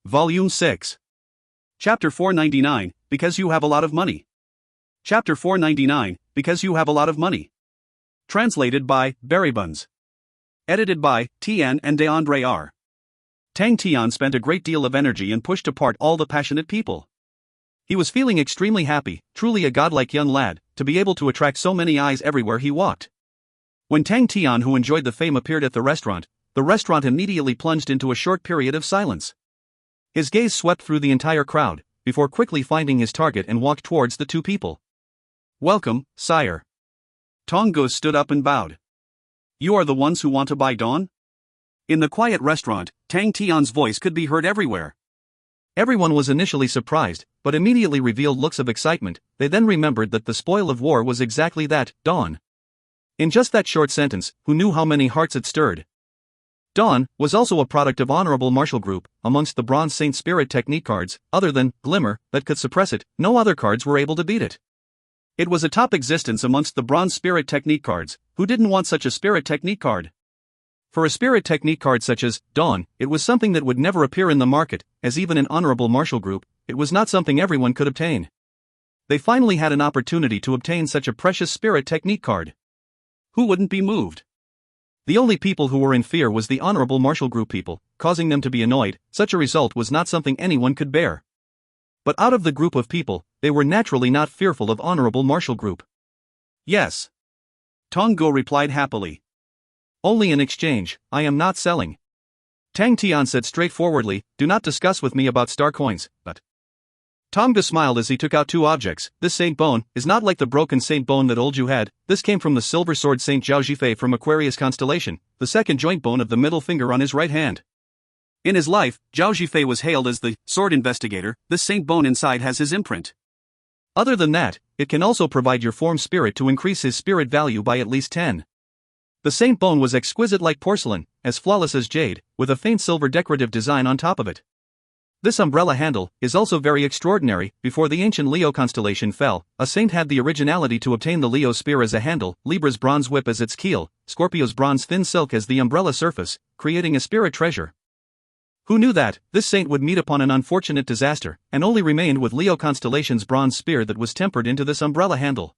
Volume 6. Chapter 499, Because You Have a Lot of Money. Chapter 499, Because You Have a Lot of Money. Translated by Berrybuns. Edited by Tian and DeAndre R. Tian spent a great deal of energy and pushed apart all the passionate people. He was feeling extremely happy, truly a godlike young lad, to be able to attract so many eyes everywhere he walked. When Tian, who enjoyed the fame, appeared at the restaurant immediately plunged into a short period of silence. His gaze swept through the entire crowd, before quickly finding his target and walked towards the two people. "Welcome, sire." Tang stood up and bowed. "You are the ones who want to buy Dawn?" In the quiet restaurant, Tian's voice could be heard everywhere. Everyone was initially surprised, but immediately revealed looks of excitement. They then remembered that the spoil of war was exactly that, Dawn. In just that short sentence, who knew how many hearts it stirred? Dawn was also a product of Honorable Martial Group. Amongst the Bronze Saint Spirit Technique cards, other than Glimmer, that could suppress it, no other cards were able to beat it. It was a top existence amongst the Bronze Spirit Technique cards. Who didn't want such a Spirit Technique card? For a Spirit Technique card such as Dawn, it was something that would never appear in the market, as even in Honorable Martial Group, it was not something everyone could obtain. They finally had an opportunity to obtain such a precious Spirit Technique card. Who wouldn't be moved? The only people who were in fear was the Honorable Martial Group people, causing them to be annoyed. Such a result was not something anyone could bear. But out of the group of people, they were naturally not fearful of Honorable Martial Group. "Yes." Tang replied happily. "Only in exchange, I am not selling." Tian said straightforwardly, "Do not discuss with me about star coins, but..." Tang smiled as he took out two objects. "This Saint Bone is not like the broken Saint Bone that old you had. This came from the silver sword Saint Zhao Jifei from Aquarius constellation, the second joint bone of the middle finger on his right hand. In his life, Zhao Jifei was hailed as the sword investigator. This Saint Bone inside has his imprint. Other than that, it can also provide your form spirit to increase his spirit value by at least 10. The Saint Bone was exquisite like porcelain, as flawless as jade, with a faint silver decorative design on top of it. This umbrella handle is also very extraordinary. Before the ancient Leo constellation fell, a saint had the originality to obtain the Leo spear as a handle, Libra's bronze whip as its keel, Scorpio's bronze thin silk as the umbrella surface, creating a spirit treasure. Who knew that this saint would meet upon an unfortunate disaster, and only remained with Leo constellation's bronze spear that was tempered into this umbrella handle?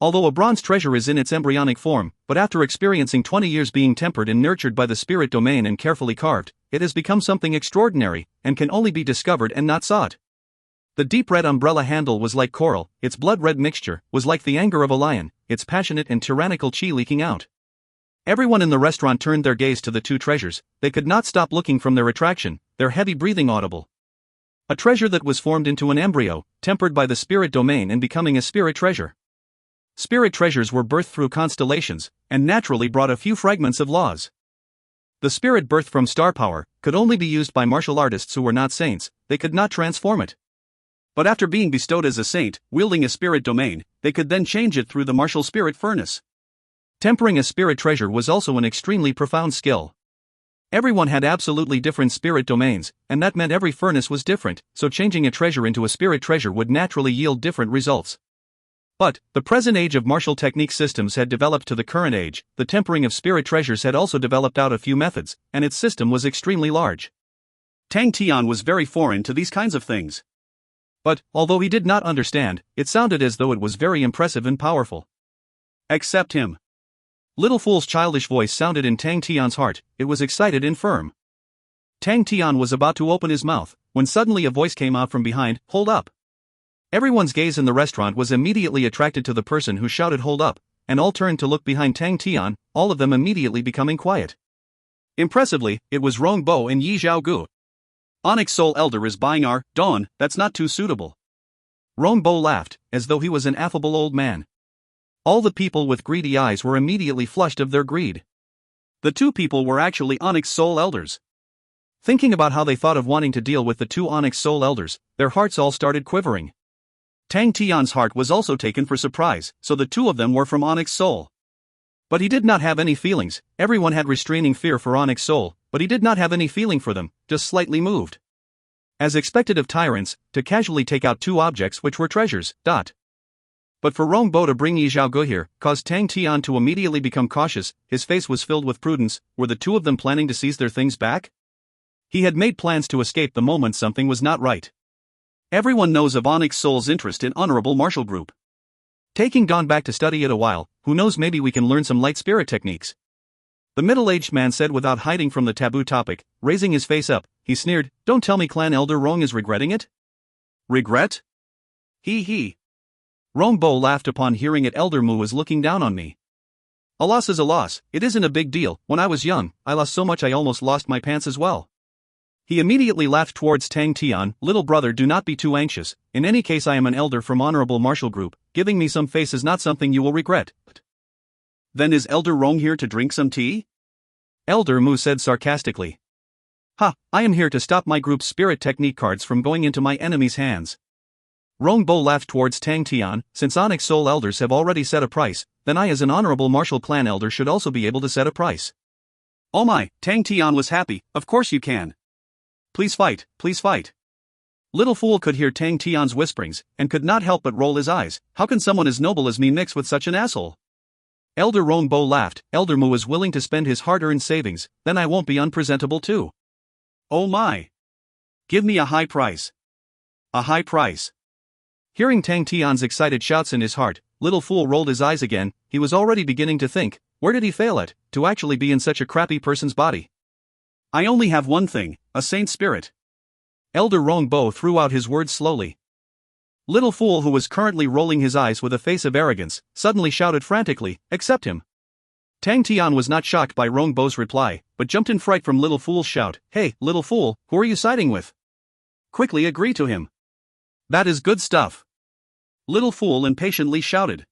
Although a bronze treasure is in its embryonic form, but after experiencing 20 years being tempered and nurtured by the spirit domain and carefully carved, it has become something extraordinary, and can only be discovered and not sought. The deep red umbrella handle was like coral, its blood-red mixture was like the anger of a lion, its passionate and tyrannical chi leaking out. Everyone in the restaurant turned their gaze to the two treasures. They could not stop looking from their attraction, their heavy breathing audible. A treasure that was formed into an embryo, tempered by the spirit domain and becoming a spirit treasure. Spirit treasures were birthed through constellations, and naturally brought a few fragments of laws. The spirit birthed from star power could only be used by martial artists who were not saints. They could not transform it. But after being bestowed as a saint, wielding a spirit domain, they could then change it through the martial spirit furnace. Tempering a spirit treasure was also an extremely profound skill. Everyone had absolutely different spirit domains, and that meant every furnace was different, so changing a treasure into a spirit treasure would naturally yield different results. But the present age of martial technique systems had developed to the current age. The tempering of spirit treasures had also developed out a few methods, and its system was extremely large. Tian was very foreign to these kinds of things. But, although he did not understand, it sounded as though it was very impressive and powerful. "Accept him." Little Fool's childish voice sounded in Tian's heart. It was excited and firm. Tian was about to open his mouth, when suddenly a voice came out from behind, "Hold up." Everyone's gaze in the restaurant was immediately attracted to the person who shouted "Hold up," and all turned to look behind Tian, all of them immediately becoming quiet. Impressively, it was Rongbo and Yi Zhaogu. "Onyx Soul Elder is buying our Dawn, that's not too suitable." Rongbo laughed, as though he was an affable old man. All the people with greedy eyes were immediately flushed of their greed. The two people were actually Onyx Soul Elders. Thinking about how they thought of wanting to deal with the two Onyx Soul Elders, their hearts all started quivering. Tian's heart was also taken for surprise, so the two of them were from Onyx Soul. But he did not have any feelings. Everyone had restraining fear for Onyx Soul, but he did not have any feeling for them, just slightly moved. As expected of tyrants, to casually take out two objects which were treasures. But for Rongbo to bring Yi Zhaogu here caused Tian to immediately become cautious. His face was filled with prudence. Were the two of them planning to seize their things back? He had made plans to escape the moment something was not right. Everyone knows of Onyx Soul's interest in Honorable Martial Group. Taking Dawn back to study it a while, who knows, maybe we can learn some light spirit techniques. The middle-aged man said without hiding from the taboo topic, raising his face up. He sneered, "Don't tell me Clan Elder Rong is regretting it?" "Regret? He. Rong Bo laughed upon hearing it. "Elder Mu is looking down on me. A loss is a loss, it isn't a big deal. When I was young, I lost so much I almost lost my pants as well." He immediately laughed towards Tang. "Tian, little brother, do not be too anxious. In any case, I am an elder from Honorable Martial Group. Giving me some face is not something you will regret." "Then is Elder Rong here to drink some tea?" Elder Mu said sarcastically. "Ha, I am here to stop my group's spirit technique cards from going into my enemy's hands." Rong Bo laughed towards Tang. "Tian, since Onyx Soul elders have already set a price, then I as an Honorable Martial Clan elder should also be able to set a price." "Oh my," Tang. Tian was happy, "of course you can. Please fight, please fight." Little Fool could hear Tang. Tian's whisperings, and could not help but roll his eyes. How can someone as noble as me mix with such an asshole? Elder Rong Bo laughed. "Elder Mu is willing to spend his hard-earned savings, then I won't be unpresentable too." "Oh my. Give me a high price. A high price." Hearing Tang. Tian's excited shouts in his heart, Little Fool rolled his eyes again. He was already beginning to think, where did he fail at, to actually be in such a crappy person's body? "I only have one thing, a saint spirit." Elder Rong Bo threw out his words slowly. Little Fool, who was currently rolling his eyes with a face of arrogance, suddenly shouted frantically, "Accept him." Tang. Tian was not shocked by Rong Bo's reply, but jumped in fright from Little Fool's shout. "Hey, Little Fool, who are you siding with? Quickly agree to him. That is good stuff." Little Fool impatiently shouted.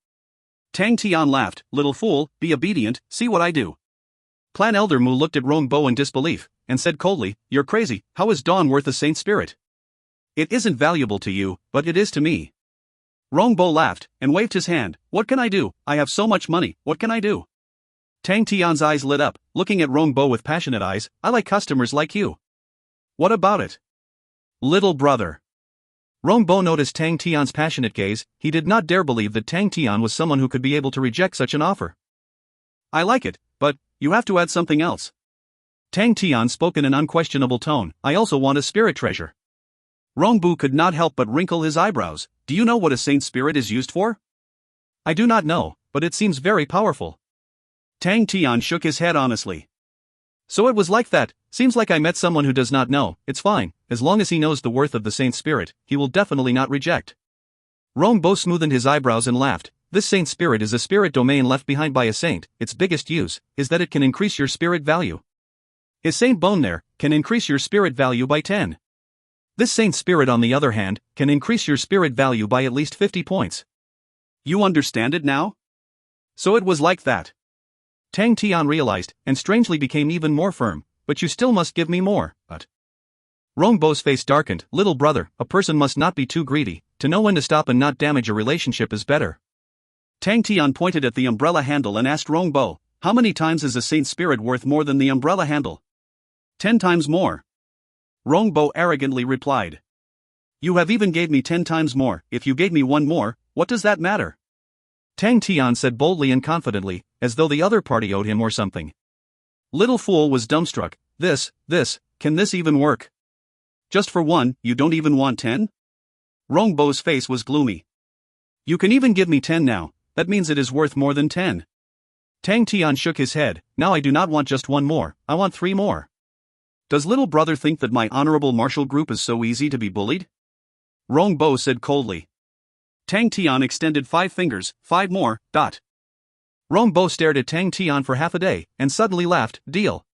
Tang. Tian laughed. "Little Fool, be obedient, see what I do." Clan Elder Mu looked at Rong Bo in disbelief, and said coldly, "You're crazy, how is Dawn worth a saint spirit? It isn't valuable to you, but it is to me." Rong Bo laughed, and waved his hand. "What can I do? I have so much money, what can I do?" Tang. Tian's eyes lit up, looking at Rong Bo with passionate eyes. "I like customers like you. What about it, little brother?" Rong Bo noticed Tang. Tian's passionate gaze. He did not dare believe that Tang. Tian was someone who could be able to reject such an offer. "I like it, but you have to add something else." Tang. Tian spoke in an unquestionable tone. "I also want a spirit treasure." Rong Bu could not help but wrinkle his eyebrows. "Do you know what a saint spirit is used for?" "I do not know, but it seems very powerful." Tang. Tian shook his head honestly. "So it was like that. Seems like I met someone who does not know. It's fine, as long as he knows the worth of the saint spirit, he will definitely not reject." Rong Bo smoothed his eyebrows and laughed. "This saint spirit is a spirit domain left behind by a saint. Its biggest use is that it can increase your spirit value. His saint bone there can increase your spirit value by 10. This saint spirit, on the other hand, can increase your spirit value by at least 50 points. You understand it now? So it was like that." Tang. Tian realized, and strangely became even more firm. "But you still must give me more." "But..." Rong Bo's face darkened. "Little brother, a person must not be too greedy. To know when to stop and not damage a relationship is better." Tang. Tian pointed at the umbrella handle and asked Rong Bo, "How many times is a saint spirit worth more than the umbrella handle?" 10 times more. Rong Bo arrogantly replied. "You have even gave me 10 times more. If you gave me one more, what does that matter?" Tang. Tian said boldly and confidently, as though the other party owed him or something. Little Fool was dumbstruck. Can this even work? Just for one, you don't even want 10? Rong Bo's face was gloomy. "You can even give me 10 now, that means it is worth more than 10. Tang. Tian shook his head. "Now I do not want just one more, I want 3 more. Does little brother think that my honorable martial group is so easy to be bullied?" Rong Bo said coldly. Tang. Tian extended 5 fingers. 5 more. Rong Bo stared at Tang. Tian for half a day, and suddenly laughed. "Deal.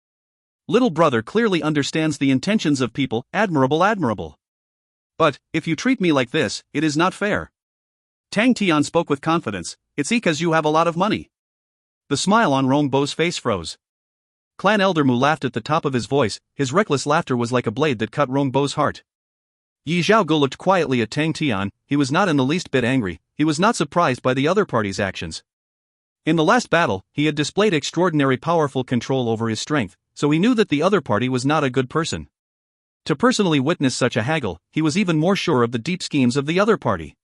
Little brother clearly understands the intentions of people. Admirable. But, if you treat me like this, it is not fair." Tang. Tian spoke with confidence. "It's because you have a lot of money." The smile on Rong Bo's face froze. Clan Elder Mu laughed at the top of his voice. His reckless laughter was like a blade that cut Rong Bo's heart. Yi Zhaoge looked quietly at Tang. Tian. He was not in the least bit angry. He was not surprised by the other party's actions. In the last battle, he had displayed extraordinary powerful control over his strength, so he knew that the other party was not a good person. To personally witness such a haggle, he was even more sure of the deep schemes of the other party.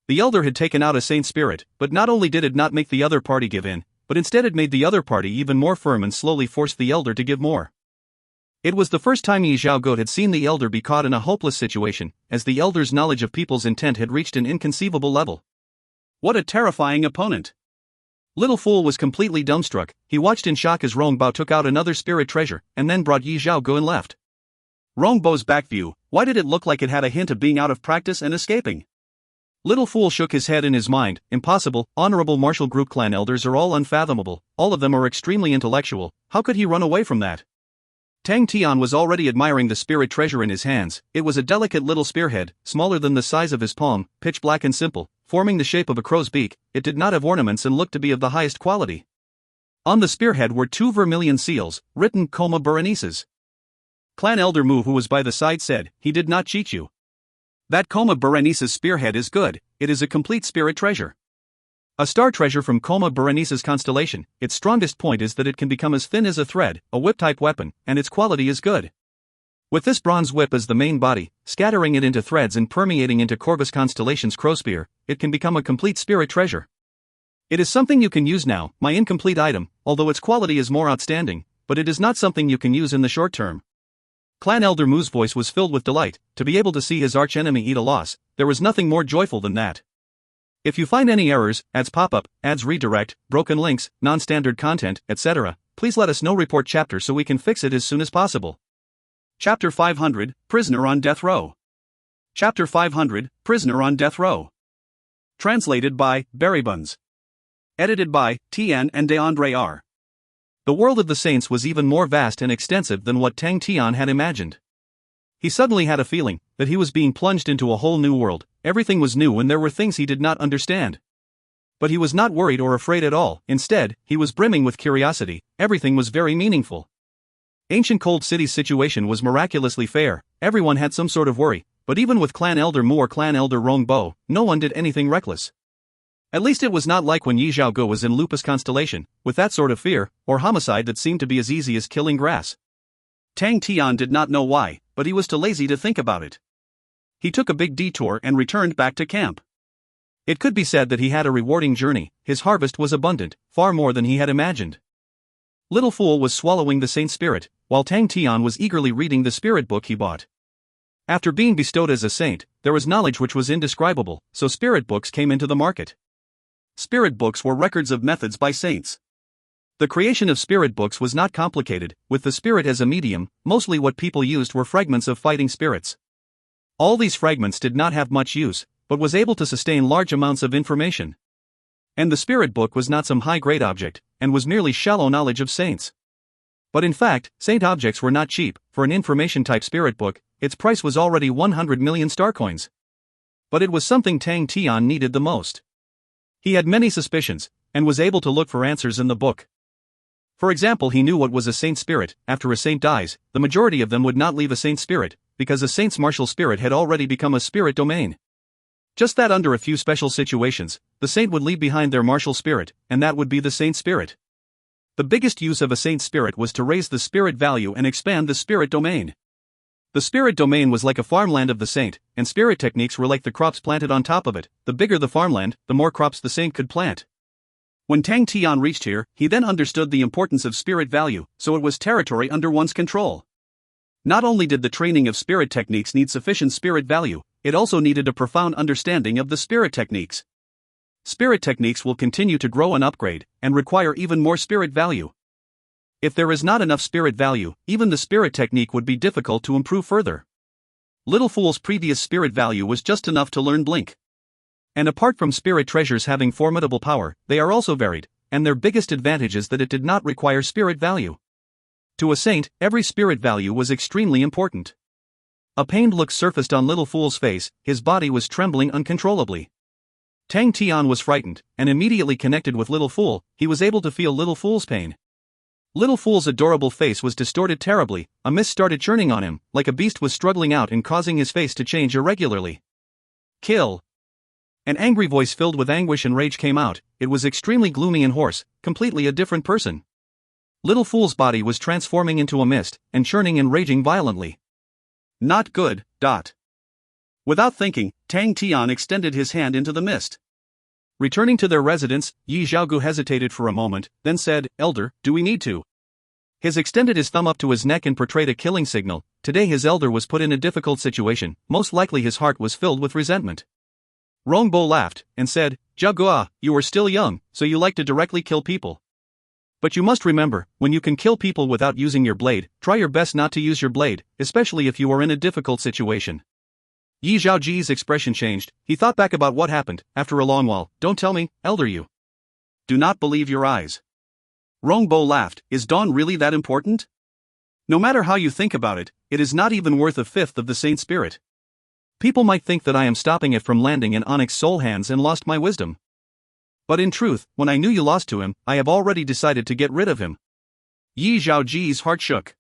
The elder had taken out a saint spirit, but not only did it not make the other party give in, but instead it made the other party even more firm and slowly forced the elder to give more. It was the first time Yi Zhaogo had seen the elder be caught in a hopeless situation, as the elder's knowledge of people's intent had reached an inconceivable level. What a terrifying opponent! Little Fool was completely dumbstruck. He watched in shock as Rongbao took out another spirit treasure, and then brought Yi Zhaogo and left. Rongbao's back view, why did it look like it had a hint of being out of practice and escaping? Little Fool shook his head in his mind. Impossible. Honorable martial group clan elders are all unfathomable, all of them are extremely intellectual. How could he run away from that? Tang Tian was already admiring the spirit treasure in his hands. It was a delicate little spearhead, smaller than the size of his palm, pitch black and simple, forming the shape of a crow's beak. It did not have ornaments and looked to be of the highest quality. On the spearhead were 2 vermilion seals, written Coma Berenices. Clan Elder Mu, who was by the side, said, "He did not cheat you. That Coma Berenice's spearhead is good. It is a complete spirit treasure. A star treasure from Coma Berenice's constellation. Its strongest point is that it can become as thin as a thread, a whip-type weapon, and its quality is good. With this bronze whip as the main body, scattering it into threads and permeating into Corvus Constellation's crowspear, it can become a complete spirit treasure. It is something you can use now, my incomplete item, although its quality is more outstanding, but it is not something you can use in the short term." Clan Elder Mu's voice was filled with delight. To be able to see his archenemy eat a loss, there was nothing more joyful than that. If you find any errors, ads pop up, ads redirect, broken links, non-standard content, etc., please let us know. Report chapter so we can fix it as soon as possible. Chapter 500, Prisoner on Death Row. Chapter 500, Prisoner on Death Row. Translated by Berrybuns. Edited by Tian and DeAndre R. The world of the saints was even more vast and extensive than what Tang Tian had imagined. He suddenly had a feeling that he was being plunged into a whole new world. Everything was new and there were things he did not understand. But he was not worried or afraid at all. Instead, he was brimming with curiosity. Everything was very meaningful. Ancient Cold City's situation was miraculously fair. Everyone had some sort of worry, but even with Clan Elder Mu or Clan Elder Rongbao, no one did anything reckless. At least it was not like when Yi Zhaogo was in Lupus Constellation, with that sort of fear, or homicide that seemed to be as easy as killing grass. Tang Tian did not know why, but he was too lazy to think about it. He took a big detour and returned back to camp. It could be said that he had a rewarding journey. His harvest was abundant, far more than he had imagined. Little Fool was swallowing the Saint Spirit, while Tang Tian was eagerly reading the spirit book he bought. After being bestowed as a saint, there was knowledge which was indescribable, so spirit books came into the market. Spirit books were records of methods by saints. The creation of spirit books was not complicated. With the spirit as a medium, mostly what people used were fragments of fighting spirits. All these fragments did not have much use, but was able to sustain large amounts of information. And the spirit book was not some high-grade object, and was merely shallow knowledge of saints. But in fact, saint objects were not cheap. For an information-type spirit book, its price was already 100 million star coins. But it was something Tang Tian needed the most. He had many suspicions, and was able to look for answers in the book. For example, he knew what was a saint spirit. After a saint dies, the majority of them would not leave a saint spirit, because a saint's martial spirit had already become a spirit domain. Just that under a few special situations, the saint would leave behind their martial spirit, and that would be the saint spirit. The biggest use of a saint spirit was to raise the spirit value and expand the spirit domain. The spirit domain was like a farmland of the saint, and spirit techniques were like the crops planted on top of it. The bigger the farmland, the more crops the saint could plant. When Tang Tian reached here, he then understood the importance of spirit value, so it was territory under one's control. Not only did the training of spirit techniques need sufficient spirit value, it also needed a profound understanding of the spirit techniques. Spirit techniques will continue to grow and upgrade, and require even more spirit value. If there is not enough spirit value, even the spirit technique would be difficult to improve further. Little Fool's previous spirit value was just enough to learn Blink. And apart from spirit treasures having formidable power, they are also varied, and their biggest advantage is that it did not require spirit value. To a saint, every spirit value was extremely important. A pained look surfaced on Little Fool's face. His body was trembling uncontrollably. Tang Tian was frightened, and immediately connected with Little Fool. He was able to feel Little Fool's pain. Little Fool's adorable face was distorted terribly. A mist started churning on him, like a beast was struggling out and causing his face to change irregularly. Kill! An angry voice filled with anguish and rage came out. It was extremely gloomy and hoarse, completely a different person. Little Fool's body was transforming into a mist, and churning and raging violently. Not good. Without thinking, Tang Tian extended his hand into the mist. Returning to their residence, Yi Zhaogu hesitated for a moment, then said, "Elder, do we need to His extended his thumb up to his neck and portrayed a killing signal. Today his elder was put in a difficult situation, most likely his heart was filled with resentment. Rongbo laughed, and said, Jagua, you are still young, so you like to directly kill people. But you must remember, when you can kill people without using your blade, try your best not to use your blade, especially if you are in a difficult situation. Yi Zhaoji's expression changed. He thought back about what happened. After a long while, don't tell me, elder you. Do not believe your eyes. Rongbo laughed. Is dawn really that important? No matter how you think about it, it is not even worth a fifth of the Saint Spirit. People might think that I am stopping it from landing in Onyx Soul hands and lost my wisdom. But in truth, when I knew you lost to him, I have already decided to get rid of him. Yi Zhaoji's heart shook.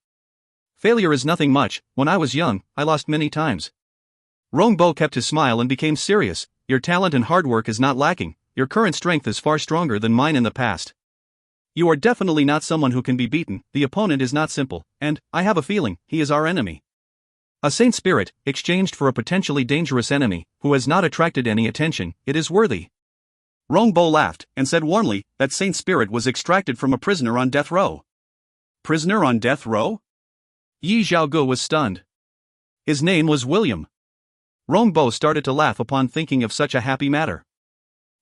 Failure is nothing much. When I was young, I lost many times. Rongbo kept his smile and became serious. Your talent and hard work is not lacking. Your current strength is far stronger than mine in the past. You are definitely not someone who can be beaten. The opponent is not simple, and, I have a feeling, he is our enemy. A Saint Spirit, exchanged for a potentially dangerous enemy, who has not attracted any attention, it is worthy. Rongbo laughed, and said warmly, that Saint Spirit was extracted from a prisoner on death row. Prisoner on death row? Yi Zhaogu was stunned. His name was William. Rongbo started to laugh upon thinking of such a happy matter.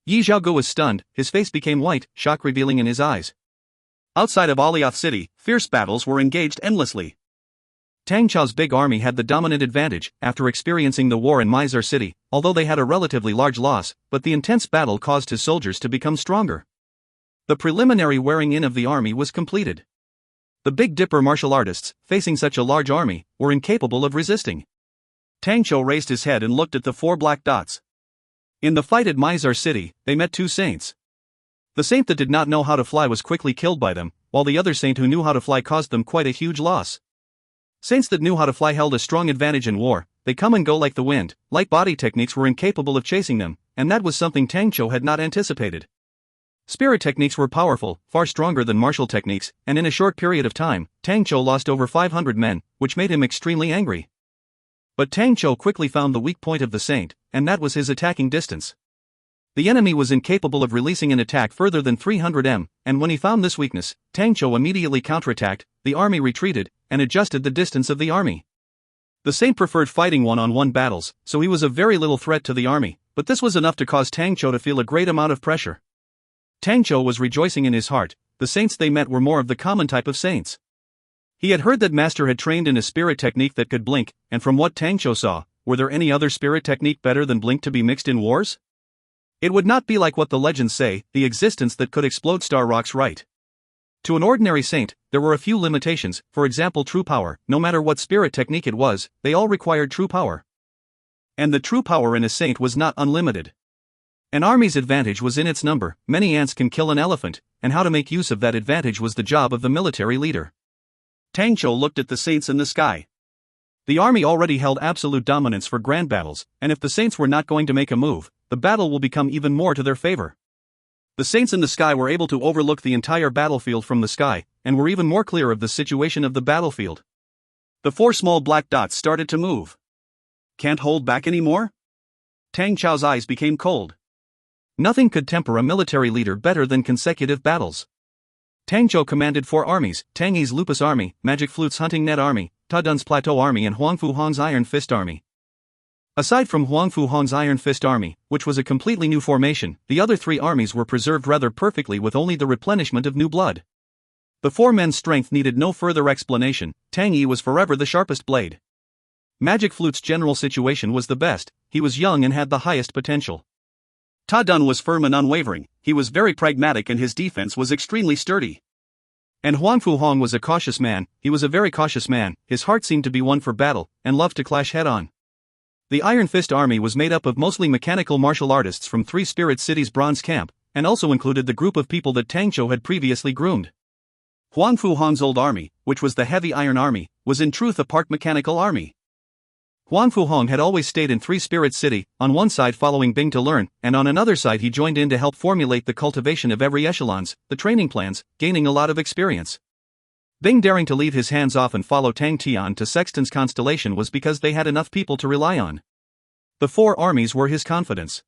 Yi Zhaogu was stunned, his face became white, shock revealing in his eyes. Outside of Alioth City, fierce battles were engaged endlessly. Tang Chao's big army had the dominant advantage, after experiencing the war in Mizar City, although they had a relatively large loss, but the intense battle caused his soldiers to become stronger. The preliminary wearing in of the army was completed. The Big Dipper martial artists, facing such a large army, were incapable of resisting. Tang Chou raised his head and looked at the 4 black dots. In the fight at Mizar City, they met 2 saints. The saint that did not know how to fly was quickly killed by them, while the other saint who knew how to fly caused them quite a huge loss. Saints that knew how to fly held a strong advantage in war. They come and go like the wind. Light body techniques were incapable of chasing them, and that was something Tang Chou had not anticipated. Spirit techniques were powerful, far stronger than martial techniques, and in a short period of time, Tang Chou lost over 500 men, which made him extremely angry. But Tang Chou quickly found the weak point of the saint, and that was his attacking distance. The enemy was incapable of releasing an attack further than 300 m, and when he found this weakness, Tang Chou immediately counterattacked, the army retreated, and adjusted the distance of the army. The saint preferred fighting one-on-one battles, so he was of very little threat to the army, but this was enough to cause Tang Chou to feel a great amount of pressure. Tang Chou was rejoicing in his heart. The saints they met were more of the common type of saints. He had heard that Master had trained in a spirit technique that could blink, and from what Tang Chou saw, were there any other spirit technique better than blink to be mixed in wars? It would not be like what the legends say, the existence that could explode star rocks right. To an ordinary saint, there were a few limitations, for example true power. No matter what spirit technique it was, they all required true power. And the true power in a saint was not unlimited. An army's advantage was in its number. Many ants can kill an elephant, and how to make use of that advantage was the job of the military leader. Tang Chou looked at the saints in the sky. The army already held absolute dominance for grand battles, and if the saints were not going to make a move, the battle will become even more to their favor. The saints in the sky were able to overlook the entire battlefield from the sky, and were even more clear of the situation of the battlefield. The 4 small black dots started to move. Can't hold back anymore? Tang Chou's eyes became cold. Nothing could temper a military leader better than consecutive battles. Tang Chou commanded 4 armies, Tang Yi's Lupus Army, Magic Flute's Hunting Net Army, Ta Dun's Plateau Army and Huang Fu Hong's Iron Fist Army. Aside from Huang Fu Hong's Iron Fist Army, which was a completely new formation, the other 3 armies were preserved rather perfectly with only the replenishment of new blood. The 4 men's strength needed no further explanation. Tang Yi was forever the sharpest blade. Magic Flute's general situation was the best. He was young and had the highest potential. Ta Dun was firm and unwavering. He was very pragmatic and his defense was extremely sturdy. And Huang Fu Hong was a cautious man. He was a very cautious man. His heart seemed to be one for battle, and loved to clash head-on. The Iron Fist Army was made up of mostly mechanical martial artists from 3 Spirit Cities' Bronze Camp, and also included the group of people that Tang Chou had previously groomed. Huang Fu Hong's old army, which was the Heavy Iron Army, was in truth a part mechanical army. Huang Fu Hong had always stayed in 3 Spirit City, on one side following Bing to learn, and on another side he joined in to help formulate the cultivation of every echelons, the training plans, gaining a lot of experience. Bing daring to leave his hands off and follow Tang Tian to Sexton's constellation was because they had enough people to rely on. The 4 armies were his confidence.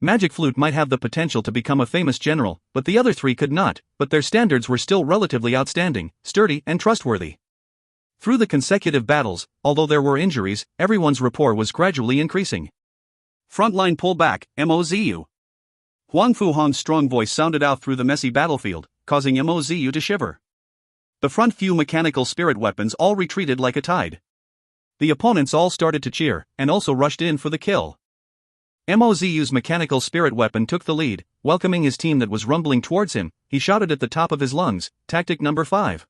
Magic Flute might have the potential to become a famous general, but the other three could not, but their standards were still relatively outstanding, sturdy, and trustworthy. Through the consecutive battles, although there were injuries, everyone's rapport was gradually increasing. Frontline pullback, MOZU. Huang Fuhong's strong voice sounded out through the messy battlefield, causing MOZU to shiver. The front few mechanical spirit weapons all retreated like a tide. The opponents all started to cheer, and also rushed in for the kill. MOZU's mechanical spirit weapon took the lead, welcoming his team that was rumbling towards him. He shouted at the top of his lungs, "Tactic number 5.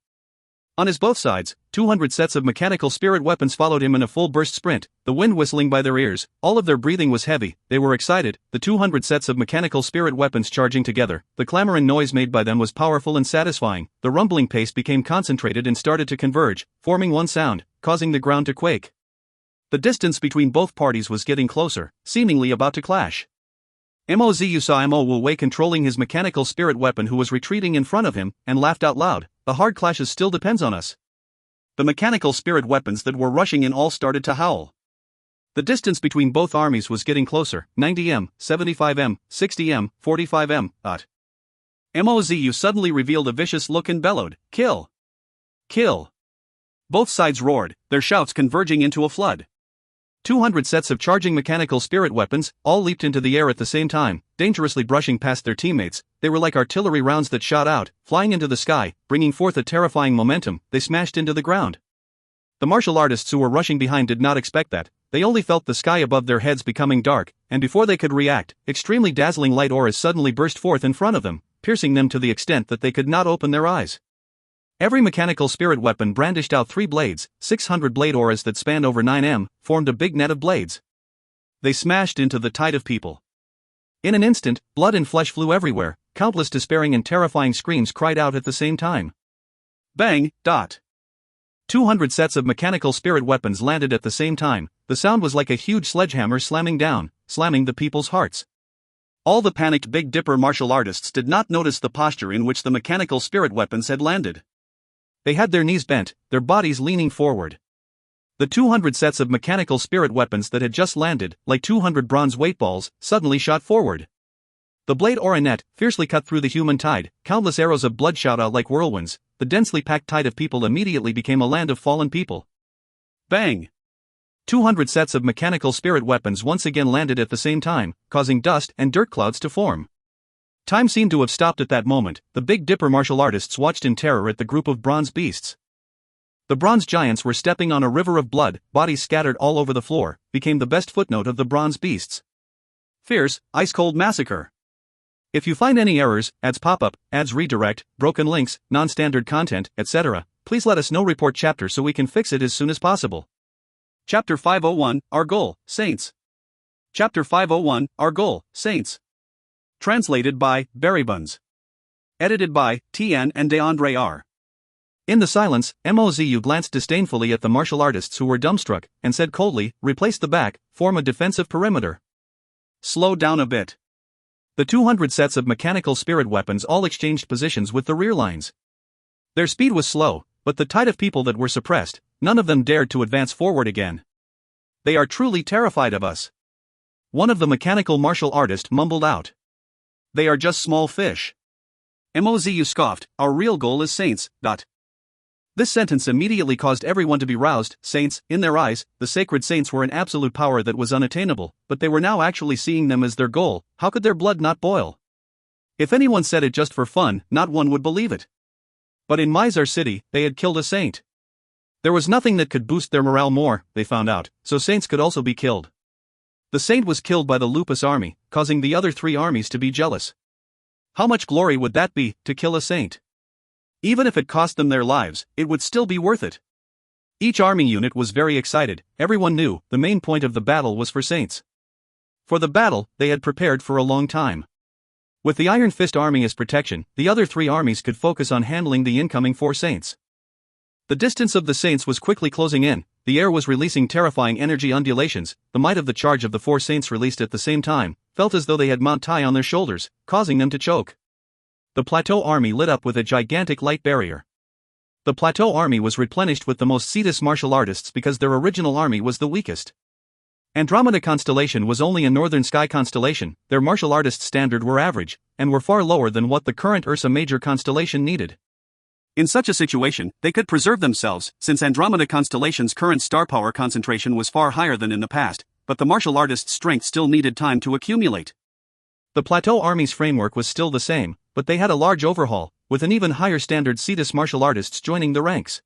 On his both sides, 200 sets of mechanical spirit weapons followed him in a full burst sprint, the wind whistling by their ears. All of their breathing was heavy, they were excited, the 200 sets of mechanical spirit weapons charging together. The clamor and noise made by them was powerful and satisfying. The rumbling pace became concentrated and started to converge, forming one sound, causing the ground to quake. The distance between both parties was getting closer, seemingly about to clash. MOZU saw Mo Wu Wei controlling his mechanical spirit weapon who was retreating in front of him, and laughed out loud. "The hard clashes still depends on us." The mechanical spirit weapons that were rushing in all started to howl. The distance between both armies was getting closer, 90 m, 75 m, 60 m, 45 m, MOZU suddenly revealed a vicious look and bellowed, "Kill! Kill!" Both sides roared, their shouts converging into a flood. 200 sets of charging mechanical spirit weapons all leaped into the air at the same time, dangerously brushing past their teammates. They were like artillery rounds that shot out, flying into the sky, bringing forth a terrifying momentum. They smashed into the ground. The martial artists who were rushing behind did not expect that. They only felt the sky above their heads becoming dark, and before they could react, extremely dazzling light auras suddenly burst forth in front of them, piercing them to the extent that they could not open their eyes. Every mechanical spirit weapon brandished out 3 blades, 600 blade auras that spanned over 9 m, formed a big net of blades. They smashed into the tide of people. In an instant, blood and flesh flew everywhere, countless despairing and terrifying screams cried out at the same time. Bang! 200 sets of mechanical spirit weapons landed at the same time. The sound was like a huge sledgehammer slamming down, slamming the people's hearts. All the panicked Big Dipper martial artists did not notice the posture in which the mechanical spirit weapons had landed. They had their knees bent, their bodies leaning forward. The 200 sets of mechanical spirit weapons that had just landed, like 200 bronze weight balls, suddenly shot forward. The blade aura net fiercely cut through the human tide, countless arrows of blood shot out like whirlwinds. The densely packed tide of people immediately became a land of fallen people. Bang! 200 sets of mechanical spirit weapons once again landed at the same time, causing dust and dirt clouds to form. Time seemed to have stopped at that moment. The Big Dipper martial artists watched in terror at the group of bronze beasts. The bronze giants were stepping on a river of blood, bodies scattered all over the floor, became the best footnote of the bronze beasts. Fierce, ice-cold massacre. If you find any errors, ads pop-up, ads redirect, broken links, non-standard content, etc., please let us know. Report chapter so we can fix it as soon as possible. Chapter 501, Our Goal, Saints. Chapter 501, Our Goal, Saints. Translated by Berrybuns. Edited by Tian and DeAndre R. In the silence, MOZU glanced disdainfully at the martial artists who were dumbstruck, and said coldly, "Replace the back, form a defensive perimeter. Slow down a bit." The 200 sets of mechanical spirit weapons all exchanged positions with the rear lines. Their speed was slow, but the tide of people that were suppressed, none of them dared to advance forward again. "They are truly terrified of us," one of the mechanical martial artists mumbled out. "They are just small fish." MOZU scoffed, "Our real goal is saints." This sentence immediately caused everyone to be roused. Saints, in their eyes, the sacred saints were an absolute power that was unattainable, but they were now actually seeing them as their goal. How could their blood not boil? If anyone said it just for fun, not one would believe it. But in Mizar City, they had killed a saint. There was nothing that could boost their morale more, they found out, so saints could also be killed. The saint was killed by the Lupus army, causing the other 3 armies to be jealous. How much glory would that be, to kill a saint? Even if it cost them their lives, it would still be worth it. Each army unit was very excited. Everyone knew the main point of the battle was for saints. For the battle, they had prepared for a long time. With the Iron Fist army as protection, the other 3 armies could focus on handling the incoming 4 saints. The distance of the saints was quickly closing in. The air was releasing terrifying energy undulations. The might of the charge of the 4 saints released at the same time felt as though they had Mount Tai on their shoulders, causing them to choke. The Plateau army lit up with a gigantic light barrier. The Plateau army was replenished with the most Cetus martial artists because their original army was the weakest. Andromeda constellation was only a northern sky constellation, their martial artists' standard were average, and were far lower than what the current Ursa Major constellation needed. In such a situation, they could preserve themselves, since Andromeda constellation's current star power concentration was far higher than in the past, but the martial artists' strength still needed time to accumulate. The Plateau Army's framework was still the same, but they had a large overhaul, with an even higher standard Cetus martial artists joining the ranks.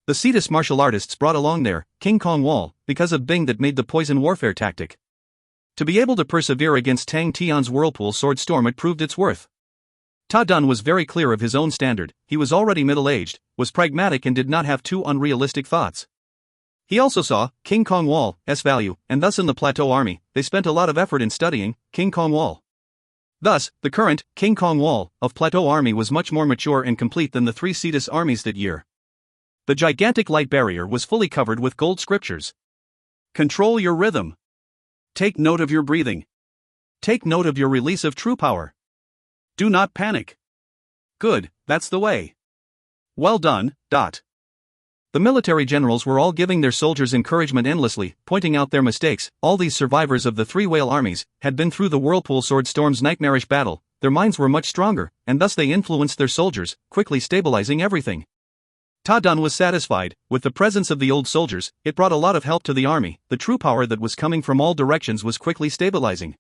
The Cetus martial artists brought along their King Kong Wall, because of Bing that made the poison warfare tactic. To be able to persevere against Tang Tian's whirlpool sword storm, it proved its worth. Ta Dun was very clear of his own standard, he was already middle-aged, was pragmatic and did not have too unrealistic thoughts. He also saw King Kong Wall's value, and thus in the Plateau Army, they spent a lot of effort in studying King Kong Wall. Thus, the current King Kong Wall of Plateau Army was much more mature and complete than the three Cetus armies that year. The gigantic light barrier was fully covered with gold scriptures. Control your rhythm. Take note of your breathing. Take note of your release of true power. Do not panic. Good, that's the way. Well done. The military generals were all giving their soldiers encouragement endlessly, pointing out their mistakes. All these survivors of the three whale armies had been through the Whirlpool Sword Storm's nightmarish battle, their minds were much stronger, and thus they influenced their soldiers, quickly stabilizing everything. Ta Dun was satisfied, with the presence of the old soldiers, it brought a lot of help to the army, the true power that was coming from all directions was quickly stabilizing.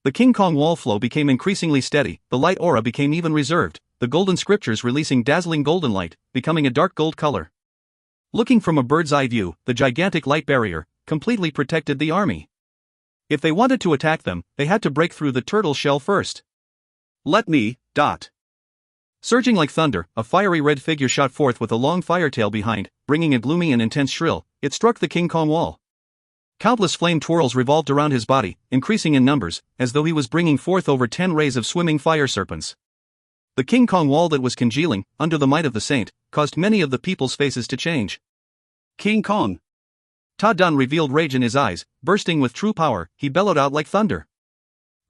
The King Kong Wall flow became increasingly steady, the light aura became even reserved, the golden scriptures releasing dazzling golden light, becoming a dark gold color. Looking from a bird's eye view, the gigantic light barrier completely protected the army. If they wanted to attack them, they had to break through the turtle shell first. Let me. Surging like thunder, a fiery red figure shot forth with a long fire tail behind, bringing a gloomy and intense shrill. It struck the King Kong Wall. Countless flame twirls revolved around his body, increasing in numbers, as though he was bringing forth over 10 rays of swimming fire serpents. The King Kong Wall that was congealing, under the might of the saint, caused many of the people's faces to change. King Kong. Ta Dun revealed rage in his eyes, bursting with true power, he bellowed out like thunder.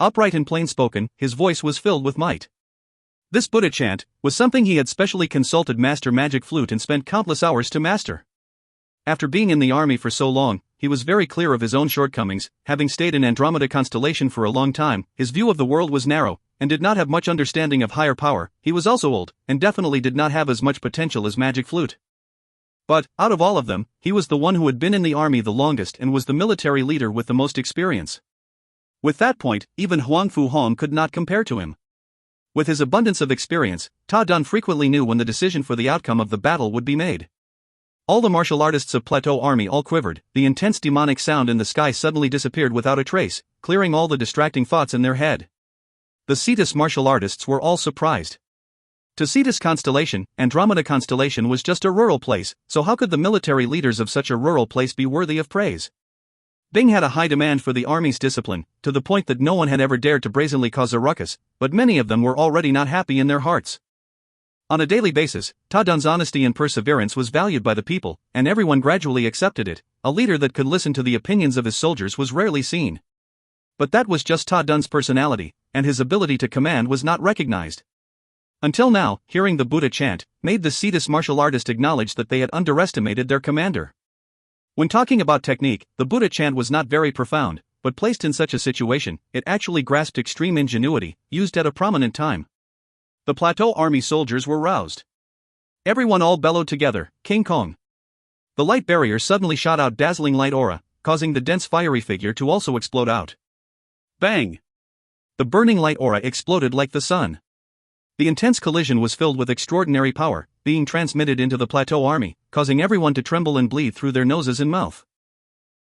Upright and plain-spoken, his voice was filled with might. This Buddha chant was something he had specially consulted Master Magic Flute and spent countless hours to master. After being in the army for so long, he was very clear of his own shortcomings, having stayed in Andromeda constellation for a long time, his view of the world was narrow, and did not have much understanding of higher power. He was also old, and definitely did not have as much potential as Magic Flute. But, out of all of them, he was the one who had been in the army the longest and was the military leader with the most experience. With that point, even Huang Fu Hong could not compare to him. With his abundance of experience, Ta Dun frequently knew when the decision for the outcome of the battle would be made. All the martial artists of Plateau Army all quivered, the intense demonic sound in the sky suddenly disappeared without a trace, clearing all the distracting thoughts in their head. The Cetus martial artists were all surprised. To Cetus constellation, Andromeda constellation was just a rural place, so how could the military leaders of such a rural place be worthy of praise? Bing had a high demand for the army's discipline, to the point that no one had ever dared to brazenly cause a ruckus, but many of them were already not happy in their hearts. On a daily basis, Ta Dun's honesty and perseverance was valued by the people, and everyone gradually accepted it. A leader that could listen to the opinions of his soldiers was rarely seen. But that was just Ta Dun's personality, and his ability to command was not recognized. Until now, hearing the Buddha chant made the Cetus martial artist acknowledge that they had underestimated their commander. When talking about technique, the Buddha chant was not very profound, but placed in such a situation, it actually grasped extreme ingenuity, used at a prominent time. The Plateau Army soldiers were roused. Everyone all bellowed together, King Kong. The light barrier suddenly shot out dazzling light aura, causing the dense fiery figure to also explode out. Bang! The burning light aura exploded like the sun. The intense collision was filled with extraordinary power, being transmitted into the Plateau Army, causing everyone to tremble and bleed through their noses and mouth.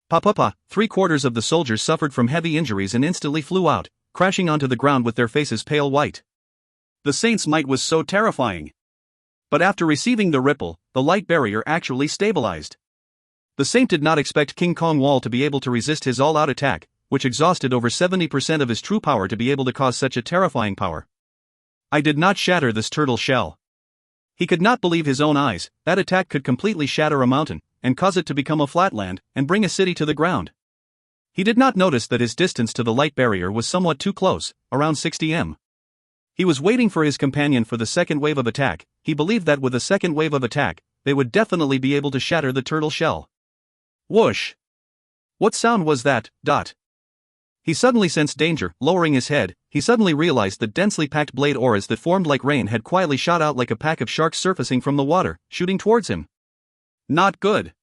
Pa! 3/4 of the soldiers suffered from heavy injuries and instantly flew out, crashing onto the ground with their faces pale white. The saint's might was so terrifying. But after receiving the ripple, the light barrier actually stabilized. The saint did not expect King Kong Wall to be able to resist his all-out attack, which exhausted over 70% of his true power to be able to cause such a terrifying power. I did not shatter this turtle shell. He could not believe his own eyes, that attack could completely shatter a mountain, and cause it to become a flatland, and bring a city to the ground. He did not notice that his distance to the light barrier was somewhat too close, around 60 m. He was waiting for his companion for the second wave of attack. He believed that with a second wave of attack, they would definitely be able to shatter the turtle shell. Whoosh! What sound was that? He suddenly sensed danger. Lowering his head, he suddenly realized that densely packed blade auras that formed like rain had quietly shot out like a pack of sharks surfacing from the water, shooting towards him. Not good.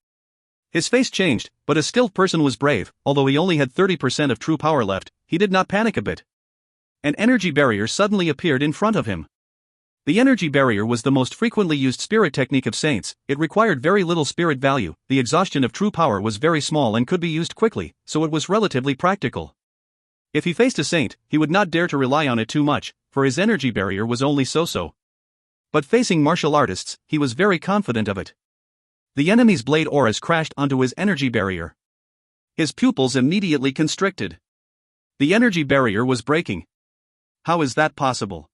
His face changed, but a skilled person was brave. Although he only had 30% of true power left, he did not panic a bit. An energy barrier suddenly appeared in front of him. The energy barrier was the most frequently used spirit technique of saints. It required very little spirit value, the exhaustion of true power was very small and could be used quickly, so it was relatively practical. If he faced a saint, he would not dare to rely on it too much, for his energy barrier was only so-so. But facing martial artists, he was very confident of it. The enemy's blade auras crashed onto his energy barrier. His pupils immediately constricted. The energy barrier was breaking. How is that possible?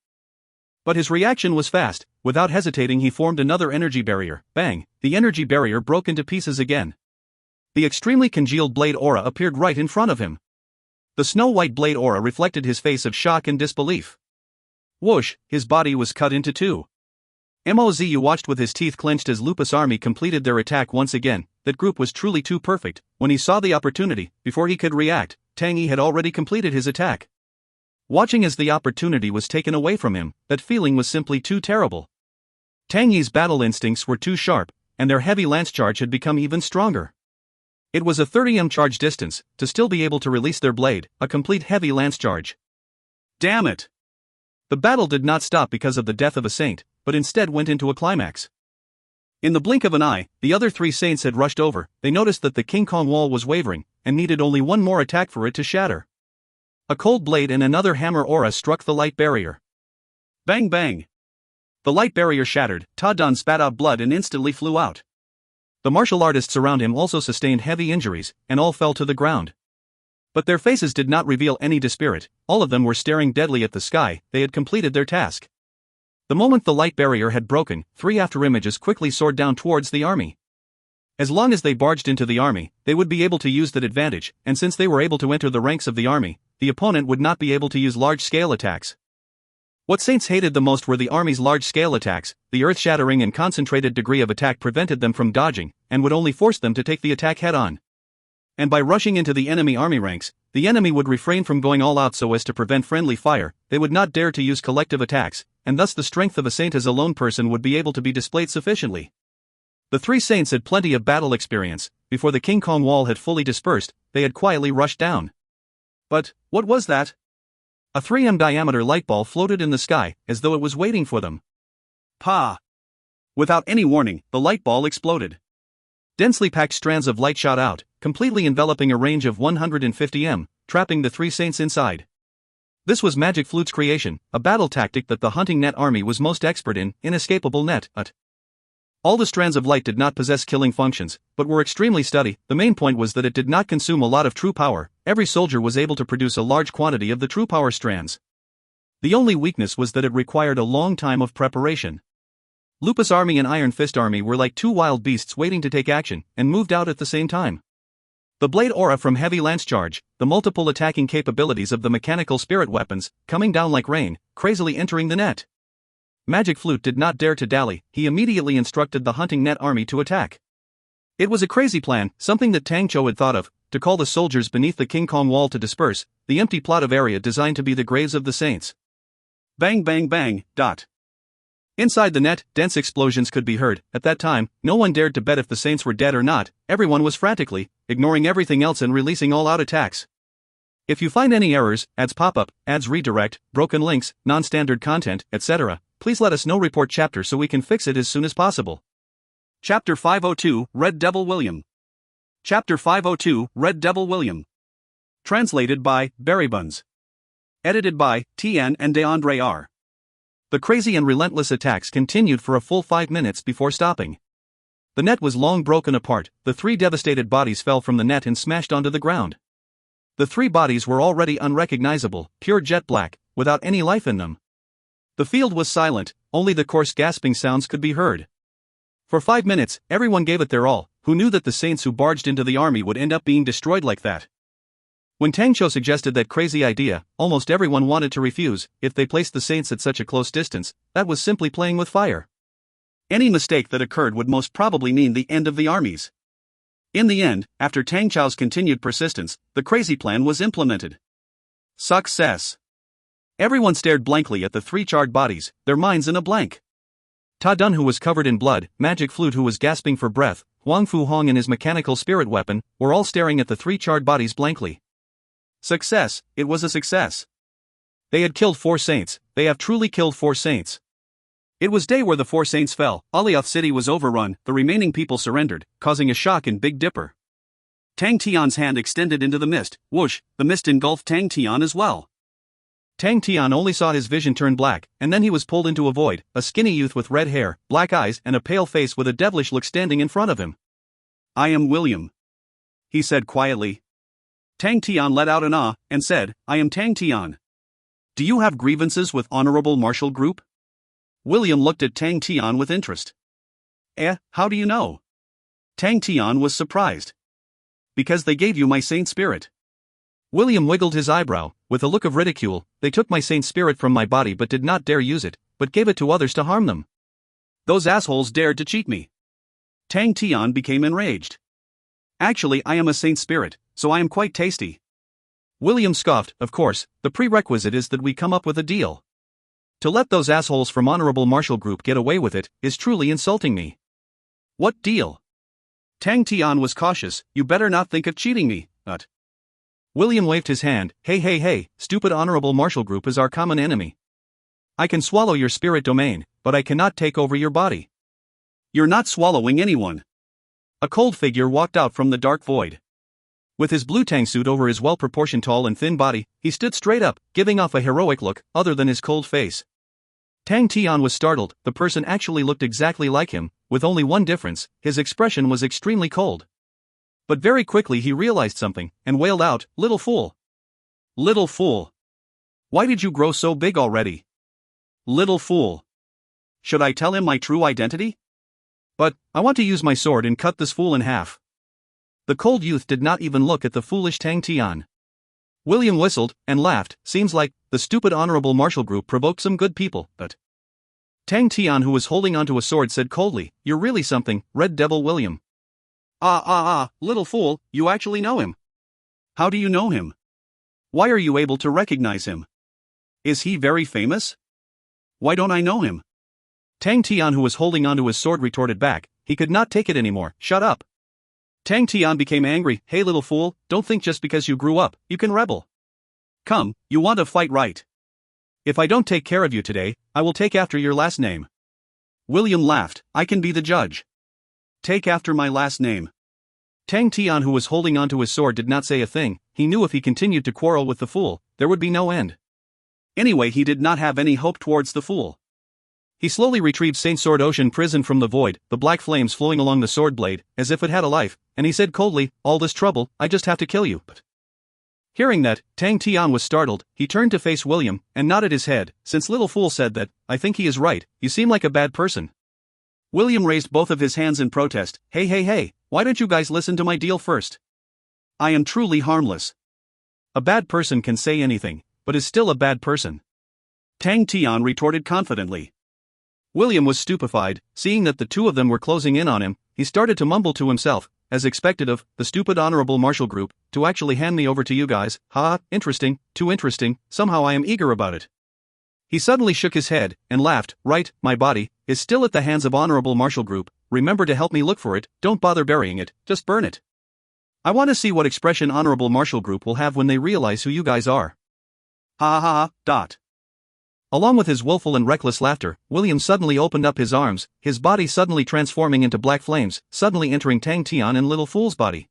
But his reaction was fast. Without hesitating, he formed another energy barrier. Bang! The energy barrier broke into pieces again. The extremely congealed blade aura appeared right in front of him. The snow-white blade aura reflected his face of shock and disbelief. Whoosh, his body was cut into two. Mozu watched with his teeth clenched as Lupus army completed their attack once again. That group was truly too perfect. When he saw the opportunity, before he could react, Tang had already completed his attack. Watching as the opportunity was taken away from him, that feeling was simply too terrible. Tang's battle instincts were too sharp, and their heavy lance charge had become even stronger. It was a 30 charge distance, to still be able to release their blade, a complete heavy lance charge. Damn it! The battle did not stop because of the death of a saint, but instead went into a climax. In the blink of an eye, the other three saints had rushed over. They noticed that the King Kong wall was wavering, and needed only one more attack for it to shatter. A cold blade and another hammer aura struck the light barrier. Bang bang! The light barrier shattered. Ta Dan spat out blood and instantly flew out. The martial artists around him also sustained heavy injuries, and all fell to the ground. But their faces did not reveal any dispirit. All of them were staring deadly at the sky. They had completed their task. The moment the light barrier had broken, 3 afterimages quickly soared down towards the army. As long as they barged into the army, they would be able to use that advantage, and since they were able to enter the ranks of the army, the opponent would not be able to use large-scale attacks. What saints hated the most were the army's large-scale attacks. The earth-shattering and concentrated degree of attack prevented them from dodging, and would only force them to take the attack head-on. And by rushing into the enemy army ranks, the enemy would refrain from going all out so as to prevent friendly fire. They would not dare to use collective attacks, and thus the strength of a saint as a lone person would be able to be displayed sufficiently. The 3 saints had plenty of battle experience. Before the King Kong wall had fully dispersed, they had quietly rushed down. But, what was that? A 3 diameter light ball floated in the sky, as though it was waiting for them. Pa! Without any warning, the light ball exploded. Densely packed strands of light shot out, completely enveloping a range of 150 m, trapping the 3 saints inside. This was Magic Flute's creation, a battle tactic that the hunting net army was most expert in, inescapable net. All the strands of light did not possess killing functions, but were extremely steady. The main point was that it did not consume a lot of true power. Every soldier was able to produce a large quantity of the true power strands. The only weakness was that it required a long time of preparation. Lupus Army and Iron Fist Army were like 2 wild beasts waiting to take action, and moved out at the same time. The blade aura from heavy lance charge, the multiple attacking capabilities of the mechanical spirit weapons, coming down like rain, crazily entering the net. Magic Flute did not dare to dally. He immediately instructed the hunting net army to attack. It was a crazy plan, something that Tang had thought of, to call the soldiers beneath the King Kong wall to disperse, the empty plot of area designed to be the graves of the saints. Bang bang bang, . Inside the net, dense explosions could be heard. At that time, no one dared to bet if the saints were dead or not. Everyone was frantically ignoring everything else and releasing all-out attacks. If you find any errors, ads pop up, ads redirect, broken links, non-standard content, etc., please let us know. Report chapter so we can fix it as soon as possible. Chapter 502, Red Devil William. Chapter 502, Red Devil William. Translated by Barry Buns. Edited by Tian and DeAndre R. The crazy and relentless attacks continued for a full 5 minutes before stopping. The net was long broken apart. The 3 devastated bodies fell from the net and smashed onto the ground. The 3 bodies were already unrecognizable, pure jet black, without any life in them. The field was silent, only the coarse gasping sounds could be heard. For 5 minutes, everyone gave it their all. Who knew that the saints who barged into the army would end up being destroyed like that? When Tang suggested that crazy idea, almost everyone wanted to refuse. If they placed the saints at such a close distance, that was simply playing with fire. Any mistake that occurred would most probably mean the end of the armies. In the end, after Tang Chao's continued persistence, the crazy plan was implemented. Success! Everyone stared blankly at the three charred bodies, their minds in a blank. Ta Dun, who was covered in blood, Magic Flute, who was gasping for breath, Huang Fu Hong and his mechanical spirit weapon, were all staring at the three charred bodies blankly. Success, it was a success. They had killed 4 saints, they have truly killed 4 saints. It was day where the 4 saints fell, Alioth City was overrun, the remaining people surrendered, causing a shock in Big Dipper. Tang Tian's hand extended into the mist, whoosh, the mist engulfed Tang Tian as well. Tang Tian only saw his vision turn black, and then he was pulled into a void, a skinny youth with red hair, black eyes and a pale face with a devilish look standing in front of him. I am William, he said quietly. Tang Tian let out an ah, and said, I am Tang Tian. Do you have grievances with Honorable Marshal Group? William looked at Tang Tian with interest. How do you know? Tang Tian was surprised. Because they gave you my saint spirit. William wiggled his eyebrow, with a look of ridicule. They took my saint spirit from my body but did not dare use it, but gave it to others to harm them. Those assholes dared to cheat me. Tang Tian became enraged. Actually, I am a saint spirit, so I am quite tasty. William scoffed. Of course, the prerequisite is that we come up with a deal. To let those assholes from Honorable Marshal Group get away with it is truly insulting me. What deal? Tang Tian was cautious. You better not think of cheating me, William waved his hand. Hey, stupid Honorable Marshal Group is our common enemy. I can swallow your spirit domain, but I cannot take over your body. You're not swallowing anyone. A cold figure walked out from the dark void. With his blue tang suit over his well-proportioned tall and thin body, he stood straight up, giving off a heroic look, other than his cold face. Tang Tian was startled. The person actually looked exactly like him, with only one difference, his expression was extremely cold. But very quickly he realized something, and wailed out, Little fool! Little fool! Why did you grow so big already? Little fool! Should I tell him my true identity? But, I want to use my sword and cut this fool in half. The cold youth did not even look at the foolish Tang Tian. William whistled, and laughed. Seems like, the stupid Honorable Marshal Group provoked some good people, but... Tang Tian, who was holding onto a sword, said coldly, You're really something, Red Devil William. Little fool, you actually know him. How do you know him? Why are you able to recognize him? Is he very famous? Why don't I know him? Tang Tian, who was holding onto his sword, retorted back. He could not take it anymore. Shut up. Tang Tian became angry. Hey little fool, don't think just because you grew up, you can rebel. Come, you want to fight, right? If I don't take care of you today, I will take after your last name. William laughed. I can be the judge. Take after my last name. Tang Tian, who was holding onto his sword, did not say a thing. He knew if he continued to quarrel with the fool, there would be no end. Anyway, he did not have any hope towards the fool. He slowly retrieved Saint Sword Ocean Prison from the void, the black flames flowing along the sword blade, as if it had a life, and he said coldly, All this trouble, I just have to kill you. But hearing that, Tang Tian was startled. He turned to face William, and nodded his head. Since little fool said that, I think he is right, you seem like a bad person. William raised both of his hands in protest. Hey, why don't you guys listen to my deal first? I am truly harmless. A bad person can say anything, but is still a bad person. Tang Tian retorted confidently. William was stupefied. Seeing that the two of them were closing in on him, he started to mumble to himself, as expected of the stupid Honorable Marshal Group, to actually hand me over to you guys. Interesting, too interesting, somehow I am eager about it. He suddenly shook his head, and laughed. Right, my body is still at the hands of Honorable Marshal Group. Remember to help me look for it, don't bother burying it, just burn it. I want to see what expression Honorable Marshal Group will have when they realize who you guys are. Along with his willful and reckless laughter, William suddenly opened up his arms, his body suddenly transforming into black flames, suddenly entering Tang Tian and Little Fool's body.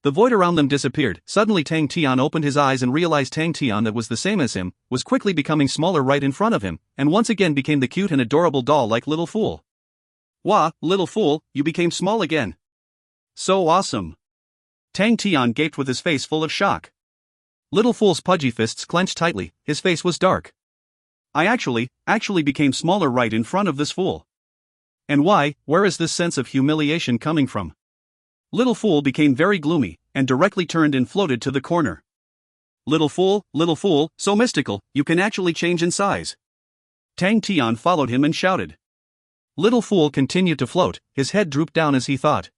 The void around them disappeared. Suddenly Tang Tian opened his eyes and realized Tang Tian, that was the same as him, was quickly becoming smaller right in front of him, and once again became the cute and adorable doll like Little Fool. Wah, Little Fool, you became small again. So awesome. Tang Tian gaped with his face full of shock. Little Fool's pudgy fists clenched tightly, his face was dark. I actually became smaller right in front of this fool. And why, where is this sense of humiliation coming from? Little Fool became very gloomy, and directly turned and floated to the corner. Little Fool, so mystical, you can actually change in size. Tang Tian followed him and shouted. Little Fool continued to float, his head drooped down as he thought.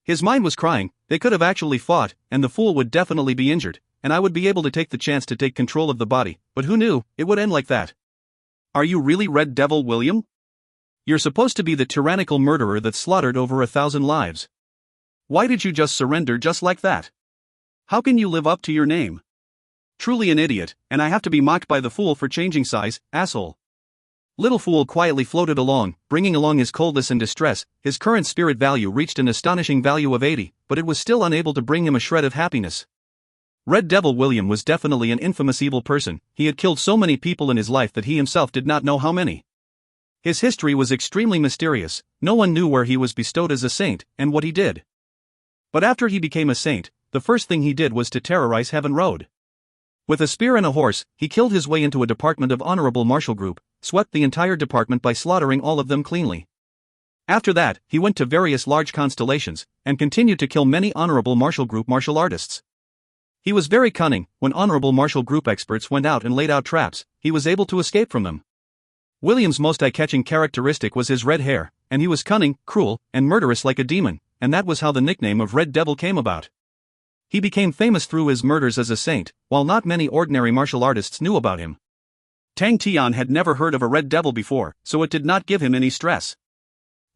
His mind was crying, they could have actually fought, and the fool would definitely be injured, and I would be able to take the chance to take control of the body, but who knew, it would end like that. Are you really Red Devil William? You're supposed to be the tyrannical murderer that slaughtered over 1,000 lives. Why did you just surrender just like that? How can you live up to your name? Truly an idiot, and I have to be mocked by the fool for changing size, asshole. Little Fool quietly floated along, bringing along his coldness and distress. His current spirit value reached an astonishing value of 80, but it was still unable to bring him a shred of happiness. Red Devil William was definitely an infamous evil person. He had killed so many people in his life that he himself did not know how many. His history was extremely mysterious. No one knew where he was bestowed as a saint, and what he did. But after he became a saint, the first thing he did was to terrorize Heaven Road. With a spear and a horse, he killed his way into a department of Honorable Marshal Group, swept the entire department by slaughtering all of them cleanly. After that, he went to various large constellations, and continued to kill many Honorable Marshal Group martial artists. He was very cunning. When Honorable Marshal Group experts went out and laid out traps, he was able to escape from them. William's most eye-catching characteristic was his red hair, and he was cunning, cruel, and murderous like a demon, and that was how the nickname of Red Devil came about. He became famous through his murders as a saint, while not many ordinary martial artists knew about him. Tang Tian had never heard of a Red Devil before, so it did not give him any stress.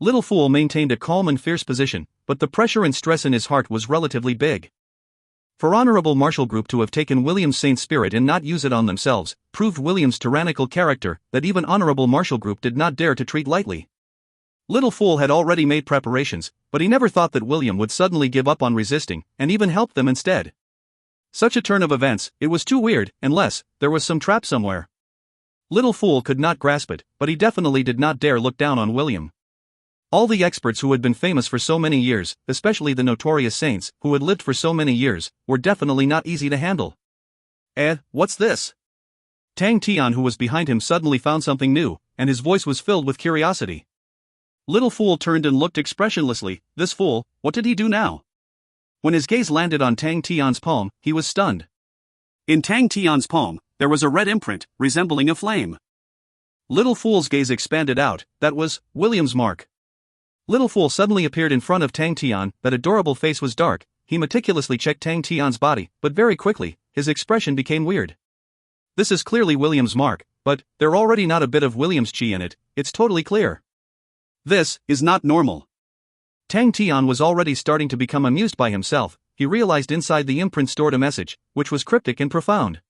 Little Fool maintained a calm and fierce position, but the pressure and stress in his heart was relatively big. For Honorable Marshal Group to have taken William's saint spirit and not use it on themselves, proved William's tyrannical character that even Honorable Marshal Group did not dare to treat lightly. Little Fool had already made preparations, but he never thought that William would suddenly give up on resisting, and even help them instead. Such a turn of events, it was too weird, unless there was some trap somewhere. Little Fool could not grasp it, but he definitely did not dare look down on William. All the experts who had been famous for so many years, especially the notorious saints, who had lived for so many years, were definitely not easy to handle. What's this? Tang Tian, who was behind him, suddenly found something new, and his voice was filled with curiosity. Little Fool turned and looked expressionlessly. This fool, what did he do now? When his gaze landed on Tang Tian's palm, he was stunned. In Tang Tian's palm, there was a red imprint, resembling a flame. Little Fool's gaze expanded out. That was William's mark. Little Fool suddenly appeared in front of Tang Tian. That adorable face was dark. He meticulously checked Tang Tian's body, but very quickly, his expression became weird. This is clearly William's mark, but there's already not a bit of William's chi in it. It's totally clear. This is not normal. Tang Tian was already starting to become amused by himself. He realized inside the imprint stored a message, which was cryptic and profound.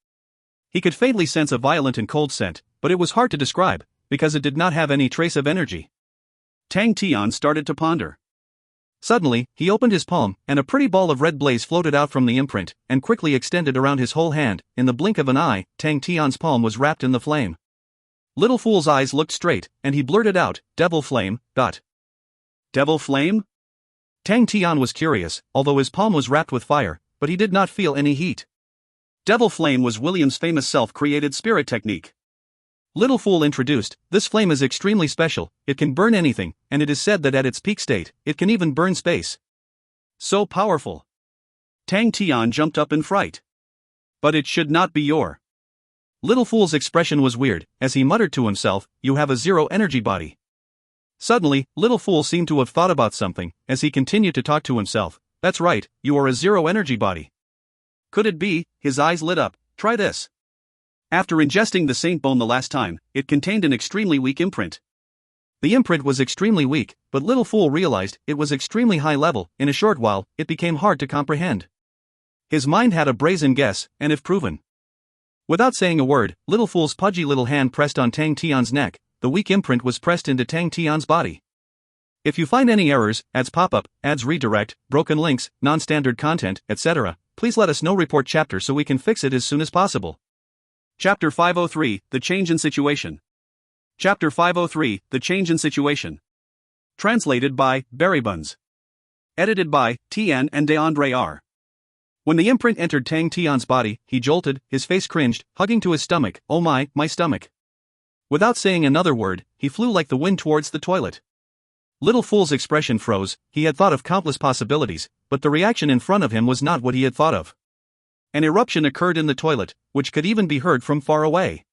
He could faintly sense a violent and cold scent, but it was hard to describe, because it did not have any trace of energy. Tang Tian started to ponder. Suddenly, he opened his palm, and a pretty ball of red blaze floated out from the imprint, and quickly extended around his whole hand. In the blink of an eye, Tang Tian's palm was wrapped in the flame. Little Fool's eyes looked straight, and he blurted out, "Devil flame, dot." Devil flame? Tang Tian was curious, although his palm was wrapped with fire, but he did not feel any heat. Devil flame was William's famous self-created spirit technique. Little Fool introduced, this flame is extremely special, it can burn anything, and it is said that at its peak state, it can even burn space. So powerful. Tang Tian jumped up in fright. But it should not be your. Little Fool's expression was weird, as he muttered to himself, you have a zero energy body. Suddenly, Little Fool seemed to have thought about something, as he continued to talk to himself. That's right, you are a zero energy body. Could it be? His eyes lit up. Try this. After ingesting the saint bone the last time, it contained an extremely weak imprint. The imprint was extremely weak, but Little Fool realized it was extremely high level. In a short while, it became hard to comprehend. His mind had a brazen guess, and if proven. Without saying a word, Little Fool's pudgy little hand pressed on Tang Tian's neck. The weak imprint was pressed into Tang Tian's body. If you find any errors, ads pop up, ads redirect, broken links, non-standard content, etc., please let us know. Report chapter so we can fix it as soon as possible. Chapter 503, The Change in Situation. Chapter 503, The Change in Situation. Translated by Barry Buns. Edited by Tian and DeAndre R. When the imprint entered Tang Tian's body, he jolted, his face cringed, hugging to his stomach. Oh my stomach. Without saying another word, he flew like the wind towards the toilet. Little Fool's expression froze. He had thought of countless possibilities, but the reaction in front of him was not what he had thought of. An eruption occurred in the toilet, which could even be heard from far away.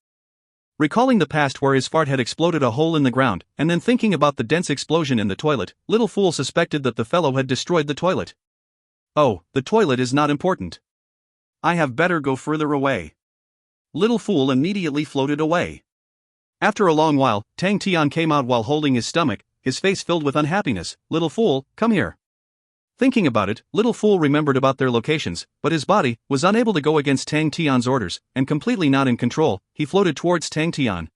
Recalling the past where his fart had exploded a hole in the ground, and then thinking about the dense explosion in the toilet, Little Fool suspected that the fellow had destroyed the toilet. Oh, the toilet is not important. I have better go further away. Little Fool immediately floated away. After a long while, Tang Tian came out while holding his stomach, his face filled with unhappiness. Little Fool, come here. Thinking about it, Little Fool remembered about their locations, but his body was unable to go against Tang Tian's orders, and completely not in control, he floated towards Tang Tian.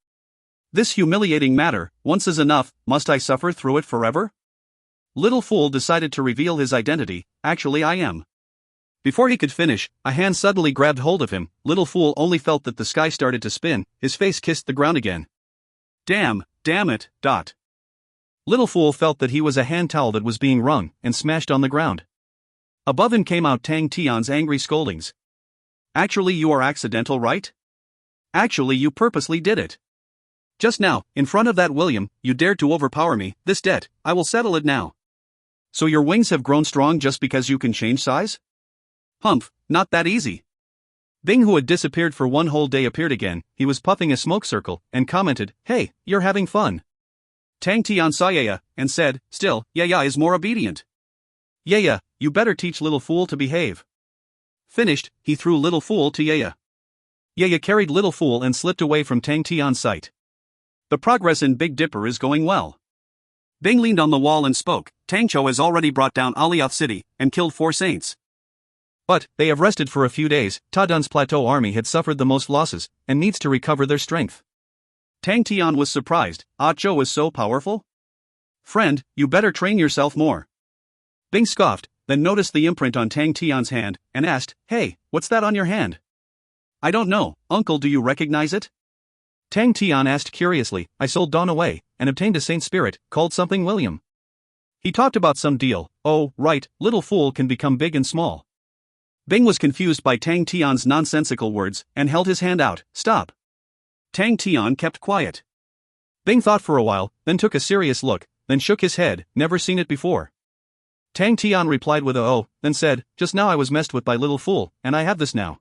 This humiliating matter, once is enough, must I suffer through it forever? Little Fool decided to reveal his identity. Actually I am. Before he could finish, a hand suddenly grabbed hold of him. Little Fool only felt that the sky started to spin, his face kissed the ground again. Damn it. Little Fool felt that he was a hand towel that was being wrung and smashed on the ground. Above him came out Tang Tian's angry scoldings. Actually you are accidental, right? Actually you purposely did it. Just now, in front of that William, you dared to overpower me. This debt, I will settle it now. So your wings have grown strong just because you can change size? Humph, not that easy. Bing, who had disappeared for one whole day, appeared again. He was puffing a smoke circle and commented, "Hey, you're having fun." Tang Tian saw Yaya and said, "Still, Yaya is more obedient. Yaya, you better teach Little Fool to behave." Finished, he threw Little Fool to Yaya. Yaya carried Little Fool and slipped away from Tang Tian's sight. The progress in Big Dipper is going well. Bing leaned on the wall and spoke. Tang Cho has already brought down Alioth City and killed 4 saints. But they have rested for a few days. Ta Dun's plateau army had suffered the most losses and needs to recover their strength. Tang Tian was surprised. Ah Cho is so powerful? Friend, you better train yourself more. Bing scoffed, then noticed the imprint on Tang Tian's hand and asked, "Hey, what's that on your hand?" "I don't know, uncle, do you recognize it?" Tang Tian asked curiously. "I sold Dawn away and obtained a saint spirit called something William. He talked about some deal." "Oh, right, Little Fool can become big and small." Bing was confused by Tang Tian's nonsensical words and held his hand out. "Stop." Tang Tian kept quiet. Bing thought for a while, then took a serious look, then shook his head. "Never seen it before." Tang Tian replied with a "oh," then said, "Just now I was messed with by Little Fool, and I have this now."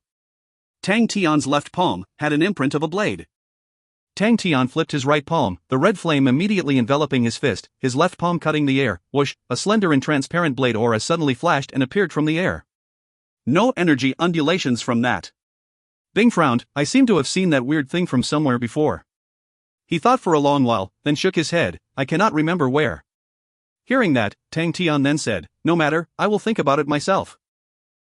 Tang Tian's left palm had an imprint of a blade. Tang Tian flipped his right palm, the red flame immediately enveloping his fist, his left palm cutting the air. Whoosh, a slender and transparent blade aura suddenly flashed and appeared from the air. No energy undulations from that. Bing frowned. "I seem to have seen that weird thing from somewhere before." He thought for a long while, then shook his head. "I cannot remember where." Hearing that, Tang Tian then said, "No matter, I will think about it myself."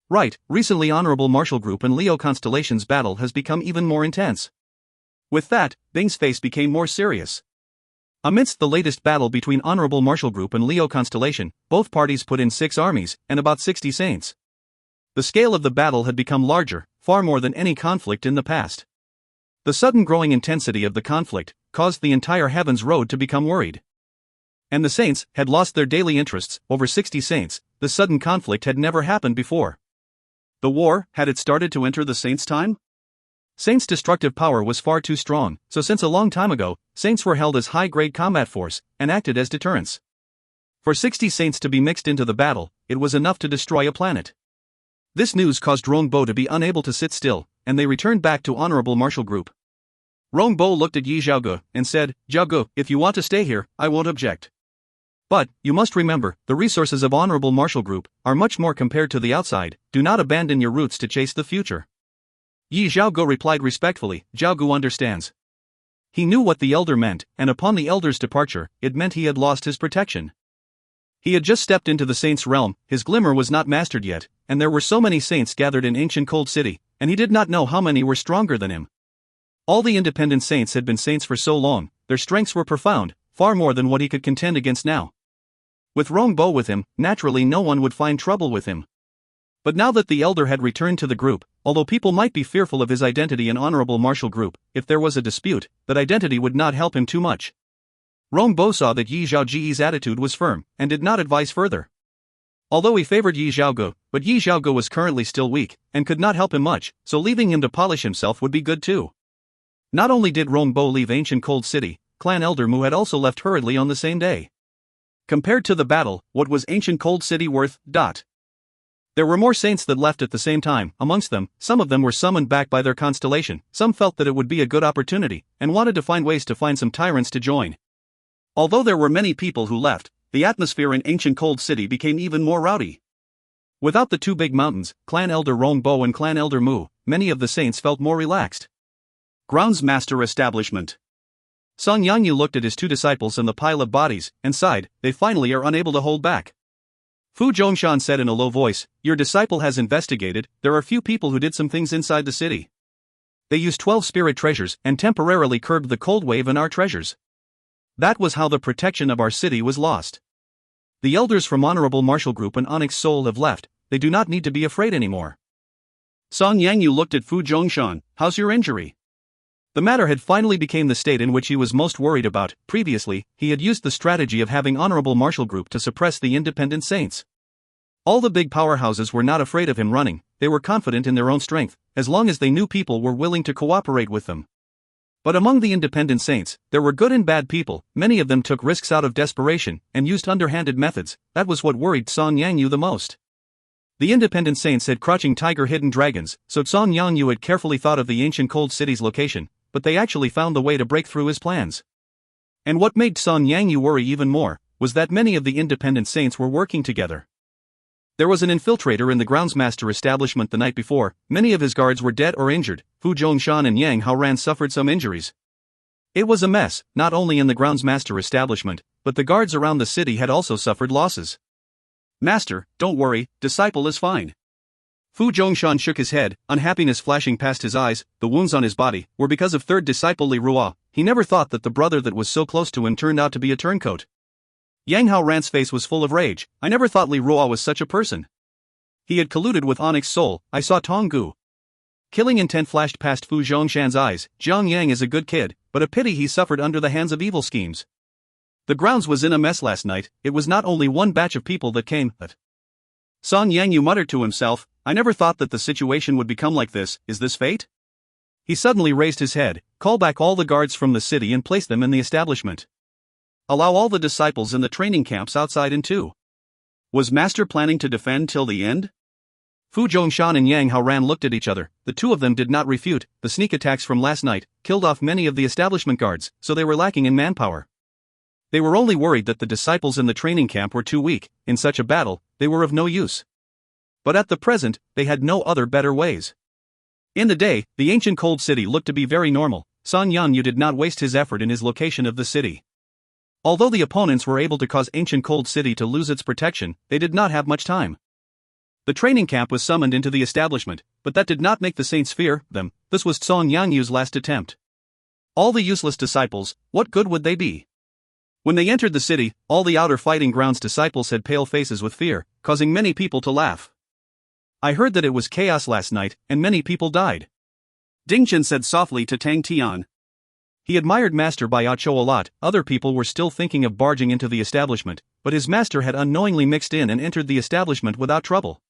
Right, recently Honorable Marshal Group and Leo Constellation's battle has become even more intense. With that, Bing's face became more serious. Amidst the latest battle between Honorable Marshal Group and Leo Constellation, both parties put in 6 armies and about 60 saints. The scale of the battle had become larger, far more than any conflict in the past. The sudden growing intensity of the conflict caused the entire Heavens Road to become worried. And the saints had lost their daily interests. Over 60 saints. The sudden conflict had never happened before. The war, had it started to enter the saints' time? Saints' destructive power was far too strong, so since a long time ago, saints were held as high-grade combat force and acted as deterrents. For 60 saints to be mixed into the battle, it was enough to destroy a planet. This news caused Rongbo to be unable to sit still, and they returned back to Honorable Marshal Group. Rongbo looked at Yi Zhaoge and said, "Zhaoge, if you want to stay here, I won't object. But, you must remember, the resources of Honorable Marshal Group are much more compared to the outside. Do not abandon your roots to chase the future." Yi Zhaoge replied respectfully. Zhaoge understands. He knew what the elder meant, and upon the elder's departure, it meant he had lost his protection. He had just stepped into the saints' realm, his glimmer was not mastered yet, and there were so many saints gathered in ancient Cold City, and he did not know how many were stronger than him. All the independent saints had been saints for so long, their strengths were profound, far more than what he could contend against now. With Rongbo with him, naturally no one would find trouble with him. But now that the elder had returned to the group, although people might be fearful of his identity in Honorable Marshal Group, if there was a dispute, that identity would not help him too much. Rongbo saw that Yi Zhaoge's attitude was firm, and did not advise further. Although he favored Yi Zhaoge, but Yi Zhaoge was currently still weak, and could not help him much, so leaving him to polish himself would be good too. Not only did Rongbo leave ancient Cold City, Clan Elder Mu had also left hurriedly on the same day. Compared to the battle, what was ancient Cold City worth? There were more saints that left at the same time. Amongst them, some of them were summoned back by their constellation, some felt that it would be a good opportunity, and wanted to find ways to find some tyrants to join. Although there were many people who left, the atmosphere in ancient Cold City became even more rowdy. Without the two big mountains, Clan Elder Rongbo and Clan Elder Mu, many of the saints felt more relaxed. Groundsmaster Establishment. Song Yangyu looked at his two disciples and the pile of bodies, and sighed. They finally are unable to hold back. Fu Zhongshan said in a low voice, "Your disciple has investigated. There are few people who did some things inside the city. They used 12 spirit treasures and temporarily curbed the cold wave in our treasures. That was how the protection of our city was lost. The elders from Honorable Martial Group and Onyx Soul have left. They do not need to be afraid anymore." Song Yangyu looked at Fu Zhongshan. "How's your injury?" The matter had finally become the state in which he was most worried about. Previously, he had used the strategy of having Honorable Martial Group to suppress the independent saints. All the big powerhouses were not afraid of him running, they were confident in their own strength, as long as they knew people were willing to cooperate with them. But among the independent saints, there were good and bad people. Many of them took risks out of desperation, and used underhanded methods. That was what worried Song Yangyu the most. The independent saints had crouching tiger hidden dragons, so Song Yangyu had carefully thought of the ancient cold city's location, but they actually found the way to break through his plans. And what made Song Yangyu worry even more, was that many of the independent saints were working together. There was an infiltrator in the groundsmaster establishment the night before. Many of his guards were dead or injured. Fu Zhongshan and Yang Haoran suffered some injuries. It was a mess, not only in the groundsmaster establishment, but the guards around the city had also suffered losses. "Master, don't worry, disciple is fine." Fu Zhongshan shook his head, unhappiness flashing past his eyes. The wounds on his body were because of third disciple Li Ruo. He never thought that the brother that was so close to him turned out to be a turncoat. Yang Haoran's face was full of rage. "I never thought Li Ruo was such a person. He had colluded with Onyx Soul. I saw Tong Gu." Killing intent flashed past Fu Zhongshan's eyes. "Jiang Yang is a good kid, but a pity he suffered under the hands of evil schemes. The grounds was in a mess last night. It was not only one batch of people that came, but..." Song Yangyu muttered to himself, "I never thought that the situation would become like this. Is this fate?" He suddenly raised his head. "Call back all the guards from the city and place them in the establishment. Allow all the disciples in the training camps outside in too." Was Master planning to defend till the end? Fu Zhongshan and Yang Haoran looked at each other. The two of them did not refute. The sneak attacks from last night killed off many of the establishment guards, so they were lacking in manpower. They were only worried that the disciples in the training camp were too weak. In such a battle, they were of no use. But at the present, they had no other better ways. In the day, the ancient cold city looked to be very normal. Song Yangyu did not waste his effort in his location of the city. Although the opponents were able to cause ancient cold city to lose its protection, they did not have much time. The training camp was summoned into the establishment, but that did not make the saints fear them. This was Song Yangyu's last attempt. All the useless disciples, what good would they be? When they entered the city, all the outer fighting grounds disciples had pale faces with fear, causing many people to laugh. "I heard that it was chaos last night, and many people died," Dingchen said softly to Tang Tian. He admired Master Baiacho a lot. Other people were still thinking of barging into the establishment, but his master had unknowingly mixed in and entered the establishment without trouble.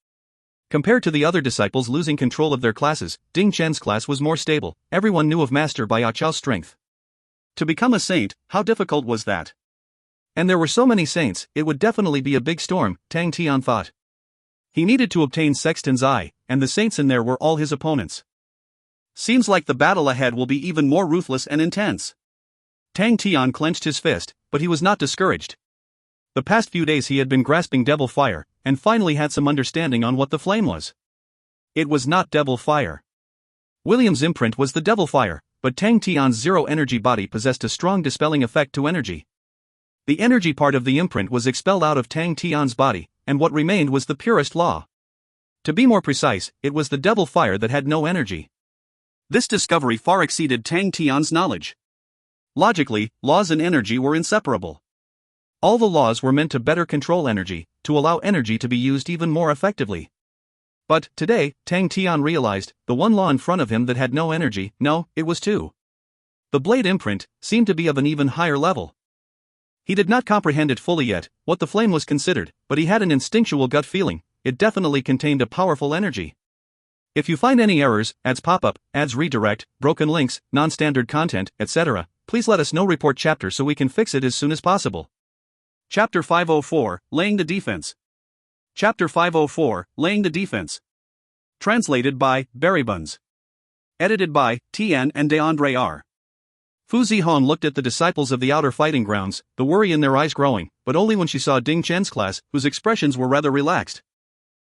Compared to the other disciples losing control of their classes, Ding Chen's class was more stable. Everyone knew of Master Baiacho's strength. To become a saint, how difficult was that? And there were so many saints, it would definitely be a big storm, Tang Tian thought. He needed to obtain Sexton's Eye, and the saints in there were all his opponents. Seems like the battle ahead will be even more ruthless and intense. Tang Tian clenched his fist, but he was not discouraged. The past few days he had been grasping devil fire, and finally had some understanding on what the flame was. It was not devil fire. William's imprint was the devil fire, but Tang Tian's zero-energy body possessed a strong dispelling effect to energy. The energy part of the imprint was expelled out of Tang Tian's body, and what remained was the purest law. To be more precise, it was the devil fire that had no energy. This discovery far exceeded Tang Tian's knowledge. Logically, laws and energy were inseparable. All the laws were meant to better control energy, to allow energy to be used even more effectively. But, today, Tang Tian realized, the one law in front of him that had no energy, no, it was two. The blade imprint seemed to be of an even higher level. He did not comprehend it fully yet, what the flame was considered, but he had an instinctual gut feeling, it definitely contained a powerful energy. If you find any errors, ads pop-up, ads redirect, broken links, non-standard content, etc., please let us know. Report chapter so we can fix it as soon as possible. Chapter 504, Laying the Defense. Chapter 504, Laying the Defense. Translated by Buns. Edited by Tian and DeAndre R. Fu Zihong looked at the disciples of the outer fighting grounds, the worry in their eyes growing, but only when she saw Ding Chen's class, whose expressions were rather relaxed.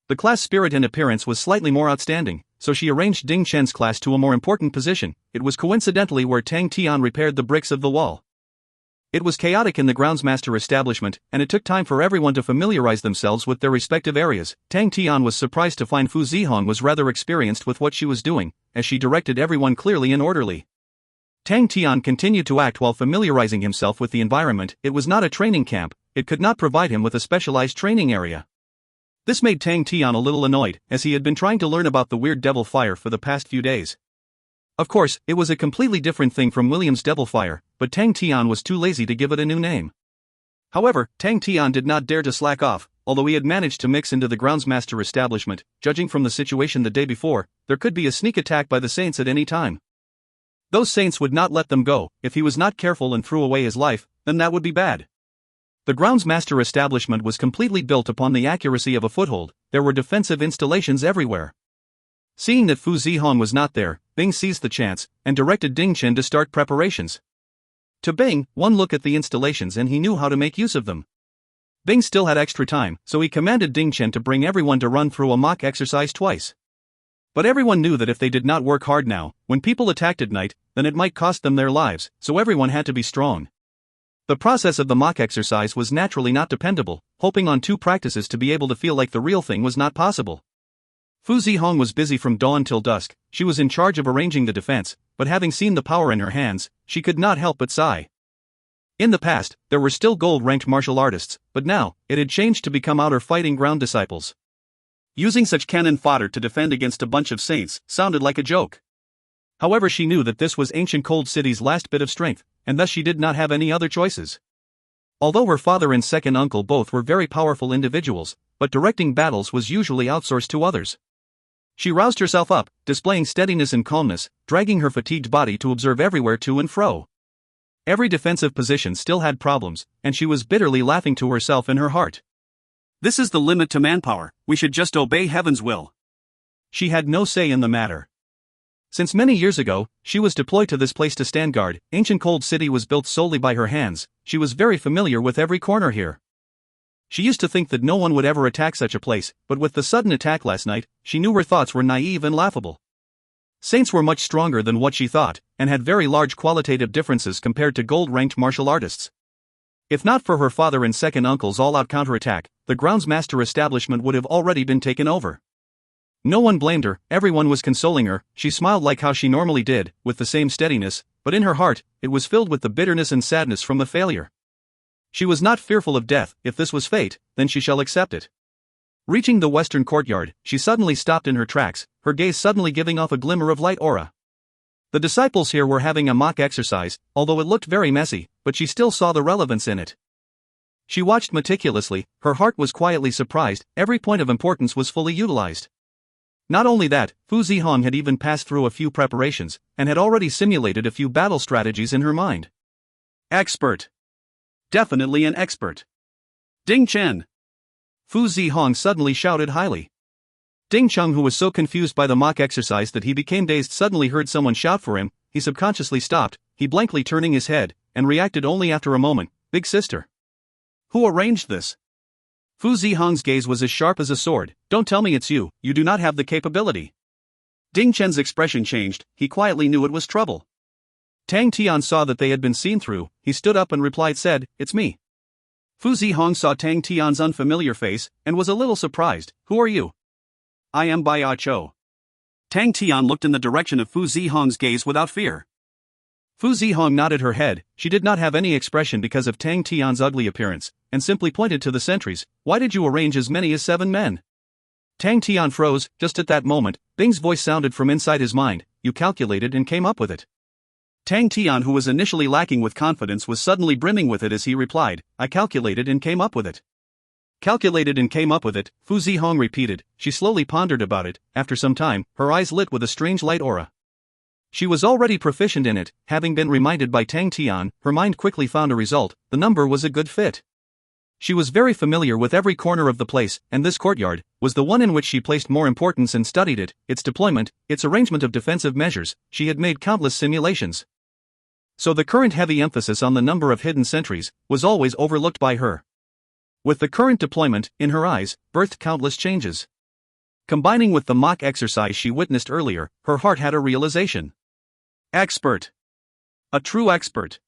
The class spirit and appearance was slightly more outstanding, so she arranged Ding Chen's class to a more important position. It was coincidentally where Tang Tian repaired the bricks of the wall. It was chaotic in the groundsmaster establishment, and it took time for everyone to familiarize themselves with their respective areas. Tang Tian was surprised to find Fu Zihong was rather experienced with what she was doing, as she directed everyone clearly and orderly. Tang Tian continued to act while familiarizing himself with the environment. It was not a training camp, it could not provide him with a specialized training area. This made Tang Tian a little annoyed, as he had been trying to learn about the weird devil fire for the past few days. Of course, it was a completely different thing from William's devil fire, but Tang Tian was too lazy to give it a new name. However, Tang Tian did not dare to slack off, although he had managed to mix into the groundsmaster establishment. Judging from the situation the day before, there could be a sneak attack by the Saints at any time. Those Saints would not let them go. If he was not careful and threw away his life, then that would be bad. The groundsmaster establishment was completely built upon the accuracy of a foothold. There were defensive installations everywhere. Seeing that Fu Zihong was not there, Bing seized the chance and directed Ding Chen to start preparations. To Bing, one look at the installations and he knew how to make use of them. Bing still had extra time, so he commanded Ding Chen to bring everyone to run through a mock exercise twice. But everyone knew that if they did not work hard now, when people attacked at night, then it might cost them their lives, so everyone had to be strong. The process of the mock exercise was naturally not dependable. Hoping on 2 practices to be able to feel like the real thing was not possible. Fu Zihong was busy from dawn till dusk. She was in charge of arranging the defense, but having seen the power in her hands, she could not help but sigh. In the past, there were still gold-ranked martial artists, but now, it had changed to become outer fighting ground disciples. Using such cannon fodder to defend against a bunch of saints sounded like a joke. However, she knew that this was ancient Cold City's last bit of strength, and thus she did not have any other choices. Although her father and second uncle both were very powerful individuals, but directing battles was usually outsourced to others. She roused herself up, displaying steadiness and calmness, dragging her fatigued body to observe everywhere to and fro. Every defensive position still had problems, and she was bitterly laughing to herself in her heart. This is the limit to manpower, we should just obey heaven's will. She had no say in the matter. Since many years ago, she was deployed to this place to stand guard. Ancient Cold City was built solely by her hands. She was very familiar with every corner here. She used to think that no one would ever attack such a place, but with the sudden attack last night, she knew her thoughts were naive and laughable. Saints were much stronger than what she thought, and had very large qualitative differences compared to gold-ranked martial artists. If not for her father and second uncle's all-out counterattack, the groundsmaster establishment would have already been taken over. No one blamed her, everyone was consoling her. She smiled like how she normally did, with the same steadiness, but in her heart, it was filled with the bitterness and sadness from the failure. She was not fearful of death. If this was fate, then she shall accept it. Reaching the western courtyard, she suddenly stopped in her tracks, her gaze suddenly giving off a glimmer of light aura. The disciples here were having a mock exercise, although it looked very messy, but she still saw the relevance in it. She watched meticulously, her heart was quietly surprised, every point of importance was fully utilized. Not only that, Fu Zihong had even passed through a few preparations, and had already simulated a few battle strategies in her mind. Expert. Definitely an expert. Ding Chen. Fu Zihong suddenly shouted highly. Ding Cheng, who was so confused by the mock exercise that he became dazed, suddenly heard someone shout for him. He subconsciously stopped, he blankly turning his head, and reacted only after a moment. Big sister. Who arranged this? Fu Zihong's gaze was as sharp as a sword. Don't tell me it's you, you do not have the capability. Ding Chen's expression changed, he quietly knew it was trouble. Tang Tian saw that they had been seen through, he stood up and said, it's me. Fu Zihong saw Tang Tian's unfamiliar face, and was a little surprised. Who are you? I am Bai Cho. Tang Tian looked in the direction of Fu Zihong's gaze without fear. Fu Zihong nodded her head. She did not have any expression because of Tang Tian's ugly appearance, and simply pointed to the sentries. Why did you arrange as many as 7 men? Tang Tian froze. Just at that moment, Bing's voice sounded from inside his mind. You calculated and came up with it. Tang Tian, who was initially lacking with confidence, was suddenly brimming with it as he replied, I calculated and came up with it. Calculated and came up with it, Fu Zihong repeated. She slowly pondered about it. After some time, her eyes lit with a strange light aura. She was already proficient in it, having been reminded by Tang Tian. Her mind quickly found a result. The number was a good fit. She was very familiar with every corner of the place, and this courtyard was the one in which she placed more importance and studied it, its deployment, its arrangement of defensive measures. She had made countless simulations. So the current heavy emphasis on the number of hidden sentries was always overlooked by her. With the current deployment, in her eyes, birthed countless changes. Combining with the mock exercise she witnessed earlier, her heart had a realization. Expert. A true expert.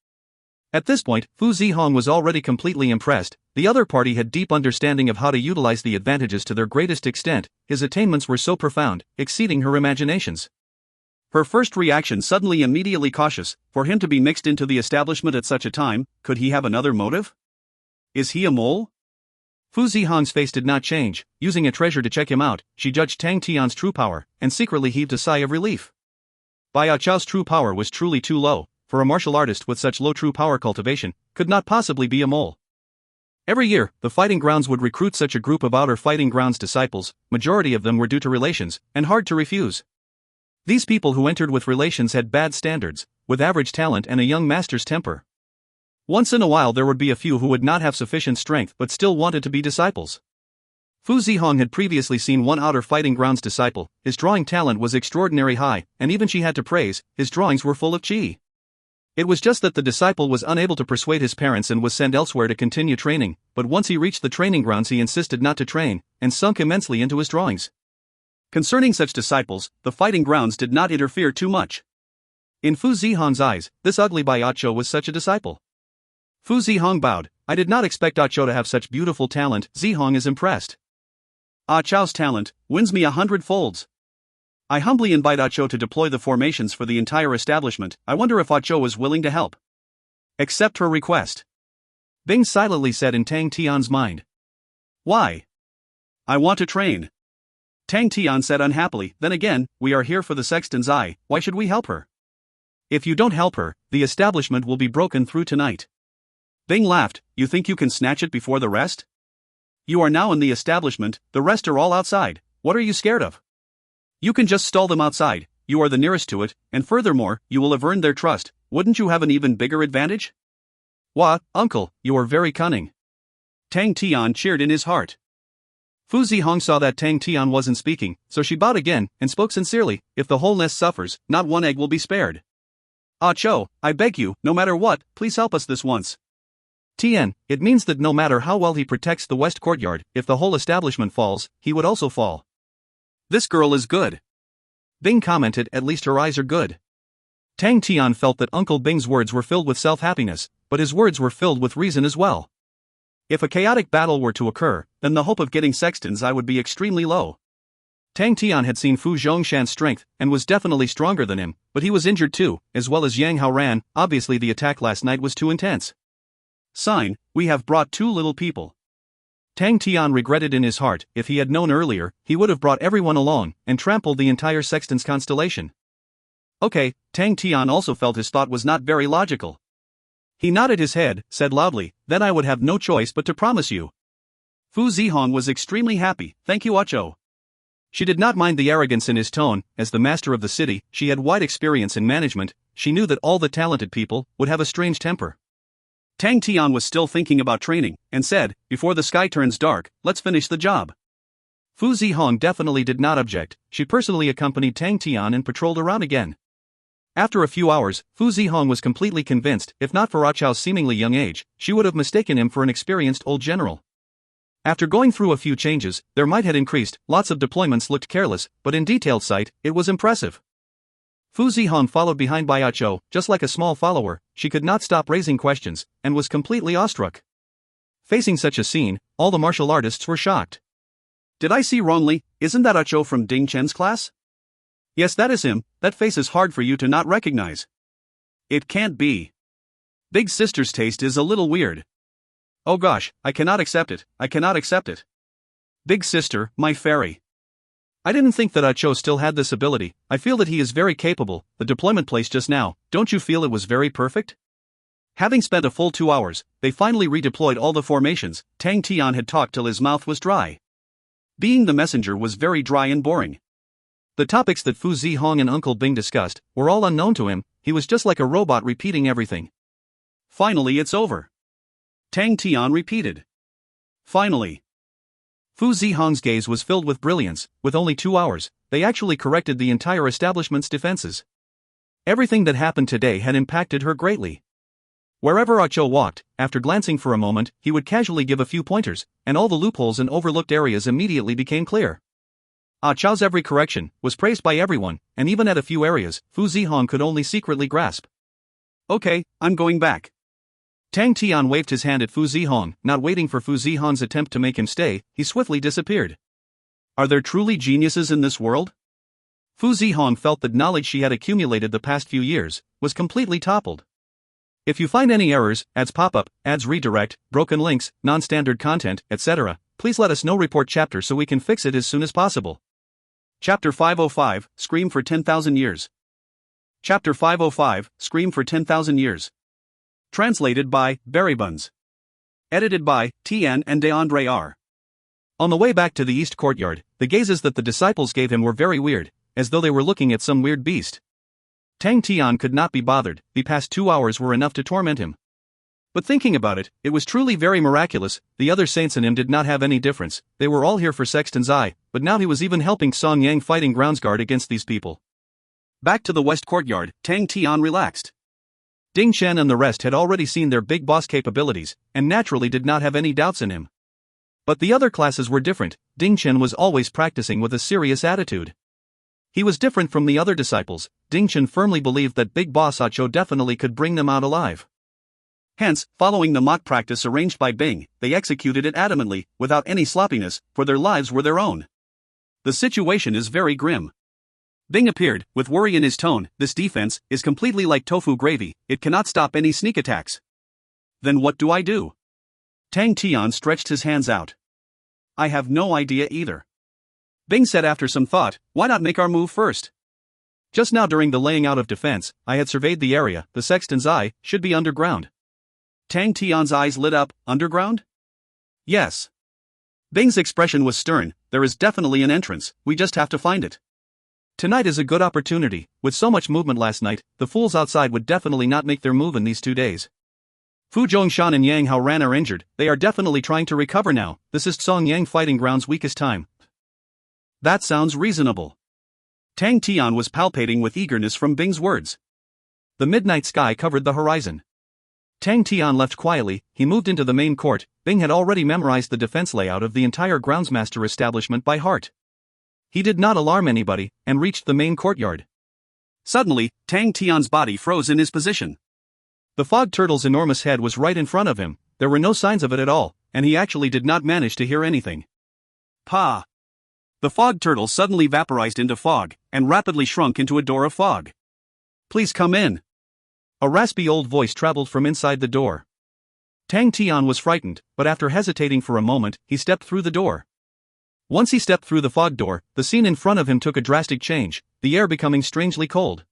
At this point, Fu Zihong was already completely impressed. The other party had deep understanding of how to utilize the advantages to their greatest extent. His attainments were so profound, exceeding her imaginations. Her first reaction suddenly immediately cautious. For him to be mixed into the establishment at such a time, could he have another motive? Is he a mole? Fu Zihong's face did not change. Using a treasure to check him out, she judged Tang Tian's true power, and secretly heaved a sigh of relief. Bai Chao's true power was truly too low, for a martial artist with such low true power cultivation, could not possibly be a mole. Every year, the fighting grounds would recruit such a group of outer fighting grounds disciples. Majority of them were due to relations, and hard to refuse. These people who entered with relations had bad standards, with average talent and a young master's temper. Once in a while there would be a few who would not have sufficient strength but still wanted to be disciples. Fu Zihong had previously seen one outer fighting grounds disciple. His drawing talent was extraordinarily high, and even she had to praise, his drawings were full of qi. It was just that the disciple was unable to persuade his parents and was sent elsewhere to continue training, but once he reached the training grounds he insisted not to train, and sunk immensely into his drawings. Concerning such disciples, the fighting grounds did not interfere too much. In Fu Zihong's eyes, this ugly Bai Chao was such a disciple. Fu Zihong bowed. I did not expect Ah Chao to have such beautiful talent. Zihong is impressed. Ah Chao's talent wins me 100 folds. I humbly invite Ah Chao to deploy the formations for the entire establishment. I wonder if Ah Chao was willing to help. Accept her request. Bing silently said in Tang Tian's mind. Why? I want to train. Tang Tian said unhappily, then again, we are here for the sexton's eye, why should we help her? If you don't help her, the establishment will be broken through tonight. Bing laughed, you think you can snatch it before the rest? You are now in the establishment, the rest are all outside, what are you scared of? You can just stall them outside, you are the nearest to it, and furthermore, you will have earned their trust, wouldn't you have an even bigger advantage? Wah, uncle, you are very cunning. Tang Tian cheered in his heart. Fu Zihong saw that Tang Tian wasn't speaking, so she bowed again, and spoke sincerely, if the whole nest suffers, not one egg will be spared. Ah Chao, I beg you, no matter what, please help us this once. Tian, it means that no matter how well he protects the west courtyard, if the whole establishment falls, he would also fall. This girl is good. Bing commented, at least her eyes are good. Tang Tian felt that Uncle Bing's words were filled with self-happiness, but his words were filled with reason as well. If a chaotic battle were to occur, then the hope of getting sexton's eye would be extremely low. Tang Tian had seen Fu Zhongshan's strength, and was definitely stronger than him, but he was injured too, as well as Yang Haoran. Obviously the attack last night was too intense. Sign, we have brought too little people. Tang Tian regretted in his heart, if he had known earlier, he would have brought everyone along, and trampled the entire sexton's constellation. Okay, Tang Tian also felt his thought was not very logical. He nodded his head, said loudly, then I would have no choice but to promise you. Fu Zihong was extremely happy, thank you Ah Chao. She did not mind the arrogance in his tone. As the master of the city, she had wide experience in management. She knew that all the talented people would have a strange temper. Tang Tian was still thinking about training, and said, before the sky turns dark, let's finish the job. Fu Zihong definitely did not object. She personally accompanied Tang Tian and patrolled around again. After a few hours, Fu Zihong was completely convinced, if not for Ah Chao's seemingly young age, she would have mistaken him for an experienced old general. After going through a few changes, their might had increased, lots of deployments looked careless, but in detailed sight, it was impressive. Fu Zihong followed behind by Ah Chao, just like a small follower. She could not stop raising questions, and was completely awestruck. Facing such a scene, all the martial artists were shocked. Did I see wrongly? Isn't that Ah Chao from Ding Chen's class? Yes, that is him. That face is hard for you to not recognize. It can't be. Big sister's taste is a little weird. Oh gosh, I cannot accept it, I cannot accept it. Big sister, my fairy. I didn't think that Ah Chao still had this ability. I feel that he is very capable. The deployment place just now, don't you feel it was very perfect? Having spent a full 2 hours, they finally redeployed all the formations. Tang Tian had talked till his mouth was dry. Being the messenger was very dry and boring. The topics that Fu Zihong and Uncle Bing discussed were all unknown to him. He was just like a robot repeating everything. Finally it's over. Tang Tian repeated. Finally. Fu Zihong's gaze was filled with brilliance. With only 2 hours, they actually corrected the entire establishment's defenses. Everything that happened today had impacted her greatly. Wherever Ah Cho walked, after glancing for a moment, he would casually give a few pointers, and all the loopholes and overlooked areas immediately became clear. Ah Cho's every correction was praised by everyone, and even at a few areas, Fu Zihong could only secretly grasp. Okay, I'm going back. Tang Tian waved his hand at Fu Zihong, not waiting for Fu Zihong's attempt to make him stay, he swiftly disappeared. Are there truly geniuses in this world? Fu Zihong felt that knowledge she had accumulated the past few years was completely toppled. If you find any errors, ads pop up, ads redirect, broken links, non-standard content, etc., please let us know. Report chapter so we can fix it as soon as possible. Chapter 505, Scream for 10,000 Years. Chapter 505, Scream for 10,000 Years. Translated by Berrybuns. Edited by Tian and DeAndre R. On the way back to the East Courtyard, the gazes that the disciples gave him were very weird, as though they were looking at some weird beast. Tang Tian could not be bothered, the past 2 hours were enough to torment him. But thinking about it, it was truly very miraculous. The other saints and him did not have any difference. They were all here for Sexton's eye, but now he was even helping Song Yang fighting grounds guard against these people. Back to the West Courtyard, Tang Tian relaxed. Ding Chen and the rest had already seen their big boss capabilities, and naturally did not have any doubts in him. But the other classes were different. Ding Chen was always practicing with a serious attitude. He was different from the other disciples. Ding Chen firmly believed that Big Boss Ah Cho definitely could bring them out alive. Hence, following the mock practice arranged by Bing, they executed it adamantly, without any sloppiness, for their lives were their own. The situation is very grim. Bing appeared, with worry in his tone. This defense is completely like tofu gravy, it cannot stop any sneak attacks. Then what do I do? Tang Tian stretched his hands out. I have no idea either. Bing said after some thought, why not make our move first? Just now during the laying out of defense, I had surveyed the area. The Sexton's eye should be underground. Tang Tian's eyes lit up. Underground? Yes. Bing's expression was stern. There is definitely an entrance, we just have to find it. Tonight is a good opportunity. With so much movement last night, the fools outside would definitely not make their move in these 2 days. Fu Zhongshan and Yang Haoran are injured. They are definitely trying to recover now. This is Song Yang fighting ground's weakest time. That sounds reasonable. Tang Tian was palpating with eagerness from Bing's words. The midnight sky covered the horizon. Tang Tian left quietly. He moved into the main court. Bing had already memorized the defense layout of the entire groundsmaster establishment by heart. He did not alarm anybody, and reached the main courtyard. Suddenly, Tang Tian's body froze in his position. The fog turtle's enormous head was right in front of him. There were no signs of it at all, and he actually did not manage to hear anything. Pa! The fog turtle suddenly vaporized into fog, and rapidly shrunk into a door of fog. Please come in. A raspy old voice traveled from inside the door. Tang Tian was frightened, but after hesitating for a moment, he stepped through the door. Once he stepped through the fog door, the scene in front of him took a drastic change, the air becoming strangely cold.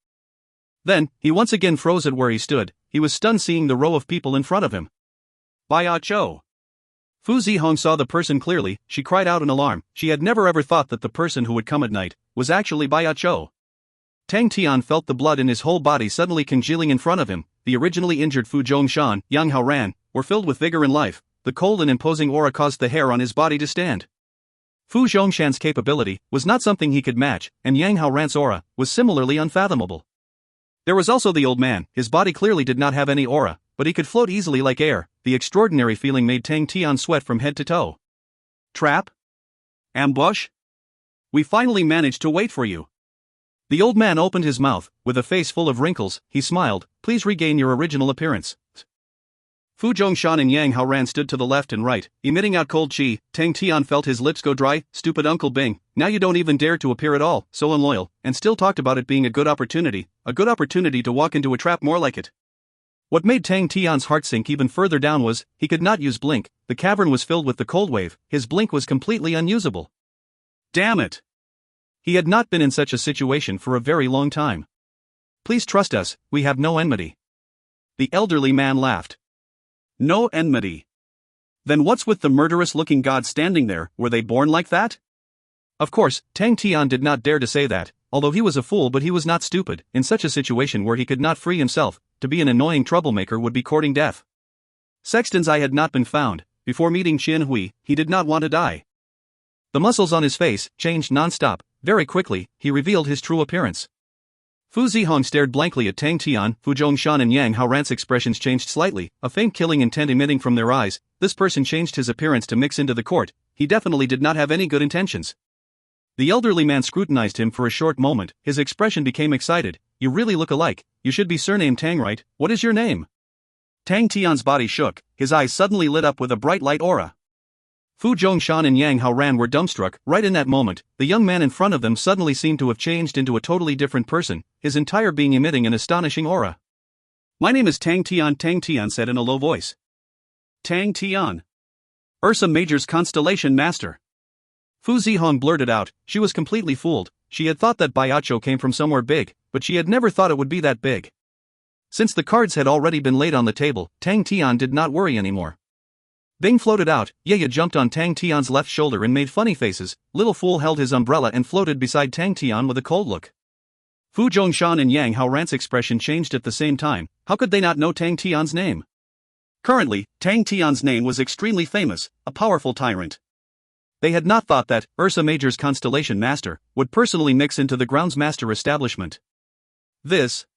Then, he once again froze at where he stood. He was stunned seeing the row of people in front of him. By Ah Cho. Fu Zihong saw the person clearly. She cried out in alarm. She had never ever thought that the person who would come at night was actually Bai Ah Cho. Tang Tian felt the blood in his whole body suddenly congealing in front of him. The originally injured Fu Zhongshan, Yang Haoran, were filled with vigor and life. The cold and imposing aura caused the hair on his body to stand. Fu Zhongshan's capability was not something he could match, and Yang Haoran's aura was similarly unfathomable. There was also the old man. His body clearly did not have any aura, but he could float easily like air. The extraordinary feeling made Tang Tian sweat from head to toe. Trap? Ambush? We finally managed to wait for you. The old man opened his mouth. With a face full of wrinkles, he smiled. Please regain your original appearance. Fu Zhongshan and Yang Haoran stood to the left and right, emitting out cold chi. Tang Tian felt his lips go dry. Stupid Uncle Bing, now you don't even dare to appear at all, so unloyal, and still talked about it being a good opportunity to walk into a trap more like it. What made Tang Tian's heart sink even further down was, he could not use blink. The cavern was filled with the cold wave, his blink was completely unusable. Damn it! He had not been in such a situation for a very long time. Please trust us, we have no enmity. The elderly man laughed. No enmity. Then what's with the murderous-looking god standing there? Were they born like that? Of course, Tang Tian did not dare to say that, although he was a fool, but he was not stupid. In such a situation where he could not free himself, to be an annoying troublemaker would be courting death. Sexton's eye had not been found. before meeting Qian Hui, he did not want to die. The muscles on his face changed non-stop. Very quickly, he revealed his true appearance. Fu Zihong stared blankly at Tang Tian, Fu Zhongshan and Yang Haoran's expressions changed slightly, a faint killing intent emitting from their eyes. This person changed his appearance to mix into the court. He definitely did not have any good intentions. The elderly man scrutinized him for a short moment. His expression became excited. You really look alike. You should be surnamed Tang, right? What is your name? Tang Tian's body shook. His eyes suddenly lit up with a bright light aura. Fu Zhongshan and Yang Haoran were dumbstruck. Right in that moment, the young man in front of them suddenly seemed to have changed into a totally different person, his entire being emitting an astonishing aura. My name is Tang Tian said in a low voice. Tang Tian. Ursa Major's constellation master. Fu Zihong blurted out. She was completely fooled. She had thought that Baiacho came from somewhere big, but she had never thought it would be that big. Since the cards had already been laid on the table, Tang Tian did not worry anymore. Bing floated out. Yaya jumped on Tang Tian's left shoulder and made funny faces. Little Fool held his umbrella and floated beside Tang Tian with a cold look. Fu Zhongshan and Yang Haoran's expression changed at the same time. How could they not know Tang Tian's name? Currently, Tang Tian's name was extremely famous, a powerful tyrant. They had not thought that Ursa Major's constellation master would personally mix into the groundsmaster establishment. This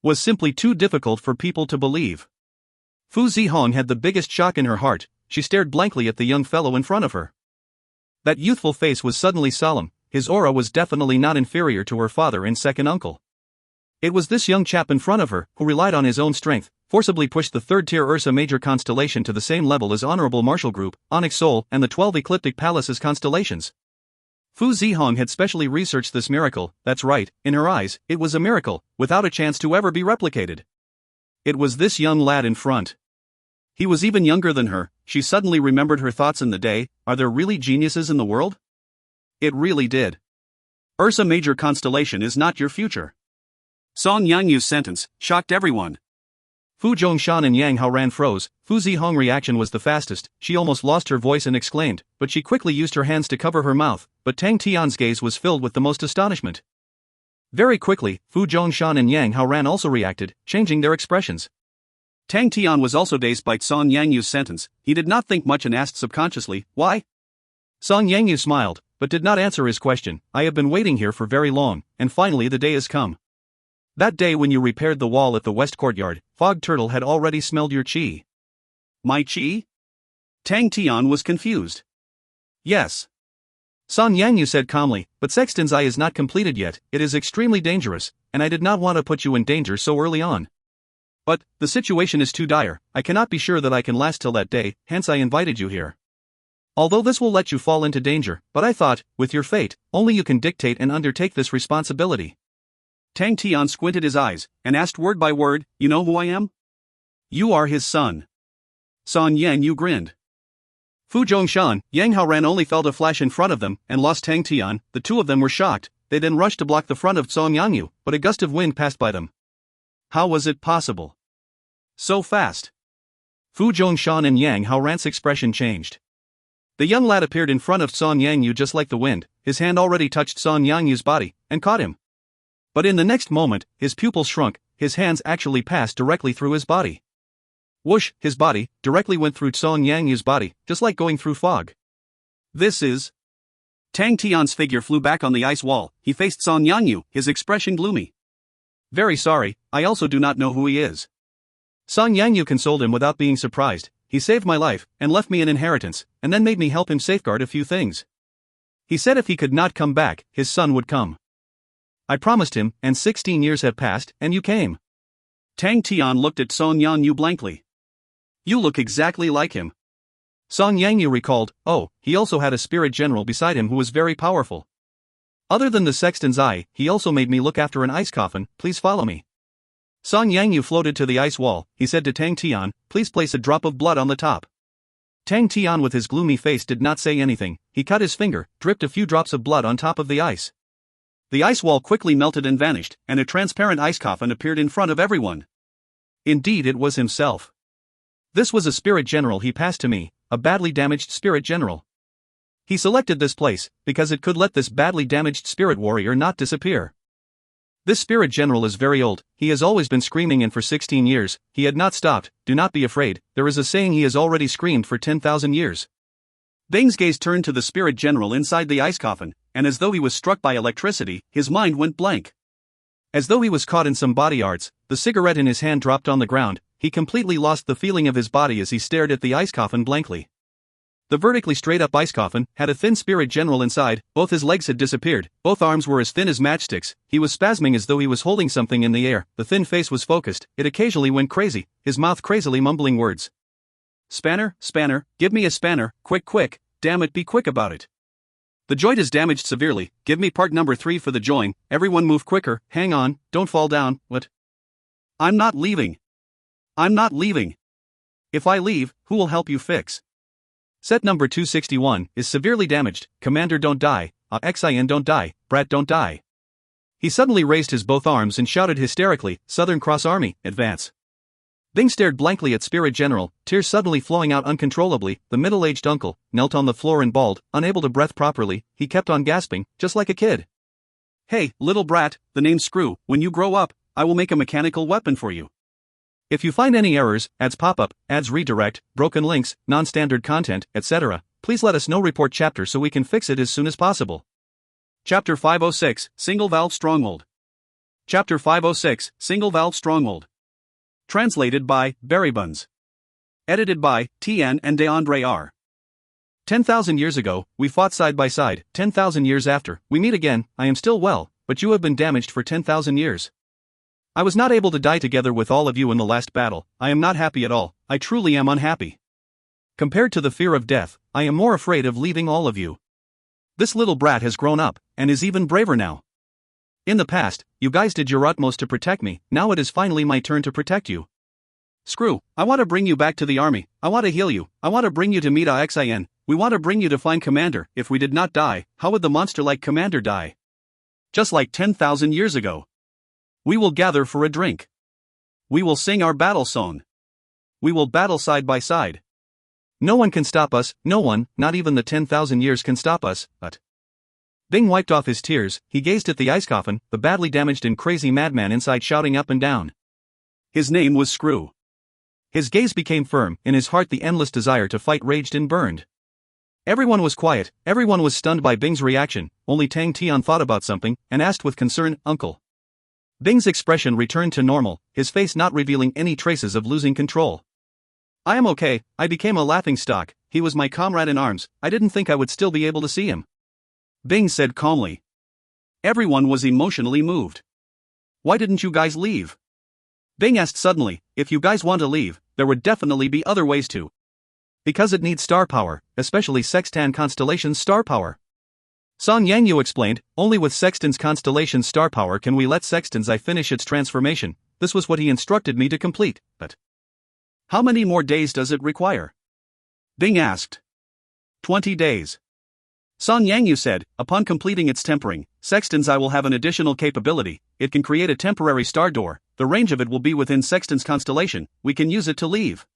was simply too difficult for people to believe. Fu Zihong had the biggest shock in her heart. She stared blankly at the young fellow in front of her. That youthful face was suddenly solemn. His aura was definitely not inferior to her father and second uncle. It was this young chap in front of her who relied on his own strength, forcibly pushed the third-tier Ursa Major constellation to the same level as Honorable Marshal Group, Onyx Sol, and the 12 Ecliptic Palaces constellations. Fu Zihong had specially researched this miracle. That's right, in her eyes, it was a miracle, without a chance to ever be replicated. It was this young lad in front. He was even younger than her. She suddenly remembered her thoughts in the day. Are there really geniuses in the world? It really did. Ursa Major constellation is not your future. Song Yangyu's sentence shocked everyone. Fu Zhongshan and Yang Haoran froze. Fu Zihong's reaction was the fastest. She almost lost her voice and exclaimed, but she quickly used her hands to cover her mouth. But Tang Tian's gaze was filled with the most astonishment. Very quickly, Fu Zhongshan and Yang Haoran also reacted, changing their expressions. Tang Tian was also dazed by Song Yangyu's sentence. He did not think much and asked subconsciously, why? Song Yangyu smiled, but did not answer his question. I have been waiting here for very long, and finally the day has come. That day when you repaired the wall at the west courtyard, Fog Turtle had already smelled your qi. My qi? Tang Tian was confused. Yes. Song Yangyu said calmly, but Sexton's eye is not completed yet. It is extremely dangerous, and I did not want to put you in danger so early on. But the situation is too dire. I cannot be sure that I can last till that day, hence I invited you here. Although this will let you fall into danger, but I thought, with your fate, only you can dictate and undertake this responsibility. Tang Tian squinted his eyes, and asked word by word, you know who I am? You are his son. Song Yanyu grinned. Fu Zhongshan, Yang Haoran only felt a flash in front of them, and lost Tang Tian. The two of them were shocked. They then rushed to block the front of Song Yanyu, but a gust of wind passed by them. How was it possible? So fast. Fu Zhongshan and Yang Haoran's expression changed. The young lad appeared in front of Song Yanyu just like the wind. His hand already touched Song Yangyu's body, and caught him. But in the next moment, his pupils shrunk. His hands actually passed directly through his body. Whoosh, his body directly went through Song Yangyu's body, just like going through fog. This is... Tang Tian's figure flew back on the ice wall. He faced Song Yanyu, his expression gloomy. Very sorry, I also do not know who he is. Song Yanyu consoled him without being surprised. He saved my life, and left me an inheritance, and then made me help him safeguard a few things. He said if he could not come back, his son would come. I promised him, and 16 years have passed, and you came. Tang Tian looked at Song Yanyu blankly. You look exactly like him. Song Yanyu recalled, oh, he also had a spirit general beside him who was very powerful. Other than the sexton's eye, he also made me look after an ice coffin. Please follow me. Song Yanyu floated to the ice wall. He said to Tang Tian, please place a drop of blood on the top. Tang Tian with his gloomy face did not say anything. He cut his finger, dripped a few drops of blood on top of the ice. The ice wall quickly melted and vanished, and a transparent ice coffin appeared in front of everyone. Indeed, it was himself. This was a spirit general he passed to me, a badly damaged spirit general. He selected this place because it could let this badly damaged spirit warrior not disappear. This spirit general is very old, he has always been screaming, and for 16 years, he had not stopped. Do not be afraid, there is a saying he has already screamed for 10,000 years. Bing's gaze turned to the spirit general inside the ice coffin, and as though he was struck by electricity, his mind went blank. As though he was caught in some body arts, the cigarette in his hand dropped on the ground. He completely lost the feeling of his body as he stared at the ice coffin blankly. The vertically straight-up ice coffin had a thin spirit general inside. Both his legs had disappeared, both arms were as thin as matchsticks, he was spasming as though he was holding something in the air, the thin face was focused, it occasionally went crazy, his mouth crazily mumbling words. "Spanner, spanner, give me a spanner, quick quick, damn it, be quick about it. The joint is damaged severely, give me part number 3 for the joint, everyone move quicker, hang on, don't fall down, what? I'm not leaving. I'm not leaving. If I leave, who will help you fix? Set number 261 is severely damaged, Commander don't die, Xian don't die, Brat don't die." He suddenly raised his both arms and shouted hysterically, "Southern Cross Army, advance." Bing stared blankly at Spirit General, tears suddenly flowing out uncontrollably. The middle-aged uncle knelt on the floor and bawled, unable to breathe properly, he kept on gasping, just like a kid. "Hey, little brat, the name's Screw, when you grow up, I will make a mechanical weapon for you. If you find any errors, ads pop up, ads redirect, broken links, non-standard content, etc., please let us know. Report chapter so we can fix it as soon as possible." Chapter 506, Single Valve Stronghold. Chapter 506, Single Valve Stronghold. Translated by Berrybuns. Edited by Tian and DeAndre R. 10,000 years ago, we fought side by side. 10,000 years after, we meet again. I am still well, but you have been damaged for 10,000 years. I was not able to die together with all of you in the last battle. I am not happy at all, I truly am unhappy. Compared to the fear of death, I am more afraid of leaving all of you. This little brat has grown up, and is even braver now. In the past, you guys did your utmost to protect me, now it is finally my turn to protect you. Screw, I want to bring you back to the army, I want to heal you, I want to bring you to meet Xian, we want to bring you to find Commander. If we did not die, how would the monster like Commander die? Just like 10,000 years ago. We will gather for a drink. We will sing our battle song. We will battle side by side. No one can stop us, no one, not even the 10,000 years can stop us, but... Bing wiped off his tears, he gazed at the ice coffin, the badly damaged and crazy madman inside shouting up and down. His name was Screw. His gaze became firm, in his heart the endless desire to fight raged and burned. Everyone was quiet, everyone was stunned by Bing's reaction, only Tang Tian thought about something, and asked with concern, "Uncle?" Bing's expression returned to normal, his face not revealing any traces of losing control. "I am okay, I became a laughingstock, he was my comrade in arms, I didn't think I would still be able to see him," Bing said calmly. Everyone was emotionally moved. "Why didn't you guys leave?" Bing asked suddenly. "If you guys want to leave, there would definitely be other ways to. Because it needs star power, especially Sextan Constellation's star power." San Yangyu explained, "Only with Sexton's constellation star power can we let Sexton's eye finish its transformation." This was what he instructed me to complete, but... "How many more days does it require?" Bing asked. 20 days. San Yangyu said, "Upon completing its tempering, Sexton's eye will have an additional capability, it can create a temporary star door, the range of it will be within Sexton's constellation, we can use it to leave."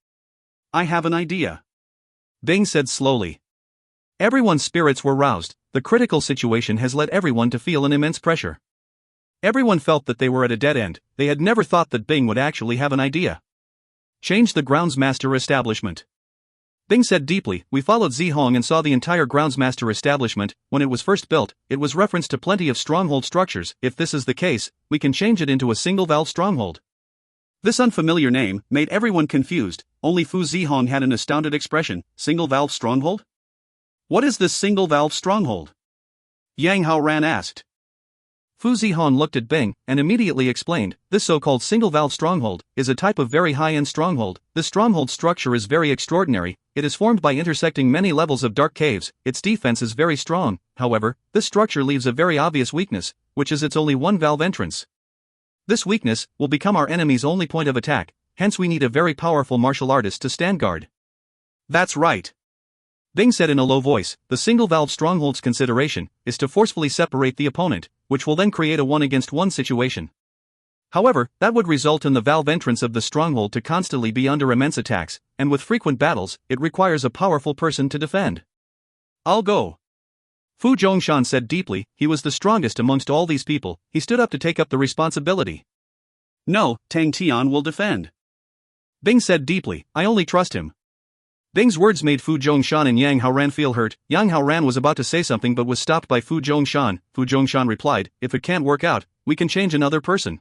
"I have an idea," Bing said slowly. Everyone's spirits were roused, the critical situation has led everyone to feel an immense pressure. Everyone felt that they were at a dead end, they had never thought that Bing would actually have an idea. "Change the groundsmaster establishment." Bing said deeply, "We followed Zihong and saw the entire groundsmaster establishment. When it was first built, it was referenced to plenty of stronghold structures. If this is the case, we can change it into a single valve stronghold." This unfamiliar name made everyone confused, only Fu Zihong had an astounded expression. Single valve stronghold? What is this single valve stronghold? Yang Haoran asked. Fu Zihong looked at Bing and immediately explained, "This so-called single-valve stronghold is a type of very high-end stronghold. This stronghold structure is very extraordinary, it is formed by intersecting many levels of dark caves, its defense is very strong, however, this structure leaves a very obvious weakness, which is its only one valve entrance. This weakness will become our enemy's only point of attack, hence we need a very powerful martial artist to stand guard." "That's right," Bing said in a low voice. "The single-valve stronghold's consideration is to forcefully separate the opponent, which will then create a one-against-one situation. However, that would result in the valve entrance of the stronghold to constantly be under immense attacks, and with frequent battles, it requires a powerful person to defend." "I'll go." Fu Zhongshan said deeply. He was the strongest amongst all these people. He stood up to take up the responsibility. No, Tang Tian will defend. Bing said deeply. I only trust him. Bing's words made Fu Zhongshan and Yang Haoran feel hurt. Yang Haoran was about to say something but was stopped by Fu Zhongshan. Fu Zhongshan replied, if it can't work out, we can change another person.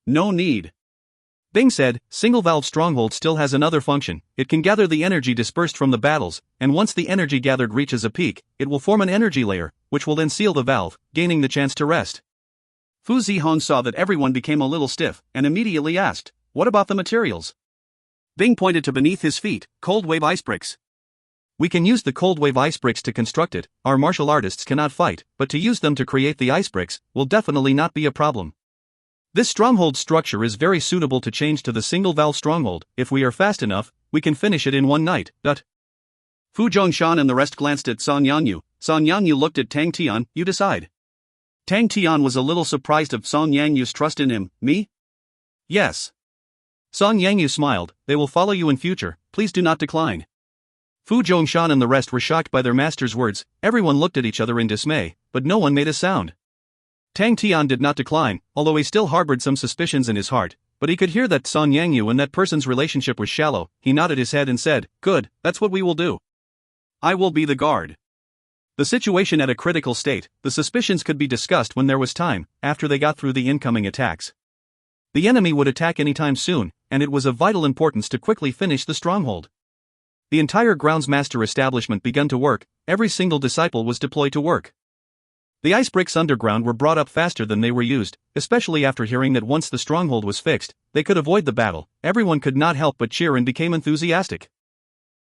No need. Bing said, single-valve stronghold still has another function. It can gather the energy dispersed from the battles, and once the energy gathered reaches a peak, it will form an energy layer, which will then seal the valve, gaining the chance to rest. Fu Zihong saw that everyone became a little stiff, and immediately asked, what about the materials? Bing pointed to beneath his feet, cold wave ice bricks. We can use the cold wave ice bricks to construct it. Our martial artists cannot fight, but to use them to create the ice bricks will definitely not be a problem. This stronghold structure is very suitable to change to the single-valve stronghold. If we are fast enough, we can finish it in one night. Fu Zhongshan and the rest glanced at Song Yangyu. Song Yangyu looked at Tang Tian. You decide. Tang Tian was a little surprised of Song Yangyu's trust in him. Me? Yes. Song Yangyu smiled. They will follow you in future. Please do not decline. Fu Zhongshan and the rest were shocked by their master's words. Everyone looked at each other in dismay, but no one made a sound. Tang Tian did not decline, although he still harbored some suspicions in his heart, but he could hear that Song Yangyu and that person's relationship was shallow. He nodded his head and said, good, that's what we will do. I will be the guard. The situation at a critical state, the suspicions could be discussed when there was time, after they got through the incoming attacks. The enemy would attack anytime soon, and it was of vital importance to quickly finish the stronghold. The entire groundsmaster establishment began to work. Every single disciple was deployed to work. The ice bricks underground were brought up faster than they were used, especially after hearing that once the stronghold was fixed, they could avoid the battle. Everyone could not help but cheer and became enthusiastic.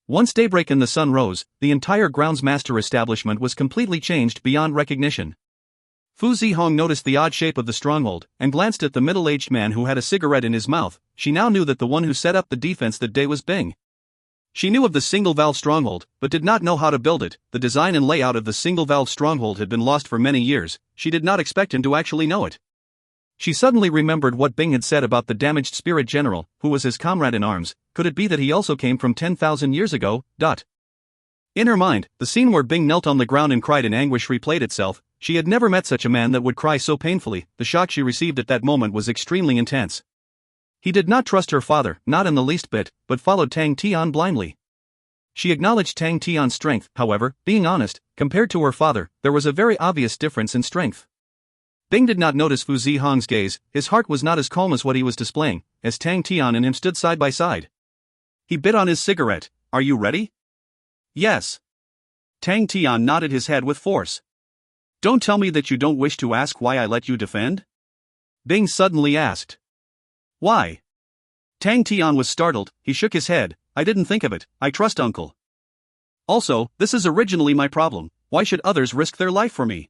Once daybreak and the sun rose, the entire groundsmaster establishment was completely changed beyond recognition. Fu Zihong noticed the odd shape of the stronghold, and glanced at the middle-aged man who had a cigarette in his mouth. She now knew that the one who set up the defense that day was Bing. She knew of the single-valve stronghold, but did not know how to build it. The design and layout of the single-valve stronghold had been lost for many years. She did not expect him to actually know it. She suddenly remembered what Bing had said about the damaged spirit general, who was his comrade in arms. Could it be that he also came from 10,000 years ago? In her mind, the scene where Bing knelt on the ground and cried in anguish replayed itself. She had never met such a man that would cry so painfully. The shock she received at that moment was extremely intense. He did not trust her father, not in the least bit, but followed Tang Tian blindly. She acknowledged Tang Tian's strength, however, being honest, compared to her father, there was a very obvious difference in strength. Bing did not notice Fu Zihong's gaze. His heart was not as calm as what he was displaying, as Tang Tian and him stood side by side. He bit on his cigarette. Are you ready? Yes. Tang Tian nodded his head with force. Don't tell me that you don't wish to ask why I let you defend? Bing suddenly asked. Why? Tang Tian was startled. He shook his head. I didn't think of it. I trust uncle. Also, this is originally my problem. Why should others risk their life for me?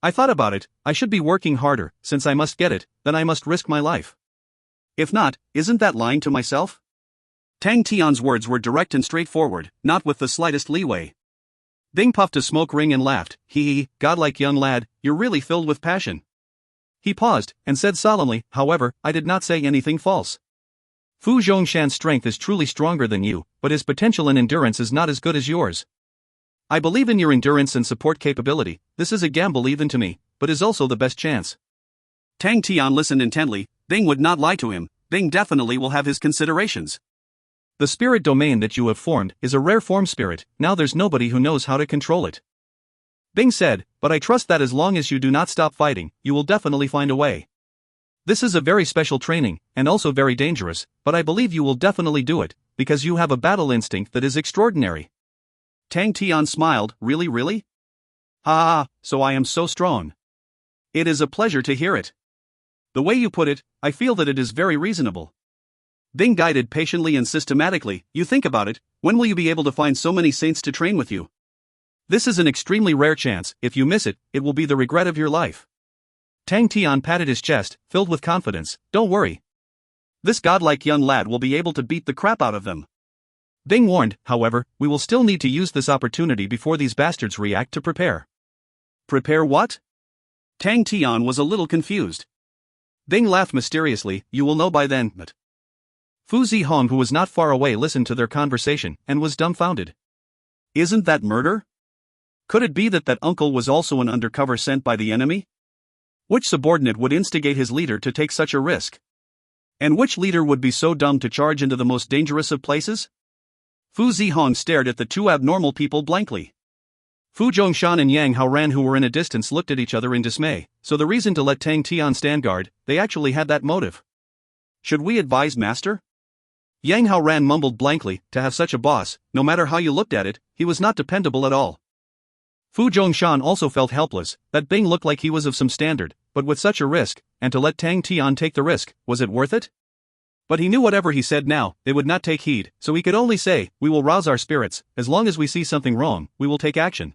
I thought about it. I should be working harder. Since I must get it, then I must risk my life. If not, isn't that lying to myself? Tang Tian's words were direct and straightforward, not with the slightest leeway. Bing puffed a smoke ring and laughed. Hee, godlike young lad, you're really filled with passion. He paused, and said solemnly, however, I did not say anything false. Fu Zhongshan's strength is truly stronger than you, but his potential and endurance is not as good as yours. I believe in your endurance and support capability. This is a gamble even to me, but is also the best chance. Tang Tian listened intently. Bing would not lie to him. Bing definitely will have his considerations. The spirit domain that you have formed is a rare form spirit. Now there's nobody who knows how to control it. Bing said, but I trust that as long as you do not stop fighting, you will definitely find a way. This is a very special training, and also very dangerous, but I believe you will definitely do it, because you have a battle instinct that is extraordinary. Tang Tian smiled. Really? Ha, so I am so strong. It is a pleasure to hear it. The way you put it, I feel that it is very reasonable. Bing guided patiently and systematically. You think about it, when will you be able to find so many saints to train with you? This is an extremely rare chance. If you miss it, it will be the regret of your life. Tang Tian patted his chest, filled with confidence. Don't worry. This godlike young lad will be able to beat the crap out of them. Bing warned, however, we will still need to use this opportunity before these bastards react to prepare. Prepare what? Tang Tian was a little confused. Bing laughed mysteriously. You will know by then, but... Fu Zihong, who was not far away, listened to their conversation, and was dumbfounded. Isn't that murder? Could it be that uncle was also an undercover sent by the enemy? Which subordinate would instigate his leader to take such a risk? And which leader would be so dumb to charge into the most dangerous of places? Fu Zihong stared at the two abnormal people blankly. Fu Zhongshan and Yang Haoran, who were in a distance, looked at each other in dismay. So the reason to let Tang Tian stand guard, they actually had that motive. Should we advise master? Yang Haoran mumbled blankly. To have such a boss, no matter how you looked at it, he was not dependable at all. Fu Zhongshan also felt helpless. That Bing looked like he was of some standard, but with such a risk, and to let Tang Tian take the risk, was it worth it? But he knew whatever he said now, they would not take heed, so he could only say, we will rouse our spirits. As long as we see something wrong, we will take action.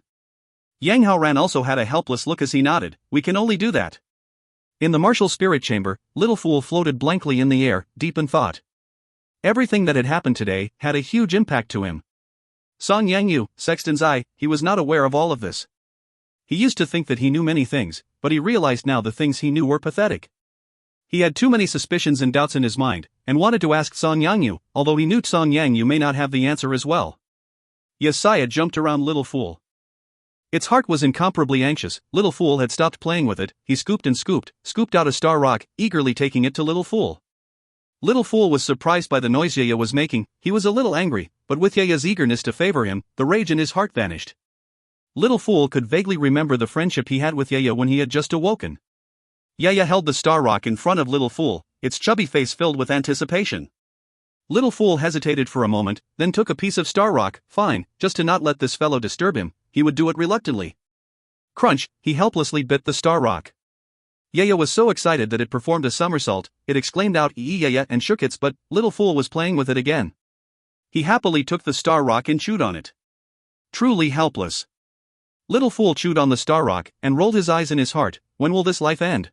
Yang Haoran also had a helpless look as he nodded. We can only do that. In the martial spirit chamber, Little Fool floated blankly in the air, deep in thought. Everything that had happened today had a huge impact to him. Song Yangyu, Sexton's eye, he was not aware of all of this. He used to think that he knew many things, but he realized now the things he knew were pathetic. He had too many suspicions and doubts in his mind, and wanted to ask Song Yangyu, although he knew Song Yangyu may not have the answer as well. Yesaya jumped around Little Fool. Its heart was incomparably anxious. Little Fool had stopped playing with it. He scooped and scooped out a star rock, eagerly taking it to Little Fool. Little Fool was surprised by the noise Yaya was making. He was a little angry, but with Yaya's eagerness to favor him, the rage in his heart vanished. Little Fool could vaguely remember the friendship he had with Yaya when he had just awoken. Yaya held the star rock in front of Little Fool, its chubby face filled with anticipation. Little Fool hesitated for a moment, then took a piece of star rock. Fine, just to not let this fellow disturb him, he would do it reluctantly. Crunch, he helplessly bit the star rock. Yaya was so excited that it performed a somersault. It exclaimed out Yaya and shook its butt. Little Fool was playing with it again. He happily took the star rock and chewed on it. Truly helpless. Little Fool chewed on the star rock and rolled his eyes in his heart. When will this life end?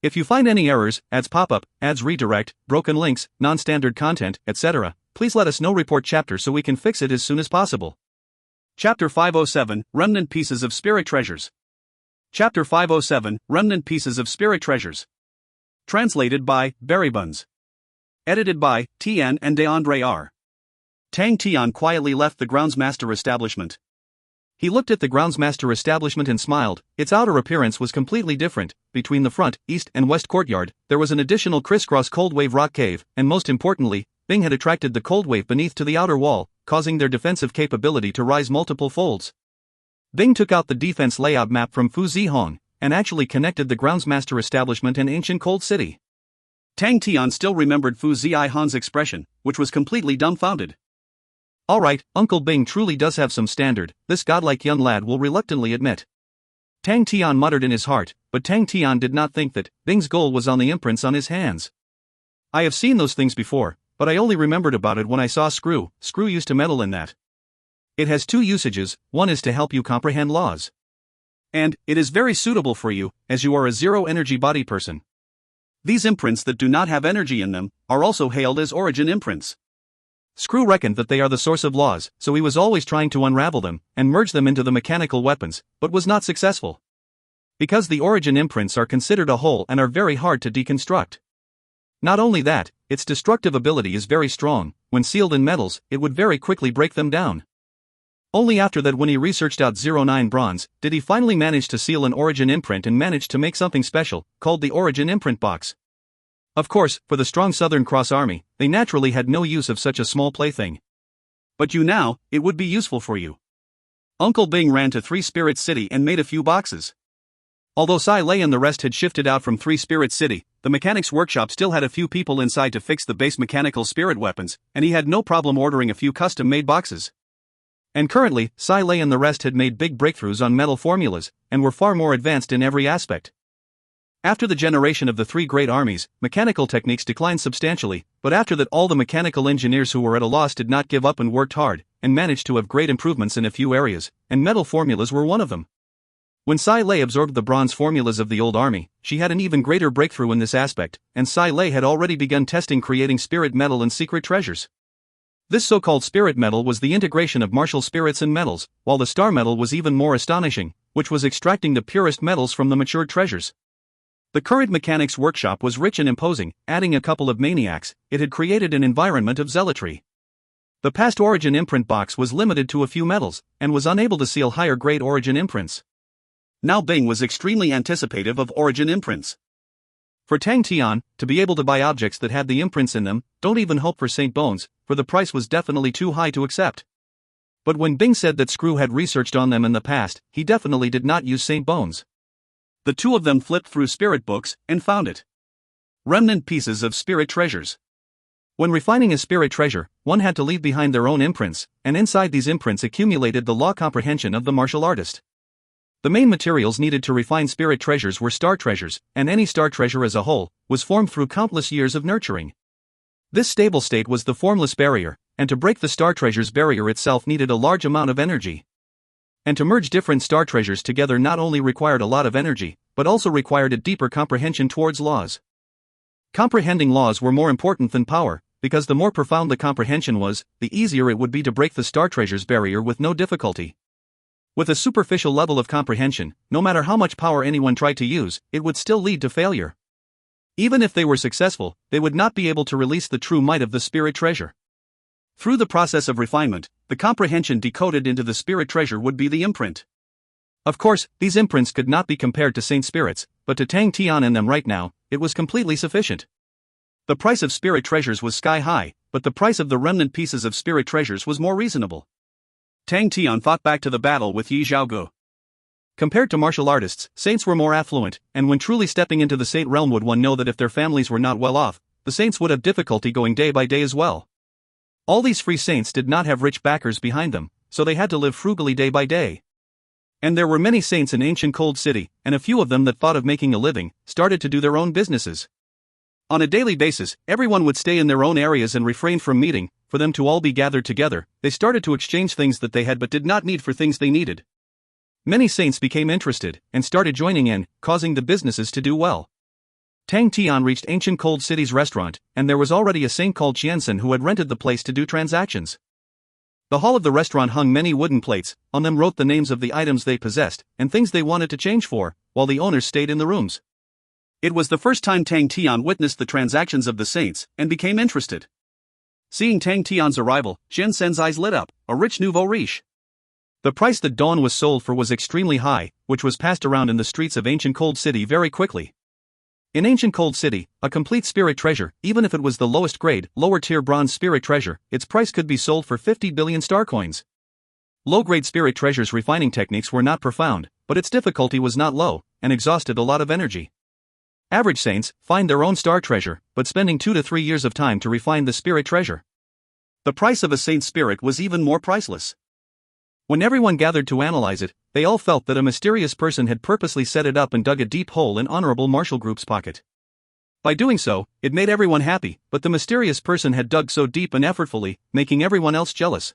If you find any errors, ads pop-up, ads redirect, broken links, non-standard content, etc., please let us know. Report chapter so we can fix it as soon as possible. Chapter 507, Remnant Pieces of Spirit Treasures. Chapter 507, Remnant Pieces of Spirit Treasures. Translated by Berrybuns. Edited by Tian and DeAndre R. Tang Tian quietly left the groundsmaster establishment. He looked at the groundsmaster establishment and smiled. Its outer appearance was completely different. Between the front, east, and west courtyard, there was an additional crisscross cold wave rock cave, and most importantly, Bing had attracted the cold wave beneath to the outer wall, causing their defensive capability to rise multiple folds. Bing took out the defense layout map from Fu Zihong, and actually connected the groundsmaster establishment and ancient cold city. Tang Tian still remembered Fu Zihong's expression, which was completely dumbfounded. Alright, Uncle Bing truly does have some standard, this godlike young lad will reluctantly admit. Tang Tian muttered in his heart, but Tang Tian did not think that Bing's goal was on the imprints on his hands. I have seen those things before, but I only remembered about it when I saw Screw. Screw used to meddle in that. It has two usages, one is to help you comprehend laws. And, it is very suitable for you, as you are a zero-energy body person. These imprints that do not have energy in them, are also hailed as origin imprints. Screw reckoned that they are the source of laws, so he was always trying to unravel them, and merge them into the mechanical weapons, but was not successful. Because the origin imprints are considered a whole and are very hard to deconstruct. Not only that, its destructive ability is very strong. When sealed in metals, it would very quickly break them down. Only after that, when he researched out 09 bronze, did he finally manage to seal an origin imprint and manage to make something special, called the origin imprint box. Of course, for the strong Southern Cross Army, they naturally had no use of such a small plaything. But you now, it would be useful for you. Uncle Bing ran to Three Spirits City and made a few boxes. Although Sai Lei and the rest had shifted out from Three Spirits City, the mechanics workshop still had a few people inside to fix the base mechanical spirit weapons, and he had no problem ordering a few custom-made boxes. And currently, Sai Lei and the rest had made big breakthroughs on metal formulas, and were far more advanced in every aspect. After the generation of the three great armies, mechanical techniques declined substantially, but after that all the mechanical engineers who were at a loss did not give up and worked hard, and managed to have great improvements in a few areas, and metal formulas were one of them. When Sai Lei absorbed the bronze formulas of the old army, she had an even greater breakthrough in this aspect, and Sai Lei had already begun testing creating spirit metal and secret treasures. This so-called spirit metal was the integration of martial spirits and metals, while the star metal was even more astonishing, which was extracting the purest metals from the matured treasures. The current mechanics workshop was rich and imposing. Adding a couple of maniacs, it had created an environment of zealotry. The past origin imprint box was limited to a few metals, and was unable to seal higher grade origin imprints. Now Bing was extremely anticipative of origin imprints. For Tang Tian, to be able to buy objects that had the imprints in them, don't even hope for Saint Bones, for the price was definitely too high to accept. But when Bing said that Screw had researched on them in the past, he definitely did not use Saint Bones. The two of them flipped through spirit books, and found it. Remnant pieces of spirit treasures. When refining a spirit treasure, one had to leave behind their own imprints, and inside these imprints accumulated the law comprehension of the martial artist. The main materials needed to refine spirit treasures were star treasures, and any star treasure as a whole was formed through countless years of nurturing. This stable state was the formless barrier, and to break the star treasure's barrier itself needed a large amount of energy. And to merge different star treasures together not only required a lot of energy, but also required a deeper comprehension towards laws. Comprehending laws were more important than power, because the more profound the comprehension was, the easier it would be to break the star treasure's barrier with no difficulty. With a superficial level of comprehension, no matter how much power anyone tried to use, it would still lead to failure. Even if they were successful, they would not be able to release the true might of the spirit treasure. Through the process of refinement, the comprehension decoded into the spirit treasure would be the imprint. Of course, these imprints could not be compared to Saint Spirits, but to Tang Tian and them right now, it was completely sufficient. The price of spirit treasures was sky high, but the price of the remnant pieces of spirit treasures was more reasonable. Tang Tian fought back to the battle with Yi Zhaogu. Compared to martial artists, saints were more affluent, and when truly stepping into the saint realm would one know that if their families were not well off, the saints would have difficulty going day by day as well. All these free saints did not have rich backers behind them, so they had to live frugally day by day. And there were many saints in ancient Cold City, and a few of them that thought of making a living, started to do their own businesses. On a daily basis, everyone would stay in their own areas and refrain from meeting. For them to all be gathered together, they started to exchange things that they had but did not need for things they needed. Many saints became interested, and started joining in, causing the businesses to do well. Tang Tian reached ancient Cold City's restaurant, and there was already a saint called Tian who had rented the place to do transactions. The hall of the restaurant hung many wooden plates, on them wrote the names of the items they possessed, and things they wanted to change for, while the owners stayed in the rooms. It was the first time Tang Tian witnessed the transactions of the saints, and became interested. Seeing Tang Tian's arrival, Tian's eyes lit up, a rich nouveau riche. The price that Dawn was sold for was extremely high, which was passed around in the streets of ancient Cold City very quickly. In ancient Cold City, a complete spirit treasure, even if it was the lowest grade, lower tier bronze spirit treasure, its price could be sold for 50 billion star coins. Low-grade spirit treasures' refining techniques were not profound, but its difficulty was not low, and exhausted a lot of energy. Average saints find their own star treasure, but spending 2 to 3 years of time to refine the spirit treasure. The price of a saint's spirit was even more priceless. When everyone gathered to analyze it, they all felt that a mysterious person had purposely set it up and dug a deep hole in Honorable Marshal Group's pocket. By doing so, it made everyone happy, but the mysterious person had dug so deep and effortfully, making everyone else jealous.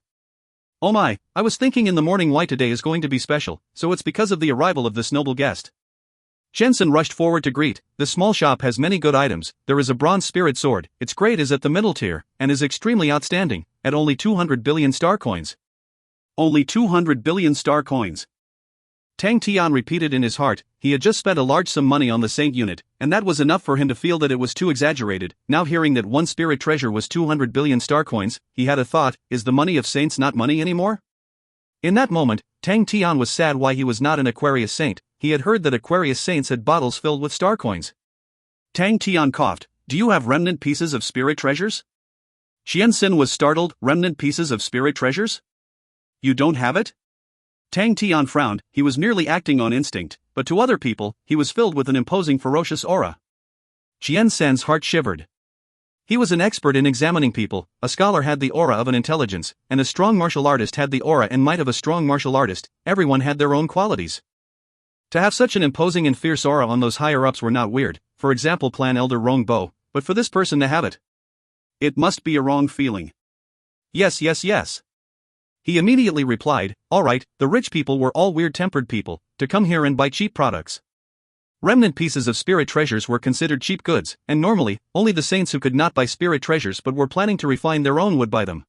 Oh my, I was thinking in the morning why today is going to be special, so it's because of the arrival of this noble guest. Jensen rushed forward to greet. This small shop has many good items. There is a bronze spirit sword, its grade is at the middle tier, and is extremely outstanding, at only 200 billion star coins. Only 200 billion star coins. Tang Tian repeated in his heart. He had just spent a large sum money on the saint unit, and that was enough for him to feel that it was too exaggerated. Now hearing that one spirit treasure was 200 billion star coins, he had a thought, is the money of saints not money anymore? In that moment, Tang Tian was sad why he was not an Aquarius saint. He had heard that Aquarius saints had bottles filled with star coins. Tang Tian coughed. Do you have remnant pieces of spirit treasures? Tianxin was startled. Remnant pieces of spirit treasures? You don't have it? Tang Tian frowned. He was merely acting on instinct, but to other people, he was filled with an imposing ferocious aura. Tianxian's heart shivered. He was an expert in examining people, a scholar had the aura of an intelligence, and a strong martial artist had the aura and might of a strong martial artist. Everyone had their own qualities. To have such an imposing and fierce aura on those higher-ups were not weird, for example Plan Elder Rong Bo, but for this person to have it. It must be a wrong feeling. Yes. He immediately replied, alright, the rich people were all weird-tempered people, to come here and buy cheap products. Remnant pieces of spirit treasures were considered cheap goods, and normally, only the saints who could not buy spirit treasures but were planning to refine their own would buy them.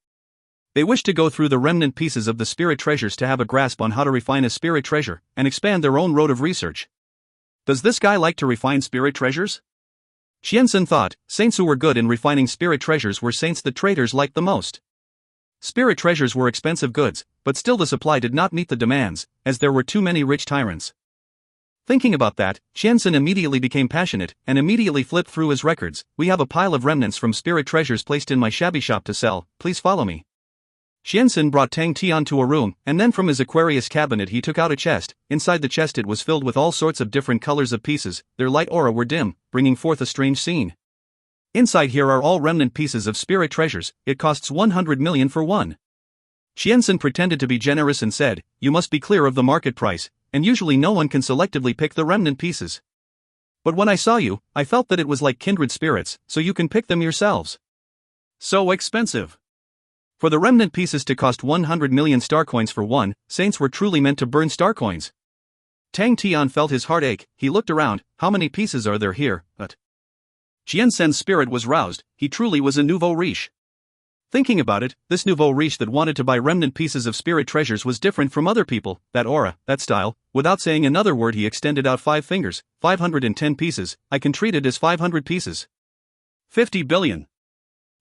They wished to go through the remnant pieces of the spirit treasures to have a grasp on how to refine a spirit treasure, and expand their own road of research. Does this guy like to refine spirit treasures? Tianxin thought, saints who were good in refining spirit treasures were saints that traders liked the most. Spirit treasures were expensive goods, but still the supply did not meet the demands, as there were too many rich tyrants. Thinking about that, Tian immediately became passionate and immediately flipped through his records. "We have a pile of remnants from spirit treasures placed in my shabby shop to sell, please follow me." Tian brought Tian to a room, and then from his Aquarius cabinet he took out a chest. Inside the chest it was filled with all sorts of different colors of pieces. Their light aura were dim, bringing forth a strange scene. "Inside here are all remnant pieces of spirit treasures. It costs 100 million for one." Tian pretended to be generous and said, "You must be clear of the market price, and usually no one can selectively pick the remnant pieces. But when I saw you, I felt that it was like kindred spirits, so you can pick them yourselves." "So expensive." For the remnant pieces to cost 100 million star coins for one, saints were truly meant to burn star coins. Tian felt his heart ache. He looked around. "How many pieces are there here?" But Tian's spirit was roused. He truly was a nouveau riche. Thinking about it, this nouveau riche that wanted to buy remnant pieces of spirit treasures was different from other people. That aura, that style. Without saying another word he extended out 5 fingers. 510 pieces. I can treat it as 500 pieces. 50 billion.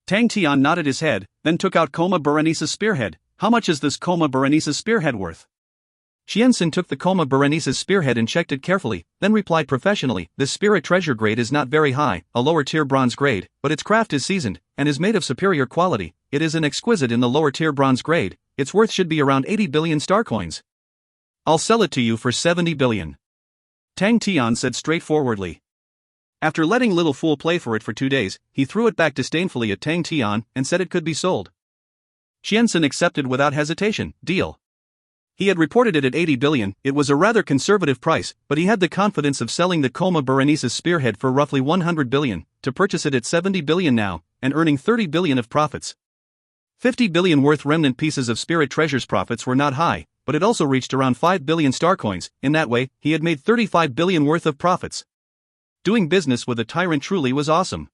Tian nodded his head, then took out Coma Berenice's spearhead. "How much is this Coma Berenice's spearhead worth?" Tian took the Coma Berenice's spearhead and checked it carefully, then replied professionally, "This spirit treasure grade is not very high, a lower tier bronze grade, but its craft is seasoned, and is made of superior quality. It is an exquisite in the lower tier bronze grade. Its worth should be around 80 billion star coins. I'll sell it to you for 70 billion. Tian said straightforwardly. After letting Little Fool play for it for 2 days, he threw it back disdainfully at Tian and said it could be sold. Tian accepted without hesitation. Deal. He had reported it at 80 billion, it was a rather conservative price, but he had the confidence of selling the Coma Berenice's spearhead for roughly 100 billion, to purchase it at 70 billion now, and earning 30 billion of profits. 50 billion worth remnant pieces of spirit treasures profits were not high, but it also reached around 5 billion star coins. In that way, he had made 35 billion worth of profits. Doing business with a tyrant truly was awesome.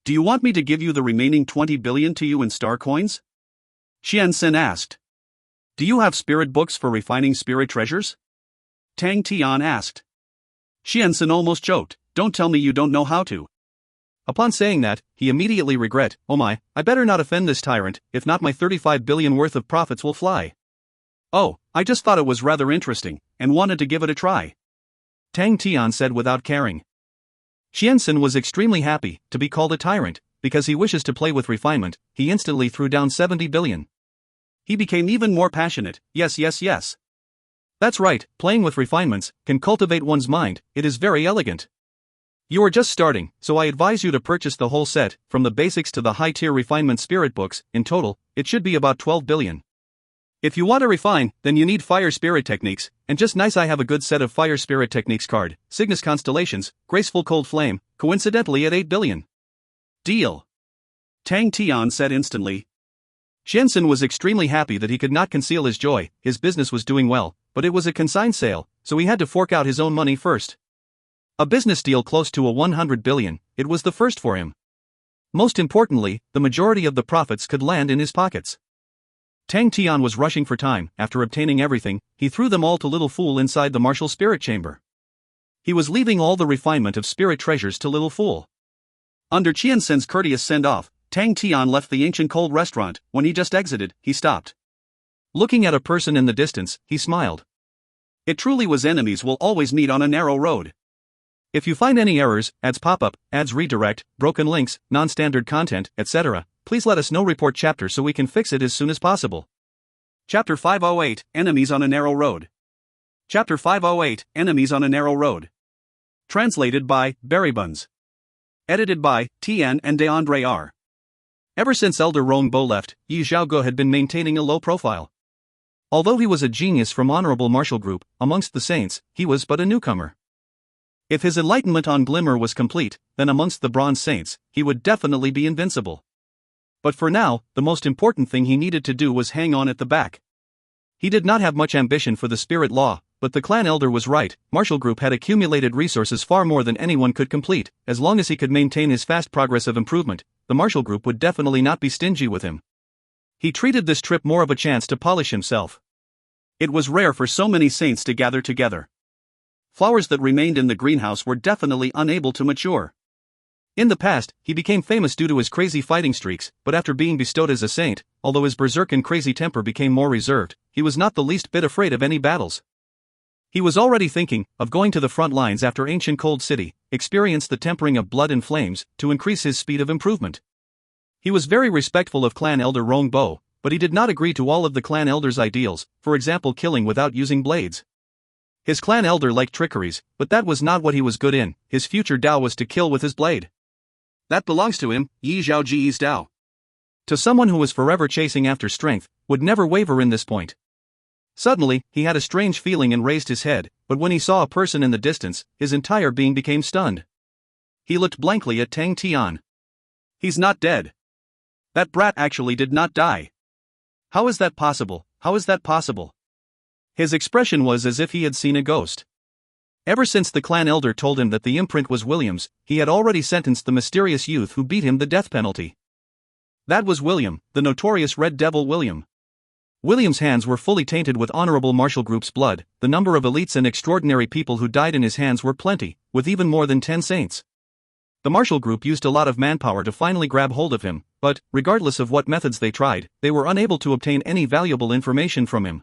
"Do you want me to give you the remaining 20 billion to you in star coins?" Tian asked. "Do you have spirit books for refining spirit treasures?" Tian asked. Tian almost joked, "Don't tell me you don't know how to." Upon saying that, he immediately regret, "Oh my, I better not offend this tyrant, if not my 35 billion worth of profits will fly." "Oh, I just thought it was rather interesting, and wanted to give it a try," Tian said without caring. Tian was extremely happy to be called a tyrant, because he wishes to play with refinement. He instantly threw down 70 billion. He became even more passionate. Yes. That's right, playing with refinements can cultivate one's mind, it is very elegant. You are just starting, so I advise you to purchase the whole set, from the basics to the high-tier refinement spirit books. In total, it should be about 12 billion. If you want to refine, then you need fire spirit techniques, and just nice I have a good set of fire spirit techniques card, Cygnus Constellations, Graceful Cold Flame, coincidentally at 8 billion. Deal. Tian said instantly. Tian was extremely happy that he could not conceal his joy. His business was doing well, but it was a consigned sale, so he had to fork out his own money first. A business deal close to a 100 billion, it was the first for him. Most importantly, the majority of the profits could land in his pockets. Tian was rushing for time. After obtaining everything, he threw them all to Little Fool inside the martial spirit chamber. He was leaving all the refinement of spirit treasures to Little Fool. Under Tian's courteous send-off, Tian left the ancient cold restaurant. When he just exited, he stopped. Looking at a person in the distance, he smiled. It truly was enemies will always meet on a narrow road. If you find any errors, ads pop-up, ads redirect, broken links, non-standard content, etc., please let us know. Report chapter so we can fix it as soon as possible. Chapter 508, Enemies on a Narrow Road. Chapter 508, Enemies on a Narrow Road. Translated by Berrybuns. Edited by Tian and DeAndre R. Ever since Elder Rongbo left, Yi Zhaoge had been maintaining a low profile. Although he was a genius from honorable martial group, amongst the saints, he was but a newcomer. If his enlightenment on Glimmer was complete, then amongst the bronze saints, he would definitely be invincible. But for now, the most important thing he needed to do was hang on at the back. He did not have much ambition for the spirit law, but the clan elder was right. Martial group had accumulated resources far more than anyone could complete. As long as he could maintain his fast progress of improvement, the martial group would definitely not be stingy with him. He treated this trip more of a chance to polish himself. It was rare for so many saints to gather together. Flowers that remained in the greenhouse were definitely unable to mature. In the past, he became famous due to his crazy fighting streaks, but after being bestowed as a saint, although his berserk and crazy temper became more reserved, he was not the least bit afraid of any battles. He was already thinking of going to the front lines after ancient Cold City, experience the tempering of blood and flames, to increase his speed of improvement. He was very respectful of clan elder Rong Bo, but he did not agree to all of the clan elder's ideals, for example killing without using blades. His clan elder liked trickeries, but that was not what he was good in. His future Dao was to kill with his blade. That belongs to him, Yi Zhao Ji's Dao. To someone who was forever chasing after strength, would never waver in this point. Suddenly, he had a strange feeling and raised his head, but when he saw a person in the distance, his entire being became stunned. He looked blankly at Tang Tian. He's not dead. That brat actually did not die. How is that possible? How is that possible? His expression was as if he had seen a ghost. Ever since the clan elder told him that the imprint was William's, he had already sentenced the mysterious youth who beat him the death penalty. That was William, the notorious Red Devil William. William's hands were fully tainted with honorable martial group's blood. The number of elites and extraordinary people who died in his hands were plenty, with even more than 10 saints. The martial group used a lot of manpower to finally grab hold of him, but, regardless of what methods they tried, they were unable to obtain any valuable information from him.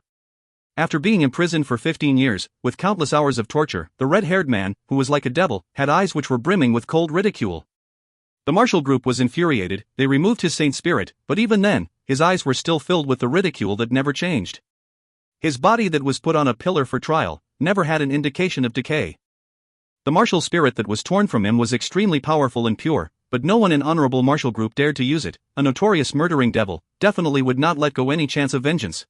After being imprisoned for 15 years, with countless hours of torture, the red-haired man, who was like a devil, had eyes which were brimming with cold ridicule. The martial group was infuriated. They removed his saint spirit, but even then, his eyes were still filled with the ridicule that never changed. His body that was put on a pillar for trial, never had an indication of decay. The martial spirit that was torn from him was extremely powerful and pure, but no one in honorable martial group dared to use it. A notorious murdering devil, definitely would not let go any chance of vengeance.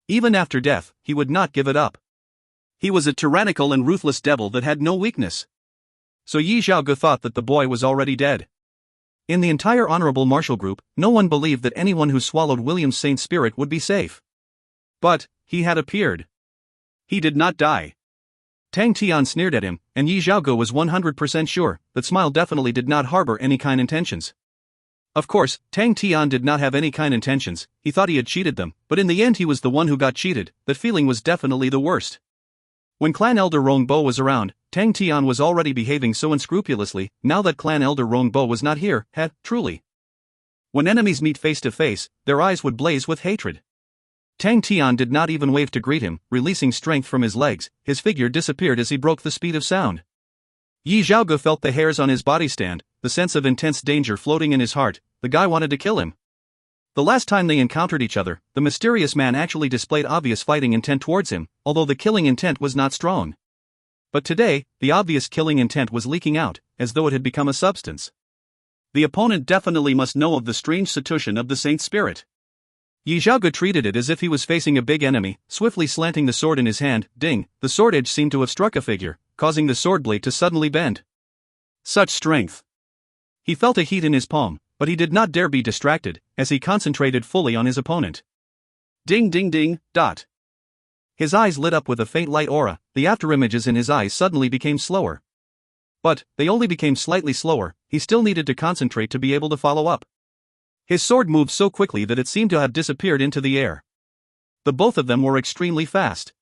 Even after death, he would not give it up. He was a tyrannical and ruthless devil that had no weakness. So Yi Zhaoge thought that the boy was already dead. In the entire honorable martial group, no one believed that anyone who swallowed William's saint spirit would be safe. But, he had appeared. He did not die. Tang Tian sneered at him, and Yi Zhaoge was 100% sure that Smile definitely did not harbor any kind intentions. Of course, Tang Tian did not have any kind intentions. He thought he had cheated them, but in the end he was the one who got cheated. That feeling was definitely the worst. When clan elder Rong Bo was around, Tang Tian was already behaving so unscrupulously. Now that clan elder Rong Bo was not here, truly. When enemies meet face to face, their eyes would blaze with hatred. Tang Tian did not even wave to greet him, releasing strength from his legs. His figure disappeared as he broke the speed of sound. Yi Zhaoge felt the hairs on his body stand, the sense of intense danger floating in his heart. The guy wanted to kill him. The last time they encountered each other, the mysterious man actually displayed obvious fighting intent towards him, although the killing intent was not strong. But today, the obvious killing intent was leaking out, as though it had become a substance. The opponent definitely must know of the strange situation of the saint spirit. Yi Zhaoge treated it as if he was facing a big enemy, swiftly slanting the sword in his hand. Ding, the sword edge seemed to have struck a figure, causing the sword blade to suddenly bend. Such strength! He felt a heat in his palm, but he did not dare be distracted, as he concentrated fully on his opponent. Ding ding ding, dot. His eyes lit up with a faint light aura. The afterimages in his eyes suddenly became slower. But, they only became slightly slower. He still needed to concentrate to be able to follow up. His sword moved so quickly that it seemed to have disappeared into the air. The both of them were extremely fast.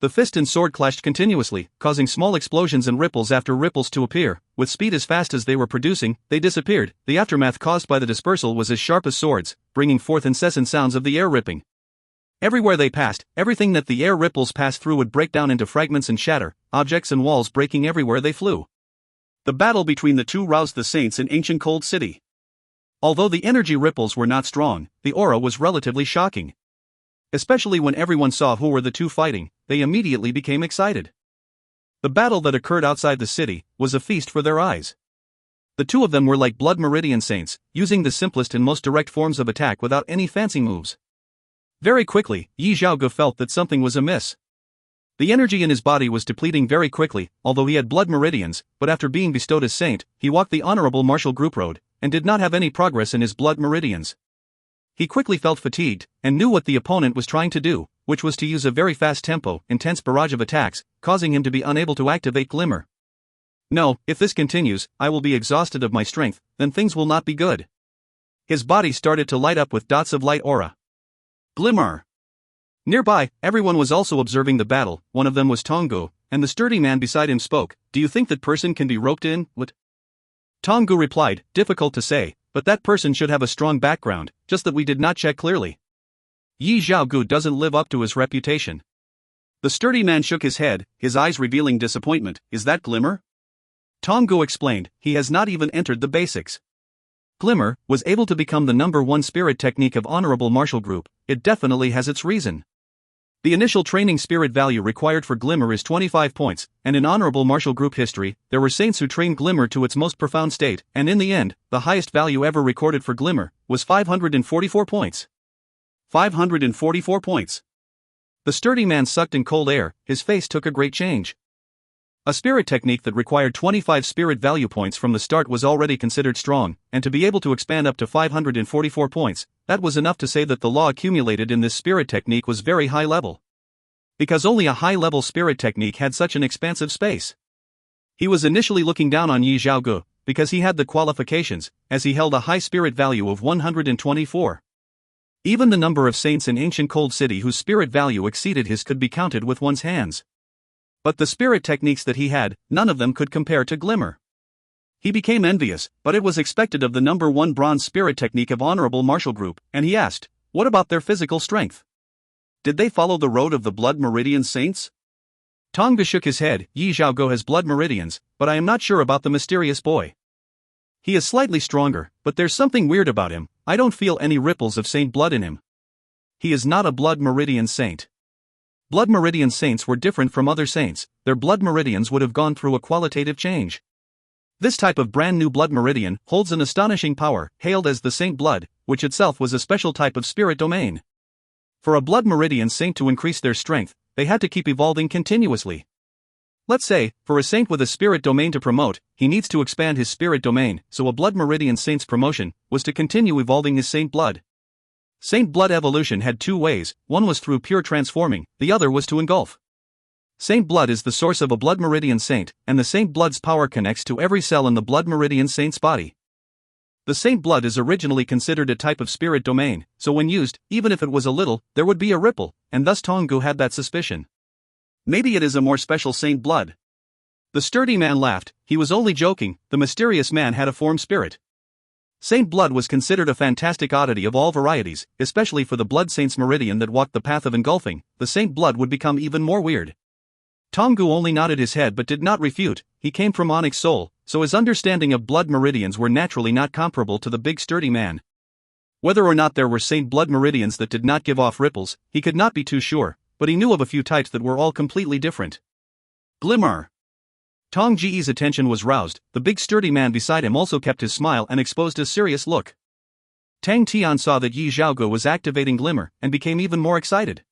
The fist and sword clashed continuously, causing small explosions and ripples after ripples to appear. With speed as fast as they were producing, they disappeared. The aftermath caused by the dispersal was as sharp as swords, bringing forth incessant sounds of the air ripping. Everywhere they passed, everything that the air ripples passed through would break down into fragments and shatter, objects and walls breaking everywhere they flew. The battle between the two roused the saints in ancient Cold City. Although the energy ripples were not strong, the aura was relatively shocking. Especially when everyone saw who were the two fighting, they immediately became excited. The battle that occurred outside the city was a feast for their eyes. The two of them were like blood meridian saints, using the simplest and most direct forms of attack without any fancy moves. Very quickly, Yi Zhaoge felt that something was amiss. The energy in his body was depleting very quickly, although he had blood meridians, but after being bestowed as saint, he walked the honorable martial group road, and did not have any progress in his blood meridians. He quickly felt fatigued, and knew what the opponent was trying to do, which was to use a very fast tempo, intense barrage of attacks, causing him to be unable to activate Glimmer. No, if this continues, I will be exhausted of my strength, then things will not be good. His body started to light up with dots of light aura. Glimmer! Nearby, everyone was also observing the battle. One of them was Tonggo, and the sturdy man beside him spoke. Do you think that person can be roped in? What? Tang replied, difficult to say, but that person should have a strong background, just that we did not check clearly. Yi Xiaogu doesn't live up to his reputation. The sturdy man shook his head, his eyes revealing disappointment. Is that Glimmer? Tang explained, he has not even entered the basics. Glimmer was able to become the #1 spirit technique of Honorable Martial Group. It definitely has its reason. The initial training spirit value required for Glimmer is 25 points, and in Honorable Martial Group history, there were saints who trained Glimmer to its most profound state, and in the end, the highest value ever recorded for Glimmer was 544 points. 544 points. The sturdy man sucked in cold air, his face took a great change. A spirit technique that required 25 spirit value points from the start was already considered strong, and to be able to expand up to 544 points, that was enough to say that the law accumulated in this spirit technique was very high level. Because only a high-level spirit technique had such an expansive space. He was initially looking down on Yi Xiaogu, because he had the qualifications, as he held a high spirit value of 124. Even the number of saints in ancient Cold City whose spirit value exceeded his could be counted with one's hands. But the spirit techniques that he had, none of them could compare to Glimmer. He became envious, but it was expected of the #1 bronze spirit technique of Honorable Martial Group, and he asked, what about their physical strength? Did they follow the road of the Blood Meridian Saints? Tang shook his head. Yi Xiaogu has blood meridians, but I am not sure about the mysterious boy. He is slightly stronger, but there's something weird about him. I don't feel any ripples of saint blood in him. He is not a blood meridian saint. Blood meridian saints were different from other saints, their blood meridians would have gone through a qualitative change. This type of brand new blood meridian holds an astonishing power, hailed as the saint blood, which itself was a special type of spirit domain. For a blood meridian saint to increase their strength, they had to keep evolving continuously. Let's say, for a saint with a spirit domain to promote, he needs to expand his spirit domain, so a blood meridian saint's promotion was to continue evolving his saint blood. Saint blood evolution had two ways, one was through pure transforming, the other was to engulf. Saint blood is the source of a blood meridian saint, and the saint blood's power connects to every cell in the blood meridian saint's body. The saint blood is originally considered a type of spirit domain, so when used, even if it was a little, there would be a ripple, and thus Tongu had that suspicion. Maybe it is a more special saint blood. The sturdy man laughed. He was only joking, the mysterious man had a form spirit. Saint blood was considered a fantastic oddity of all varieties, especially for the blood saint's meridian that walked the path of engulfing. The saint blood would become even more weird. Tongu only nodded his head but did not refute. He came from Onyx Soul, so his understanding of blood meridians were naturally not comparable to the big sturdy man. Whether or not there were saint blood meridians that did not give off ripples, he could not be too sure, but he knew of a few types that were all completely different. Glimmer. Tong Ji's attention was roused. The big sturdy man beside him also kept his smile and exposed a serious look. Tang Tian saw that Yi Xiaogu was activating Glimmer and became even more excited.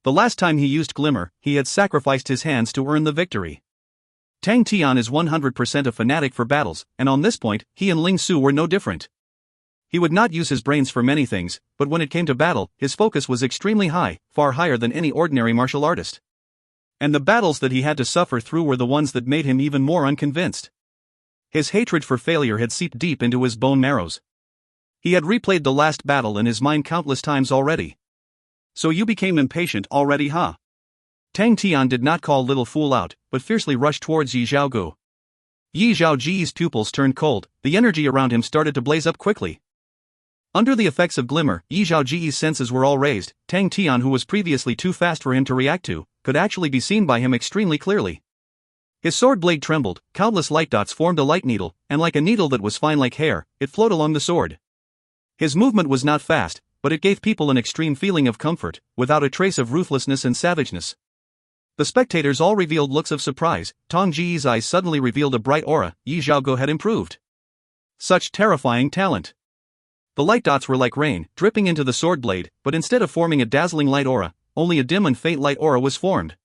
The last time he used Glimmer, he had sacrificed his hands to earn the victory. Tang Tian is 100% a fanatic for battles, and on this point, he and Ling Su were no different. He would not use his brains for many things, but when it came to battle, his focus was extremely high, far higher than any ordinary martial artist. And the battles that he had to suffer through were the ones that made him even more unconvinced. His hatred for failure had seeped deep into his bone marrows. He had replayed the last battle in his mind countless times already. So you became impatient already, huh? Tang Tian did not call little fool out, but fiercely rushed towards Yi Xiaogu. Yi Xiaoji's pupils turned cold, the energy around him started to blaze up quickly. Under the effects of Glimmer, Yi Xiaoji's senses were all raised. Tang Tian, who was previously too fast for him to react to, could actually be seen by him extremely clearly. His sword blade trembled, countless light dots formed a light needle, and like a needle that was fine like hair, it flowed along the sword. His movement was not fast, but it gave people an extreme feeling of comfort, without a trace of ruthlessness and savageness. The spectators all revealed looks of surprise. Tong Ji's eyes suddenly revealed a bright aura. Yi Xiaogu had improved. Such terrifying talent. The light dots were like rain, dripping into the sword blade, but instead of forming a dazzling light aura, only a dim and faint light aura was formed.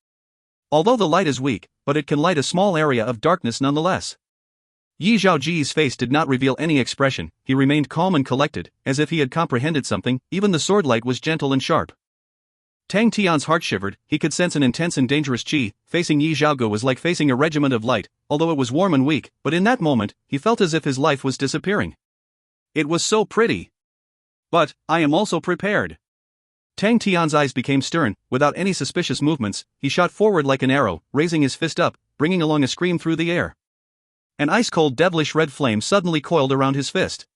Although the light is weak, but it can light a small area of darkness nonetheless. Yi Xiaoji's face did not reveal any expression, he remained calm and collected, as if he had comprehended something. Even the sword light was gentle and sharp. Tang Tian's heart shivered, he could sense an intense and dangerous qi. Facing Yi Xiaogu was like facing a regiment of light, although it was warm and weak, but in that moment, he felt as if his life was disappearing. It was so pretty. But, I am also prepared. Tang Tian's eyes became stern. Without any suspicious movements, he shot forward like an arrow, raising his fist up, bringing along a scream through the air. An ice-cold devilish red flame suddenly coiled around his fist.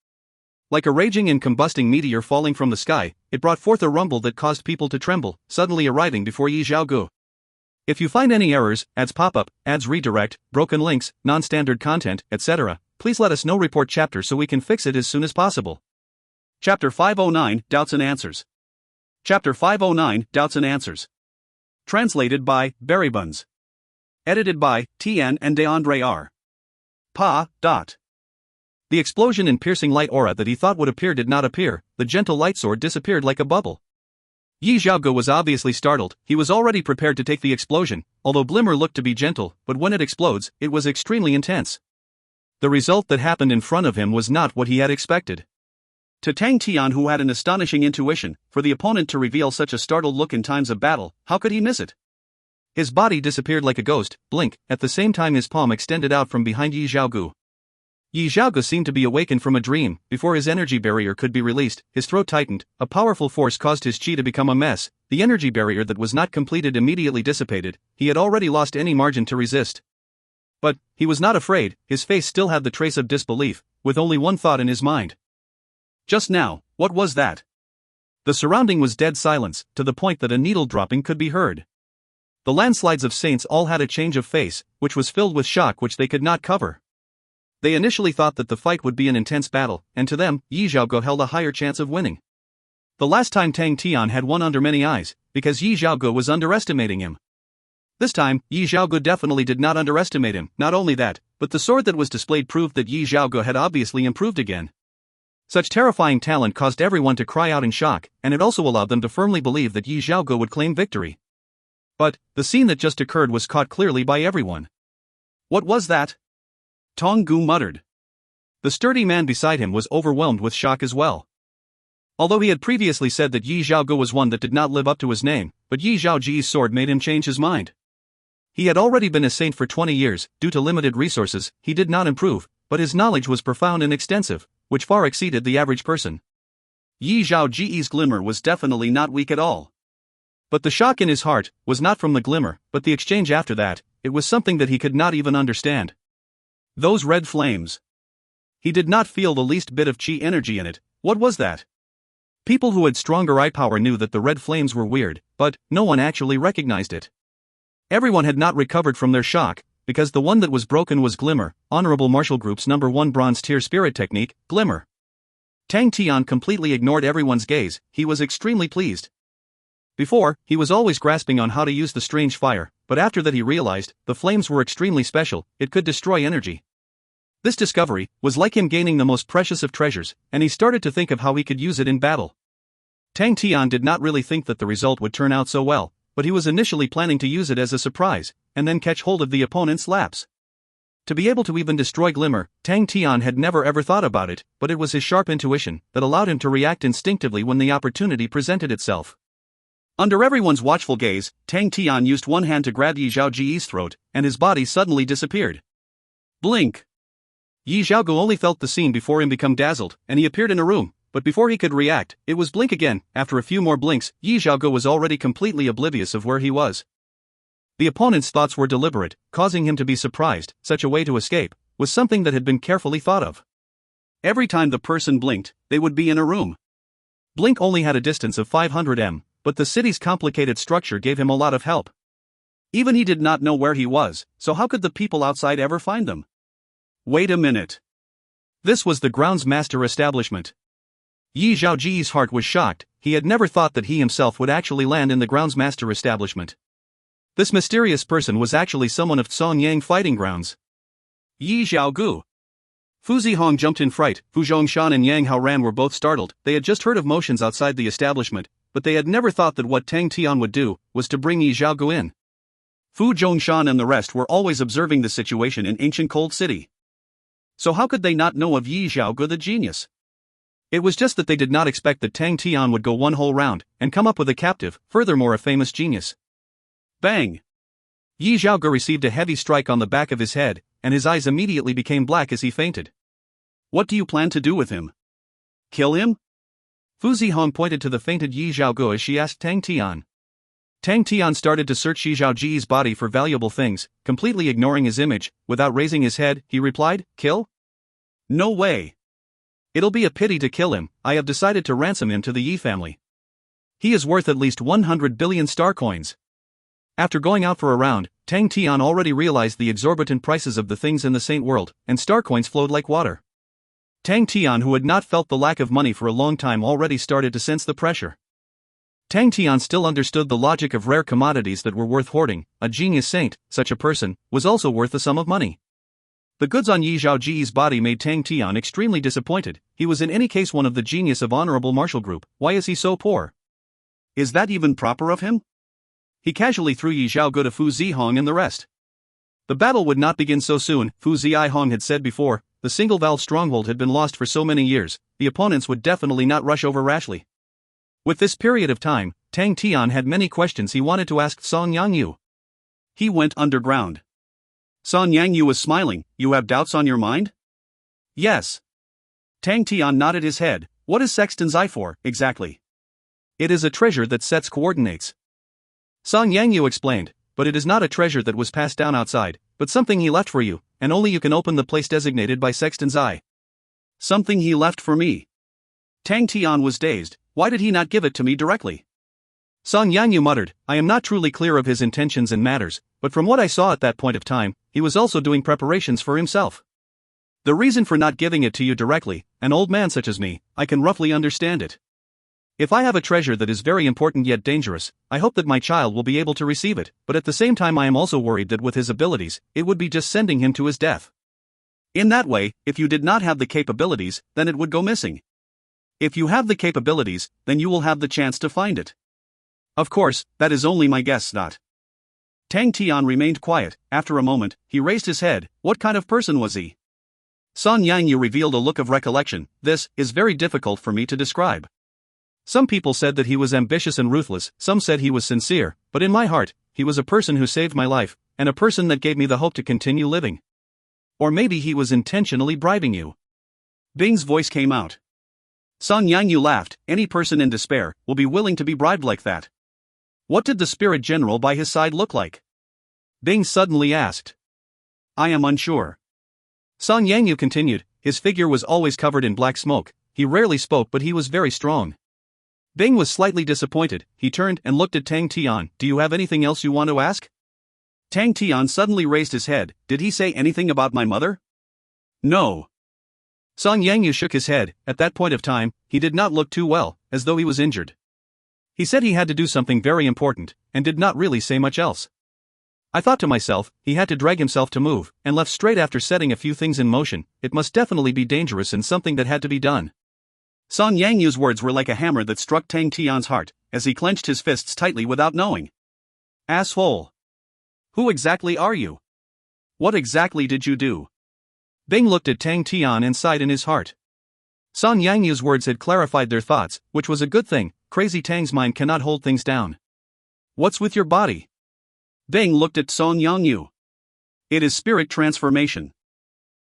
Like a raging and combusting meteor falling from the sky, it brought forth a rumble that caused people to tremble, suddenly arriving before Yi Xiaogu. If you find any errors, ads pop up, ads redirect, broken links, non-standard content, etc., please let us know. Report chapter so we can fix it as soon as possible. Chapter 509, Doubts and Answers. Chapter 509, Doubts and Answers. Translated by Berrybuns. Edited by Tian and DeAndre R. Pa. The explosion in piercing light aura that he thought would appear did not appear. The gentle light sword disappeared like a bubble. Yi Xiaogu was obviously startled. He was already prepared to take the explosion, although glimmer looked to be gentle, but when it explodes, it was extremely intense. The result that happened in front of him was not what he had expected. To Tang Tian, who had an astonishing intuition, for the opponent to reveal such a startled look in times of battle, how could he miss it? His body disappeared like a ghost, blink, at the same time his palm extended out from behind Yi Xiaogu. Yi Xiaogu seemed to be awakened from a dream. Before his energy barrier could be released, his throat tightened, a powerful force caused his chi to become a mess. The energy barrier that was not completed immediately dissipated. He had already lost any margin to resist. But he was not afraid. His face still had the trace of disbelief, with only one thought in his mind. Just now, what was that? The surrounding was dead silence, to the point that a needle dropping could be heard. The landslides of saints all had a change of face, which was filled with shock which they could not cover. They initially thought that the fight would be an intense battle, and to them, Yi Xiaogu held a higher chance of winning. The last time Tang Tian had won under many eyes, because Yi Xiaogu was underestimating him. This time, Yi Xiaogu definitely did not underestimate him. Not only that, but the sword that was displayed proved that Yi Xiaogu had obviously improved again. Such terrifying talent caused everyone to cry out in shock, and it also allowed them to firmly believe that Yi Xiaogu would claim victory. But the scene that just occurred was caught clearly by everyone. What was that? Tong Gu muttered. The sturdy man beside him was overwhelmed with shock as well. Although he had previously said that Yi Xiaogu was one that did not live up to his name, but Yi Xiaoji's sword made him change his mind. He had already been a saint for 20 years. Due to limited resources, he did not improve, but his knowledge was profound and extensive, which far exceeded the average person. Yi Xiaoji's glimmer was definitely not weak at all. But the shock in his heart was not from the glimmer, but the exchange after that. It was something that he could not even understand. Those red flames. He did not feel the least bit of chi energy in it. What was that? People who had stronger eye power knew that the red flames were weird, but no one actually recognized it. Everyone had not recovered from their shock, because the one that was broken was glimmer. Honorable Martial Group's number 1 bronze tier spirit technique, glimmer. Tang Tian completely ignored everyone's gaze. He was extremely pleased. Before, he was always grasping on how to use the strange fire, but after that he realized, the flames were extremely special. It could destroy energy. This discovery was like him gaining the most precious of treasures, and he started to think of how he could use it in battle. Tang Tian did not really think that the result would turn out so well, but he was initially planning to use it as a surprise, and then catch hold of the opponent's lapse. To be able to even destroy glimmer, Tang Tian had never ever thought about it, but it was his sharp intuition that allowed him to react instinctively when the opportunity presented itself. Under everyone's watchful gaze, Tang Tian used one hand to grab Yi Xiaoji's throat, and his body suddenly disappeared. Blink! Yi Xiaogu only felt the scene before him become dazzled, and he appeared in a room, but before he could react, it was blink again. After a few more blinks, Yi Xiaogu was already completely oblivious of where he was. The opponent's thoughts were deliberate, causing him to be surprised. Such a way to escape was something that had been carefully thought of. Every time the person blinked, they would be in a room. Blink only had a distance of 500 m, but the city's complicated structure gave him a lot of help. Even he did not know where he was, so how could the people outside ever find them? Wait a minute. This was the grounds master establishment. Yi Xiaoji's heart was shocked. He had never thought that he himself would actually land in the grounds master establishment. This mysterious person was actually someone of Sonyang fighting grounds. Yi Xiaogu. Fu Zihong jumped in fright. Fu Zhongshan and Yang Haoran were both startled. They had just heard of motions outside the establishment, but they had never thought that what Tang Tian would do was to bring Yi Xiaogu in. Fu Zhongshan and the rest were always observing the situation in ancient Cold City. So how could they not know of Yi Xiaogu the genius? It was just that they did not expect that Tang Tian would go one whole round and come up with a captive, furthermore a famous genius. Bang! Yi Xiaogu received a heavy strike on the back of his head, and his eyes immediately became black as he fainted. What do you plan to do with him? Kill him? Fu Zihong pointed to the fainted Yi Xiaogu as she asked Tang Tian. Tang Tian started to search Shi Zhaoji's body for valuable things, completely ignoring his image. Without raising his head, he replied, "Kill? No way. It'll be a pity to kill him. I have decided to ransom him to the Yi family. He is worth at least 100 billion star coins." After going out for a round, Tang Tian already realized the exorbitant prices of the things in the Saint world, and star coins flowed like water. Tang Tian, who had not felt the lack of money for a long time, already started to sense the pressure. Tang Tian still understood the logic of rare commodities that were worth hoarding. A genius saint, such a person, was also worth a sum of money. The goods on Yi Zhaoji's body made Tang Tian extremely disappointed. He was in any case one of the genius of honorable martial group. Why is he so poor? Is that even proper of him? He casually threw Yi Zhaogu to Fu Zihong and the rest. The battle would not begin so soon. Fu Zihong had said before, the single-valve stronghold had been lost for so many years, the opponents would definitely not rush over rashly. With this period of time, Tang Tian had many questions he wanted to ask Song Yangyu. He went underground. Song Yangyu was smiling. "You have doubts on your mind?" "Yes." Tang Tian nodded his head. "What is Sexton's eye for, exactly?" "It is a treasure that sets coordinates." Song Yangyu explained, "But it is not a treasure that was passed down outside, but something he left for you, and only you can open the place designated by Sexton's eye." "Something he left for me?" Tang Tian was dazed. Why did he not give it to me directly? Song Yangyu muttered, "I am not truly clear of his intentions and matters, but from what I saw at that point of time, he was also doing preparations for himself. The reason for not giving it to you directly, an old man such as me, I can roughly understand it. If I have a treasure that is very important yet dangerous, I hope that my child will be able to receive it, but at the same time I am also worried that with his abilities, it would be just sending him to his death. In that way, if you did not have the capabilities, then it would go missing. If you have the capabilities, then you will have the chance to find it. Of course, that is only my guess, not." Tang Tian remained quiet. After a moment, he raised his head. What kind of person was he? Song Yangyu revealed a look of recollection. "This is very difficult for me to describe. Some people said that he was ambitious and ruthless, some said he was sincere, but in my heart, he was a person who saved my life, and a person that gave me the hope to continue living. Or maybe he was intentionally bribing you." Bing's voice came out. Song Yangyu laughed. "Any person in despair will be willing to be bribed like that." "What did the spirit general by his side look like?" Bing suddenly asked. "I am unsure." Song Yangyu continued, "His figure was always covered in black smoke, he rarely spoke but he was very strong." Bing was slightly disappointed. He turned and looked at Tang Tian. "Do you have anything else you want to ask?" Tang Tian suddenly raised his head. "Did he say anything about my mother?" "No." Song Yangyu shook his head. At that point of time, he did not look too well, as though he was injured. He said he had to do something very important, and did not really say much else. I thought to myself, he had to drag himself to move, and left straight after setting a few things in motion. It must definitely be dangerous and something that had to be done. Song Yangyu's words were like a hammer that struck Tang Tian's heart, as he clenched his fists tightly without knowing. "Asshole! Who exactly are you? What exactly did you do?" Bing looked at Tang Tian and sighed in his heart. Song Yangyu's words had clarified their thoughts, which was a good thing. Crazy Tang's mind cannot hold things down. "What's with your body?" Bing looked at Song Yangyu. "It is spirit transformation."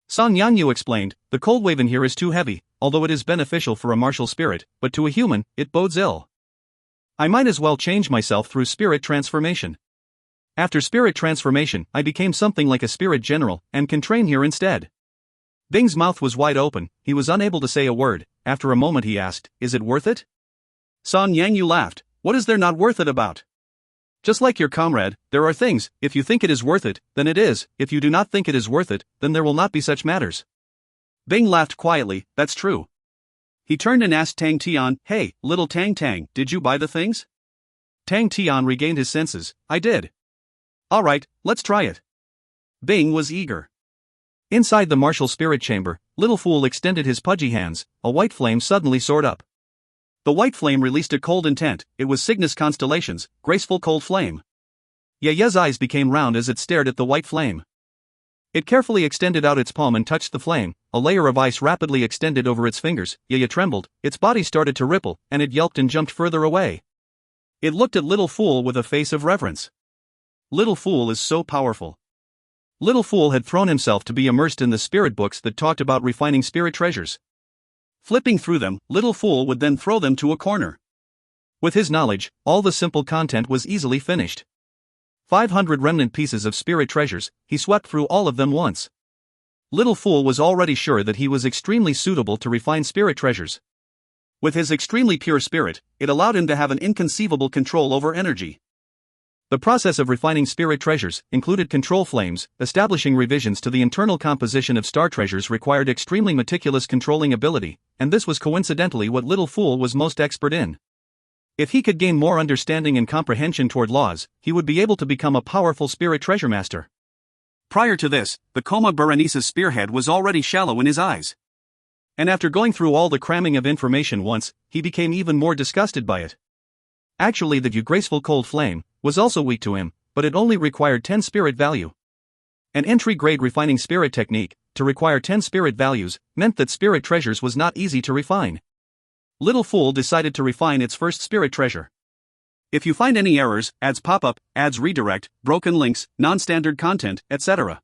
Song Yangyu explained, "The cold wave in here is too heavy, although it is beneficial for a martial spirit, but to a human, it bodes ill. I might as well change myself through spirit transformation. After spirit transformation, I became something like a spirit general, and can train here instead." Bing's mouth was wide open, he was unable to say a word. After a moment he asked, "Is it worth it?" Song Yangyu laughed. "What is there not worth it about? Just like your comrade, there are things, if you think it is worth it, then it is, if you do not think it is worth it, then there will not be such matters." Bing laughed quietly. "That's true." He turned and asked Tang Tian, "Hey, little Tang, did you buy the things?" Tang Tian regained his senses. "I did." "Alright, let's try it." Bing was eager. Inside the martial spirit chamber, Little Fool extended his pudgy hands. A white flame suddenly soared up. The white flame released a cold intent. It was Cygnus Constellation's graceful cold flame. Yaya's eyes became round as it stared at the white flame. It carefully extended out its palm and touched the flame. A layer of ice rapidly extended over its fingers. Yaya trembled, its body started to ripple, and it yelped and jumped further away. It looked at Little Fool with a face of reverence. Little Fool is so powerful. Little Fool had thrown himself to be immersed in the spirit books that talked about refining spirit treasures. Flipping through them, Little Fool would then throw them to a corner. With his knowledge, all the simple content was easily finished. 500 remnant pieces of spirit treasures, he swept through all of them once. Little Fool was already sure that he was extremely suitable to refine spirit treasures. With his extremely pure spirit, it allowed him to have an inconceivable control over energy. The process of refining spirit treasures included control flames. Establishing revisions to the internal composition of star treasures required extremely meticulous controlling ability, and this was coincidentally what Little Fool was most expert in. If he could gain more understanding and comprehension toward laws, he would be able to become a powerful spirit treasure master. Prior to this, the coma Berenice's spearhead was already shallow in his eyes. And after going through all the cramming of information once, he became even more disgusted by it. Actually, the graceful cold flame was also weak to him, but it only required 10 spirit value. An entry-grade refining spirit technique, to require 10 spirit values, meant that spirit treasures was not easy to refine. Little Fool decided to refine its first spirit treasure. If you find any errors, ads pop up, ads redirect, broken links, non-standard content, etc.,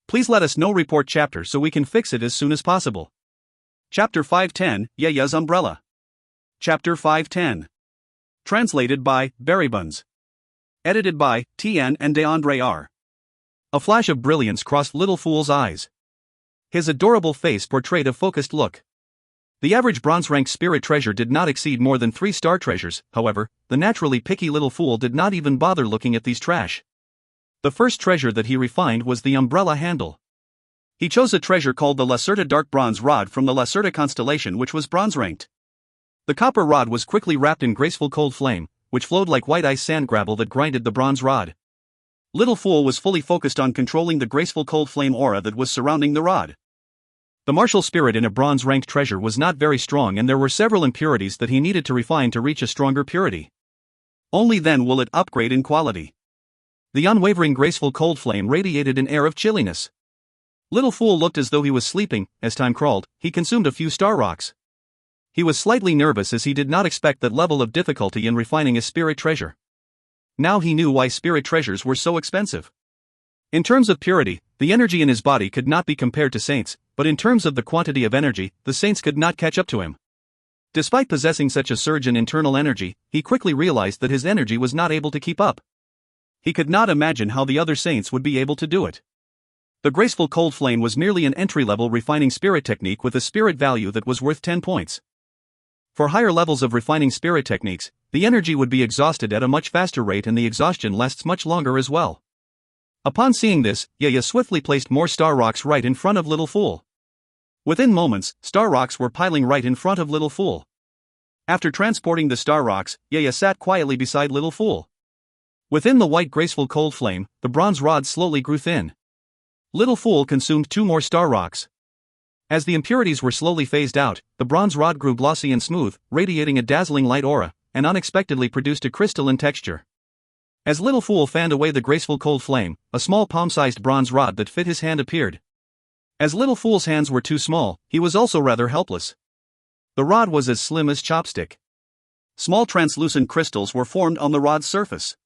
please let us know. Report chapter so we can fix it as soon as possible. Chapter 510, Yaya's Umbrella. Chapter 510. Translated by Berrybuns. Edited by Tian and DeAndre R. A flash of brilliance crossed Little Fool's eyes. His adorable face portrayed a focused look. The average bronze-ranked spirit treasure did not exceed more than 3 star treasures. However, the naturally picky Little Fool did not even bother looking at these trash. The first treasure that he refined was the umbrella handle. He chose a treasure called the Lacerta dark bronze rod from the Lacerta constellation, which was bronze-ranked. The copper rod was quickly wrapped in graceful cold flame, which flowed like white ice sand gravel that grinded the bronze rod. Little Fool was fully focused on controlling the graceful cold flame aura that was surrounding the rod. The martial spirit in a bronze-ranked treasure was not very strong, and there were several impurities that he needed to refine to reach a stronger purity. Only then will it upgrade in quality. The unwavering graceful cold flame radiated an air of chilliness. Little Fool looked as though he was sleeping. As time crawled, he consumed a few star rocks. He was slightly nervous as he did not expect that level of difficulty in refining a spirit treasure. Now he knew why spirit treasures were so expensive. In terms of purity, the energy in his body could not be compared to saints, but in terms of the quantity of energy, the saints could not catch up to him. Despite possessing such a surge in internal energy, he quickly realized that his energy was not able to keep up. He could not imagine how the other saints would be able to do it. The graceful cold flame was merely an entry-level refining spirit technique with a spirit value that was worth 10 points. For higher levels of refining spirit techniques, the energy would be exhausted at a much faster rate, and the exhaustion lasts much longer as well. Upon seeing this, Yaya swiftly placed more star rocks right in front of Little Fool. Within moments, star rocks were piling right in front of Little Fool. After transporting the star rocks, Yaya sat quietly beside Little Fool. Within the white graceful cold flame, the bronze rod slowly grew thin. Little Fool consumed 2 more star rocks. As the impurities were slowly phased out, the bronze rod grew glossy and smooth, radiating a dazzling light aura, and unexpectedly produced a crystalline texture. As Little Fool fanned away the graceful cold flame, a small palm-sized bronze rod that fit his hand appeared. As Little Fool's hands were too small, he was also rather helpless. The rod was as slim as chopstick. Small translucent crystals were formed on the rod's surface.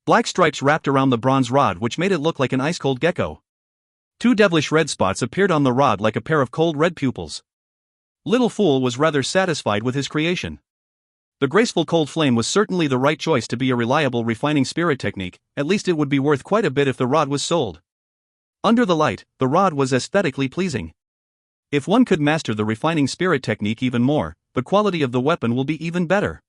Black stripes wrapped around the bronze rod, which made it look like an ice-cold gecko. 2 devilish red spots appeared on the rod like a pair of cold red pupils. Little Fool was rather satisfied with his creation. The graceful cold flame was certainly the right choice to be a reliable refining spirit technique. At least it would be worth quite a bit if the rod was sold. Under the light, the rod was aesthetically pleasing. If one could master the refining spirit technique even more, the quality of the weapon will be even better.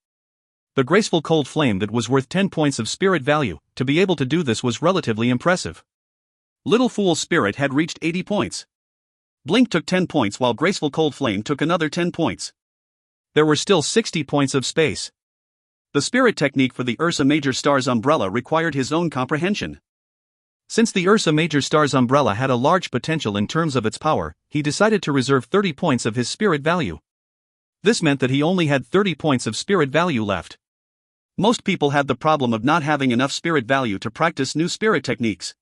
The graceful cold flame that was worth 10 points of spirit value, to be able to do this was relatively impressive. Little Fool's spirit had reached 80 points. Blink took 10 points while graceful cold flame took another 10 points. There were still 60 points of space. The spirit technique for the Ursa Major Star's umbrella required his own comprehension. Since the Ursa Major Star's umbrella had a large potential in terms of its power, he decided to reserve 30 points of his spirit value. This meant that he only had 30 points of spirit value left. Most people had the problem of not having enough spirit value to practice new spirit techniques.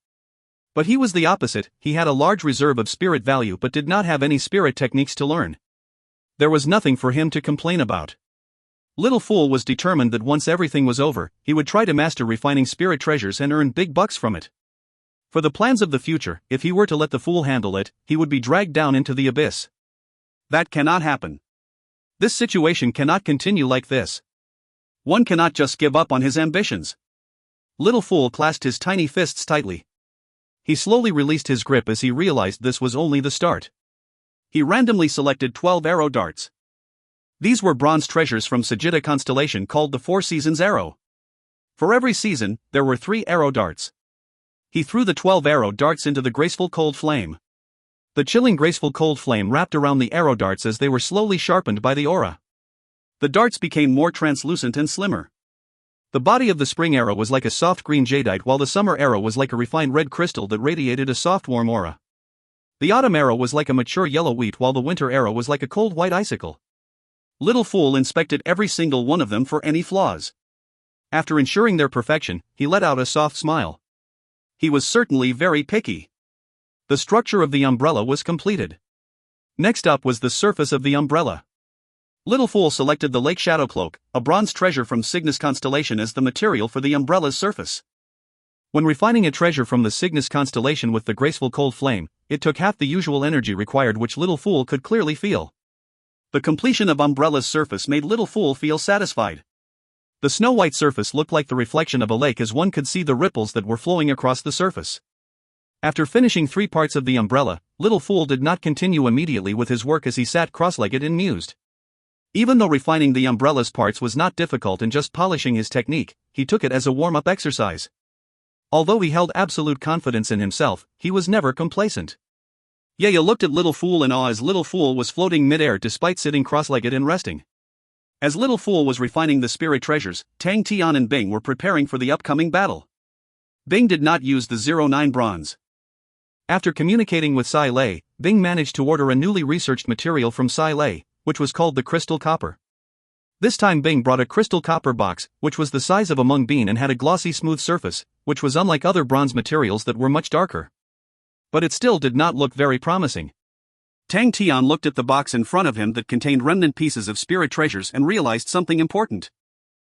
But he was the opposite. He had a large reserve of spirit value but did not have any spirit techniques to learn. There was nothing for him to complain about. Little Fool was determined that once everything was over, he would try to master refining spirit treasures and earn big bucks from it. For the plans of the future, if he were to let the Fool handle it, he would be dragged down into the abyss. That cannot happen. This situation cannot continue like this. One cannot just give up on his ambitions. Little Fool clasped his tiny fists tightly. He slowly released his grip as he realized this was only the start. He randomly selected 12 arrow darts. These were bronze treasures from Sagitta constellation called the Four Seasons Arrow. For every season, there were 3 arrow darts. He threw the 12 arrow darts into the graceful cold flame. The chilling graceful cold flame wrapped around the arrow darts as they were slowly sharpened by the aura. The darts became more translucent and slimmer. The body of the spring arrow was like a soft green jadeite, while the summer arrow was like a refined red crystal that radiated a soft warm aura. The autumn arrow was like a mature yellow wheat, while the winter arrow was like a cold white icicle. Little Fool inspected every single one of them for any flaws. After ensuring their perfection, he let out a soft smile. He was certainly very picky. The structure of the umbrella was completed. Next up was the surface of the umbrella. Little Fool selected the Lake Shadow Cloak, a bronze treasure from Cygnus constellation, as the material for the umbrella's surface. When refining a treasure from the Cygnus constellation with the graceful cold flame, it took half the usual energy required, which Little Fool could clearly feel. The completion of umbrella's surface made Little Fool feel satisfied. The snow-white surface looked like the reflection of a lake as one could see the ripples that were flowing across the surface. After finishing 3 parts of the umbrella, Little Fool did not continue immediately with his work as he sat cross-legged and mused. Even though refining the umbrella's parts was not difficult and just polishing his technique, he took it as a warm-up exercise. Although he held absolute confidence in himself, he was never complacent. Yaya looked at Little Fool in awe as Little Fool was floating mid-air despite sitting cross-legged and resting. As Little Fool was refining the spirit treasures, Tang, Tian and Bing were preparing for the upcoming battle. Bing did not use the 09 bronze. After communicating with Sai Lei, Bing managed to order a newly researched material from Sai Lei, which was called the crystal copper. This time Bing brought a crystal copper box, which was the size of a mung bean and had a glossy smooth surface, which was unlike other bronze materials that were much darker. But it still did not look very promising. Tang Tian looked at the box in front of him that contained remnant pieces of spirit treasures and realized something important.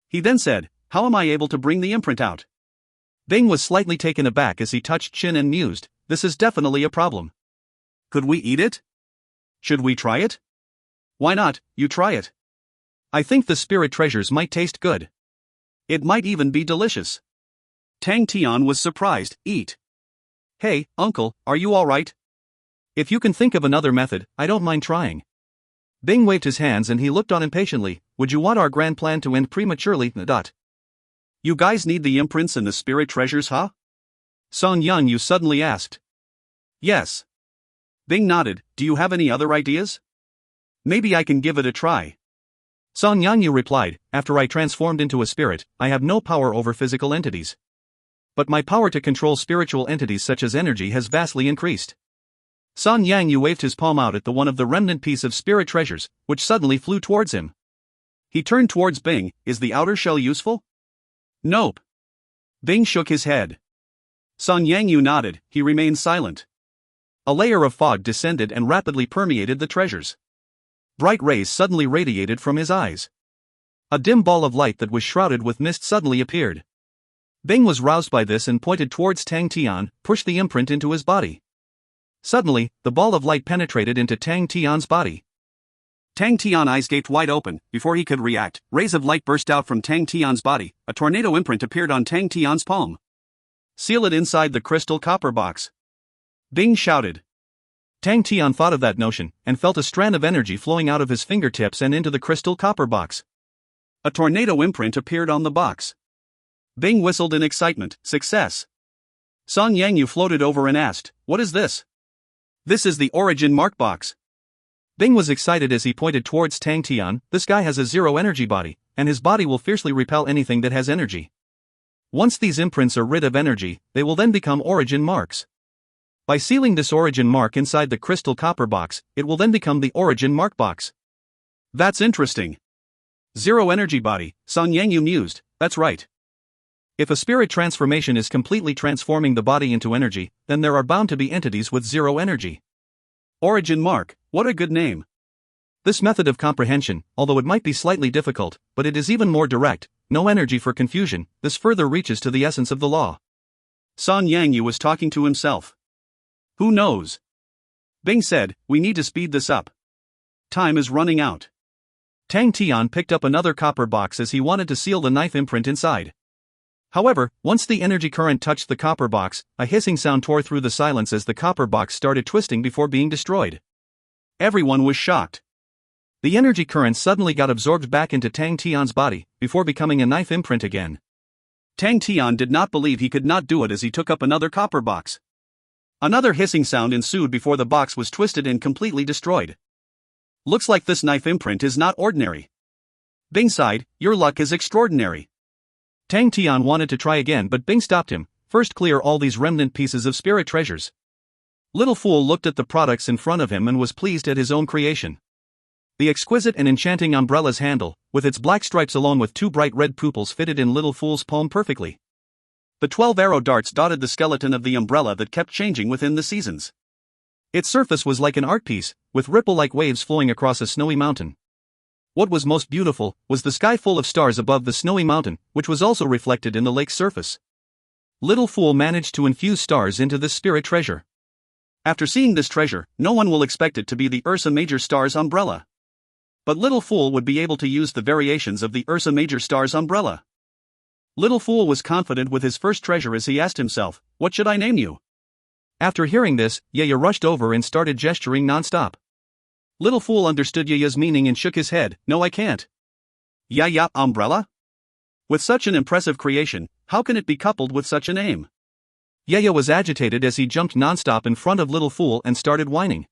He then said, "How am I able to bring the imprint out?" Bing was slightly taken aback as he touched chin and mused, "This is definitely a problem. Could we eat it? Should we try it?" "Why not, you try it. I think the spirit treasures might taste good. It might even be delicious." Tang Tian was surprised. "Eat? Hey, uncle, are you alright? If you can think of another method, I don't mind trying." Bing waved his hands and he looked on impatiently. "Would you want our grand plan to end prematurely? You guys need the imprints and the spirit treasures, huh?" Song Yang suddenly asked. "Yes." Bing nodded. "Do you have any other ideas? Maybe I can give it a try." Song Yang replied, "After I transformed into a spirit, I have no power over physical entities. But my power to control spiritual entities such as energy has vastly increased." Song Yang waved his palm out at the one of the remnant piece of spirit treasures, which suddenly flew towards him. He turned towards Bing. "Is the outer shell useful?" "Nope." Bing shook his head. Song Yang nodded. He remained silent. A layer of fog descended and rapidly permeated the treasures. Bright rays suddenly radiated from his eyes. A dim ball of light that was shrouded with mist suddenly appeared. Bing was roused by this and pointed towards Tang Tian, pushed the imprint into his body. Suddenly, the ball of light penetrated into Tang Tian's body. Tang Tian's eyes gaped wide open. Before he could react, rays of light burst out from Tang Tian's body. A tornado imprint appeared on Tang Tian's palm. "Seal it inside the crystal copper box," Bing shouted. Tang Tian thought of that notion, and felt a strand of energy flowing out of his fingertips and into the crystal copper box. A tornado imprint appeared on the box. Bing whistled in excitement. "Success!" Song Yang floated over and asked, "What is this?" "This is the origin mark box." Bing was excited as he pointed towards Tang Tian. "This guy has a zero energy body, and his body will fiercely repel anything that has energy. Once these imprints are rid of energy, they will then become origin marks. By sealing this origin mark inside the crystal copper box, it will then become the origin mark box." "That's interesting. Zero energy body," Song Yang mused. "That's right. If a spirit transformation is completely transforming the body into energy, then there are bound to be entities with zero energy. Origin mark, what a good name." This method of comprehension, although it might be slightly difficult, but it is even more direct. No energy for confusion. This further reaches to the essence of the law. Song Yang was talking to himself. "Who knows?" Bing said, "We need to speed this up. Time is running out." Tang Tian picked up another copper box as he wanted to seal the knife imprint inside. However, once the energy current touched the copper box, a hissing sound tore through the silence as the copper box started twisting before being destroyed. Everyone was shocked. The energy current suddenly got absorbed back into Tang Tian's body, before becoming a knife imprint again. Tang Tian did not believe he could not do it as he took up another copper box. Another hissing sound ensued before the box was twisted and completely destroyed. Looks like this knife imprint is not ordinary. Bing sighed, your luck is extraordinary. Tang Tian wanted to try again, but Bing stopped him. First, clear all these remnant pieces of spirit treasures. Little Fool looked at the products in front of him and was pleased at his own creation. The exquisite and enchanting umbrella's handle, with its black stripes along with two bright red pupils, fitted in Little Fool's palm perfectly. The 12 arrow darts dotted the skeleton of the umbrella that kept changing within the seasons. Its surface was like an art piece, with ripple-like waves flowing across a snowy mountain. What was most beautiful was the sky full of stars above the snowy mountain, which was also reflected in the lake's surface. Little Fool managed to infuse stars into this spirit treasure. After seeing this treasure, no one will expect it to be the Ursa Major star's umbrella. But Little Fool would be able to use the variations of the Ursa Major star's umbrella. Little Fool was confident with his first treasure as he asked himself, what should I name you? After hearing this, Yaya rushed over and started gesturing non-stop. Little Fool understood Yaya's meaning and shook his head, no, I can't. Yaya umbrella? With such an impressive creation, how can it be coupled with such a name? Yaya was agitated as he jumped non-stop in front of Little Fool and started whining.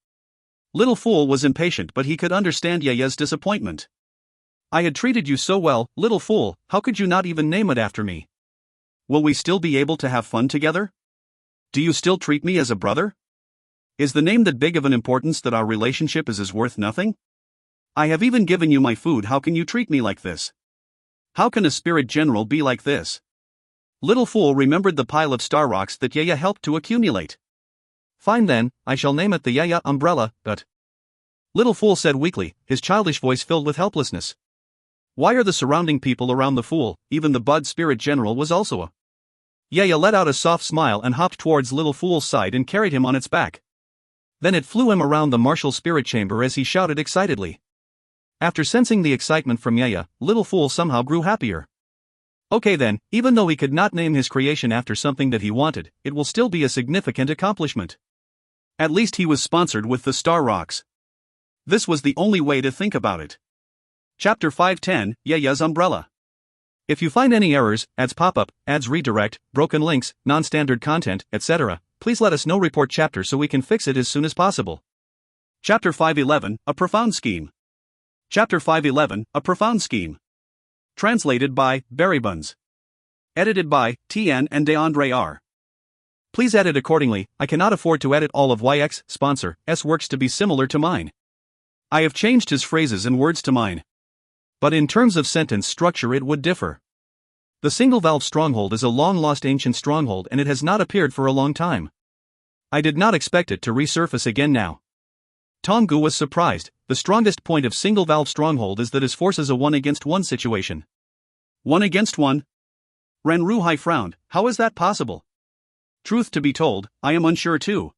Little Fool was impatient, but he could understand Yaya's disappointment. I had treated you so well, Little Fool, how could you not even name it after me? Will we still be able to have fun together? Do you still treat me as a brother? Is the name that big of an importance that our relationship is worth nothing? I have even given you my food, how can you treat me like this? How can a spirit general be like this? Little Fool remembered the pile of star rocks that Yaya helped to accumulate. Fine then, I shall name it the Yaya umbrella, but... Little Fool said weakly, his childish voice filled with helplessness. Why are the surrounding people around the fool? Even the Bud Spirit General was also a... Yaya let out a soft smile and hopped towards Little Fool's side and carried him on its back. Then it flew him around the martial spirit chamber as he shouted excitedly. After sensing the excitement from Yaya, Little Fool somehow grew happier. Okay then, even though he could not name his creation after something that he wanted, it will still be a significant accomplishment. At least he was sponsored with the Star Rocks. This was the only way to think about it. Chapter 510, Yaya's Umbrella. If you find any errors, ads pop up, ads redirect, broken links, non-standard content, etc., please let us know. Report chapter so we can fix it as soon as possible. Chapter 511, A Profound Scheme. Chapter 511, A Profound Scheme. Translated by Berrybuns. Edited by Tian and DeAndre R. Please edit accordingly. I cannot afford to edit all of YX sponsor's works to be similar to mine. I have changed his phrases and words to mine. But in terms of sentence structure it would differ. The single valve stronghold is a long-lost ancient stronghold and it has not appeared for a long time. I did not expect it to resurface again now. Tonggu was surprised. The strongest point of single valve stronghold is that his force is a 1-against-1 situation. 1 against 1? Ren Ruhai frowned. How is that possible? Truth to be told, I am unsure too.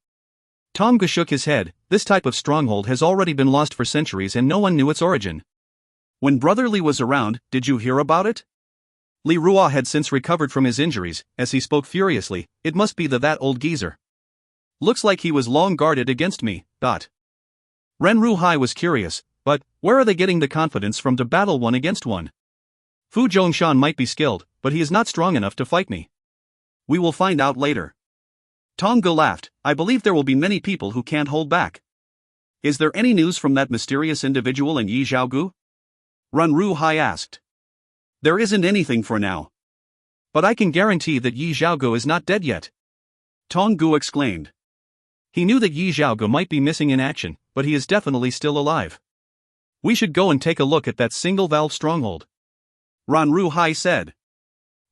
Tonggu shook his head. This type of stronghold has already been lost for centuries and no one knew its origin. When Brother Li was around, did you hear about it? Li Ruo had since recovered from his injuries. As he spoke furiously, it must be that old geezer. Looks like he was long guarded against me. Ren Ruhai was curious, but where are they getting the confidence from to battle 1 against 1? Fu Zhongshan might be skilled, but he is not strong enough to fight me. We will find out later. Tonggu laughed. I believe there will be many people who can't hold back. Is there any news from that mysterious individual in Yi Zhaogu? Ren Ruhai asked. There isn't anything for now. But I can guarantee that Yi Zhaogu is not dead yet. Tonggu exclaimed. He knew that Yi Zhaogu might be missing in action, but he is definitely still alive. We should go and take a look at that single valve stronghold. Ren Ruhai said.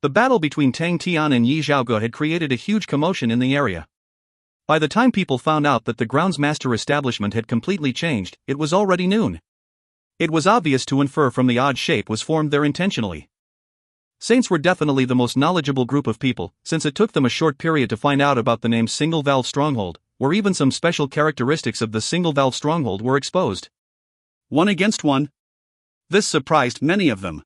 The battle between Tang Tian and Yi Zhaogu had created a huge commotion in the area. By the time people found out that the groundsmaster establishment had completely changed, it was already noon. It was obvious to infer from the odd shape was formed there intentionally. Saints were definitely the most knowledgeable group of people, since it took them a short period to find out about the name Single Valve Stronghold, where even some special characteristics of the Single Valve Stronghold were exposed. 1 against 1? This surprised many of them.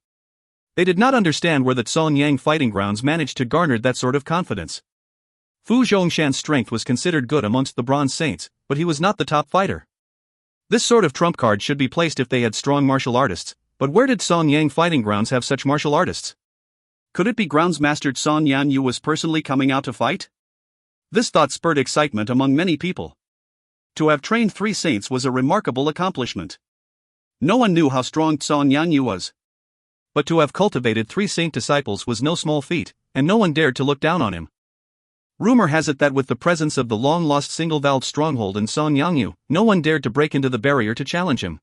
They did not understand where the Zhongyang fighting grounds managed to garner that sort of confidence. Fu Zhongshan's strength was considered good amongst the Bronze Saints, but he was not the top fighter. This sort of trump card should be placed if they had strong martial artists, but where did Zhongyang fighting grounds have such martial artists? Could it be Groundsmaster Zhon Yanyu was personally coming out to fight? This thought spurred excitement among many people. To have trained 3 saints was a remarkable accomplishment. No one knew how strong Zhon Yanyu was. But to have cultivated 3 saint disciples was no small feat, and no one dared to look down on him. Rumor has it that with the presence of the long-lost single-valve stronghold in Zhon Yanyu, no one dared to break into the barrier to challenge him.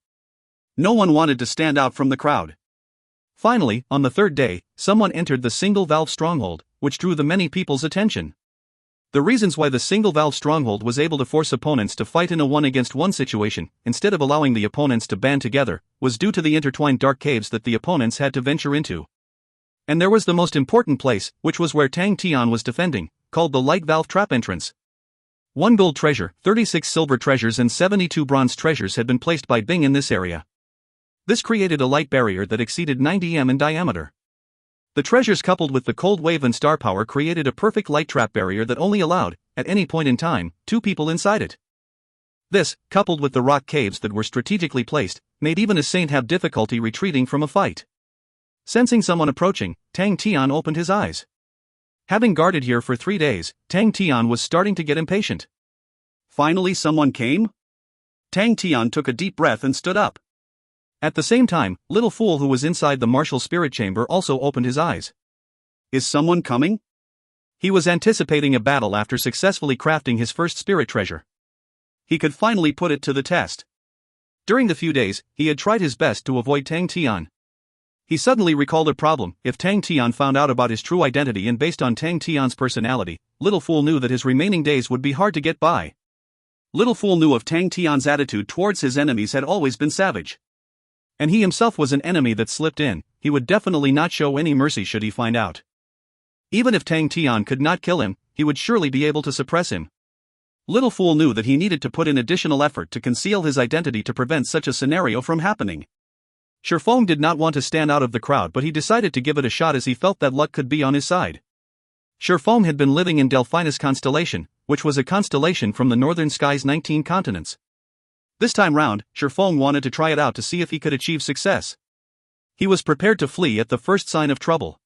No one wanted to stand out from the crowd. Finally, on the 3rd day, someone entered the single-valve stronghold, which drew the many people's attention. The reasons why the single-valve stronghold was able to force opponents to fight in a 1-against-1 situation, instead of allowing the opponents to band together, was due to the intertwined dark caves that the opponents had to venture into. And there was the most important place, which was where Tang Tian was defending, called the light valve trap entrance. 1 gold treasure, 36 silver treasures and 72 bronze treasures had been placed by Bing in this area. This created a light barrier that exceeded 90 m in diameter. The treasures coupled with the cold wave and star power created a perfect light trap barrier that only allowed, at any point in time, 2 people inside it. This, coupled with the rock caves that were strategically placed, made even a saint have difficulty retreating from a fight. Sensing someone approaching, Tang Tian opened his eyes. Having guarded here for 3 days, Tang Tian was starting to get impatient. Finally someone came? Tang Tian took a deep breath and stood up. At the same time, Little Fool who was inside the martial spirit chamber also opened his eyes. Is someone coming? He was anticipating a battle after successfully crafting his first spirit treasure. He could finally put it to the test. During the few days, he had tried his best to avoid Tang Tian. He suddenly recalled a problem. If Tang Tian found out about his true identity and based on Tang Tian's personality, Little Fool knew that his remaining days would be hard to get by. Little Fool knew of Tang Tian's attitude towards his enemies had always been savage. And he himself was an enemy that slipped in. He would definitely not show any mercy should he find out. Even if Tang Tian could not kill him, he would surely be able to suppress him. Little Fool knew that he needed to put in additional effort to conceal his identity to prevent such a scenario from happening. Shifeng did not want to stand out of the crowd, but he decided to give it a shot as he felt that luck could be on his side. Shifeng had been living in Delphinus constellation, which was a constellation from the northern sky's 19 continents. This time round, Shifeng wanted to try it out to see if he could achieve success. He was prepared to flee at the first sign of trouble.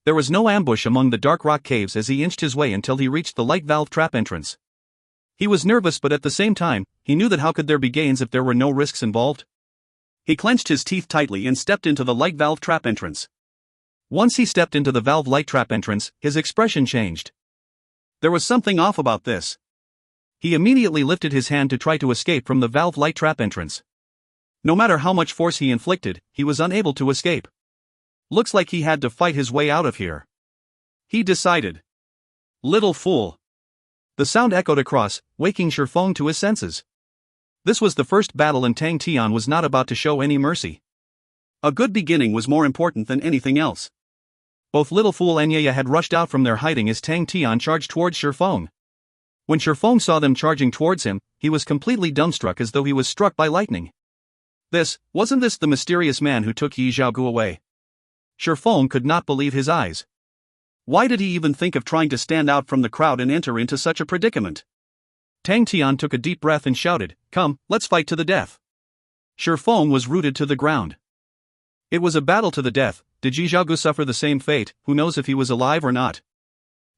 There was no ambush among the dark rock caves as he inched his way until he reached the light valve trap entrance. He was nervous, but at the same time, he knew that how could there be gains if there were no risks involved? He clenched his teeth tightly and stepped into the light valve trap entrance. Once he stepped into the valve light trap entrance, his expression changed. There was something off about this. He immediately lifted his hand to try to escape from the valve light trap entrance. No matter how much force he inflicted, he was unable to escape. Looks like he had to fight his way out of here. He decided. Little Fool. The sound echoed across, waking Shifeng to his senses. This was the first battle and Tang Tian was not about to show any mercy. A good beginning was more important than anything else. Both Little Fool and Yaya had rushed out from their hiding as Tang Tian charged towards Shifeng. When Shifeng saw them charging towards him, he was completely dumbstruck as though he was struck by lightning. Wasn't this the mysterious man who took Yi Zhaogu away? Shifeng could not believe his eyes. Why did he even think of trying to stand out from the crowd and enter into such a predicament? Tang Tian took a deep breath and shouted, "Come, let's fight to the death." Shifeng was rooted to the ground. It was a battle to the death. Did Yi Zhaogu suffer the same fate? Who knows if he was alive or not?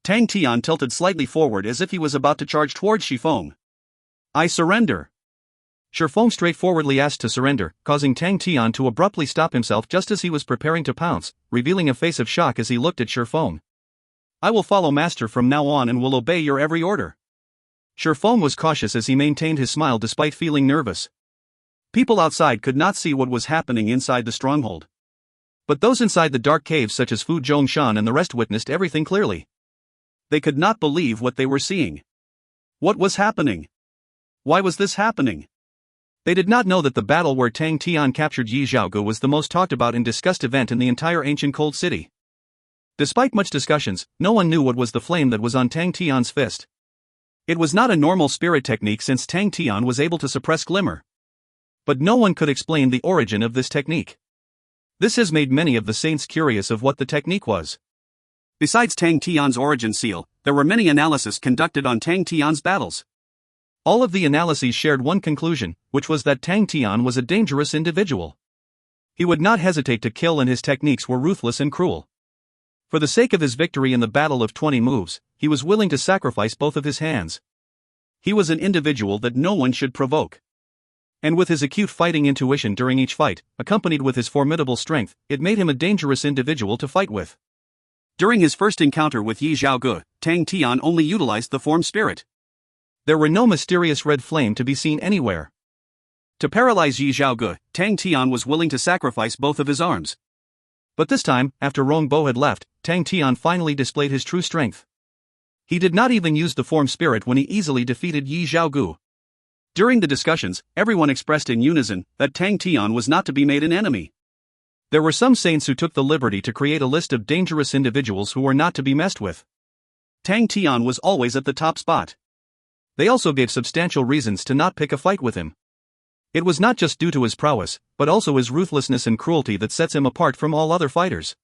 Tang Tian tilted slightly forward as if he was about to charge towards Shifeng. "I surrender." Shifeng straightforwardly asked to surrender, causing Tang Tian to abruptly stop himself just as he was preparing to pounce, revealing a face of shock as he looked at Shifeng. "I will follow Master from now on and will obey your every order." Shifeng was cautious as he maintained his smile despite feeling nervous. People outside could not see what was happening inside the stronghold. But those inside the dark caves such as Fu Zhongshan and the rest witnessed everything clearly. They could not believe what they were seeing. What was happening? Why was this happening? They did not know that the battle where Tang Tian captured Yi Zhaogu was the most talked about and discussed event in the entire ancient cold city. Despite much discussions, no one knew what was the flame that was on Tang Tian's fist. It was not a normal spirit technique since Tang Tian was able to suppress glimmer. But no one could explain the origin of this technique. This has made many of the saints curious of what the technique was. Besides Tang Tian's origin seal, there were many analyses conducted on Tang Tian's battles. All of the analyses shared one conclusion, which was that Tang Tian was a dangerous individual. He would not hesitate to kill, and his techniques were ruthless and cruel. For the sake of his victory in the battle of 20 moves, he was willing to sacrifice both of his hands. He was an individual that no one should provoke. And with his acute fighting intuition during each fight, accompanied with his formidable strength, it made him a dangerous individual to fight with. During his first encounter with Yi Zhaoge, Tang Tian only utilized the form spirit. There were no mysterious red flame to be seen anywhere. To paralyze Yi Zhaoge, Tang Tian was willing to sacrifice both of his arms. But this time, after Rong Bo had left, Tang Tian finally displayed his true strength. He did not even use the form spirit when he easily defeated Yi Zhaoge. During the discussions, everyone expressed in unison that Tang Tian was not to be made an enemy. There were some saints who took the liberty to create a list of dangerous individuals who were not to be messed with. Tang Tian was always at the top spot. They also gave substantial reasons to not pick a fight with him. It was not just due to his prowess, but also his ruthlessness and cruelty that sets him apart from all other fighters.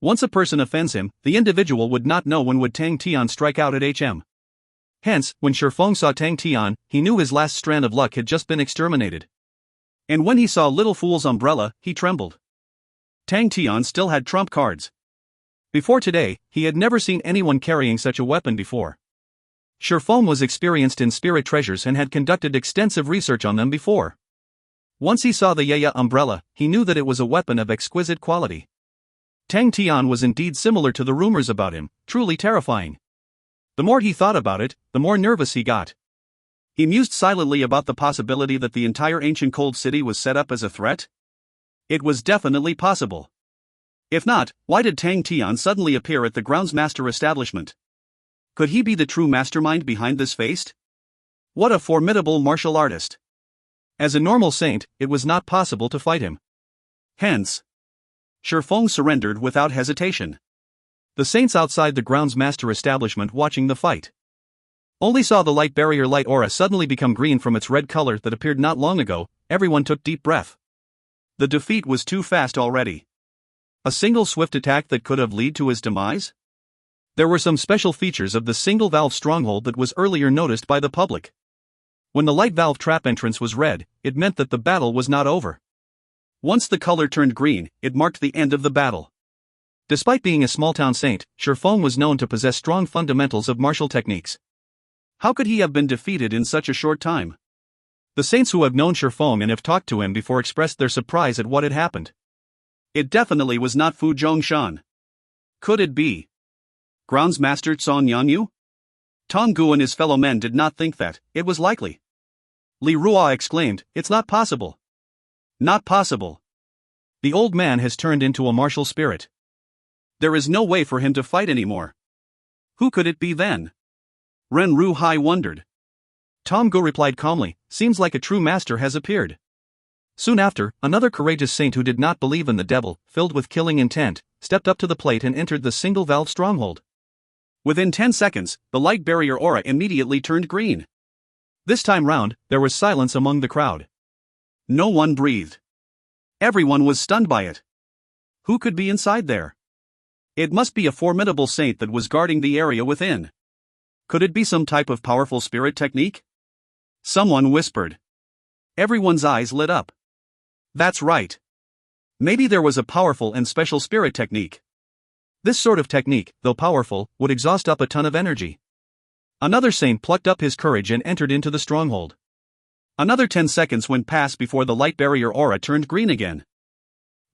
Once a person offends him, the individual would not know when would Tang Tian strike out at HM. Hence, when Shifeng saw Tang Tian, he knew his last strand of luck had just been exterminated. And when he saw Little Fool's umbrella, he trembled. Tang Tian still had trump cards. Before today, he had never seen anyone carrying such a weapon before. Shifeng was experienced in spirit treasures and had conducted extensive research on them before. Once he saw the Yaya umbrella, he knew that it was a weapon of exquisite quality. Tang Tian was indeed similar to the rumors about him, truly terrifying. The more he thought about it, the more nervous he got. He mused silently about the possibility that the entire ancient cold city was set up as a threat. It was definitely possible. If not, why did Tang Tian suddenly appear at the groundsmaster establishment? Could he be the true mastermind behind this feast? What a formidable martial artist! As a normal saint, it was not possible to fight him. Hence, Shifeng surrendered without hesitation. The saints outside the groundsmaster establishment watching the fight only saw the light barrier light aura suddenly become green from its red color that appeared not long ago. Everyone took deep breath. The defeat was too fast already. A single swift attack that could have led to his demise? There were some special features of the single valve stronghold that was earlier noticed by the public. When the light valve trap entrance was red, it meant that the battle was not over. Once the color turned green, it marked the end of the battle. Despite being a small-town saint, Shifeng was known to possess strong fundamentals of martial techniques. How could he have been defeated in such a short time? The saints who have known Shifeng and have talked to him before expressed their surprise at what had happened. It definitely was not Fu Zhongshan. Could it be Groundsmaster Zhang Yanyu? Tong Gu and his fellow men did not think that it was likely. Li Ruo exclaimed, "It's not possible." Not possible. The old man has turned into a martial spirit. There is no way for him to fight anymore. Who could it be then? Ren Ruhai wondered. Tong Gu replied calmly, "Seems like a true master has appeared." Soon after, another courageous saint who did not believe in the devil, filled with killing intent, stepped up to the plate and entered the single valve stronghold. Within 10 seconds, the light barrier aura immediately turned green. This time round, there was silence among the crowd. No one breathed. Everyone was stunned by it. Who could be inside there? It must be a formidable saint that was guarding the area within. Could it be some type of powerful spirit technique? Someone whispered. Everyone's eyes lit up. That's right. Maybe there was a powerful and special spirit technique. This sort of technique, though powerful, would exhaust up a ton of energy. Another saint plucked up his courage and entered into the stronghold. Another 10 seconds went past before the light barrier aura turned green again.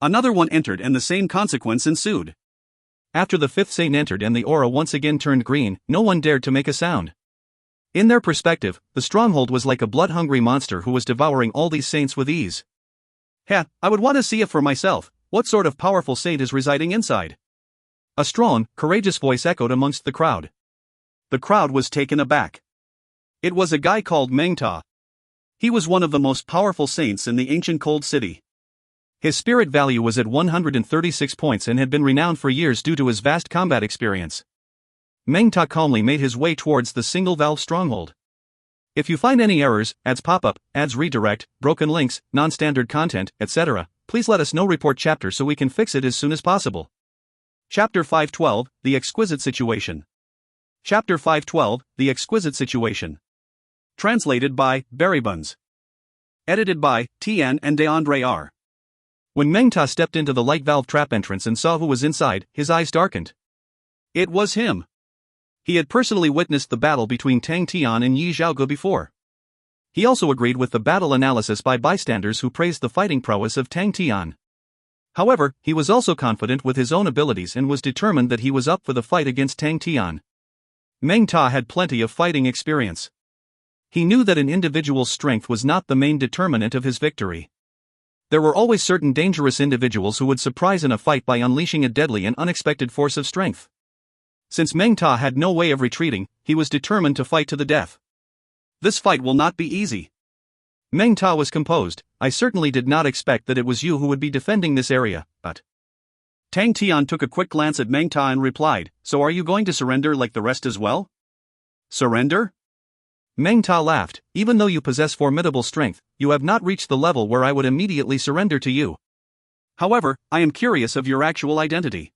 Another one entered and the same consequence ensued. After the fifth saint entered and the aura once again turned green, no one dared to make a sound. In their perspective, the stronghold was like a blood-hungry monster who was devouring all these saints with ease. I would want to see it for myself. What sort of powerful saint is residing inside? A strong, courageous voice echoed amongst the crowd. The crowd was taken aback. It was a guy called Meng Ta. He was one of the most powerful saints in the ancient cold city. His spirit value was at 136 points and had been renowned for years due to his vast combat experience. Meng Ta calmly made his way towards the single valve stronghold. If you find any errors, ads pop-up, ads redirect, broken links, non-standard content, etc., please let us know report chapter so we can fix it as soon as possible. Chapter 512, The Exquisite Situation. Chapter 512, The Exquisite Situation. Translated by Berrybuns. Edited by Tian and DeAndre R. When Meng Ta stepped into the light valve trap entrance and saw who was inside, his eyes darkened. It was him. He had personally witnessed the battle between Tang Tian and Yi Zhaoge before. He also agreed with the battle analysis by bystanders who praised the fighting prowess of Tang Tian. However, he was also confident with his own abilities and was determined that he was up for the fight against Tang Tian. Meng Ta had plenty of fighting experience. He knew that an individual's strength was not the main determinant of his victory. There were always certain dangerous individuals who would surprise in a fight by unleashing a deadly and unexpected force of strength. Since Meng Ta had no way of retreating, he was determined to fight to the death. This fight will not be easy. Meng Ta was composed. I certainly did not expect that it was you who would be defending this area, but... Tang Tian took a quick glance at Meng Ta and replied, so are you going to surrender like the rest as well? Surrender? Meng Ta laughed, even though you possess formidable strength, you have not reached the level where I would immediately surrender to you. However, I am curious of your actual identity.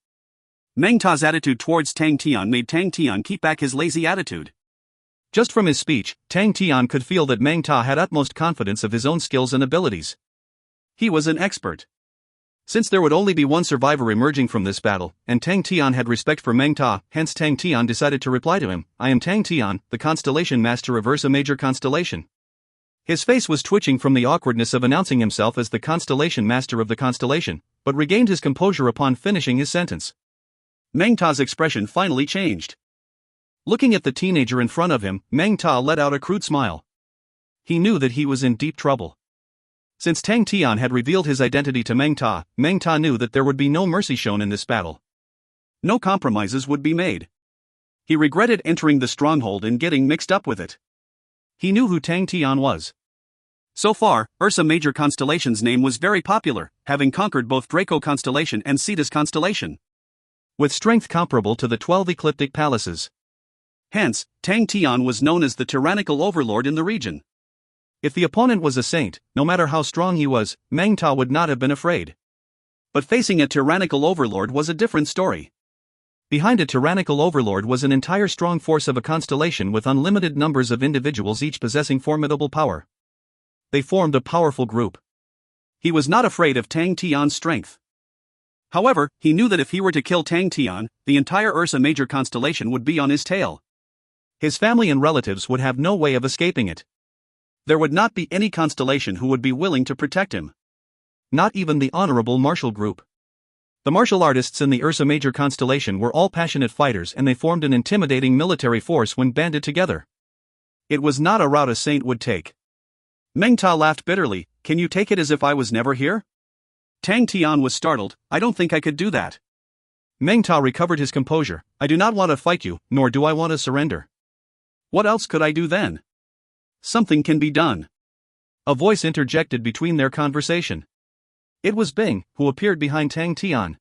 Meng Ta's attitude towards Tang Tian made Tang Tian keep back his lazy attitude. Just from his speech, Tang Tian could feel that Meng Ta had utmost confidence of his own skills and abilities. He was an expert. Since there would only be one survivor emerging from this battle, and Tang Tian had respect for Meng Ta, hence Tang Tian decided to reply to him, I am Tang Tian, the constellation master of Ursa Major constellation. His face was twitching from the awkwardness of announcing himself as the constellation master of the constellation, but regained his composure upon finishing his sentence. Meng Ta's expression finally changed. Looking at the teenager in front of him, Meng Ta let out a crude smile. He knew that he was in deep trouble. Since Tang Tian had revealed his identity to Meng Ta knew that there would be no mercy shown in this battle. No compromises would be made. He regretted entering the stronghold and getting mixed up with it. He knew who Tang Tian was. So far, Ursa Major constellation's name was very popular, having conquered both Draco constellation and Cetus constellation. With strength comparable to the 12 ecliptic palaces. Hence, Tang Tian was known as the tyrannical overlord in the region. If the opponent was a saint, no matter how strong he was, Meng Ta would not have been afraid. But facing a tyrannical overlord was a different story. Behind a tyrannical overlord was an entire strong force of a constellation with unlimited numbers of individuals each possessing formidable power. They formed a powerful group. He was not afraid of Tang Tian's strength. However, he knew that if he were to kill Tang Tian, the entire Ursa Major constellation would be on his tail. His family and relatives would have no way of escaping it. There would not be any constellation who would be willing to protect him. Not even the honorable martial group. The martial artists in the Ursa Major constellation were all passionate fighters and they formed an intimidating military force when banded together. It was not a route a saint would take. Meng Ta laughed bitterly, can you take it as if I was never here? Tang Tian was startled, I don't think I could do that. Meng Ta recovered his composure, I do not want to fight you, nor do I want to surrender. What else could I do then? Something can be done. A voice interjected between their conversation. It was Bing, who appeared behind Tang Tian.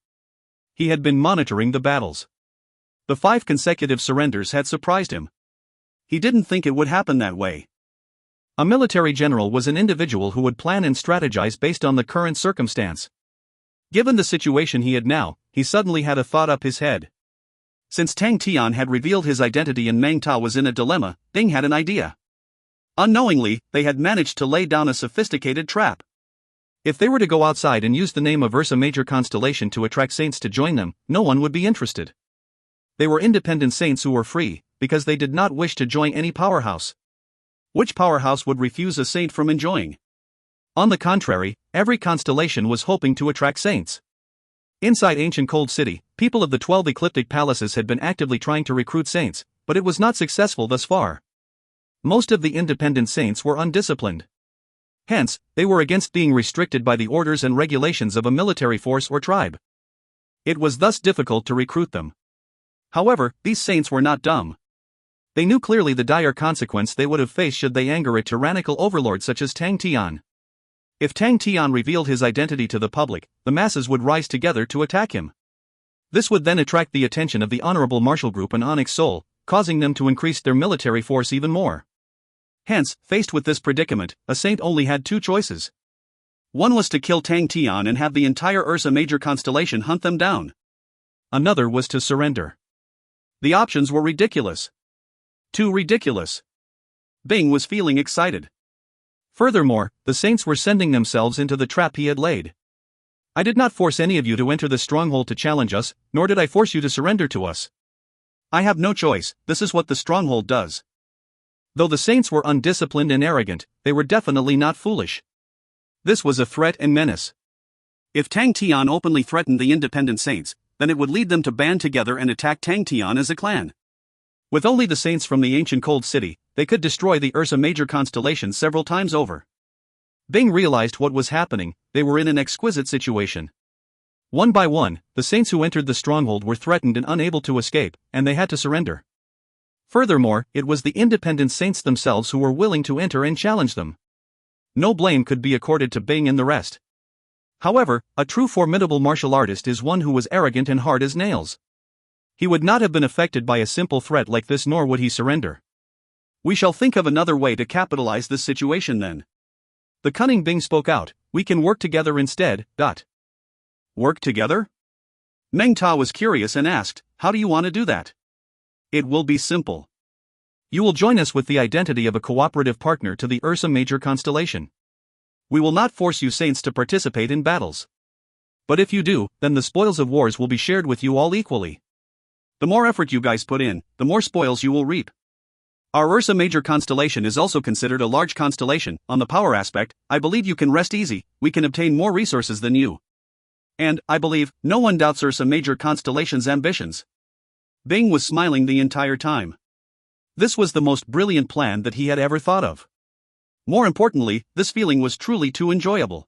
He had been monitoring the battles. The 5 consecutive surrenders had surprised him. He didn't think it would happen that way. A military general was an individual who would plan and strategize based on the current circumstance. Given the situation he had now, he suddenly had a thought up his head. Since Tang Tian had revealed his identity and Meng Ta was in a dilemma, Bing had an idea. Unknowingly, they had managed to lay down a sophisticated trap. If they were to go outside and use the name of Ursa Major constellation to attract saints to join them, no one would be interested. They were independent saints who were free, because they did not wish to join any powerhouse. Which powerhouse would refuse a saint from enjoying? On the contrary, every constellation was hoping to attract saints. Inside ancient Cold City, people of the 12 ecliptic palaces had been actively trying to recruit saints, but it was not successful thus far. Most of the independent saints were undisciplined. Hence, they were against being restricted by the orders and regulations of a military force or tribe. It was thus difficult to recruit them. However, these saints were not dumb. They knew clearly the dire consequence they would have faced should they anger a tyrannical overlord such as Tang Tian. If Tang Tian revealed his identity to the public, the masses would rise together to attack him. This would then attract the attention of the Honorable Martial Group and Onyx Soul, causing them to increase their military force even more. Hence, faced with this predicament, a saint only had 2 choices. One was to kill Tang Tian and have the entire Ursa Major constellation hunt them down. Another was to surrender. The options were ridiculous. Too ridiculous. Bing was feeling excited. Furthermore, the saints were sending themselves into the trap he had laid. I did not force any of you to enter the stronghold to challenge us, nor did I force you to surrender to us. I have no choice, this is what the stronghold does. Though the saints were undisciplined and arrogant, they were definitely not foolish. This was a threat and menace. If Tang Tian openly threatened the independent saints, then it would lead them to band together and attack Tang Tian as a clan. With only the saints from the ancient cold city, they could destroy the Ursa Major constellation several times over. Bing realized what was happening, they were in an exquisite situation. One by one, the saints who entered the stronghold were threatened and unable to escape, and they had to surrender. Furthermore, it was the independent saints themselves who were willing to enter and challenge them. No blame could be accorded to Bing and the rest. However, a true formidable martial artist is one who was arrogant and hard as nails. He would not have been affected by a simple threat like this, nor would he surrender. We shall think of another way to capitalize this situation then. The cunning Bing spoke out, we can work together instead. Work together? Meng Ta was curious and asked, how do you want to do that? It will be simple. You will join us with the identity of a cooperative partner to the Ursa Major constellation. We will not force you saints to participate in battles. But if you do, then the spoils of wars will be shared with you all equally. The more effort you guys put in, the more spoils you will reap. Our Ursa Major constellation is also considered a large constellation. On the power aspect, I believe you can rest easy, we can obtain more resources than you. And, I believe, no one doubts Ursa Major constellation's ambitions. Bing was smiling the entire time. This was the most brilliant plan that he had ever thought of. More importantly, this feeling was truly too enjoyable.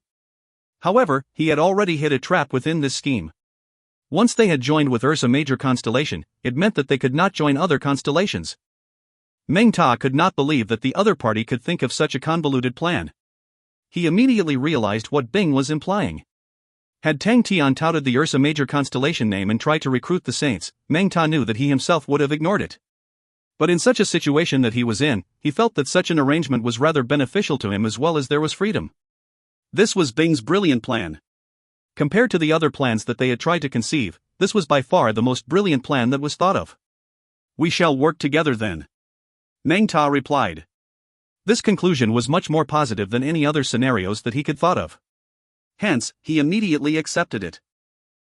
However, he had already hit a trap within this scheme. Once they had joined with Ursa Major constellation, it meant that they could not join other constellations. Meng Ta could not believe that the other party could think of such a convoluted plan. He immediately realized what Bing was implying. Had Tang Tian touted the Ursa Major constellation name and tried to recruit the saints, Meng Ta knew that he himself would have ignored it. But in such a situation that he was in, he felt that such an arrangement was rather beneficial to him as well as there was freedom. This was Bing's brilliant plan. Compared to the other plans that they had tried to conceive, this was by far the most brilliant plan that was thought of. We shall work together then. Meng Ta replied. This conclusion was much more positive than any other scenarios that he could thought of. Hence, he immediately accepted it.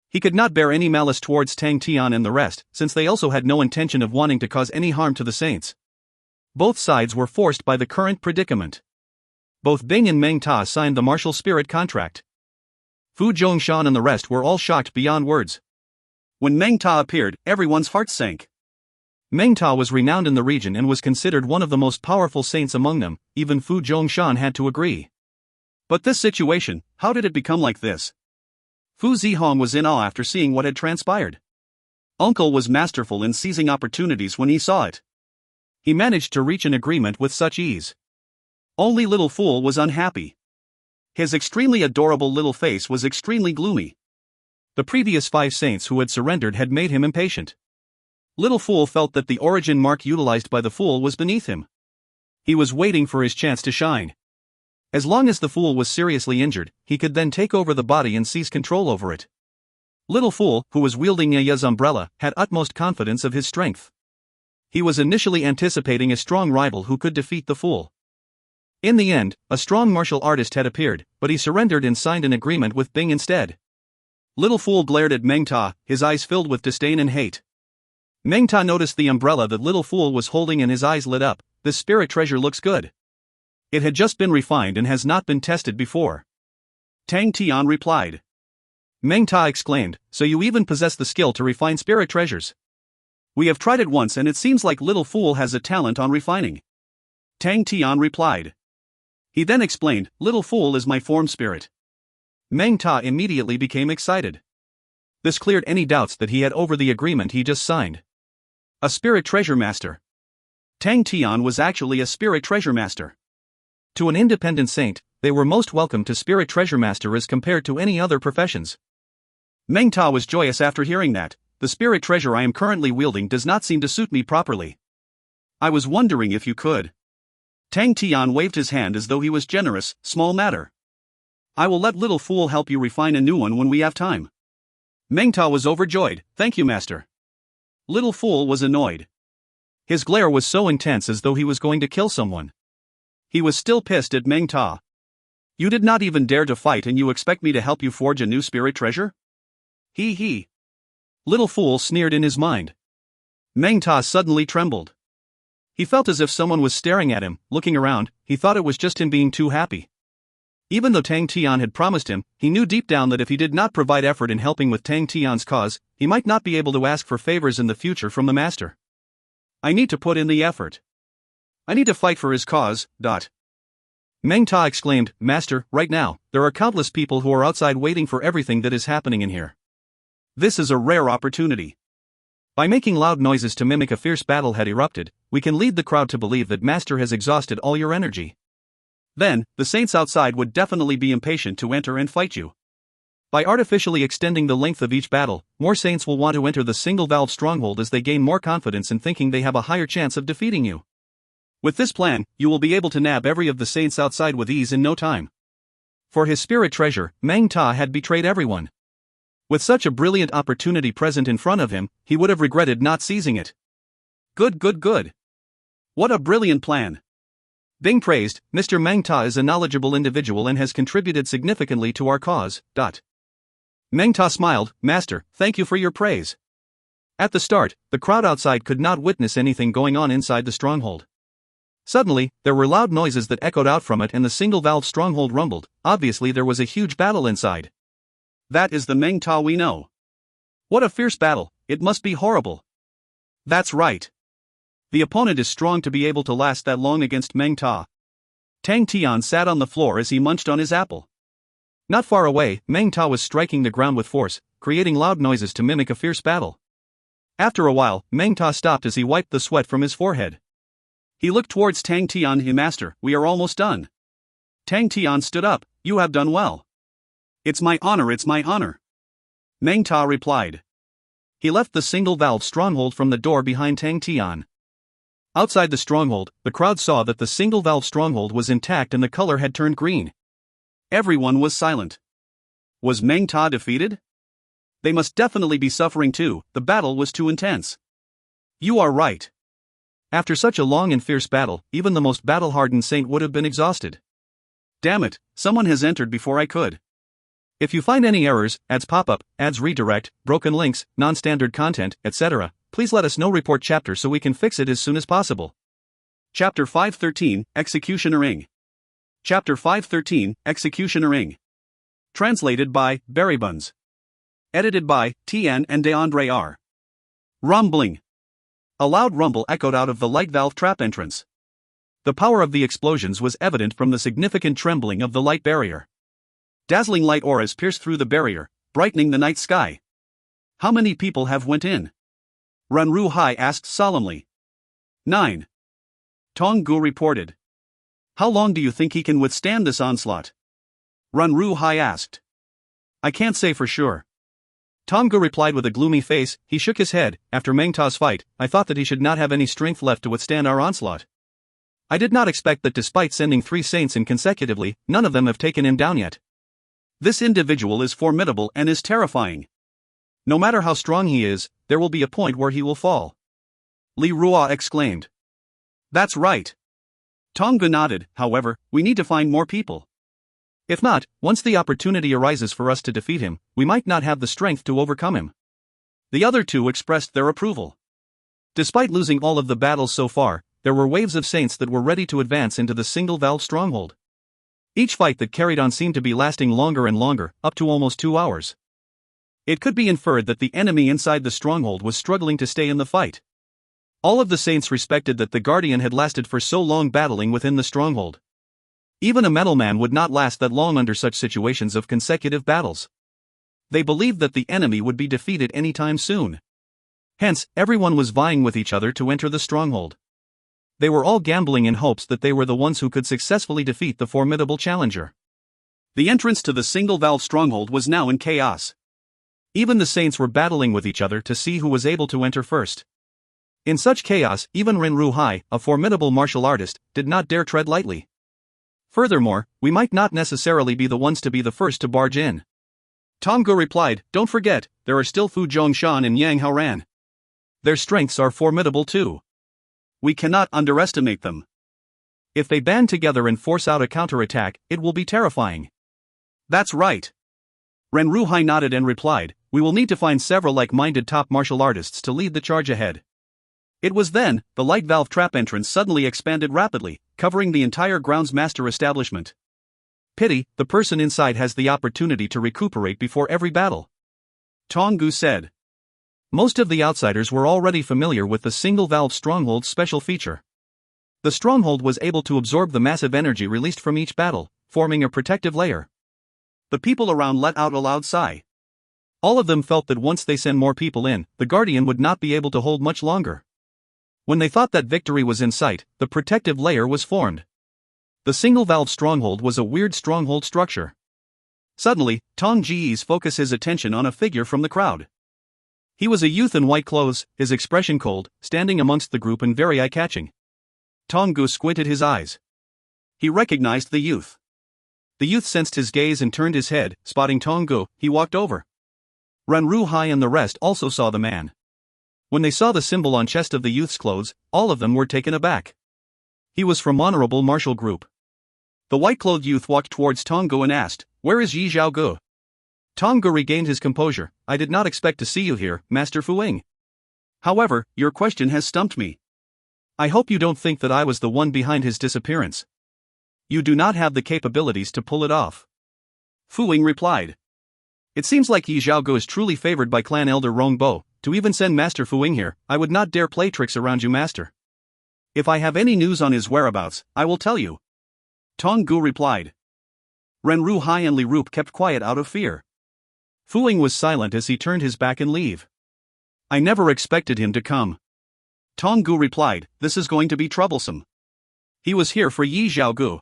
He could not bear any malice towards Tang Tian and the rest, since they also had no intention of wanting to cause any harm to the saints. Both sides were forced by the current predicament. Both Bing and Meng Ta signed the martial spirit contract. Fu Zhongshan and the rest were all shocked beyond words. When Meng Ta appeared, everyone's heart sank. Meng Ta was renowned in the region and was considered one of the most powerful saints among them, even Fu Zhongshan had to agree. But this situation, how did it become like this? Fu Zihong was in awe after seeing what had transpired. Uncle was masterful in seizing opportunities when he saw it. He managed to reach an agreement with such ease. Only Little Fool was unhappy. His extremely adorable little face was extremely gloomy. The previous 5 saints who had surrendered had made him impatient. Little Fool felt that the origin mark utilized by the Fool was beneath him. He was waiting for his chance to shine. As long as the Fool was seriously injured, he could then take over the body and seize control over it. Little Fool, who was wielding Yaya's umbrella, had utmost confidence of his strength. He was initially anticipating a strong rival who could defeat the Fool. In the end, a strong martial artist had appeared, but he surrendered and signed an agreement with Bing instead. Little Fool glared at Meng Ta, his eyes filled with disdain and hate. Meng Ta noticed the umbrella that Little Fool was holding and his eyes lit up. This spirit treasure looks good. It had just been refined and has not been tested before. Tang Tian replied. Meng Ta exclaimed, so you even possess the skill to refine spirit treasures? We have tried it once and it seems like Little Fool has a talent on refining. Tang Tian replied. He then explained, Little Fool is my form spirit. Meng Ta immediately became excited. This cleared any doubts that he had over the agreement he just signed. A spirit treasure master. Tang Tian was actually a spirit treasure master. To an independent saint, they were most welcome to spirit treasure master as compared to any other professions. Meng Ta was joyous after hearing that. The spirit treasure I am currently wielding does not seem to suit me properly. I was wondering if you could. Tang Tian waved his hand as though he was generous, small matter. I will let Little Fool help you refine a new one when we have time. Meng Ta was overjoyed. Thank you, master. Little Fool was annoyed. His glare was so intense as though he was going to kill someone. He was still pissed at Meng Ta. You did not even dare to fight and you expect me to help you forge a new spirit treasure? He. Little Fool sneered in his mind. Meng Ta suddenly trembled. He felt as if someone was staring at him. Looking around, he thought it was just him being too happy. Even though Tang Tian had promised him, he knew deep down that if he did not provide effort in helping with Tang Tian's cause, he might not be able to ask for favors in the future from the master. I need to put in the effort. I need to fight for his cause. Meng Ta exclaimed, Master, right now, there are countless people who are outside waiting for everything that is happening in here. This is a rare opportunity. By making loud noises to mimic a fierce battle had erupted, we can lead the crowd to believe that Master has exhausted all your energy. Then, the saints outside would definitely be impatient to enter and fight you. By artificially extending the length of each battle, more saints will want to enter the single-valve stronghold as they gain more confidence in thinking they have a higher chance of defeating you. With this plan, you will be able to nab every of the saints outside with ease in no time. For his spirit treasure, Meng Ta had betrayed everyone. With such a brilliant opportunity present in front of him, he would have regretted not seizing it. Good. What a brilliant plan. Being praised, Mr. Meng Ta is a knowledgeable individual and has contributed significantly to our cause. Meng Ta smiled, Master, thank you for your praise. At the start, the crowd outside could not witness anything going on inside the stronghold. Suddenly, there were loud noises that echoed out from it and the single-valve stronghold rumbled. Obviously there was a huge battle inside. That is the Meng Ta we know. What a fierce battle, it must be horrible. That's right. The opponent is strong to be able to last that long against Meng Ta. Tang Tian sat on the floor as he munched on his apple. Not far away, Meng Ta was striking the ground with force, creating loud noises to mimic a fierce battle. After a while, Meng Ta stopped as he wiped the sweat from his forehead. He looked towards Tang Tian. Master, we are almost done. Tang Tian stood up. You have done well. It's my honor. Meng Ta replied. He left the single-valve stronghold from the door behind Tang Tian. Outside the stronghold, the crowd saw that the single-valve stronghold was intact and the color had turned green. Everyone was silent. Was Meng Ta defeated? They must definitely be suffering too, the battle was too intense. You are right. After such a long and fierce battle, even the most battle-hardened saint would have been exhausted. Damn it, someone has entered before I could. If you find any errors, ads pop up, ads redirect, broken links, non-standard content, etc., please let us know. Report chapter so we can fix it as soon as possible. Chapter 513, Executionering. Chapter 513, Executionering. Translated by Berrybuns. Edited by Tian and DeAndre R. Rumbling. A loud rumble echoed out of the light valve trap entrance. The power of the explosions was evident from the significant trembling of the light barrier. Dazzling light auras pierced through the barrier, brightening the night sky. How many people have went in? Renru Hai asked solemnly. 9. Tong Gu reported. How long do you think he can withstand this onslaught? Renru Hai asked. I can't say for sure. Tong Gu replied with a gloomy face. He shook his head. After Meng Ta's fight, I thought that he should not have any strength left to withstand our onslaught. I did not expect that despite sending 3 saints in consecutively, none of them have taken him down yet. This individual is formidable and is terrifying. No matter how strong he is, there will be a point where he will fall. Li Rua exclaimed. That's right. Tong Gu nodded. However, we need to find more people. If not, once the opportunity arises for us to defeat him, we might not have the strength to overcome him. The other 2 expressed their approval. Despite losing all of the battles so far, there were waves of saints that were ready to advance into the single-valve stronghold. Each fight that carried on seemed to be lasting longer and longer, up to almost 2 hours. It could be inferred that the enemy inside the stronghold was struggling to stay in the fight. All of the saints respected that the Guardian had lasted for so long battling within the stronghold. Even a metal man would not last that long under such situations of consecutive battles. They believed that the enemy would be defeated anytime soon. Hence, everyone was vying with each other to enter the stronghold. They were all gambling in hopes that they were the ones who could successfully defeat the formidable challenger. The entrance to the single-valve stronghold was now in chaos. Even the saints were battling with each other to see who was able to enter first. In such chaos, even Renru Hai, a formidable martial artist, did not dare tread lightly. Furthermore, we might not necessarily be the ones to be the first to barge in. Tang replied, don't forget, there are still Fu Zhongshan and Yang Haoran. Their strengths are formidable too. We cannot underestimate them. If they band together and force out a counterattack, it will be terrifying. That's right. Ren Ruhai nodded and replied, we will need to find several like-minded top martial artists to lead the charge ahead. It was then, the light valve trap entrance suddenly expanded rapidly, covering the entire groundsmaster establishment. Pity, the person inside has the opportunity to recuperate before every battle. Tong said. Most of the outsiders were already familiar with the single-valve stronghold's special feature. The stronghold was able to absorb the massive energy released from each battle, forming a protective layer. The people around let out a loud sigh. All of them felt that once they send more people in, the Guardian would not be able to hold much longer. When they thought that victory was in sight, the protective layer was formed. The single-valve stronghold was a weird stronghold structure. Suddenly, Tong Ji's focused his attention on a figure from the crowd. He was a youth in white clothes, his expression cold, standing amongst the group and very eye-catching. Tong squinted his eyes. He recognized the youth. The youth sensed his gaze and turned his head, spotting Tong. He walked over. Ren Ruhai and the rest also saw the man. When they saw the symbol on chest of the youth's clothes, all of them were taken aback. He was from Honorable Martial Group. The white-clothed youth walked towards Tong and asked, where is Yi Zhaogu? Tong regained his composure. I did not expect to see you here, Master Fuing. However, your question has stumped me. I hope you don't think that I was the one behind his disappearance. You do not have the capabilities to pull it off. Fuing replied. It seems like Yi Zhaogu is truly favored by clan elder Rongbo. To even send Master Fuing here, I would not dare play tricks around you, Master. If I have any news on his whereabouts, I will tell you. Tong replied. Ren Ruhai and Li Rup kept quiet out of fear. Fuing was silent as he turned his back and leave. I never expected him to come. Tong replied, this is going to be troublesome. He was here for Yi Zhaogu.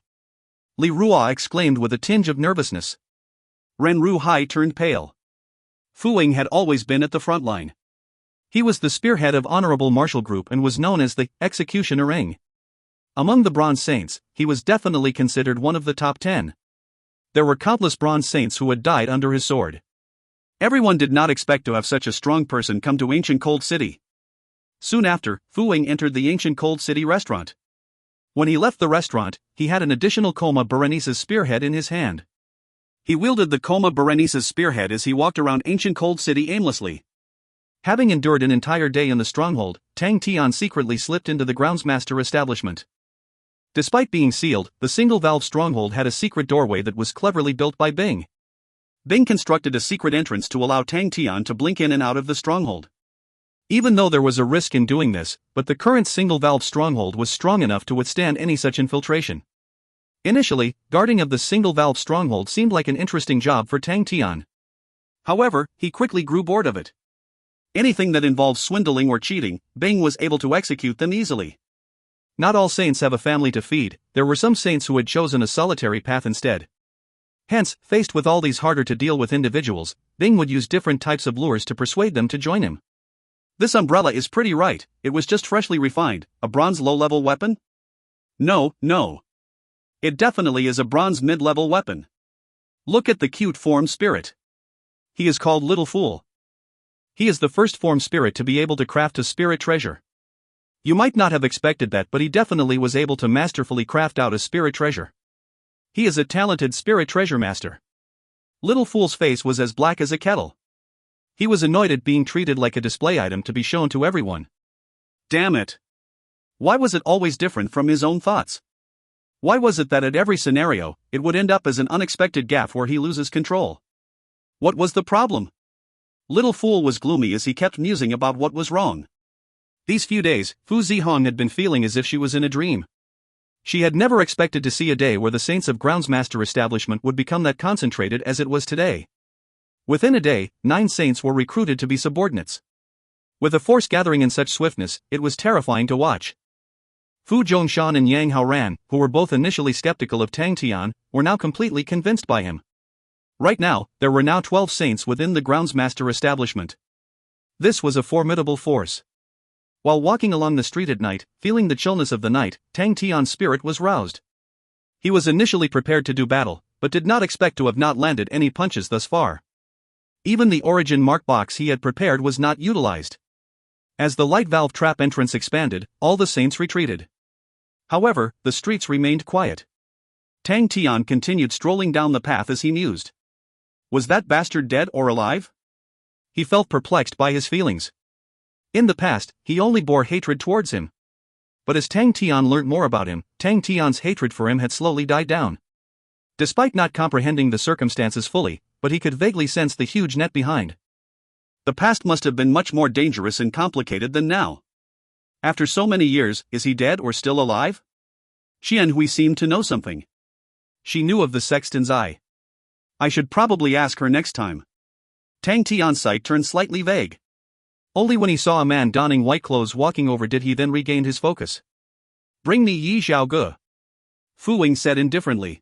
Li Ruo exclaimed with a tinge of nervousness. Ren Ruhai turned pale. Fuing had always been at the front line. He was the spearhead of Honorable Martial Group and was known as the Executioner Ring. Among the Bronze Saints, he was definitely considered one of the top 10. There were countless Bronze Saints who had died under his sword. Everyone did not expect to have such a strong person come to Ancient Cold City. Soon after, Fuing entered the Ancient Cold City restaurant. When he left the restaurant, he had an additional Koma Berenice's spearhead in his hand. He wielded the Koma Berenice's spearhead as he walked around Ancient Cold City aimlessly. Having endured an entire day in the stronghold, Tang Tian secretly slipped into the groundsmaster establishment. Despite being sealed, the single-valve stronghold had a secret doorway that was cleverly built by Bing. Bing constructed a secret entrance to allow Tang Tian to blink in and out of the stronghold. Even though there was a risk in doing this, but the current single-valve stronghold was strong enough to withstand any such infiltration. Initially, guarding of the single-valve stronghold seemed like an interesting job for Tang Tian. However, he quickly grew bored of it. Anything that involved swindling or cheating, Bing was able to execute them easily. Not all saints have a family to feed, there were some saints who had chosen a solitary path instead. Hence, faced with all these harder-to-deal-with individuals, Bing would use different types of lures to persuade them to join him. This umbrella is pretty right, it was just freshly refined, a bronze low-level weapon? No. It definitely is a bronze mid-level weapon. Look at the cute form spirit. He is called Little Fool. He is the first form spirit to be able to craft a spirit treasure. You might not have expected that, but he definitely was able to masterfully craft out a spirit treasure. He is a talented spirit treasure master. Little Fool's face was as black as a kettle. He was annoyed at being treated like a display item to be shown to everyone. Damn it. Why was it always different from his own thoughts? Why was it that at every scenario, it would end up as an unexpected gaffe where he loses control? What was the problem? Little Fool was gloomy as he kept musing about what was wrong. These few days, Fu Zihong had been feeling as if she was in a dream. She had never expected to see a day where the Saints of Groundsmaster establishment would become that concentrated as it was today. Within a day, 9 saints were recruited to be subordinates. With a force gathering in such swiftness, it was terrifying to watch. Fu Zhongshan and Yang Haoran, who were both initially skeptical of Tang Tian, were now completely convinced by him. Right now, there were now 12 saints within the Groundsmaster establishment. This was a formidable force. While walking along the street at night, feeling the chillness of the night, Tang Tian's spirit was roused. He was initially prepared to do battle, but did not expect to have not landed any punches thus far. Even the origin mark box he had prepared was not utilized. As the light valve trap entrance expanded, all the saints retreated. However, the streets remained quiet. Tang Tian continued strolling down the path as he mused. Was that bastard dead or alive? He felt perplexed by his feelings. In the past, he only bore hatred towards him. But as Tang Tian learnt more about him, Tang Tian's hatred for him had slowly died down. Despite not comprehending the circumstances fully, but he could vaguely sense the huge net behind. The past must have been much more dangerous and complicated than now. After so many years, is he dead or still alive? Xian Hui seemed to know something. She knew of the sexton's eye. I should probably ask her next time. Tang Tian's sight turned slightly vague. Only when he saw a man donning white clothes walking over did he then regain his focus. Bring me Yi Xiaoge. Fu Wing said indifferently.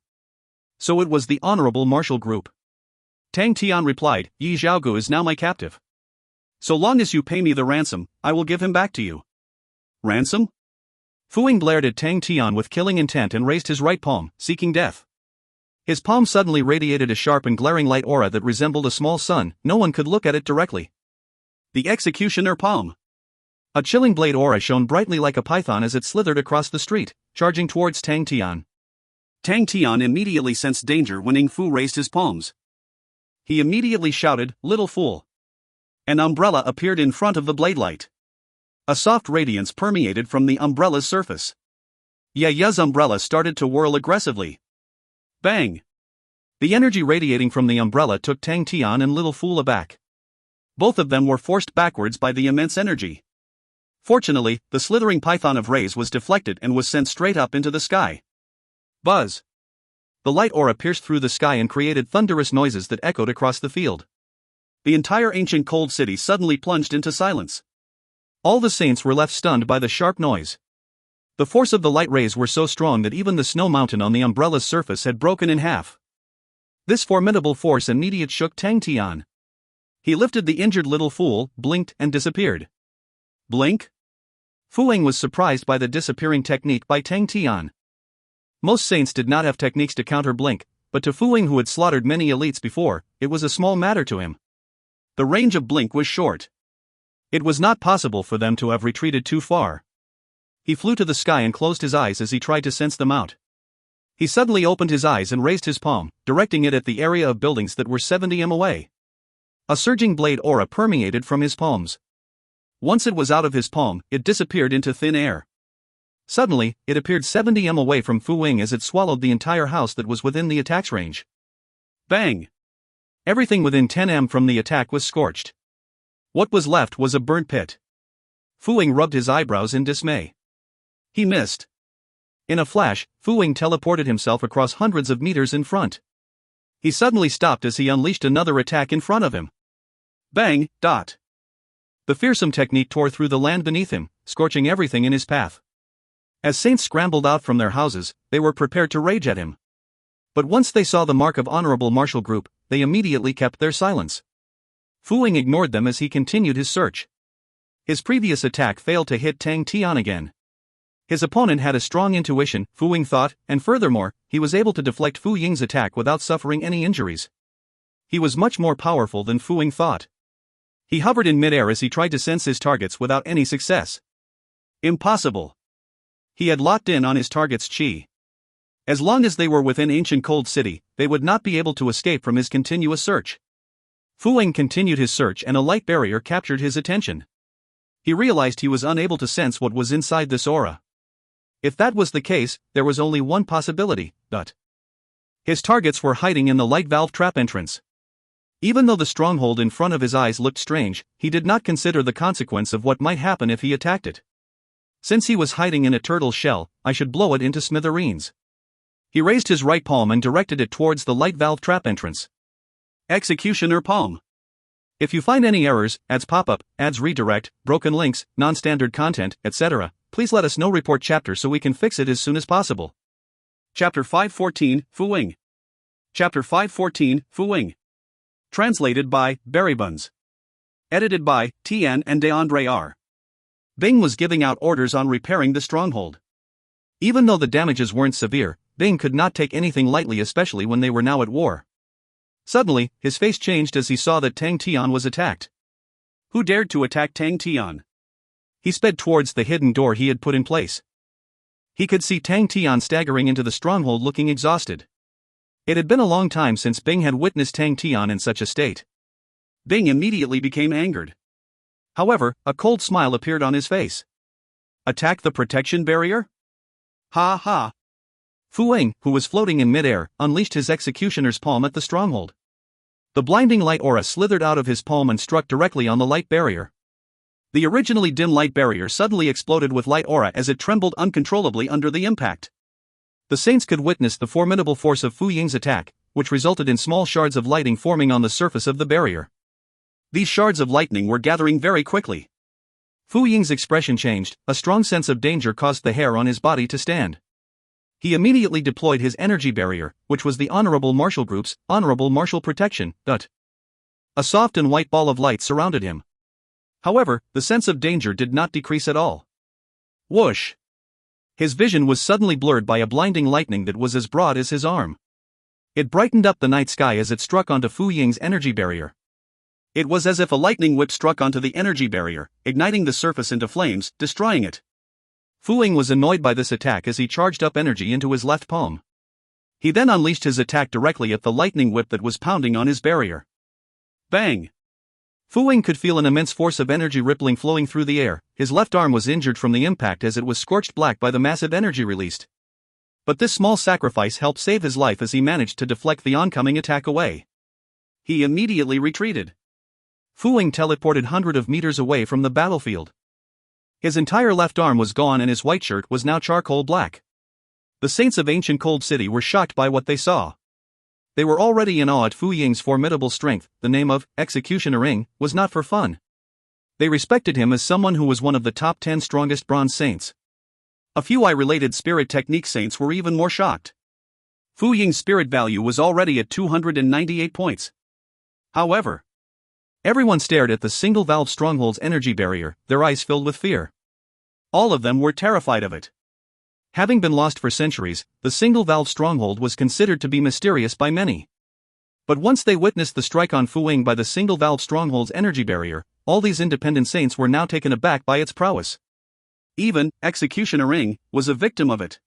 So it was the honorable martial group. Tang Tian replied, Yi Xiaoge is now my captive. So long as you pay me the ransom, I will give him back to you. Ransom? Fu Wing glared at Tang Tian with killing intent and raised his right palm, seeking death. His palm suddenly radiated a sharp and glaring light aura that resembled a small sun. No one could look at it directly. The executioner palm. A chilling blade aura shone brightly like a python as it slithered across the street, charging towards Tang Tian. Tang Tian immediately sensed danger when Ing Fu raised his palms. He immediately shouted, "Little fool!" An umbrella appeared in front of the blade light. A soft radiance permeated from the umbrella's surface. Ya's umbrella started to whirl aggressively. Bang! The energy radiating from the umbrella took Tang Tian and Little Fool aback. Both of them were forced backwards by the immense energy. Fortunately, the slithering python of rays was deflected and was sent straight up into the sky. Buzz! The light aura pierced through the sky and created thunderous noises that echoed across the field. The entire ancient cold city suddenly plunged into silence. All the saints were left stunned by the sharp noise. The force of the light rays were so strong that even the snow mountain on the umbrella's surface had broken in half. This formidable force immediately shook Tang Tian. He lifted the injured Little Fool, blinked, and disappeared. Blink? Fu Wing was surprised by the disappearing technique by Tang Tian. Most saints did not have techniques to counter blink, but to Fu Wing, who had slaughtered many elites before, it was a small matter to him. The range of blink was short. It was not possible for them to have retreated too far. He flew to the sky and closed his eyes as he tried to sense them out. He suddenly opened his eyes and raised his palm, directing it at the area of buildings that were 70 m away. A surging blade aura permeated from his palms. Once it was out of his palm, it disappeared into thin air. Suddenly, it appeared 70 m away from Fu Wing as it swallowed the entire house that was within the attack's range. Bang! Everything within 10 m from the attack was scorched. What was left was a burnt pit. Fu Wing rubbed his eyebrows in dismay. He missed. In a flash, Fu Wing teleported himself across hundreds of meters in front. He suddenly stopped as he unleashed another attack in front of him. Bang! Dot! The fearsome technique tore through the land beneath him, scorching everything in his path. As saints scrambled out from their houses, they were prepared to rage at him. But once they saw the mark of honorable martial group, they immediately kept their silence. Fu Wing ignored them as he continued his search. His previous attack failed to hit Tang Tian again. His opponent had a strong intuition, Fu Wing thought, and furthermore, he was able to deflect Fu Ying's attack without suffering any injuries. He was much more powerful than Fu Wing thought. He hovered in midair as he tried to sense his targets without any success. Impossible. He had locked in on his target's chi. As long as they were within ancient cold city, they would not be able to escape from his continuous search. Fu Wing continued his search and a light barrier captured his attention. He realized he was unable to sense what was inside this aura. If that was the case, there was only one possibility, but his targets were hiding in the light valve trap entrance. Even though the stronghold in front of his eyes looked strange, he did not consider the consequence of what might happen if he attacked it. Since he was hiding in a turtle's shell, I should blow it into smithereens. He raised his right palm and directed it towards the light valve trap entrance. Executioner palm. If you find any errors, ads pop-up, ads redirect, broken links, non-standard content, etc., please let us know. Report chapter so we can fix it as soon as possible. Chapter 514, Fu Wing. Chapter 514, Fu Wing. Translated by Barry Buns. Edited by Tian and DeAndre R. Bing was giving out orders on repairing the stronghold. Even though the damages weren't severe, Bing could not take anything lightly, especially when they were now at war. Suddenly, his face changed as he saw that Tang Tian was attacked. Who dared to attack Tang Tian? He sped towards the hidden door he had put in place. He could see Tang Tian staggering into the stronghold looking exhausted. It had been a long time since Bing had witnessed Tang Tian in such a state. Bing immediately became angered. However, a cold smile appeared on his face. Attack the protection barrier? Ha ha! Fu Ying, who was floating in midair, unleashed his executioner's palm at the stronghold. The blinding light aura slithered out of his palm and struck directly on the light barrier. The originally dim light barrier suddenly exploded with light aura as it trembled uncontrollably under the impact. The saints could witness the formidable force of Fu Ying's attack, which resulted in small shards of lightning forming on the surface of the barrier. These shards of lightning were gathering very quickly. Fu Ying's expression changed, a strong sense of danger caused the hair on his body to stand. He immediately deployed his energy barrier, which was the Honorable Martial Group's Honorable Martial Protection. A soft and white ball of light surrounded him. However, the sense of danger did not decrease at all. Whoosh! His vision was suddenly blurred by a blinding lightning that was as broad as his arm. It brightened up the night sky as it struck onto Fu Ying's energy barrier. It was as if a lightning whip struck onto the energy barrier, igniting the surface into flames, destroying it. Fu Ying was annoyed by this attack as he charged up energy into his left palm. He then unleashed his attack directly at the lightning whip that was pounding on his barrier. Bang! Fu Ying could feel an immense force of energy rippling flowing through the air. His left arm was injured from the impact as it was scorched black by the massive energy released. But this small sacrifice helped save his life as he managed to deflect the oncoming attack away. He immediately retreated. Fu Ying teleported hundreds of meters away from the battlefield. His entire left arm was gone and his white shirt was now charcoal black. The saints of ancient Cold City were shocked by what they saw. They were already in awe at Fu Ying's formidable strength. The name of Executioner Ring was not for fun. They respected him as someone who was one of the top 10 strongest bronze saints. A few eye-related spirit technique saints were even more shocked. Fu Ying's spirit value was already at 298 points. However, everyone stared at the single-valve stronghold's energy barrier, their eyes filled with fear. All of them were terrified of it. Having been lost for centuries, the single-valve stronghold was considered to be mysterious by many. But once they witnessed the strike on Fu Ying by the single-valve stronghold's energy barrier, all these independent saints were now taken aback by its prowess. Even Executioner Ring was a victim of it.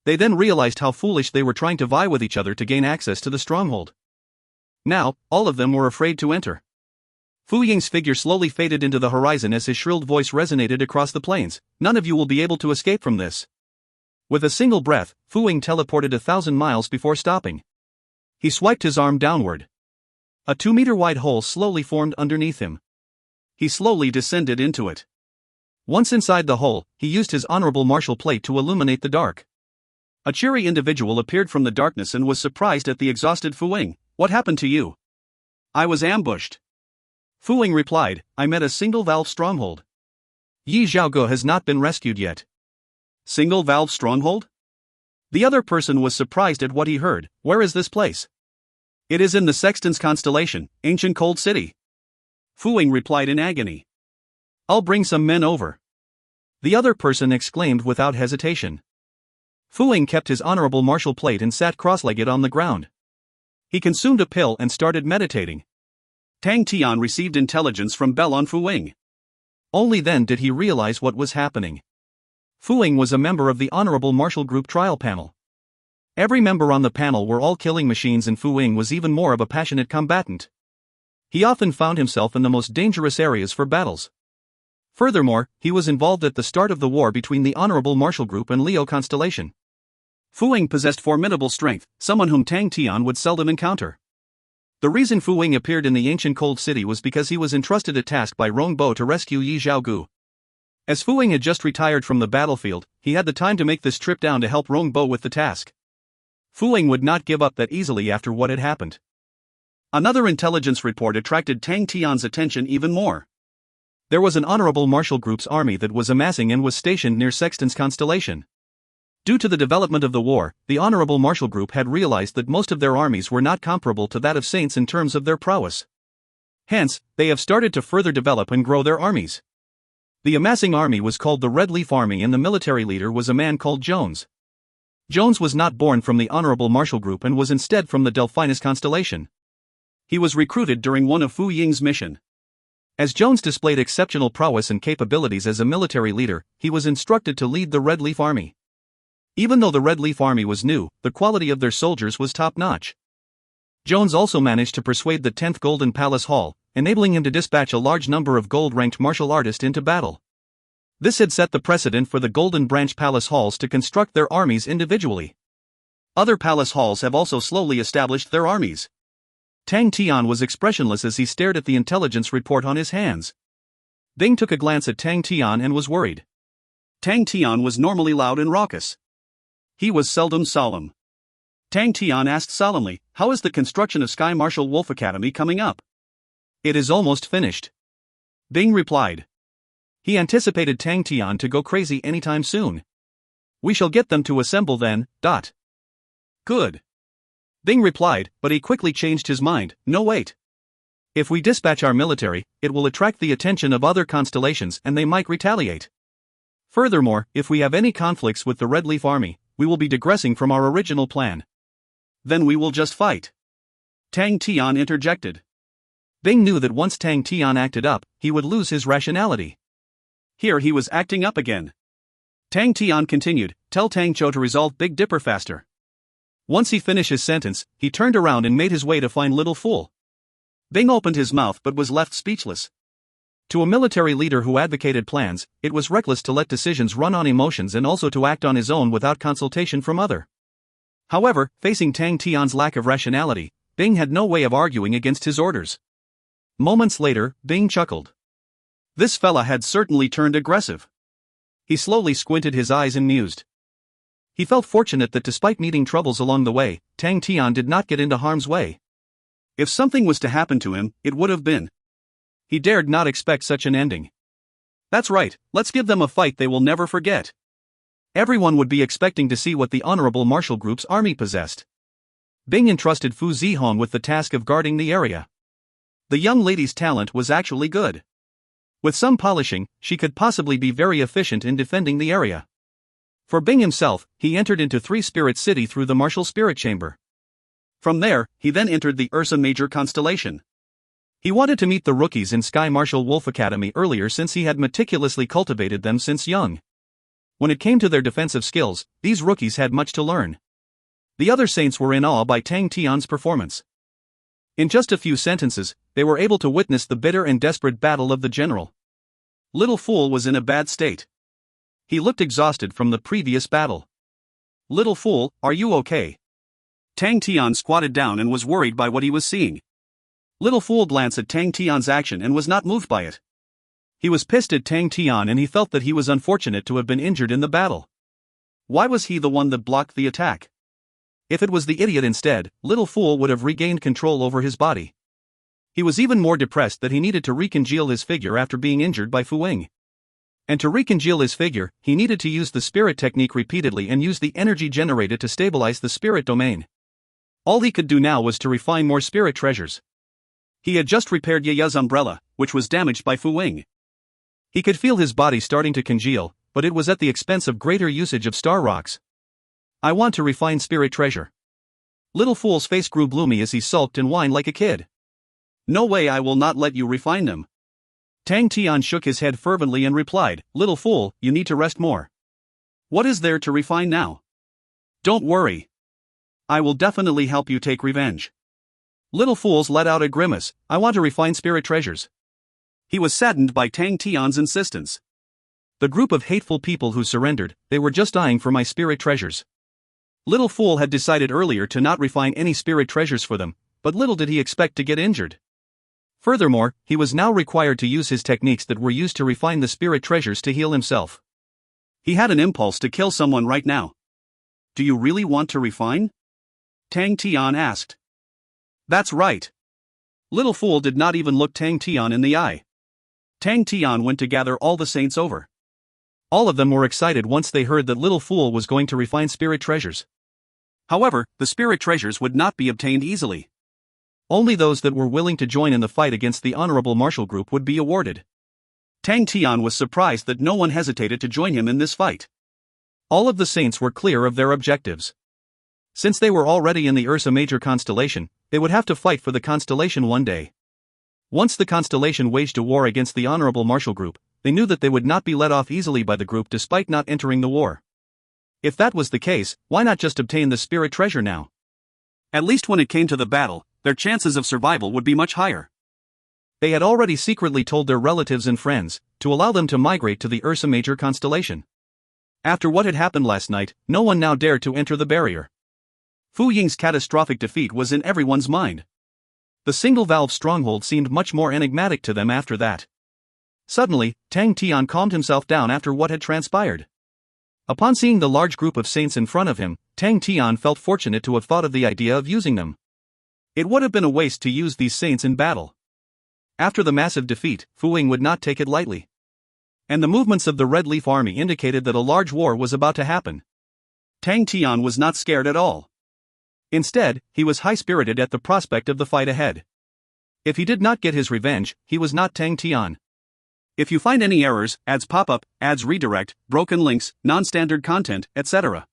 They then realized how foolish they were trying to vie with each other to gain access to the stronghold. Now, all of them were afraid to enter. Fu Ying's figure slowly faded into the horizon as his shrilled voice resonated across the plains. None of you will be able to escape from this. With a single breath, Fu Ying teleported 1,000 miles before stopping. He swiped his arm downward. A 2-meter-wide hole slowly formed underneath him. He slowly descended into it. Once inside the hole, he used his honorable martial plate to illuminate the dark. A cheery individual appeared from the darkness and was surprised at the exhausted Fu Ying. What happened to you? I was ambushed. Fu Ying replied, I met a single-valve stronghold. Yi Zhaoge has not been rescued yet. Single-valve stronghold? The other person was surprised at what he heard. Where is this place? It is in the Sexton's constellation, ancient Cold City. Fu Ying replied in agony. I'll bring some men over. The other person exclaimed without hesitation. Fu Ying kept his honorable martial plate and sat cross-legged on the ground. He consumed a pill and started meditating. Tang Tian received intelligence from Bell on Fu Ying. Only then did he realize what was happening. Fu Ying was a member of the Honorable Martial Group trial panel. Every member on the panel were all killing machines and Fu Ying was even more of a passionate combatant. He often found himself in the most dangerous areas for battles. Furthermore, he was involved at the start of the war between the Honorable Martial Group and Leo Constellation. Fu Ying possessed formidable strength, someone whom Tang Tian would seldom encounter. The reason Fu Ying appeared in the ancient Cold City was because he was entrusted a task by Rongbo to rescue Yi Zhaoge. As Fu Ying had just retired from the battlefield, he had the time to make this trip down to help Rongbo with the task. Fu Ying would not give up that easily after what had happened. Another intelligence report attracted Tang Tian's attention even more. There was an Honorable Martial Group's army that was amassing and was stationed near Sexton's constellation. Due to the development of the war, the Honorable Martial Group had realized that most of their armies were not comparable to that of saints in terms of their prowess. Hence, they have started to further develop and grow their armies. The amassing army was called the Red Leaf Army and the military leader was a man called Jones. Jones was not born from the Honorable Marshall Group and was instead from the Delphinus constellation. He was recruited during one of Fu Ying's mission. As Jones displayed exceptional prowess and capabilities as a military leader, he was instructed to lead the Red Leaf Army. Even though the Red Leaf Army was new, the quality of their soldiers was top-notch. Jones also managed to persuade the 10th Golden Palace Hall, enabling him to dispatch a large number of gold-ranked martial artists into battle. This had set the precedent for the Golden Branch Palace Halls to construct their armies individually. Other palace halls have also slowly established their armies. Tang Tian was expressionless as he stared at the intelligence report on his hands. Bing took a glance at Tang Tian and was worried. Tang Tian was normally loud and raucous. He was seldom solemn. Tang Tian asked solemnly, "How is the construction of Sky Marshal Wolf Academy coming up?" "It is almost finished," Bing replied. He anticipated Tang Tian to go crazy anytime soon. "We shall get them to assemble then, Good," Bing replied, but he quickly changed his mind. "No, wait. If we dispatch our military, it will attract the attention of other constellations and they might retaliate. Furthermore, if we have any conflicts with the Red Leaf Army, we will be digressing from our original plan." "Then we will just fight," Tang Tian interjected. Bing knew that once Tang Tian acted up, he would lose his rationality. Here he was acting up again. Tang Tian continued, "Tell Tang Zhou to resolve Big Dipper faster." Once he finished his sentence, he turned around and made his way to find Little Fool. Bing opened his mouth but was left speechless. To a military leader who advocated plans, it was reckless to let decisions run on emotions and also to act on his own without consultation from other. However, facing Tang Tian's lack of rationality, Bing had no way of arguing against his orders. Moments later, Bing chuckled. This fella had certainly turned aggressive. He slowly squinted his eyes and mused. He felt fortunate that despite meeting troubles along the way, Tang Tian did not get into harm's way. If something was to happen to him, it would have been. He dared not expect such an ending. That's right, let's give them a fight they will never forget. Everyone would be expecting to see what the Honorable Marshall Group's army possessed. Bing entrusted Fu Zihong with the task of guarding the area. The young lady's talent was actually good. With some polishing, she could possibly be very efficient in defending the area. For Bing himself, he entered into Three Spirit City through the Martial Spirit Chamber. From there, he then entered the Ursa Major constellation. He wanted to meet the rookies in Sky Marshal Wolf Academy earlier since he had meticulously cultivated them since young. When it came to their defensive skills, these rookies had much to learn. The other saints were in awe by Tang Tian's performance. In just a few sentences, they were able to witness the bitter and desperate battle of the general. Little Fool was in a bad state. He looked exhausted from the previous battle. Little Fool, are you okay? Tang Tian squatted down and was worried by what he was seeing. Little Fool glanced at Tang Tian's action and was not moved by it. He was pissed at Tang Tian and he felt that he was unfortunate to have been injured in the battle. Why was he the one that blocked the attack? If it was the idiot instead, Little Fool would have regained control over his body. He was even more depressed that he needed to recongeal his figure after being injured by Fu Ying. And to recongeal his figure, he needed to use the spirit technique repeatedly and use the energy generated to stabilize the spirit domain. All he could do now was to refine more spirit treasures. He had just repaired Yaya's umbrella, which was damaged by Fu Ying. He could feel his body starting to congeal, but it was at the expense of greater usage of star rocks. I want to refine spirit treasure. Little Fool's face grew gloomy as he sulked and whined like a kid. No way, I will not let you refine them. Tang Tian shook his head fervently and replied, Little Fool, you need to rest more. What is there to refine now? Don't worry. I will definitely help you take revenge. Little Fool's let out a grimace. I want to refine spirit treasures. He was saddened by Tang Tian's insistence. The group of hateful people who surrendered, they were just eyeing for my spirit treasures. Little Fool had decided earlier to not refine any spirit treasures for them, but little did he expect to get injured. Furthermore, he was now required to use his techniques that were used to refine the spirit treasures to heal himself. He had an impulse to kill someone right now. Do you really want to refine? Tang Tian asked. That's right. Little Fool did not even look Tang Tian in the eye. Tang Tian went to gather all the saints over. All of them were excited once they heard that Little Fool was going to refine spirit treasures. However, the spirit treasures would not be obtained easily. Only those that were willing to join in the fight against the Honorable Marshall Group would be awarded. Tang Tian was surprised that no one hesitated to join him in this fight. All of the saints were clear of their objectives. Since they were already in the Ursa Major constellation, they would have to fight for the constellation one day. Once the constellation waged a war against the Honorable Marshal Group, they knew that they would not be let off easily by the group despite not entering the war. If that was the case, why not just obtain the spirit treasure now? At least when it came to the battle, their chances of survival would be much higher. They had already secretly told their relatives and friends to allow them to migrate to the Ursa Major constellation. After what had happened last night, no one now dared to enter the barrier. Fu Ying's catastrophic defeat was in everyone's mind. The single-valve stronghold seemed much more enigmatic to them after that. Suddenly, Tang Tian calmed himself down after what had transpired. Upon seeing the large group of saints in front of him, Tang Tian felt fortunate to have thought of the idea of using them. It would have been a waste to use these saints in battle. After the massive defeat, Fu Ying would not take it lightly. And the movements of the Red Leaf Army indicated that a large war was about to happen. Tang Tian was not scared at all. Instead, he was high-spirited at the prospect of the fight ahead. If he did not get his revenge, he was not Tang Tian. If you find any errors, ads pop up, ads redirect, broken links, non-standard content, etc.,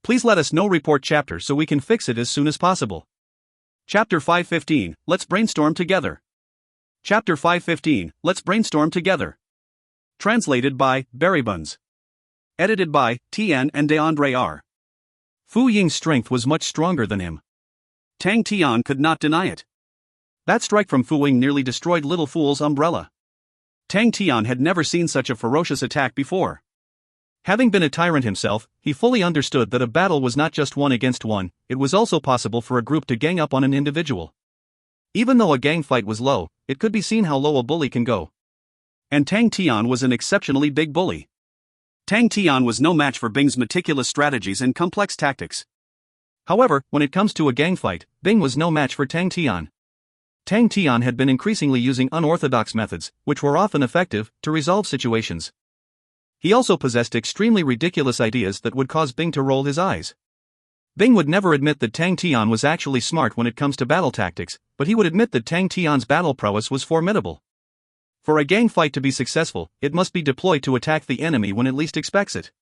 please let us know. Report chapter so we can fix it as soon as possible. Chapter 515, Let's Brainstorm Together. Chapter 515, Let's Brainstorm Together. Translated by Berrybuns. Edited by Tian and DeAndre R. Fu Ying's strength was much stronger than him. Tang Tian could not deny it. That strike from Fu Ying nearly destroyed Little Fool's umbrella. Tang Tian had never seen such a ferocious attack before. Having been a tyrant himself, he fully understood that a battle was not just one against one, it was also possible for a group to gang up on an individual. Even though a gang fight was low, it could be seen how low a bully can go. And Tang Tian was an exceptionally big bully. Tang Tian was no match for Bing's meticulous strategies and complex tactics. However, when it comes to a gang fight, Bing was no match for Tang Tian. Tang Tian had been increasingly using unorthodox methods, which were often effective, to resolve situations. He also possessed extremely ridiculous ideas that would cause Bing to roll his eyes. Bing would never admit that Tang Tian was actually smart when it comes to battle tactics, but he would admit that Tang Tian's battle prowess was formidable. For a gang fight to be successful, it must be deployed to attack the enemy when it least expects it.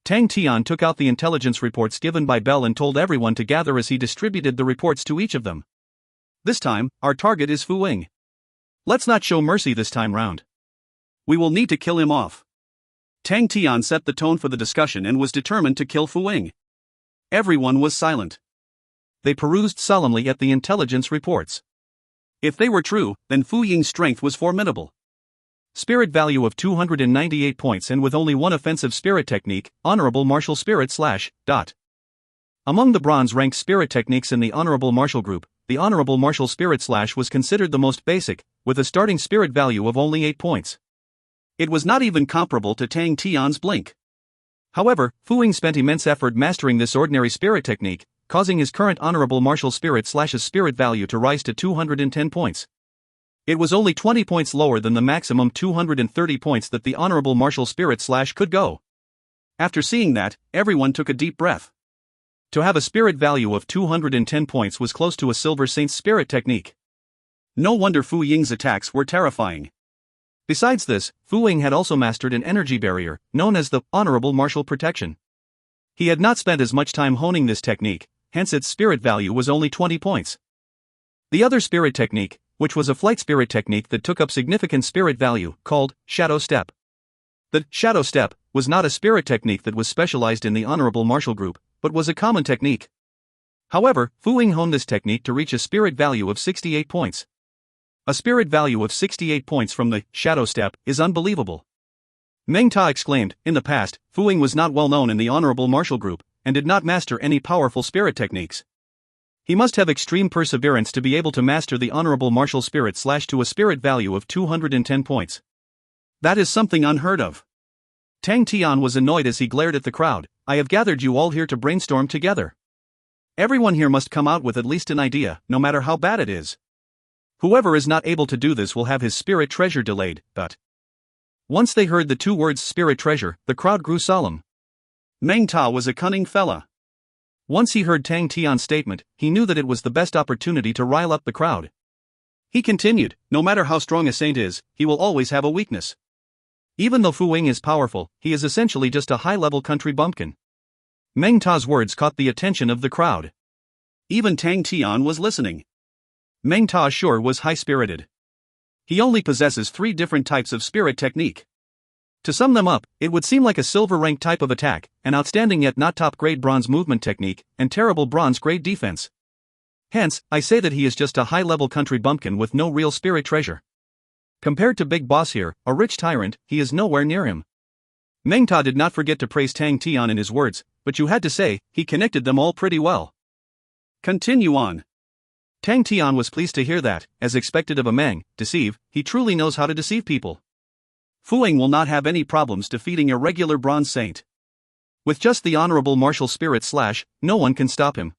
Tang Tian took out the intelligence reports given by Bell and told everyone to gather as he distributed the reports to each of them. This time, our target is Fu Ying. Let's not show mercy this time round. We will need to kill him off. Tang Tian set the tone for the discussion and was determined to kill Fu Ying. Everyone was silent. They perused solemnly at the intelligence reports. If they were true, then Fu Ying's strength was formidable. Spirit value of 298 points and with only one offensive spirit technique, Honorable Martial Spirit / Among the bronze-ranked spirit techniques in the Honorable Martial group, the Honorable Martial Spirit / was considered the most basic, with a starting spirit value of only 8 points. It was not even comparable to Tang Tian's Blink. However, Fu Ying spent immense effort mastering this ordinary spirit technique, causing his current Honorable Martial Spirit / spirit value to rise to 210 points. It was only 20 points lower than the maximum 230 points that the Honorable Martial Spirit / could go. After seeing that, everyone took a deep breath. To have a spirit value of 210 points was close to a Silver Saint's spirit technique. No wonder Fu Ying's attacks were terrifying. Besides this, Fu Ying had also mastered an energy barrier, known as the Honorable Martial Protection. He had not spent as much time honing this technique, hence its spirit value was only 20 points. The other spirit technique, which was a flight spirit technique that took up significant spirit value, called Shadow Step. The Shadow Step was not a spirit technique that was specialized in the Honorable Martial group, but was a common technique. However, Fu Ying honed this technique to reach a spirit value of 68 points. A spirit value of 68 points from the Shadow Step is unbelievable. Meng Ta exclaimed, in the past, Fu Ying was not well known in the Honorable Martial group, and did not master any powerful spirit techniques. He must have extreme perseverance to be able to master the Honorable Martial Spirit / to a spirit value of 210 points. That is something unheard of. Tang Tian was annoyed as he glared at the crowd. I have gathered you all here to brainstorm together. Everyone here must come out with at least an idea, no matter how bad it is. Whoever is not able to do this will have his spirit treasure delayed, but... Once they heard the two words spirit treasure, the crowd grew solemn. Meng Ta was a cunning fella. Once he heard Tang Tian's statement, he knew that it was the best opportunity to rile up the crowd. He continued, no matter how strong a saint is, he will always have a weakness. Even though Fu Wing is powerful, he is essentially just a high-level country bumpkin. Meng Ta's words caught the attention of the crowd. Even Tang Tian was listening. Meng Ta sure was high-spirited. He only possesses 3 different types of spirit technique. To sum them up, it would seem like a silver rank type of attack, an outstanding yet not top-grade bronze movement technique, and terrible bronze-grade defense. Hence, I say that he is just a high-level country bumpkin with no real spirit treasure. Compared to Big Boss here, a rich tyrant, he is nowhere near him. Meng Ta did not forget to praise Tang Tian in his words, but you had to say, he connected them all pretty well. Continue on. Tang Tian was pleased to hear that, as expected of a Meng, deceive, he truly knows how to deceive people. Fu Wing will not have any problems defeating a regular bronze saint. With just the honorable martial spirit / no one can stop him.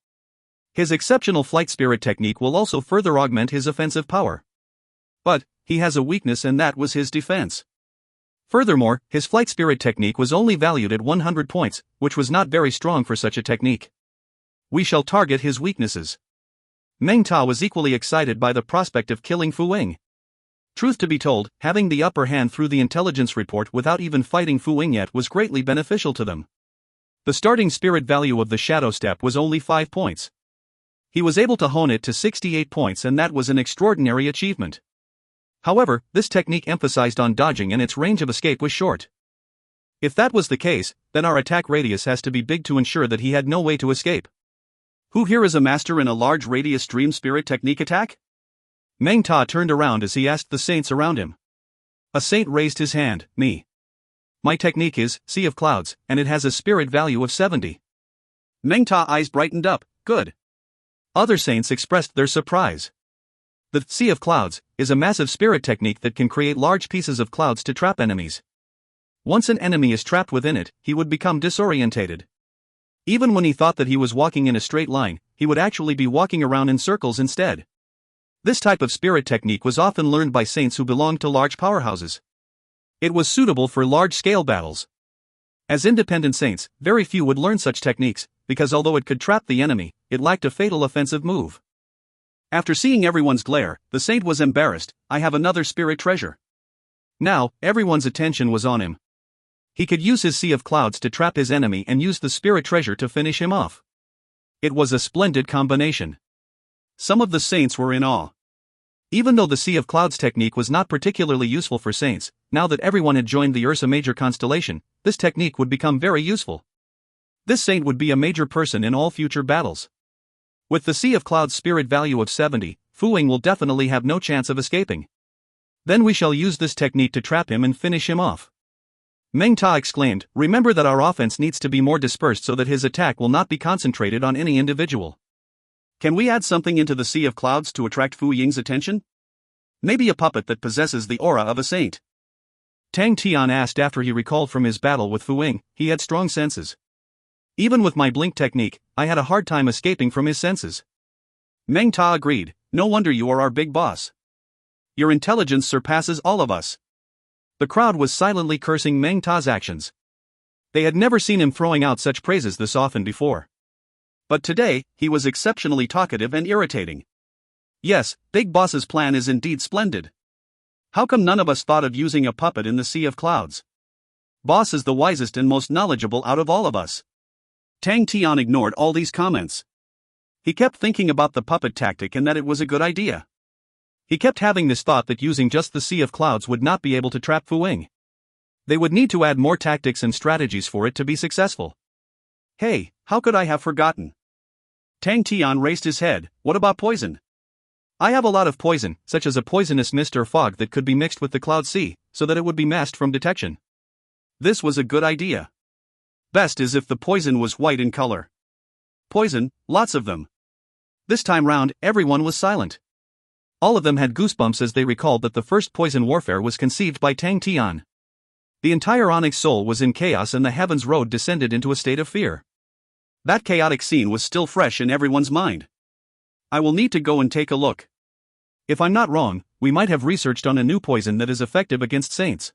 His exceptional flight spirit technique will also further augment his offensive power. But, he has a weakness and that was his defense. Furthermore, his flight spirit technique was only valued at 100 points, which was not very strong for such a technique. We shall target his weaknesses. Meng Ta was equally excited by the prospect of killing Fu Wing. Truth to be told, having the upper hand through the intelligence report without even fighting Fu Wing yet was greatly beneficial to them. The starting spirit value of the Shadow Step was only 5 points. He was able to hone it to 68 points and that was an extraordinary achievement. However, this technique emphasized on dodging and its range of escape was short. If that was the case, then our attack radius has to be big to ensure that he had no way to escape. Who here is a master in a large radius dream spirit technique attack? Meng Ta turned around as he asked the saints around him. A saint raised his hand, me. My technique is Sea of Clouds, and it has a spirit value of 70. Meng Ta eyes brightened up, good. Other saints expressed their surprise. The Sea of Clouds is a massive spirit technique that can create large pieces of clouds to trap enemies. Once an enemy is trapped within it, he would become disorientated. Even when he thought that he was walking in a straight line, he would actually be walking around in circles instead. This type of spirit technique was often learned by saints who belonged to large powerhouses. It was suitable for large-scale battles. As independent saints, very few would learn such techniques, because although it could trap the enemy, it lacked a fatal offensive move. After seeing everyone's glare, the saint was embarrassed. I have another spirit treasure. Now, everyone's attention was on him. He could use his Sea of Clouds to trap his enemy and use the spirit treasure to finish him off. It was a splendid combination. Some of the saints were in awe. Even though the Sea of Clouds technique was not particularly useful for saints, now that everyone had joined the Ursa Major constellation, this technique would become very useful. This saint would be a major person in all future battles. With the Sea of Clouds spirit value of 70, Fu Wing will definitely have no chance of escaping. Then we shall use this technique to trap him and finish him off. Meng Ta exclaimed, remember that our offense needs to be more dispersed so that his attack will not be concentrated on any individual. Can we add something into the Sea of Clouds to attract Fu Ying's attention? Maybe a puppet that possesses the aura of a saint. Tang Tian asked after he recalled from his battle with Fu Wing. He had strong senses. Even with my blink technique, I had a hard time escaping from his senses. Meng Ta agreed, no wonder you are our big boss. Your intelligence surpasses all of us. The crowd was silently cursing Meng Ta's actions. They had never seen him throwing out such praises this often before. But today, he was exceptionally talkative and irritating. Yes, Big Boss's plan is indeed splendid. How come none of us thought of using a puppet in the Sea of Clouds? Boss is the wisest and most knowledgeable out of all of us. Tang Tian ignored all these comments. He kept thinking about the puppet tactic and that it was a good idea. He kept having this thought that using just the Sea of Clouds would not be able to trap Fu Wing. They would need to add more tactics and strategies for it to be successful. Hey, how could I have forgotten? Tang Tian raised his head, what about poison? I have a lot of poison, such as a poisonous mist or fog that could be mixed with the cloud sea, so that it would be masked from detection. This was a good idea. Best is if the poison was white in color. Poison, lots of them. This time round, everyone was silent. All of them had goosebumps as they recalled that the first poison warfare was conceived by Tang Tian. The entire Onyx Soul was in chaos and the Heavens Road descended into a state of fear. That chaotic scene was still fresh in everyone's mind. I will need to go and take a look. If I'm not wrong, we might have researched on a new poison that is effective against saints.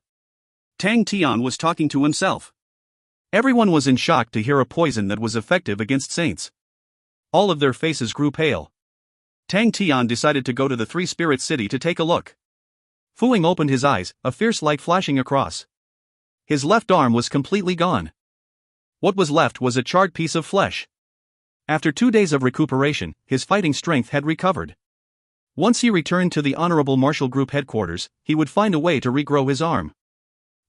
Tang Tian was talking to himself. Everyone was in shock to hear a poison that was effective against saints. All of their faces grew pale. Tang Tian decided to go to the Three Spirit City to take a look. Fu Wing opened his eyes, a fierce light flashing across. His left arm was completely gone. What was left was a charred piece of flesh. After 2 days of recuperation, his fighting strength had recovered. Once he returned to the Honorable Martial Group headquarters, he would find a way to regrow his arm.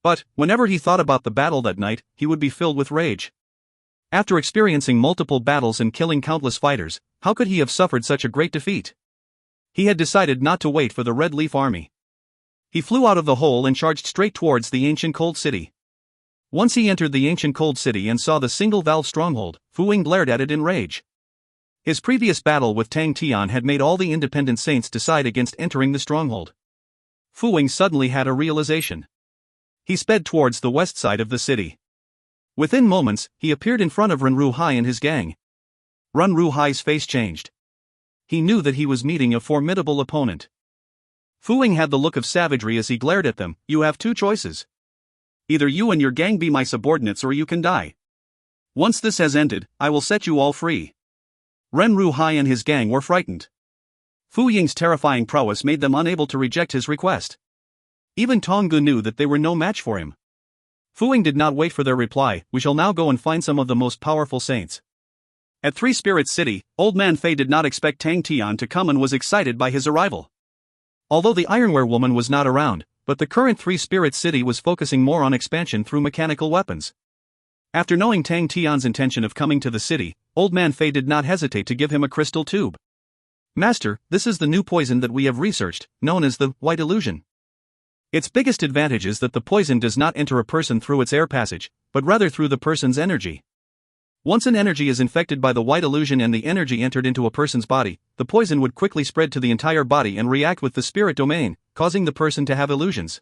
But, whenever he thought about the battle that night, he would be filled with rage. After experiencing multiple battles and killing countless fighters, how could he have suffered such a great defeat? He had decided not to wait for the Red Leaf Army. He flew out of the hole and charged straight towards the ancient Cold City. Once he entered the ancient Cold City and saw the single-valve stronghold, Fu Wing glared at it in rage. His previous battle with Tang Tian had made all the independent saints decide against entering the stronghold. Fu Wing suddenly had a realization. He sped towards the west side of the city. Within moments, he appeared in front of Ren Ruhai and his gang. Ren Ruhai's face changed. He knew that he was meeting a formidable opponent. Fu Wing had the look of savagery as he glared at them. "You have 2 choices. Either you and your gang be my subordinates or you can die. Once this has ended, I will set you all free." Ren Ruhai and his gang were frightened. Fu Ying's terrifying prowess made them unable to reject his request. Even Tang knew that they were no match for him. Fu Wing did not wait for their reply. "We shall now go and find some of the most powerful saints." At Three Spirits City, Old Man Fei did not expect Tang Tian to come and was excited by his arrival. Although the Ironware woman was not around, but the current Three Spirits City was focusing more on expansion through mechanical weapons. After knowing Tang Tian's intention of coming to the city, Old Man Fei did not hesitate to give him a crystal tube. "Master, this is the new poison that we have researched, known as the White Illusion. Its biggest advantage is that the poison does not enter a person through its air passage, but rather through the person's energy. Once an energy is infected by the White Illusion and the energy entered into a person's body, the poison would quickly spread to the entire body and react with the spirit domain, causing the person to have illusions."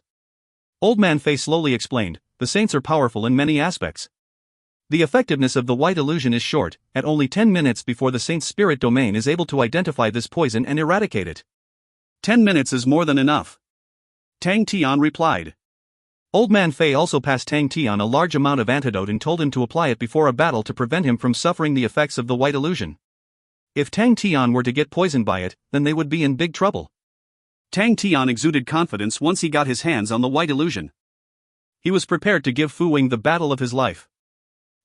Old Man Fei slowly explained, "The saints are powerful in many aspects. The effectiveness of the White Illusion is short, at only 10 minutes before the saint's spirit domain is able to identify this poison and eradicate it." 10 minutes is more than enough," Tang Tian replied. Old Man Fei also passed Tang Tian a large amount of antidote and told him to apply it before a battle to prevent him from suffering the effects of the White Illusion. If Tang Tian were to get poisoned by it, then they would be in big trouble. Tang Tian exuded confidence once he got his hands on the White Illusion. He was prepared to give Fu Wing the battle of his life.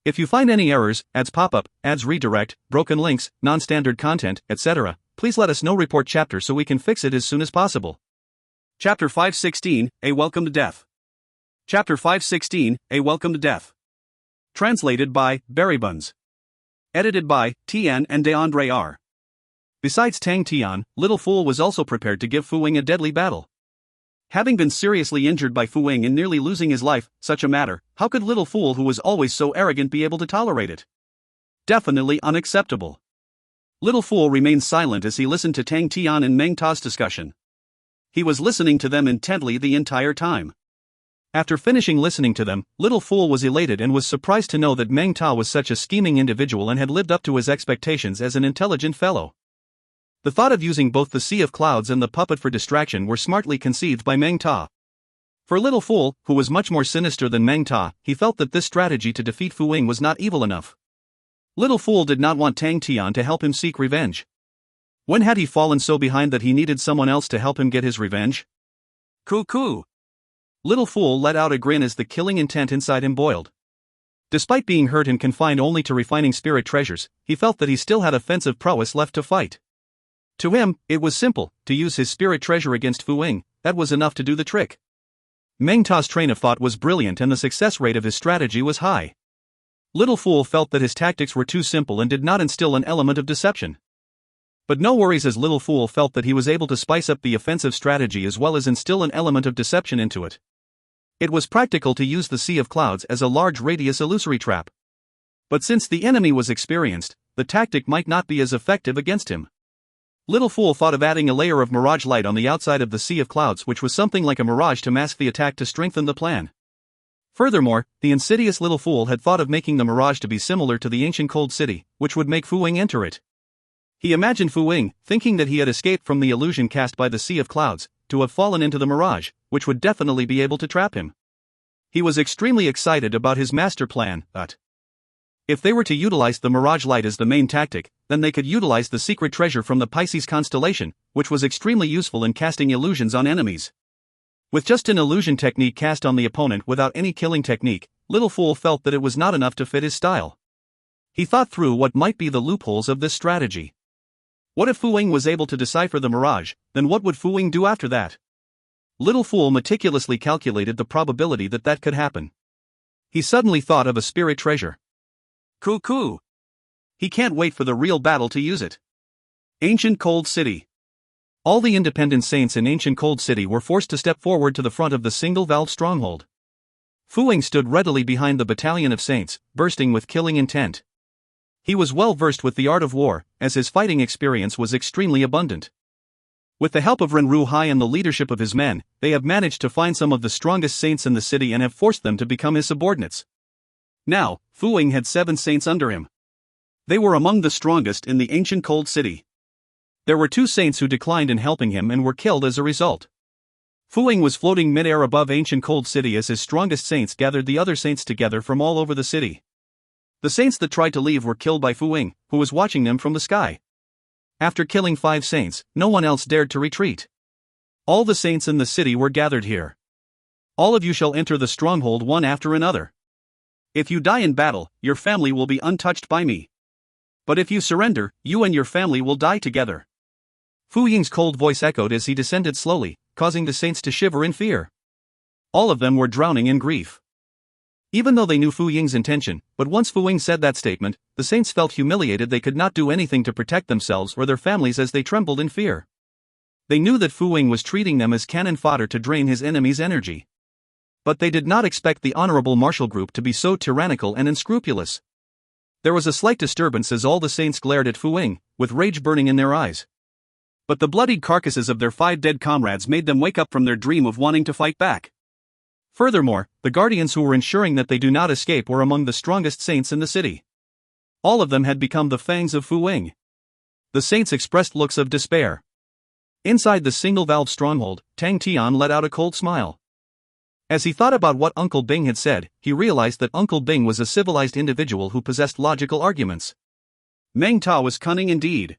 If you find any errors, ads pop up, ads redirect, broken links, non-standard content, etc., please let us know. Report chapter so we can fix it as soon as possible. Chapter 516, A Welcome to Death. Chapter 516, A Welcome to Death. Translated by Berrybuns. Edited by Tian and DeAndre R. Besides Tang Tian, Little Fool was also prepared to give Fu Wing a deadly battle. Having been seriously injured by Fu Wing and nearly losing his life, such a matter, how could Little Fool, who was always so arrogant, be able to tolerate it? Definitely unacceptable. Little Fool remained silent as he listened to Tang Tian and Meng Ta's discussion. He was listening to them intently the entire time. After finishing listening to them, Little Fool was elated and was surprised to know that Meng Ta was such a scheming individual and had lived up to his expectations as an intelligent fellow. The thought of using both the Sea of Clouds and the puppet for distraction were smartly conceived by Meng Ta. For Little Fool, who was much more sinister than Meng Ta, he felt that this strategy to defeat Fu Wing was not evil enough. Little Fool did not want Tang Tian to help him seek revenge. When had he fallen so behind that he needed someone else to help him get his revenge? Cuckoo! Little Fool let out a grin as the killing intent inside him boiled. Despite being hurt and confined only to refining spirit treasures, he felt that he still had offensive prowess left to fight. To him, it was simple: to use his spirit treasure against Fu Wing. That was enough to do the trick. Meng Ta's train of thought was brilliant and the success rate of his strategy was high. Little Fool felt that his tactics were too simple and did not instill an element of deception. But no worries, as Little Fool felt that he was able to spice up the offensive strategy as well as instill an element of deception into it. It was practical to use the Sea of Clouds as a large radius illusory trap. But since the enemy was experienced, the tactic might not be as effective against him. Little Fool thought of adding a layer of mirage light on the outside of the Sea of Clouds, which was something like a mirage to mask the attack to strengthen the plan. Furthermore, the insidious Little Fool had thought of making the mirage to be similar to the ancient Cold City, which would make Fu Wing enter it. He imagined Fu Wing, thinking that he had escaped from the illusion cast by the Sea of Clouds, to have fallen into the mirage, which would definitely be able to trap him. He was extremely excited about his master plan, but if they were to utilize the mirage light as the main tactic, then they could utilize the secret treasure from the Pisces constellation, which was extremely useful in casting illusions on enemies. With just an illusion technique cast on the opponent without any killing technique, Little Fool felt that it was not enough to fit his style. He thought through what might be the loopholes of this strategy. What if Fu Ying was able to decipher the mirage, then what would Fu Ying do after that? Little Fool meticulously calculated the probability that that could happen. He suddenly thought of a spirit treasure. Cuckoo! He can't wait for the real battle to use it. Ancient Cold City. All the independent saints in Ancient Cold City were forced to step forward to the front of the single-valve stronghold. Fu Ying stood readily behind the battalion of saints, bursting with killing intent. He was well versed with the art of war, as his fighting experience was extremely abundant. With the help of Renru Hai and the leadership of his men, they have managed to find some of the strongest saints in the city and have forced them to become his subordinates. Now, Fu Ying had 7 saints under him. They were among the strongest in the Ancient Cold City. There were 2 saints who declined in helping him and were killed as a result. Fu Ying was floating mid-air above Ancient Cold City as his strongest saints gathered the other saints together from all over the city. The saints that tried to leave were killed by Fu Ying, who was watching them from the sky. After killing 5 saints, no one else dared to retreat. All the saints in the city were gathered here. All of you shall enter the stronghold one after another. If you die in battle, your family will be untouched by me. But if you surrender, you and your family will die together. Fu Ying's cold voice echoed as he descended slowly, causing the saints to shiver in fear. All of them were drowning in grief. Even though they knew Fu Ying's intention, but once Fu Ying said that statement, the saints felt humiliated. They could not do anything to protect themselves or their families as they trembled in fear. They knew that Fu Ying was treating them as cannon fodder to drain his enemy's energy. But they did not expect the honorable martial group to be so tyrannical and unscrupulous. There was a slight disturbance as all the saints glared at Fu Ying, with rage burning in their eyes. But the bloodied carcasses of their 5 dead comrades made them wake up from their dream of wanting to fight back. Furthermore, the guardians who were ensuring that they do not escape were among the strongest saints in the city. All of them had become the fangs of Fu Ying. The saints expressed looks of despair. Inside the single-valve stronghold, Tian let out a cold smile. As he thought about what Uncle Bing had said, he realized that Uncle Bing was a civilized individual who possessed logical arguments. Meng Ta was cunning indeed.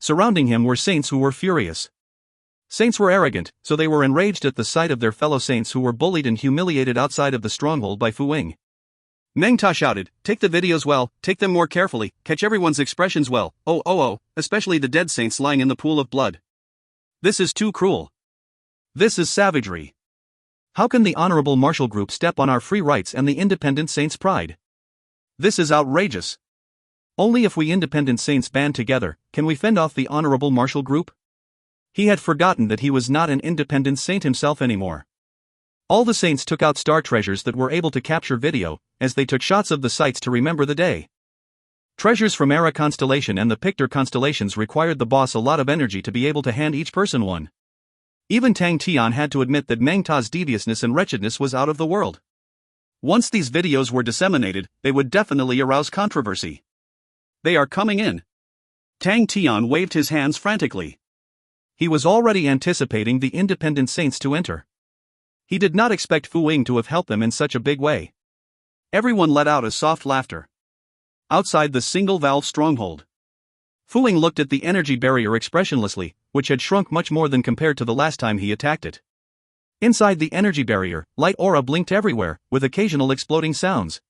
Surrounding him were saints who were furious. Saints were arrogant, so they were enraged at the sight of their fellow saints who were bullied and humiliated outside of the stronghold by Fu Ying. Meng Ta shouted, "Take the videos well, take them more carefully, catch everyone's expressions well, especially the dead saints lying in the pool of blood. This is too cruel. This is savagery. How can the honorable martial group step on our free rights and the independent saints' pride? This is outrageous. Only if we independent saints band together, can we fend off the honorable martial group." He had forgotten that he was not an independent saint himself anymore. All the saints took out star treasures that were able to capture video, as they took shots of the sights to remember the day. Treasures from Ara constellation and the Pictor constellations required the boss a lot of energy to be able to hand each person one. Even Tang Tian had to admit that Meng Ta's deviousness and wretchedness was out of the world. Once these videos were disseminated, they would definitely arouse controversy. They are coming in. Tang Tian waved his hands frantically. He was already anticipating the independent saints to enter. He did not expect Fu Ying to have helped them in such a big way. Everyone let out a soft laughter. Outside the single-valve stronghold, Fu Ying looked at the energy barrier expressionlessly, which had shrunk much more than compared to the last time he attacked it. Inside the energy barrier, light aura blinked everywhere, with occasional exploding sounds.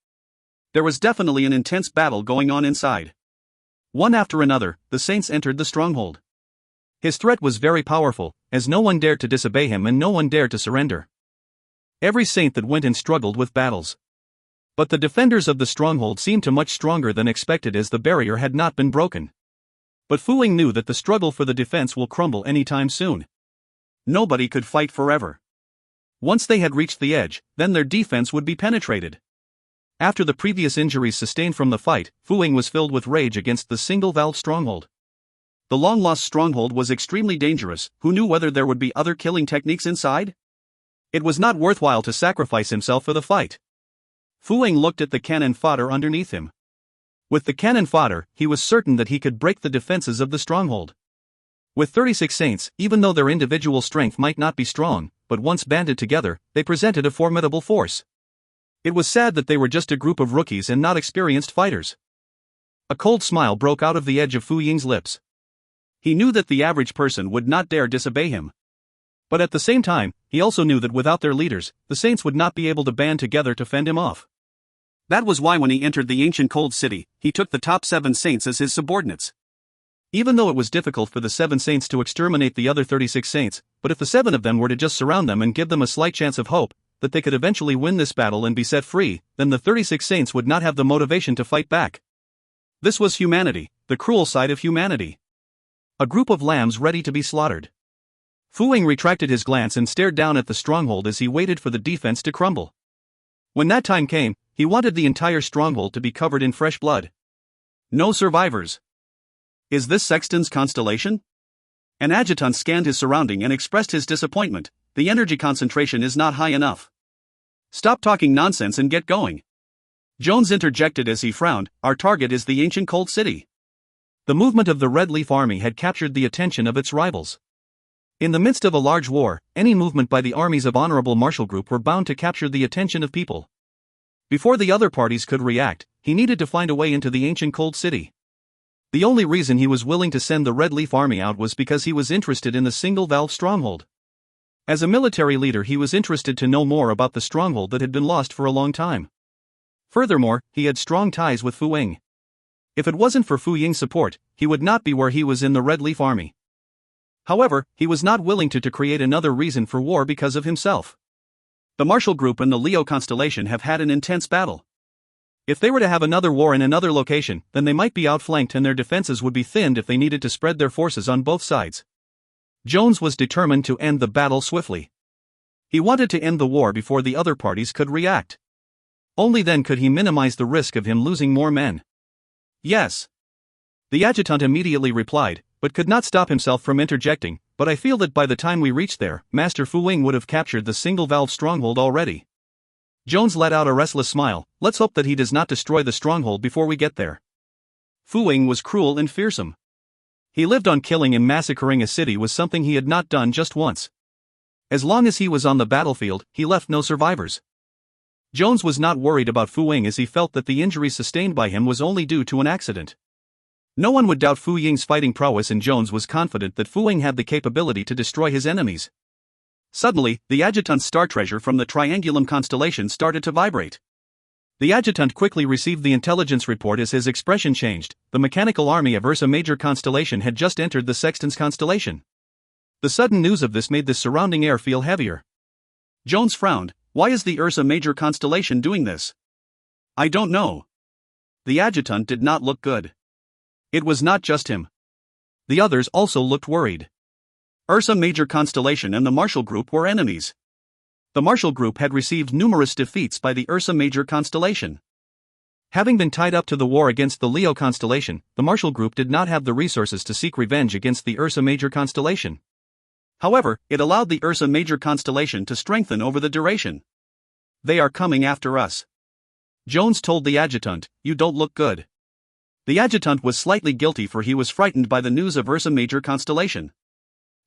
There was definitely an intense battle going on inside. One after another, the saints entered the stronghold. His threat was very powerful, as no one dared to disobey him and no one dared to surrender. Every saint that went in struggled with battles. But the defenders of the stronghold seemed to much stronger than expected as the barrier had not been broken. But Fu Ying knew that the struggle for the defense will crumble anytime soon. Nobody could fight forever. Once they had reached the edge, then their defense would be penetrated. After the previous injuries sustained from the fight, Fu Ying was filled with rage against the single-valve stronghold. The long-lost stronghold was extremely dangerous. Who knew whether there would be other killing techniques inside? It was not worthwhile to sacrifice himself for the fight. Fu Ying looked at the cannon fodder underneath him. With the cannon fodder, he was certain that he could break the defenses of the stronghold. With 36 saints, even though their individual strength might not be strong, but once banded together, they presented a formidable force. It was sad that they were just a group of rookies and not experienced fighters. A cold smile broke out of the edge of Fu Ying's lips. He knew that the average person would not dare disobey him. But at the same time, he also knew that without their leaders, the saints would not be able to band together to fend him off. That was why when he entered the ancient cold city, he took the top 7 saints as his subordinates. Even though it was difficult for the 7 saints to exterminate the other 36 saints, but if the 7 of them were to just surround them and give them a slight chance of hope that they could eventually win this battle and be set free, then the 36 saints would not have the motivation to fight back. This was humanity, the cruel side of humanity. A group of lambs ready to be slaughtered. Fu Ying retracted his glance and stared down at the stronghold as he waited for the defense to crumble. When that time came, he wanted the entire stronghold to be covered in fresh blood. No survivors. Is this Sexton's constellation? An adjutant scanned his surrounding and expressed his disappointment. The energy concentration is not high enough. Stop talking nonsense and get going. Jones interjected as he frowned. Our target is the ancient cold city. The movement of the Red Leaf Army had captured the attention of its rivals. In the midst of a large war, any movement by the armies of Honorable Marshal Group were bound to capture the attention of people. Before the other parties could react, he needed to find a way into the ancient cold city. The only reason he was willing to send the Red Leaf Army out was because he was interested in the single-valve stronghold. As a military leader, he was interested to know more about the stronghold that had been lost for a long time. Furthermore, he had strong ties with Fu Ying. If it wasn't for Fu Ying's support, he would not be where he was in the Red Leaf Army. However, he was not willing to create another reason for war because of himself. The Marshal Group and the Leo constellation have had an intense battle. If they were to have another war in another location, then they might be outflanked and their defenses would be thinned if they needed to spread their forces on both sides. Jones was determined to end the battle swiftly. He wanted to end the war before the other parties could react. Only then could he minimize the risk of him losing more men. Yes. The adjutant immediately replied, but could not stop himself from interjecting, but I feel that by the time we reach there, Master Fu Ying would have captured the single-valve stronghold already. Jones let out a restless smile. Let's hope that he does not destroy the stronghold before we get there. Fu Ying was cruel and fearsome. He lived on killing and massacring a city was something he had not done just once. As long as he was on the battlefield, he left no survivors. Jones was not worried about Fu Ying as he felt that the injury sustained by him was only due to an accident. No one would doubt Fu Ying's fighting prowess, and Jones was confident that Fu Ying had the capability to destroy his enemies. Suddenly, the adjutant's star treasure from the Triangulum constellation started to vibrate. The adjutant quickly received the intelligence report as his expression changed. The mechanical army of Ursa Major constellation had just entered the Sexton's constellation. The sudden news of this made the surrounding air feel heavier. Jones frowned. Why is the Ursa Major constellation doing this? I don't know. The adjutant did not look good. It was not just him. The others also looked worried. Ursa Major constellation and the Marshal Group were enemies. The Marshal Group had received numerous defeats by the Ursa Major constellation. Having been tied up to the war against the Leo constellation, the Marshal Group did not have the resources to seek revenge against the Ursa Major constellation. However, it allowed the Ursa Major constellation to strengthen over the duration. They are coming after us. Jones told the adjutant, you don't look good. The adjutant was slightly guilty, for he was frightened by the news of Ursa Major constellation.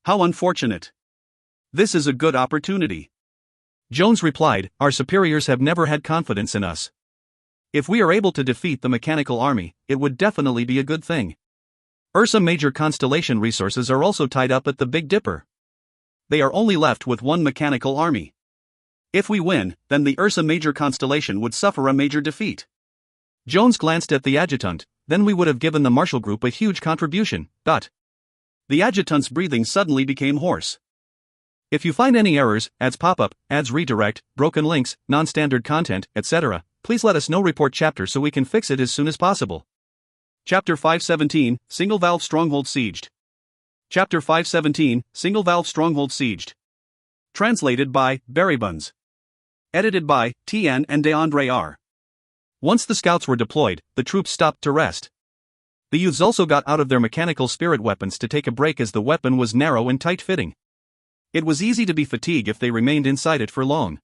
How unfortunate. This is a good opportunity. Jones replied, our superiors have never had confidence in us. If we are able to defeat the mechanical army, it would definitely be a good thing. Ursa Major constellation resources are also tied up at the Big Dipper. They are only left with one mechanical army. If we win, then the Ursa Major constellation would suffer a major defeat. Jones glanced at the adjutant. Then we would have given the Marshal Group a huge contribution. The adjutant's breathing suddenly became hoarse. If you find any errors, ads pop up, ads redirect, broken links, non-standard content, etc., please let us know. Report chapter so we can fix it as soon as possible. Chapter 517, Single Valve Stronghold Sieged. Chapter 517, Single Valve Stronghold Sieged. Translated by Buns. Edited by Tian and DeAndre R. Once the scouts were deployed, the troops stopped to rest. The youths also got out of their mechanical spirit weapons to take a break as the weapon was narrow and tight-fitting. It was easy to be fatigued if they remained inside it for long.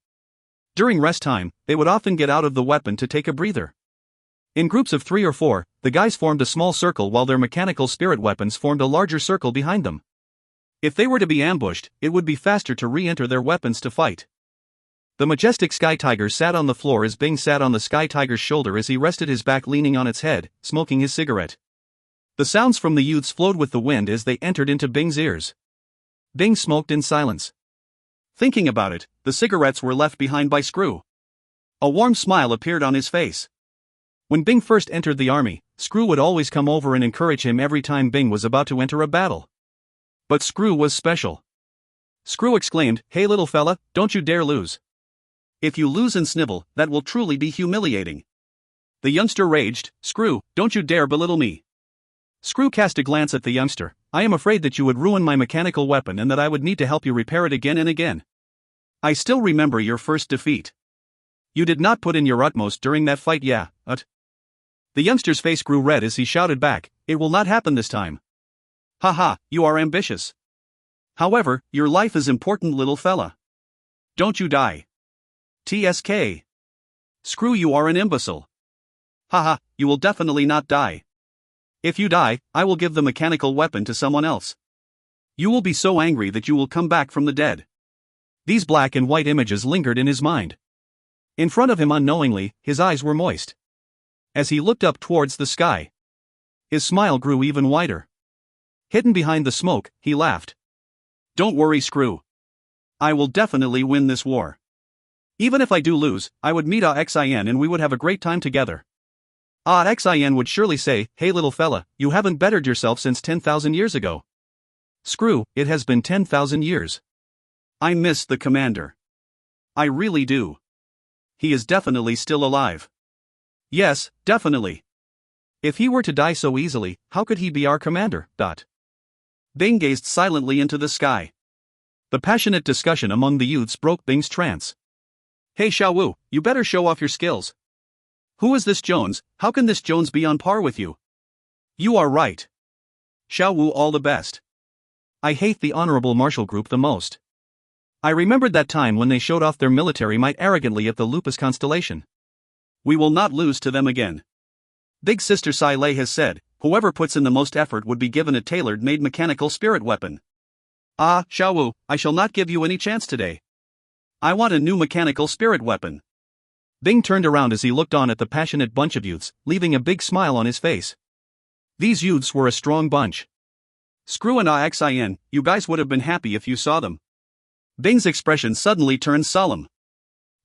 During rest time, they would often get out of the weapon to take a breather. In groups of 3 or 4, the guys formed a small circle while their mechanical spirit weapons formed a larger circle behind them. If they were to be ambushed, it would be faster to re-enter their weapons to fight. The majestic Sky Tiger sat on the floor as Bing sat on the Sky Tiger's shoulder as he rested his back leaning on its head, smoking his cigarette. The sounds from the youths flowed with the wind as they entered into Bing's ears. Bing smoked in silence. Thinking about it, the cigarettes were left behind by Screw. A warm smile appeared on his face. When Bing first entered the army, Screw would always come over and encourage him every time Bing was about to enter a battle. But Screw was special. Screw exclaimed, "Hey little fella, don't you dare lose. If you lose and snivel, that will truly be humiliating." The youngster raged, "Screw, don't you dare belittle me." Screw cast a glance at the youngster. "I am afraid that you would ruin my mechanical weapon and that I would need to help you repair it again and again. I still remember your first defeat. You did not put in your utmost during that fight, yeah, The youngster's face grew red as he shouted back, "It will not happen this time. Haha, you are ambitious. However, your life is important, little fella. Don't you die. TSK. Screw, you are an imbecile. Haha, you will definitely not die. If you die, I will give the mechanical weapon to someone else. You will be so angry that you will come back from the dead." These black and white images lingered in his mind. In front of him unknowingly, his eyes were moist. As he looked up towards the sky, his smile grew even wider. Hidden behind the smoke, he laughed. "Don't worry, Screw. I will definitely win this war. Even if I do lose, I would meet Xin and we would have a great time together. Xin would surely say, 'Hey little fella, you haven't bettered yourself since 10,000 years ago.' Screw, it has been 10,000 years. I miss the commander. I really do. He is definitely still alive. Yes, definitely. If he were to die so easily, how could he be our commander?" Bing gazed silently into the sky. The passionate discussion among the youths broke Bing's trance. "Hey Xiaowu, you better show off your skills. Who is this Jones? How can this Jones be on par with you?" "You are right. Xiaowu, all the best. I hate the Honorable Marshal Group the most. I remembered that time when they showed off their military might arrogantly at the Lupus constellation. We will not lose to them again. Big Sister Sai Lei has said, whoever puts in the most effort would be given a tailor-made mechanical spirit weapon. Xiaowu, I shall not give you any chance today. I want a new mechanical spirit weapon." Bing turned around as he looked on at the passionate bunch of youths, leaving a big smile on his face. These youths were a strong bunch. "Screw and Xin, you guys would have been happy if you saw them." Bing's expression suddenly turned solemn.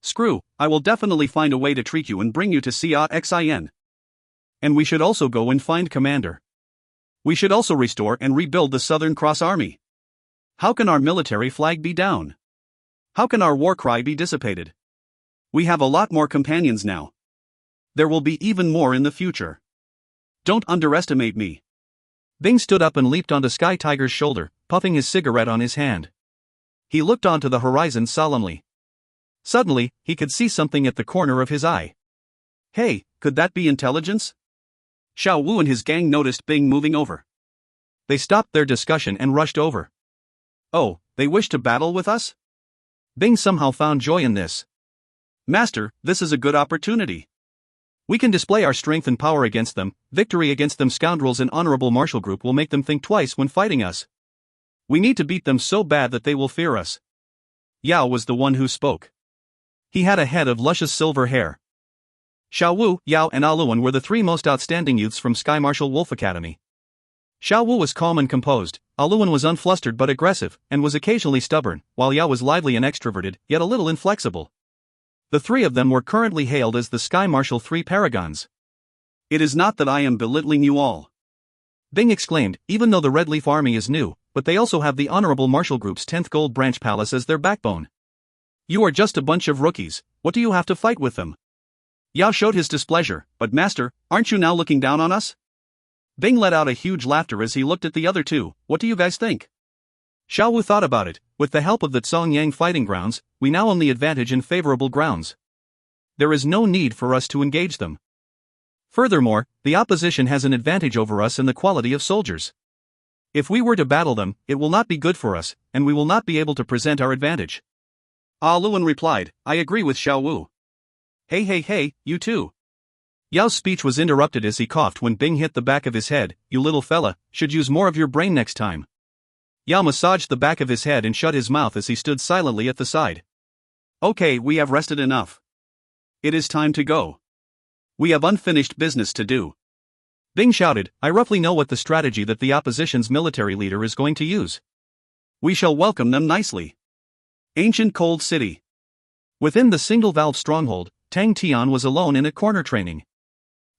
"Screw, I will definitely find a way to treat you and bring you to see Xin. And we should also go and find Commander. We should also restore and rebuild the Southern Cross Army. How can our military flag be down? How can our war cry be dissipated? We have a lot more companions now. There will be even more in the future. Don't underestimate me." Bing stood up and leaped onto Sky Tiger's shoulder, puffing his cigarette on his hand. He looked onto the horizon solemnly. Suddenly, he could see something at the corner of his eye. Hey, could that be intelligence? Xiaowu and his gang noticed Bing moving over. They stopped their discussion and rushed over. "Oh, they wish to battle with us?" Bing somehow found joy in this. "Master, this is a good opportunity. We can display our strength and power against them. Victory against them scoundrels and Honorable Marshal Group will make them think twice when fighting us. We need to beat them so bad that they will fear us." Yao was the one who spoke. He had a head of luscious silver hair. Xiaowu, Yao and Aluan were the three most outstanding youths from Sky Marshal Wolf Academy. Xiaowu was calm and composed, Aluan was unflustered but aggressive, and was occasionally stubborn, while Yao was lively and extroverted, yet a little inflexible. The three of them were currently hailed as the Sky Marshal Three Paragons. "It is not that I am belittling you all," Bing exclaimed, "even though the Red Leaf Army is new, but they also have the Honorable Marshal Group's 10th Gold Branch Palace as their backbone. You are just a bunch of rookies, what do you have to fight with them?" Yao showed his displeasure, "But master, aren't you now looking down on us?" Bing let out a huge laughter as he looked at the other two. "What do you guys think?" Xiaowu thought about it. With the help of the Zongyang fighting grounds, we now own the advantage in favorable grounds. There is no need for us to engage them. Furthermore, the opposition has an advantage over us in the quality of soldiers. If we were to battle them, it will not be good for us, and we will not be able to present our advantage. Luan replied, "I agree with Xiaowu." Hey, you too." Yao's speech was interrupted as he coughed when Bing hit the back of his head. "You little fella, should use more of your brain next time." Yao massaged the back of his head and shut his mouth as he stood silently at the side. "Okay, we have rested enough. It is time to go. We have unfinished business to do." Bing shouted, "I roughly know what the strategy that the opposition's military leader is going to use. We shall welcome them nicely. Ancient Cold City. Within the single-valve stronghold, Tang Tian was alone in a corner training.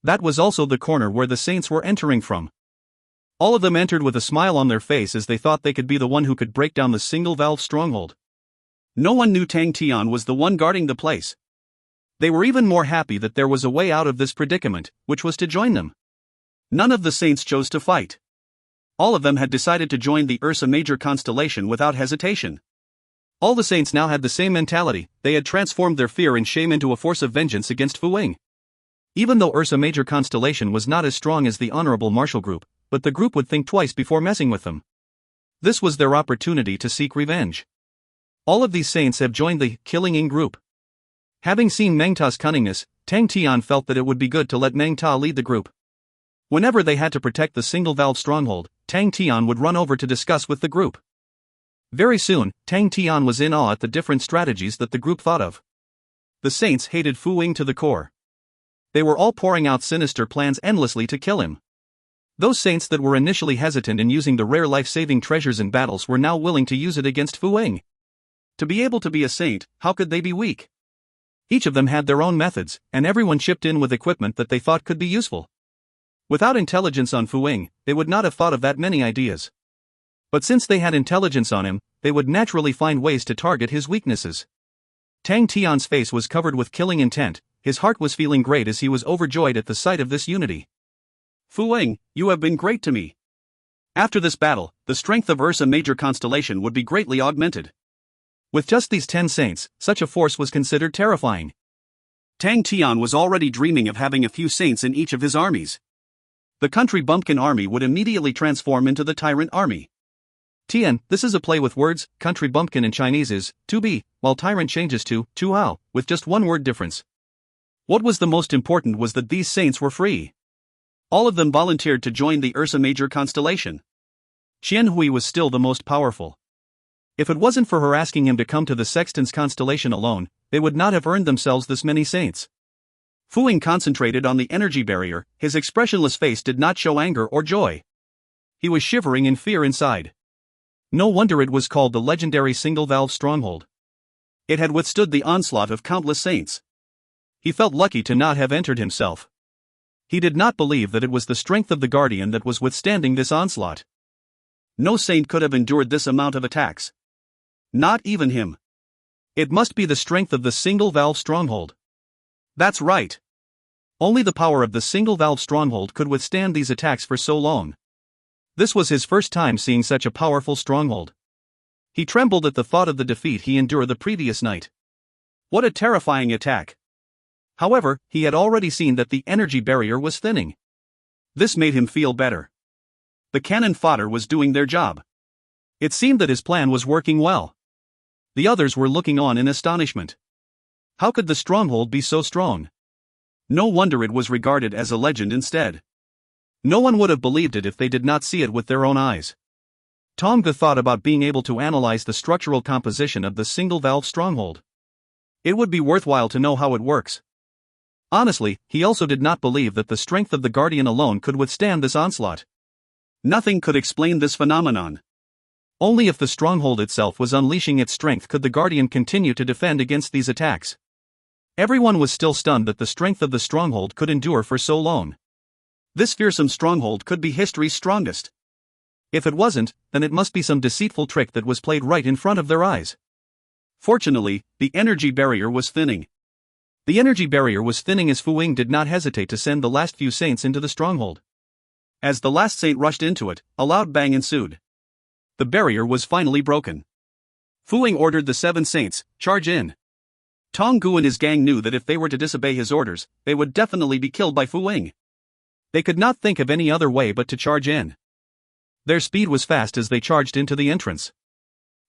That was also the corner where the saints were entering from. All of them entered with a smile on their face as they thought they could be the one who could break down the single-valve stronghold. No one knew Tang Tian was the one guarding the place. They were even more happy that there was a way out of this predicament, which was to join them. None of the saints chose to fight. All of them had decided to join the Ursa Major constellation without hesitation. All the saints now had the same mentality. They had transformed their fear and shame into a force of vengeance against Fu Wing. Even though Ursa Major constellation was not as strong as the Honorable Marshal Group, but the group would think twice before messing with them. This was their opportunity to seek revenge. All of these saints have joined the Killing In group. Having seen Meng Ta's cunningness, Tang Tian felt that it would be good to let Meng Ta lead the group. Whenever they had to protect the single-valve stronghold, Tang Tian would run over to discuss with the group. Very soon, Tang Tian was in awe at the different strategies that the group thought of. The saints hated Fu Wing to the core. They were all pouring out sinister plans endlessly to kill him. Those saints that were initially hesitant in using the rare life-saving treasures in battles were now willing to use it against Fu Wing. To be able to be a saint, how could they be weak? Each of them had their own methods, and everyone chipped in with equipment that they thought could be useful. Without intelligence on Fu Wing, they would not have thought of that many ideas. But since they had intelligence on him, they would naturally find ways to target his weaknesses. Tang Tian's face was covered with killing intent. His heart was feeling great as he was overjoyed at the sight of this unity. Fu Wing, you have been great to me. After this battle, the strength of Ursa Major constellation would be greatly augmented. With just these 10 saints, such a force was considered terrifying. Tang Tian was already dreaming of having a few saints in each of his armies. The country bumpkin army would immediately transform into the tyrant army. Tian, this is a play with words. Country bumpkin in Chinese is to be, while tyrant changes to hao, with just one word difference. What was the most important was that these saints were free. All of them volunteered to join the Ursa Major constellation. Qian Hui was still the most powerful. If it wasn't for her asking him to come to the Sextans constellation alone, they would not have earned themselves this many saints. Fu Wing concentrated on the energy barrier. His expressionless face did not show anger or joy. He was shivering in fear inside. No wonder it was called the legendary single-valve stronghold. It had withstood the onslaught of countless saints. He felt lucky to not have entered himself. He did not believe that it was the strength of the Guardian that was withstanding this onslaught. No saint could have endured this amount of attacks. Not even him. It must be the strength of the single-valve stronghold. That's right. Only the power of the single-valve stronghold could withstand these attacks for so long. This was his first time seeing such a powerful stronghold. He trembled at the thought of the defeat he endured the previous night. What a terrifying attack. However, he had already seen that the energy barrier was thinning. This made him feel better. The cannon fodder was doing their job. It seemed that his plan was working well. The others were looking on in astonishment. How could the stronghold be so strong? No wonder it was regarded as a legend instead. No one would have believed it if they did not see it with their own eyes. Tang thought about being able to analyze the structural composition of the single-valve stronghold. It would be worthwhile to know how it works. Honestly, he also did not believe that the strength of the Guardian alone could withstand this onslaught. Nothing could explain this phenomenon. Only if the stronghold itself was unleashing its strength could the Guardian continue to defend against these attacks. Everyone was still stunned that the strength of the stronghold could endure for so long. This fearsome stronghold could be history's strongest. If it wasn't, then it must be some deceitful trick that was played right in front of their eyes. Fortunately, the energy barrier was thinning. The energy barrier was thinning as Fu Wing did not hesitate to send the last few saints into the stronghold. As the last saint rushed into it, a loud bang ensued. The barrier was finally broken. Fu Wing ordered the 7 saints, charge in. Tong Gu and his gang knew that if they were to disobey his orders, they would definitely be killed by Fu Wing. They could not think of any other way but to charge in. Their speed was fast as they charged into the entrance.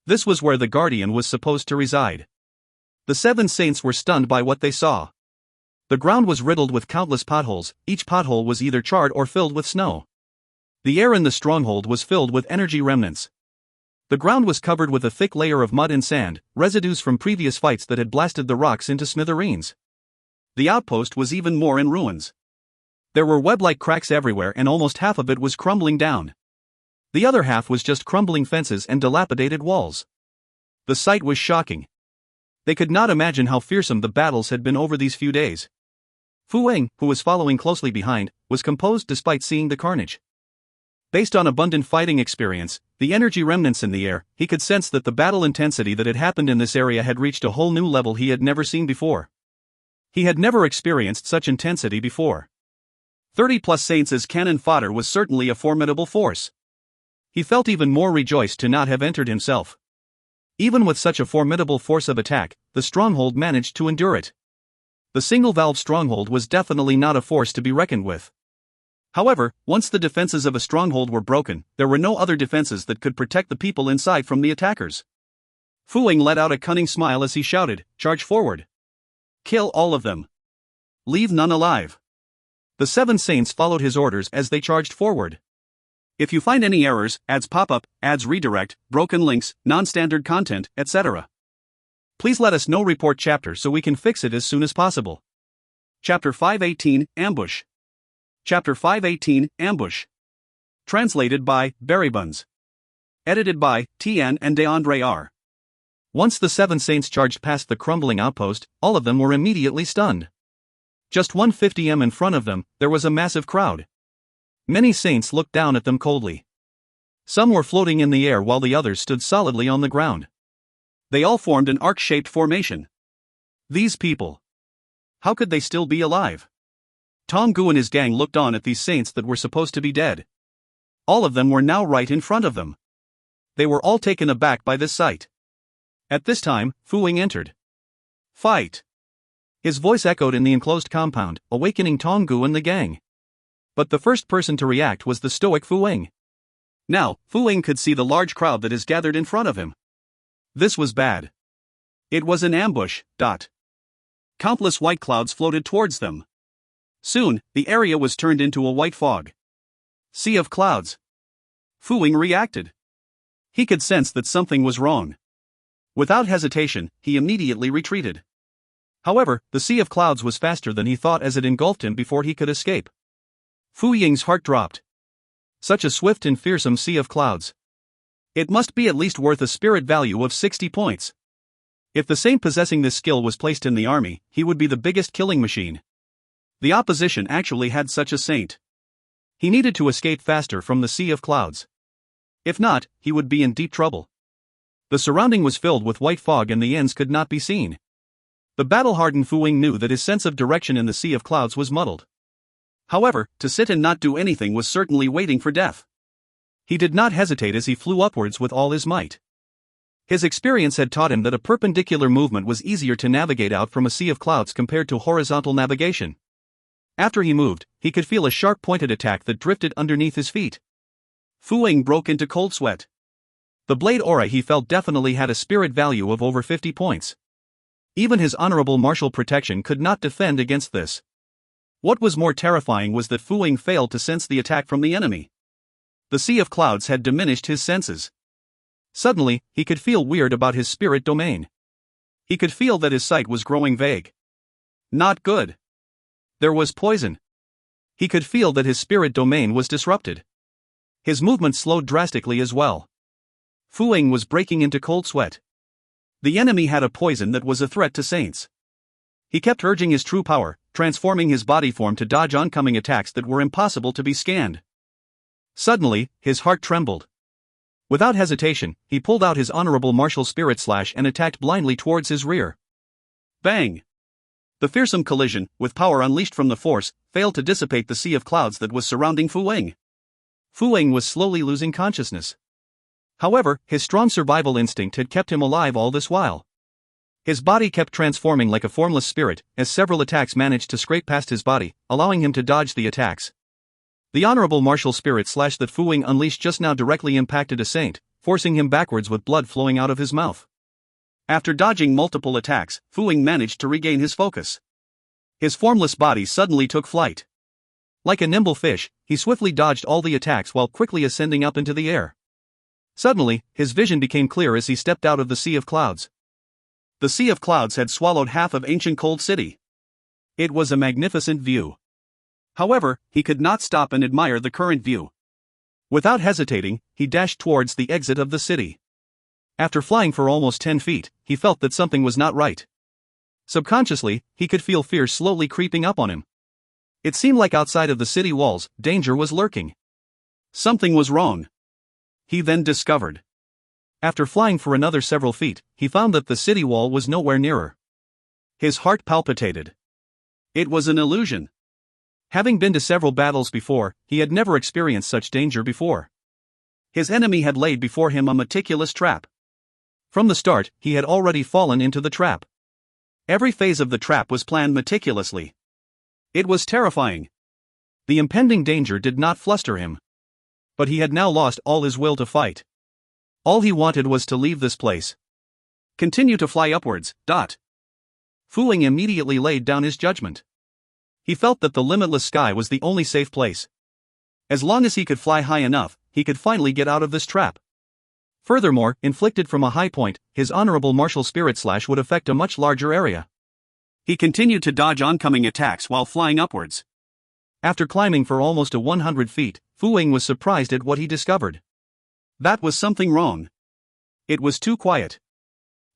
This was where the Guardian was supposed to reside. The 7 saints were stunned by what they saw. The ground was riddled with countless potholes. Each pothole was either charred or filled with snow. The air in the stronghold was filled with energy remnants. The ground was covered with a thick layer of mud and sand, residues from previous fights that had blasted the rocks into smithereens. The outpost was even more in ruins. There were web-like cracks everywhere and almost half of it was crumbling down. The other half was just crumbling fences and dilapidated walls. The sight was shocking. They could not imagine how fearsome the battles had been over these few days. Fu Wing, who was following closely behind, was composed despite seeing the carnage. Based on abundant fighting experience, the energy remnants in the air, he could sense that the battle intensity that had happened in this area had reached a whole new level he had never seen before. He had never experienced such intensity before. 30+ saints as cannon fodder was certainly a formidable force. He felt even more rejoiced to not have entered himself. Even with such a formidable force of attack, the stronghold managed to endure it. The single-valve stronghold was definitely not a force to be reckoned with. However, once the defenses of a stronghold were broken, there were no other defenses that could protect the people inside from the attackers. Fu Wing let out a cunning smile as he shouted, "Charge forward! Kill all of them! Leave none alive!" The 7 saints followed his orders as they charged forward. If you find any errors, ads pop up, ads redirect, broken links, non-standard content, etc., please let us know. Report chapter so we can fix it as soon as possible. Chapter 518, Ambush. Chapter 518, Ambush. Translated by Berrybuns. Edited by Tian and DeAndre R. Once the 7 saints charged past the crumbling outpost, all of them were immediately stunned. Just 150 m in front of them, there was a massive crowd. Many saints looked down at them coldly. Some were floating in the air while the others stood solidly on the ground. They all formed an arc-shaped formation. These people. How could they still be alive? Tang and his gang looked on at these saints that were supposed to be dead. All of them were now right in front of them. They were all taken aback by this sight. At this time, Fu Wing entered. "Fight!" His voice echoed in the enclosed compound, awakening Tang and the gang. But the first person to react was the stoic Fu Wing. Now, Fu Wing could see the large crowd that is gathered in front of him. This was bad. It was an ambush. Countless white clouds floated towards them. Soon, the area was turned into a white fog. Sea of clouds. Fu Wing reacted. He could sense that something was wrong. Without hesitation, he immediately retreated. However, the sea of clouds was faster than he thought as it engulfed him before he could escape. Fu Ying's heart dropped. Such a swift and fearsome sea of clouds. It must be at least worth a spirit value of 60 points. If the saint possessing this skill was placed in the army, he would be the biggest killing machine. The opposition actually had such a saint. He needed to escape faster from the sea of clouds. If not, he would be in deep trouble. The surrounding was filled with white fog and the ends could not be seen. The battle-hardened Fu Wing knew that his sense of direction in the sea of clouds was muddled. However, to sit and not do anything was certainly waiting for death. He did not hesitate as he flew upwards with all his might. His experience had taught him that a perpendicular movement was easier to navigate out from a sea of clouds compared to horizontal navigation. After he moved, he could feel a sharp-pointed attack that drifted underneath his feet. Fu Wing broke into cold sweat. The blade aura he felt definitely had a spirit value of over 50 points. Even his honorable martial protection could not defend against this. What was more terrifying was that Fu Wing failed to sense the attack from the enemy. The sea of clouds had diminished his senses. Suddenly, he could feel weird about his spirit domain. He could feel that his sight was growing vague. Not good. There was poison. He could feel that his spirit domain was disrupted. His movement slowed drastically as well. Fu Wing was breaking into cold sweat. The enemy had a poison that was a threat to saints. He kept urging his true power, transforming his body form to dodge oncoming attacks that were impossible to be scanned. Suddenly, his heart trembled. Without hesitation, he pulled out his honorable martial spirit slash and attacked blindly towards his rear. Bang! The fearsome collision, with power unleashed from the force, failed to dissipate the sea of clouds that was surrounding Fu Wing. Fu Wing was slowly losing consciousness. However, his strong survival instinct had kept him alive all this while. His body kept transforming like a formless spirit, as several attacks managed to scrape past his body, allowing him to dodge the attacks. The honorable martial spirit slash that Fu Wing unleashed just now directly impacted a saint, forcing him backwards with blood flowing out of his mouth. After dodging multiple attacks, Fu Wing managed to regain his focus. His formless body suddenly took flight. Like a nimble fish, he swiftly dodged all the attacks while quickly ascending up into the air. Suddenly, his vision became clear as he stepped out of the sea of clouds. The sea of clouds had swallowed half of ancient Cold City. It was a magnificent view. However, he could not stop and admire the current view. Without hesitating, he dashed towards the exit of the city. After flying for almost 10 feet, he felt that something was not right. Subconsciously, he could feel fear slowly creeping up on him. It seemed like outside of the city walls, danger was lurking. Something was wrong. He then discovered. After flying for another several feet, he found that the city wall was nowhere nearer. His heart palpitated. It was an illusion. Having been to several battles before, he had never experienced such danger before. His enemy had laid before him a meticulous trap. From the start, he had already fallen into the trap. Every phase of the trap was planned meticulously. It was terrifying. The impending danger did not fluster him. But he had now lost all his will to fight. All he wanted was to leave this place. Continue to fly upwards. Fu Ying immediately laid down his judgment. He felt that the limitless sky was the only safe place. As long as he could fly high enough, he could finally get out of this trap. Furthermore, inflicted from a high point, his honorable martial spirit slash would affect a much larger area. He continued to dodge oncoming attacks while flying upwards. After climbing for almost 100 feet, Fu Ying was surprised at what he discovered. That was something wrong. It was too quiet.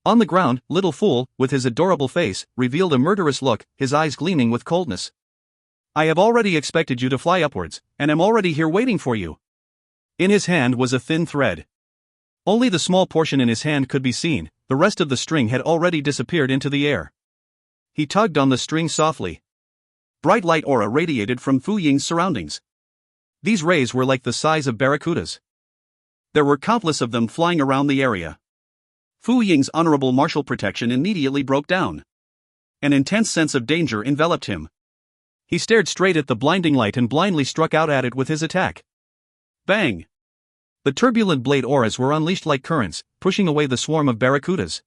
On the ground, little fool, with his adorable face, revealed a murderous look, his eyes gleaming with coldness. I have already expected you to fly upwards, and am already here waiting for you. In his hand was a thin thread. Only the small portion in his hand could be seen, the rest of the string had already disappeared into the air. He tugged on the string softly. Bright light aura radiated from Fu Ying's surroundings. These rays were like the size of barracudas. There were countless of them flying around the area. Fu Ying's honorable martial protection immediately broke down. An intense sense of danger enveloped him. He stared straight at the blinding light and blindly struck out at it with his attack. Bang! The turbulent blade auras were unleashed like currents, pushing away the swarm of barracudas.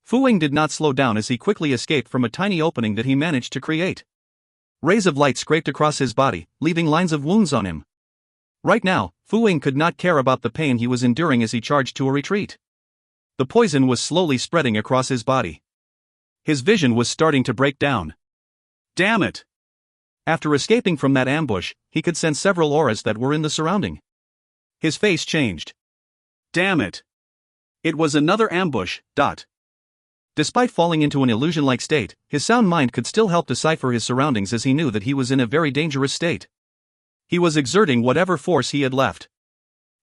Fu Ying did not slow down as he quickly escaped from a tiny opening that he managed to create. Rays of light scraped across his body, leaving lines of wounds on him. Right now, Fu Ying could not care about the pain he was enduring as he charged to a retreat. The poison was slowly spreading across his body. His vision was starting to break down. Damn it! After escaping from that ambush, he could sense several auras that were in the surrounding. His face changed. Damn it! It was another ambush. Despite falling into an illusion-like state, his sound mind could still help decipher his surroundings as he knew that he was in a very dangerous state. He was exerting whatever force he had left.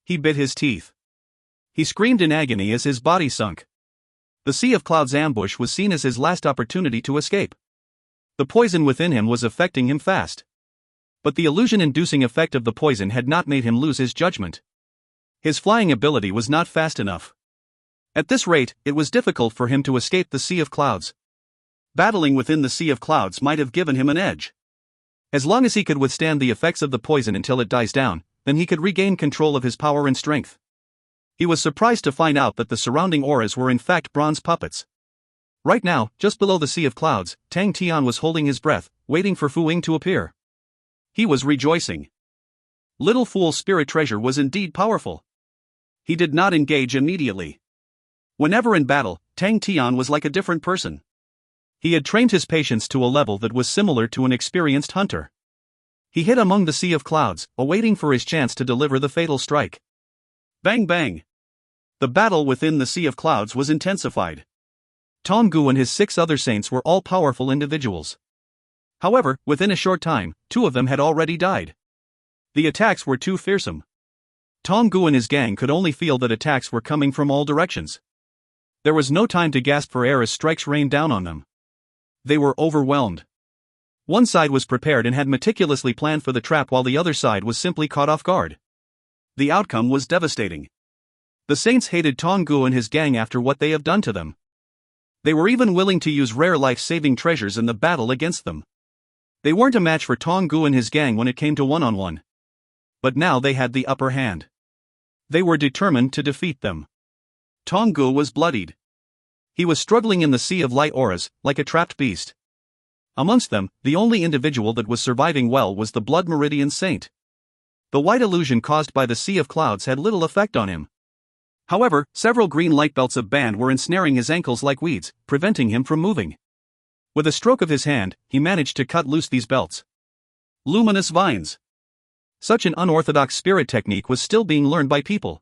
He bit his teeth. He screamed in agony as his body sunk. The Sea of Clouds ambush was seen as his last opportunity to escape. The poison within him was affecting him fast. But the illusion-inducing effect of the poison had not made him lose his judgment. His flying ability was not fast enough. At this rate, it was difficult for him to escape the Sea of Clouds. Battling within the Sea of Clouds might have given him an edge. As long as he could withstand the effects of the poison until it dies down, then he could regain control of his power and strength. He was surprised to find out that the surrounding auras were in fact bronze puppets. Right now, just below the Sea of Clouds, Tian was holding his breath, waiting for Fu Ying to appear. He was rejoicing. Little Fool's spirit treasure was indeed powerful. He did not engage immediately. Whenever in battle, Tian was like a different person. He had trained his patience to a level that was similar to an experienced hunter. He hid among the Sea of Clouds, awaiting for his chance to deliver the fatal strike. Bang bang! The battle within the Sea of Clouds was intensified. Tang and his 6 other saints were all powerful individuals. However, within a short time, 2 of them had already died. The attacks were too fearsome. Tang and his gang could only feel that attacks were coming from all directions. There was no time to gasp for air as strikes rained down on them. They were overwhelmed. One side was prepared and had meticulously planned for the trap while the other side was simply caught off guard. The outcome was devastating. The saints hated Tang and his gang after what they have done to them. They were even willing to use rare life-saving treasures in the battle against them. They weren't a match for Tang and his gang when it came to one-on-one. But now they had the upper hand. They were determined to defeat them. Tang was bloodied. He was struggling in the sea of light auras, like a trapped beast. Amongst them, the only individual that was surviving well was the Blood Meridian Saint. The white illusion caused by the Sea of Clouds had little effect on him. However, several green light belts of band were ensnaring his ankles like weeds, preventing him from moving. With a stroke of his hand, he managed to cut loose these belts. Luminous vines. Such an unorthodox spirit technique was still being learned by people.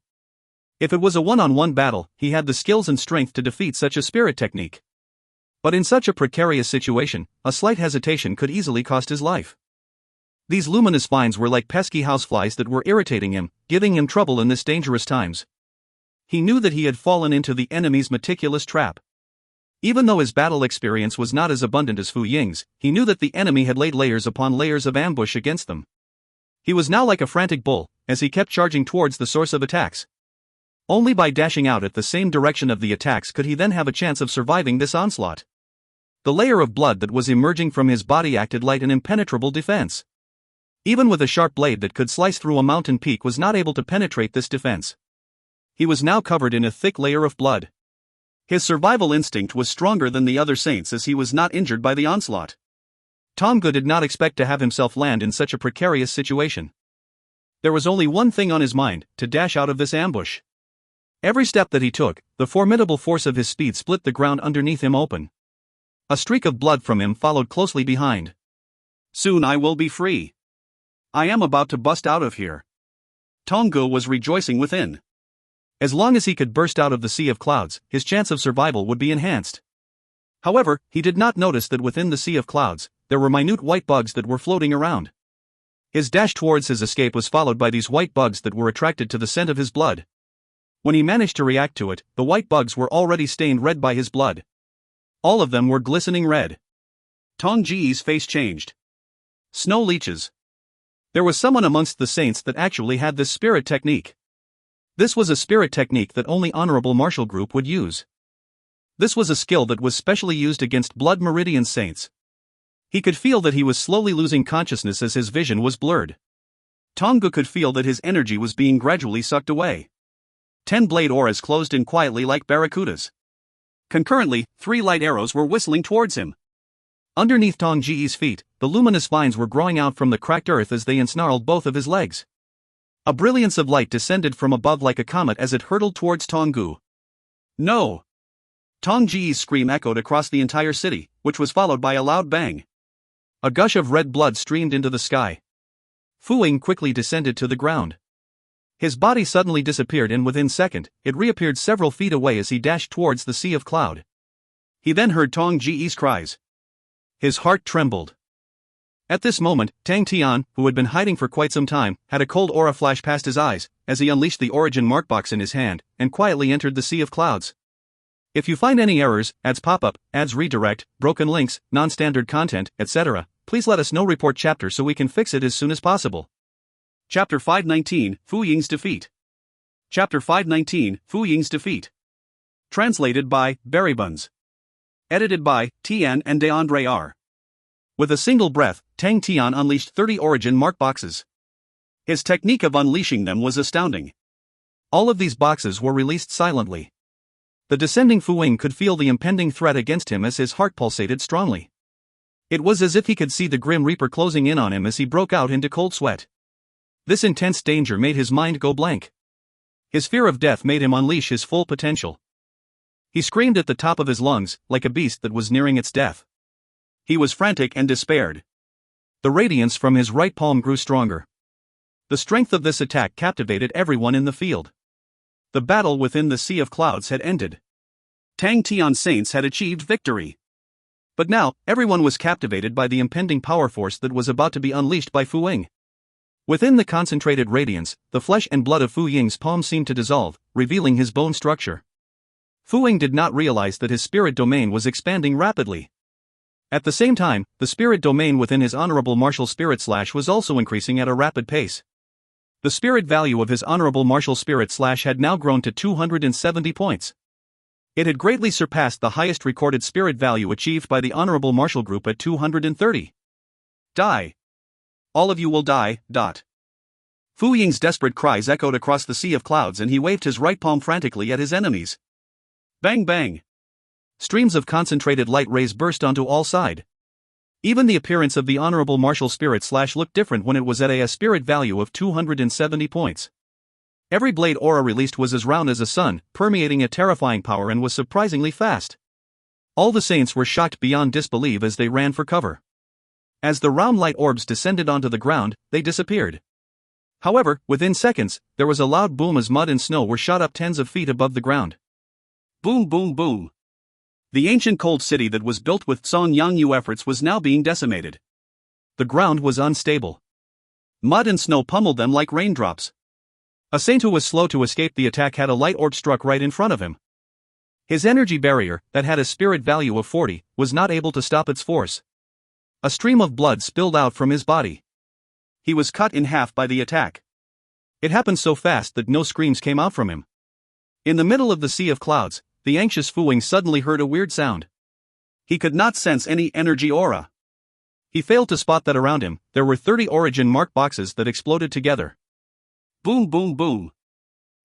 If it was a one-on-one battle, he had the skills and strength to defeat such a spirit technique. But in such a precarious situation, a slight hesitation could easily cost his life. These luminous vines were like pesky houseflies that were irritating him, giving him trouble in this dangerous times. He knew that he had fallen into the enemy's meticulous trap. Even though his battle experience was not as abundant as Fu Ying's, he knew that the enemy had laid layers upon layers of ambush against them. He was now like a frantic bull, as he kept charging towards the source of attacks. Only by dashing out at the same direction of the attacks could he then have a chance of surviving this onslaught. The layer of blood that was emerging from his body acted like an impenetrable defense. Even with a sharp blade that could slice through a mountain peak was not able to penetrate this defense. He was now covered in a thick layer of blood. His survival instinct was stronger than the other saints as he was not injured by the onslaught. Tang did not expect to have himself land in such a precarious situation. There was only one thing on his mind: to dash out of this ambush. Every step that he took, the formidable force of his speed split the ground underneath him open. A streak of blood from him followed closely behind. Soon I will be free. I am about to bust out of here. Tang was rejoicing within. As long as he could burst out of the sea of clouds, his chance of survival would be enhanced. However, he did not notice that within the sea of clouds, there were minute white bugs that were floating around. His dash towards his escape was followed by these white bugs that were attracted to the scent of his blood. When he managed to react to it, the white bugs were already stained red by his blood. All of them were glistening red. Tang's face changed. Snow leeches. There was someone amongst the saints that actually had this spirit technique. This was a spirit technique that only Honorable Martial Group would use. This was a skill that was specially used against Blood Meridian saints. He could feel that he was slowly losing consciousness as his vision was blurred. Tang could feel that his energy was being gradually sucked away. 10 blade auras closed in quietly like barracudas. Concurrently, 3 light arrows were whistling towards him. Underneath Tang's feet, the luminous vines were growing out from the cracked earth as they ensnarled both of his legs. A brilliance of light descended from above like a comet as it hurtled towards Tang. No! Tang's scream echoed across the entire city, which was followed by a loud bang. A gush of red blood streamed into the sky. Fu Ying quickly descended to the ground. His body suddenly disappeared and within second, it reappeared several feet away as he dashed towards the sea of cloud. He then heard Tang's cries. His heart trembled. At this moment, Tian, who had been hiding for quite some time, had a cold aura flash past his eyes, as he unleashed the origin mark box in his hand, and quietly entered the sea of clouds. If you find any errors, ads pop-up, ads redirect, broken links, non-standard content, etc., please let us know. Report chapter so we can fix it as soon as possible. Chapter 519, Fu Ying's Defeat. Chapter 519, Fu Ying's Defeat. Translated by Berrybuns. Edited by Tian and DeAndre R. With a single breath, Tian unleashed 30 origin mark boxes. His technique of unleashing them was astounding. All of these boxes were released silently. The descending Fu Ying could feel the impending threat against him as his heart pulsated strongly. It was as if he could see the Grim Reaper closing in on him as he broke out into cold sweat. This intense danger made his mind go blank. His fear of death made him unleash his full potential. He screamed at the top of his lungs, like a beast that was nearing its death. He was frantic and despaired. The radiance from his right palm grew stronger. The strength of this attack captivated everyone in the field. The battle within the Sea of Clouds had ended. Tian saints had achieved victory. But now, everyone was captivated by the impending power force that was about to be unleashed by Fu Ying. Within the concentrated radiance, the flesh and blood of Fu Ying's palm seemed to dissolve, revealing his bone structure. Fu Ying did not realize that his spirit domain was expanding rapidly. At the same time, the spirit domain within his Honorable Martial Spirit Slash was also increasing at a rapid pace. The spirit value of his Honorable Martial Spirit Slash had now grown to 270 points. It had greatly surpassed the highest recorded spirit value achieved by the Honorable Martial Group at 230. Die. All of you will die. Fu Ying's desperate cries echoed across the Sea of Clouds and he waved his right palm frantically at his enemies. Bang bang. Streams of concentrated light rays burst onto all sides. Even the appearance of the Honorable Martial Spirit Slash looked different when it was at a spirit value of 270 points. Every blade aura released was as round as a sun, permeating a terrifying power and was surprisingly fast. All the saints were shocked beyond disbelief as they ran for cover. As the round light orbs descended onto the ground, they disappeared. However, within seconds, there was a loud boom as mud and snow were shot up tens of feet above the ground. Boom, boom, boom. The ancient cold city that was built with Song Yangyu efforts was now being decimated. The ground was unstable. Mud and snow pummeled them like raindrops. A saint who was slow to escape the attack had a light orb struck right in front of him. His energy barrier, that had a spirit value of 40, was not able to stop its force. A stream of blood spilled out from his body. He was cut in half by the attack. It happened so fast that no screams came out from him. In the middle of the sea of clouds, the anxious Fu Wing suddenly heard a weird sound. He could not sense any energy aura. He failed to spot that around him, there were 30 origin mark boxes that exploded together. Boom, boom, boom.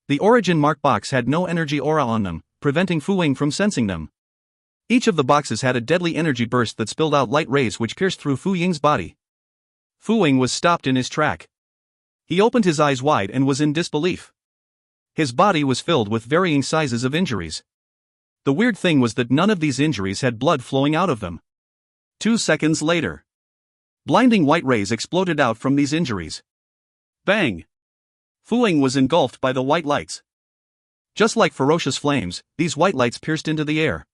The origin mark box had no energy aura on them, preventing Fu Wing from sensing them. Each of the boxes had a deadly energy burst that spilled out light rays which pierced through Fu Ying's body. Fu Wing was stopped in his track. He opened his eyes wide and was in disbelief. His body was filled with varying sizes of injuries. The weird thing was that none of these injuries had blood flowing out of them. 2 seconds later, blinding white rays exploded out from these injuries. Bang! Fu Wing was engulfed by the white lights. Just like ferocious flames, these white lights pierced into the air.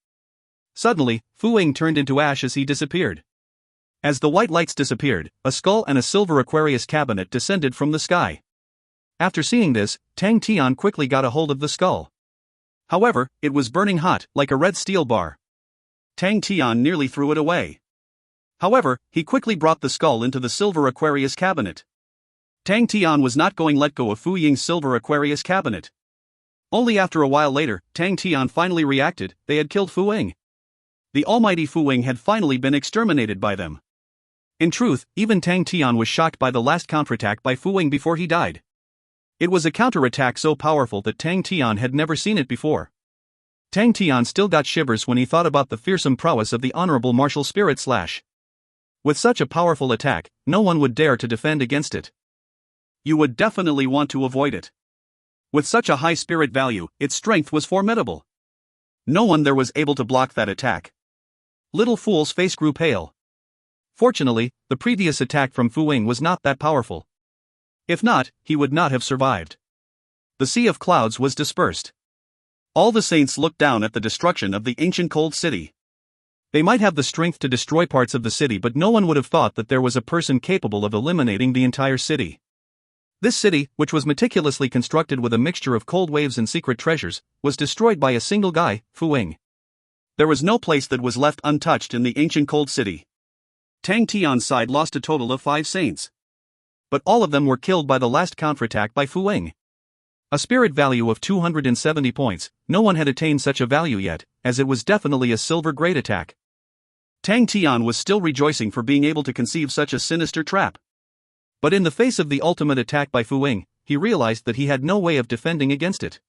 Suddenly, Fu Wing turned into ash as he disappeared. As the white lights disappeared, a skull and a silver Aquarius cabinet descended from the sky. After seeing this, Tang Tian quickly got a hold of the skull. However, it was burning hot, like a red steel bar. Tang Tian nearly threw it away. However, he quickly brought the skull into the silver Aquarius cabinet. Tang Tian was not going to let go of Fu Ying's silver Aquarius cabinet. Only after a while later, Tang Tian finally reacted, they had killed Fu Wing. The almighty Fu Wing had finally been exterminated by them. In truth, even Tang Tian was shocked by the last counterattack by Fu Wing before he died. It was a counterattack so powerful that Tang Tian had never seen it before. Tang Tian still got shivers when he thought about the fearsome prowess of the honorable martial spirit slash. With such a powerful attack, no one would dare to defend against it. You would definitely want to avoid it. With such a high spirit value, its strength was formidable. No one there was able to block that attack. Little Fool's face grew pale. Fortunately, the previous attack from Fu Wing was not that powerful. If not, he would not have survived. The sea of clouds was dispersed. All the saints looked down at the destruction of the ancient cold city. They might have the strength to destroy parts of the city, but no one would have thought that there was a person capable of eliminating the entire city. This city, which was meticulously constructed with a mixture of cold waves and secret treasures, was destroyed by a single guy, Fu Wing. There was no place that was left untouched in the ancient cold city. Tang Tian's side lost a total of 5 saints. But all of them were killed by the last counterattack by Fu Wing. A spirit value of 270 points, no one had attained such a value yet, as it was definitely a silver grade attack. Tang Tian was still rejoicing for being able to conceive such a sinister trap. But in the face of the ultimate attack by Fu Wing, he realized that he had no way of defending against it.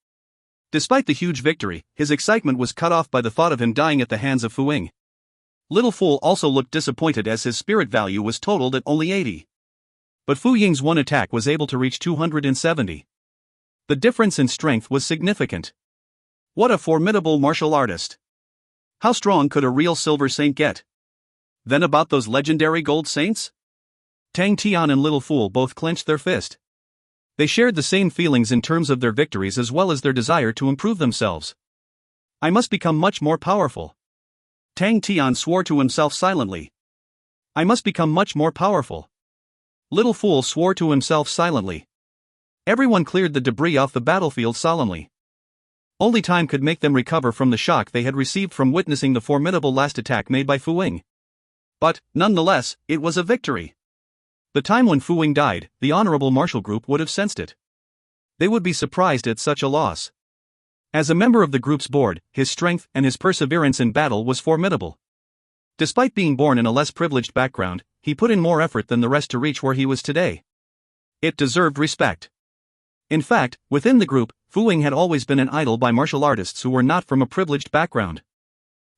Despite the huge victory, his excitement was cut off by the thought of him dying at the hands of Fu Wing. Little Fool also looked disappointed as his spirit value was totaled at only 80. But Fu Ying's one attack was able to reach 270. The difference in strength was significant. What a formidable martial artist! How strong could a real silver saint get? Then about those legendary gold saints? Tang Tian and Little Fool both clenched their fist. They shared the same feelings in terms of their victories as well as their desire to improve themselves. I must become much more powerful. Tang Tian swore to himself silently. I must become much more powerful. Little Fool swore to himself silently. Everyone cleared the debris off the battlefield solemnly. Only time could make them recover from the shock they had received from witnessing the formidable last attack made by Fu Wing. But, nonetheless, it was a victory. The time when Fu Wing died, the Honorable Martial Group would have sensed it. They would be surprised at such a loss. As a member of the group's board, his strength and his perseverance in battle was formidable. Despite being born in a less privileged background, he put in more effort than the rest to reach where he was today. It deserved respect. In fact, within the group, Fu Wing had always been an idol by martial artists who were not from a privileged background.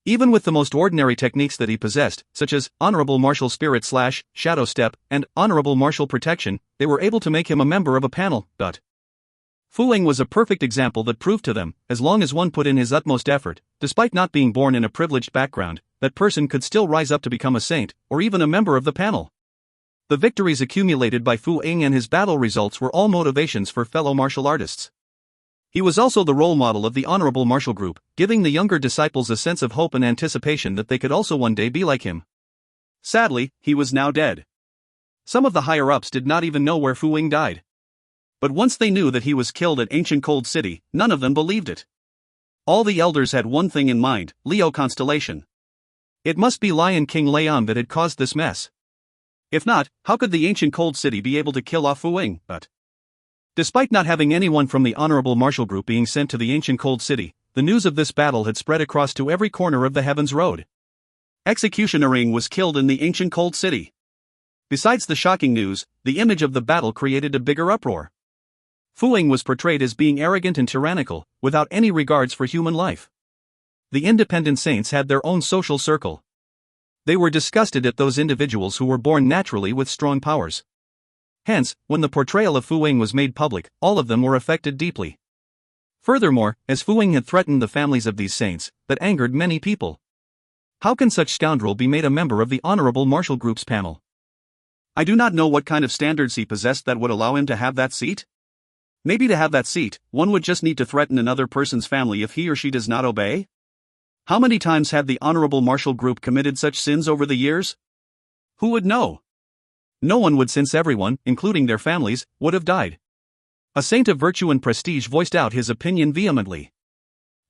Even with the most ordinary techniques that he possessed, such as Honorable Martial Spirit slash, Shadow Step, and Honorable Martial Protection, they were able to make him a member of a panel, but Fu Wing was a perfect example that proved to them, as long as one put in his utmost effort, despite not being born in a privileged background, that person could still rise up to become a saint, or even a member of the panel. The victories accumulated by Fu Ying and his battle results were all motivations for fellow martial artists. He was also the role model of the honorable martial group, giving the younger disciples a sense of hope and anticipation that they could also one day be like him. Sadly, he was now dead. Some of the higher-ups did not even know where Fu Ying died. But once they knew that he was killed at Ancient Cold City, none of them believed it. All the elders had one thing in mind: Leo constellation. It must be Lion King Leon that had caused this mess. If not, how could the Ancient Cold City be able to kill off Fu Ying? But despite not having anyone from the Honorable Martial Group being sent to the Ancient Cold City, the news of this battle had spread across to every corner of the Heavens Road. Executioner Ring was killed in the Ancient Cold City. Besides the shocking news, the image of the battle created a bigger uproar. Fu Ying was portrayed as being arrogant and tyrannical, without any regards for human life. The independent saints had their own social circle. They were disgusted at those individuals who were born naturally with strong powers. Hence, when the portrayal of Fu Ying was made public, all of them were affected deeply. Furthermore, as Fu Ying had threatened the families of these saints, that angered many people. How can such scoundrel be made a member of the Honorable Martial Group's panel? I do not know what kind of standards he possessed that would allow him to have that seat. Maybe to have that seat, one would just need to threaten another person's family if he or she does not obey? How many times had the Honorable Martial Group committed such sins over the years? Who would know? No one would, since everyone, including their families, would have died. A saint of virtue and prestige voiced out his opinion vehemently.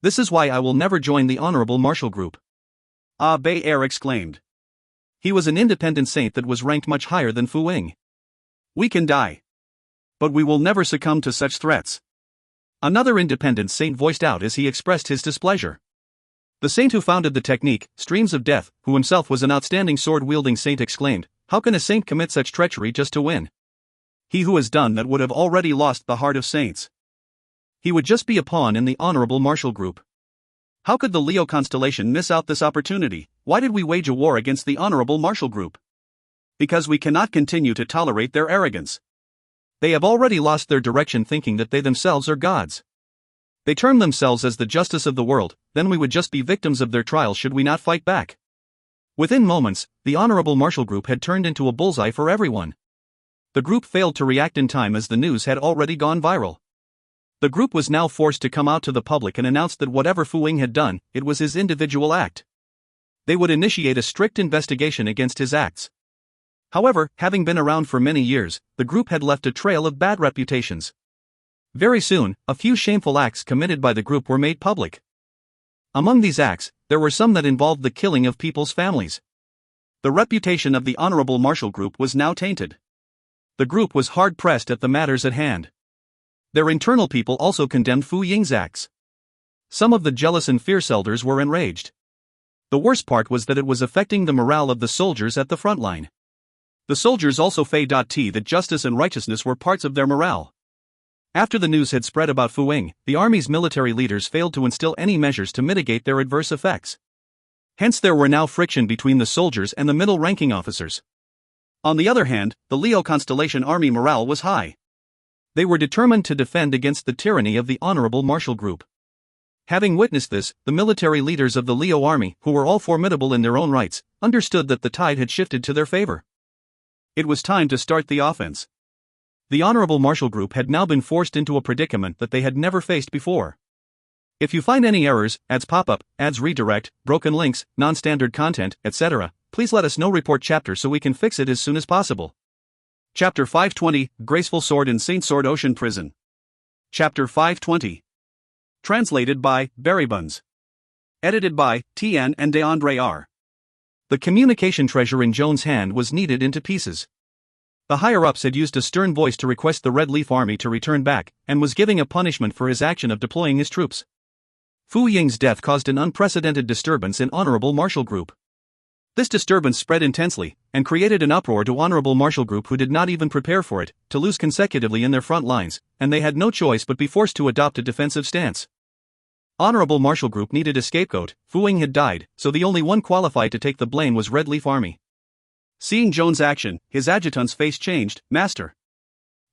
This is why I will never join the Honorable Martial Group. Ah Bei Er exclaimed. He was an independent saint that was ranked much higher than Fu Ying. We can die. But we will never succumb to such threats. Another independent saint voiced out as he expressed his displeasure. The saint who founded the technique, Streams of Death, who himself was an outstanding sword-wielding saint, exclaimed, "How can a saint commit such treachery just to win? He who has done that would have already lost the heart of saints. He would just be a pawn in the Honorable Martial Group. How could the Leo constellation miss out this opportunity? Why did we wage a war against the Honorable Martial Group? Because we cannot continue to tolerate their arrogance. They have already lost their direction, thinking that they themselves are gods. They term themselves as the justice of the world, then we would just be victims of their trials should we not fight back." Within moments, the Honorable Martial Group had turned into a bullseye for everyone. The group failed to react in time as the news had already gone viral. The group was now forced to come out to the public and announce that whatever Fu Ying had done, it was his individual act. They would initiate a strict investigation against his acts. However, having been around for many years, the group had left a trail of bad reputations. Very soon, a few shameful acts committed by the group were made public. Among these acts, there were some that involved the killing of people's families. The reputation of the Honorable Martial Group was now tainted. The group was hard-pressed at the matters at hand. Their internal people also condemned Fu Ying's acts. Some of the jealous and fierce elders were enraged. The worst part was that it was affecting the morale of the soldiers at the front line. The soldiers also felt that justice and righteousness were parts of their morale. After the news had spread about Fu Ying, the army's military leaders failed to instill any measures to mitigate their adverse effects. Hence there were now friction between the soldiers and the middle-ranking officers. On the other hand, the Leo Constellation army morale was high. They were determined to defend against the tyranny of the Honorable Martial Group. Having witnessed this, the military leaders of the Leo army, who were all formidable in their own rights, understood that the tide had shifted to their favor. It was time to start the offense. The Honorable Martial Group had now been forced into a predicament that they had never faced before. If you find any errors, ads pop up, ads redirect, broken links, non-standard content, etc., please let us know. Report chapter so we can fix it as soon as possible. Chapter 520, Graceful Sword in Saint Sword Ocean Prison. Chapter 520. Translated by Berrybuns. Edited by Tian and DeAndre R. The communication treasure in Joan's hand was kneaded into pieces. The higher-ups had used a stern voice to request the Red Leaf Army to return back, and was giving a punishment for his action of deploying his troops. Fu Ying's death caused an unprecedented disturbance in Honorable Martial Group. This disturbance spread intensely, and created an uproar to Honorable Martial Group, who did not even prepare for it, to lose consecutively in their front lines, and they had no choice but be forced to adopt a defensive stance. Honorable Martial Group needed a scapegoat. Fu Ying had died, so the only one qualified to take the blame was Red Leaf Army. Seeing Joan's action, his adjutant's face changed. "Master."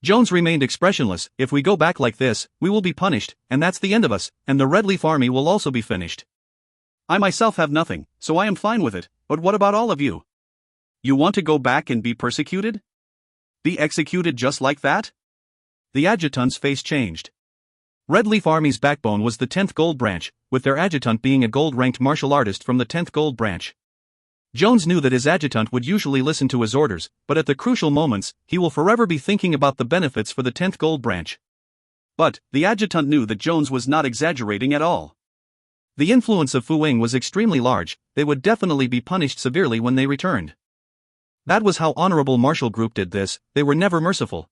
Jones remained expressionless. "If we go back like this, we will be punished, and that's the end of us, and the Red Leaf Army will also be finished. I myself have nothing, so I am fine with it, but what about all of you? You want to go back and be persecuted? Be executed just like that? The adjutant's face changed. Red Leaf Army's backbone was the 10th Gold Branch, with their adjutant being a gold-ranked martial artist from the 10th Gold Branch. Jones knew that his adjutant would usually listen to his orders, but at the crucial moments, he will forever be thinking about the benefits for the 10th Gold Branch. But, the adjutant knew that Jones was not exaggerating at all. The influence of Fu Wing was extremely large, they would definitely be punished severely when they returned. That was how Honorable Martial Group did this, they were never merciful.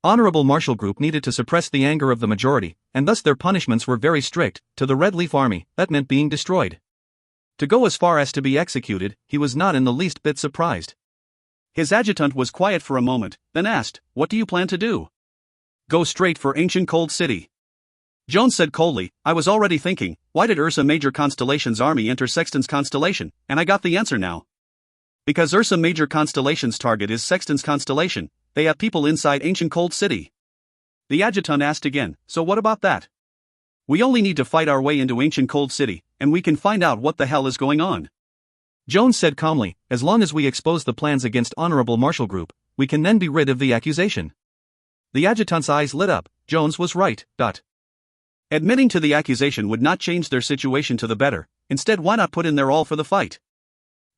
Honorable Martial Group needed to suppress the anger of the majority, and thus their punishments were very strict. To the Red Leaf Army, that meant being destroyed. To go as far as to be executed, he was not in the least bit surprised. His adjutant was quiet for a moment, then asked, "What do you plan to do?" "Go straight for ancient Cold City." Jones said coldly, "I was already thinking, why did Ursa Major Constellation's army enter Sexton's constellation, and I got the answer now. Because Ursa Major Constellation's target is Sexton's constellation, they have people inside ancient Cold City." The adjutant asked again, "So what about that?" "We only need to fight our way into ancient Cold City, and we can find out what the hell is going on." Jones said calmly, "As long as we expose the plans against Honorable Martial Group, we can then be rid of the accusation." The adjutant's eyes lit up. Jones was right. Admitting to the accusation would not change their situation to the better, instead why not put in their all for the fight?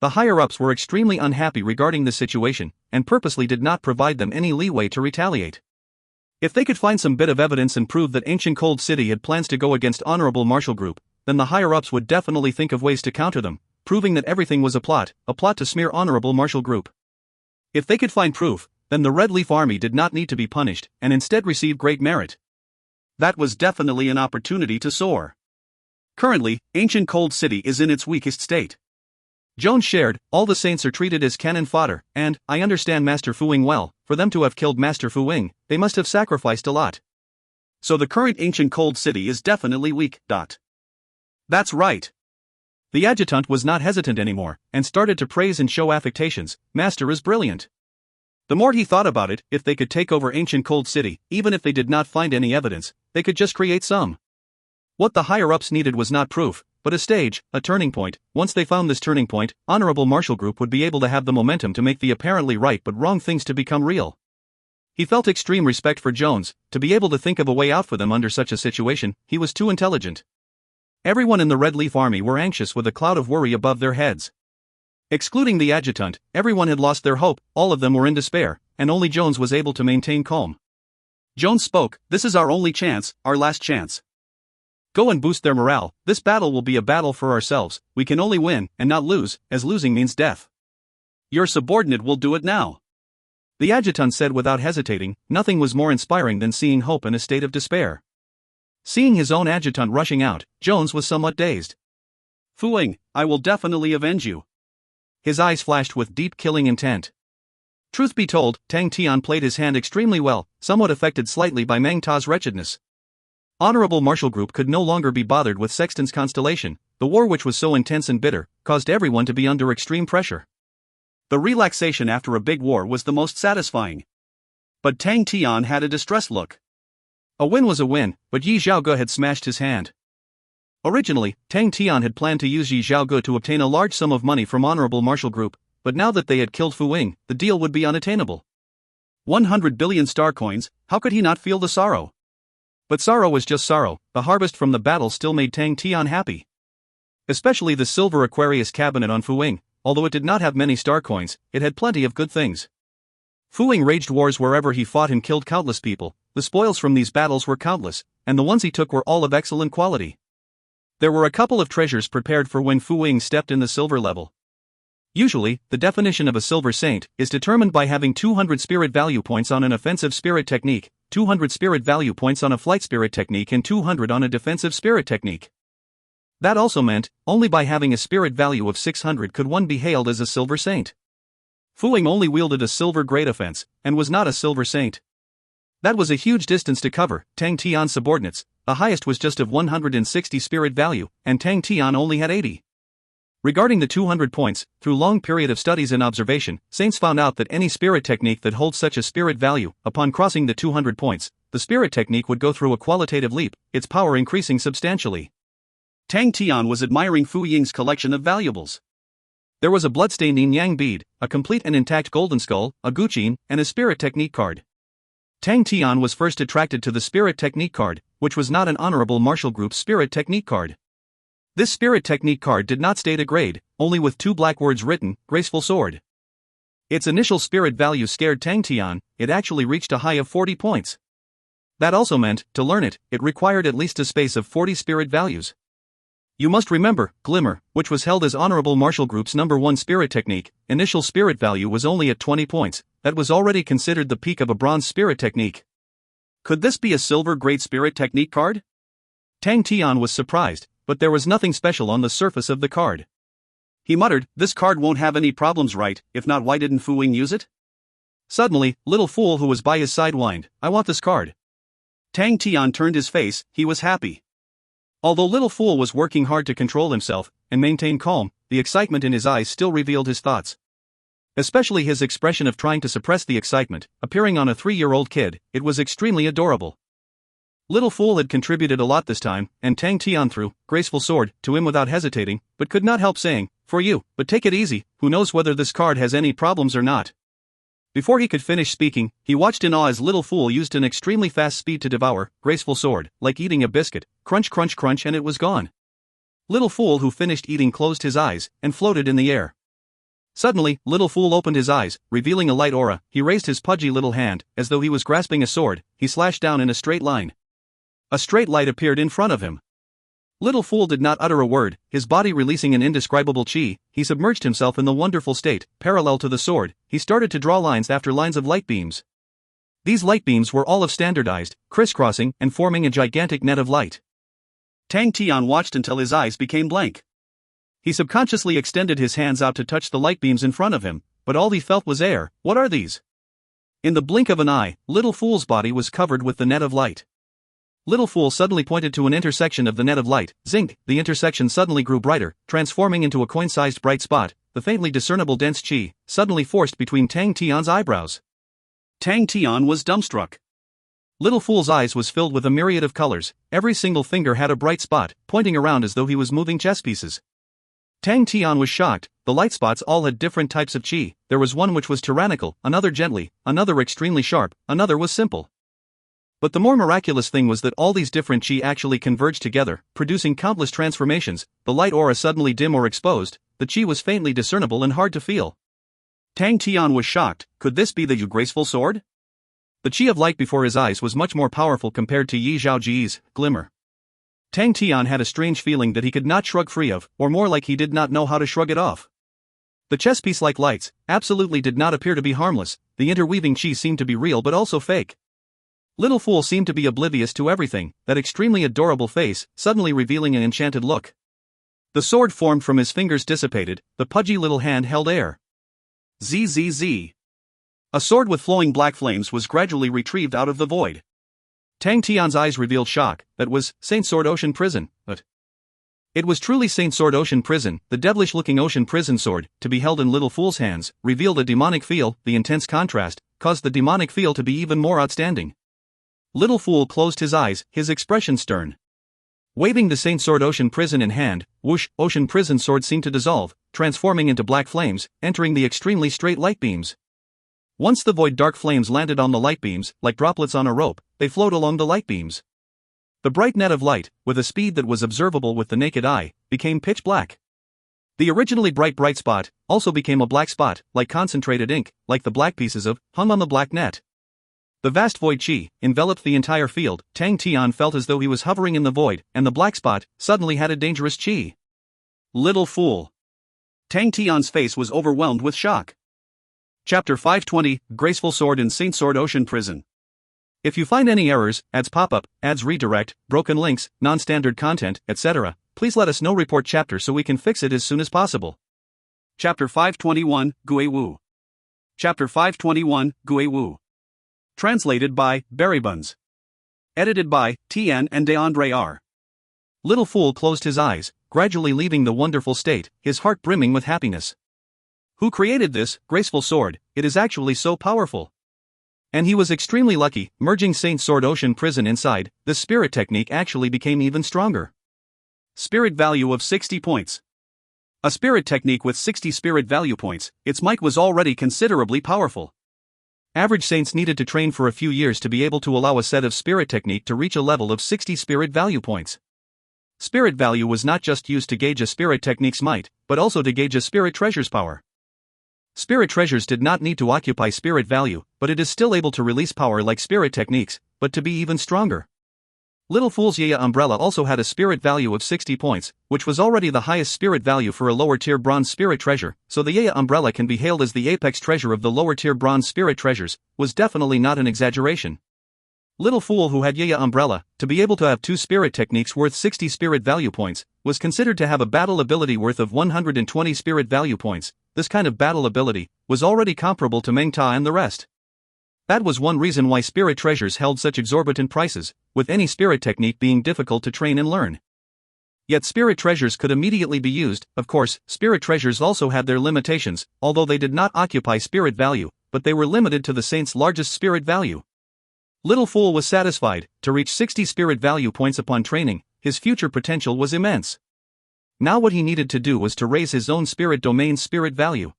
The higher-ups were extremely unhappy regarding the situation, and purposely did not provide them any leeway to retaliate. If they could find some bit of evidence and prove that ancient Cold City had plans to go against Honorable Martial Group, then the higher-ups would definitely think of ways to counter them, proving that everything was a plot to smear Honorable Martial Group. If they could find proof, then the Red Leaf Army did not need to be punished, and instead receive great merit. That was definitely an opportunity to soar. Currently, ancient Cold City is in its weakest state. Jones shared, "All the saints are treated as cannon fodder, and, I understand Master Fu Wing well, for them to have killed Master Fu Wing, they must have sacrificed a lot. So the current ancient Cold City is definitely weak. That's right." The adjutant was not hesitant anymore, and started to praise and show affectations. "Master is brilliant." The more he thought about it, if they could take over ancient Cold City, even if they did not find any evidence, they could just create some. What the higher-ups needed was not proof, but a stage, a turning point. Once they found this turning point, Honorable Martial Group would be able to have the momentum to make the apparently right but wrong things to become real. He felt extreme respect for Jones. To be able to think of a way out for them under such a situation, he was too intelligent. Everyone in the Red Leaf Army were anxious with a cloud of worry above their heads. Excluding the adjutant, everyone had lost their hope, all of them were in despair, and only Jones was able to maintain calm. Jones spoke, "This is our only chance, our last chance. Go and boost their morale. This battle will be a battle for ourselves. We can only win, and not lose, as losing means death. Your subordinate will do it now." The adjutant said without hesitating. Nothing was more inspiring than seeing hope in a state of despair. Seeing his own adjutant rushing out, Jones was somewhat dazed. "Fu Wing, I will definitely avenge you." His eyes flashed with deep killing intent. Truth be told, Tang Tian played his hand extremely well, somewhat affected slightly by Meng Ta's wretchedness. Honorable Martial Group could no longer be bothered with Sexton's constellation. The war, which was so intense and bitter, caused everyone to be under extreme pressure. The relaxation after a big war was the most satisfying. But Tang Tian had a distressed look. A win was a win, but Yi Zhaoge had smashed his hand. Originally, Tang Tian had planned to use Yi Zhaoge to obtain a large sum of money from Honorable Martial Group, but now that they had killed Fu Wing, the deal would be unattainable. 100 billion star coins, how could he not feel the sorrow? But sorrow was just sorrow. The harvest from the battle still made Tang Tian happy. Especially the silver Aquarius cabinet on Fu Wing, although it did not have many star coins, it had plenty of good things. Fu Wing waged wars wherever he fought and killed countless people. The spoils from these battles were countless, and the ones he took were all of excellent quality. There were a couple of treasures prepared for when Fu Wing stepped in the silver level. Usually, the definition of a silver saint is determined by having 200 spirit value points on an offensive spirit technique, 200 spirit value points on a flight spirit technique, and 200 on a defensive spirit technique. That also meant, only by having a spirit value of 600 could one be hailed as a silver saint. Fu Wing only wielded a silver great offense, and was not a silver saint. That was a huge distance to cover. Tang Tian's subordinates, the highest was just of 160 spirit value, and Tang Tian only had 80. Regarding the 200 points, through long period of studies and observation, saints found out that any spirit technique that holds such a spirit value, upon crossing the 200 points, the spirit technique would go through a qualitative leap, its power increasing substantially. Tang Tian was admiring Fu Ying's collection of valuables. There was a bloodstained yin yang bead, a complete and intact golden skull, a guqin, and a spirit technique card. Tang Tian was first attracted to the spirit technique card, which was not an honorable martial group spirit technique card. This spirit technique card did not state a grade, only with 2 black words written, graceful sword. Its initial spirit value scared Tang Tian, it actually reached a high of 40 points. That also meant, to learn it, it required at least a space of 40 spirit values. You must remember, Glimmer, which was held as Honorable Martial Group's #1 spirit technique, initial spirit value was only at 20 points, that was already considered the peak of a bronze spirit technique. Could this be a silver grade spirit technique card? Tang Tian was surprised, but there was nothing special on the surface of the card. He muttered, "This card won't have any problems, right? If not, why didn't Fu Ying use it?" Suddenly, little fool who was by his side whined, "I want this card." Tang Tian turned his face, he was happy. Although little fool was working hard to control himself and maintain calm, the excitement in his eyes still revealed his thoughts. Especially his expression of trying to suppress the excitement, appearing on a 3-year-old kid, it was extremely adorable. Little fool had contributed a lot this time, and Tang Tian threw graceful sword to him without hesitating, but could not help saying, "For you, but take it easy, who knows whether this card has any problems or not." Before he could finish speaking, he watched in awe as little fool used an extremely fast speed to devour graceful sword, like eating a biscuit, crunch crunch crunch, and it was gone. Little fool who finished eating closed his eyes and floated in the air. Suddenly, little fool opened his eyes, revealing a light aura. He raised his pudgy little hand, as though he was grasping a sword. He slashed down in a straight line. A straight light appeared in front of him. Little fool did not utter a word, his body releasing an indescribable chi. He submerged himself in the wonderful state, parallel to the sword. He started to draw lines after lines of light beams. These light beams were all of standardized, crisscrossing and forming a gigantic net of light. Tang Tian watched until his eyes became blank. He subconsciously extended his hands out to touch the light beams in front of him, but all he felt was air. What are these? In the blink of an eye, little fool's body was covered with the net of light. Little fool suddenly pointed to an intersection of the net of light. Zink, the intersection suddenly grew brighter, transforming into a coin-sized bright spot. The faintly discernible dense chi suddenly forced between Tang Tian's eyebrows. Tang Tian was dumbstruck. Little fool's eyes was filled with a myriad of colors. Every single finger had a bright spot, pointing around as though he was moving chess pieces. Tang Tian was shocked. The light spots all had different types of chi. There was one which was tyrannical, another gently, another extremely sharp, another was simple. But the more miraculous thing was that all these different chi actually converged together, producing countless transformations. The light aura suddenly dim or exposed, the chi was faintly discernible and hard to feel. Tang Tian was shocked. Could this be the Yu graceful sword? The chi of light before his eyes was much more powerful compared to Yi Zhaoji's glimmer. Tang Tian had a strange feeling that he could not shrug free of, or more like he did not know how to shrug it off. The chess piece-like lights absolutely did not appear to be harmless. The interweaving chi seemed to be real but also fake. Little fool seemed to be oblivious to everything, that extremely adorable face, suddenly revealing an enchanted look. The sword formed from his fingers dissipated, the pudgy little hand held air. Zzz. A sword with flowing black flames was gradually retrieved out of the void. Tang Tian's eyes revealed shock. That was Saint Sword Ocean Prison, but it was truly Saint Sword Ocean Prison. The devilish-looking ocean prison sword, to be held in little fool's hands, revealed a demonic feel. The intense contrast caused the demonic feel to be even more outstanding. Little fool closed his eyes, his expression stern. Waving the Saint Sword Ocean Prison in hand, whoosh, ocean prison sword seemed to dissolve, transforming into black flames, entering the extremely straight light beams. Once the void dark flames landed on the light beams, like droplets on a rope, they flowed along the light beams. The bright net of light, with a speed that was observable with the naked eye, became pitch black. The originally bright spot also became a black spot, like concentrated ink, like the black pieces of hung on the black net. The vast void chi enveloped the entire field. Tang Tian felt as though he was hovering in the void, and the black spot suddenly had a dangerous chi. Little fool. Tang Tian's face was overwhelmed with shock. Chapter 520, Graceful Sword in Saint Sword Ocean Prison. If you find any errors, ads pop up, ads redirect, broken links, non-standard content, etc., please let us know. Report chapter so we can fix it as soon as possible. Chapter 521, Gue Wu. Chapter 521, Gue Wu. Translated by Barry Buns. Edited by Tian and DeAndre R. Little fool closed his eyes, gradually leaving the wonderful state, his heart brimming with happiness. Who created this graceful sword? It is actually so powerful. And he was extremely lucky. Merging Saint Sword Ocean Prison inside, the spirit technique actually became even stronger. Spirit value of 60 points. A spirit technique with 60 spirit value points, its might was already considerably powerful. Average saints needed to train for a few years to be able to allow a set of spirit technique to reach a level of 60 spirit value points. Spirit value was not just used to gauge a spirit technique's might, but also to gauge a spirit treasure's power. Spirit treasures did not need to occupy spirit value, but it is still able to release power like spirit techniques, but to be even stronger. Little Fool's Yaya umbrella also had a spirit value of 60 points, which was already the highest spirit value for a lower tier bronze spirit treasure, so the Yaya umbrella can be hailed as the apex treasure of the lower tier bronze spirit treasures, was definitely not an exaggeration. Little Fool, who had Yaya umbrella, to be able to have 2 spirit techniques worth 60 spirit value points, was considered to have a battle ability worth of 120 spirit value points. This kind of battle ability was already comparable to Meng Ta and the rest. That was one reason why spirit treasures held such exorbitant prices, with any spirit technique being difficult to train and learn. Yet spirit treasures could immediately be used. Of course, spirit treasures also had their limitations, although they did not occupy spirit value, but they were limited to the saint's largest spirit value. Little Fool was satisfied. To reach 60 spirit value points upon training, his future potential was immense. Now what he needed to do was to raise his own spirit domain's spirit value.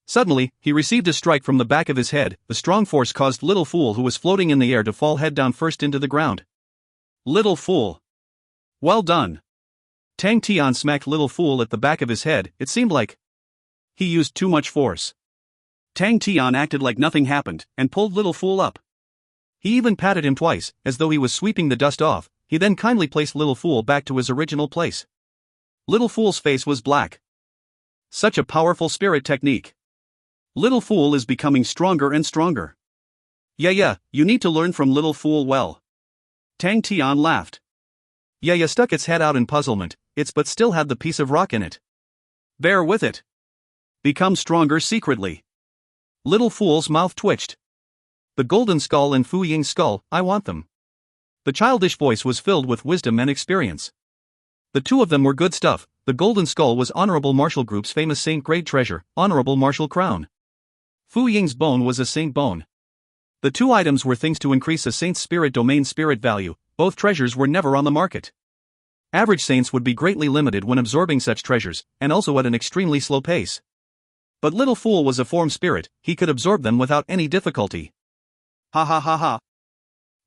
Suddenly, he received a strike from the back of his head. The strong force caused Little Fool, who was floating in the air, to fall head down first into the ground. Little Fool. Well done. Tang Tian smacked Little Fool at the back of his head. It seemed like he used too much force. Tang Tian acted like nothing happened, and pulled Little Fool up. He even patted him twice, as though he was sweeping the dust off. He then kindly placed Little Fool back to his original place. Little Fool's face was black. Such a powerful spirit technique. Little Fool is becoming stronger and stronger. Yeah, you need to learn from Little Fool well. Tang Tian laughed. Yeah stuck its head out in puzzlement. But still had the piece of rock in it. Bear with it. Become stronger secretly. Little Fool's mouth twitched. The golden skull and Fu Ying's skull, I want them. The childish voice was filled with wisdom and experience. The two of them were good stuff. The golden skull was Honorable Martial Group's famous saint grade treasure, Honorable Martial Crown. Fu Ying's bone was a saint bone. The two items were things to increase a saint's spirit domain spirit value. Both treasures were never on the market. Average saints would be greatly limited when absorbing such treasures, and also at an extremely slow pace. But Little Fool was a form spirit, he could absorb them without any difficulty. Ha ha ha ha.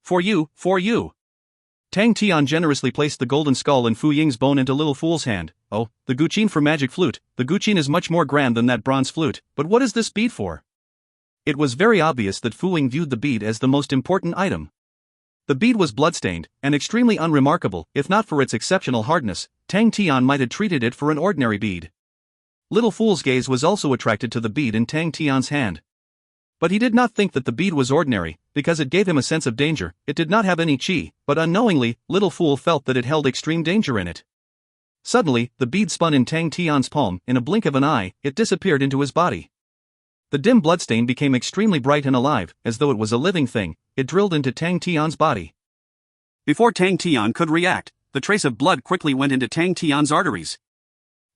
For you. Tang Tian generously placed the golden skull and Fu Ying's bone into Little Fool's hand. Oh, the guqin for magic flute. The guqin is much more grand than that bronze flute, but what is this bead for? It was very obvious that Fu Ying viewed the bead as the most important item. The bead was bloodstained, and extremely unremarkable. If not for its exceptional hardness, Tang Tian might have treated it for an ordinary bead. Little Fool's gaze was also attracted to the bead in Tang Tian's hand. But he did not think that the bead was ordinary, because it gave him a sense of danger. It did not have any qi, but unknowingly, Little Fool felt that it held extreme danger in it. Suddenly, the bead spun in Tang Tian's palm. In a blink of an eye, it disappeared into his body. The dim bloodstain became extremely bright and alive, as though it was a living thing. It drilled into Tang Tian's body. Before Tang Tian could react, the trace of blood quickly went into Tang Tian's arteries.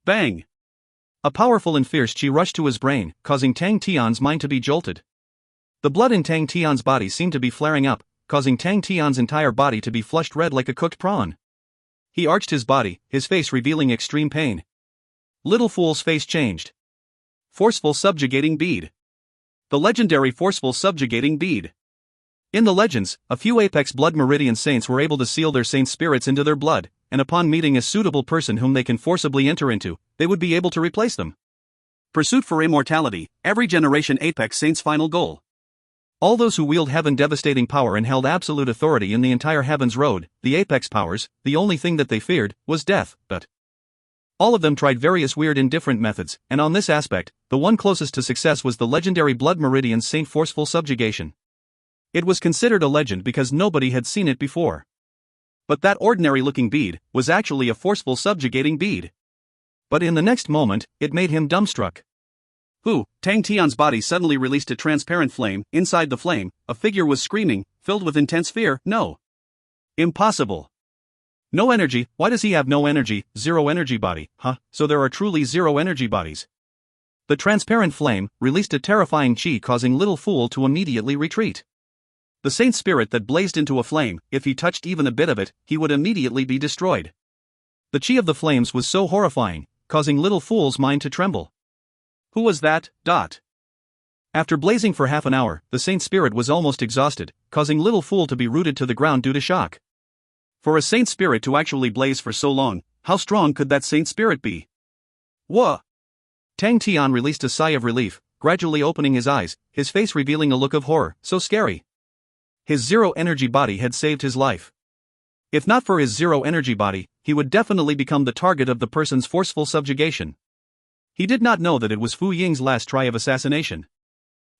Bang! A powerful and fierce qi rushed to his brain, causing Tang Tian's mind to be jolted. The blood in Tang Tian's body seemed to be flaring up, causing Tang Tian's entire body to be flushed red like a cooked prawn. He arched his body, his face revealing extreme pain. Little Fool's face changed. Forceful subjugating bead. The legendary forceful subjugating bead. In the legends, a few apex blood meridian saints were able to seal their saint spirits into their blood, and upon meeting a suitable person whom they can forcibly enter into, they would be able to replace them. Pursuit for immortality, every generation apex saint's final goal. All those who wield heaven devastating power and held absolute authority in the entire heaven's road, the apex powers, the only thing that they feared was death, but all of them tried various weird and different methods, and on this aspect, the one closest to success was the legendary blood meridian saint forceful subjugation. It was considered a legend because nobody had seen it before. But that ordinary-looking bead was actually a forceful subjugating bead. But in the next moment, it made him dumbstruck. Tang Tian's body suddenly released a transparent flame. Inside the flame, a figure was screaming, filled with intense fear. No. Impossible. No energy. Why does he have no energy? Zero energy body, huh? So there are truly zero energy bodies. The transparent flame released a terrifying qi, causing Little Fool to immediately retreat. The saint spirit that blazed into a flame, if he touched even a bit of it, he would immediately be destroyed. The qi of the flames was so horrifying, causing Little Fool's mind to tremble. Who was that? After blazing for half an hour, the Saint Spirit was almost exhausted, causing Little Fool to be rooted to the ground due to shock. For a Saint Spirit to actually blaze for so long, how strong could that Saint Spirit be? Whoa! Tian released a sigh of relief, gradually opening his eyes, his face revealing a look of horror. So scary. His zero-energy body had saved his life. If not for his zero-energy body, he would definitely become the target of the person's forceful subjugation. He did not know that it was Fu Ying's last try of assassination.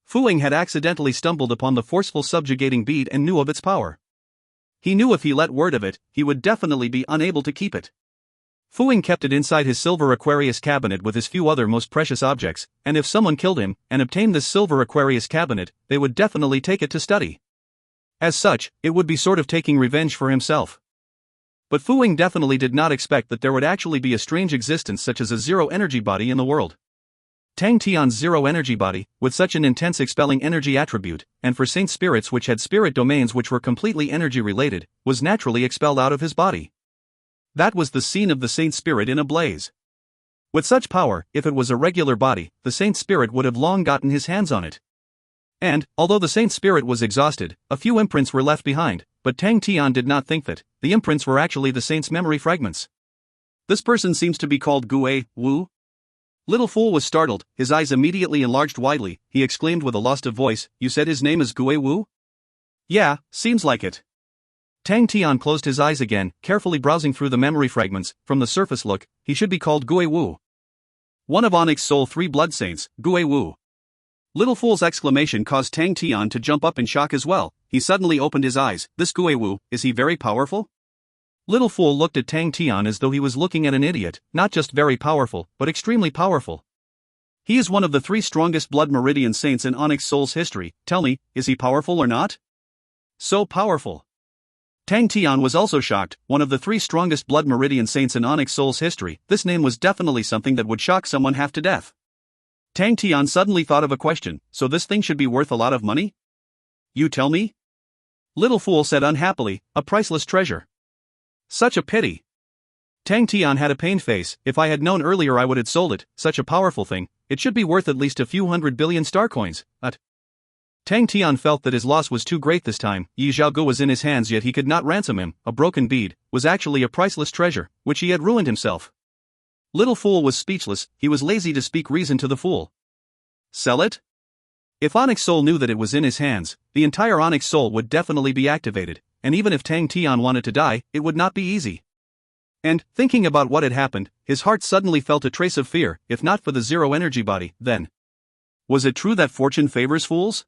Fu Ying had accidentally stumbled upon the forceful subjugating bead and knew of its power. He knew if he let word of it, he would definitely be unable to keep it. Fu Ying kept it inside his silver Aquarius cabinet with his few other most precious objects, and if someone killed him and obtained this silver Aquarius cabinet, they would definitely take it to study. As such, it would be sort of taking revenge for himself. But Fu Ying definitely did not expect that there would actually be a strange existence such as a zero-energy body in the world. Tang Tian's zero-energy body, with such an intense expelling energy attribute, and for Saint Spirits which had spirit domains which were completely energy-related, was naturally expelled out of his body. That was the scene of the Saint Spirit in a blaze. With such power, if it was a regular body, the Saint Spirit would have long gotten his hands on it. And, although the Saint Spirit was exhausted, a few imprints were left behind, but Tang Tian did not think that the imprints were actually the Saint's memory fragments. This person seems to be called Gue Wu. Little Fool was startled, his eyes immediately enlarged widely. He exclaimed with a lost of voice, "You said his name is Gue Wu?" "Yeah, seems like it." Tang Tian closed his eyes again, carefully browsing through the memory fragments. From the surface look, he should be called Gue Wu. One of Onyx Soul 3 Blood Saints, Gue Wu. Little Fool's exclamation caused Tang Tian to jump up in shock as well. He suddenly opened his eyes. This Gue Wu, is he very powerful? Little Fool looked at Tang Tian as though he was looking at an idiot, not just very powerful, but extremely powerful. He is one of the 3 strongest Blood Meridian Saints in Onyx Soul's history. Tell me, is he powerful or not? So powerful. Tang Tian was also shocked, one of the 3 strongest Blood Meridian Saints in Onyx Soul's history. This name was definitely something that would shock someone half to death. Tang Tian suddenly thought of a question, so this thing should be worth a lot of money? You tell me? Little Fool said unhappily, a priceless treasure. Such a pity. Tang Tian had a pained face. If I had known earlier I would have sold it. Such a powerful thing, it should be worth at least a few 100 billion star coins. Tang Tian felt that his loss was too great this time. Yi Xiaogu was in his hands yet he could not ransom him. A broken bead was actually a priceless treasure, which he had ruined himself. Little Fool was speechless. He was lazy to speak reason to the fool. Sell it? If Onyx Soul knew that it was in his hands, the entire Onyx Soul would definitely be activated, and even if Tang Tian wanted to die, it would not be easy. And, thinking about what had happened, his heart suddenly felt a trace of fear. If not for the zero-energy body, then... Was it true that fortune favors fools?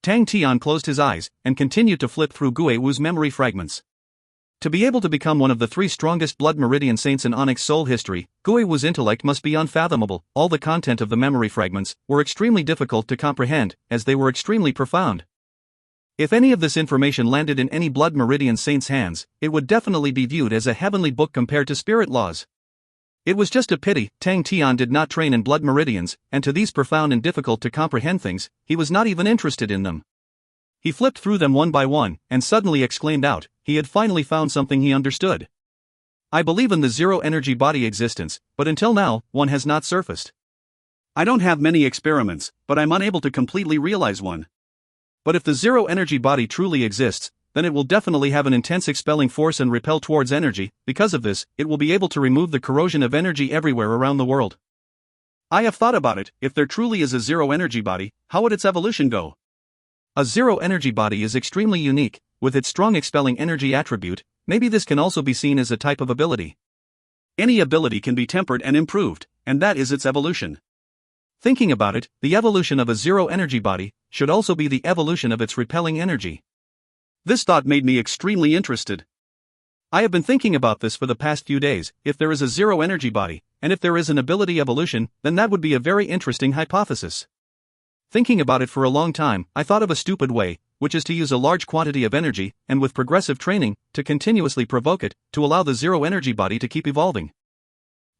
Tang Tian closed his eyes, and continued to flip through Gue Wu's memory fragments. To be able to become one of the 3 strongest Blood Meridian Saints in Onyx Soul history, Gue Wu's intellect must be unfathomable. All the content of the memory fragments were extremely difficult to comprehend, as they were extremely profound. If any of this information landed in any Blood Meridian Saint's hands, it would definitely be viewed as a heavenly book compared to spirit laws. It was just a pity Tang Tian did not train in Blood Meridians, and to these profound and difficult to comprehend things, he was not even interested in them. He flipped through them one by one, and suddenly exclaimed out, he had finally found something he understood. I believe in the zero-energy body existence, but until now, one has not surfaced. I don't have many experiments, but I'm unable to completely realize one. But if the zero-energy body truly exists, then it will definitely have an intense expelling force and repel towards energy. Because of this, it will be able to remove the corrosion of energy everywhere around the world. I have thought about it. If there truly is a zero-energy body, how would its evolution go? A zero-energy body is extremely unique, with its strong expelling energy attribute. Maybe this can also be seen as a type of ability. Any ability can be tempered and improved, and that is its evolution. Thinking about it, the evolution of a zero-energy body should also be the evolution of its repelling energy. This thought made me extremely interested. I have been thinking about this for the past few days. If there is a zero-energy body, and if there is an ability evolution, then that would be a very interesting hypothesis. Thinking about it for a long time, I thought of a stupid way, which is to use a large quantity of energy, and with progressive training, to continuously provoke it, to allow the zero-energy body to keep evolving.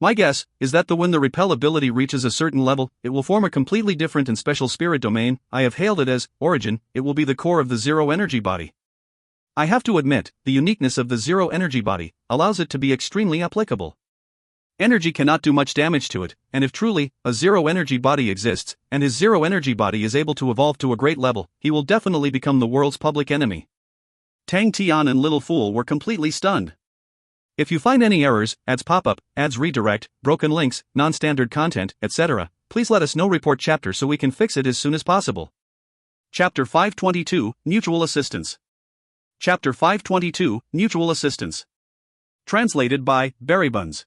My guess is that when the repel ability reaches a certain level, it will form a completely different and special spirit domain. I have hailed it as origin. It will be the core of the zero-energy body. I have to admit, the uniqueness of the zero-energy body allows it to be extremely applicable. Energy cannot do much damage to it, and if truly a zero-energy body exists, and his zero-energy body is able to evolve to a great level, he will definitely become the world's public enemy. Tang, Tian and Little Fool were completely stunned. If you find any errors, ads pop up, ads redirect, broken links, non-standard content, etc., please let us know. Report chapter so we can fix it as soon as possible. Chapter 522, Mutual Assistance. Chapter 522, Mutual Assistance. Translated by Buns.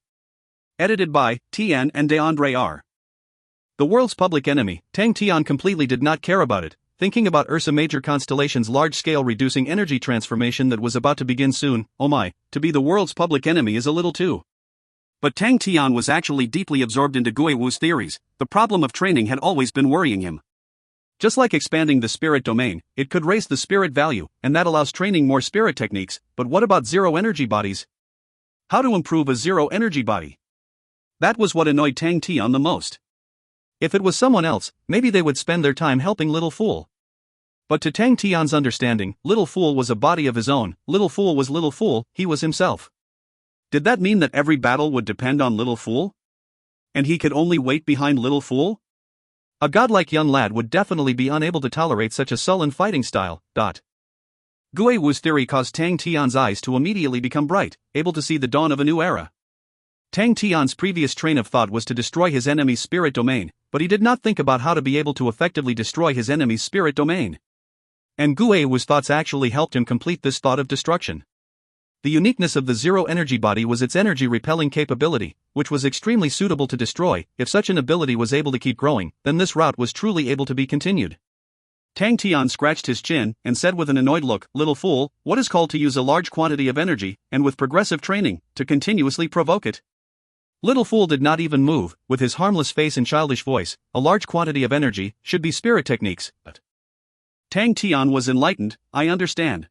Edited by Tian and DeAndre R. The world's public enemy, Tang Tian completely did not care about it, thinking about Ursa Major constellation's large-scale reducing energy transformation that was about to begin soon. Oh my, to be the world's public enemy is a little too. But Tang Tian was actually deeply absorbed into Gui Wu's theories. The problem of training had always been worrying him. Just like expanding the spirit domain, it could raise the spirit value, and that allows training more spirit techniques, but what about zero-energy bodies? How to improve a zero-energy body? That was what annoyed Tang Tian the most. If it was someone else, maybe they would spend their time helping Little Fool. But to Tang Tian's understanding, Little Fool was a body of his own. Little Fool was Little Fool, he was himself. Did that mean that every battle would depend on Little Fool? And he could only wait behind Little Fool? A godlike young lad would definitely be unable to tolerate such a sullen fighting style. Gui Wu's theory caused Tang Tian's eyes to immediately become bright, able to see the dawn of a new era. Tang Tian's previous train of thought was to destroy his enemy's spirit domain, but he did not think about how to be able to effectively destroy his enemy's spirit domain. And Gui Wu's thoughts actually helped him complete this thought of destruction. The uniqueness of the zero-energy body was its energy-repelling capability, which was extremely suitable to destroy. If such an ability was able to keep growing, then this route was truly able to be continued. Tang Tian scratched his chin and said with an annoyed look, "Little Fool, what is called to use a large quantity of energy, and with progressive training, to continuously provoke it?" Little Fool did not even move. With his harmless face and childish voice, a large quantity of energy should be spirit techniques. But Tang Tian was enlightened. I understand.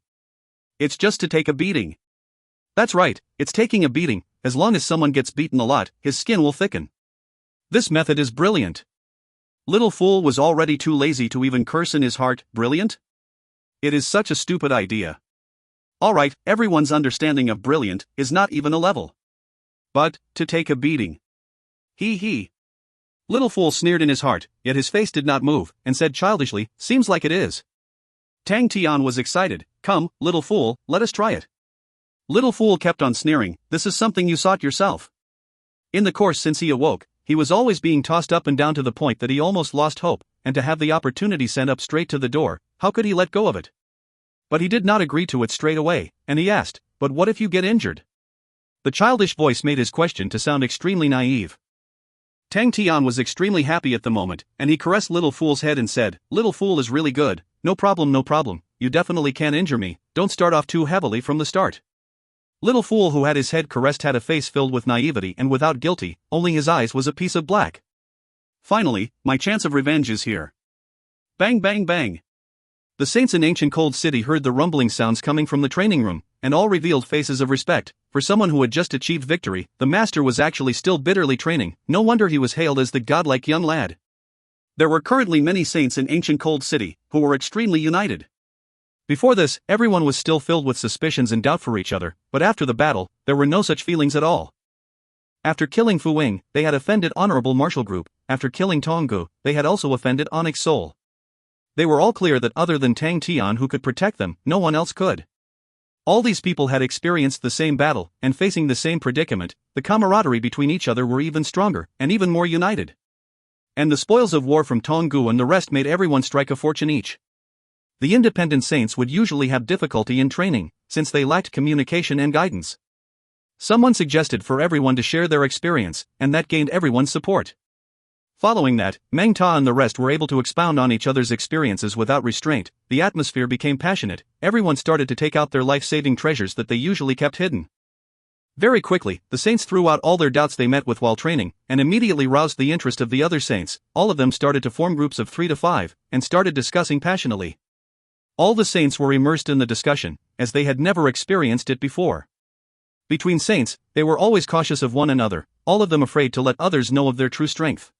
It's just to take a beating. That's right, it's taking a beating. As long as someone gets beaten a lot, his skin will thicken. This method is brilliant. Little Fool was already too lazy to even curse in his heart. Brilliant? It is such a stupid idea. Alright, everyone's understanding of brilliant is not even a level. But, to take a beating. He. Little Fool sneered in his heart, yet his face did not move, and said childishly, "Seems like it is." Tang Tian was excited. "Come, Little Fool, let us try it." Little Fool kept on sneering, "This is something you sought yourself." In the course since he awoke, he was always being tossed up and down to the point that he almost lost hope, and to have the opportunity sent up straight to the door, how could he let go of it? But he did not agree to it straight away, and he asked, "But what if you get injured?" The childish voice made his question to sound extremely naive. Tang Tian was extremely happy at the moment, and he caressed Little Fool's head and said, "Little Fool is really good, no problem, you definitely can't injure me, don't start off too heavily from the start." Little Fool, who had his head caressed, had a face filled with naivety and without guilty, only his eyes was a piece of black. "Finally, my chance of revenge is here." Bang bang bang. The saints in ancient cold city heard the rumbling sounds coming from the training room, and all revealed faces of respect. For someone who had just achieved victory, the master was actually still bitterly training. No wonder he was hailed as the godlike young lad. There were currently many saints in ancient cold city, who were extremely united. Before this, everyone was still filled with suspicions and doubt for each other, but after the battle, there were no such feelings at all. After killing Fu Wing, they had offended Honorable Martial Group. After killing Tonggu, they had also offended Onyx Soul. They were all clear that other than Tang Tian, who could protect them, no one else could. All these people had experienced the same battle, and facing the same predicament, the camaraderie between each other were even stronger, and even more united. And the spoils of war from Tonggu and the rest made everyone strike a fortune each. The independent saints would usually have difficulty in training, since they lacked communication and guidance. Someone suggested for everyone to share their experience, and that gained everyone's support. Following that, Meng Ta and the rest were able to expound on each other's experiences without restraint. The atmosphere became passionate, everyone started to take out their life-saving treasures that they usually kept hidden. Very quickly, the saints threw out all their doubts they met with while training, and immediately roused the interest of the other saints. All of them started to form groups of 3 to 5, and started discussing passionately. All the saints were immersed in the discussion, as they had never experienced it before. Between saints, they were always cautious of one another, all of them afraid to let others know of their true strength.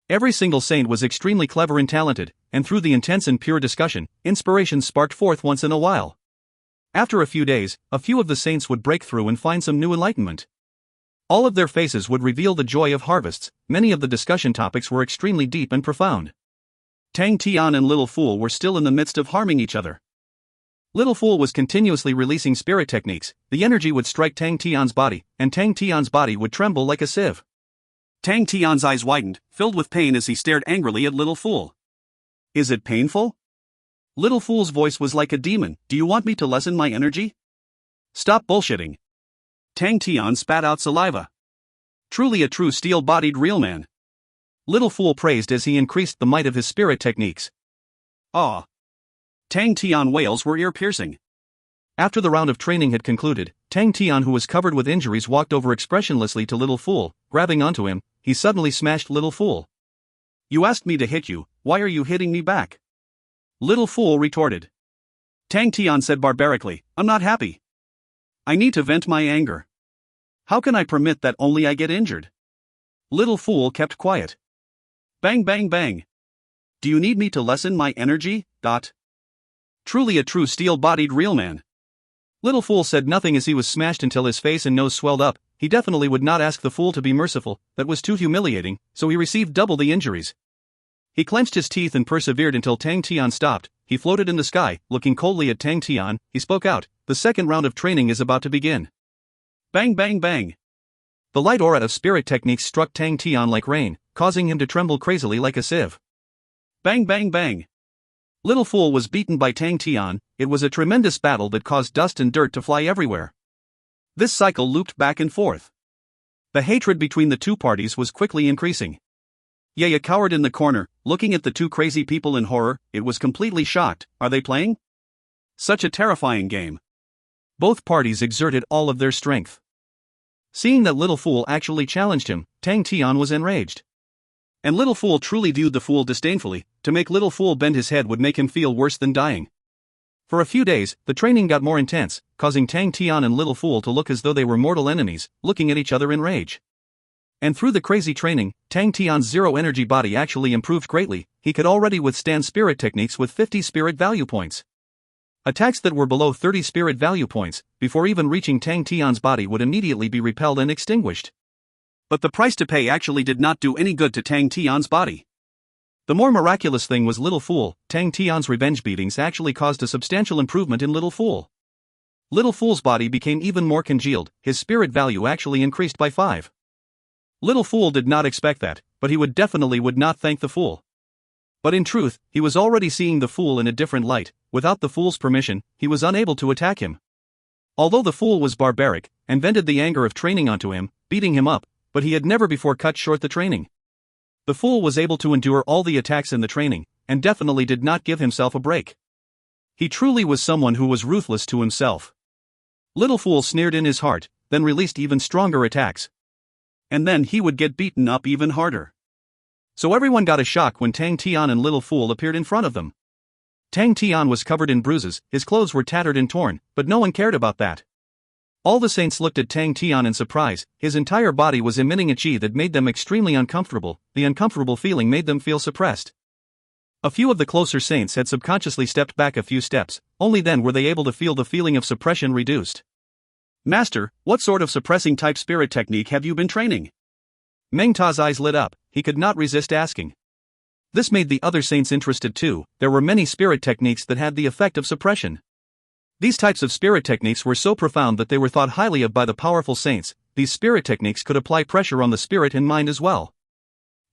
Every single saint was extremely clever and talented, and through the intense and pure discussion, inspiration sparked forth once in a while. After a few days, a few of the saints would break through and find some new enlightenment. All of their faces would reveal the joy of harvests. Many of the discussion topics were extremely deep and profound. Tang, Tian and Little Fool were still in the midst of harming each other. Little Fool was continuously releasing spirit techniques. The energy would strike Tang Tian's body, and Tang Tian's body would tremble like a sieve. Tang Tian's eyes widened, filled with pain as he stared angrily at Little Fool. Is it painful? Little Fool's voice was like a demon. Do you want me to lessen my energy? Stop bullshitting. Tang Tian spat out saliva. Truly a true steel-bodied real man. Little Fool praised as he increased the might of his spirit techniques. Ah! Tang Tian wails were ear-piercing. After the round of training had concluded, Tang Tian, who was covered with injuries, walked over expressionlessly to Little Fool. Grabbing onto him, he suddenly smashed Little Fool. You asked me to hit you, why are you hitting me back? Little Fool retorted. Tang Tian said barbarically, I'm not happy. I need to vent my anger. How can I permit that only I get injured? Little Fool kept quiet. Bang bang bang. Do you need me to lessen my energy? Truly a true steel-bodied real man. Little Fool said nothing as he was smashed until his face and nose swelled up. He definitely would not ask the fool to be merciful, that was too humiliating, so he received double the injuries. He clenched his teeth and persevered until Tang Tian stopped. He floated in the sky, looking coldly at Tang Tian. He spoke out, the second round of training is about to begin. Bang bang bang. The light aura of spirit techniques struck Tang Tian like rain, causing him to tremble crazily like a sieve. Bang bang bang. Little Fool was beaten by Tang Tian. It was a tremendous battle that caused dust and dirt to fly everywhere. This cycle looped back and forth. The hatred between the two parties was quickly increasing. Yaya cowered in the corner, looking at the two crazy people in horror. It was completely shocked. Are they playing? Such a terrifying game. Both parties exerted all of their strength. Seeing that Little Fool actually challenged him, Tang Tian was enraged. And Little Fool truly viewed the fool disdainfully. To make Little Fool bend his head would make him feel worse than dying. For a few days, the training got more intense, causing Tang Tian and Little Fool to look as though they were mortal enemies, looking at each other in rage. And through the crazy training, Tang Tian's zero-energy body actually improved greatly. He could already withstand spirit techniques with 50 spirit value points. Attacks that were below 30 spirit value points, before even reaching Tang Tian's body, would immediately be repelled and extinguished. But the price to pay actually did not do any good to Tang Tian's body. The more miraculous thing was Little Fool. Tang Tian's revenge beatings actually caused a substantial improvement in Little Fool. Little Fool's body became even more congealed, his spirit value actually increased by 5. Little Fool did not expect that, but he would not thank the fool. But in truth, he was already seeing the fool in a different light. Without the fool's permission, he was unable to attack him. Although the fool was barbaric, and vented the anger of training onto him, beating him up, but he had never before cut short the training. The fool was able to endure all the attacks in the training, and definitely did not give himself a break. He truly was someone who was ruthless to himself. Little Fool sneered in his heart, then released even stronger attacks. And then he would get beaten up even harder. So everyone got a shock when Tang Tian and Little Fool appeared in front of them. Tang Tian was covered in bruises, his clothes were tattered and torn, but no one cared about that. All the saints looked at Tang Tian in surprise. His entire body was emitting a chi that made them extremely uncomfortable. The uncomfortable feeling made them feel suppressed. A few of the closer saints had subconsciously stepped back a few steps. Only then were they able to feel the feeling of suppression reduced. Master, what sort of suppressing type spirit technique have you been training? Meng Ta's eyes lit up. He could not resist asking. This made the other saints interested too. There were many spirit techniques that had the effect of suppression. These types of spirit techniques were so profound that they were thought highly of by the powerful saints. These spirit techniques could apply pressure on the spirit and mind as well.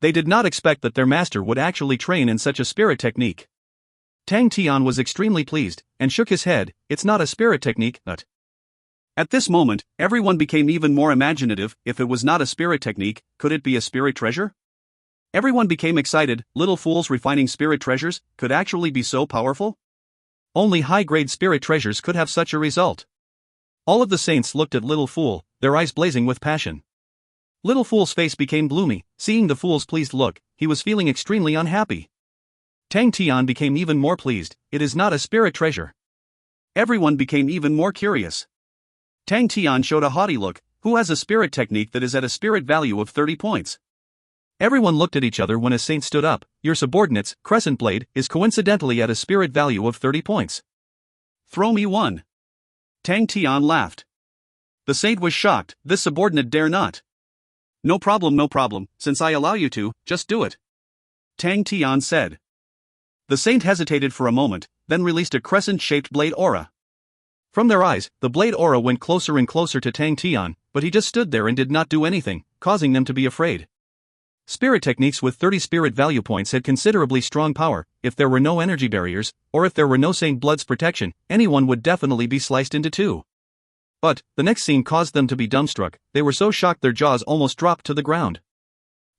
They did not expect that their master would actually train in such a spirit technique. Tang Tian was extremely pleased, and shook his head. It's not a spirit technique, but... At this moment, everyone became even more imaginative. If it was not a spirit technique, could it be a spirit treasure? Everyone became excited. Little Fool's refining spirit treasures could actually be so powerful? Only high-grade spirit treasures could have such a result. All of the saints looked at Little Fool, their eyes blazing with passion. Little Fool's face became gloomy. Seeing the fool's pleased look, he was feeling extremely unhappy. Tang Tian became even more pleased. It is not a spirit treasure. Everyone became even more curious. Tang Tian showed a haughty look. Who has a spirit technique that is at a spirit value of 30 points? Everyone looked at each other when a saint stood up. Your subordinate's Crescent Blade is coincidentally at a spirit value of 30 points. Throw me one. Tang Tian laughed. The saint was shocked. This subordinate dare not. No problem, since I allow you to, just do it. Tang Tian said. The saint hesitated for a moment, then released a crescent-shaped blade aura. From their eyes, the blade aura went closer and closer to Tang Tian, but he just stood there and did not do anything, causing them to be afraid. Spirit techniques with 30 spirit value points had considerably strong power. If there were no energy barriers, or if there were no Saint Blood's protection, anyone would definitely be sliced into two. But the next scene caused them to be dumbstruck. They were so shocked their jaws almost dropped to the ground.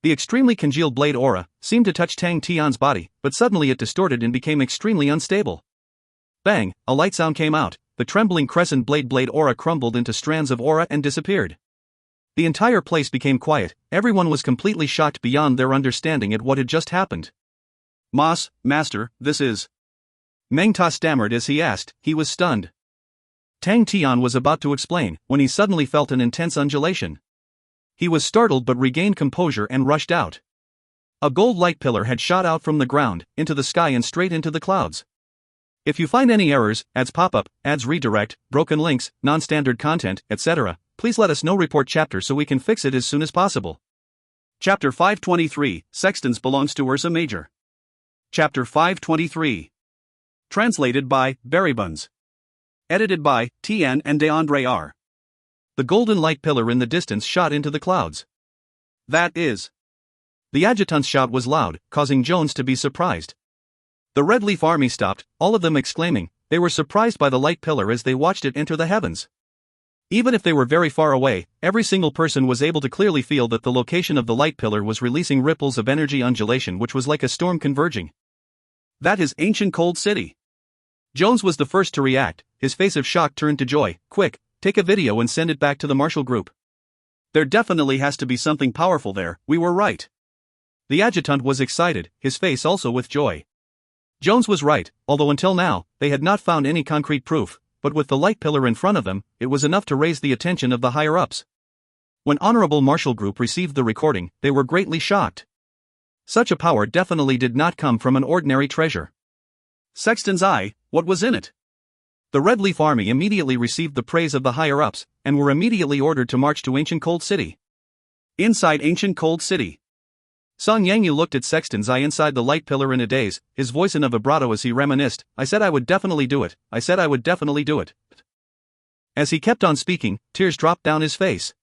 The extremely congealed blade aura seemed to touch Tang Tian's body, but suddenly it distorted and became extremely unstable. Bang! A light sound came out. The trembling crescent blade aura crumbled into strands of aura and disappeared. The entire place became quiet. Everyone was completely shocked beyond their understanding at what had just happened. Master, this is... Meng Ta stammered as he asked. He was stunned. Tang Tian was about to explain, when he suddenly felt an intense undulation. He was startled but regained composure and rushed out. A gold light pillar had shot out from the ground, into the sky and straight into the clouds. If you find any errors, ads pop up, ads redirect, broken links, non-standard content, etc., please let us know. Report chapter so we can fix it as soon as possible. Chapter 523, Sextons belongs to Ursa Major. Chapter 523. Translated by Berrybuns. Edited by Tian and DeAndre R. The golden light pillar in the distance shot into the clouds. That is. The adjutant's shout was loud, causing Jones to be surprised. The Red Leaf Army stopped, all of them exclaiming. They were surprised by the light pillar as they watched it enter the heavens. Even if they were very far away, every single person was able to clearly feel that the location of the light pillar was releasing ripples of energy undulation which was like a storm converging. That is Ancient Cold City. Jones was the first to react. His face of shock turned to joy. Quick, take a video and send it back to the Marshall Group. There definitely has to be something powerful there, we were right. The adjutant was excited, his face also with joy. Jones was right, although until now, they had not found any concrete proof, but with the light pillar in front of them, it was enough to raise the attention of the higher-ups. When Honorable Marshall Group received the recording, they were greatly shocked. Such a power definitely did not come from an ordinary treasure. Sexton's eye, what was in it? The Red Leaf Army immediately received the praise of the higher-ups, and were immediately ordered to march to Ancient Cold City. Inside Ancient Cold City. Song Yangyu looked at Sexton's eye inside the light pillar in a daze, his voice in a vibrato as he reminisced. I said I would definitely do it. I said I would definitely do it. As he kept on speaking, tears dropped down his face.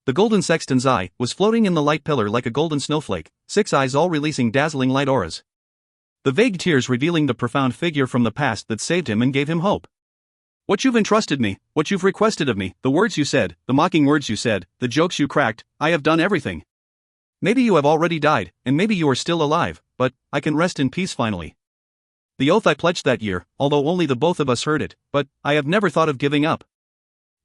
The golden Sexton's eye was floating in the light pillar like a golden snowflake, 6 eyes all releasing dazzling light auras. The vague tears revealing the profound figure from the past that saved him and gave him hope. What you've entrusted me, what you've requested of me, the words you said, the mocking words you said, the jokes you cracked, I have done everything. Maybe you have already died, and maybe you are still alive, but I can rest in peace finally. The oath I pledged that year, although only the both of us heard it, but I have never thought of giving up.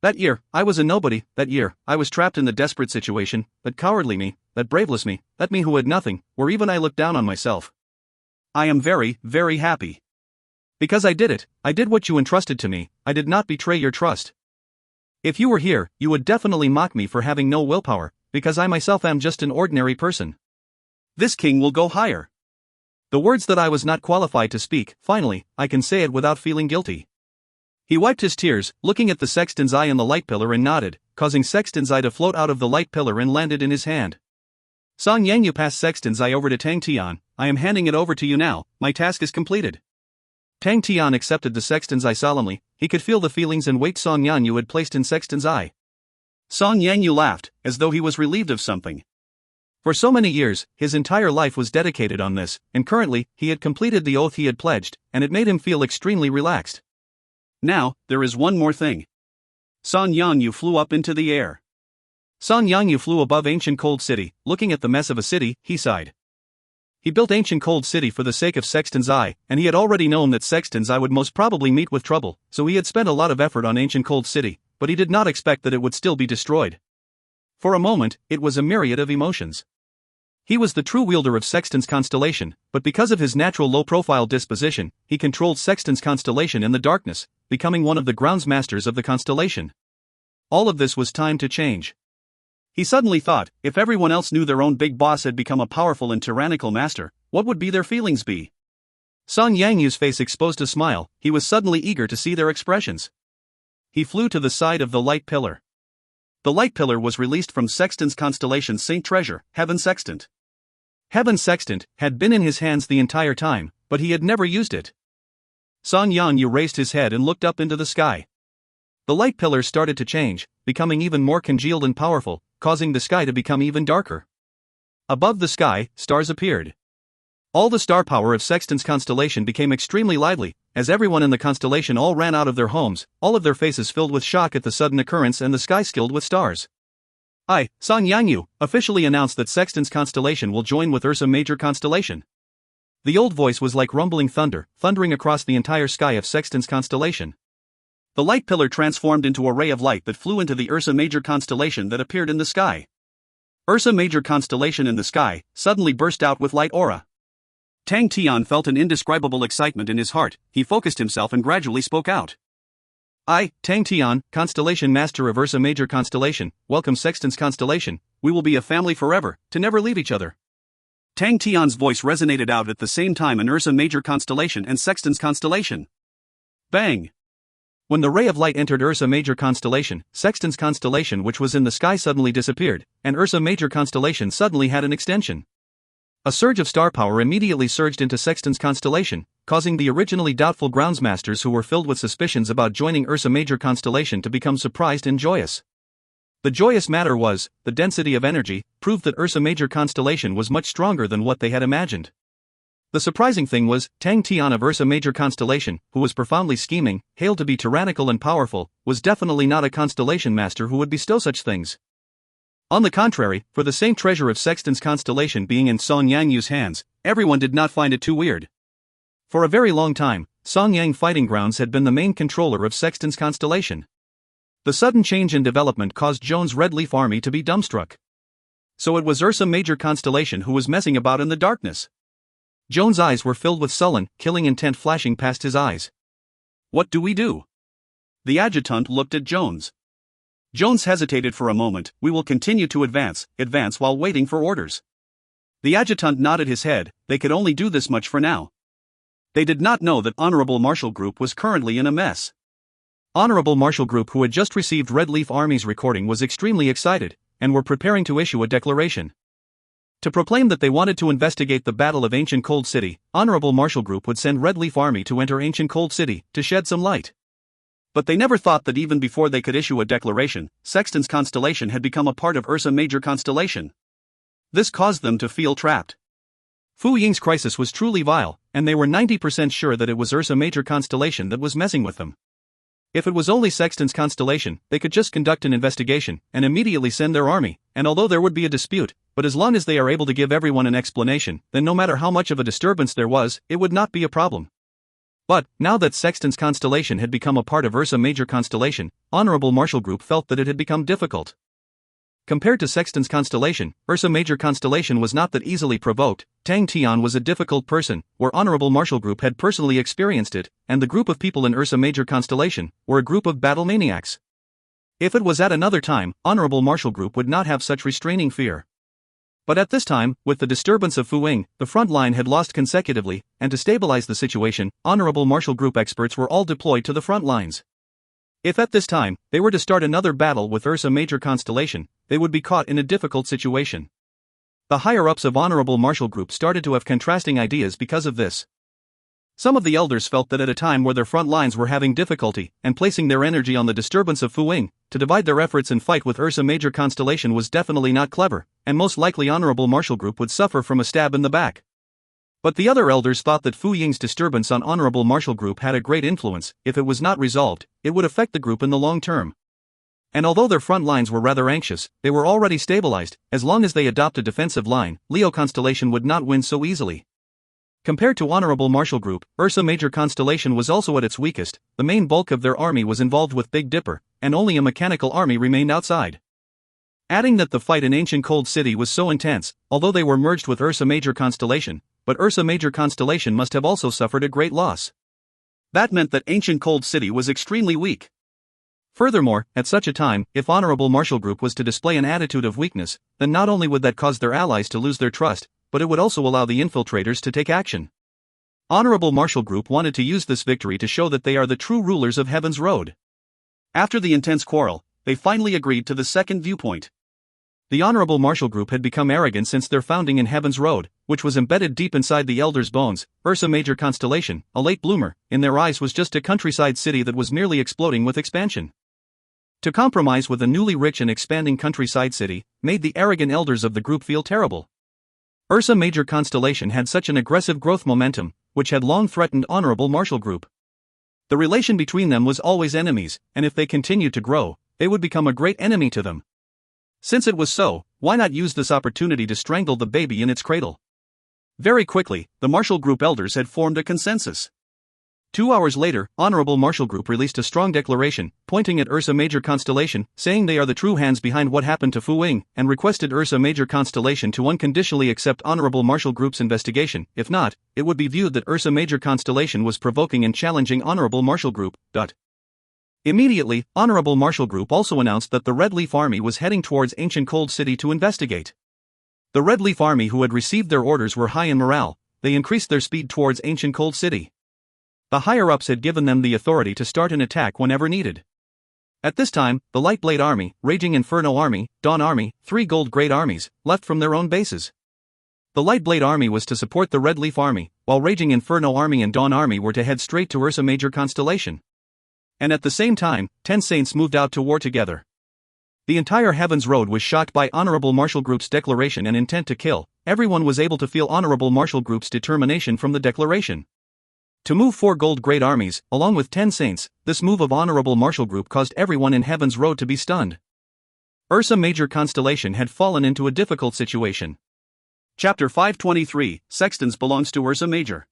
That year, I was a nobody. That year, I was trapped in the desperate situation, that cowardly me, that braveless me, that me who had nothing, where even I looked down on myself. I am very, very happy. Because I did it, I did what you entrusted to me, I did not betray your trust. If you were here, you would definitely mock me for having no willpower, because I myself am just an ordinary person. This king will go higher. The words that I was not qualified to speak, finally, I can say it without feeling guilty. He wiped his tears, looking at the Sexton's eye in the light pillar and nodded, causing Sexton's eye to float out of the light pillar and landed in his hand. Song Yangyu passed Sexton's eye over to Tang Tian. I am handing it over to you now, my task is completed. Tang Tian accepted the Sexton's eye solemnly. He could feel the feelings and weight Song Yangyu had placed in Sexton's eye. Song Yangyu laughed, as though he was relieved of something. For so many years, his entire life was dedicated on this, and currently, he had completed the oath he had pledged, and it made him feel extremely relaxed. Now, there is one more thing. Song Yangyu flew up into the air. Song Yangyu flew above Ancient Cold City, looking at the mess of a city, he sighed. He built Ancient Cold City for the sake of Sexton's eye, and he had already known that Sexton's eye would most probably meet with trouble, so he had spent a lot of effort on Ancient Cold City, but he did not expect that it would still be destroyed. For a moment, it was a myriad of emotions. He was the true wielder of Sexton's constellation, but because of his natural low-profile disposition, he controlled Sexton's constellation in the darkness, becoming one of the groundsmasters of the constellation. All of this was time to change. He suddenly thought, if everyone else knew their own big boss had become a powerful and tyrannical master, what would their feelings be? Song Yangyu's face exposed a smile. He was suddenly eager to see their expressions. He flew to the side of the light pillar. The light pillar was released from Sextant's constellation Saint Treasure, Heaven Sextant. Heaven Sextant had been in his hands the entire time, but he had never used it. Song Yanyu raised his head and looked up into the sky. The light pillar started to change, becoming even more congealed and powerful, causing the sky to become even darker. Above the sky, stars appeared. All the star power of Sextant's constellation became extremely lively, as everyone in the constellation all ran out of their homes, all of their faces filled with shock at the sudden occurrence and the sky filled with stars. I, Song Yanyu, officially announced that Sextant's constellation will join with Ursa Major constellation. The old voice was like rumbling thunder, thundering across the entire sky of Sextant's constellation. The light pillar transformed into a ray of light that flew into the Ursa Major constellation that appeared in the sky. Ursa Major constellation in the sky suddenly burst out with light aura. Tang Tian felt an indescribable excitement in his heart. He focused himself and gradually spoke out. I, Tang Tian, Constellation Master of Ursa Major Constellation, welcome Sextant's constellation. We will be a family forever, to never leave each other. Tang Tian's voice resonated out at the same time in Ursa Major Constellation and Sextant's constellation. Bang! When the ray of light entered Ursa Major Constellation, Sextant's constellation which was in the sky suddenly disappeared, and Ursa Major Constellation suddenly had an extension. A surge of star power immediately surged into Sextant's constellation, causing the originally doubtful groundsmasters who were filled with suspicions about joining Ursa Major Constellation to become surprised and joyous. The joyous matter was, the density of energy proved that Ursa Major Constellation was much stronger than what they had imagined. The surprising thing was, Tang Tian of Ursa Major Constellation, who was profoundly scheming, hailed to be tyrannical and powerful, was definitely not a constellation master who would bestow such things. On the contrary, for the same treasure of Sextant's constellation being in Song Yangyu's hands, everyone did not find it too weird. For a very long time, Song Yang Fighting Grounds had been the main controller of Sextant's constellation. The sudden change in development caused Joan's Red Leaf Army to be dumbstruck. So it was Ursa Major Constellation who was messing about in the darkness. Joan's eyes were filled with sullen, killing intent flashing past his eyes. What do we do? The adjutant looked at Jones. Jones hesitated for a moment. We will continue to advance while waiting for orders. The adjutant nodded his head. They could only do this much for now. They did not know that Honorable Marshal Group was currently in a mess. Honorable Marshal Group, who had just received Red Leaf Army's recording, was extremely excited, and were preparing to issue a declaration. To proclaim that they wanted to investigate the Battle of Ancient Cold City, Honorable Marshal Group would send Red Leaf Army to enter Ancient Cold City, to shed some light. But they never thought that even before they could issue a declaration, Sextant's constellation had become a part of Ursa Major Constellation. This caused them to feel trapped. Fu Ying's crisis was truly vile, and they were 90% sure that it was Ursa Major Constellation that was messing with them. If it was only Sextant's constellation, they could just conduct an investigation, and immediately send their army, and although there would be a dispute, but as long as they are able to give everyone an explanation, then no matter how much of a disturbance there was, it would not be a problem. But, now that Sextant's constellation had become a part of Ursa Major Constellation, Honorable Marshal Group felt that it had become difficult. Compared to Sextant's constellation, Ursa Major Constellation was not that easily provoked. Tang Tian was a difficult person, where Honorable Marshal Group had personally experienced it, and the group of people in Ursa Major Constellation were a group of battle maniacs. If it was at another time, Honorable Marshal Group would not have such restraining fear. But at this time, with the disturbance of Fu Ying, the front line had lost consecutively, and to stabilize the situation, Honorable Marshal Group experts were all deployed to the front lines. If at this time, they were to start another battle with Ursa Major Constellation, they would be caught in a difficult situation. The higher-ups of Honorable Marshal Group started to have contrasting ideas because of this. Some of the elders felt that at a time where their front lines were having difficulty, and placing their energy on the disturbance of Fu Ying, to divide their efforts and fight with Ursa Major Constellation was definitely not clever, and most likely Honorable Marshal Group would suffer from a stab in the back. But the other elders thought that Fu Ying's disturbance on Honorable Marshal Group had a great influence. If it was not resolved, it would affect the group in the long term. And although their front lines were rather anxious, they were already stabilized. As long as they adopt a defensive line, Leo Constellation would not win so easily. Compared to Honorable Marshal Group, Ursa Major Constellation was also at its weakest. The main bulk of their army was involved with Big Dipper, and only a mechanical army remained outside. Adding that the fight in Ancient Cold City was so intense, although they were merged with Ursa Major Constellation, but Ursa Major Constellation must have also suffered a great loss. That meant that Ancient Cold City was extremely weak. Furthermore, at such a time, if Honorable Marshal Group was to display an attitude of weakness, then not only would that cause their allies to lose their trust, but it would also allow the infiltrators to take action. Honorable Marshal Group wanted to use this victory to show that they are the true rulers of Heaven's Road. After the intense quarrel, they finally agreed to the second viewpoint. The Honorable Marshall Group had become arrogant since their founding in Heaven's Road, which was embedded deep inside the elders' bones. Ursa Major constellation, a late bloomer, in their eyes was just a countryside city that was merely exploding with expansion. To compromise with a newly rich and expanding countryside city made the arrogant elders of the group feel terrible. Ursa Major constellation had such an aggressive growth momentum, which had long threatened Honorable Marshall Group. The relation between them was always enemies, and if they continued to grow, they would become a great enemy to them. Since it was so, why not use this opportunity to strangle the baby in its cradle? Very quickly, the Marshall Group elders had formed a consensus. 2 hours later, Honorable Marshall Group released a strong declaration, pointing at Ursa Major constellation, saying they are the true hands behind what happened to Fu Wing, and requested Ursa Major constellation to unconditionally accept Honorable Marshall Group's investigation. If not, it would be viewed that Ursa Major constellation was provoking and challenging Honorable Marshall Group. Immediately, Honorable Marshall Group also announced that the Red Leaf Army was heading towards Ancient Cold City to investigate. The Red Leaf Army who had received their orders were high in morale. They increased their speed towards Ancient Cold City. The higher-ups had given them the authority to start an attack whenever needed. At this time, the Lightblade Army, Raging Inferno Army, Dawn Army, 3 Gold Great Armies, left from their own bases. The Lightblade Army was to support the Red Leaf Army, while Raging Inferno Army and Dawn Army were to head straight to Ursa Major constellation. And at the same time, 10 Saints moved out to war together. The entire Heaven's Road was shocked by Honorable Marshall Group's declaration and intent to kill. Everyone was able to feel Honorable Marshall Group's determination from the declaration. To move 4 Gold Great Armies, along with 10 Saints, this move of Honorable Marshall Group caused everyone in Heaven's Road to be stunned. Ursa Major constellation had fallen into a difficult situation. Chapter 523, Sextons belongs to Ursa Major.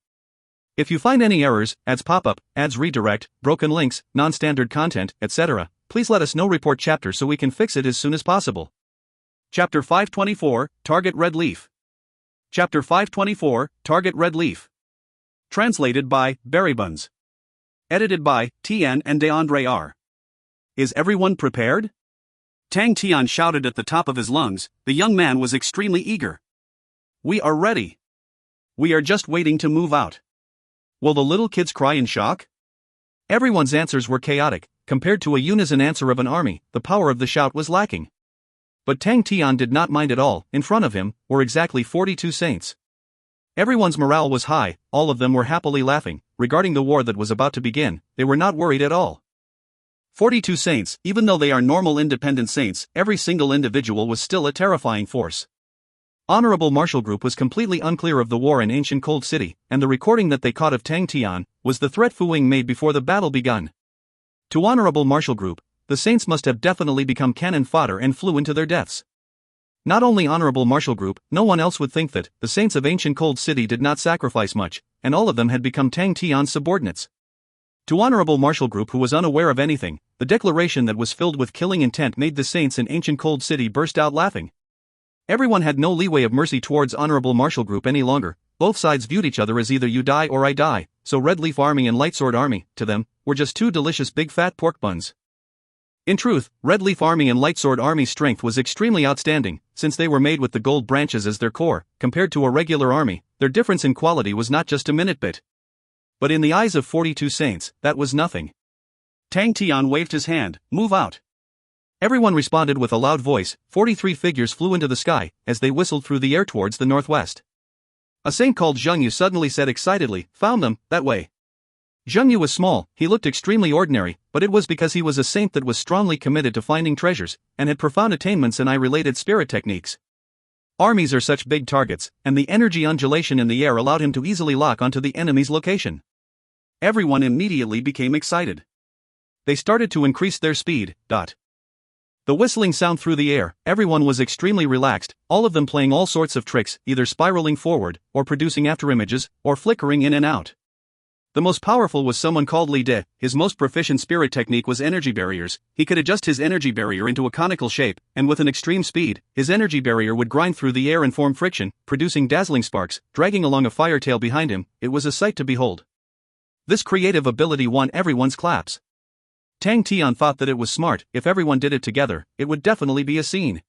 If you find any errors, ads pop up, ads redirect, broken links, non-standard content, etc., please let us know. Report chapter so we can fix it as soon as possible. Chapter 524, Target Red Leaf. Chapter 524, Target Red Leaf. Translated by Berrybuns. Edited by Tian and DeAndre R. Is everyone prepared? Tang Tian shouted at the top of his lungs. The young man was extremely eager. We are ready. We are just waiting to move out. Will the little kids cry in shock? Everyone's answers were chaotic. Compared to a unison answer of an army, the power of the shout was lacking. But Tang Tian did not mind at all. In front of him were exactly 42 saints. Everyone's morale was high, all of them were happily laughing. Regarding the war that was about to begin, they were not worried at all. 42 saints, even though they are normal independent saints, every single individual was still a terrifying force. Honorable Marshall Group was completely unclear of the war in Ancient Cold City, and the recording that they caught of Tang Tian was the threat Fu Wing made before the battle begun. To Honorable Marshall Group, the saints must have definitely become cannon fodder and flew into their deaths. Not only Honorable Marshall Group, no one else would think that the saints of Ancient Cold City did not sacrifice much, and all of them had become Tang Tian's subordinates. To Honorable Marshall Group, who was unaware of anything, the declaration that was filled with killing intent made the saints in Ancient Cold City burst out laughing. Everyone had no leeway of mercy towards Honorable Marshall Group any longer. Both sides viewed each other as either you die or I die, so Red Leaf Army and Lightsword Army, to them, were just 2 delicious big fat pork buns. In truth, Red Leaf Army and Lightsword Army's strength was extremely outstanding, since they were made with the gold branches as their core. Compared to a regular army, their difference in quality was not just a minute bit. But in the eyes of 42 saints, that was nothing. Tang Tian waved his hand. Move out. Everyone responded with a loud voice. 43 figures flew into the sky as they whistled through the air towards the northwest. A saint called Zheng Yu suddenly said excitedly, "Found them, that way." Zheng Yu was small, he looked extremely ordinary, but it was because he was a saint that was strongly committed to finding treasures, and had profound attainments in eye-related spirit techniques. Armies are such big targets, and the energy undulation in the air allowed him to easily lock onto the enemy's location. Everyone immediately became excited. They started to increase their speed. The whistling sound through the air, everyone was extremely relaxed, all of them playing all sorts of tricks, either spiraling forward, or producing afterimages, or flickering in and out. The most powerful was someone called Li De. His most proficient spirit technique was energy barriers. He could adjust his energy barrier into a conical shape, and with an extreme speed, his energy barrier would grind through the air and form friction, producing dazzling sparks, dragging along a fire tail behind him. It was a sight to behold. This creative ability won everyone's claps. Tang Tian thought that it was smart. If everyone did it together, it would definitely be a scene.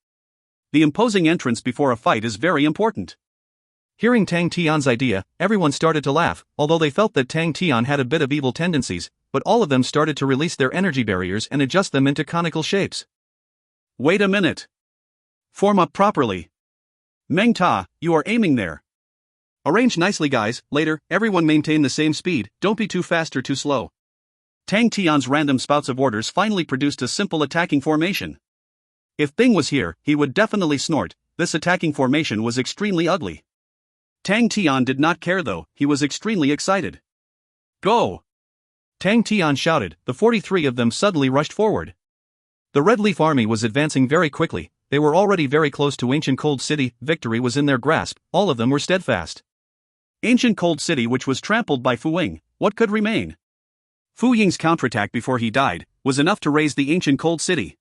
The imposing entrance before a fight is very important. Hearing Tang Tian's idea, everyone started to laugh, although they felt that Tang Tian had a bit of evil tendencies, but all of them started to release their energy barriers and adjust them into conical shapes. Wait a minute. Form up properly. Meng Ta, you are aiming there. Arrange nicely, guys. Later, everyone maintain the same speed, don't be too fast or too slow. Tang Tian's random spouts of orders finally produced a simple attacking formation. If Bing was here, he would definitely snort. This attacking formation was extremely ugly. Tang Tian did not care though, he was extremely excited. Go! Tang Tian shouted. The 43 of them suddenly rushed forward. The Red Leaf Army was advancing very quickly, they were already very close to Ancient Cold City, victory was in their grasp, all of them were steadfast. Ancient Cold City, which was trampled by Fu Ying, what could remain? Fu Ying's counterattack before he died was enough to raise the Ancient Cold City.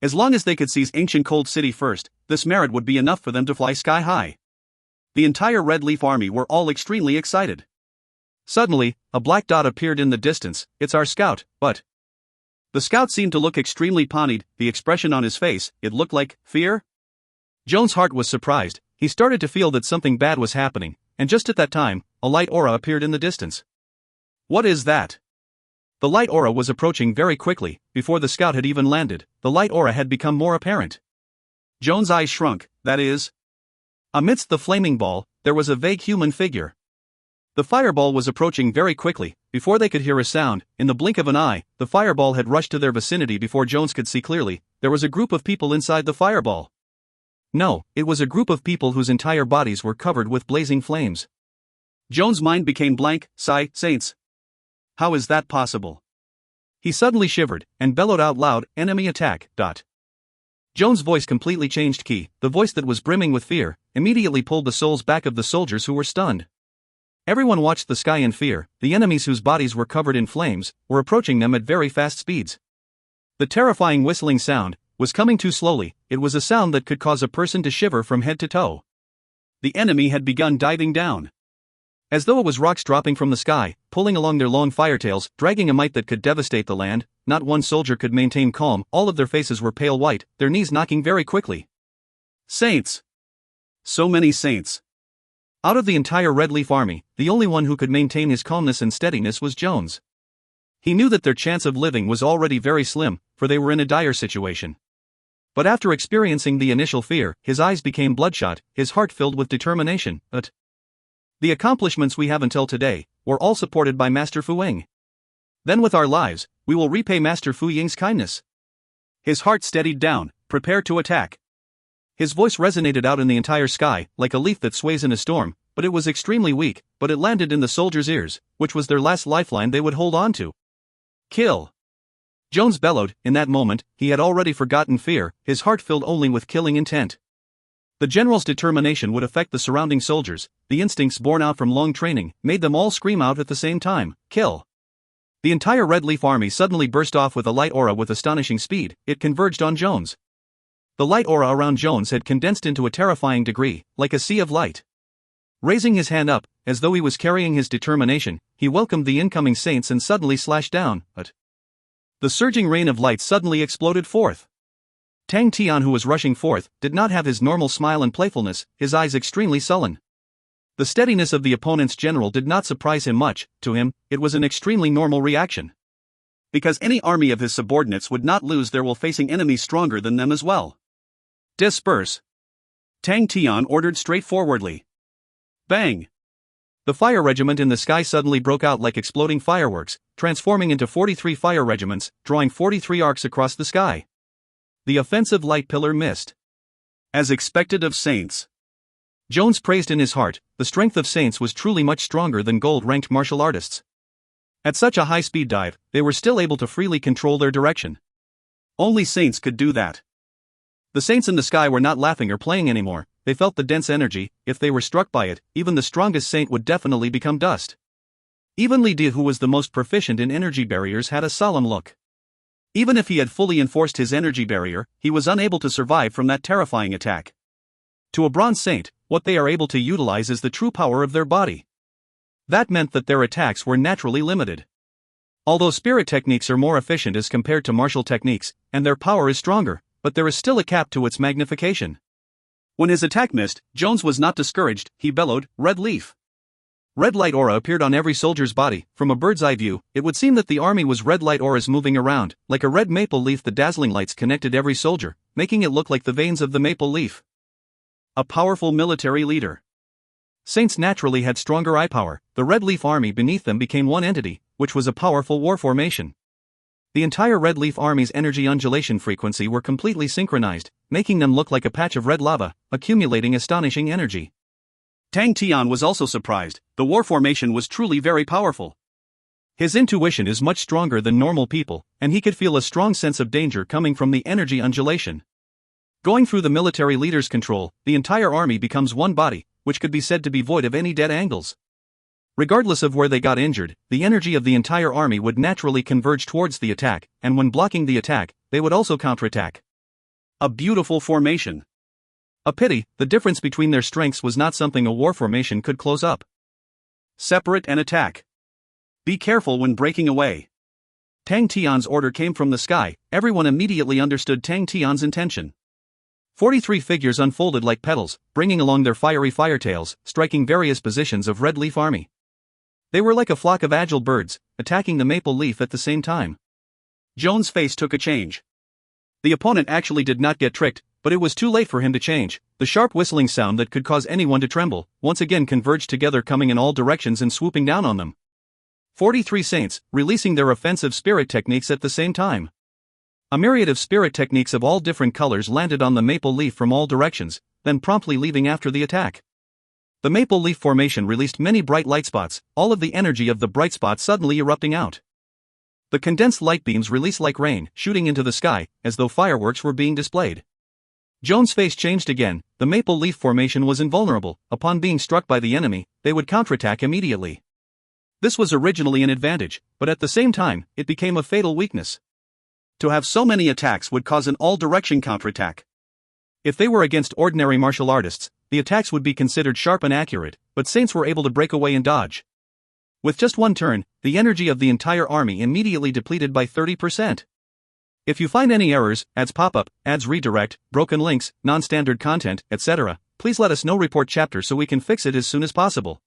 As long as they could seize Ancient Cold City first, this merit would be enough for them to fly sky high. The entire Red Leaf Army were all extremely excited. Suddenly, a black dot appeared in the distance. It's our scout, but... The scout seemed to look extremely panicked, the expression on his face, it looked like fear. Jones' heart was surprised, he started to feel that something bad was happening, and just at that time, a light aura appeared in the distance. What is that? The light aura was approaching very quickly, before the scout had even landed, the light aura had become more apparent. Jones' eyes shrunk, that is. Amidst the flaming ball, there was a vague human figure. The fireball was approaching very quickly, before they could hear a sound, in the blink of an eye, the fireball had rushed to their vicinity before Jones could see clearly, there was a group of people inside the fireball. No, it was a group of people whose entire bodies were covered with blazing flames. Jones' mind became blank, saints. How is that possible? He suddenly shivered, and bellowed out loud, enemy attack, ... Jones' voice completely changed key, the voice that was brimming with fear, immediately pulled the souls back of the soldiers who were stunned. Everyone watched the sky in fear, the enemies whose bodies were covered in flames, were approaching them at very fast speeds. The terrifying whistling sound was coming too slowly, it was a sound that could cause a person to shiver from head to toe. The enemy had begun diving down. As though it was rocks dropping from the sky, pulling along their long firetails, dragging a might that could devastate the land, not one soldier could maintain calm, all of their faces were pale white, their knees knocking very quickly. Saints! So many saints! Out of the entire Red Leaf Army, the only one who could maintain his calmness and steadiness was Jones. He knew that their chance of living was already very slim, for they were in a dire situation. But after experiencing the initial fear, his eyes became bloodshot, his heart filled with determination, the accomplishments we have until today were all supported by Master Fu Ying. Then with our lives, we will repay Master Fu Ying's kindness. His heart steadied down, prepare to attack. His voice resonated out in the entire sky, like a leaf that sways in a storm, but it was extremely weak, but it landed in the soldiers' ears, which was their last lifeline they would hold on to. Kill! Jones bellowed, in that moment, he had already forgotten fear, his heart filled only with killing intent. The general's determination would affect the surrounding soldiers, the instincts born out from long training, made them all scream out at the same time, kill! The entire Red Leaf Army suddenly burst off with a light aura with astonishing speed, it converged on Jones. The light aura around Jones had condensed into a terrifying degree, like a sea of light. Raising his hand up, as though he was carrying his determination, he welcomed the incoming saints and suddenly slashed down, The surging rain of light suddenly exploded forth. Tang Tian, who was rushing forth, did not have his normal smile and playfulness, his eyes extremely sullen. The steadiness of the opponent's general did not surprise him much, to him, it was an extremely normal reaction. Because any army of his subordinates would not lose there while facing enemies stronger than them as well. Disperse! Tang Tian ordered straightforwardly. Bang! The fire regiment in the sky suddenly broke out like exploding fireworks, transforming into 43 fire regiments, drawing 43 arcs across the sky. The offensive light pillar missed. As expected of saints. Jones praised in his heart, the strength of saints was truly much stronger than gold-ranked martial artists. At such a high-speed dive, they were still able to freely control their direction. Only saints could do that. The saints in the sky were not laughing or playing anymore, they felt the dense energy, if they were struck by it, even the strongest saint would definitely become dust. Even Li Di, who was the most proficient in energy barriers, had a solemn look. Even if he had fully enforced his energy barrier, he was unable to survive from that terrifying attack. To a bronze saint, what they are able to utilize is the true power of their body. That meant that their attacks were naturally limited. Although spirit techniques are more efficient as compared to martial techniques, and their power is stronger, but there is still a cap to its magnification. When his attack missed, Jones was not discouraged, he bellowed, Red Leaf! Red light aura appeared on every soldier's body. From a bird's eye view, it would seem that the army was red light auras moving around, like a red maple leaf. The dazzling lights connected every soldier, making it look like the veins of the maple leaf. A powerful military leader. Saints naturally had stronger eye power. The red leaf army beneath them became one entity, which was a powerful war formation. The entire red leaf army's energy undulation frequency were completely synchronized, making them look like a patch of red lava, accumulating astonishing energy. Tian was also surprised. The war formation was truly very powerful. His intuition is much stronger than normal people, and he could feel a strong sense of danger coming from the energy undulation. Going through the military leader's control, the entire army becomes one body, which could be said to be void of any dead angles. Regardless of where they got injured, the energy of the entire army would naturally converge towards the attack, and when blocking the attack, they would also counterattack. A beautiful formation. A pity, the difference between their strengths was not something a war formation could close up. Separate and attack. Be careful when breaking away. Tang Tian's order came from the sky. Everyone immediately understood Tang Tian's intention. 43 figures unfolded like petals, bringing along their fiery firetails, striking various positions of red leaf army. They were like a flock of agile birds, attacking the maple leaf at the same time. Joan's face took a change. The opponent actually did not get tricked, but it was too late for him to change. The sharp whistling sound that could cause anyone to tremble, once again converged together, coming in all directions and swooping down on them. 43 saints, releasing their offensive spirit techniques at the same time. A myriad of spirit techniques of all different colors landed on the maple leaf from all directions, then promptly leaving after the attack. The maple leaf formation released many bright light spots, all of the energy of the bright spots suddenly erupting out. The condensed light beams released like rain, shooting into the sky, as though fireworks were being displayed. Joan's face changed again. The maple leaf formation was invulnerable. Upon being struck by the enemy, they would counterattack immediately. This was originally an advantage, but at the same time, it became a fatal weakness. To have so many attacks would cause an all-direction counterattack. If they were against ordinary martial artists, the attacks would be considered sharp and accurate, but saints were able to break away and dodge. With just one turn, the energy of the entire army immediately depleted by 30%. If you find any errors, ads pop up, ads redirect, broken links, non-standard content, etc., please let us know. Report chapter so we can fix it as soon as possible.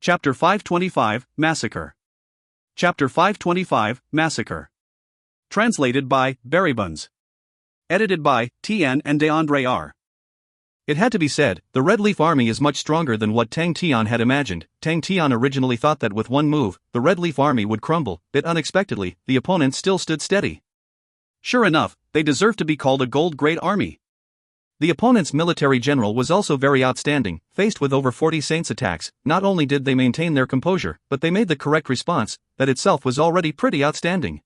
Chapter 525, Massacre. Chapter 525, Massacre. Translated by Berrybuns. Edited by Tian and DeAndre R. It had to be said, the Red Leaf Army is much stronger than what Tang Tian had imagined. Tang Tian originally thought that with one move, the Red Leaf Army would crumble, but unexpectedly, the opponents still stood steady. Sure enough, they deserve to be called a gold-grade army. The opponent's military general was also very outstanding. Faced with over 40 saints attacks, not only did they maintain their composure, but they made the correct response. That itself was already pretty outstanding.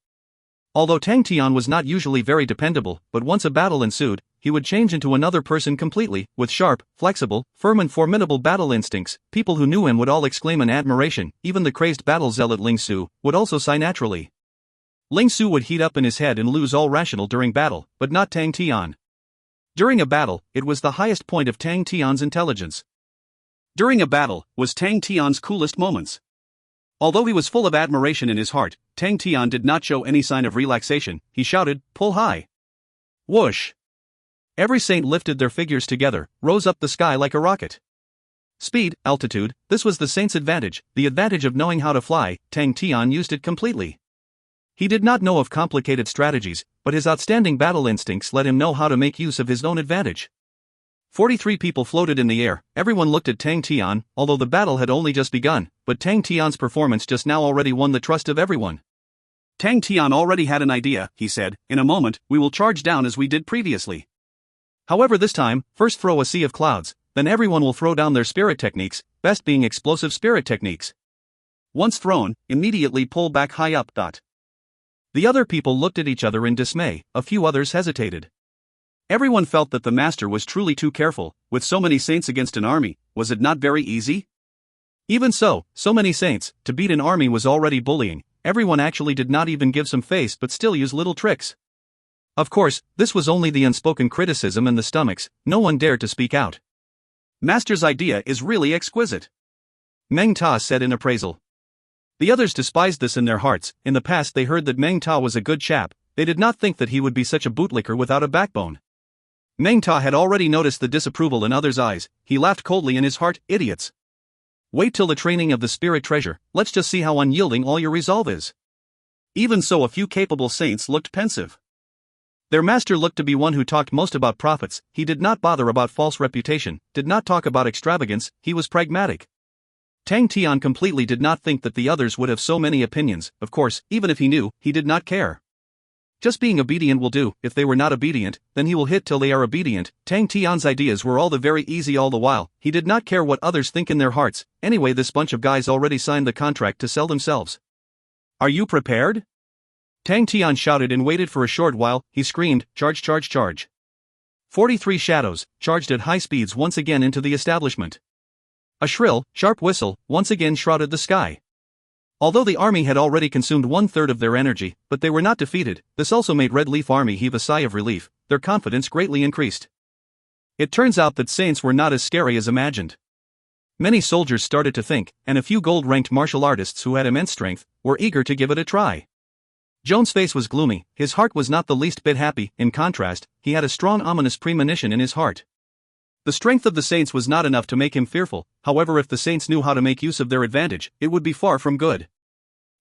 Although Tang Tian was not usually very dependable, but once a battle ensued, he would change into another person completely. With sharp, flexible, firm and formidable battle instincts, people who knew him would all exclaim in admiration. Even the crazed battle zealot Ling Su would also sigh naturally. Ling Su would heat up in his head and lose all rational during battle, but not Tang Tian. During a battle, it was the highest point of Tang Tian's intelligence. During a battle, was Tang Tian's coolest moments. Although he was full of admiration in his heart, Tang Tian did not show any sign of relaxation. He shouted, "Pull high!" Whoosh! Every saint lifted their figures together, rose up the sky like a rocket. Speed, altitude, this was the saint's advantage, the advantage of knowing how to fly. Tang Tian used it completely. He did not know of complicated strategies, but his outstanding battle instincts let him know how to make use of his own advantage. 43 people floated in the air. Everyone looked at Tang Tian, although the battle had only just begun, but Tang Tian's performance just now already won the trust of everyone. Tang Tian already had an idea, he said. In a moment, we will charge down as we did previously. However, this time, first throw a sea of clouds, then everyone will throw down their spirit techniques, best being explosive spirit techniques. Once thrown, immediately pull back high up. The other people looked at each other in dismay. A few others hesitated. Everyone felt that the master was truly too careful. With so many saints against an army, was it not very easy? Even so many saints, to beat an army was already bullying. Everyone actually did not even give some face but still use little tricks. Of course, this was only the unspoken criticism and the stomachs. No one dared to speak out. Master's idea is really exquisite, Meng Ta said in appraisal. The others despised this in their hearts. In the past they heard that Meng Ta was a good chap. They did not think that he would be such a bootlicker without a backbone. Meng Ta had already noticed the disapproval in others' eyes. He laughed coldly in his heart. Idiots. Wait till the training of the spirit treasure, let's just see how unyielding all your resolve is. Even so, a few capable saints looked pensive. Their master looked to be one who talked most about profits. He did not bother about false reputation, did not talk about extravagance, he was pragmatic. Tang Tian completely did not think that the others would have so many opinions. Of course, even if he knew, he did not care. Just being obedient will do. If they were not obedient, then he will hit till they are obedient. Tang Tian's ideas were all the very easy all the while. He did not care what others think in their hearts. Anyway, this bunch of guys already signed the contract to sell themselves. Are you prepared? Tang Tian shouted and waited for a short while. He screamed, charge, charge, charge. 43 shadows charged at high speeds once again into the establishment. A shrill, sharp whistle once again shrouded the sky. Although the army had already consumed 1/3 of their energy, but they were not defeated, this also made Red Leaf Army heave a sigh of relief. Their confidence greatly increased. It turns out that saints were not as scary as imagined. Many soldiers started to think, and a few gold-ranked martial artists who had immense strength were eager to give it a try. Joan's face was gloomy, his heart was not the least bit happy. In contrast, he had a strong ominous premonition in his heart. The strength of the saints was not enough to make him fearful. However, if the saints knew how to make use of their advantage, it would be far from good.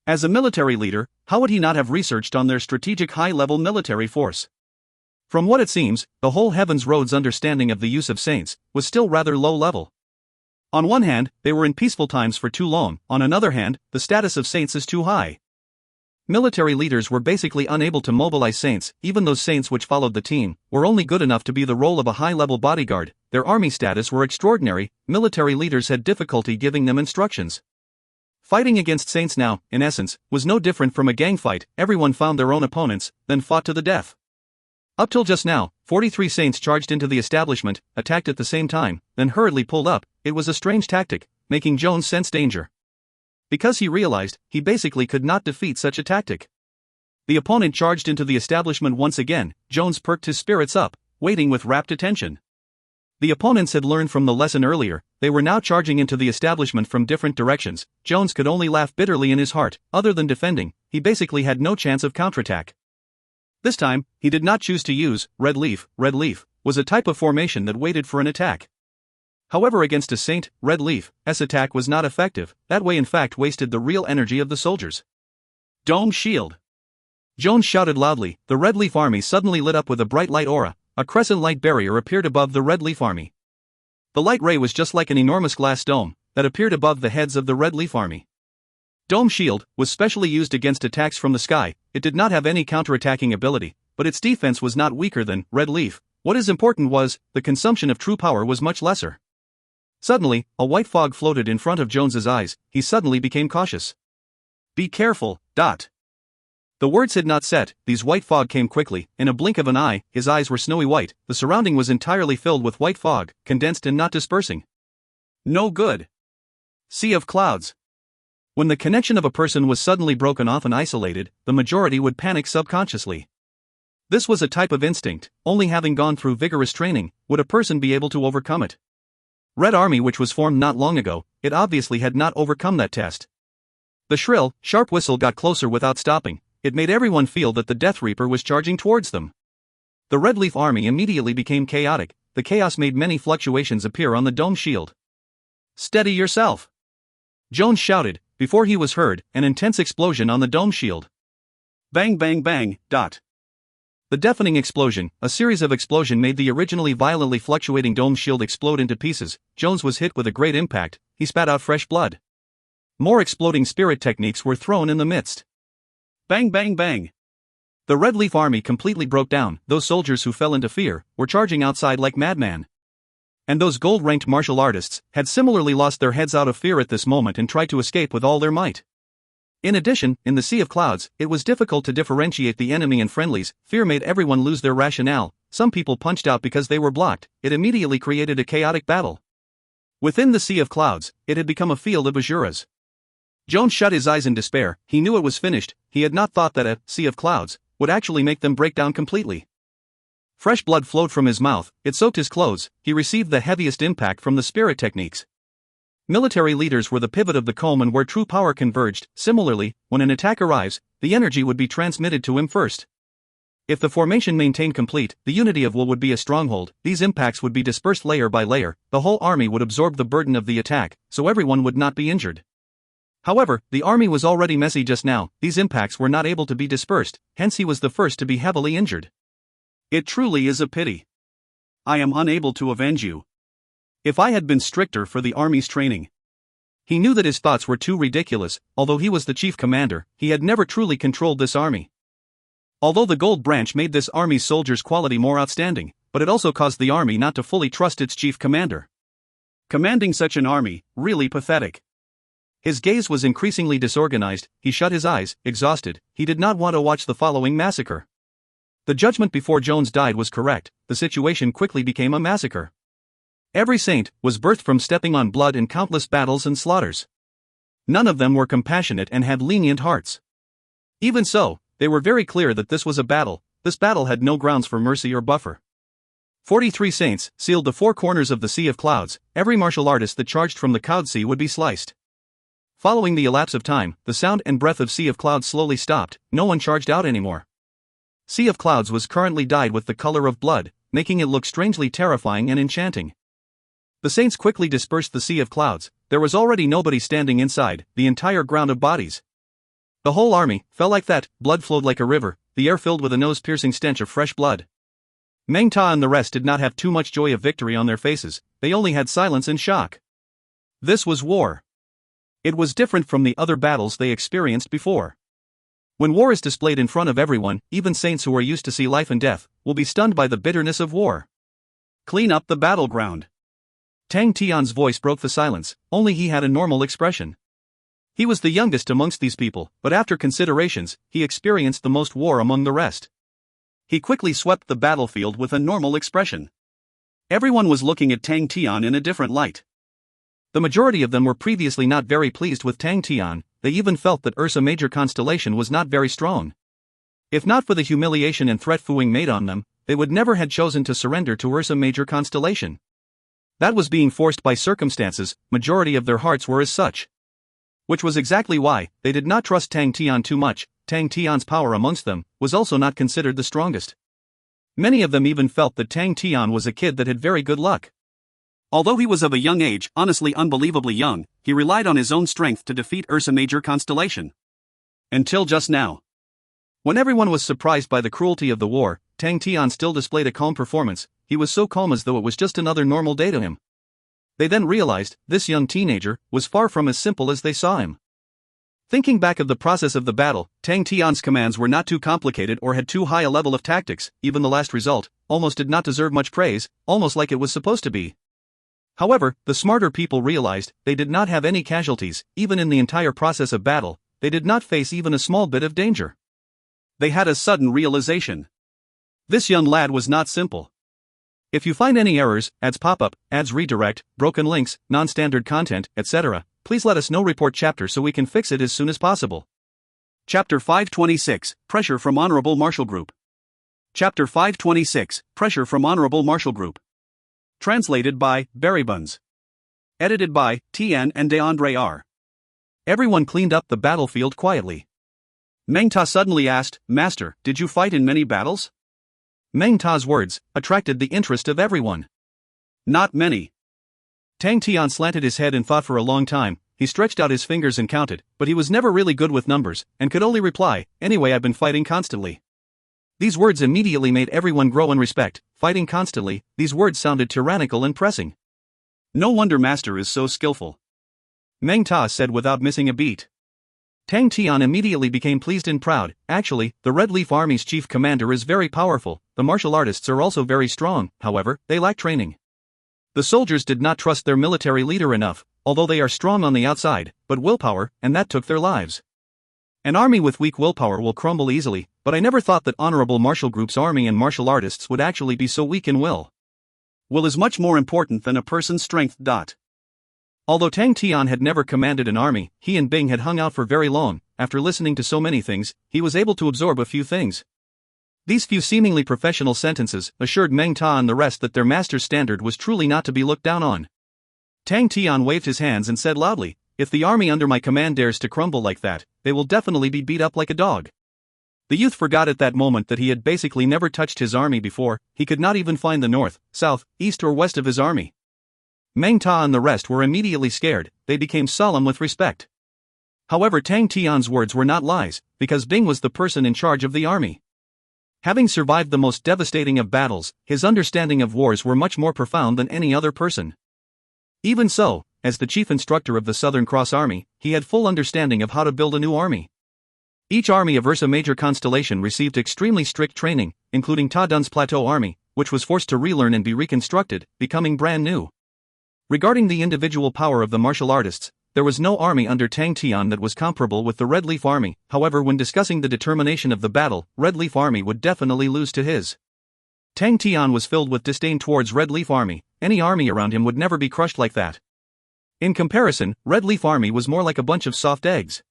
As a military leader, how would he not have researched on their strategic high-level military force? From what it seems, the whole Heaven's Road's understanding of the use of saints was still rather low level. On one hand, they were in peaceful times for too long. On another hand, the status of saints is too high. Military leaders were basically unable to mobilize saints. Even those saints which followed the team were only good enough to be the role of a high-level bodyguard. Their army status were extraordinary. Military leaders had difficulty giving them instructions. Fighting against saints now, in essence, was no different from a gang fight. Everyone found their own opponents, then fought to the death. Up till just now, 43 saints charged into the establishment, attacked at the same time, then hurriedly pulled up. It was a strange tactic, making Jones sense danger. Because he realized, he basically could not defeat such a tactic. The opponent charged into the establishment once again. Jones perked his spirits up, waiting with rapt attention. The opponents had learned from the lesson earlier. They were now charging into the establishment from different directions. Jones could only laugh bitterly in his heart. Other than defending, he basically had no chance of counterattack. This time, he did not choose to use red leaf. Red leaf was a type of formation that waited for an attack. However, against a saint, Red Leaf's attack was not effective. That way in fact wasted the real energy of the soldiers. Dome shield! Jones shouted loudly. The Red Leaf Army suddenly lit up with a bright light aura. A crescent light barrier appeared above the Red Leaf Army. The light ray was just like an enormous glass dome that appeared above the heads of the Red Leaf Army. Dome shield was specially used against attacks from the sky. It did not have any counterattacking ability, but its defense was not weaker than Red Leaf. What is important was, the consumption of true power was much lesser. Suddenly, a white fog floated in front of Jones's eyes. He suddenly became cautious. Be careful, Dot. The words had not set. These white fog came quickly. In a blink of an eye, his eyes were snowy white. The surrounding was entirely filled with white fog, condensed and not dispersing. No good. Sea of clouds. When the connection of a person was suddenly broken off and isolated, the majority would panic subconsciously. This was a type of instinct. Only having gone through vigorous training would a person be able to overcome it. Red Army, which was formed not long ago, it obviously had not overcome that test. The shrill, sharp whistle got closer without stopping. It made everyone feel that the Death Reaper was charging towards them. The Red Leaf Army immediately became chaotic. The chaos made many fluctuations appear on the dome shield. Steady yourself! Jones shouted. Before he was heard, an intense explosion on the dome shield. Bang bang bang, Dot. The deafening explosion, a series of explosions made the originally violently fluctuating dome shield explode into pieces. Jones was hit with a great impact. He spat out fresh blood. More exploding spirit techniques were thrown in the midst. Bang bang bang. The Red Leaf Army completely broke down. Those soldiers who fell into fear were charging outside like madmen. And those gold-ranked martial artists had similarly lost their heads out of fear at this moment and tried to escape with all their might. In addition, in the Sea of Clouds, it was difficult to differentiate the enemy and friendlies. Fear made everyone lose their rationale. Some people punched out because they were blocked. It immediately created a chaotic battle. Within the Sea of Clouds, it had become a field of Azuras. Jones shut his eyes in despair. He knew it was finished. He had not thought that a Sea of Clouds would actually make them break down completely. Fresh blood flowed from his mouth. It soaked his clothes. He received the heaviest impact from the spirit techniques. Military leaders were the pivot of the comb and where true power converged. Similarly, when an attack arrives, the energy would be transmitted to him first. If the formation maintained complete, the unity of will would be a stronghold, these impacts would be dispersed layer by layer, the whole army would absorb the burden of the attack, so everyone would not be injured. However, the army was already messy just now, these impacts were not able to be dispersed, hence he was the first to be heavily injured. It truly is a pity. I am unable to avenge you. If I had been stricter for the army's training. He knew that his thoughts were too ridiculous, although he was the chief commander, he had never truly controlled this army. Although the gold branch made this army's soldiers' quality more outstanding, but it also caused the army not to fully trust its chief commander. Commanding such an army, really pathetic. His gaze was increasingly disorganized, he shut his eyes, exhausted, he did not want to watch the following massacre. The judgment before Jones died was correct, the situation quickly became a massacre. Every saint was birthed from stepping on blood in countless battles and slaughters. None of them were compassionate and had lenient hearts. Even so, they were very clear that this was a battle, this battle had no grounds for mercy or buffer. 43 saints sealed the four corners of the Sea of Clouds, every martial artist that charged from the Cloud Sea would be sliced. Following the elapse of time, the sound and breath of Sea of Clouds slowly stopped, no one charged out anymore. Sea of Clouds was currently dyed with the color of blood, making it look strangely terrifying and enchanting. The saints quickly dispersed the Sea of Clouds, there was already nobody standing inside, the entire ground of bodies. The whole army fell like that, blood flowed like a river, the air filled with a nose-piercing stench of fresh blood. Meng Ta and the rest did not have too much joy of victory on their faces, they only had silence and shock. This was war. It was different from the other battles they experienced before. When war is displayed in front of everyone, even saints who are used to see life and death, will be stunned by the bitterness of war. Clean up the battleground. Tang Tian's voice broke the silence, only he had a normal expression. He was the youngest amongst these people, but after considerations, he experienced the most war among the rest. He quickly swept the battlefield with a normal expression. Everyone was looking at Tang Tian in a different light. The majority of them were previously not very pleased with Tang Tian, they even felt that Ursa Major constellation was not very strong. If not for the humiliation and threat Fuing made on them, they would never had chosen to surrender to Ursa Major constellation. That was being forced by circumstances, majority of their hearts were as such. Which was exactly why they did not trust Tang Tian too much, Tang Tian's power amongst them was also not considered the strongest. Many of them even felt that Tang Tian was a kid that had very good luck. Although he was of a young age, honestly unbelievably young, he relied on his own strength to defeat Ursa Major constellation. Until just now. When everyone was surprised by the cruelty of the war, Tang Tian still displayed a calm performance, he was so calm as though it was just another normal day to him. They then realized, this young teenager was far from as simple as they saw him. Thinking back of the process of the battle, Tang Tian's commands were not too complicated or had too high a level of tactics, even the last result, almost did not deserve much praise, almost like it was supposed to be. However, the smarter people realized, they did not have any casualties, even in the entire process of battle, they did not face even a small bit of danger. They had a sudden realization. This young lad was not simple. If you find any errors, ads pop up, ads redirect, broken links, non-standard content, etc., please let us know. Report chapter so we can fix it as soon as possible. Chapter 526, Pressure from Honorable Marshal Group. Chapter 526, Pressure from Honorable Marshal Group. Translated by Berrybuns. Edited by Tian and DeAndre R. Everyone cleaned up the battlefield quietly. Meng Ta suddenly asked, "Master, did you fight in many battles?" Meng Ta's words attracted the interest of everyone. Not many. Tang Tian slanted his head and thought for a long time, he stretched out his fingers and counted, but he was never really good with numbers, and could only reply, "Anyway, I've been fighting constantly." These words immediately made everyone grow in respect, fighting constantly, these words sounded tyrannical and pressing. No wonder Master is so skillful. Meng Ta said without missing a beat. Tang Tian immediately became pleased and proud. Actually, the Red Leaf Army's chief commander is very powerful, the martial artists are also very strong, however, they lack training. The soldiers did not trust their military leader enough, although they are strong on the outside, but willpower, and that took their lives. An army with weak willpower will crumble easily, but I never thought that Honorable Marshal Group's army and martial artists would actually be so weak in will. Will is much more important than a person's strength. Although Tang Tian had never commanded an army, he and Bing had hung out for very long, after listening to so many things, he was able to absorb a few things. These few seemingly professional sentences assured Meng Ta and the rest that their master's standard was truly not to be looked down on. Tang Tian waved his hands and said loudly, "If the army under my command dares to crumble like that, they will definitely be beat up like a dog." The youth forgot at that moment that he had basically never touched his army before. He could not even find the north, south, east or west of his army. Meng Ta and the rest were immediately scared. They became solemn with respect. However, Tang Tian's words were not lies, because Bing was the person in charge of the army. Having survived the most devastating of battles, his understanding of wars were much more profound than any other person. Even so, as the chief instructor of the Southern Cross Army, he had full understanding of how to build a new army. Each army of Ursa Major Constellation received extremely strict training, including Ta Dun's Plateau Army, which was forced to relearn and be reconstructed, becoming brand new. Regarding the individual power of the martial artists, there was no army under Tang Tian that was comparable with the Red Leaf Army. However, when discussing the determination of the battle, Red Leaf Army would definitely lose to his. Tang Tian was filled with disdain towards Red Leaf Army. Any army around him would never be crushed like that. In comparison, Red Leaf Army was more like a bunch of soft eggs.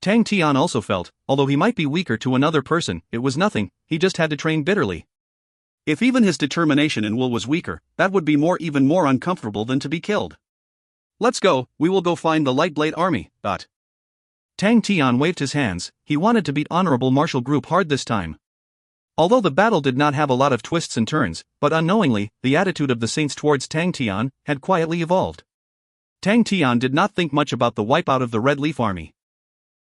Tang Tian also felt, although he might be weaker to another person, it was nothing, he just had to train bitterly. If even his determination and will was weaker, that would be even more uncomfortable than to be killed. Let's go, we will go find the Light Blade Army. Tang Tian waved his hands. He wanted to beat Honorable Martial Group hard this time. Although the battle did not have a lot of twists and turns, but unknowingly, the attitude of the saints towards Tang Tian had quietly evolved. Tang Tian did not think much about the wipeout of the Red Leaf Army.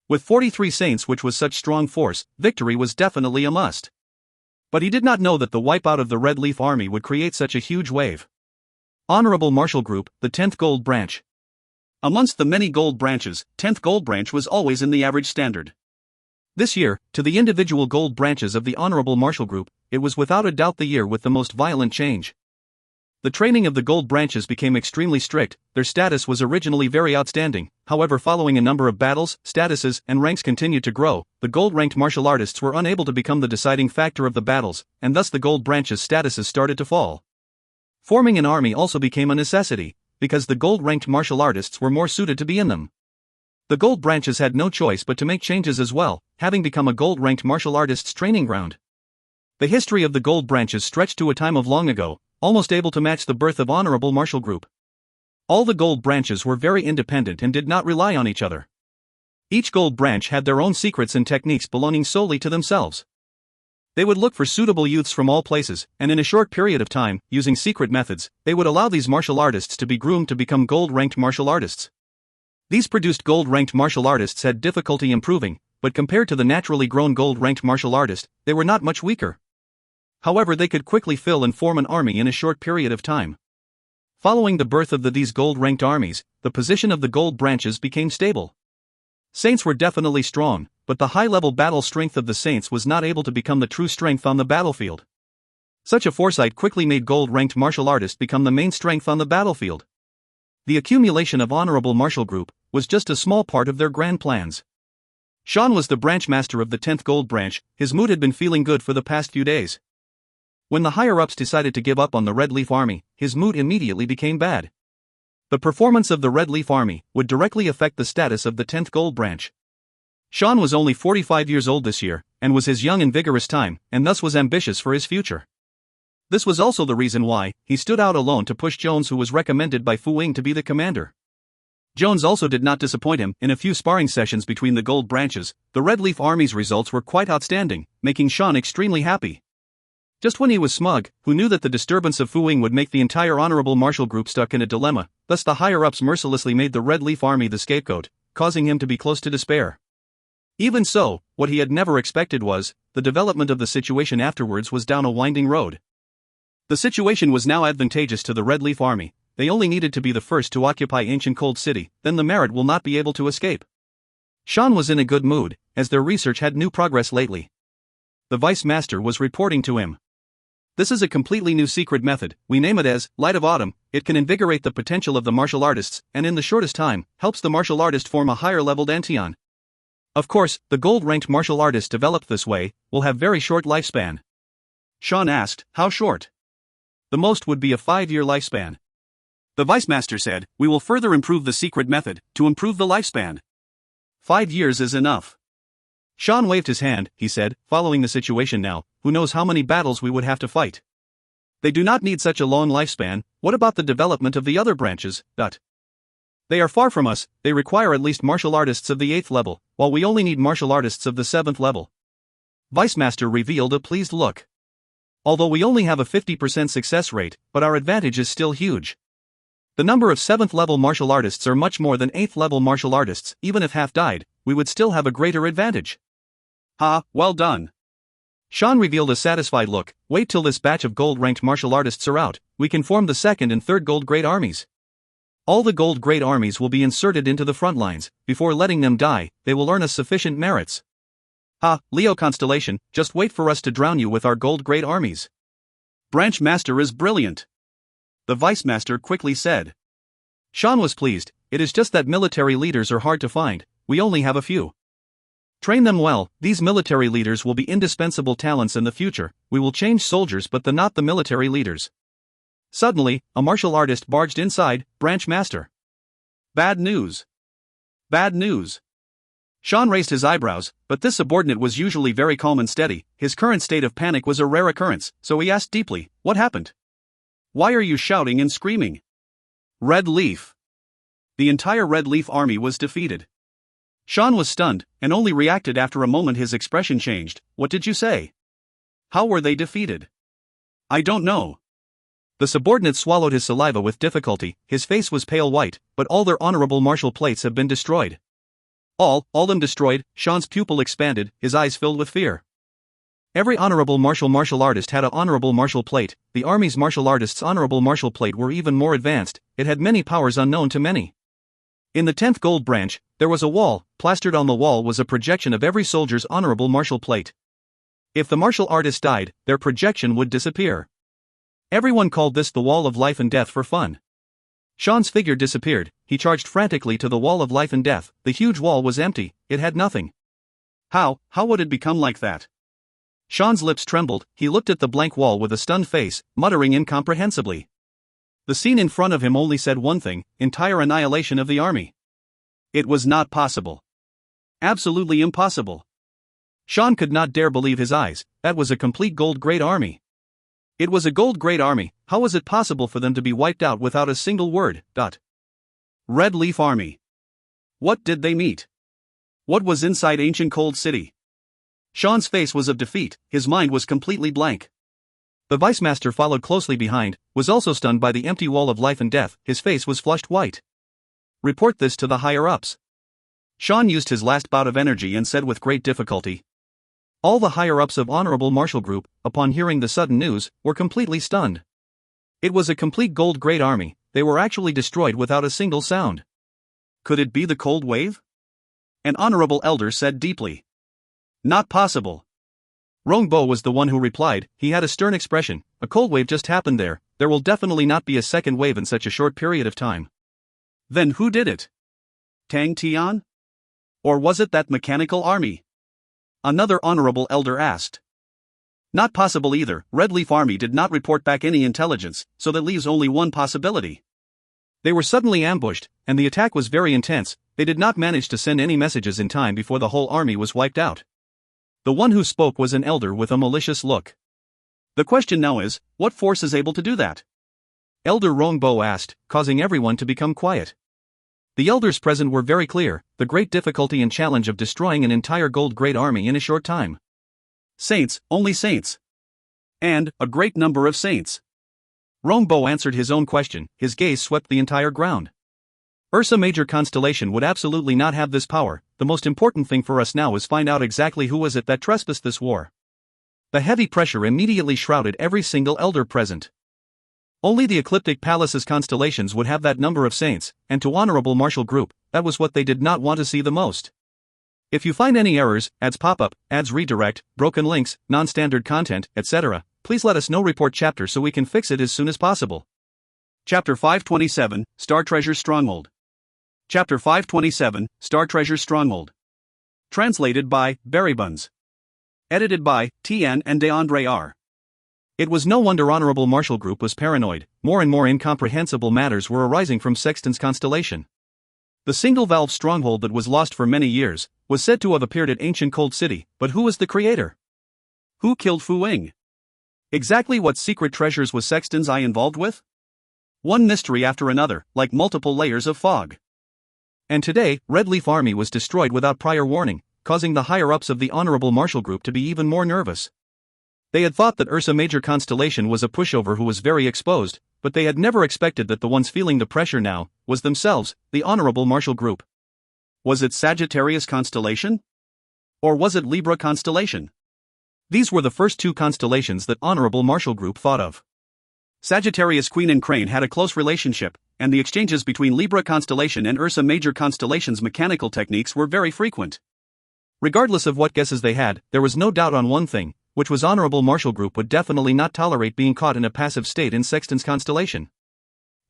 With 43 saints, which was such strong force, victory was definitely a must. But he did not know that the wipeout of the Red Leaf Army would create such a huge wave. Honorable Martial Group, the 10th Gold Branch. Amongst the many gold branches, 10th Gold Branch was always in the average standard. This year, to the individual gold branches of the Honorable Martial Group, it was without a doubt the year with the most violent change. The training of the gold branches became extremely strict. Their status was originally very outstanding. However, following a number of battles, statuses and ranks continued to grow. The gold-ranked martial artists were unable to become the deciding factor of the battles, and thus the gold branches' statuses started to fall. Forming an army also became a necessity, because the gold-ranked martial artists were more suited to be in them. The gold branches had no choice but to make changes as well, having become a gold-ranked martial artists' training ground. The history of the gold branches stretched to a time of long ago, almost able to match the birth of Honorable Martial Group. All the gold branches were very independent and did not rely on each other. Each gold branch had their own secrets and techniques belonging solely to themselves. They would look for suitable youths from all places, and in a short period of time, using secret methods, they would allow these martial artists to be groomed to become gold-ranked martial artists. These produced gold-ranked martial artists had difficulty improving, but compared to the naturally grown gold-ranked martial artist, they were not much weaker. However, they could quickly fill and form an army in a short period of time. Following the birth of these gold-ranked armies, the position of the gold branches became stable. Saints were definitely strong, but the high-level battle strength of the saints was not able to become the true strength on the battlefield. Such a foresight quickly made gold-ranked martial artists become the main strength on the battlefield. The accumulation of Honorable Martial Group was just a small part of their grand plans. Sean was the branch master of the 10th Gold Branch. His mood had been feeling good for the past few days. When the higher-ups decided to give up on the Red Leaf Army, his mood immediately became bad. The performance of the Red Leaf Army would directly affect the status of the 10th Gold Branch. Sean was only 45 years old this year, and was his young and vigorous time, and thus was ambitious for his future. This was also the reason why he stood out alone to push Jones, who was recommended by Fu Ying to be the commander. Jones also did not disappoint him. In a few sparring sessions between the gold branches, the Red Leaf Army's results were quite outstanding, making Sean extremely happy. Just when he was smug, who knew that the disturbance of Fu Ying would make the entire Honorable Martial Group stuck in a dilemma, thus the higher-ups mercilessly made the Red Leaf Army the scapegoat, causing him to be close to despair. Even so, what he had never expected was, the development of the situation afterwards was down a winding road. The situation was now advantageous to the Red Leaf Army. They only needed to be the first to occupy ancient Cold City, then the merit will not be able to escape. Sean was in a good mood, as their research had new progress lately. The Vice Master was reporting to him. This is a completely new secret method. We name it as Light of Autumn. It can invigorate the potential of the martial artists, and in the shortest time, helps the martial artist form a higher-leveled Tian. Of course, the gold-ranked martial artists developed this way will have very short lifespan. Sean asked, how short? The most would be a 5-year lifespan. The Vice Master said, we will further improve the secret method to improve the lifespan. 5 years is enough. Sean waved his hand. He said, following the situation now, who knows how many battles we would have to fight. They do not need such a long lifespan. What about the development of the other branches? They are far from us. They require at least martial artists of the 8th level, while we only need martial artists of the 7th level. Vice Master revealed a pleased look. Although we only have a 50% success rate, but our advantage is still huge. The number of 7th level martial artists are much more than 8th level martial artists. Even if half died, we would still have a greater advantage. Ha, well done. Sean revealed a satisfied look. Wait till this batch of gold-ranked martial artists are out, we can form the 2nd and 3rd gold grade armies. All the gold grade armies will be inserted into the front lines. Before letting them die, they will earn us sufficient merits. Ha, Leo Constellation, just wait for us to drown you with our gold grade armies. Branch Master is brilliant, the Vice Master quickly said. Sean was pleased. It is just that military leaders are hard to find, we only have a few. Train them well, these military leaders will be indispensable talents in the future. We will change soldiers but not the military leaders. Suddenly, a martial artist barged inside. Branch Master. Bad news. Bad news. Sean raised his eyebrows, but this subordinate was usually very calm and steady. His current state of panic was a rare occurrence, so he asked deeply, what happened? Why are you shouting and screaming? Red Leaf. The entire Red Leaf army was defeated. Sean was stunned, and only reacted after a moment. His expression changed. What did you say? How were they defeated? I don't know. The subordinate swallowed his saliva with difficulty. His face was pale white, but all their honorable martial plates have been destroyed. All them destroyed? Sean's pupil expanded, his eyes filled with fear. Every honorable martial artist had an honorable martial plate. The army's martial artists' honorable martial plate were even more advanced. It had many powers unknown to many. In the 10th gold branch, there was a wall. Plastered on the wall was a projection of every soldier's honorable martial plate. If the martial artist died, their projection would disappear. Everyone called this the Wall of Life and Death for fun. Sean's figure disappeared. He charged frantically to the Wall of Life and Death. The huge wall was empty, it had nothing. How would it become like that? Sean's lips trembled. He looked at the blank wall with a stunned face, muttering incomprehensibly. The scene in front of him only said one thing: entire annihilation of the army. It was not possible. Absolutely impossible. Sean could not dare believe his eyes. That was a complete gold grade army. It was a gold grade army. How was it possible for them to be wiped out without a single word? Red Leaf Army. What did they meet? What was inside ancient Cold City? Sean's face was of defeat, his mind was completely blank. The Vice Master followed closely behind, was also stunned by the empty Wall of Life and Death. His face was flushed white. Report this to the higher-ups. Sean used his last bout of energy and said with great difficulty. All the higher-ups of Honorable Martial Group, upon hearing the sudden news, were completely stunned. It was a complete gold grade army. They were actually destroyed without a single sound. Could it be the cold wave? An honorable elder said deeply. Not possible. Rongbo was the one who replied. He had a stern expression. A cold wave just happened there. There will definitely not be a second wave in such a short period of time. Then who did it? Tang Tian? Or was it that mechanical army? Another honorable elder asked. Not possible either. Red Leaf Army did not report back any intelligence, so that leaves only one possibility. They were suddenly ambushed, and the attack was very intense. They did not manage to send any messages in time before the whole army was wiped out. The one who spoke was an elder with a malicious look. The question now is, what force is able to do that? Elder Rongbo asked, causing everyone to become quiet. The elders present were very clear: the great difficulty and challenge of destroying an entire gold grade army in a short time. Saints, only saints. And a great number of saints. Rongbo answered his own question. His gaze swept the entire ground. Ursa Major Constellation would absolutely not have this power. The most important thing for us now is find out exactly who was it that trespassed this war. The heavy pressure immediately shrouded every single elder present. Only the Ecliptic Palace's constellations would have that number of saints, and to Honorable Martial Group, that was what they did not want to see the most. If you find any errors, ads pop-up, ads redirect, broken links, non-standard content, etc., please let us know. Report chapter so we can fix it as soon as possible. Chapter 527, Star Treasure Stronghold. Chapter 527, Star Treasure Stronghold. Translated by Berrybuns. Edited by Tian and DeAndre R. It was no wonder Honorable Martial Group was paranoid. More and more incomprehensible matters were arising from Sexton's constellation. The single-valve stronghold that was lost for many years was said to have appeared at ancient Cold City, but who was the creator? Who killed Fu Ying? Exactly what secret treasures was Sexton's eye involved with? One mystery after another, like multiple layers of fog. And today, Red Leaf Army was destroyed without prior warning. causing the higher-ups of the Honorable Marshal Group to be even more nervous. They had thought that Ursa Major constellation was a pushover who was very exposed, but they had never expected that the ones feeling the pressure now was themselves, the Honorable Marshal Group. Was it Sagittarius constellation? Or was it Libra constellation? These were the first two constellations that Honorable Marshal Group thought of. Sagittarius Queen and Crane had a close relationship, and the exchanges between Libra constellation and Ursa Major constellation's mechanical techniques were very frequent. Regardless of what guesses they had, there was no doubt on one thing, which was Honorable Marshal Group would definitely not tolerate being caught in a passive state in Sexton's constellation.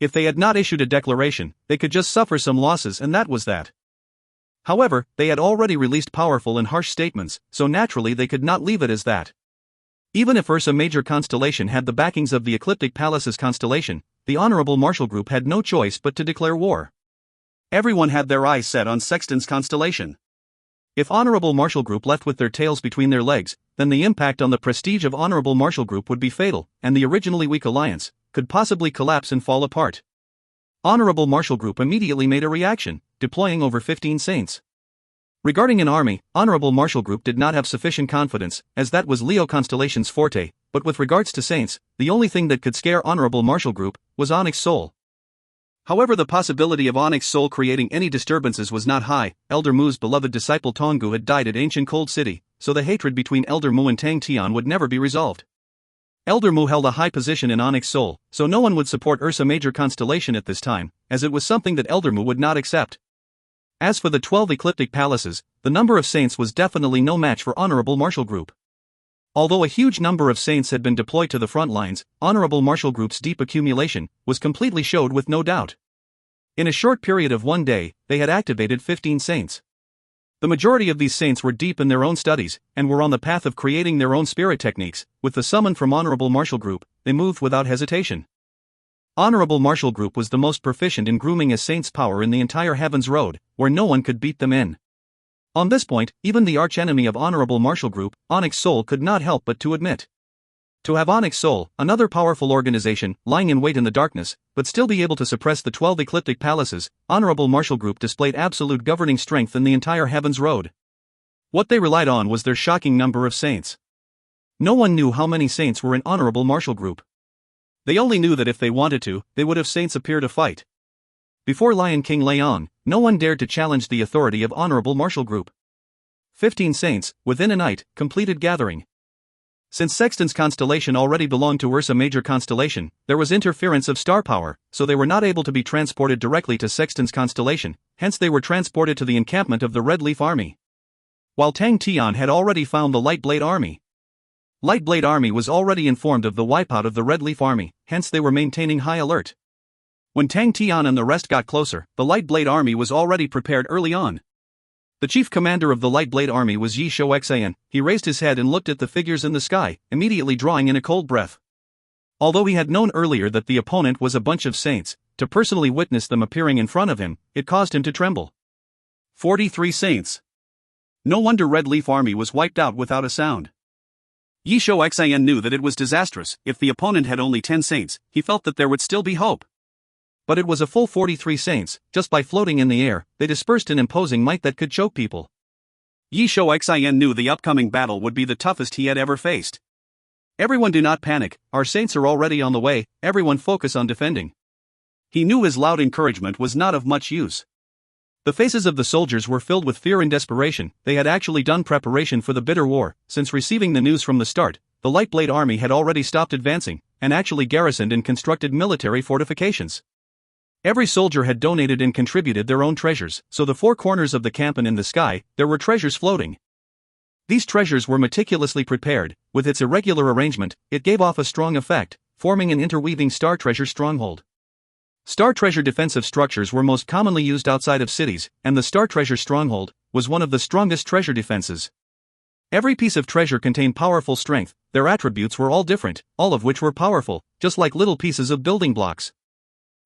If they had not issued a declaration, they could just suffer some losses, and that was that. However, they had already released powerful and harsh statements, so naturally they could not leave it as that. Even if Ursa Major constellation had the backings of the Ecliptic Palace's constellation, the Honorable Marshal Group had no choice but to declare war. Everyone had their eyes set on Sexton's constellation. If Honorable Marshal Group left with their tails between their legs, then the impact on the prestige of Honorable Marshal Group would be fatal, and the originally weak alliance could possibly collapse and fall apart. Honorable Marshal Group immediately made a reaction, deploying over 15 saints. Regarding an army, Honorable Marshal Group did not have sufficient confidence, as that was Leo constellation's forte, but with regards to saints, the only thing that could scare Honorable Marshal Group was Onyx Sol. However, the possibility of Onyx Sol creating any disturbances was not high. Elder Mu's beloved disciple Tonggu had died at ancient Cold City, so the hatred between Elder Mu and Tang Tian would never be resolved. Elder Mu held a high position in Onyx Sol, so no one would support Ursa Major constellation at this time, as it was something that Elder Mu would not accept. As for the 12 ecliptic palaces, the number of saints was definitely no match for Honorable Marshal Group. Although a huge number of saints had been deployed to the front lines, Honorable Marshal Group's deep accumulation was completely showed with no doubt. In a short period of one day, they had activated 15 saints. The majority of these saints were deep in their own studies, and were on the path of creating their own spirit techniques. With the summon from Honorable Marshal Group, they moved without hesitation. Honorable Marshal Group was the most proficient in grooming a saint's power in the entire Heaven's Road, where no one could beat them in. On this point, even the archenemy of Honorable Marshal Group, Onyx Sol, could not help but to admit. To have Onyx Sol, another powerful organization, lying in wait in the darkness, but still be able to suppress the 12 ecliptic palaces, Honorable Marshal Group displayed absolute governing strength in the entire Heaven's Road. What they relied on was their shocking number of saints. No one knew how many saints were in Honorable Marshal Group. They only knew that if they wanted to, they would have saints appear to fight. Before Lion King Leong, no one dared to challenge the authority of Honorable Marshal Group. 15 saints, within a night, completed gathering. Since Sexton's constellation already belonged to Ursa Major constellation, there was interference of star power, so they were not able to be transported directly to Sexton's constellation, hence they were transported to the encampment of the Red Leaf Army. While Tang Tian had already found the Light Blade Army. Light Blade Army was already informed of the wipeout of the Red Leaf Army, hence they were maintaining high alert. When Tang Tian and the rest got closer, the Light Blade Army was already prepared early on. The chief commander of the Light Blade Army was Yi Shouxian. He raised his head and looked at the figures in the sky, immediately drawing in a cold breath. Although he had known earlier that the opponent was a bunch of saints, to personally witness them appearing in front of him, it caused him to tremble. 43 saints. No wonder Red Leaf Army was wiped out without a sound. Yi Shouxian knew that it was disastrous. If the opponent had only 10 saints, he felt that there would still be hope. But it was a full 43 saints. Just by floating in the air, they dispersed an imposing might that could choke people. Yi Shouxian knew the upcoming battle would be the toughest he had ever faced. Everyone, do not panic, our saints are already on the way, everyone focus on defending. He knew his loud encouragement was not of much use. The faces of the soldiers were filled with fear and desperation. They had actually done preparation for the bitter war. Since receiving the news from the start, the Light Blade Army had already stopped advancing, and actually garrisoned and constructed military fortifications. Every soldier had donated and contributed their own treasures, so the four corners of the camp and in the sky, there were treasures floating. These treasures were meticulously prepared. With its irregular arrangement, it gave off a strong effect, forming an interweaving star treasure stronghold. Star treasure defensive structures were most commonly used outside of cities, and the star treasure stronghold was one of the strongest treasure defenses. Every piece of treasure contained powerful strength. Their attributes were all different, all of which were powerful, just like little pieces of building blocks.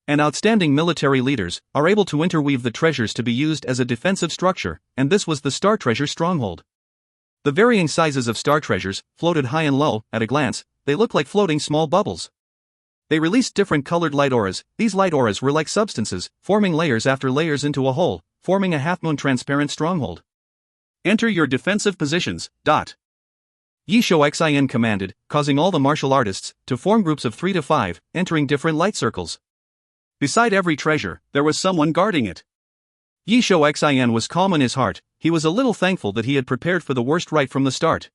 And outstanding military leaders are able to interweave the treasures to be used as a defensive structure, and this was the star treasure stronghold. The varying sizes of star treasures floated high and low. At a glance, they looked like floating small bubbles. They released different colored light auras. These light auras were like substances, forming layers after layers into a whole, forming a half-moon transparent stronghold. Enter your defensive positions. Yi Shou Xin commanded, causing all the martial artists to form groups of 3 to 5, entering different light circles. Beside every treasure, there was someone guarding it. Yi Shou Xin was calm in his heart. He was a little thankful that he had prepared for the worst right from the start.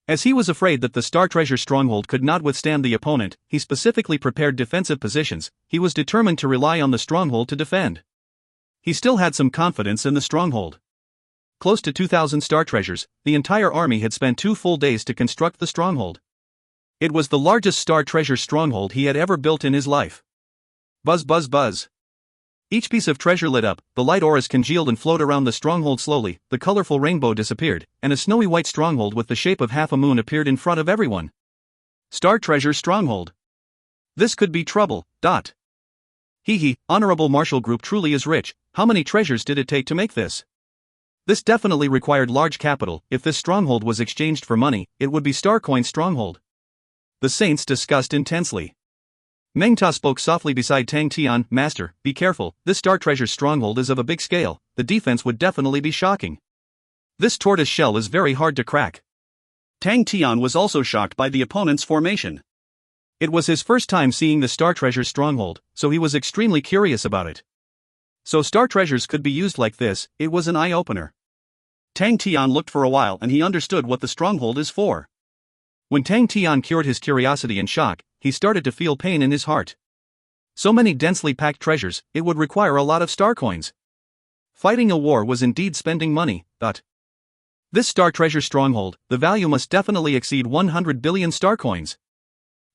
As he was afraid that the Star Treasure stronghold could not withstand the opponent, he specifically prepared defensive positions. He was determined to rely on the stronghold to defend. He still had some confidence in the stronghold. Close to 2,000 Star Treasures, the entire army had spent 2 full days to construct the stronghold. It was the largest Star Treasure stronghold he had ever built in his life. Buzz buzz buzz. Each piece of treasure lit up, the light auras congealed and flowed around the stronghold slowly, the colorful rainbow disappeared, and a snowy white stronghold with the shape of half a moon appeared in front of everyone. Star Treasure Stronghold. This could be trouble. Hee, Honorable Marshal Group truly is rich. How many treasures did it take to make this? This definitely required large capital. If this stronghold was exchanged for money, it would be Star Coin Stronghold. The saints discussed intensely. Meng Ta spoke softly beside Tang. Tian, Master, be careful, this Star Treasure stronghold is of a big scale, the defense would definitely be shocking. This tortoise shell is very hard to crack. Tang Tian was also shocked by the opponent's formation. It was his first time seeing the Star Treasure stronghold, so he was extremely curious about it. So Star Treasures could be used like this, it was an eye-opener. Tang Tian looked for a while and he understood what the stronghold is for. When Tang Tian cured his curiosity and shock, he started to feel pain in his heart. So many densely packed treasures, it would require a lot of star coins. Fighting a war was indeed spending money. This Star Treasure stronghold, the value must definitely exceed 100 billion star coins.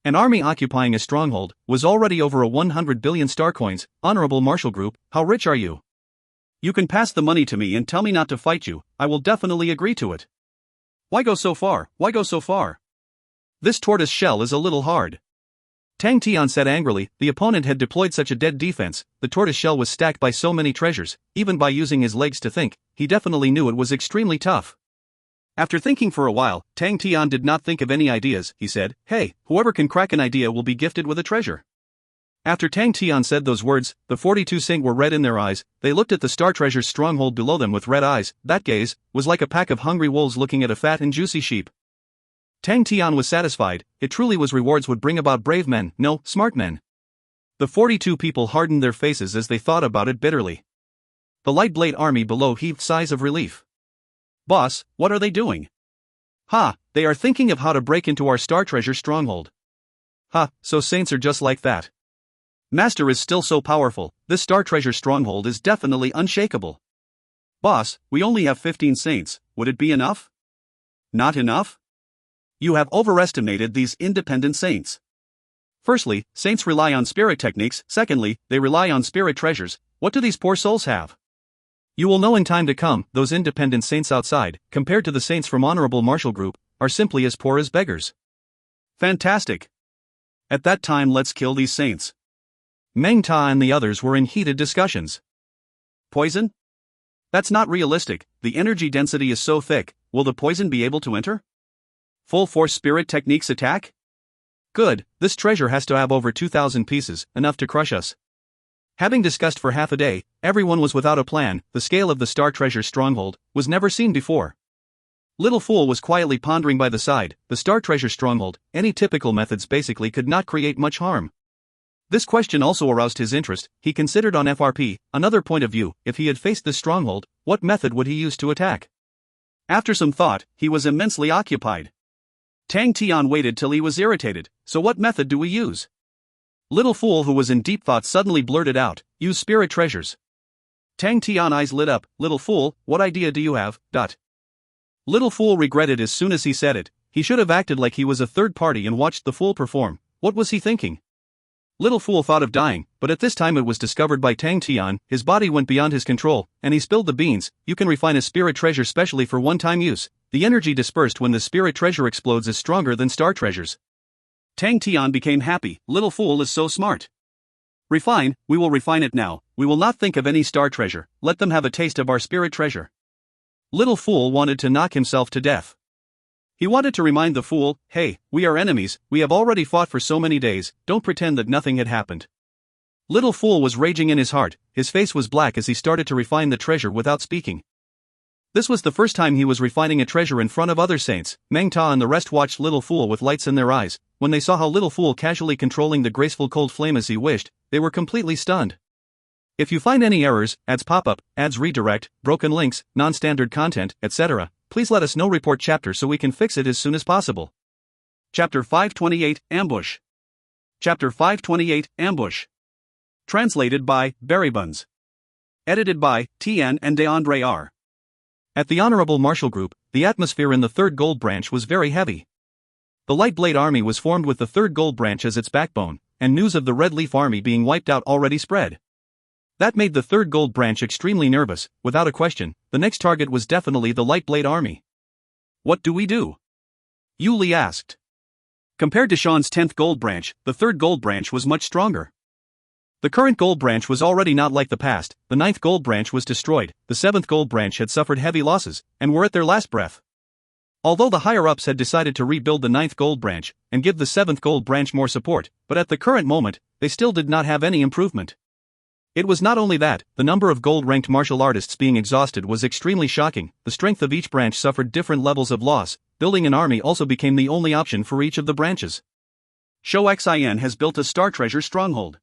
An army occupying a stronghold was already over a 100 billion star coins. Honorable Marshal Group, how rich are you? You can pass the money to me and tell me not to fight you, I will definitely agree to it. Why go so far? Why go so far? This tortoise shell is a little hard. Tang Tian said angrily. The opponent had deployed such a dead defense, the tortoise shell was stacked by so many treasures, even by using his legs to think, he definitely knew it was extremely tough. After thinking for a while, Tang Tian did not think of any ideas. He said, hey, whoever can crack an idea will be gifted with a treasure. After Tang Tian said those words, the 42 Saint were red in their eyes. They looked at the Star Treasure's stronghold below them with red eyes. That gaze was like a pack of hungry wolves looking at a fat and juicy sheep. Tang Tian was satisfied. It truly was rewards would bring about brave men, no, smart men. The 42 people hardened their faces as they thought about it bitterly. The light blade army below heaved sighs of relief. Boss, what are they doing? They are thinking of how to break into our Star Treasure stronghold. So saints are just like that. Master is still so powerful, this Star Treasure stronghold is definitely unshakable. Boss, we only have 15 saints, would it be enough? Not enough? You have overestimated these independent saints. Firstly, saints rely on spirit techniques. Secondly, they rely on spirit treasures. What do these poor souls have? You will know in time to come, those independent saints outside, compared to the saints from Honorable Marshal Group, are simply as poor as beggars. Fantastic. At that time let's kill these saints. Meng Ta and the others were in heated discussions. Poison? That's not realistic, the energy density is so thick, will the poison be able to enter? Full force spirit techniques attack? Good, this treasure has to have over 2,000 pieces, enough to crush us. Having discussed for half a day, everyone was without a plan. The scale of the Star Treasure stronghold was never seen before. Little Fool was quietly pondering by the side. The Star Treasure stronghold, any typical methods basically could not create much harm. This question also aroused his interest. He considered on FRP, another point of view, if he had faced this stronghold, what method would he use to attack? After some thought, he was immensely occupied. Tang Tian waited till he was irritated. So what method do we use? Little Fool, who was in deep thought, suddenly blurted out, use spirit treasures. Tang Tian eyes lit up. Little Fool, what idea do you have? Little Fool regretted as soon as he said it. He should have acted like he was a third party and watched the fool perform. What was he thinking? Little Fool thought of dying, but at this time it was discovered by Tang Tian. His body went beyond his control, and he spilled the beans. You can refine a spirit treasure specially for one-time use. The energy dispersed when the spirit treasure explodes is stronger than star treasures. Tang Tian became happy. Little Fool is so smart. Refine, we will refine it now. We will not think of any star treasure. Let them have a taste of our spirit treasure. Little Fool wanted to knock himself to death. He wanted to remind the fool, hey, we are enemies, we have already fought for so many days, don't pretend that nothing had happened. Little Fool was raging in his heart, his face was black as he started to refine the treasure without speaking. This was the first time he was refining a treasure in front of other saints. Meng Ta and the rest watched Little Fool with lights in their eyes. When they saw how Little Fool casually controlling the graceful cold flame as he wished, they were completely stunned. If you find any errors, ads pop up, ads redirect, broken links, non-standard content, etc., please let us know. Report chapter so we can fix it as soon as possible. Chapter 528, Ambush. Chapter 528, Ambush. Translated by Berrybuns. Edited by Tian and DeAndre R. At the Honorable Marshal Group, the atmosphere in the 3rd Gold Branch was very heavy. The Light Blade Army was formed with the 3rd Gold Branch as its backbone, and news of the Red Leaf Army being wiped out already spread. That made the 3rd Gold Branch extremely nervous. Without a question, the next target was definitely the Light Blade Army. What do we do? Yuli asked. Compared to Sean's 10th Gold Branch, the 3rd Gold Branch was much stronger. The current Gold Branch was already not like the past. The 9th Gold Branch was destroyed, the 7th Gold Branch had suffered heavy losses, and were at their last breath. Although the higher-ups had decided to rebuild the 9th Gold Branch, and give the 7th Gold Branch more support, but at the current moment, they still did not have any improvement. It was not only that, the number of gold-ranked martial artists being exhausted was extremely shocking. The strength of each branch suffered different levels of loss. Building an army also became the only option for each of the branches. Shou Xian has built a Star Treasure stronghold.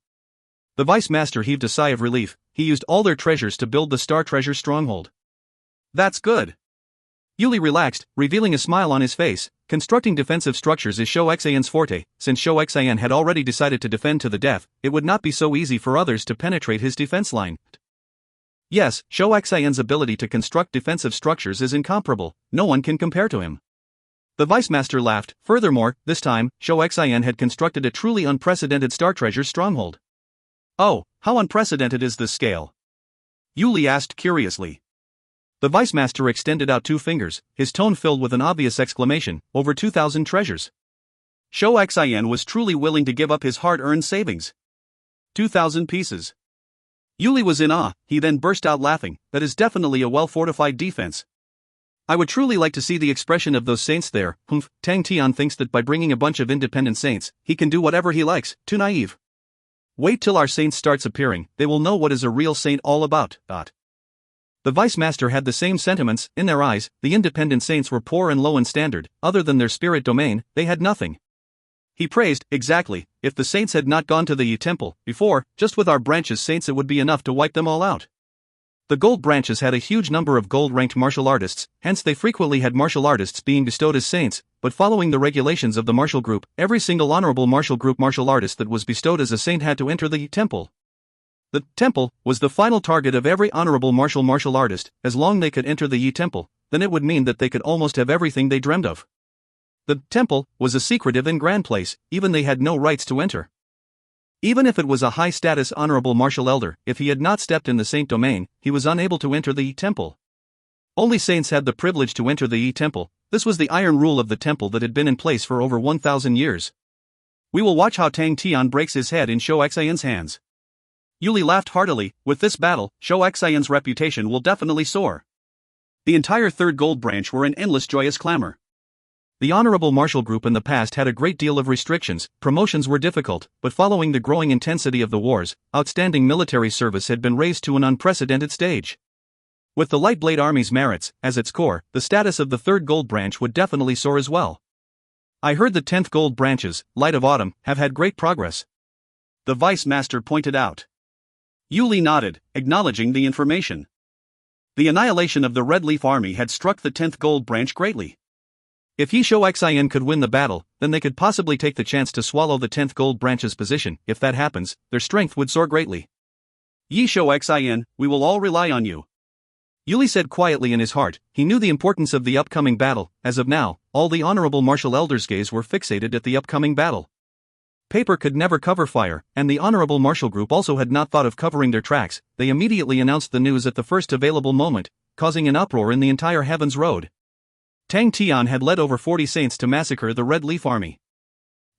The Vice Master heaved a sigh of relief. He used all their treasures to build the Star Treasure stronghold. That's good. Yuli relaxed, revealing a smile on his face. Constructing defensive structures is Shou Xian's forte. Since Shou Xian had already decided to defend to the death, it would not be so easy for others to penetrate his defense line. Yes, Shou Xian's ability to construct defensive structures is incomparable. No one can compare to him. The Vice Master laughed. Furthermore, this time, Shou Xian had constructed a truly unprecedented Star Treasure stronghold. Oh, how unprecedented is this scale? Yuli asked curiously. The Vice Master extended out 2 fingers, his tone filled with an obvious exclamation. Over 2,000 treasures. Shou Xian was truly willing to give up his hard-earned savings. 2,000 pieces. Yuli was in awe. He then burst out laughing. That is definitely a well-fortified defense. I would truly like to see the expression of those saints there. Humph, Tang Tian thinks that by bringing a bunch of independent saints, he can do whatever he likes. Too naive. Wait till our saint starts appearing, they will know what is a real saint all about. The Vice Master had the same sentiments. In their eyes, the independent saints were poor and low in standard. Other than their spirit domain, they had nothing. He praised, exactly, if the saints had not gone to the Yi Temple before, just with our branches saints it would be enough to wipe them all out. The gold branches had a huge number of gold-ranked martial artists, hence they frequently had martial artists being bestowed as saints, but following the regulations of the martial group, every single honorable martial group martial artist that was bestowed as a saint had to enter the temple. The temple was the final target of every honorable martial artist. As long as they could enter the Yi Temple, then it would mean that they could almost have everything they dreamed of. The temple was a secretive and grand place, even they had no rights to enter. Even if it was a high-status honorable martial elder, if he had not stepped in the saint domain, he was unable to enter the Yi Temple. Only saints had the privilege to enter the Yi Temple. This was the iron rule of the temple that had been in place for over 1,000 years. We will watch how Tang Tian breaks his head in Shou Xian's hands. Yuli laughed heartily. With this battle, Shou Xian's reputation will definitely soar. The entire 3rd Gold Branch were in endless joyous clamor. The Honorable Martial Group in the past had a great deal of restrictions. Promotions were difficult, but following the growing intensity of the wars, outstanding military service had been raised to an unprecedented stage. With the Light Blade Army's merits as its core, the status of the 3rd Gold Branch would definitely soar as well. I heard the 10th Gold Branches, Light of Autumn, have had great progress. The Vice Master pointed out. Yuli nodded, acknowledging the information. The annihilation of the Red Leaf Army had struck the 10th Gold Branch greatly. If Shou Xian could win the battle, then they could possibly take the chance to swallow the 10th Gold Branch's position. If that happens, their strength would soar greatly. Shou Xian, we will all rely on you. Yuli said quietly in his heart. He knew the importance of the upcoming battle. As of now, all the honorable martial elders' gaze were fixated at the upcoming battle. Paper could never cover fire, and the honorable martial group also had not thought of covering their tracks. They immediately announced the news at the first available moment, causing an uproar in the entire Heaven's Road. Tang Tian had led over 40 saints to massacre the Red Leaf Army.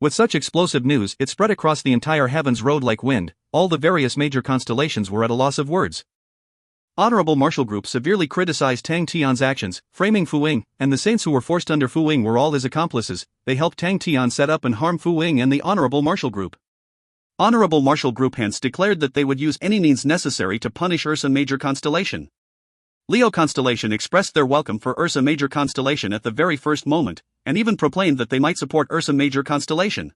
With such explosive news, it spread across the entire Heaven's Road like wind. All the various major constellations were at a loss of words. Honorable Martial Group severely criticized Tang Tian's actions, framing Fu Ying, and the saints who were forced under Fu Ying were all his accomplices. They helped Tang Tian set up and harm Fu Ying and the Honorable Martial Group. Honorable Martial Group hence declared that they would use any means necessary to punish Ursa Major Constellation. Leo constellation expressed their welcome for Ursa Major constellation at the very first moment, and even proclaimed that they might support Ursa Major constellation.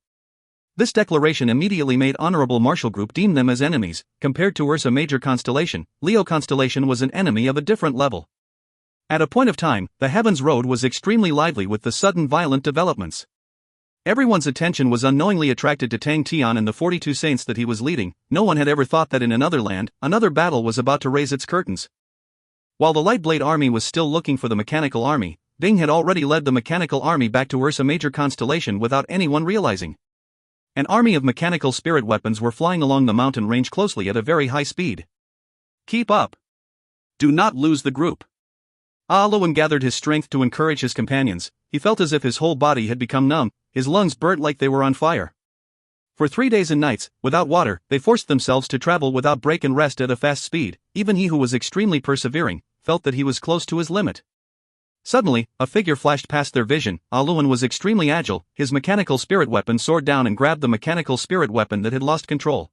This declaration immediately made Honorable Marshall Group deem them as enemies. Compared to Ursa Major constellation, Leo constellation was an enemy of a different level. At a point of time, the heavens road was extremely lively with the sudden violent developments. Everyone's attention was unknowingly attracted to Tang Tian and the 42 saints that he was leading. No one had ever thought that in another land, another battle was about to raise its curtains. While the Light Blade army was still looking for the mechanical army, Bing had already led the mechanical army back to Ursa Major constellation without anyone realizing. An army of mechanical spirit weapons were flying along the mountain range closely at a very high speed. Keep up. Do not lose the group. Luan gathered his strength to encourage his companions. He felt as if his whole body had become numb, his lungs burnt like they were on fire. For 3 days and nights, without water, they forced themselves to travel without break and rest at a fast speed. Even he who was extremely persevering, felt that he was close to his limit. Suddenly, a figure flashed past their vision. Luan was extremely agile, his mechanical spirit weapon soared down and grabbed the mechanical spirit weapon that had lost control.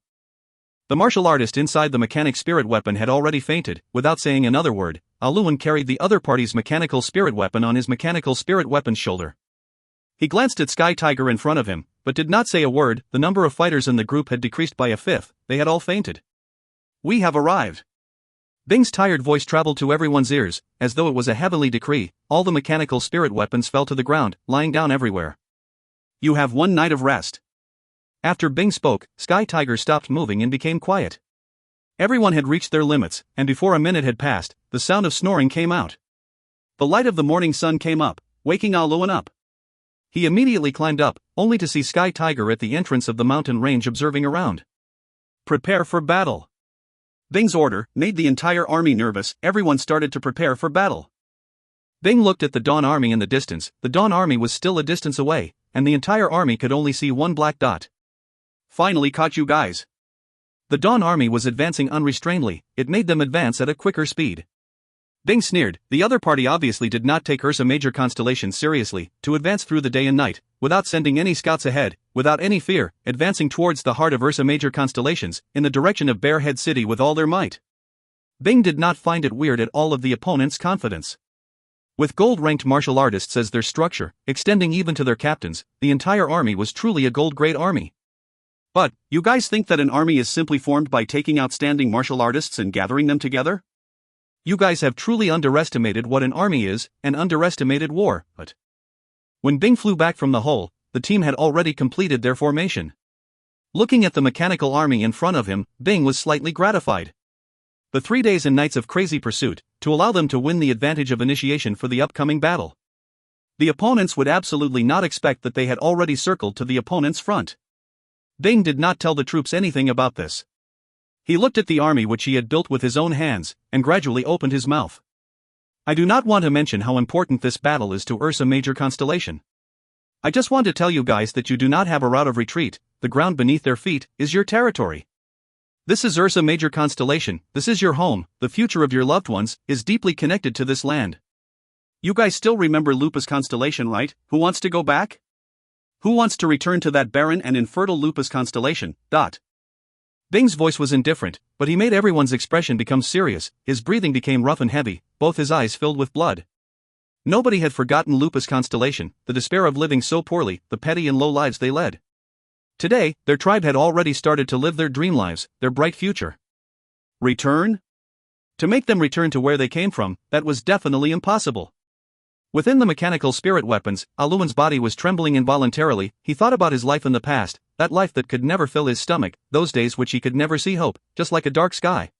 The martial artist inside the mechanic spirit weapon had already fainted. Without saying another word, Luan carried the other party's mechanical spirit weapon on his mechanical spirit weapon's shoulder. He glanced at Sky Tiger in front of him, but did not say a word. The number of fighters in the group had decreased by a fifth. They had all fainted. We have arrived. Bing's tired voice traveled to everyone's ears, as though it was a heavenly decree. All the mechanical spirit weapons fell to the ground, lying down everywhere. You have 1 night of rest. After Bing spoke, Sky Tiger stopped moving and became quiet. Everyone had reached their limits, and before a minute had passed, the sound of snoring came out. The light of the morning sun came up, waking Luan up. He immediately climbed up, only to see Sky Tiger at the entrance of the mountain range observing around. Prepare for battle. Bing's order made the entire army nervous. Everyone started to prepare for battle. Bing looked at the Dawn army in the distance. The Dawn army was still a distance away, and the entire army could only see one black dot. Finally caught you guys. The Dawn army was advancing unrestrainedly. It made them advance at a quicker speed. Bing sneered. The other party obviously did not take Ursa Major constellation seriously, to advance through the day and night, without sending any scouts ahead, without any fear, advancing towards the heart of Ursa Major constellations, in the direction of Bearhead City with all their might. Bing did not find it weird at all of the opponent's confidence. With gold-ranked martial artists as their structure, extending even to their captains, the entire army was truly a gold-grade army. But, you guys think that an army is simply formed by taking outstanding martial artists and gathering them together? You guys have truly underestimated what an army is, and underestimated war. But when Bing flew back from the hole, the team had already completed their formation. Looking at the mechanical army in front of him, Bing was slightly gratified. The 3 days and nights of crazy pursuit, to allow them to win the advantage of initiation for the upcoming battle. The opponents would absolutely not expect that they had already circled to the opponent's front. Bing did not tell the troops anything about this. He looked at the army which he had built with his own hands, and gradually opened his mouth. I do not want to mention how important this battle is to Ursa Major constellation. I just want to tell you guys that you do not have a route of retreat. The ground beneath their feet is your territory. This is Ursa Major constellation, this is your home, the future of your loved ones is deeply connected to this land. You guys still remember Lupus constellation, right? Who wants to go back? Who wants to return to that barren and infertile Lupus constellation? Bing's voice was indifferent, but he made everyone's expression become serious. His breathing became rough and heavy, both his eyes filled with blood. Nobody had forgotten Lupus constellation, the despair of living so poorly, the petty and low lives they led. Today, their tribe had already started to live their dream lives, their bright future. Return? To make them return to where they came from, that was definitely impossible. Within the mechanical spirit weapons, Luan's body was trembling involuntarily. He thought about his life in the past, that life that could never fill his stomach, those days which he could never see hope, just like a dark sky.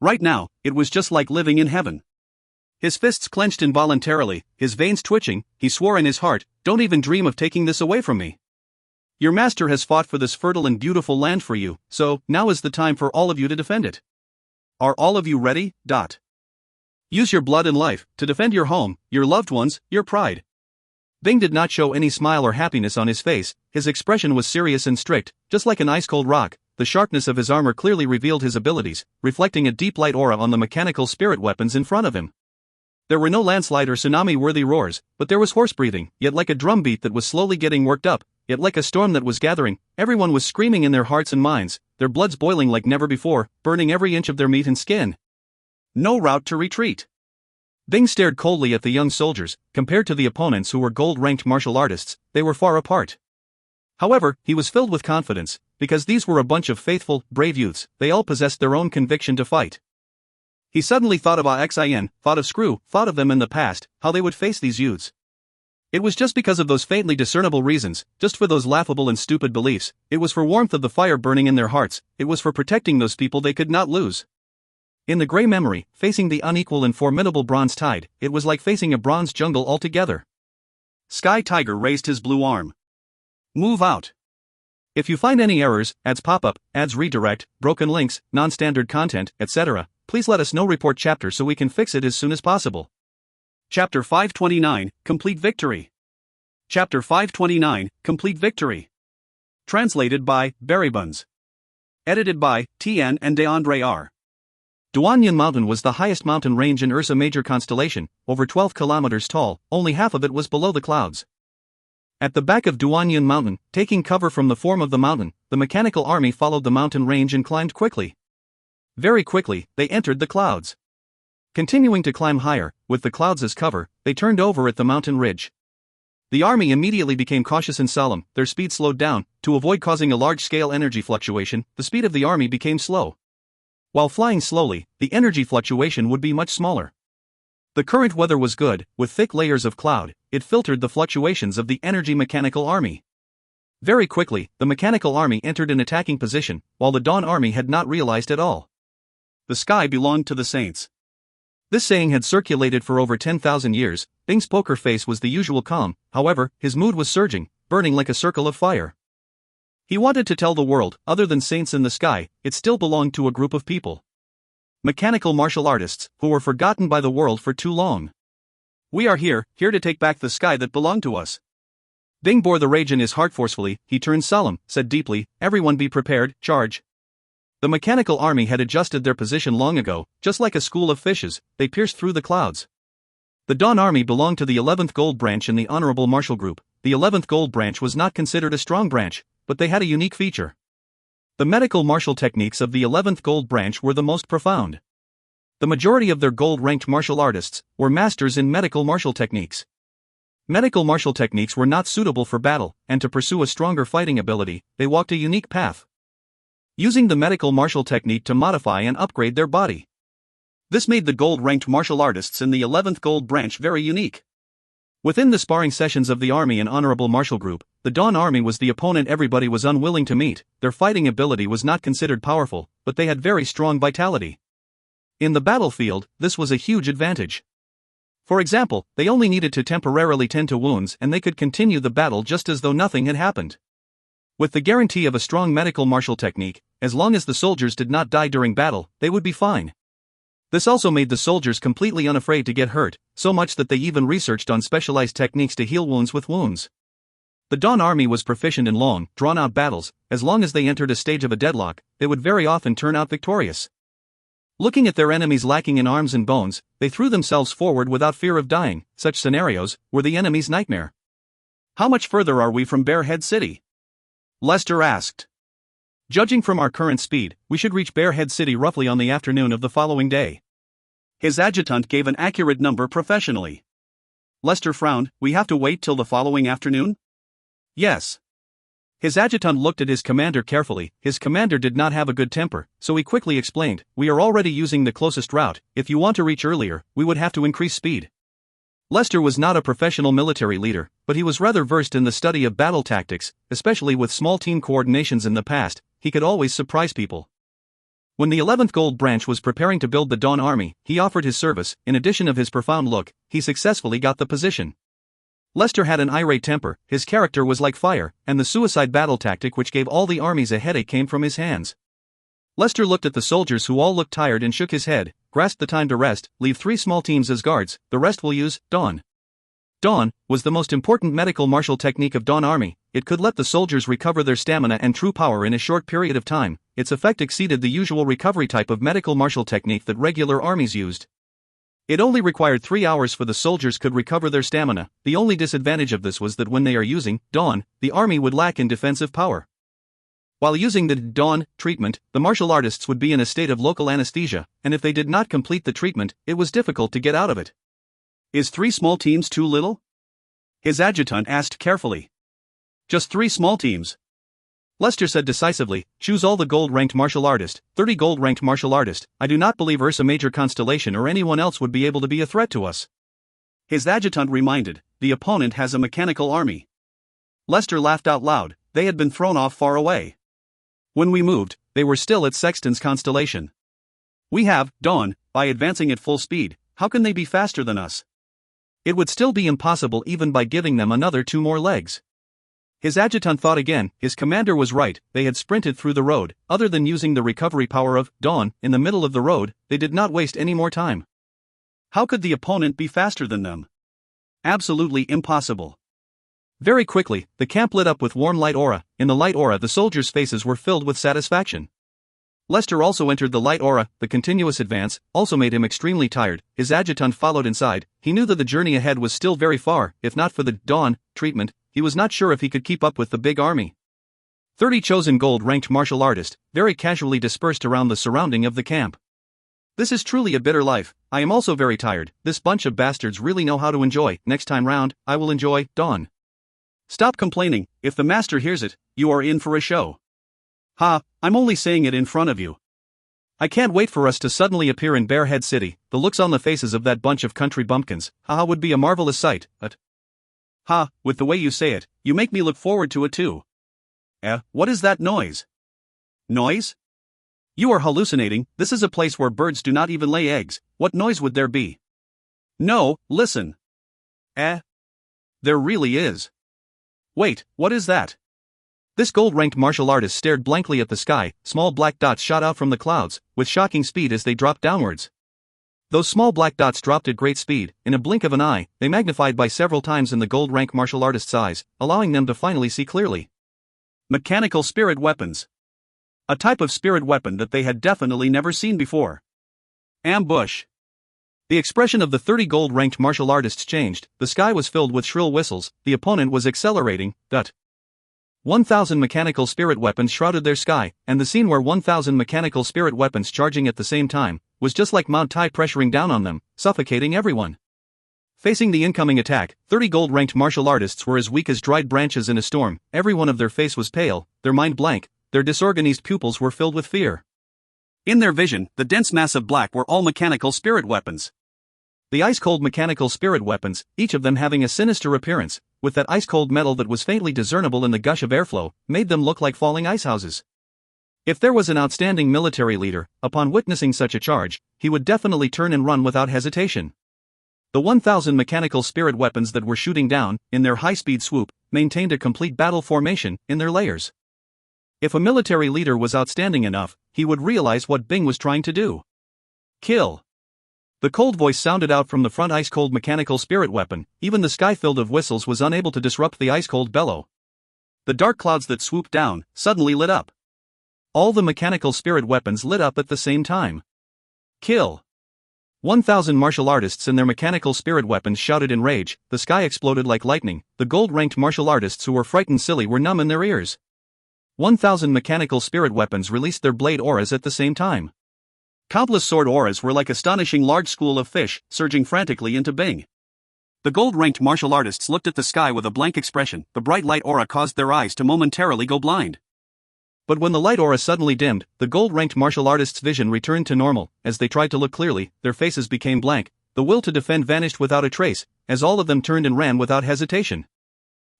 Right now, it was just like living in heaven. His fists clenched involuntarily, his veins twitching, he swore in his heart, don't even dream of taking this away from me. Your master has fought for this fertile and beautiful land for you, so now is the time for all of you to defend it. Are all of you ready? Use your blood and life to defend your home, your loved ones, your pride. Bing did not show any smile or happiness on his face. His expression was serious and strict, just like an ice-cold rock. The sharpness of his armor clearly revealed his abilities, reflecting a deep light aura on the mechanical spirit weapons in front of him. There were no landslide or tsunami-worthy roars, but there was horse breathing, yet like a drumbeat that was slowly getting worked up, yet like a storm that was gathering. Everyone was screaming in their hearts and minds, their bloods boiling like never before, burning every inch of their meat and skin. No route to retreat. Ding stared coldly at the young soldiers. Compared to the opponents who were gold-ranked martial artists, they were far apart. However, he was filled with confidence, because these were a bunch of faithful, brave youths. They all possessed their own conviction to fight. He suddenly thought of Xin, thought of Screw, thought of them in the past, how they would face these youths. It was just because of those faintly discernible reasons, just for those laughable and stupid beliefs. It was for warmth of the fire burning in their hearts. It was for protecting those people they could not lose. In the gray memory, facing the unequal and formidable bronze tide, it was like facing a bronze jungle altogether. Sky Tiger raised his blue arm. Move out. If you find any errors, ads pop up, ads redirect, broken links, non-standard content, etc., please let us know. Report chapter so we can fix it as soon as possible. Chapter 529, Complete Victory. Chapter 529, Complete Victory. Translated by Buns. Edited by Tian and DeAndre R. Duanyin Mountain was the highest mountain range in Ursa Major constellation, over 12 kilometers tall. Only half of it was below the clouds. At the back of Duanyin Mountain, taking cover from the form of the mountain, the mechanical army followed the mountain range and climbed quickly. Very quickly, they entered the clouds. Continuing to climb higher, with the clouds as cover, they turned over at the mountain ridge. The army immediately became cautious and solemn. Their speed slowed down. To avoid causing a large-scale energy fluctuation, the speed of the army became slow. While flying slowly, the energy fluctuation would be much smaller. The current weather was good, with thick layers of cloud. It filtered the fluctuations of the energy mechanical army. Very quickly, the mechanical army entered an attacking position, while the Dawn army had not realized at all. The sky belonged to the saints. This saying had circulated for over 10,000 years. Ding's poker face was the usual calm. However, his mood was surging, burning like a circle of fire. He wanted to tell the world, other than saints in the sky, it still belonged to a group of people. Mechanical martial artists, who were forgotten by the world for too long. We are here to take back the sky that belonged to us. Ding bore the rage in his heart forcefully. He turned solemn, said deeply, "Everyone be prepared, charge." The mechanical army had adjusted their position long ago. Just like a school of fishes, they pierced through the clouds. The Dawn army belonged to the 11th Gold Branch in the Honorable Martial Group. The 11th Gold Branch was not considered a strong branch, but they had a unique feature. The medical martial techniques of the 11th Gold Branch were the most profound. The majority of their gold-ranked martial artists were masters in medical martial techniques. Medical martial techniques were not suitable for battle, and to pursue a stronger fighting ability, they walked a unique path, using the medical martial technique to modify and upgrade their body. This made the gold-ranked martial artists in the 11th Gold Branch very unique. Within the sparring sessions of the Army and Honorable Martial Group, the Dawn Army was the opponent everybody was unwilling to meet. Their fighting ability was not considered powerful, but they had very strong vitality. In the battlefield, this was a huge advantage. For example, they only needed to temporarily tend to wounds and they could continue the battle just as though nothing had happened. With the guarantee of a strong medical martial technique, as long as the soldiers did not die during battle, they would be fine. This also made the soldiers completely unafraid to get hurt, so much that they even researched on specialized techniques to heal wounds with wounds. The Dawn Army was proficient in long, drawn-out battles. As long as they entered a stage of a deadlock, they would very often turn out victorious. Looking at their enemies lacking in arms and bones, they threw themselves forward without fear of dying. Such scenarios were the enemy's nightmare. "How much further are we from Bearhead City?" Lester asked. "Judging from our current speed, we should reach Bearhead City roughly on the afternoon of the following day." His adjutant gave an accurate number professionally. Lester frowned. "We have to wait till the following afternoon?" "Yes." His adjutant looked at his commander carefully. His commander did not have a good temper, so he quickly explained, "We are already using the closest route. If you want to reach earlier, we would have to increase speed." Lester was not a professional military leader, but he was rather versed in the study of battle tactics, especially with small team coordinations in the past. He could always surprise people. When the 11th Gold Branch was preparing to build the Dawn Army, he offered his service. In addition of his profound look, he successfully got the position. Lester had an irate temper, his character was like fire, and the suicide battle tactic which gave all the armies a headache came from his hands. Lester looked at the soldiers who all looked tired and shook his head, grasped the time to rest. "Leave 3 small teams as guards, the rest will use Dawn." Dawn was the most important medical martial technique of Dawn Army. It could let the soldiers recover their stamina and true power in a short period of time. Its effect exceeded the usual recovery type of medical martial technique that regular armies used. It only required 3 hours for the soldiers could recover their stamina. The only disadvantage of this was that when they are using Dawn, the army would lack in defensive power. While using the Dawn treatment, the martial artists would be in a state of local anesthesia, and if they did not complete the treatment, it was difficult to get out of it. Is 3 small teams too little? His adjutant asked carefully. Just 3 small teams. Lester said decisively, choose all the gold-ranked martial artists, 30 gold-ranked martial artists. I do not believe Ursa Major Constellation or anyone else would be able to be a threat to us. His adjutant reminded, the opponent has a mechanical army. Lester laughed out loud, they had been thrown off far away. When we moved, they were still at Sexton's constellation. We have, Dawn, by advancing at full speed, how can they be faster than us? It would still be impossible even by giving them another 2 more legs. His adjutant thought again, his commander was right, they had sprinted through the road, other than using the recovery power of Dawn in the middle of the road, they did not waste any more time. How could the opponent be faster than them? Absolutely impossible. Very quickly, the camp lit up with warm light aura. In the light aura, the soldiers' faces were filled with satisfaction. Lester also entered the light aura. The continuous advance also made him extremely tired. His adjutant followed inside. He knew that the journey ahead was still very far, if not for the Dawn treatment. He was not sure if he could keep up with the big army. 30 chosen gold-ranked martial artists, very casually dispersed around the surrounding of the camp. This is truly a bitter life. I am also very tired. This bunch of bastards really know how to enjoy. Next time round, I will enjoy Dawn. Stop complaining. If the master hears it, you are in for a show. Ha, I'm only saying it in front of you. I can't wait for us to suddenly appear in Bearhead City. The looks on the faces of that bunch of country bumpkins, haha, would be a marvelous sight, but... Ha, with the way you say it, you make me look forward to it too. What is that noise? Noise? You are hallucinating. This is a place where birds do not even lay eggs. What noise would there be? No, listen. There really is. Wait, what is that? This gold-ranked martial artist stared blankly at the sky. Small black dots shot out from the clouds, with shocking speed as they dropped downwards. Those small black dots dropped at great speed. In a blink of an eye, they magnified by several times in the gold-rank martial artist's eyes, allowing them to finally see clearly. Mechanical spirit weapons. A type of spirit weapon that they had definitely never seen before. Ambush. The expression of the 30 gold-ranked martial artists changed. The sky was filled with shrill whistles. The opponent was accelerating. 1,000 mechanical spirit weapons shrouded their sky, and the scene where 1,000 mechanical spirit weapons charging at the same time was just like Mount Tai pressuring down on them, suffocating everyone. Facing the incoming attack, 30 gold-ranked martial artists were as weak as dried branches in a storm. Every one of their face was pale, their mind blank, their disorganized pupils were filled with fear. In their vision, the dense mass of black were all mechanical spirit weapons. The ice-cold mechanical spirit weapons, each of them having a sinister appearance, with that ice-cold metal that was faintly discernible in the gush of airflow, made them look like falling ice houses. If there was an outstanding military leader, upon witnessing such a charge, he would definitely turn and run without hesitation. The 1,000 mechanical spirit weapons that were shooting down, in their high-speed swoop, maintained a complete battle formation, in their layers. If a military leader was outstanding enough, he would realize what Bing was trying to do. Kill. The cold voice sounded out from the front ice-cold mechanical spirit weapon. Even the sky filled of whistles was unable to disrupt the ice-cold bellow. The dark clouds that swooped down, suddenly lit up. All the mechanical spirit weapons lit up at the same time. Kill. 1,000 martial artists and their mechanical spirit weapons shouted in rage. The sky exploded like lightning. The gold-ranked martial artists who were frightened silly were numb in their ears. 1,000 mechanical spirit weapons released their blade auras at the same time. Countless sword auras were like astonishing large school of fish, surging frantically into Bing. The gold-ranked martial artists looked at the sky with a blank expression. The bright light aura caused their eyes to momentarily go blind. But when the light aura suddenly dimmed, the gold-ranked martial artists' vision returned to normal. As they tried to look clearly, their faces became blank. The will to defend vanished without a trace, as all of them turned and ran without hesitation.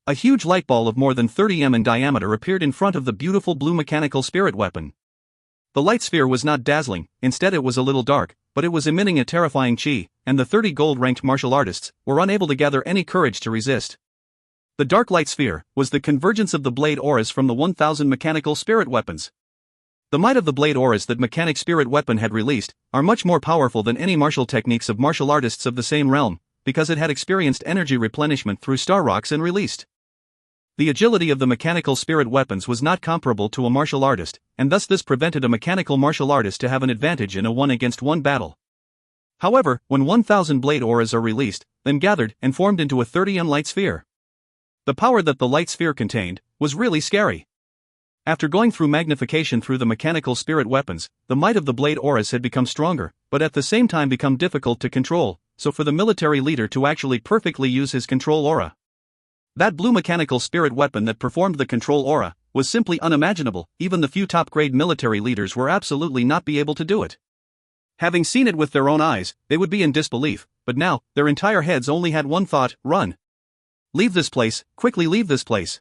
A huge light ball of more than 30 m in diameter appeared in front of the beautiful blue mechanical spirit weapon. The light sphere was not dazzling, instead it was a little dark, but it was emitting a terrifying chi, and the 30 gold-ranked martial artists were unable to gather any courage to resist. The dark light sphere was the convergence of the blade auras from the 1,000 mechanical spirit weapons. The might of the blade auras that mechanic spirit weapon had released are much more powerful than any martial techniques of martial artists of the same realm, because it had experienced energy replenishment through star rocks and released. The agility of the mechanical spirit weapons was not comparable to a martial artist, and thus this prevented a mechanical martial artist to have an advantage in a 1-against-1 battle. However, when 1,000 blade auras are released, then gathered and formed into a 30 m light sphere. The power that the light sphere contained was really scary. After going through magnification through the mechanical spirit weapons, the might of the blade auras had become stronger, but at the same time become difficult to control. so for the military leader to actually perfectly use his control aura. That blue mechanical spirit weapon that performed the control aura was simply unimaginable. Even the few top-grade military leaders were absolutely not be able to do it. Having seen it with their own eyes, they would be in disbelief, but now, their entire heads only had one thought: run. Leave this place, quickly leave this place.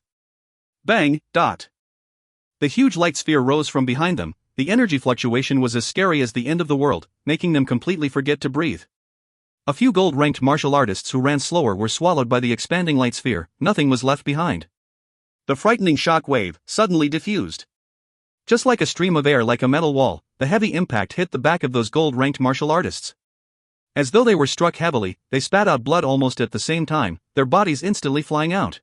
Bang, dot. The huge light sphere rose from behind them. The energy fluctuation was as scary as the end of the world, making them completely forget to breathe. A few gold-ranked martial artists who ran slower were swallowed by the expanding light sphere. Nothing was left behind. The frightening shock wave suddenly diffused. Just like a stream of air, like a metal wall, the heavy impact hit the back of those gold-ranked martial artists. As though they were struck heavily, they spat out blood almost at the same time, their bodies instantly flying out.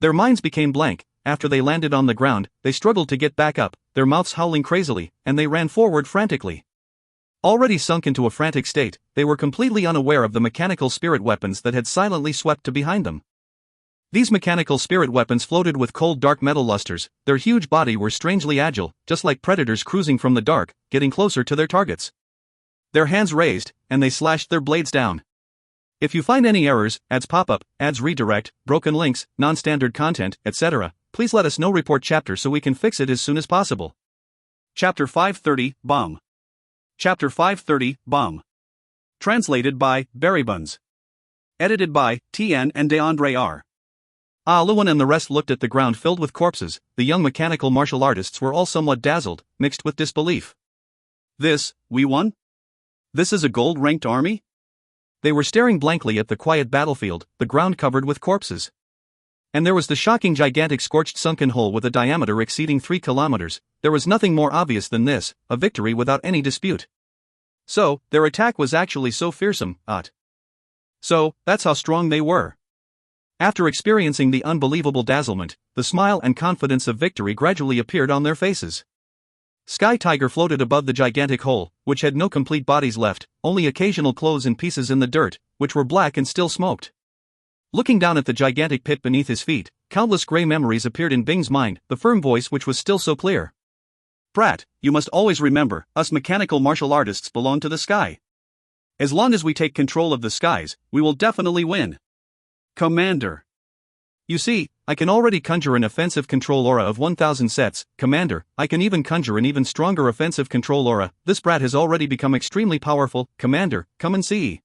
Their minds became blank. After they landed on the ground, they struggled to get back up, their mouths howling crazily, and they ran forward frantically. Already sunk into a frantic state, they were completely unaware of the mechanical spirit weapons that had silently swept to behind them. These mechanical spirit weapons floated with cold dark metal lusters. Their huge body were strangely agile, just like predators cruising from the dark, getting closer to their targets. Their hands raised, and they slashed their blades down. If you find any errors, ads pop up, ads redirect, broken links, non-standard content, etc., please let us know. Report chapter so we can fix it as soon as possible. Chapter 530, Bomb. Chapter 530, Bomb. Translated by Barry Buns. Edited by Tian and DeAndre R. Luan and the rest looked at the ground filled with corpses. The young mechanical martial artists were all somewhat dazzled, mixed with disbelief. We won? This is a gold-ranked army? They were staring blankly at the quiet battlefield, the ground covered with corpses. And there was the shocking gigantic scorched sunken hole with a diameter exceeding 3 kilometers. There was nothing more obvious than this, a victory without any dispute. So, their attack was actually so fearsome, So, that's how strong they were. After experiencing the unbelievable dazzlement, the smile and confidence of victory gradually appeared on their faces. Sky Tiger floated above the gigantic hole, which had no complete bodies left, only occasional clothes in pieces in the dirt, which were black and still smoked. Looking down at the gigantic pit beneath his feet, countless gray memories appeared in Bing's mind, the firm voice which was still so clear. Brat, you must always remember, us mechanical martial artists belong to the sky. As long as we take control of the skies, we will definitely win. Commander. You see, I can already conjure an offensive control aura of 1000 sets, Commander. I can even conjure an even stronger offensive control aura. This brat has already become extremely powerful, Commander, come and see.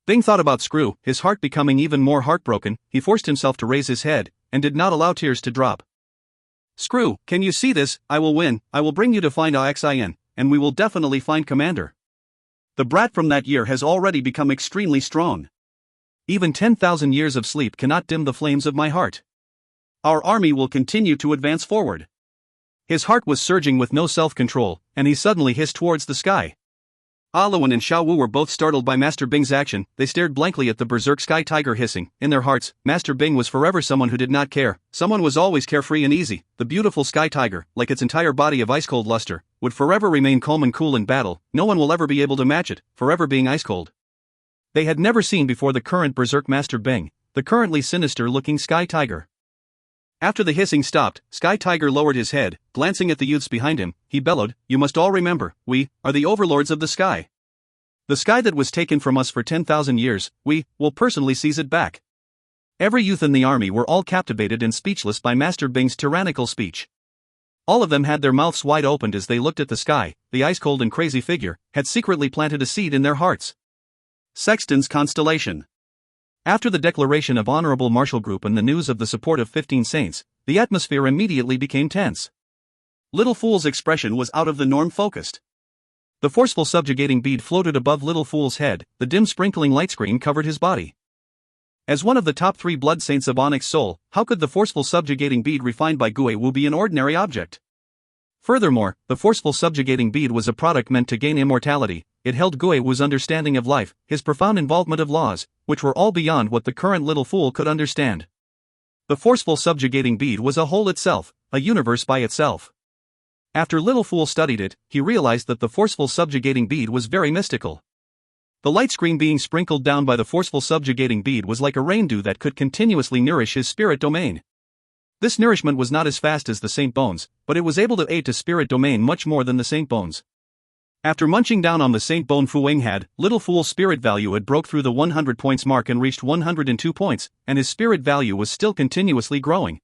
Bing thought about Screw, his heart becoming even more heartbroken. He forced himself to raise his head, and did not allow tears to drop. Screw, can you see this? I will win. I will bring you to find Xin, and we will definitely find Commander. The brat from that year has already become extremely strong. Even 10,000 years of sleep cannot dim the flames of my heart. Our army will continue to advance forward. His heart was surging with no self-control, and he suddenly hissed towards the sky. Luan and Xiao Wu were both startled by Master Bing's action. They stared blankly at the berserk Sky Tiger hissing. In their hearts, Master Bing was forever someone who did not care. Someone was always carefree and easy. The beautiful Sky Tiger, like its entire body of ice-cold luster, would forever remain calm and cool in battle. No one will ever be able to match it, forever being ice-cold. They had never seen before the current berserk Master Bing, the currently sinister-looking Sky Tiger. After the hissing stopped, Sky Tiger lowered his head, glancing at the youths behind him. He bellowed, "You must all remember, we are the overlords of the sky. The sky that was taken from us for 10,000 years, we will personally seize it back." Every youth in the army were all captivated and speechless by Master Bing's tyrannical speech. All of them had their mouths wide opened as they looked at the sky. The ice-cold and crazy figure had secretly planted a seed in their hearts. Sexton's Constellation. After the declaration of Honorable Martial Group and the news of the support of 15 saints, the atmosphere immediately became tense. Little Fool's expression was out of the norm focused. The forceful subjugating bead floated above Little Fool's head, the dim sprinkling light screen covered his body. As one of the top 3 blood saints of Onyx Soul, how could the forceful subjugating bead refined by Gue Wu be an ordinary object? Furthermore, the forceful subjugating bead was a product meant to gain immortality. It held Gue Wu's understanding of life, his profound involvement of laws, which were all beyond what the current Little Fool could understand. The forceful subjugating bead was a whole itself, a universe by itself. After Little Fool studied it, he realized that the forceful subjugating bead was very mystical. The light screen being sprinkled down by the forceful subjugating bead was like a rain dew that could continuously nourish his spirit domain. This nourishment was not as fast as the Saint Bones, but it was able to aid to spirit domain much more than the Saint Bones. After munching down on the Saint Bone Fuang had, Little Fool's spirit value had broke through the 100 points mark and reached 102 points, and his spirit value was still continuously growing.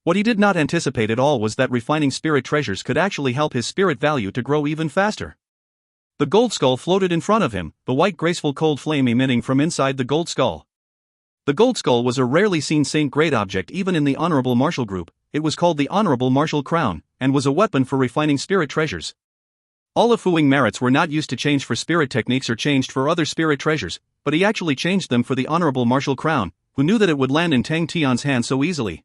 What he did not anticipate at all was that refining spirit treasures could actually help his spirit value to grow even faster. The gold skull floated in front of him, the white graceful cold flame emitting from inside the gold skull. The gold skull was a rarely seen saint-grade object even in the Honorable Martial group. It was called the Honorable Martial Crown, and was a weapon for refining spirit treasures. All of Fuang merits were not used to change for spirit techniques or changed for other spirit treasures, but he actually changed them for the Honorable Martial Crown, who knew that it would land in Tang Tian's hand so easily.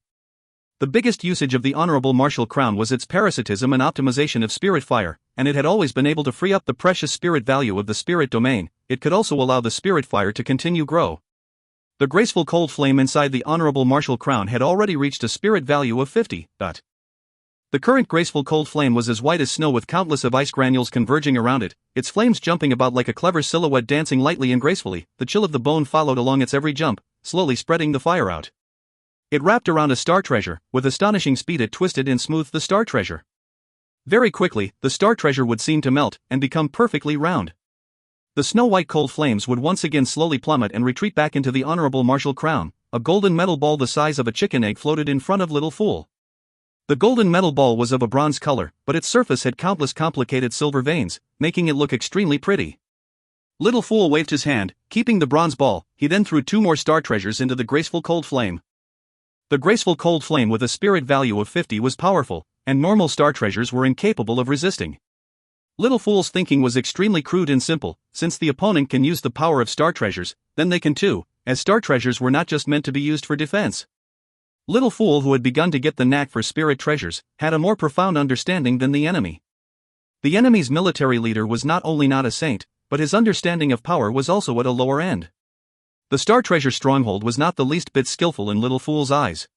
The biggest usage of the Honorable Martial Crown was its parasitism and optimization of spirit fire, and it had always been able to free up the precious spirit value of the spirit domain. It could also allow the spirit fire to continue grow. The graceful cold flame inside the Honorable Martial Crown had already reached a spirit value of 50. The current graceful cold flame was as white as snow with countless of ice granules converging around it, its flames jumping about like a clever silhouette dancing lightly and gracefully. The chill of the bone followed along its every jump, slowly spreading the fire out. It wrapped around a star treasure. With astonishing speed it twisted and smoothed the star treasure. Very quickly, the star treasure would seem to melt and become perfectly round. The snow-white cold flames would once again slowly plummet and retreat back into the Honorable Martial Crown. A golden metal ball the size of a chicken egg floated in front of Little Fool. The golden metal ball was of a bronze color, but its surface had countless complicated silver veins, making it look extremely pretty. Little Fool waved his hand, keeping the bronze ball. He then threw 2 more star treasures into the graceful cold flame. The graceful cold flame with a spirit value of 50 was powerful, and normal star treasures were incapable of resisting. Little Fool's thinking was extremely crude and simple. Since the opponent can use the power of star treasures, then they can too, as star treasures were not just meant to be used for defense. Little Fool, who had begun to get the knack for spirit treasures, had a more profound understanding than the enemy. The enemy's military leader was not only not a saint, but his understanding of power was also at a lower end. The Star Treasure stronghold was not the least bit skillful in Little Fool's eyes.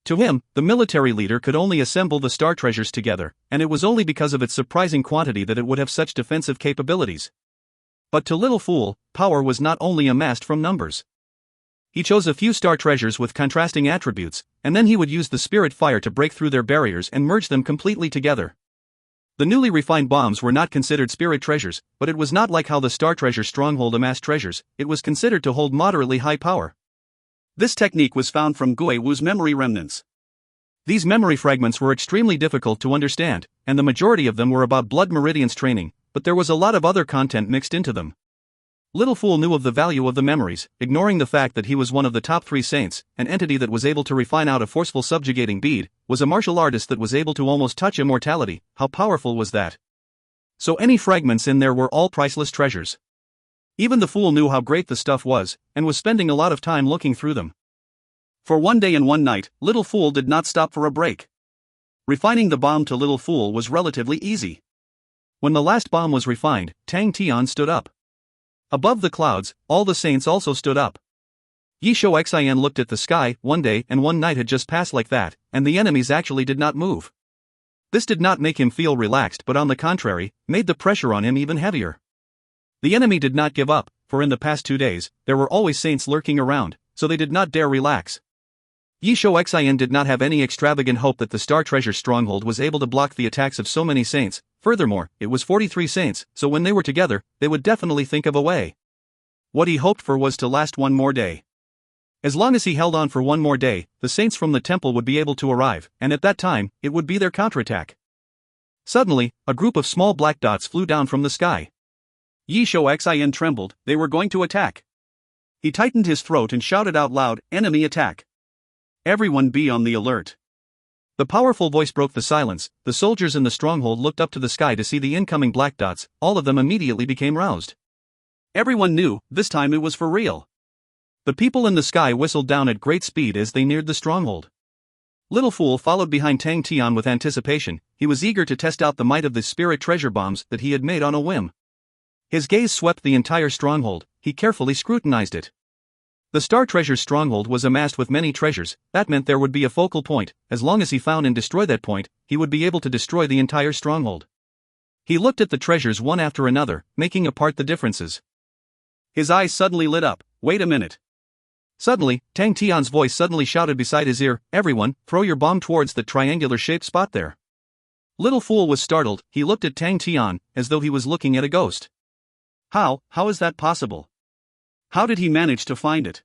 To him, the military leader could only assemble the star treasures together, and it was only because of its surprising quantity that it would have such defensive capabilities. But to Little Fool, power was not only amassed from numbers. He chose a few star treasures with contrasting attributes, and then he would use the spirit fire to break through their barriers and merge them completely together. The newly refined bombs were not considered spirit treasures, but it was not like how the Star Treasure stronghold amassed treasures. It was considered to hold moderately high power. This technique was found from Gui Wu's memory remnants. These memory fragments were extremely difficult to understand, and the majority of them were about Blood Meridian's training, but there was a lot of other content mixed into them. Little Fool knew of the value of the memories, ignoring the fact that he was one of the top 3 saints. An entity that was able to refine out a forceful subjugating bead, was a martial artist that was able to almost touch immortality. How powerful was that? So any fragments in there were all priceless treasures. Even the fool knew how great the stuff was, and was spending a lot of time looking through them. For one day and one night, Little Fool did not stop for a break. Refining the bomb to Little Fool was relatively easy. When the last bomb was refined, Tang Tian stood up. Above the clouds, all the saints also stood up. Yisho Xian looked at the sky. One day and one night had just passed like that, and the enemies actually did not move. This did not make him feel relaxed, but on the contrary, made the pressure on him even heavier. The enemy did not give up, for in the past 2 days, there were always saints lurking around, so they did not dare relax. Yisho Xian did not have any extravagant hope that the Star Treasure stronghold was able to block the attacks of so many saints. Furthermore, it was 43 saints, so when they were together, they would definitely think of a way. What he hoped for was to last one more day. As long as he held on for one more day, the saints from the temple would be able to arrive, and at that time, it would be their counterattack. Suddenly, a group of small black dots flew down from the sky. Yisho Xian trembled. They were going to attack. He tightened his throat and shouted out loud, "Enemy attack! Everyone be on the alert!" The powerful voice broke the silence. The soldiers in the stronghold looked up to the sky to see the incoming black dots. All of them immediately became roused. Everyone knew, this time it was for real. The people in the sky whistled down at great speed as they neared the stronghold. Little Fool followed behind Tang Tian with anticipation. He was eager to test out the might of the spirit treasure bombs that he had made on a whim. His gaze swept the entire stronghold. He carefully scrutinized it. The Star Treasure stronghold was amassed with many treasures. That meant there would be a focal point. As long as he found and destroyed that point, he would be able to destroy the entire stronghold. He looked at the treasures one after another, making apart the differences. His eyes suddenly lit up. Wait a minute. Suddenly, Tang Tian's voice suddenly shouted beside his ear, "Everyone, throw your bomb towards the triangular-shaped spot there." Little Fool was startled. He looked at Tian as though he was looking at a ghost. How is that possible? How did he manage to find it?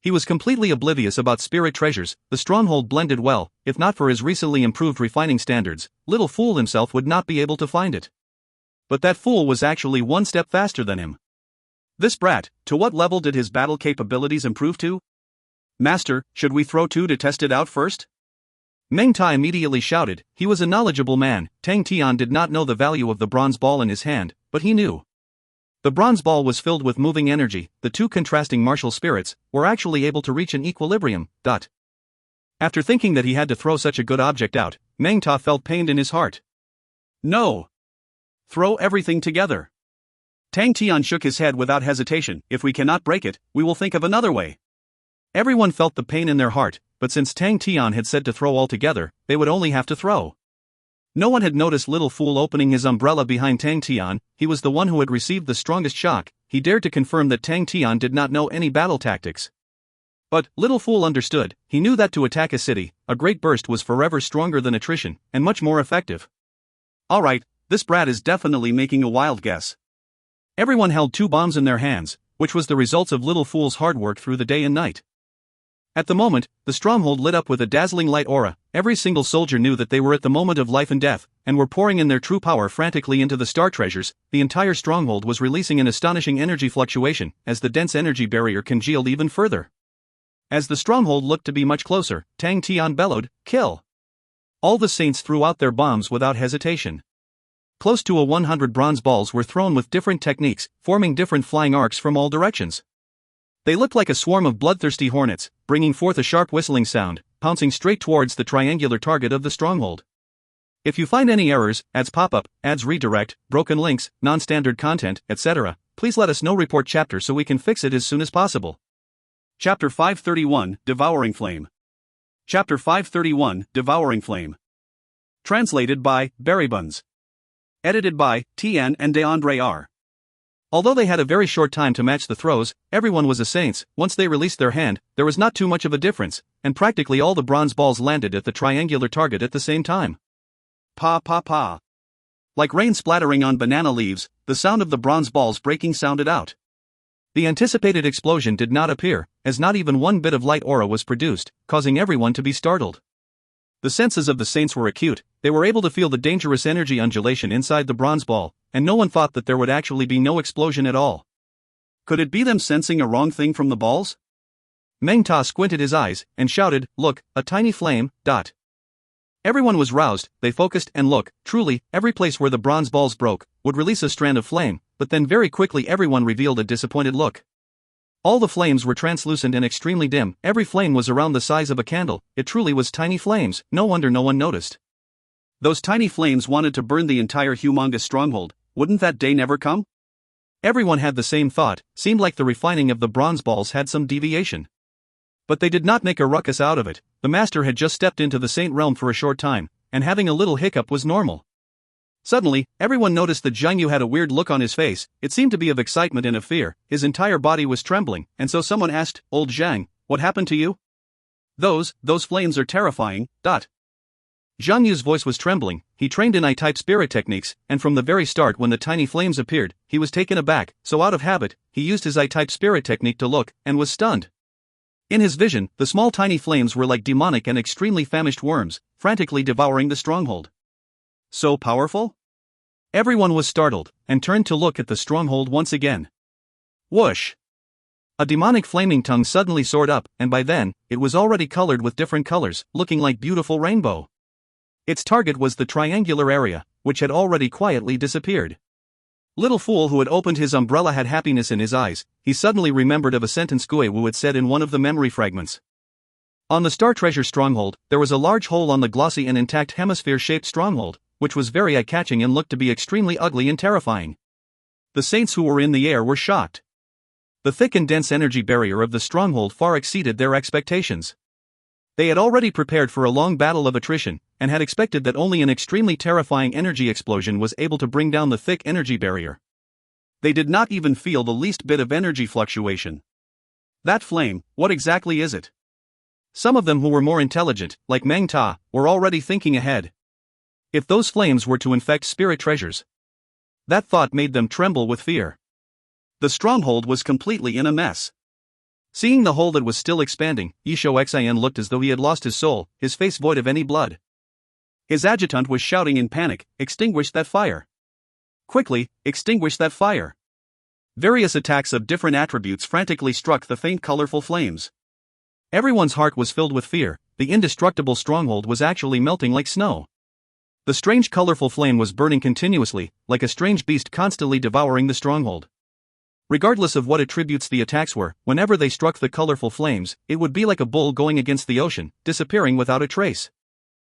He was completely oblivious about spirit treasures. The stronghold blended well. If not for his recently improved refining standards, Little Fool himself would not be able to find it. But that fool was actually one step faster than him. This brat, to what level did his battle capabilities improve to? Master, should we throw two to test it out first? Meng Ta immediately shouted. He was a knowledgeable man. Tian did not know the value of the bronze ball in his hand, but he knew. The bronze ball was filled with moving energy. The two contrasting martial spirits were actually able to reach an equilibrium. After thinking that he had to throw such a good object out, Meng Ta felt pained in his heart. No! Throw everything together. Tian shook his head without hesitation. If we cannot break it, we will think of another way. Everyone felt the pain in their heart, but since Tian had said to throw all together, they would only have to throw. No one had noticed Little Fool opening his umbrella behind Tian. He was the one who had received the strongest shock. He dared to confirm that Tian did not know any battle tactics. But Little Fool understood. He knew that to attack a city, a great burst was forever stronger than attrition, and much more effective. Alright, this brat is definitely making a wild guess. Everyone held two bombs in their hands, which was the results of Little Fool's hard work through the day and night. At the moment, the stronghold lit up with a dazzling light aura. Every single soldier knew that they were at the moment of life and death, and were pouring in their true power frantically into the star treasures. The entire stronghold was releasing an astonishing energy fluctuation, as the dense energy barrier congealed even further. As the stronghold looked to be much closer, Tian bellowed, "Kill!" All the saints threw out their bombs without hesitation. Close to 100 bronze balls were thrown with different techniques, forming different flying arcs from all directions. They looked like a swarm of bloodthirsty hornets, bringing forth a sharp whistling sound, pouncing straight towards the triangular target of the stronghold. If you find any errors, ads pop up, ads redirect, broken links, non-standard content, etc., please let us know. Report chapter so we can fix it as soon as possible. Chapter 531, Devouring Flame. Chapter 531, Devouring Flame. Translated by Berrybuns. Edited by Tian and DeAndre R. Although they had a very short time to match the throws, everyone was a saint. Once they released their hand, there was not too much of a difference, and practically all the bronze balls landed at the triangular target at the same time. Pa pa pa. Like rain splattering on banana leaves, the sound of the bronze balls breaking sounded out. The anticipated explosion did not appear, as not even one bit of light aura was produced, causing everyone to be startled. The senses of the saints were acute. They were able to feel the dangerous energy undulation inside the bronze ball, and no one thought that there would actually be no explosion at all. Could it be them sensing a wrong thing from the balls? Meng Ta squinted his eyes and shouted, "Look, a tiny flame." Everyone was roused. They focused and look. Truly, every place where the bronze balls broke would release a strand of flame, but then very quickly everyone revealed a disappointed look. All the flames were translucent and extremely dim. Every flame was around the size of a candle. It truly was tiny flames. No wonder no one noticed. Those tiny flames wanted to burn the entire humongous stronghold. Wouldn't that day never come? Everyone had the same thought. Seemed like the refining of the bronze balls had some deviation. But they did not make a ruckus out of it. The master had just stepped into the saint realm for a short time, and having a little hiccup was normal. Suddenly, everyone noticed that Zhang Yu had a weird look on his face. It seemed to be of excitement and of fear. His entire body was trembling, and so someone asked, "Old Zhang, what happened to you?" Those flames are terrifying." Zhang Yu's voice was trembling. He trained in I-type spirit techniques, and from the very start when the tiny flames appeared, he was taken aback, so out of habit, he used his I-type spirit technique to look, and was stunned. In his vision, the small tiny flames were like demonic and extremely famished worms, frantically devouring the stronghold. So powerful? Everyone was startled, and turned to look at the stronghold once again. Whoosh! A demonic flaming tongue suddenly soared up, and by then, it was already colored with different colors, looking like beautiful rainbow. Its target was the triangular area, which had already quietly disappeared. Little Fool who had opened his umbrella had happiness in his eyes. He suddenly remembered of a sentence Gui Wu had said in one of the memory fragments. On the Star Treasure stronghold, there was a large hole on the glossy and intact hemisphere-shaped stronghold, which was very eye-catching and looked to be extremely ugly and terrifying. The saints who were in the air were shocked. The thick and dense energy barrier of the stronghold far exceeded their expectations. They had already prepared for a long battle of attrition, and had expected that only an extremely terrifying energy explosion was able to bring down the thick energy barrier. They did not even feel the least bit of energy fluctuation. That flame, what exactly is it? Some of them who were more intelligent, like Meng Ta, were already thinking ahead. If those flames were to infect spirit treasures? That thought made them tremble with fear. The stronghold was completely in a mess. Seeing the hole that was still expanding, Yisho Xian looked as though he had lost his soul, his face void of any blood. His adjutant was shouting in panic, "Extinguish that fire! Quickly, extinguish that fire!" Various attacks of different attributes frantically struck the faint colorful flames. Everyone's heart was filled with fear. The indestructible stronghold was actually melting like snow. The strange colorful flame was burning continuously, like a strange beast constantly devouring the stronghold. Regardless of what attributes the attacks were, whenever they struck the colorful flames, it would be like a bull going against the ocean, disappearing without a trace.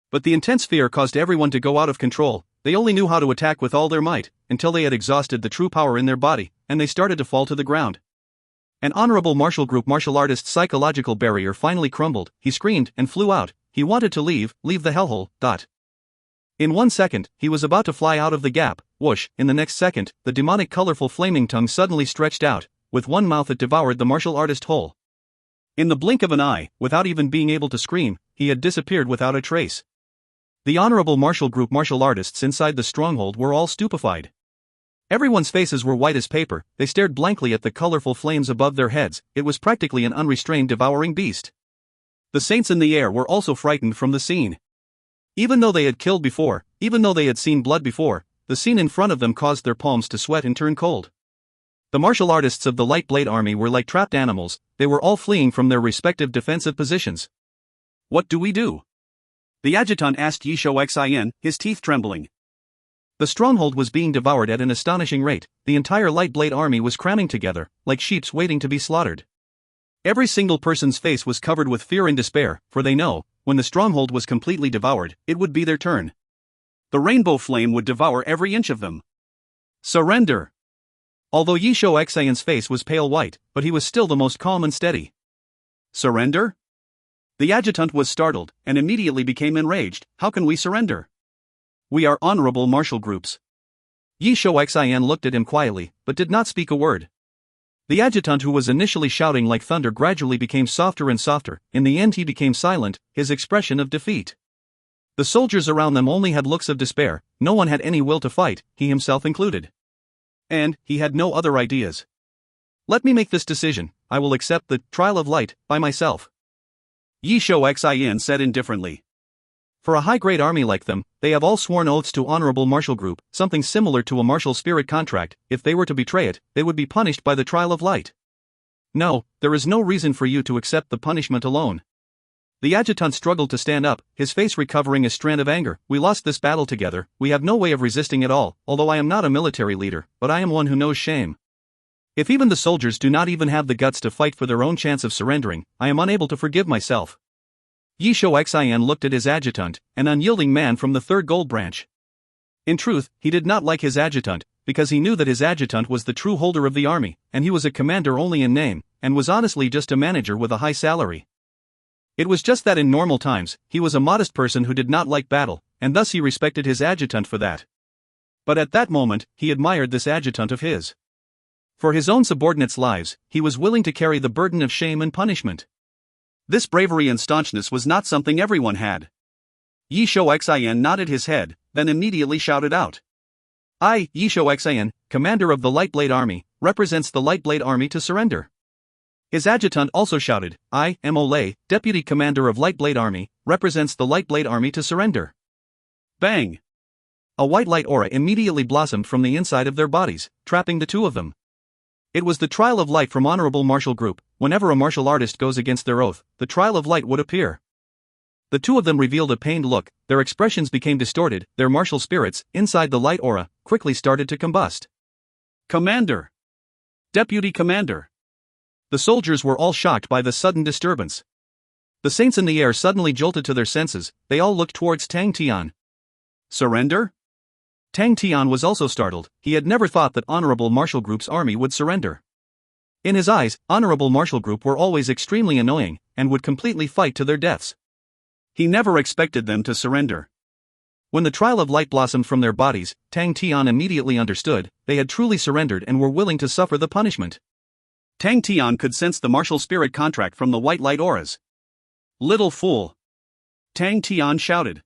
But the intense fear caused everyone to go out of control. They only knew how to attack with all their might, until they had exhausted the true power in their body, and they started to fall to the ground. An honorable martial group martial artist's psychological barrier finally crumbled. He screamed and flew out. He wanted to leave the hellhole. In 1 second, he was about to fly out of the gap. Whoosh! In the next second, the demonic colorful flaming tongue suddenly stretched out. With one mouth it devoured the martial artist whole. In the blink of an eye, without even being able to scream, he had disappeared without a trace. The honorable martial group martial artists inside the stronghold were all stupefied. Everyone's faces were white as paper. They stared blankly at the colorful flames above their heads. It was practically an unrestrained devouring beast. The saints in the air were also frightened from the scene. Even though they had killed before, even though they had seen blood before, the scene in front of them caused their palms to sweat and turn cold. The martial artists of the Light Blade Army were like trapped animals. They were all fleeing from their respective defensive positions. "What do we do?" the adjutant asked Yisho Xian, his teeth trembling. The stronghold was being devoured at an astonishing rate. The entire Light Blade Army was cramming together, like sheep waiting to be slaughtered. Every single person's face was covered with fear and despair, for they know, when the stronghold was completely devoured, it would be their turn. The rainbow flame would devour every inch of them. Surrender! Although Yisho Xian's face was pale white, but he was still the most calm and steady. Surrender? The adjutant was startled, and immediately became enraged. "How can we surrender? We are honorable martial groups." Yisho Xian looked at him quietly, but did not speak a word. The adjutant, who was initially shouting like thunder, gradually became softer and softer. In the end he became silent, his expression of defeat. The soldiers around them only had looks of despair. No one had any will to fight, he himself included. And he had no other ideas. "Let me make this decision. I will accept the trial of light by myself," Yisho Xian said indifferently. For a high-grade army like them, they have all sworn oaths to honorable martial group, something similar to a martial spirit contract. If they were to betray it, they would be punished by the trial of light. "No, there is no reason for you to accept the punishment alone." The adjutant struggled to stand up, his face recovering a strand of anger. "We lost this battle together. We have no way of resisting at all. Although I am not a military leader, but I am one who knows shame. If even the soldiers do not even have the guts to fight for their own chance of surrendering, I am unable to forgive myself." Yisho Xian looked at his adjutant, an unyielding man from the 3rd Gold Branch. In truth, he did not like his adjutant, because he knew that his adjutant was the true holder of the army, and he was a commander only in name, and was honestly just a manager with a high salary. It was just that in normal times, he was a modest person who did not like battle, and thus he respected his adjutant for that. But at that moment, he admired this adjutant of his. For his own subordinates' lives, he was willing to carry the burden of shame and punishment. This bravery and staunchness was not something everyone had. Yisho Xian nodded his head, then immediately shouted out. "I, Yisho Xian, commander of the Light Blade Army, represents the Light Blade Army to surrender." His adjutant also shouted, "I, Ole, deputy commander of Light Blade Army, represents the Light Blade Army to surrender." Bang! A white light aura immediately blossomed from the inside of their bodies, trapping the two of them. It was the trial of light from honorable martial group. Whenever a martial artist goes against their oath, the trial of light would appear. The two of them revealed a pained look, their expressions became distorted, their martial spirits, inside the light aura, quickly started to combust. "Commander! Deputy Commander!" The soldiers were all shocked by the sudden disturbance. The saints in the air suddenly jolted to their senses. They all looked towards Tang Tian. "Surrender?" Tang Tian was also startled. He had never thought that honorable martial group's army would surrender. In his eyes, honorable martial group were always extremely annoying, and would completely fight to their deaths. He never expected them to surrender. When the trial of light blossomed from their bodies, Tang Tian immediately understood, they had truly surrendered and were willing to suffer the punishment. Tang Tian could sense the martial spirit contract from the white light auras. "Little fool!" Tang Tian shouted.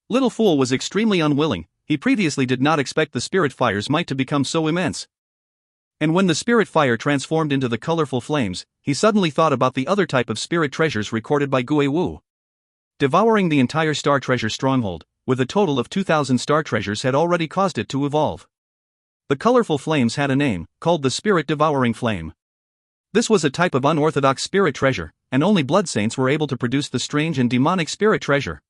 Little Fool was extremely unwilling. He previously did not expect the spirit fire's might to become so immense. And when the spirit fire transformed into the colorful flames, he suddenly thought about the other type of spirit treasures recorded by Gui Wu. Devouring the entire star treasure stronghold, with a total of 2,000 star treasures, had already caused it to evolve. The colorful flames had a name, called the Spirit Devouring Flame. This was a type of unorthodox spirit treasure, and only blood saints were able to produce the strange and demonic spirit treasure.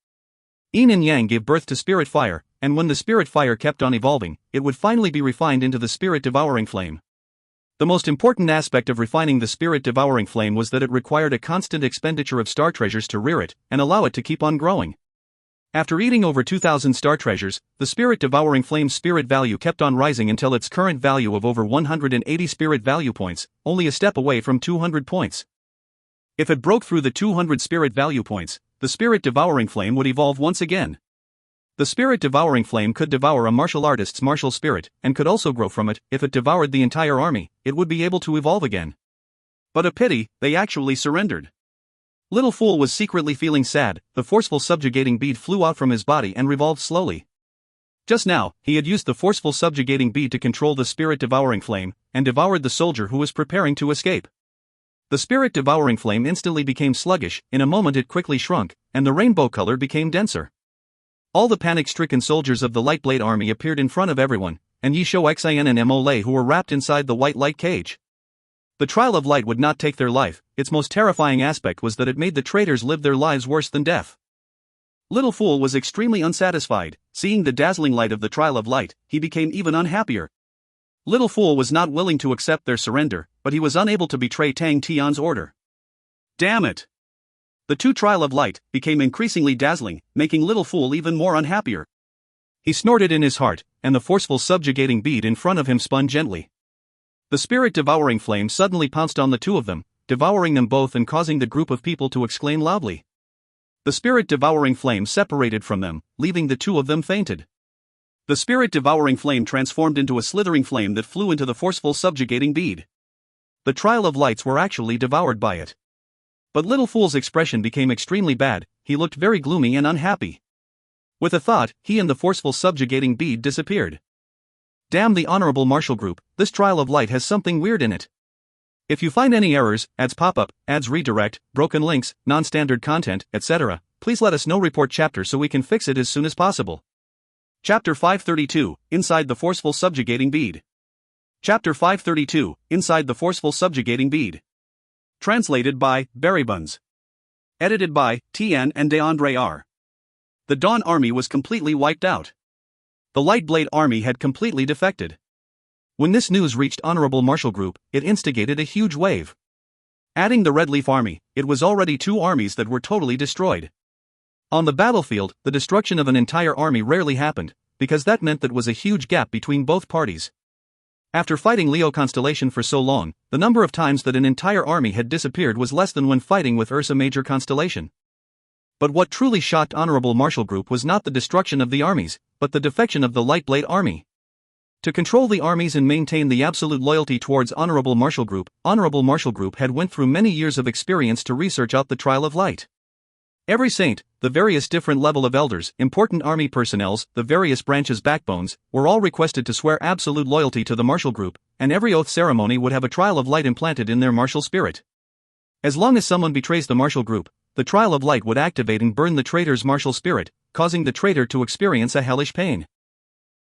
Yin and Yang gave birth to spirit fire, and when the spirit fire kept on evolving, it would finally be refined into the Spirit Devouring Flame. The most important aspect of refining the Spirit Devouring Flame was that it required a constant expenditure of star treasures to rear it and allow it to keep on growing. After eating over 2,000 star treasures, the Spirit Devouring Flame's spirit value kept on rising until its current value of over 180 spirit value points, only a step away from 200 points. If it broke through the 200 spirit value points, the Spirit Devouring Flame would evolve once again. The Spirit Devouring Flame could devour a martial artist's martial spirit, and could also grow from it. If it devoured the entire army, it would be able to evolve again. But a pity, they actually surrendered. Little Fool was secretly feeling sad. The forceful subjugating bead flew out from his body and revolved slowly. Just now, he had used the forceful subjugating bead to control the Spirit Devouring Flame, and devoured the soldier who was preparing to escape. The Spirit Devouring Flame instantly became sluggish. In a moment it quickly shrunk, and the rainbow color became denser. All the panic-stricken soldiers of the Light Blade army appeared in front of everyone, and Yishou Xian and Mo Lei who were wrapped inside the white light cage. The trial of light would not take their life. Its most terrifying aspect was that it made the traitors live their lives worse than death. Little Fool was extremely unsatisfied. Seeing the dazzling light of the trial of light, he became even unhappier. Little Fool was not willing to accept their surrender, but he was unable to betray Tang Tian's order. Damn it! The two trial of light became increasingly dazzling, making Little Fool even more unhappier. He snorted in his heart, and the forceful subjugating bead in front of him spun gently. The Spirit Devouring Flame suddenly pounced on the two of them, devouring them both and causing the group of people to exclaim loudly. The Spirit Devouring Flame separated from them, leaving the two of them fainted. The Spirit Devouring Flame transformed into a slithering flame that flew into the forceful subjugating bead. The trial of lights were actually devoured by it. But Little Fool's expression became extremely bad. He looked very gloomy and unhappy. With a thought, he and the forceful subjugating bead disappeared. Damn the Honorable Martial Group, this trial of light has something weird in it. If you find any errors, ads pop up, ads redirect, broken links, non-standard content, etc., please let us know. Report chapter so we can fix it as soon as possible. Chapter 532, Inside the Forceful Subjugating Bead. Chapter 532, Inside the Forceful Subjugating Bead. Translated by Berrybuns. Edited by Tian and DeAndre R. The Dawn Army was completely wiped out. The Light Blade Army had completely defected. When this news reached Honorable Martial Group, it instigated a huge wave. Adding the Red Leaf Army, it was already two armies that were totally destroyed. On the battlefield, the destruction of an entire army rarely happened, because that meant that was a huge gap between both parties. After fighting Leo Constellation for so long, the number of times that an entire army had disappeared was less than when fighting with Ursa Major Constellation. But what truly shocked Honorable Martial Group was not the destruction of the armies, but the defection of the Light Blade Army. To control the armies and maintain the absolute loyalty towards Honorable Martial Group had went through many years of experience to research out the Trial of Light. Every saint, the various different level of elders, important army personnels, the various branches backbones, were all requested to swear absolute loyalty to the Martial Group, and every oath ceremony would have a Trial of Light implanted in their martial spirit. As long as someone betrays the Martial Group, the Trial of Light would activate and burn the traitor's martial spirit, causing the traitor to experience a hellish pain.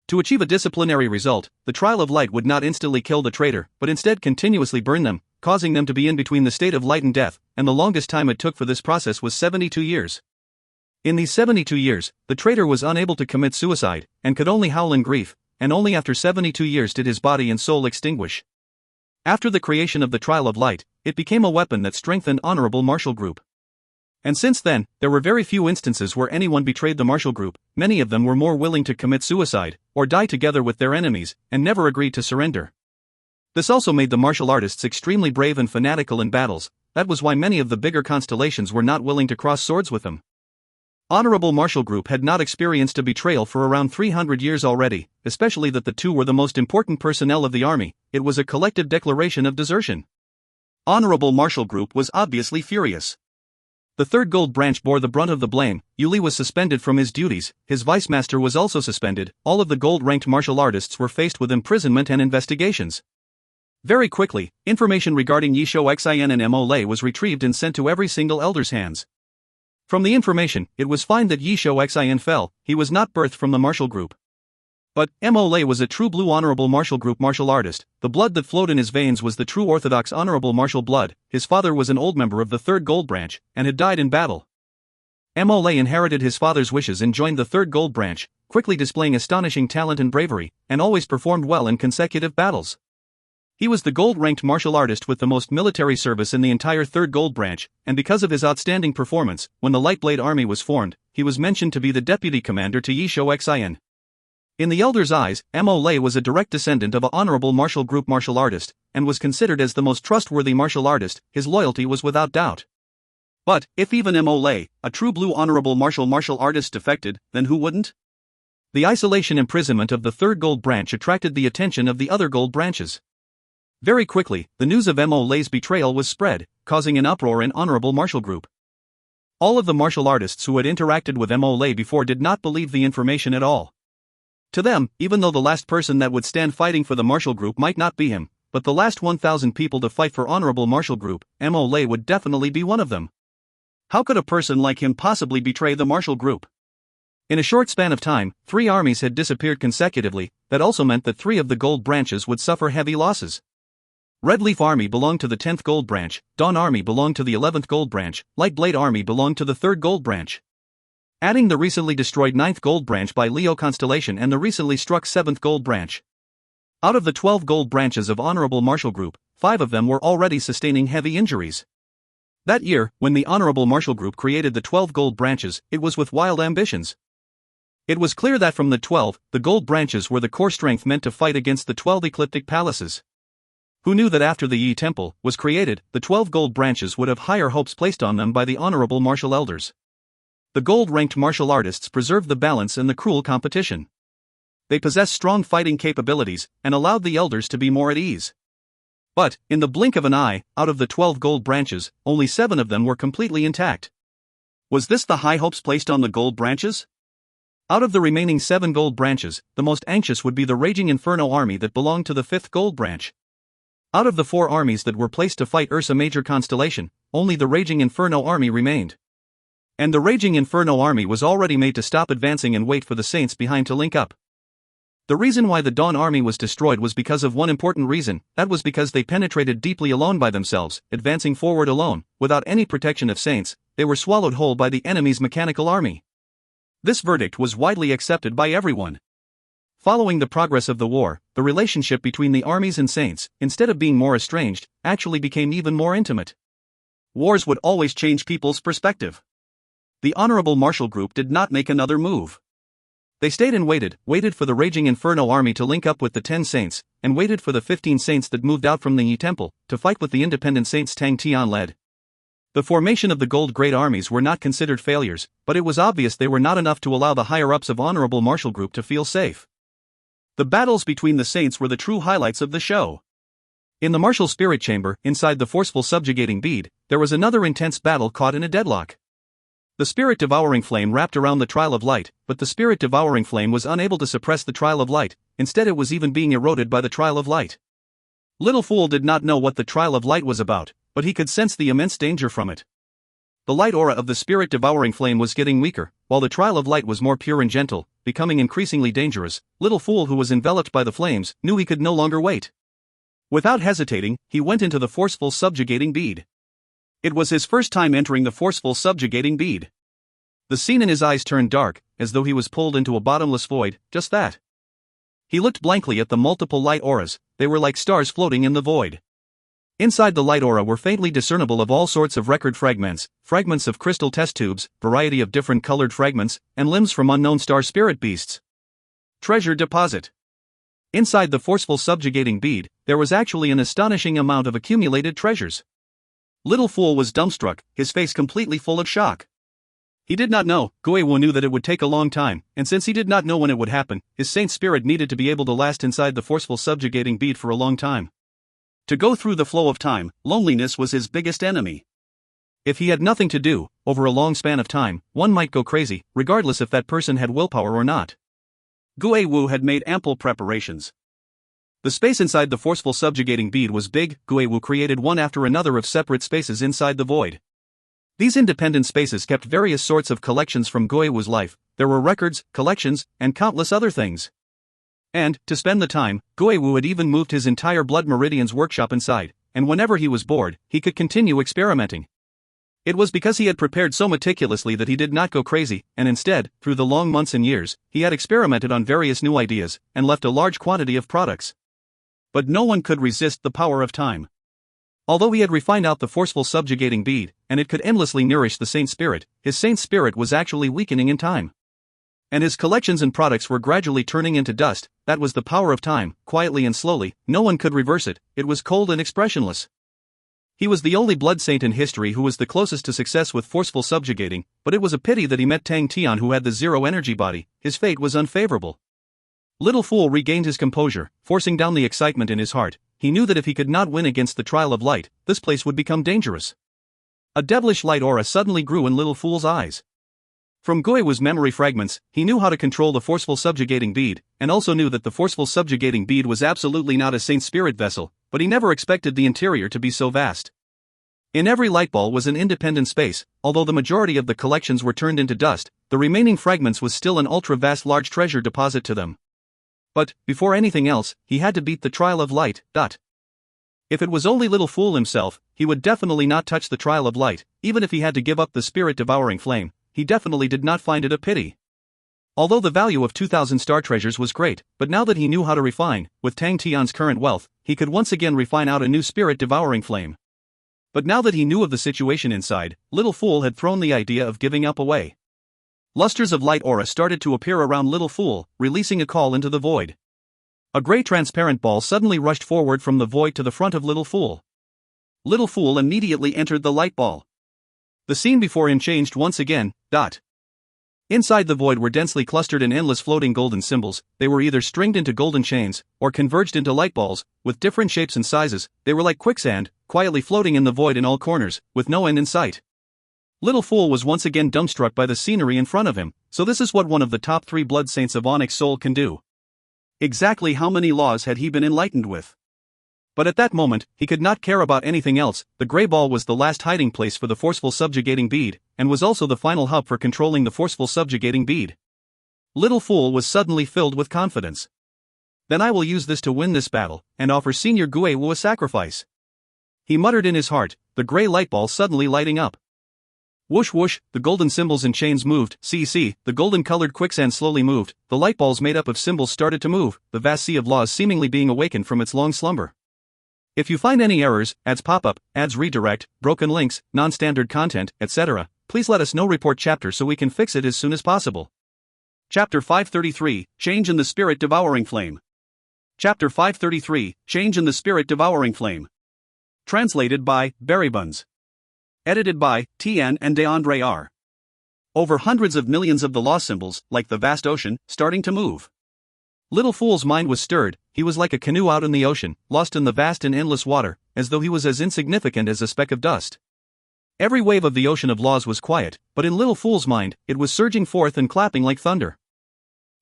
To achieve a disciplinary result, the Trial of Light would not instantly kill the traitor, but instead continuously burn them, causing them to be in between the state of light and death, and the longest time it took for this process was 72 years. In these 72 years, the traitor was unable to commit suicide, and could only howl in grief, and only after 72 years did his body and soul extinguish. After the creation of the Trial of Light, it became a weapon that strengthened Honorable Martial Group. And since then, there were very few instances where anyone betrayed the Martial Group. Many of them were more willing to commit suicide, or die together with their enemies, and never agreed to surrender. This also made the martial artists extremely brave and fanatical in battles. That was why many of the bigger constellations were not willing to cross swords with them. Honorable Martial Group had not experienced a betrayal for around 300 years already, especially that the two were the most important personnel of the army. It was a collective declaration of desertion. Honorable Martial Group was obviously furious. The third gold branch bore the brunt of the blame. Yuli was suspended from his duties, his vice master was also suspended, all of the gold-ranked martial artists were faced with imprisonment and investigations. Very quickly, information regarding Yisho Xian and Mo Lei was retrieved and sent to every single elder's hands. From the information, it was found that Yisho Xian fell, he was not birthed from the martial group. But Mo Lei was a true blue honorable martial group martial artist. The blood that flowed in his veins was the true orthodox honorable martial blood. His father was an old member of the third gold branch, and had died in battle. Mo Lei inherited his father's wishes and joined the third gold branch, quickly displaying astonishing talent and bravery, and always performed well in consecutive battles. He was the gold-ranked martial artist with the most military service in the entire third gold branch, and because of his outstanding performance, when the Lightblade army was formed, he was mentioned to be the deputy commander to Yisho Xian. In the elders' eyes, Mo Lei was a direct descendant of an honorable martial group martial artist, and was considered as the most trustworthy martial artist. His loyalty was without doubt. But, if even Mo Lei, a true blue honorable martial artist defected, then who wouldn't? The isolation imprisonment of the third gold branch attracted the attention of the other gold branches. Very quickly, the news of Mo Lei's betrayal was spread, causing an uproar in honorable martial group. All of the martial artists who had interacted with Mo Lei before did not believe the information at all. To them, even though the last person that would stand fighting for the martial group might not be him, but the last 1,000 people to fight for honorable martial group, Mo Lei would definitely be one of them. How could a person like him possibly betray the martial group? In a short span of time, 3 armies had disappeared consecutively. That also meant that 3 of the gold branches would suffer heavy losses. Red Leaf Army belonged to the 10th gold branch, Dawn Army belonged to the 11th gold branch, Light Blade Army belonged to the 3rd gold branch. Adding the recently destroyed 9th gold branch by Leo Constellation and the recently struck 7th gold branch. Out of the 12 gold branches of Honorable Martial Group, 5 of them were already sustaining heavy injuries. That year, when the Honorable Martial Group created the 12 gold branches, it was with wild ambitions. It was clear that from the 12, the gold branches were the core strength meant to fight against the 12 ecliptic palaces. Who knew that after the Yi Temple was created, the 12 gold branches would have higher hopes placed on them by the Honorable Martial Elders. The gold-ranked martial artists preserved the balance in the cruel competition. They possessed strong fighting capabilities, and allowed the elders to be more at ease. But, in the blink of an eye, out of the 12 gold branches, only 7 of them were completely intact. Was this the high hopes placed on the gold branches? Out of the remaining 7 gold branches, the most anxious would be the Raging Inferno army that belonged to the 5th gold branch. Out of the 4 armies that were placed to fight Ursa Major constellation, only the Raging Inferno army remained. And the Raging Inferno army was already made to stop advancing and wait for the saints behind to link up. The reason why the Dawn army was destroyed was because of one important reason, that was because they penetrated deeply alone by themselves, advancing forward alone, without any protection of saints. They were swallowed whole by the enemy's mechanical army. This verdict was widely accepted by everyone. Following the progress of the war, the relationship between the armies and saints, instead of being more estranged, actually became even more intimate. Wars would always change people's perspective. The Honorable Martial Group did not make another move. They stayed and waited for the Raging Inferno army to link up with the 10 saints, and waited for the 15 saints that moved out from the Yi Temple, to fight with the independent saints Tang Tian led. The formation of the Gold Great Armies were not considered failures, but it was obvious they were not enough to allow the higher-ups of Honorable Martial Group to feel safe. The battles between the saints were the true highlights of the show. In the martial spirit chamber, inside the forceful subjugating bead, there was another intense battle caught in a deadlock. The spirit devouring flame wrapped around the Trial of Light, but the spirit devouring flame was unable to suppress the Trial of Light, instead it was even being eroded by the Trial of Light. Little Fool did not know what the Trial of Light was about, but he could sense the immense danger from it. The light aura of the spirit devouring flame was getting weaker, while the Trial of Light was more pure and gentle, becoming increasingly dangerous. Little Fool, who was enveloped by the flames, knew he could no longer wait. Without hesitating, he went into the forceful subjugating bead. It was his first time entering the forceful subjugating bead. The scene in his eyes turned dark, as though he was pulled into a bottomless void, just that. He looked blankly at the multiple light auras, they were like stars floating in the void. Inside the light aura were faintly discernible of all sorts of record fragments, fragments of crystal test tubes, variety of different colored fragments, and limbs from unknown star spirit beasts. Treasure deposit. Inside the forceful subjugating bead, there was actually an astonishing amount of accumulated treasures. Little Fool was dumbstruck, his face completely full of shock. He did not know. Guiwu knew that it would take a long time, and since he did not know when it would happen, his saint spirit needed to be able to last inside the forceful subjugating bead for a long time. To go through the flow of time, loneliness was his biggest enemy. If he had nothing to do, over a long span of time, one might go crazy, regardless if that person had willpower or not. Gue Wu had made ample preparations. The space inside the forceful subjugating bead was big. Gue Wu created one after another of separate spaces inside the void. These independent spaces kept various sorts of collections from Gue Wu's life. There were records, collections, and countless other things. And, to spend the time, Gue Wu had even moved his entire Blood Meridian's workshop inside, and whenever he was bored, he could continue experimenting. It was because he had prepared so meticulously that he did not go crazy, and instead, through the long months and years, he had experimented on various new ideas, and left a large quantity of products. But no one could resist the power of time. Although he had refined out the forceful subjugating bead, and it could endlessly nourish the saint spirit, his saint spirit was actually weakening in time. And his collections and products were gradually turning into dust. That was the power of time, quietly and slowly. No one could reverse it. It was cold and expressionless. He was the only blood saint in history who was the closest to success with forceful subjugating, but it was a pity that he met Tang Tian, who had the zero energy body. His fate was unfavorable. Little Fool regained his composure, forcing down the excitement in his heart. He knew that if he could not win against the trial of light, this place would become dangerous. A devilish light aura suddenly grew in Little Fool's eyes. From Gue Wu's memory fragments, he knew how to control the forceful subjugating bead, and also knew that the forceful subjugating bead was absolutely not a saint spirit vessel, but he never expected the interior to be so vast. In every light ball was an independent space. Although the majority of the collections were turned into dust, the remaining fragments was still an ultra-vast large treasure deposit to them. But, before anything else, he had to beat the trial of light. If it was only Little Fool himself, he would definitely not touch the trial of light. Even if he had to give up the spirit-devouring flame, he definitely did not find it a pity. Although the value of 2,000 star treasures was great, but now that he knew how to refine, with Tang Tian's current wealth, he could once again refine out a new spirit-devouring flame. But now that he knew of the situation inside, Little Fool had thrown the idea of giving up away. Lusters of light aura started to appear around Little Fool, releasing a call into the void. A gray transparent ball suddenly rushed forward from the void to the front of Little Fool. Little Fool immediately entered the light ball. The scene before him changed once again. Inside the void were densely clustered and endless floating golden symbols. They were either stringed into golden chains, or converged into light balls, with different shapes and sizes. They were like quicksand, quietly floating in the void in all corners, with no end in sight. Little Fool was once again dumbstruck by the scenery in front of him. So this is what one of the top 3 blood saints of Onyx Soul can do. Exactly how many laws had he been enlightened with? But at that moment, he could not care about anything else. The gray ball was the last hiding place for the forceful subjugating bead, and was also the final hub for controlling the forceful subjugating bead. Little Fool was suddenly filled with confidence. Then I will use this to win this battle, and offer Senior Gue Wu a sacrifice. He muttered in his heart, the gray light ball suddenly lighting up. Whoosh whoosh, the golden symbols and chains moved. The golden-colored quicksand slowly moved. The light balls made up of symbols started to move, the vast sea of laws seemingly being awakened from its long slumber. If you find any errors, ads pop up, ads redirect, broken links, non-standard content, etc., please let us know. Report chapter so we can fix it as soon as possible. Chapter 533, Change in the Spirit Devouring Flame. Chapter 533, Change in the Spirit Devouring Flame. Translated by Buns. Edited by Tian and DeAndre R. Over hundreds of millions of the law symbols, like the vast ocean, starting to move. Little Fool's mind was stirred. He was like a canoe out in the ocean, lost in the vast and endless water, as though he was as insignificant as a speck of dust. Every wave of the ocean of laws was quiet, but in Little Fool's mind, it was surging forth and clapping like thunder.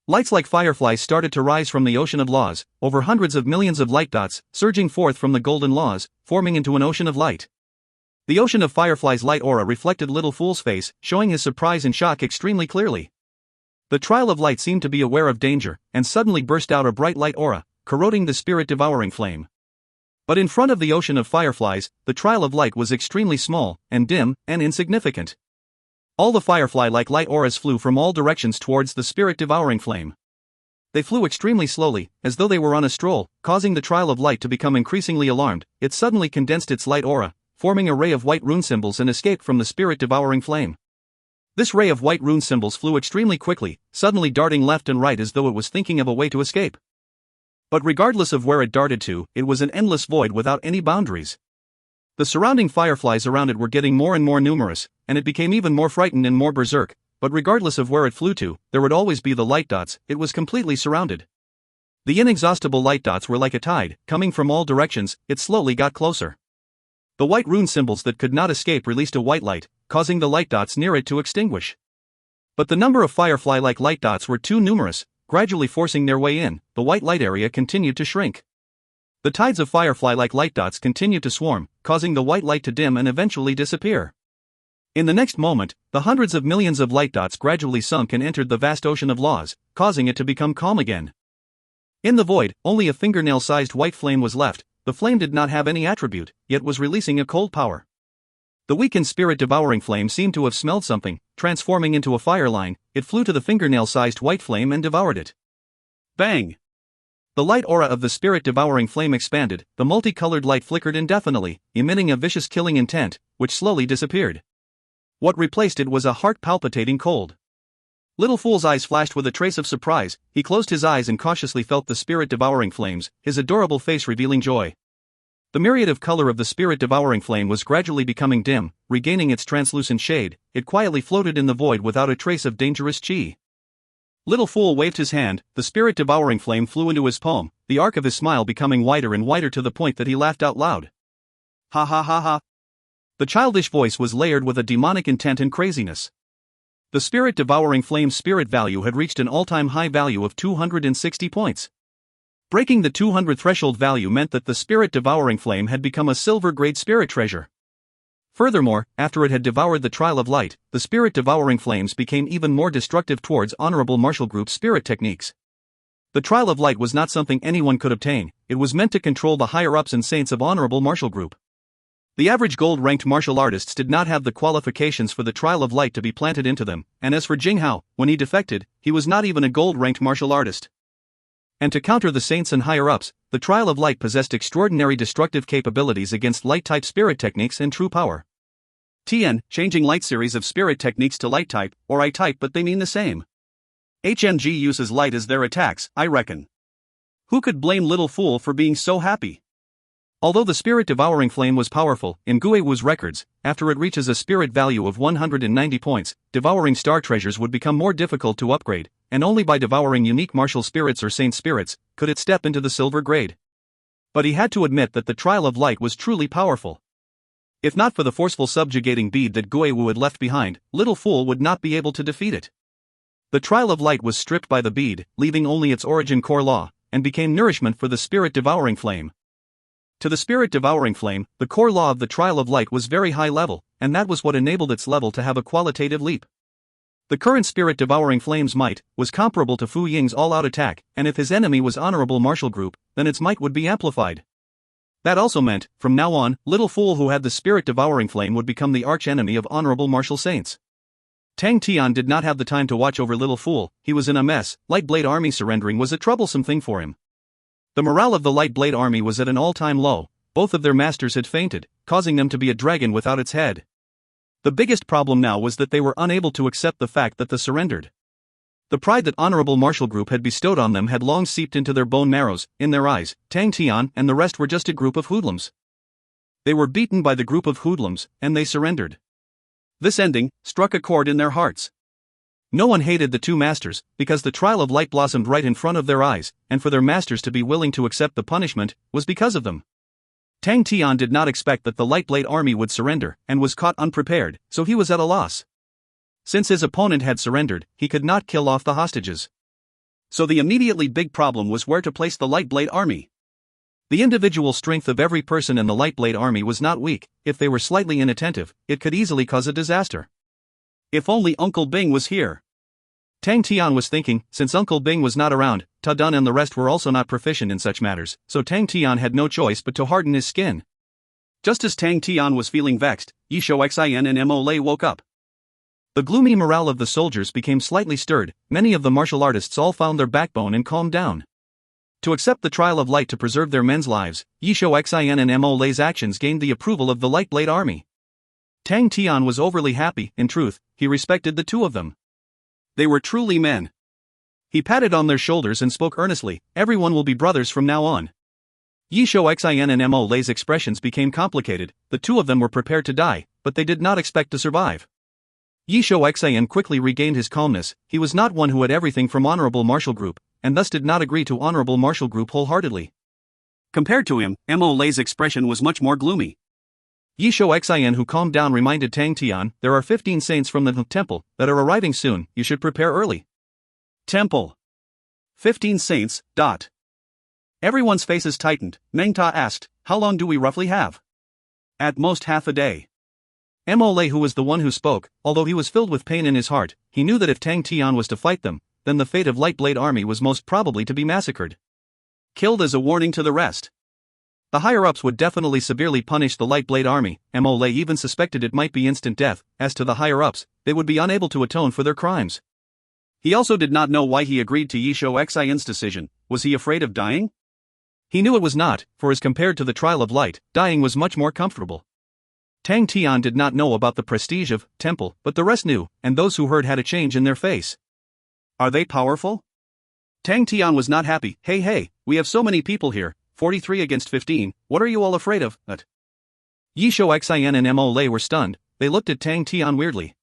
Lights like fireflies started to rise from the ocean of laws, over hundreds of millions of light dots, surging forth from the golden laws, forming into an ocean of light. The ocean of fireflies' light aura reflected Little Fool's face, showing his surprise and shock extremely clearly. The trial of light seemed to be aware of danger, and suddenly burst out a bright light aura, corroding the spirit-devouring flame. But in front of the ocean of fireflies, the trial of light was extremely small, and dim, and insignificant. All the firefly-like light auras flew from all directions towards the spirit-devouring flame. They flew extremely slowly, as though they were on a stroll, causing the trial of light to become increasingly alarmed. It suddenly condensed its light aura, forming a ray of white rune symbols, and escaped from the spirit-devouring flame. This ray of white rune symbols flew extremely quickly, suddenly darting left and right as though it was thinking of a way to escape. But regardless of where it darted to, it was an endless void without any boundaries. The surrounding fireflies around it were getting more and more numerous, and it became even more frightened and more berserk. But regardless of where it flew to, there would always be the light dots. It was completely surrounded. The inexhaustible light dots were like a tide, coming from all directions. It slowly got closer. The white rune symbols that could not escape released a white light, causing the light dots near it to extinguish. But the number of firefly-like light dots were too numerous, gradually forcing their way in. The white light area continued to shrink. The tides of firefly-like light dots continued to swarm, causing the white light to dim and eventually disappear. In the next moment, the hundreds of millions of light dots gradually sunk and entered the vast ocean of laws, causing it to become calm again. In the void, only a fingernail-sized white flame was left. The flame did not have any attribute, yet was releasing a cold power. The weakened spirit-devouring flame seemed to have smelled something. Transforming into a fire line, it flew to the fingernail-sized white flame and devoured it. Bang! The light aura of the spirit-devouring flame expanded. The multicolored light flickered indefinitely, emitting a vicious killing intent, which slowly disappeared. What replaced it was a heart-palpitating cold. Little Fool's eyes flashed with a trace of surprise. He closed his eyes and cautiously felt the spirit-devouring flames, his adorable face revealing joy. The myriad of color of the spirit-devouring flame was gradually becoming dim, regaining its translucent shade. It quietly floated in the void without a trace of dangerous chi. Little Fool waved his hand. The spirit-devouring flame flew into his palm, the arc of his smile becoming wider and wider to the point that he laughed out loud. Ha ha ha ha. The childish voice was layered with a demonic intent and craziness. The spirit-devouring flame's spirit value had reached an all-time high value of 260 points. Breaking the 200 threshold value meant that the spirit-devouring flame had become a silver-grade spirit treasure. Furthermore, after it had devoured the Trial of Light, the spirit-devouring flames became even more destructive towards Honorable Martial Group spirit techniques. The Trial of Light was not something anyone could obtain. It was meant to control the higher-ups and saints of Honorable Martial Group. The average gold-ranked martial artists did not have the qualifications for the Trial of Light to be planted into them, and as for Jing Hao, when he defected, he was not even a gold-ranked martial artist. And to counter the saints and higher-ups, the Trial of Light possessed extraordinary destructive capabilities against light-type spirit techniques and true power. Tian, changing light series of spirit techniques to light-type, or I-type, but they mean the same. HMG uses light as their attacks, I reckon. Who could blame Little Fool for being so happy? Although the spirit-devouring flame was powerful, in Gui Wu's records, after it reaches a spirit value of 190 points, devouring star treasures would become more difficult to upgrade, and only by devouring unique martial spirits or saint spirits could it step into the silver grade. But he had to admit that the Trial of Light was truly powerful. If not for the forceful subjugating bead that Gui Wu had left behind, Little Fool would not be able to defeat it. The Trial of Light was stripped by the bead, leaving only its origin core law, and became nourishment for the spirit-devouring flame. To the spirit-devouring flame, the core law of the Trial of Light was very high level, and that was what enabled its level to have a qualitative leap. The current spirit-devouring flame's might was comparable to Fu Ying's all-out attack, and if his enemy was Honorable Martial Group, then its might would be amplified. That also meant, from now on, Little Fool who had the spirit-devouring flame would become the arch-enemy of Honorable Martial Saints. Tang Tian did not have the time to watch over Little Fool. He was in a mess. Light Blade Army surrendering was a troublesome thing for him. The morale of the Light Blade Army was at an all-time low. Both of their masters had fainted, causing them to be a dragon without its head. The biggest problem now was that they were unable to accept the fact that they surrendered. The pride that Honorable Martial Group had bestowed on them had long seeped into their bone marrows. In their eyes, Tang Tian and the rest were just a group of hoodlums. They were beaten by the group of hoodlums, and they surrendered. This ending struck a chord in their hearts. No one hated the two masters, because the Trial of Light blossomed right in front of their eyes, and for their masters to be willing to accept the punishment was because of them. Tang Tian did not expect that the Light Blade Army would surrender, and was caught unprepared, so he was at a loss. Since his opponent had surrendered, he could not kill off the hostages. So the immediately big problem was where to place the Light Blade Army. The individual strength of every person in the Light Blade Army was not weak. If they were slightly inattentive, it could easily cause a disaster. If only Uncle Bing was here. Tang Tian was thinking, since Uncle Bing was not around, Ta Dun and the rest were also not proficient in such matters, so Tang Tian had no choice but to harden his skin. Just as Tang Tian was feeling vexed, Yishou Xian and Mo Lei woke up. The gloomy morale of the soldiers became slightly stirred. Many of the martial artists all found their backbone and calmed down. To accept the Trial of Light to preserve their men's lives, Yishou Xian and Mo Lei's actions gained the approval of the Light Blade Army. Tang Tian was overly happy. In truth, he respected the two of them. They were truly men. He patted on their shoulders and spoke earnestly, "Everyone will be brothers from now on." Yishou Xian and Mo Lei's expressions became complicated. The two of them were prepared to die, but they did not expect to survive. Yishou Xian quickly regained his calmness. He was not one who had everything from Honorable Martial Group, and thus did not agree to Honorable Martial Group wholeheartedly. Compared to him, Mo Lei's expression was much more gloomy. Yisho Xin, who calmed down, reminded Tang Tian, there are 15 saints from the temple that are arriving soon, you should prepare early. Temple. 15 saints. Everyone's faces tightened. Meng Ta asked, how long do we roughly have? At most half a day. Mo Lei, who was the one who spoke, although he was filled with pain in his heart, he knew that if Tang Tian was to fight them, then the fate of Light Blade Army was most probably to be massacred. Killed as a warning to the rest. The higher-ups would definitely severely punish the Light Blade Army. Mo Lei even suspected it might be instant death. As to the higher-ups, they would be unable to atone for their crimes. He also did not know why he agreed to Yisho Xin's decision. Was he afraid of dying? He knew it was not, for as compared to the trial of light, dying was much more comfortable. Tang Tian did not know about the prestige of temple, but the rest knew, and those who heard had a change in their face. Are they powerful? Tang Tian was not happy. Hey, we have so many people here, 43 against 15, what are you all afraid of? Yisho Xin and Mo Lei were stunned. They looked at Tang Tian weirdly.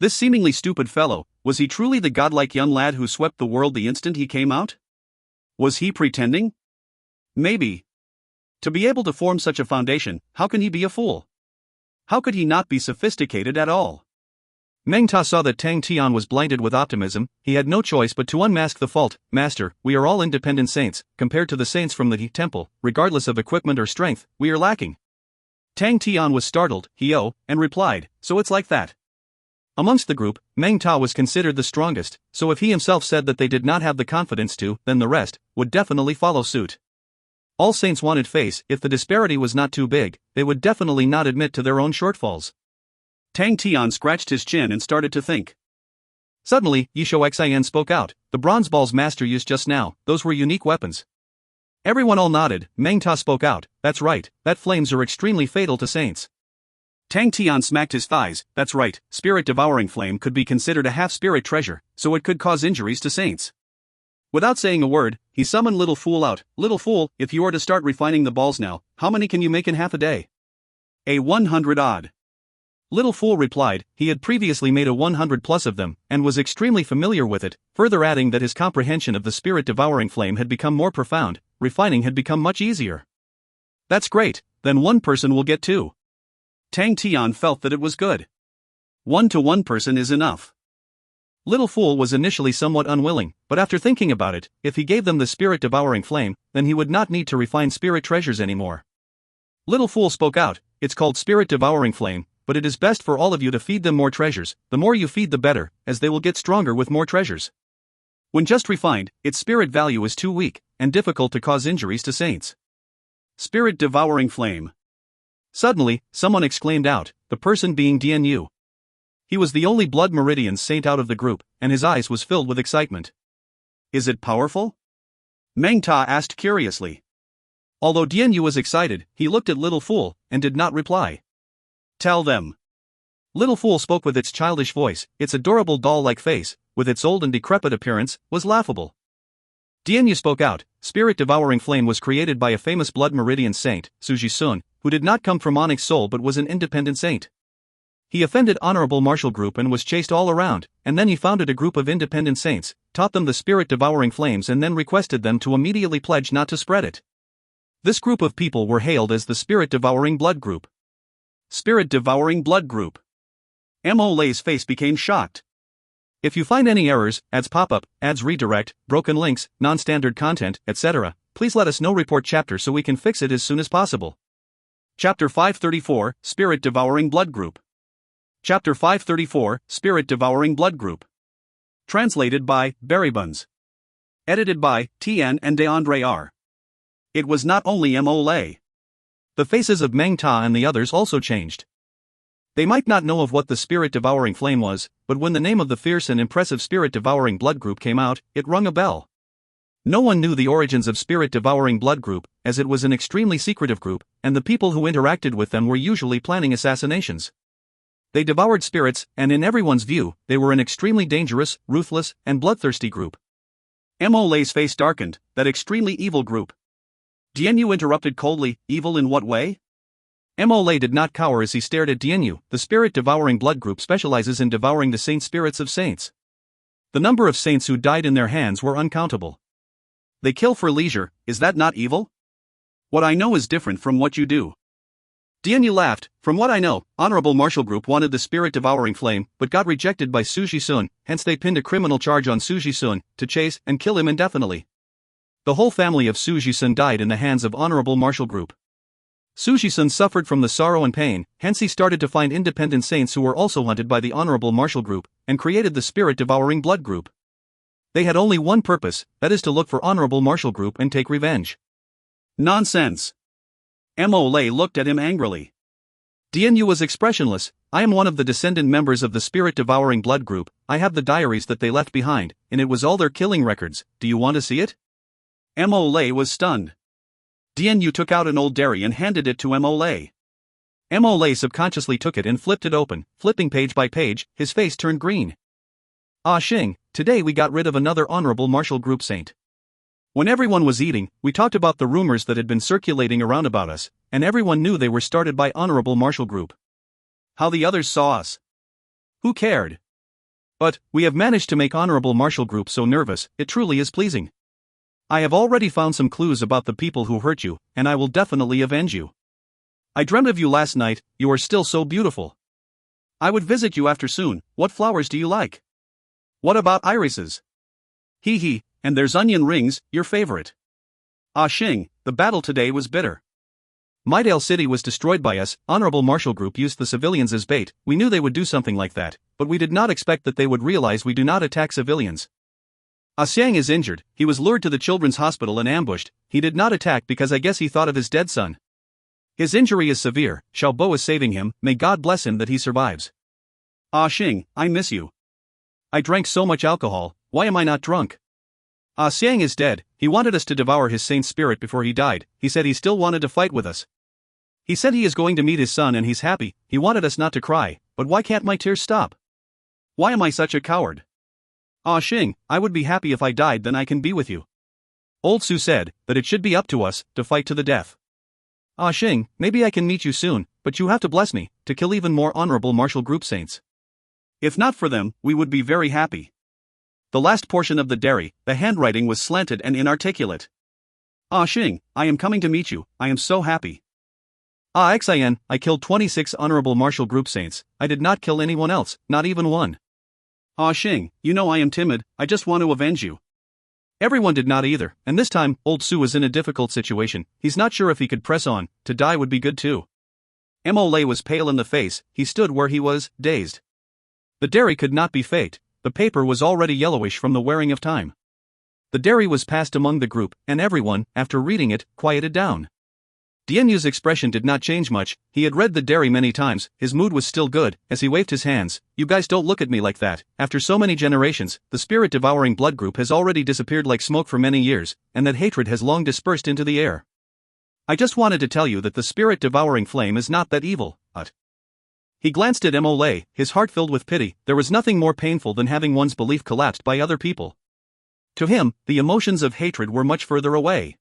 This seemingly stupid fellow, was he truly the godlike young lad who swept the world the instant he came out? Was he pretending? Maybe. To be able to form such a foundation, how can he be a fool? How could he not be sophisticated at all? Meng Ta saw that Tang Tian was blinded with optimism. He had no choice but to unmask the fault. Master, we are all independent saints. Compared to the saints from the temple, regardless of equipment or strength, we are lacking. Tang Tian was startled, and replied, so it's like that. Amongst the group, Meng Ta was considered the strongest, so if he himself said that they did not have the confidence to, then the rest would definitely follow suit. All saints wanted face. If the disparity was not too big, they would definitely not admit to their own shortfalls. Tang Tian scratched his chin and started to think. Suddenly, Yisho Xin spoke out, the bronze balls master used just now, those were unique weapons. Everyone all nodded. Meng Ta spoke out, that's right, that flames are extremely fatal to saints. Tang Tian smacked his thighs, that's right, spirit devouring flame could be considered a half-spirit treasure, so it could cause injuries to saints. Without saying a word, he summoned Little Fool out. Little Fool, if you are to start refining the balls now, how many can you make in half a day? 100 odd. Little Fool replied, he had previously made 100 plus of them, and was extremely familiar with it, further adding that his comprehension of the spirit-devouring flame had become more profound, refining had become much easier. That's great, then one person will get 2. Tang Tian felt that it was good. 1 to 1 person is enough. Little Fool was initially somewhat unwilling, but after thinking about it, if he gave them the spirit-devouring flame, then he would not need to refine spirit treasures anymore. Little Fool spoke out, it's called spirit-devouring flame, but it is best for all of you to feed them more treasures. The more you feed the better, as they will get stronger with more treasures. When just refined, its spirit value is too weak, and difficult to cause injuries to saints. Spirit-devouring flame. Suddenly, someone exclaimed out, the person being Tian Yu. He was the only Blood Meridian saint out of the group, and his eyes was filled with excitement. Is it powerful? Meng Ta asked curiously. Although Tian Yu was excited, he looked at Little Fool, and did not reply. Tell them. Little Fool spoke with its childish voice. Its adorable doll-like face, with its old and decrepit appearance, was laughable. Tian Yu spoke out, spirit-devouring flame was created by a famous Blood Meridian saint, Suji Sun, who did not come from Onyx Soul but was an independent saint. He offended Honorable Martial Group and was chased all around, and then he founded a group of independent saints, taught them the spirit-devouring flames and then requested them to immediately pledge not to spread it. This group of people were hailed as the Spirit-Devouring Blood Group. Spirit-Devouring Blood Group. Mo Lei's face became shocked. If you find any errors, ads pop up, ads redirect, broken links, non-standard content, etc., please let us know. Report chapter so we can fix it as soon as possible. Chapter 534, Spirit-Devouring Blood Group. Chapter 534, Spirit-Devouring Blood Group. Translated by Berrybuns. Edited by Tian and DeAndre R. It was not only Mo Lei. The faces of Meng Ta and the others also changed. They might not know of what the spirit-devouring flame was, but when the name of the fierce and impressive spirit-devouring blood group came out, it rung a bell. No one knew the origins of spirit-devouring blood group, as it was an extremely secretive group, and the people who interacted with them were usually planning assassinations. They devoured spirits, and in everyone's view, they were an extremely dangerous, ruthless, and bloodthirsty group. Mo Lei's face darkened. That extremely evil group. Tian Yu interrupted coldly, evil in what way? Mo Lei did not cower as he stared at Tian Yu. The spirit-devouring blood group specializes in devouring the saint spirits of saints. The number of saints who died in their hands were uncountable. They kill for leisure, is that not evil? What I know is different from what you do. Dian Yu laughed. From what I know, Honorable Marshal Group wanted the spirit-devouring flame, but got rejected by Su Ji-sun, hence they pinned a criminal charge on Su Ji-sun, to chase and kill him indefinitely. The whole family of Su Ji-sun died in the hands of Honorable Marshal Group. Su Ji-sun suffered from the sorrow and pain, hence he started to find independent saints who were also hunted by the Honorable Marshal Group, and created the spirit-devouring blood group. They had only one purpose, that is to look for Honorable Marshal Group and take revenge. Nonsense. Mo Lei looked at him angrily. Dian Yu was expressionless. I am one of the descendant members of the spirit-devouring blood group. I have the diaries that they left behind, and it was all their killing records. Do you want to see it? Mo Lei was stunned. Dian Yu took out an old diary and handed it to Mo Lei. Mo Lei subconsciously took it and flipped it open, flipping page by page. His face turned green. Ah Xing, today we got rid of another Honorable Marshal Group saint. When everyone was eating, we talked about the rumors that had been circulating around about us, and everyone knew they were started by Honorable Marshal Group. How the others saw us. Who cared? But, we have managed to make Honorable Marshal Group so nervous, it truly is pleasing. I have already found some clues about the people who hurt you, and I will definitely avenge you. I dreamt of you last night, you are still so beautiful. I would visit you after soon. What flowers do you like? What about irises? Hee hee, and there's onion rings, your favorite. Ah Xing, the battle today was bitter. Midale City was destroyed by us. Honorable Marshal Group used the civilians as bait. We knew they would do something like that, but we did not expect that they would realize we do not attack civilians. Ah Xiang is injured. He was lured to the children's hospital and ambushed. He did not attack because I guess he thought of his dead son. His injury is severe. Xiao Bo is saving him. May God bless him that he survives. Ah Xing, I miss you. I drank so much alcohol. Why am I not drunk? Ah Xiang is dead. He wanted us to devour his saint spirit before he died. He said he still wanted to fight with us. He said he is going to meet his son and he's happy. He wanted us not to cry, but why can't my tears stop? Why am I such a coward? Ah Xing, I would be happy if I died, then I can be with you. Old Su said that it should be up to us to fight to the death. Ah Xing, maybe I can meet you soon, but you have to bless me to kill even more Honorable Marshal Group saints. If not for them, we would be very happy. The last portion of the diary, the handwriting was slanted and inarticulate. Ah Xing, I am coming to meet you. I am so happy. Ah Xian, I killed 26 Honorable Marshal Group saints. I did not kill anyone else, not even one. Ah Xing, you know I am timid. I just want to avenge you. Everyone did not either, and this time, old Su was in a difficult situation. He's not sure if he could press on. To die would be good too. Mo Lei was pale in the face. He stood where he was, dazed. The diary could not be faked. The paper was already yellowish from the wearing of time. The diary was passed among the group, and everyone, after reading it, quieted down. Dian Yu's expression did not change much. He had read the diary many times. His mood was still good, as he waved his hands. You guys don't look at me like that. After so many generations, the spirit-devouring blood group has already disappeared like smoke for many years, and that hatred has long dispersed into the air. I just wanted to tell you that the spirit-devouring flame is not that evil, but... He glanced at Mo Lei, his heart filled with pity. There was nothing more painful than having one's belief collapsed by other people. To him, the emotions of hatred were much further away.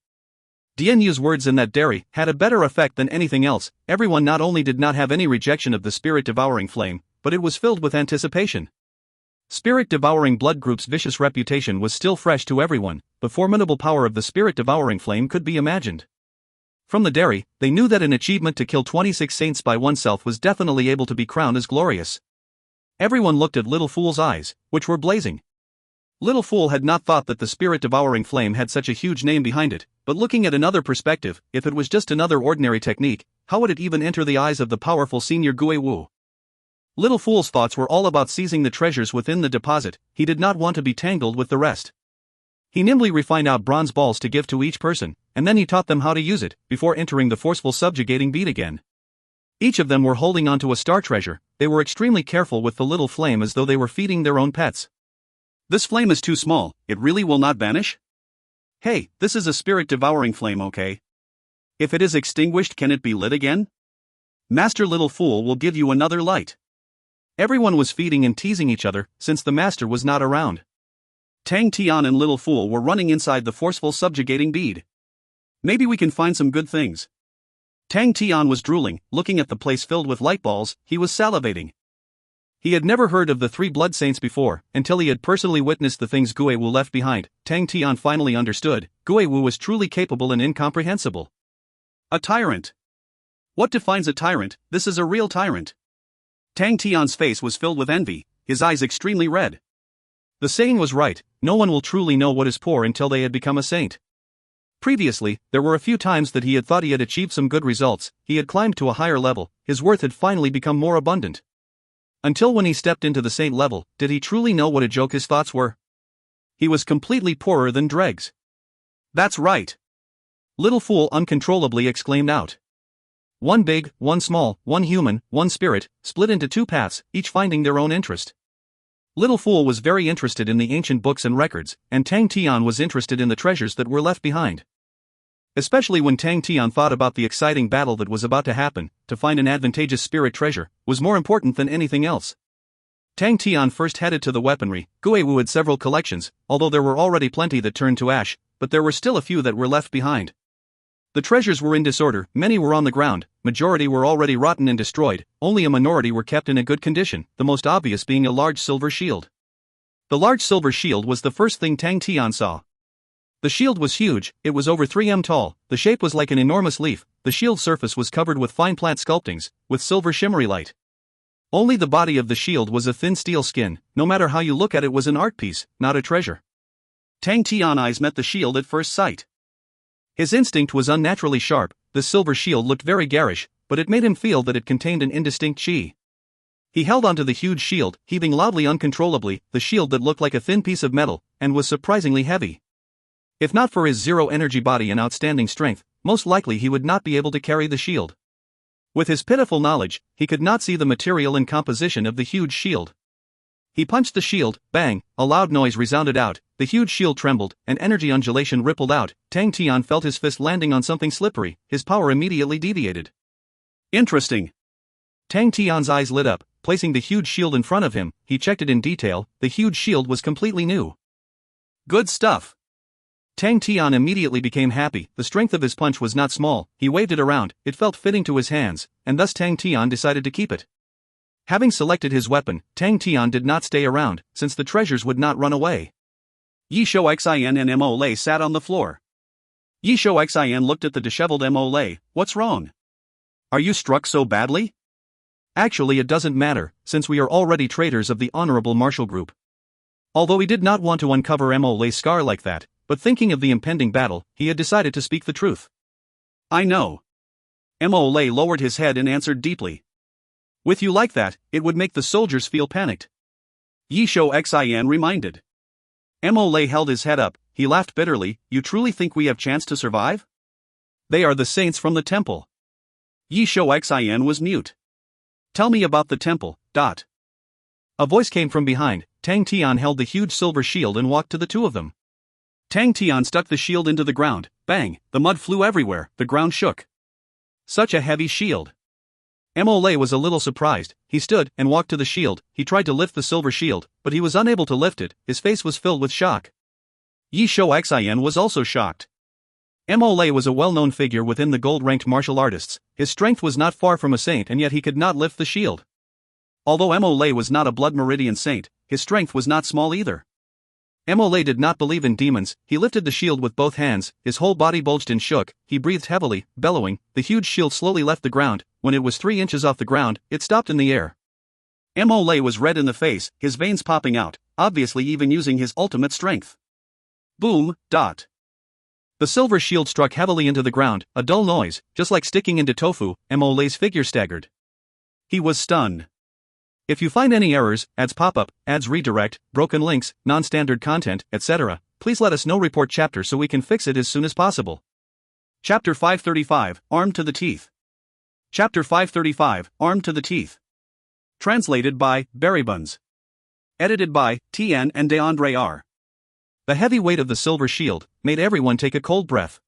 Dian Yu's words in that diary had a better effect than anything else. Everyone not only did not have any rejection of the spirit-devouring flame, but it was filled with anticipation. Spirit-devouring blood group's vicious reputation was still fresh to everyone. The formidable power of the spirit-devouring flame could be imagined. From the diary, they knew that an achievement to kill 26 saints by oneself was definitely able to be crowned as glorious. Everyone looked at Little Fool's eyes, which were blazing. Little Fool had not thought that the spirit-devouring flame had such a huge name behind it, but looking at another perspective, if it was just another ordinary technique, how would it even enter the eyes of the powerful senior Gui Wu? Little Fool's thoughts were all about seizing the treasures within the deposit. He did not want to be tangled with the rest. He nimbly refined out bronze balls to give to each person, and then he taught them how to use it, before entering the forceful subjugating beat again. Each of them were holding onto a star treasure. They were extremely careful with the little flame as though they were feeding their own pets. This flame is too small, it really will not vanish? Hey, this is a spirit-devouring flame, okay? If it is extinguished, can it be lit again? Master Little Fool will give you another light. Everyone was feeding and teasing each other, since the master was not around. Tang, Tian and Little Fool were running inside the forceful subjugating bead. Maybe we can find some good things. Tang Tian was drooling, looking at the place filled with light balls. He was salivating. He had never heard of the 3 blood saints before, until he had personally witnessed the things Gui Wu left behind. Tang Tian finally understood. Gui Wu was truly capable and incomprehensible. A tyrant. What defines a tyrant? This is a real tyrant. Tang Tian's face was filled with envy, his eyes extremely red. The saying was right, no one will truly know what is poor until they had become a saint. Previously, there were a few times that he had thought he had achieved some good results, he had climbed to a higher level, his worth had finally become more abundant. Until when he stepped into the saint level, did he truly know what a joke his thoughts were? He was completely poorer than dregs. That's right. Little Fool uncontrollably exclaimed out. One big, one small, one human, one spirit, split into two paths, each finding their own interest. Little Fool was very interested in the ancient books and records, and Tang Tian was interested in the treasures that were left behind. Especially when Tang Tian thought about the exciting battle that was about to happen, to find an advantageous spirit treasure was more important than anything else. Tang Tian first headed to the weaponry. Guiwu had several collections, although there were already plenty that turned to ash, but there were still a few that were left behind. The treasures were in disorder, many were on the ground, majority were already rotten and destroyed, only a minority were kept in a good condition, the most obvious being a large silver shield. The large silver shield was the first thing Tang Tian saw. The shield was huge, it was over 3 m tall, the shape was like an enormous leaf, the shield surface was covered with fine plant sculptings, with silver shimmery light. Only the body of the shield was a thin steel skin, no matter how you look at it was an art piece, not a treasure. Tang Tian's eyes met the shield at first sight. His instinct was unnaturally sharp, the silver shield looked very garish, but it made him feel that it contained an indistinct qi. He held onto the huge shield, heaving loudly uncontrollably, the shield that looked like a thin piece of metal, and was surprisingly heavy. If not for his zero-energy body and outstanding strength, most likely he would not be able to carry the shield. With his pitiful knowledge, he could not see the material and composition of the huge shield. He punched the shield, bang, a loud noise resounded out, the huge shield trembled, an energy undulation rippled out, Tang Tian felt his fist landing on something slippery, his power immediately deviated. Interesting. Tang Tian's eyes lit up, placing the huge shield in front of him, he checked it in detail, the huge shield was completely new. Good stuff. Tang Tian immediately became happy, the strength of his punch was not small, he waved it around, it felt fitting to his hands, and thus Tang Tian decided to keep it. Having selected his weapon, Tang Tian did not stay around, since the treasures would not run away. Yishou Xian and Mo Lei sat on the floor. Yishou Xian looked at the disheveled Mo Lei. What's wrong? Are you struck so badly? Actually it doesn't matter, since we are already traitors of the Honorable Martial Group. Although he did not want to uncover Mo Lei's scar like that, but thinking of the impending battle, he had decided to speak the truth. I know. Mo Lei lowered his head and answered deeply. With you like that, it would make the soldiers feel panicked. Yishou Xian reminded. Mo Lei held his head up, he laughed bitterly, you truly think we have chance to survive? They are the saints from the temple. Yishou Xian was mute. Tell me about the temple, . A voice came from behind, Tang Tian held the huge silver shield and walked to the two of them. Tang Tian stuck the shield into the ground, bang, the mud flew everywhere, the ground shook. Such a heavy shield. Mo Lei was a little surprised, he stood and walked to the shield, he tried to lift the silver shield, but he was unable to lift it, his face was filled with shock. Yishou Xian was also shocked. Mo Lei was a well-known figure within the gold-ranked martial artists, his strength was not far from a saint and yet he could not lift the shield. Although Mo Lei was not a blood meridian saint, his strength was not small either. Mo Lei did not believe in demons, he lifted the shield with both hands, his whole body bulged and shook, he breathed heavily, bellowing, the huge shield slowly left the ground, when it was 3 inches off the ground, it stopped in the air. Mo Lei was red in the face, his veins popping out, obviously even using his ultimate strength. Boom. The silver shield struck heavily into the ground, a dull noise, just like sticking into tofu, Mo Lei's figure staggered. He was stunned. If you find any errors, ads pop up, ads redirect, broken links, non-standard content, etc., please let us know. Report chapter so we can fix it as soon as possible. Chapter 535, Armed to the Teeth. Chapter 535, Armed to the Teeth. Translated by Berrybuns. Edited by Tian and DeAndre R. The heavy weight of the silver shield made everyone take a cold breath.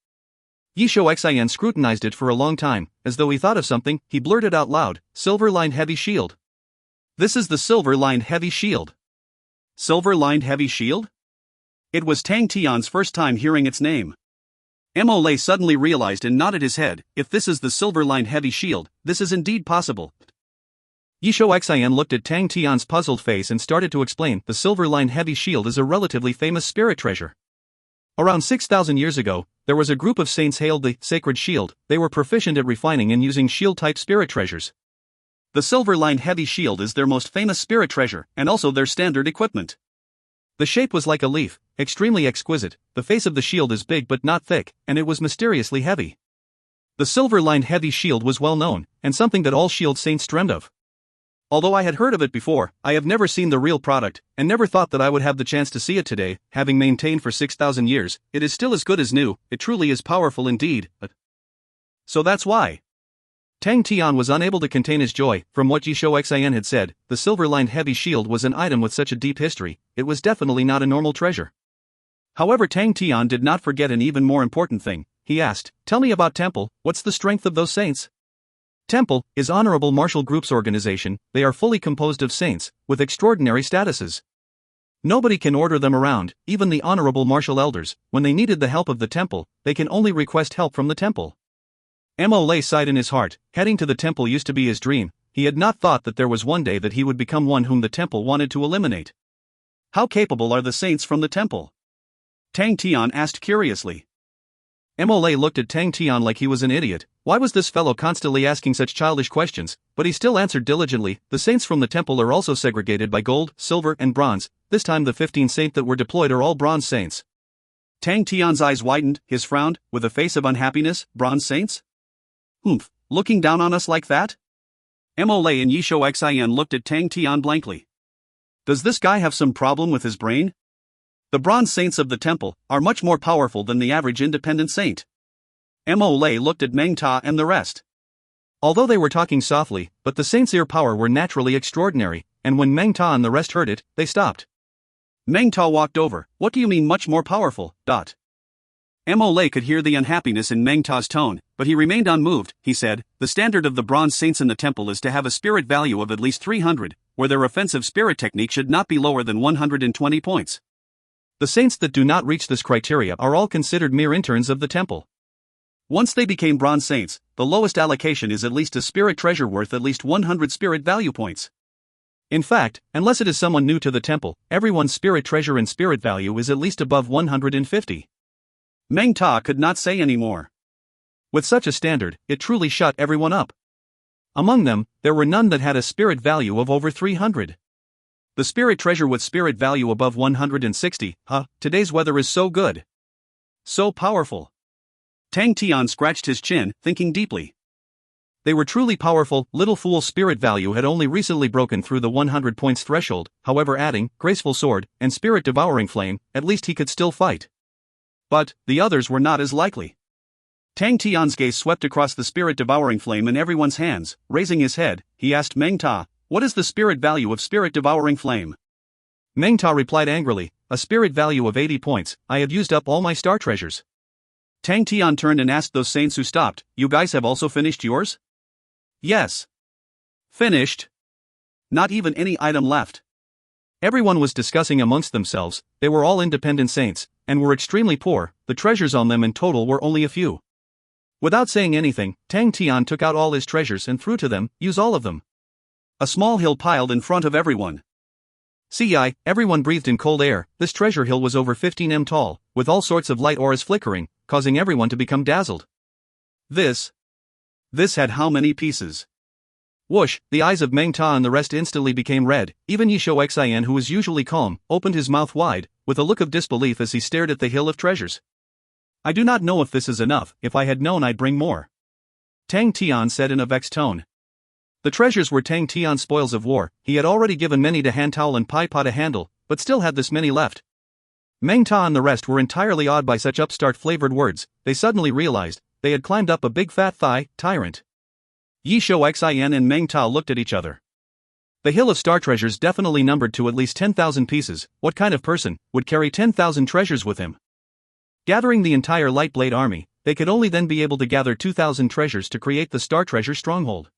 Yishou Xian scrutinized it for a long time, as though he thought of something, he blurted out loud, silver-lined heavy shield. This is the silver-lined heavy shield. Silver-lined heavy shield? It was Tang Tian's first time hearing its name. Mo Lei suddenly realized and nodded his head, if this is the silver-lined heavy shield, this is indeed possible. Yishou Xian looked at Tang Tian's puzzled face and started to explain, the silver-lined heavy shield is a relatively famous spirit treasure. Around 6,000 years ago, there was a group of saints hailed the Sacred Shield. They were proficient at refining and using shield-type spirit treasures. The silver-lined heavy shield is their most famous spirit treasure, and also their standard equipment. The shape was like a leaf, extremely exquisite. The face of the shield is big but not thick, and it was mysteriously heavy. The silver-lined heavy shield was well known, and something that all shield saints dreamed of. Although I had heard of it before, I have never seen the real product, and never thought that I would have the chance to see it today. Having maintained for 6,000 years, it is still as good as new. It truly is powerful indeed. So that's why. Tang Tian was unable to contain his joy. From what Yisho Xian had said, the silver-lined heavy shield was an item with such a deep history. It was definitely not a normal treasure. However, Tang Tian did not forget an even more important thing. He asked, "Tell me about Temple. What's the strength of those saints?" Temple is Honorable Martial Group's organization. They are fully composed of saints, with extraordinary statuses. Nobody can order them around, even the Honorable Martial Elders. When they needed the help of the Temple, they can only request help from the Temple. Mo sighed in his heart. Heading to the Temple used to be his dream. He had not thought that there was one day that he would become one whom the Temple wanted to eliminate. How capable are the saints from the Temple? Tang Tian asked curiously. Mo looked at Tang Tian like he was an idiot. Why was this fellow constantly asking such childish questions? But he still answered diligently. The saints from the Temple are also segregated by gold, silver, and bronze. This time the 15 saints that were deployed are all bronze saints. Tang Tian's eyes widened, his frowned, with a face of unhappiness. Bronze saints? Humph, looking down on us like that? Mo and Yisho Xian looked at Tang Tian blankly. Does this guy have some problem with his brain? The bronze saints of the Temple are much more powerful than the average independent saint. Mo looked at Meng Ta and the rest. Although they were talking softly, but the saints' ear power were naturally extraordinary, and when Meng Ta and the rest heard it, they stopped. Meng Ta walked over. What do you mean much more powerful? Mo could hear the unhappiness in Meng Ta's tone, but he remained unmoved. He said, "The standard of the bronze saints in the Temple is to have a spirit value of at least 300, where their offensive spirit technique should not be lower than 120 points. The saints that do not reach this criteria are all considered mere interns of the Temple. Once they became bronze saints, the lowest allocation is at least a spirit treasure worth at least 100 spirit value points. In fact, unless it is someone new to the Temple, everyone's spirit treasure and spirit value is at least above 150. Meng Ta could not say any more. With such a standard, it truly shut everyone up. Among them, there were none that had a spirit value of over 300. The spirit treasure with spirit value above 160, today's weather is so good. So powerful. Tang Tian scratched his chin, thinking deeply. They were truly powerful. Little Fool's spirit value had only recently broken through the 100 points threshold, however adding Graceful Sword and Spirit Devouring Flame, at least he could still fight. But the others were not as likely. Tang Tian's gaze swept across the Spirit Devouring Flame in everyone's hands. Raising his head, he asked Meng Ta, "What is the spirit value of Spirit Devouring Flame?" Meng Ta replied angrily, "A spirit value of 80 points, I have used up all my star treasures." Tang Tian turned and asked those saints who stopped, "You guys have also finished yours?" "Yes." "Finished?" Not even any item left. Everyone was discussing amongst themselves. They were all independent saints, and were extremely poor. The treasures on them in total were only a few. Without saying anything, Tang Tian took out all his treasures and threw to them. "Use all of them." A small hill piled in front of everyone. Everyone breathed in cold air. This treasure hill was over 15 m tall, with all sorts of light auras flickering, causing everyone to become dazzled. This had how many pieces? Whoosh, the eyes of Meng Ta and the rest instantly became red. Even Yisho Xian, who was usually calm, opened his mouth wide, with a look of disbelief as he stared at the hill of treasures. "I do not know if this is enough. If I had known, I'd bring more," Tang Tian said in a vexed tone. The treasures were Tang Tian's spoils of war. He had already given many to Han Tao and Pai Pa to handle, but still had this many left. Meng Ta and the rest were entirely awed by such upstart-flavored words. They suddenly realized they had climbed up a big fat tyrant. Yisho Xian and Meng Ta looked at each other. The hill of star treasures definitely numbered to at least 10,000 pieces. What kind of person would carry 10,000 treasures with him? Gathering the entire Lightblade army, they could only then be able to gather 2,000 treasures to create the Star Treasure Stronghold.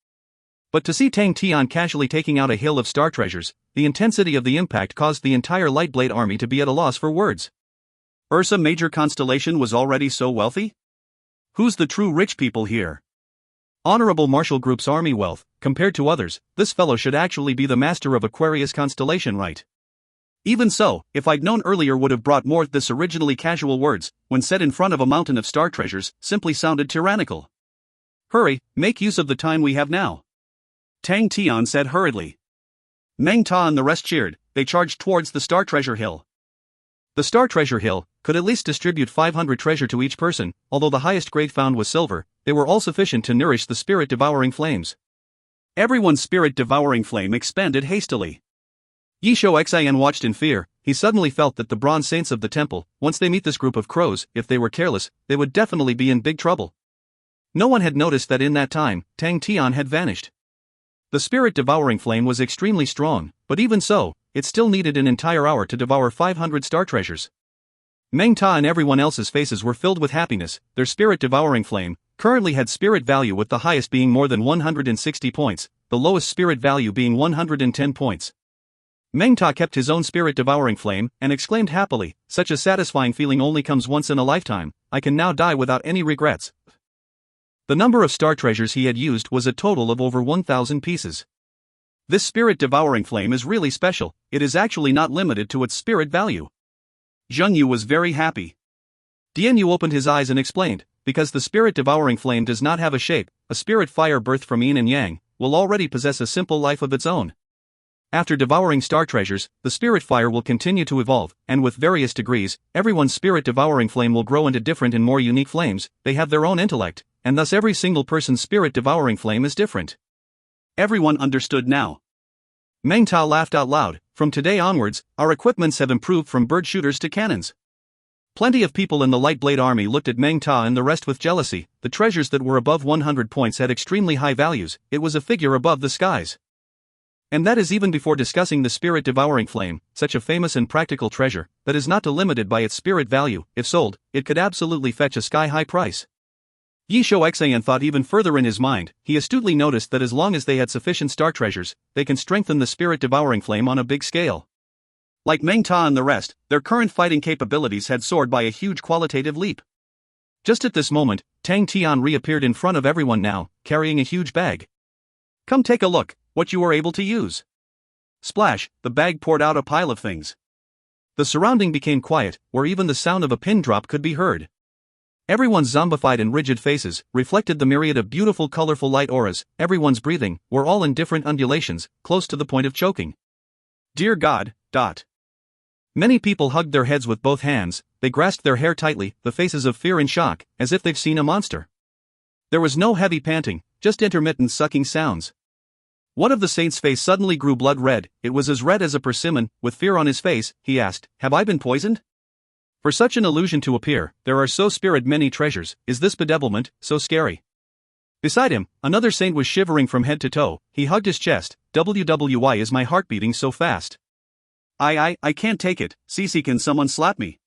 But to see Tang Tian casually taking out a hill of star treasures, the intensity of the impact caused the entire Lightblade army to be at a loss for words. Ursa Major Constellation was already so wealthy? Who's the true rich people here? Honorable Martial Group's army wealth, compared to others, this fellow should actually be the master of Aquarius Constellation, right? Even so, if I'd known earlier would have brought more. This originally casual words, when said in front of a mountain of star treasures, simply sounded tyrannical. Hurry, make use of the time we have now. Tang Tian said hurriedly. Meng Ta and the rest cheered. They charged towards the star treasure hill. The star treasure hill could at least distribute 500 treasure to each person. Although the highest grade found was silver, they were all sufficient to nourish the spirit-devouring flames. Everyone's spirit-devouring flame expanded hastily. Yishou Xian watched in fear. He suddenly felt that the bronze saints of the temple, once they meet this group of crows, if they were careless, they would definitely be in big trouble. No one had noticed that in that time, Tang Tian had vanished. The spirit-devouring flame was extremely strong, but even so, it still needed an entire hour to devour 500 star treasures. Meng Ta and everyone else's faces were filled with happiness. Their spirit-devouring flame currently had spirit value, with the highest being more than 160 points, the lowest spirit value being 110 points. Meng Ta kept his own spirit-devouring flame and exclaimed happily, "Such a satisfying feeling only comes once in a lifetime. I can now die without any regrets." The number of star treasures he had used was a total of over 1,000 pieces. This spirit-devouring flame is really special. It is actually not limited to its spirit value. Zheng Yu was very happy. Tian Yu opened his eyes and explained, because the spirit-devouring flame does not have a shape, a spirit fire birthed from yin and yang will already possess a simple life of its own. After devouring star treasures, the spirit fire will continue to evolve, and with various degrees, everyone's spirit-devouring flame will grow into different and more unique flames. They have their own intellect, and thus every single person's spirit-devouring flame is different. Everyone understood now. Meng Ta laughed out loud. From today onwards, our equipments have improved from bird shooters to cannons. Plenty of people in the Light Blade army looked at Meng Ta and the rest with jealousy. The treasures that were above 100 points had extremely high values. It was a figure above the skies. And that is even before discussing the spirit-devouring flame, such a famous and practical treasure that is not limited by its spirit value. If sold, it could absolutely fetch a sky-high price. Yishou Xian thought even further in his mind. He astutely noticed that as long as they had sufficient star treasures, they can strengthen the spirit-devouring flame on a big scale. Like Meng Ta and the rest, their current fighting capabilities had soared by a huge qualitative leap. Just at this moment, Tang Tian reappeared in front of everyone now, carrying a huge bag. "Come take a look, what you were able to use." Splash, the bag poured out a pile of things. The surrounding became quiet, where even the sound of a pin drop could be heard. Everyone's zombified and rigid faces reflected the myriad of beautiful colorful light auras. Everyone's breathing were all in different undulations, close to the point of choking. Dear God, Many people hugged their heads with both hands. They grasped their hair tightly, the faces of fear and shock, as if they've seen a monster. There was no heavy panting, just intermittent sucking sounds. One of the saints' face suddenly grew blood red. It was as red as a persimmon. With fear on his face, he asked, "Have I been poisoned?" For such an illusion to appear, there are so spirit many treasures. Is this bedevilment so scary? Beside him, another saint was shivering from head to toe. He hugged his chest. "Why is my heart beating so fast? I can't take it. Cici, can someone slap me?"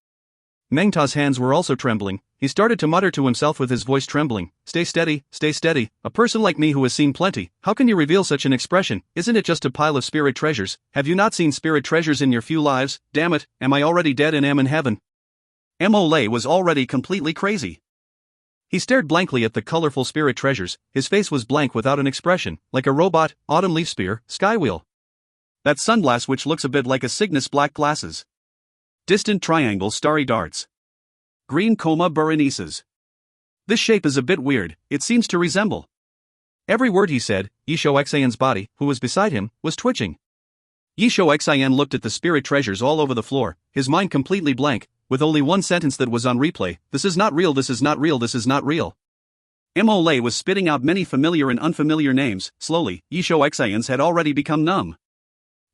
Meng Ta's hands were also trembling. He started to mutter to himself with his voice trembling. Stay steady, stay steady. A person like me who has seen plenty, how can you reveal such an expression? Isn't it just a pile of spirit treasures? Have you not seen spirit treasures in your few lives? Damn it, am I already dead and am in heaven? Mo was already completely crazy. He stared blankly at the colorful spirit treasures. His face was blank without an expression, like a robot. Autumn leaf spear, skywheel. That sunglass which looks a bit like a Cygnus black glasses. Distant triangle starry darts. Green coma Berenices. This shape is a bit weird, it seems to resemble. Every word he said, Yishou Xian's body, who was beside him, was twitching. Yishou Xian looked at the spirit treasures all over the floor, his mind completely blank, with only one sentence that was on replay: "This is not real, this is not real, this is not real." Mo was spitting out many familiar and unfamiliar names. Slowly, Yishou Xian's had already become numb.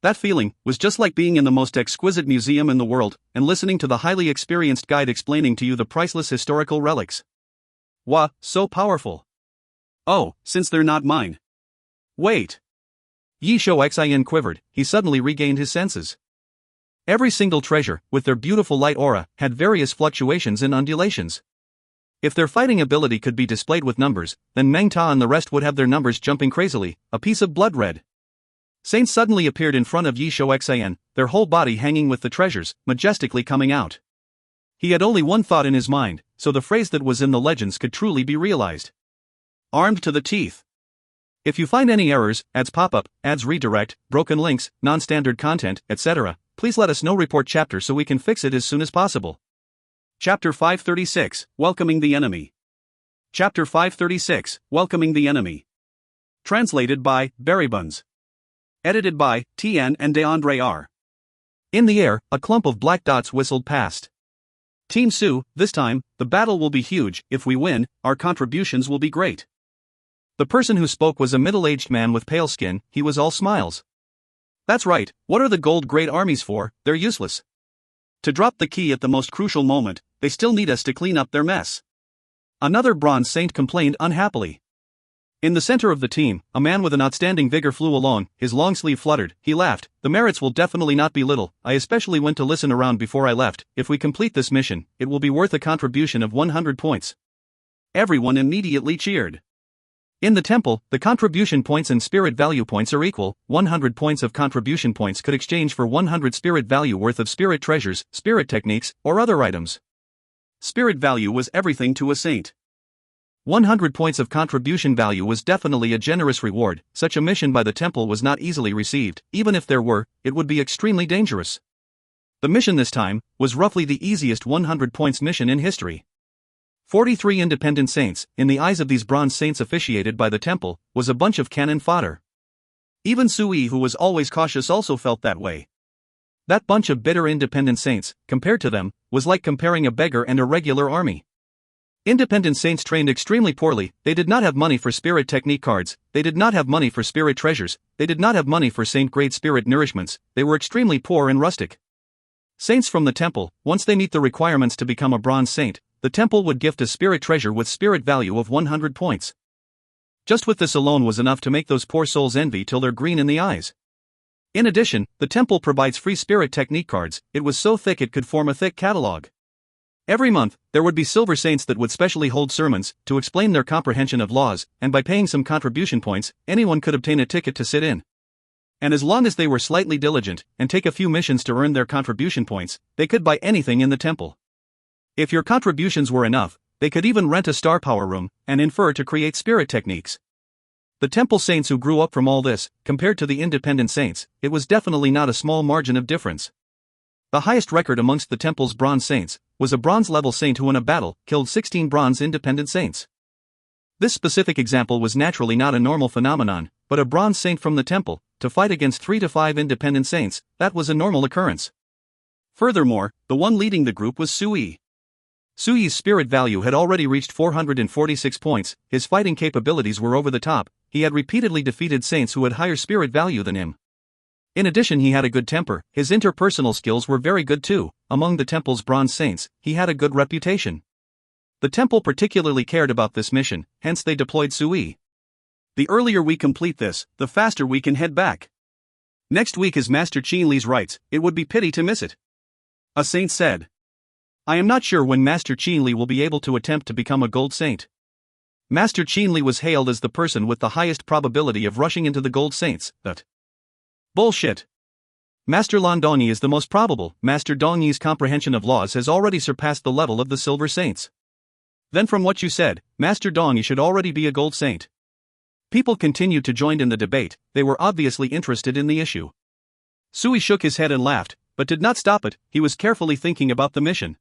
That feeling was just like being in the most exquisite museum in the world and listening to the highly experienced guide explaining to you the priceless historical relics. Wah, so powerful. Oh, since they're not mine. Wait. Yishou Xian quivered. He suddenly regained his senses. Every single treasure, with their beautiful light aura, had various fluctuations and undulations. If their fighting ability could be displayed with numbers, then Meng Ta and the rest would have their numbers jumping crazily. A piece of blood red. Saints suddenly appeared in front of Yishou Xian, their whole body hanging with the treasures, majestically coming out. He had only one thought in his mind, so the phrase that was in the legends could truly be realized. Armed to the teeth. If you find any errors, ads pop up, ads redirect, broken links, non-standard content, etc., please let us know report chapter so we can fix it as soon as possible. Chapter 536, Welcoming the Enemy. Chapter 536, Welcoming the Enemy. Translated by Berrybuns. Edited by Tian and DeAndre R. In the air, a clump of black dots whistled past. Team Sue, this time, the battle will be huge. If we win, our contributions will be great. The person who spoke was a middle-aged man with pale skin. He was all smiles. That's right, what are the gold great armies for? They're useless. To drop the key at the most crucial moment, they still need us to clean up their mess. Another bronze saint complained unhappily. In the center of the team, a man with an outstanding vigor flew along, his long sleeve fluttered. He laughed. The merits will definitely not be little. I especially went to listen around before I left. If we complete this mission, it will be worth a contribution of 100 points. Everyone immediately cheered. In the temple, the contribution points and spirit value points are equal. 100 points of contribution points could exchange for 100 spirit value worth of spirit treasures, spirit techniques, or other items. Spirit value was everything to a saint. 100 points of contribution value was definitely a generous reward. Such a mission by the temple was not easily received. Even if there were, it would be extremely dangerous. The mission this time was roughly the easiest 100 points mission in history. 43 independent saints, in the eyes of these bronze saints officiated by the temple, was a bunch of cannon fodder. Even Sui, who was always cautious, also felt that way. That bunch of bitter independent saints, compared to them, was like comparing a beggar and a regular army. Independent saints trained extremely poorly. They did not have money for spirit technique cards, they did not have money for spirit treasures, they did not have money for saint-grade spirit nourishments, they were extremely poor and rustic. Saints from the temple, once they meet the requirements to become a bronze saint, the temple would gift a spirit treasure with spirit value of 100 points. Just with this alone was enough to make those poor souls envy till they're green in the eyes. In addition, the temple provides free spirit technique cards. It was so thick it could form a thick catalog. Every month, there would be silver saints that would specially hold sermons to explain their comprehension of laws, and by paying some contribution points, anyone could obtain a ticket to sit in. And as long as they were slightly diligent and take a few missions to earn their contribution points, they could buy anything in the temple. If your contributions were enough, they could even rent a star power room and infer to create spirit techniques. The temple saints who grew up from all this, compared to the independent saints, it was definitely not a small margin of difference. The highest record amongst the temple's bronze saints was a bronze-level saint who in a battle killed 16 bronze independent saints. This specific example was naturally not a normal phenomenon, but a bronze saint from the temple, to fight against 3 to 5 independent saints, that was a normal occurrence. Furthermore, the one leading the group was Sui. Sui's spirit value had already reached 446 points, his fighting capabilities were over the top, he had repeatedly defeated saints who had higher spirit value than him. In addition, he had a good temper, his interpersonal skills were very good too. Among the temple's bronze saints, he had a good reputation. The temple particularly cared about this mission, hence they deployed Sui. The earlier we complete this, the faster we can head back. Next week is Master Qian Li's rites, it would be pity to miss it. A saint said. I am not sure when Master Qian Li will be able to attempt to become a gold saint. Master Qian Li was hailed as the person with the highest probability of rushing into the gold saints, but bullshit. Master Lan Dongyi is the most probable. Master Dongyi's comprehension of laws has already surpassed the level of the silver saints. Then from what you said, Master Dongyi should already be a gold saint. People continued to join in the debate, they were obviously interested in the issue. Sui shook his head and laughed, but did not stop it, he was carefully thinking about the mission.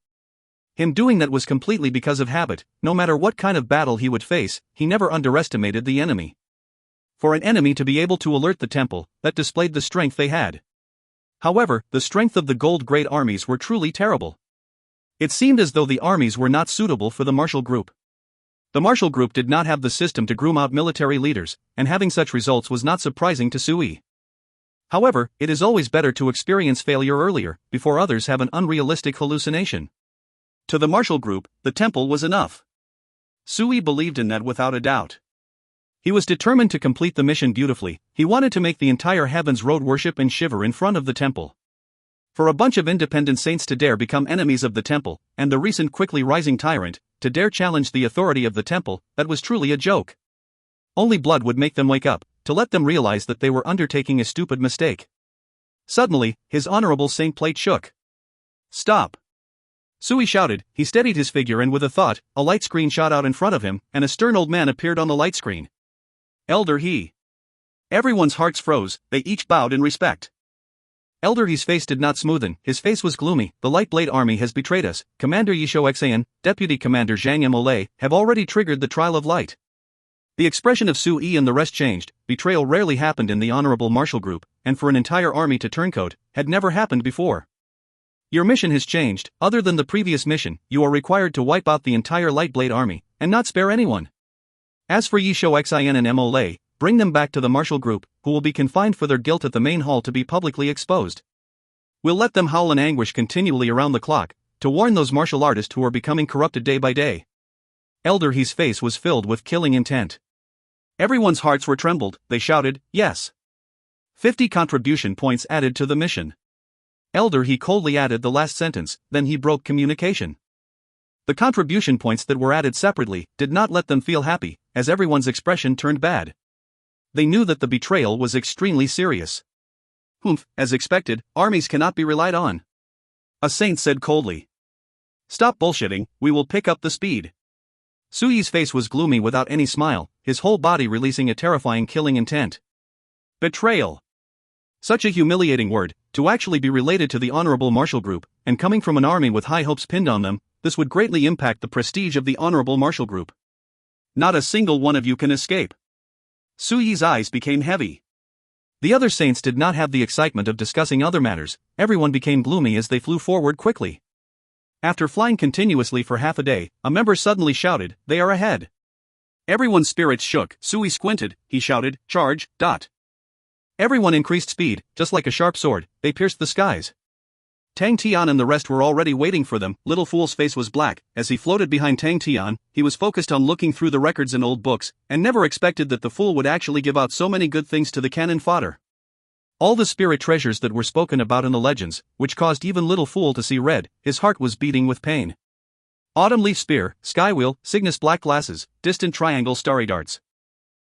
Him doing that was completely because of habit, no matter what kind of battle he would face, he never underestimated the enemy. For an enemy to be able to alert the temple, that displayed the strength they had. However, the strength of the gold great armies were truly terrible. It seemed as though the armies were not suitable for the martial group. The martial group did not have the system to groom out military leaders, and having such results was not surprising to Sui. However, it is always better to experience failure earlier, before others have an unrealistic hallucination. To the martial group, the temple was enough. Sui believed in that without a doubt. He was determined to complete the mission beautifully, he wanted to make the entire Heaven's Road worship and shiver in front of the temple. For a bunch of independent saints to dare become enemies of the temple, and the recent quickly rising tyrant, to dare challenge the authority of the temple, that was truly a joke. Only blood would make them wake up, to let them realize that they were undertaking a stupid mistake. Suddenly, his honorable saint plate shook. Stop! Sui shouted, he steadied his figure and with a thought, a light screen shot out in front of him, and a stern old man appeared on the light screen. Elder He. Everyone's hearts froze, they each bowed in respect. Elder He's face did not smoothen, his face was gloomy. The Lightblade army has betrayed us. Commander Yisho Xan, Deputy Commander Zhang Mole, have already triggered the trial of light. The expression of Su Yi and the rest changed. Betrayal rarely happened in the Honorable Marshal Group, and for an entire army to turncoat, had never happened before. Your mission has changed. Other than the previous mission, you are required to wipe out the entire Lightblade army, and not spare anyone. As for Yisho Xin and Mole, bring them back to the Marshal Group, who will be confined for their guilt at the main hall to be publicly exposed. We'll let them howl in anguish continually around the clock, to warn those martial artists who are becoming corrupted day by day. Elder He's face was filled with killing intent. Everyone's hearts were trembled. They shouted, yes. 50 contribution points added to the mission. Elder He coldly added the last sentence, then he broke communication. The contribution points that were added separately did not let them feel happy, as everyone's expression turned bad. They knew that the betrayal was extremely serious. Humph, as expected, armies cannot be relied on. A saint said coldly. Stop bullshitting, we will pick up the speed. Su Yi's face was gloomy without any smile, his whole body releasing a terrifying killing intent. Betrayal. Such a humiliating word, to actually be related to the Honorable Marshal Group, and coming from an army with high hopes pinned on them, this would greatly impact the prestige of the Honorable Marshal Group. Not a single one of you can escape. Su Yi's eyes became heavy. The other saints did not have the excitement of discussing other matters. Everyone became gloomy as they flew forward quickly. After flying continuously for half a day, a member suddenly shouted, they are ahead. Everyone's spirits shook. Su Yi squinted, he shouted, charge, dot. Everyone increased speed, just like a sharp sword, they pierced the skies. Tang Tian and the rest were already waiting for them. Little Fool's face was black. As he floated behind Tang Tian, he was focused on looking through the records and old books, and never expected that the fool would actually give out so many good things to the cannon fodder. All the spirit treasures that were spoken about in the legends, which caused even Little Fool to see red, his heart was beating with pain. Autumn Leaf Spear, Skywheel, Cygnus Black Glasses, Distant Triangle Starry Darts.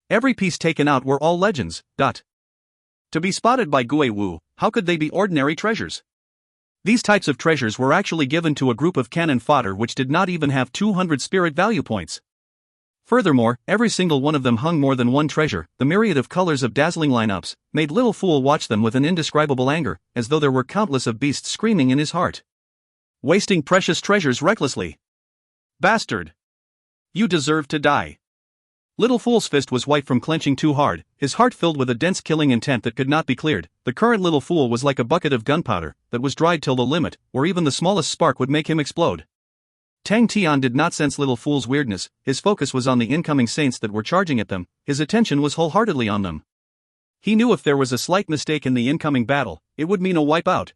Every piece taken out were all legends, dot. To be spotted by Gui Wu, how could they be ordinary treasures? These types of treasures were actually given to a group of cannon fodder which did not even have 200 spirit value points. Furthermore, every single one of them hung more than one treasure. The myriad of colors of dazzling lineups made Little Fool watch them with an indescribable anger, as though there were countless of beasts screaming in his heart. Wasting precious treasures recklessly. Bastard! You deserve to die. Little Fool's fist was white from clenching too hard, his heart filled with a dense killing intent that could not be cleared. The current Little Fool was like a bucket of gunpowder that was dried till the limit, where even the smallest spark would make him explode. Tang Tian did not sense Little Fool's weirdness, his focus was on the incoming saints that were charging at them, his attention was wholeheartedly on them. He knew if there was a slight mistake in the incoming battle, it would mean a wipeout.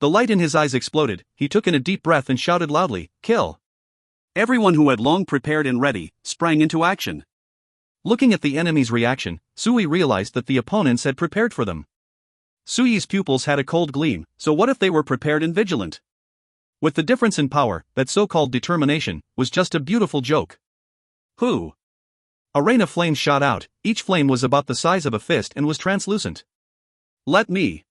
The light in his eyes exploded, he took in a deep breath and shouted loudly, kill! Everyone who had long prepared and ready, sprang into action. Looking at the enemy's reaction, Su Yi realized that the opponents had prepared for them. Su Yi's pupils had a cold gleam, so what if they were prepared and vigilant? With the difference in power, that so-called determination, was just a beautiful joke. Who? A rain of flames shot out, each flame was about the size of a fist and was translucent. Let me!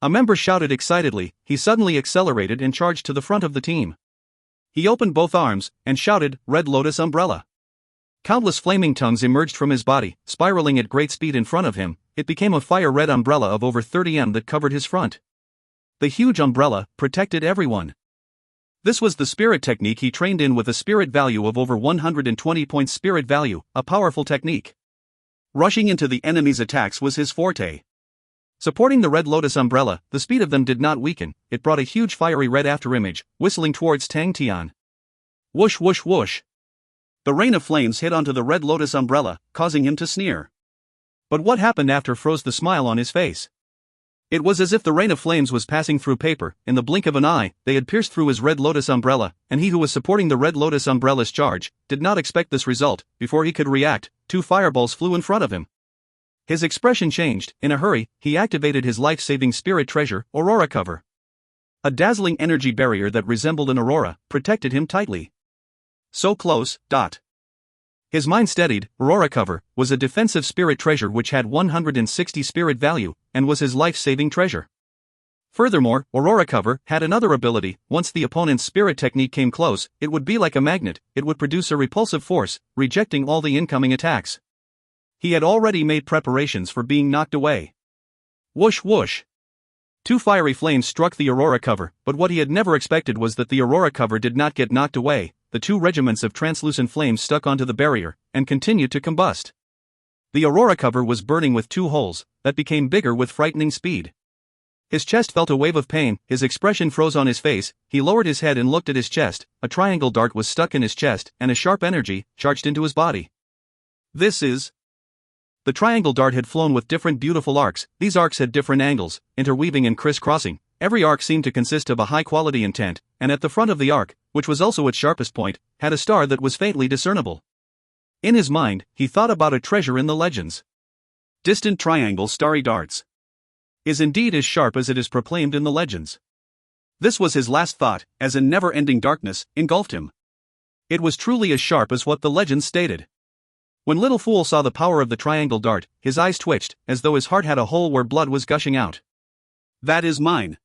A member shouted excitedly, he suddenly accelerated and charged to the front of the team. He opened both arms, and shouted, Red Lotus Umbrella. Countless flaming tongues emerged from his body, spiraling at great speed in front of him. It became a fire-red umbrella of over 30 m that covered his front. The huge umbrella protected everyone. This was the spirit technique he trained in with a spirit value of over 120 points spirit value, a powerful technique. Rushing into the enemy's attacks was his forte. Supporting the Red Lotus umbrella, the speed of them did not weaken, it brought a huge fiery red afterimage, whistling towards Tang Tian. Whoosh whoosh whoosh. The rain of flames hit onto the Red Lotus umbrella, causing him to sneer. But what happened after froze the smile on his face. It was as if the rain of flames was passing through paper. In the blink of an eye, they had pierced through his Red Lotus umbrella, and he who was supporting the Red Lotus umbrella's charge did not expect this result. Before he could react, 2 fireballs flew in front of him. His expression changed. In a hurry, he activated his life-saving spirit treasure, Aurora Cover. A dazzling energy barrier that resembled an aurora protected him tightly. So close, dot. His mind steadied. Aurora Cover was a defensive spirit treasure which had 160 spirit value, and was his life-saving treasure. Furthermore, Aurora Cover had another ability. Once the opponent's spirit technique came close, it would be like a magnet, it would produce a repulsive force, rejecting all the incoming attacks. He had already made preparations for being knocked away. Whoosh whoosh. Two fiery flames struck the Aurora cover, but what he had never expected was that the Aurora cover did not get knocked away. The two regiments of translucent flames stuck onto the barrier and continued to combust. The Aurora cover was burning with two holes that became bigger with frightening speed. His chest felt a wave of pain, his expression froze on his face, he lowered his head and looked at his chest. A triangle dart was stuck in his chest, and a sharp energy charged into his body. This is... The triangle dart had flown with different beautiful arcs. These arcs had different angles, interweaving and crisscrossing. Every arc seemed to consist of a high-quality intent, and at the front of the arc, which was also its sharpest point, had a star that was faintly discernible. In his mind, he thought about a treasure in the legends. Distant triangle starry darts is indeed as sharp as it is proclaimed in the legends. This was his last thought, as a never-ending darkness engulfed him. It was truly as sharp as what the legends stated. When Little Fool saw the power of the triangle dart, his eyes twitched, as though his heart had a hole where blood was gushing out. That is mine.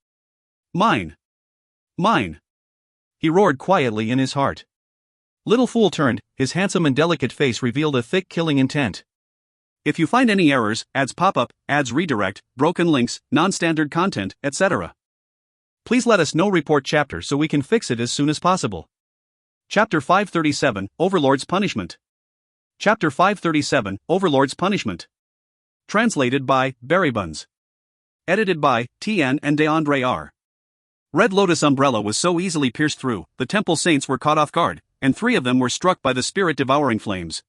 Mine. Mine. He roared quietly in his heart. Little Fool turned, his handsome and delicate face revealed a thick killing intent. If you find any errors, ads pop up, ads redirect, broken links, non-standard content, etc., please let us know. Report chapter so we can fix it as soon as possible. Chapter 537, Overlord's Punishment. Chapter 537, Overlord's Punishment. Translated by Berrybuns. Edited by Tian and DeAndre R. Red Lotus umbrella was so easily pierced through, the temple saints were caught off guard, and 3 of them were struck by the spirit-devouring flames.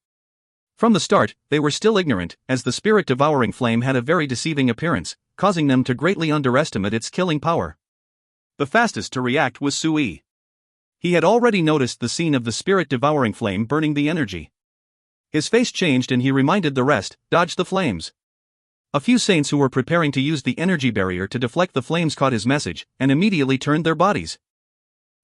From the start, they were still ignorant, as the spirit-devouring flame had a very deceiving appearance, causing them to greatly underestimate its killing power. The fastest to react was Sui. He had already noticed the scene of the spirit-devouring flame burning the energy. His face changed and he reminded the rest, dodge the flames. A few saints who were preparing to use the energy barrier to deflect the flames caught his message, and immediately turned their bodies.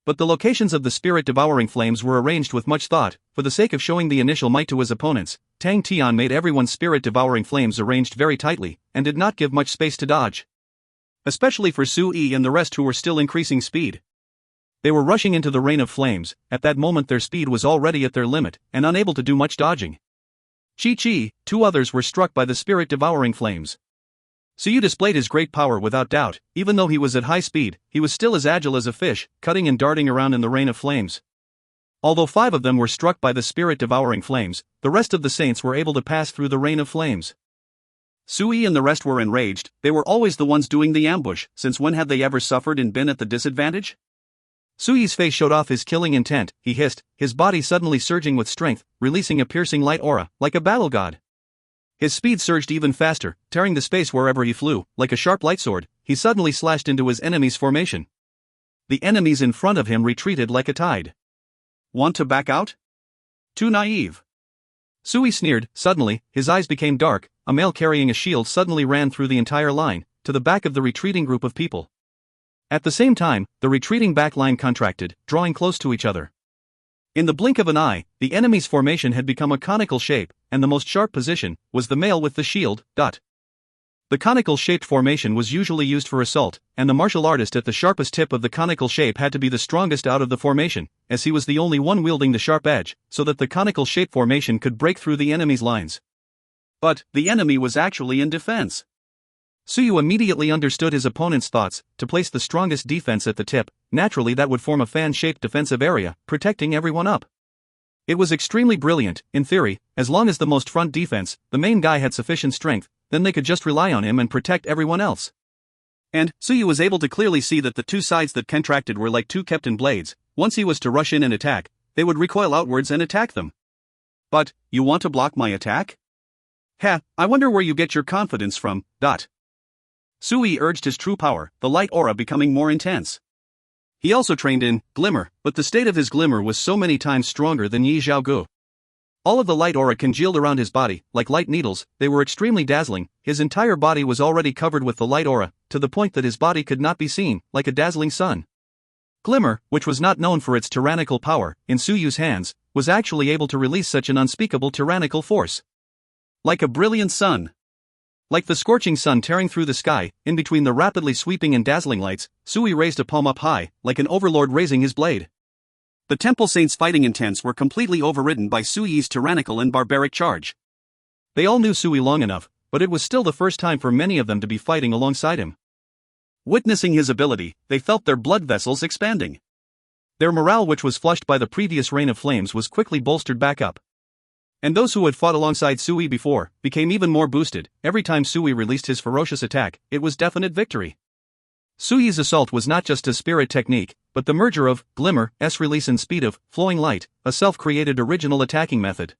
But the locations of the spirit-devouring flames were arranged with much thought. For the sake of showing the initial might to his opponents, Tang Tian made everyone's spirit-devouring flames arranged very tightly, and did not give much space to dodge. Especially for Sui and the rest who were still increasing speed. They were rushing into the rain of flames. At that moment their speed was already at their limit, and unable to do much dodging. Chi-Chi, 2 others were struck by the spirit-devouring flames. Suyu displayed his great power without doubt. Even though he was at high speed, he was still as agile as a fish, cutting and darting around in the rain of flames. Although 5 of them were struck by the spirit-devouring flames, the rest of the saints were able to pass through the rain of flames. Sui and the rest were enraged. They were always the ones doing the ambush, since when had they ever suffered and been at the disadvantage? Sui's face showed off his killing intent. He hissed, his body suddenly surging with strength, releasing a piercing light aura, like a battle god. His speed surged even faster, tearing the space wherever he flew. Like a sharp lightsword, he suddenly slashed into his enemy's formation. The enemies in front of him retreated like a tide. Want to back out? Too naive. Sui sneered. Suddenly, his eyes became dark. A male carrying a shield suddenly ran through the entire line, to the back of the retreating group of people. At the same time, the retreating back line contracted, drawing close to each other. In the blink of an eye, the enemy's formation had become a conical shape, and the most sharp position was the male with the shield. The conical-shaped formation was usually used for assault, and the martial artist at the sharpest tip of the conical shape had to be the strongest out of the formation, as he was the only one wielding the sharp edge, so that the conical-shaped formation could break through the enemy's lines. But the enemy was actually in defense. Suyu immediately understood his opponent's thoughts. To place the strongest defense at the tip, naturally that would form a fan-shaped defensive area, protecting everyone up. It was extremely brilliant. In theory, as long as the most front defense, the main guy had sufficient strength, then they could just rely on him and protect everyone else. And Suyu was able to clearly see that the 2 sides that contracted were like 2 Captain blades. Once he was to rush in and attack, they would recoil outwards and attack them. But, you want to block my attack? I wonder where you get your confidence from. Sui urged his true power, the light aura becoming more intense. He also trained in glimmer, but the state of his glimmer was so many times stronger than Yi Zhaogu. All of the light aura congealed around his body, like light needles. They were extremely dazzling. His entire body was already covered with the light aura, to the point that his body could not be seen, like a dazzling sun. Glimmer, which was not known for its tyrannical power, in Suyu's hands, was actually able to release such an unspeakable tyrannical force. Like a brilliant sun. Like the scorching sun tearing through the sky, in between the rapidly sweeping and dazzling lights, Sui raised a palm up high, like an overlord raising his blade. The Temple Saints' fighting intents were completely overridden by Sui's tyrannical and barbaric charge. They all knew Sui long enough, but it was still the first time for many of them to be fighting alongside him. Witnessing his ability, they felt their blood vessels expanding. Their morale, which was flushed by the previous rain of flames, was quickly bolstered back up. And those who had fought alongside Sui before became even more boosted. Every time Sui released his ferocious attack, it was definite victory. Sui's assault was not just a spirit technique, but the merger of Glimmer, S-release, and Speed of Flowing Light, a self-created original attacking method.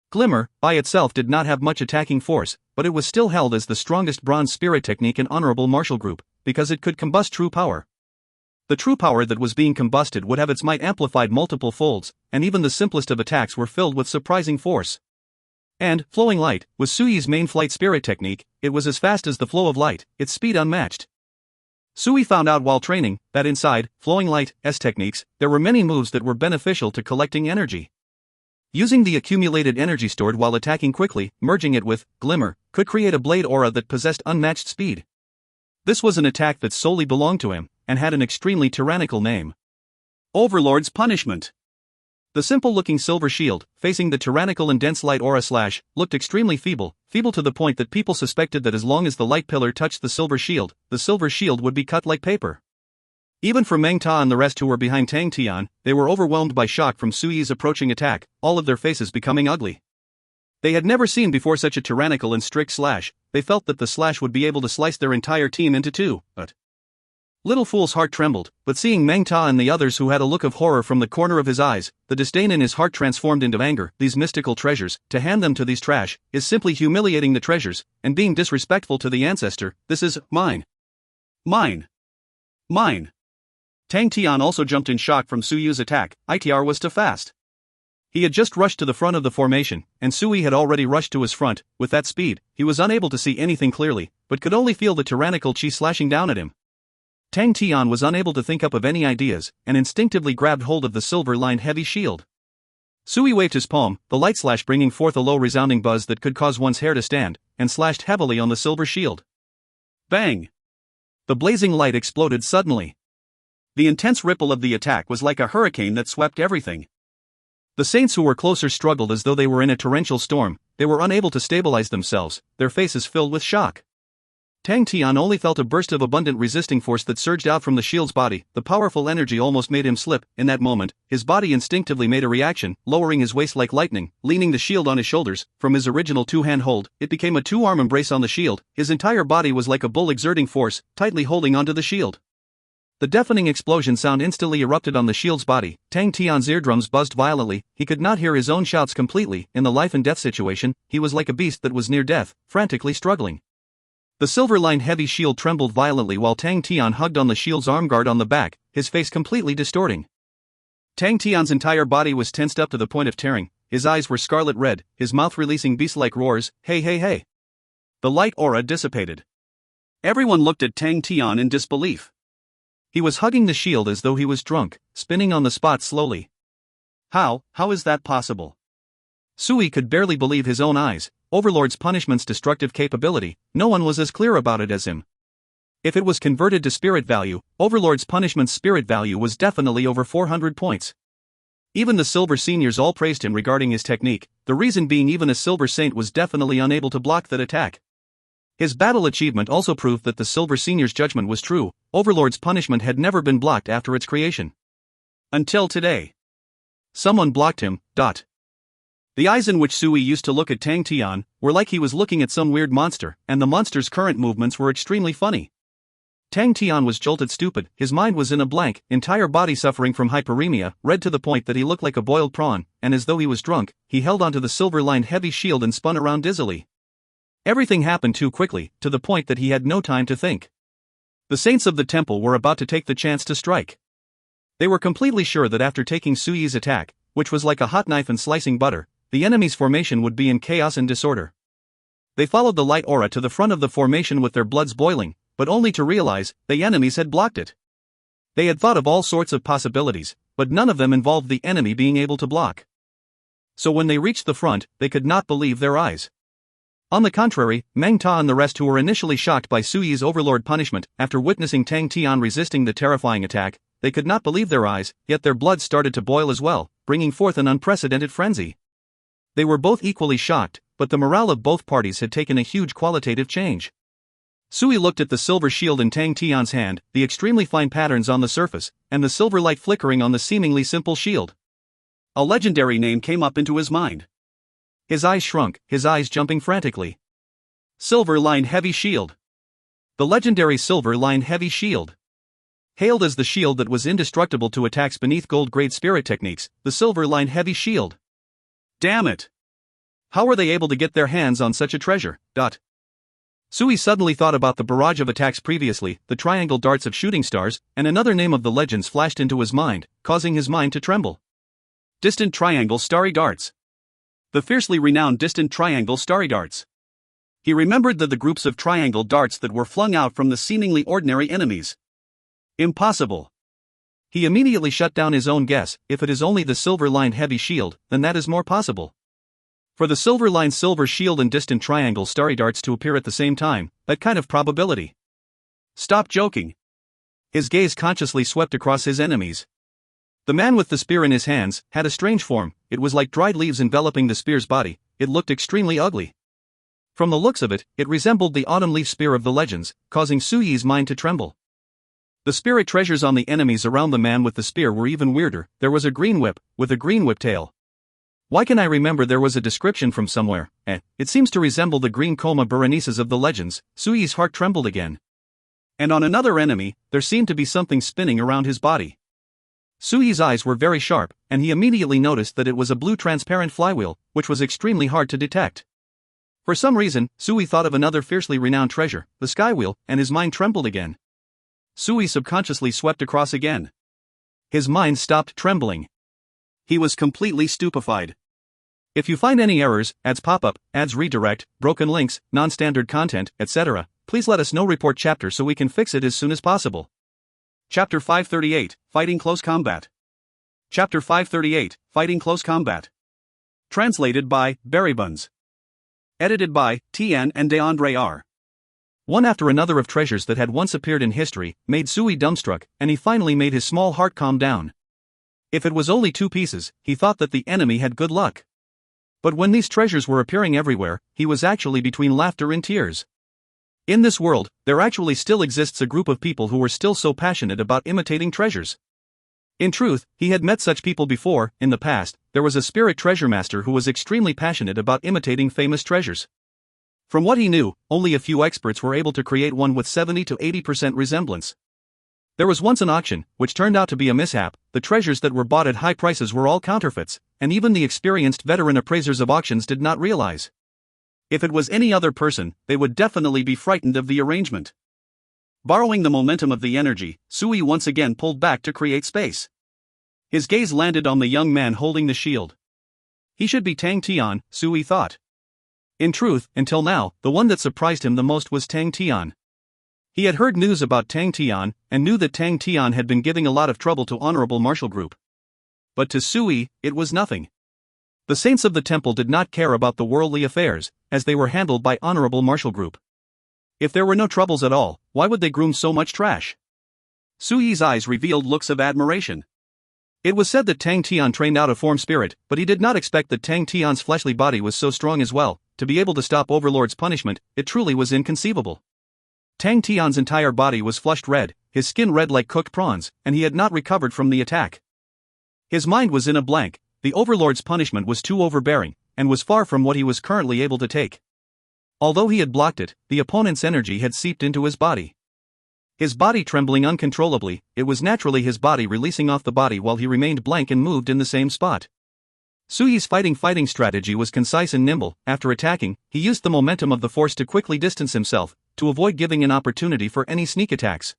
Glimmer, by itself, did not have much attacking force, but it was still held as the strongest bronze spirit technique in Honorable Martial Group, because it could combust true power. The true power that was being combusted would have its might amplified multiple folds, and even the simplest of attacks were filled with surprising force. And Flowing Light was Sui's main flight spirit technique. It was as fast as the flow of light, its speed unmatched. Sui found out while training that inside Flowing Light S techniques, there were many moves that were beneficial to collecting energy. Using the accumulated energy stored while attacking quickly, merging it with Glimmer, could create a blade aura that possessed unmatched speed. This was an attack that solely belonged to him, and had an extremely tyrannical name. Overlord's Punishment. The simple-looking silver shield, facing the tyrannical and dense light aura slash, looked extremely feeble to the point that people suspected that as long as the light pillar touched the silver shield would be cut like paper. Even for Meng Ta and the rest who were behind Tang Tian, they were overwhelmed by shock from Sui's approaching attack, all of their faces becoming ugly. They had never seen before such a tyrannical and strict slash. They felt that the slash would be able to slice their entire team into two, but Little Fool's heart trembled, but seeing Meng Ta and the others who had a look of horror from the corner of his eyes, the disdain in his heart transformed into anger. These mystical treasures, to hand them to these trash, is simply humiliating the treasures, and being disrespectful to the ancestor. This is mine. Mine. Mine. Tang Tian also jumped in shock from Suyu's attack. ITR was too fast. He had just rushed to the front of the formation, and Sui had already rushed to his front. With that speed, he was unable to see anything clearly, but could only feel the tyrannical chi slashing down at him. Tang Tian was unable to think up of any ideas, and instinctively grabbed hold of the silver-lined heavy shield. Sui waved his palm, the light slash bringing forth a low resounding buzz that could cause one's hair to stand, and slashed heavily on the silver shield. Bang! The blazing light exploded suddenly. The intense ripple of the attack was like a hurricane that swept everything. The saints who were closer struggled as though they were in a torrential storm. They were unable to stabilize themselves, their faces filled with shock. Tang Tian only felt a burst of abundant resisting force that surged out from the shield's body. The powerful energy almost made him slip. In that moment, his body instinctively made a reaction, lowering his waist like lightning, leaning the shield on his shoulders. From his original two-hand hold, it became a two-arm embrace on the shield. His entire body was like a bull exerting force, tightly holding onto the shield. The deafening explosion sound instantly erupted on the shield's body. Tang Tian's eardrums buzzed violently. He could not hear his own shouts completely. In the life and death situation, he was like a beast that was near death, frantically struggling. The silver-lined heavy shield trembled violently while Tang Tian hugged on the shield's armguard on the back, his face completely distorting. Tang Tian's entire body was tensed up to the point of tearing. His eyes were scarlet red, his mouth releasing beast-like roars. Hey hey hey! The light aura dissipated. Everyone looked at Tang Tian in disbelief. He was hugging the shield as though he was drunk, spinning on the spot slowly. How is that possible? Sui could barely believe his own eyes. Overlord's Punishment's destructive capability, no one was as clear about it as him. If it was converted to spirit value, Overlord's Punishment's spirit value was definitely over 400 points. Even the Silver Seniors all praised him regarding his technique, the reason being even a Silver Saint was definitely unable to block that attack. His battle achievement also proved that the Silver Senior's judgment was true. Overlord's Punishment had never been blocked after its creation. Until today. Someone blocked him. The eyes in which Sui used to look at Tang Tian were like he was looking at some weird monster, and the monster's current movements were extremely funny. Tang Tian was jolted stupid, his mind was in a blank, entire body suffering from hyperemia, red to the point that he looked like a boiled prawn, and as though he was drunk, he held onto the silver-lined heavy shield and spun around dizzily. Everything happened too quickly, to the point that he had no time to think. The saints of the temple were about to take the chance to strike. They were completely sure that after taking Sui's attack, which was like a hot knife and slicing butter, the enemy's formation would be in chaos and disorder. They followed the light aura to the front of the formation with their bloods boiling, but only to realize the enemies had blocked it. They had thought of all sorts of possibilities, but none of them involved the enemy being able to block. So when they reached the front, they could not believe their eyes. On the contrary, Meng Ta and the rest who were initially shocked by Sui's Overlord Punishment, after witnessing Tang Tian resisting the terrifying attack, they could not believe their eyes, yet their blood started to boil as well, bringing forth an unprecedented frenzy. They were both equally shocked, but the morale of both parties had taken a huge qualitative change. Sui looked at the silver shield in Tang Tian's hand, the extremely fine patterns on the surface, and the silver light flickering on the seemingly simple shield. A legendary name came up into his mind. His eyes shrunk, his eyes jumping frantically. Silver-lined heavy shield. The legendary silver-lined heavy shield. Hailed as the shield that was indestructible to attacks beneath gold-grade spirit techniques, the silver-lined heavy shield. Damn it! How were they able to get their hands on such a treasure? Sui suddenly thought about the barrage of attacks previously, the triangle darts of shooting stars, and another name of the legends flashed into his mind, causing his mind to tremble. Distant triangle starry darts. The fiercely renowned distant triangle starry darts. He remembered the groups of triangle darts that were flung out from the seemingly ordinary enemies. Impossible. He immediately shut down his own guess. If it is only the silver-lined heavy shield, then that is more possible. For the silver-lined silver shield and distant triangle starry darts to appear at the same time, that kind of probability. Stop joking. His gaze consciously swept across his enemies. The man with the spear in his hands had a strange form. It was like dried leaves enveloping the spear's body. It looked extremely ugly. From the looks of it, it resembled the autumn leaf spear of the legends, causing Suyi's mind to tremble. The spirit treasures on the enemies around the man with the spear were even weirder. There was a green whip, with a green whip tail. Why can I remember there was a description from somewhere? It seems to resemble the green coma Berenices of the legends. Suyi's heart trembled again. And on another enemy, there seemed to be something spinning around his body. Suyi's eyes were very sharp, and he immediately noticed that it was a blue transparent flywheel, which was extremely hard to detect. For some reason, Sui thought of another fiercely renowned treasure, the skywheel, and his mind trembled again. Sui subconsciously swept across again. His mind stopped trembling. He was completely stupefied. If you find any errors, ads pop up, ads redirect, broken links, non-standard content, etc., please let us know. Report chapter so we can fix it as soon as possible. Chapter 538, Fighting Close Combat. Chapter 538, Fighting Close Combat. Translated by Berrybuns. Edited by Tian and DeAndre R. One after another of treasures that had once appeared in history made Sui dumbstruck, and he finally made his small heart calm down. If it was only 2 pieces, he thought that the enemy had good luck. But when these treasures were appearing everywhere, he was actually between laughter and tears. In this world, there actually still exists a group of people who were still so passionate about imitating treasures. In truth, he had met such people before. In the past, there was a spirit treasure master who was extremely passionate about imitating famous treasures. From what he knew, only a few experts were able to create one with 70 to 80% resemblance. There was once an auction, which turned out to be a mishap. The treasures that were bought at high prices were all counterfeits, and even the experienced veteran appraisers of auctions did not realize. If it was any other person, they would definitely be frightened of the arrangement. Borrowing the momentum of the energy, Sui once again pulled back to create space. His gaze landed on the young man holding the shield. He should be Tang Tian, Sui thought. In truth, until now, the one that surprised him the most was Tang Tian. He had heard news about Tang Tian, and knew that Tang Tian had been giving a lot of trouble to Honorable Martial Group. But to Sui, it was nothing. The saints of the temple did not care about the worldly affairs, as they were handled by Honorable Martial Group. If there were no troubles at all, why would they groom so much trash? Sui's eyes revealed looks of admiration. It was said that Tang Tian trained out a form spirit, but he did not expect that Tang Tian's fleshly body was so strong as well. To be able to stop Overlord's punishment, it truly was inconceivable. Tang Tian's entire body was flushed red, his skin red like cooked prawns, and he had not recovered from the attack. His mind was in a blank. The Overlord's punishment was too overbearing, and was far from what he was currently able to take. Although he had blocked it, the opponent's energy had seeped into his body. His body trembling uncontrollably, it was naturally his body releasing off the body while he remained blank and moved in the same spot. Sui's fighting strategy was concise and nimble. After attacking, he used the momentum of the force to quickly distance himself, to avoid giving an opportunity for any sneak attacks.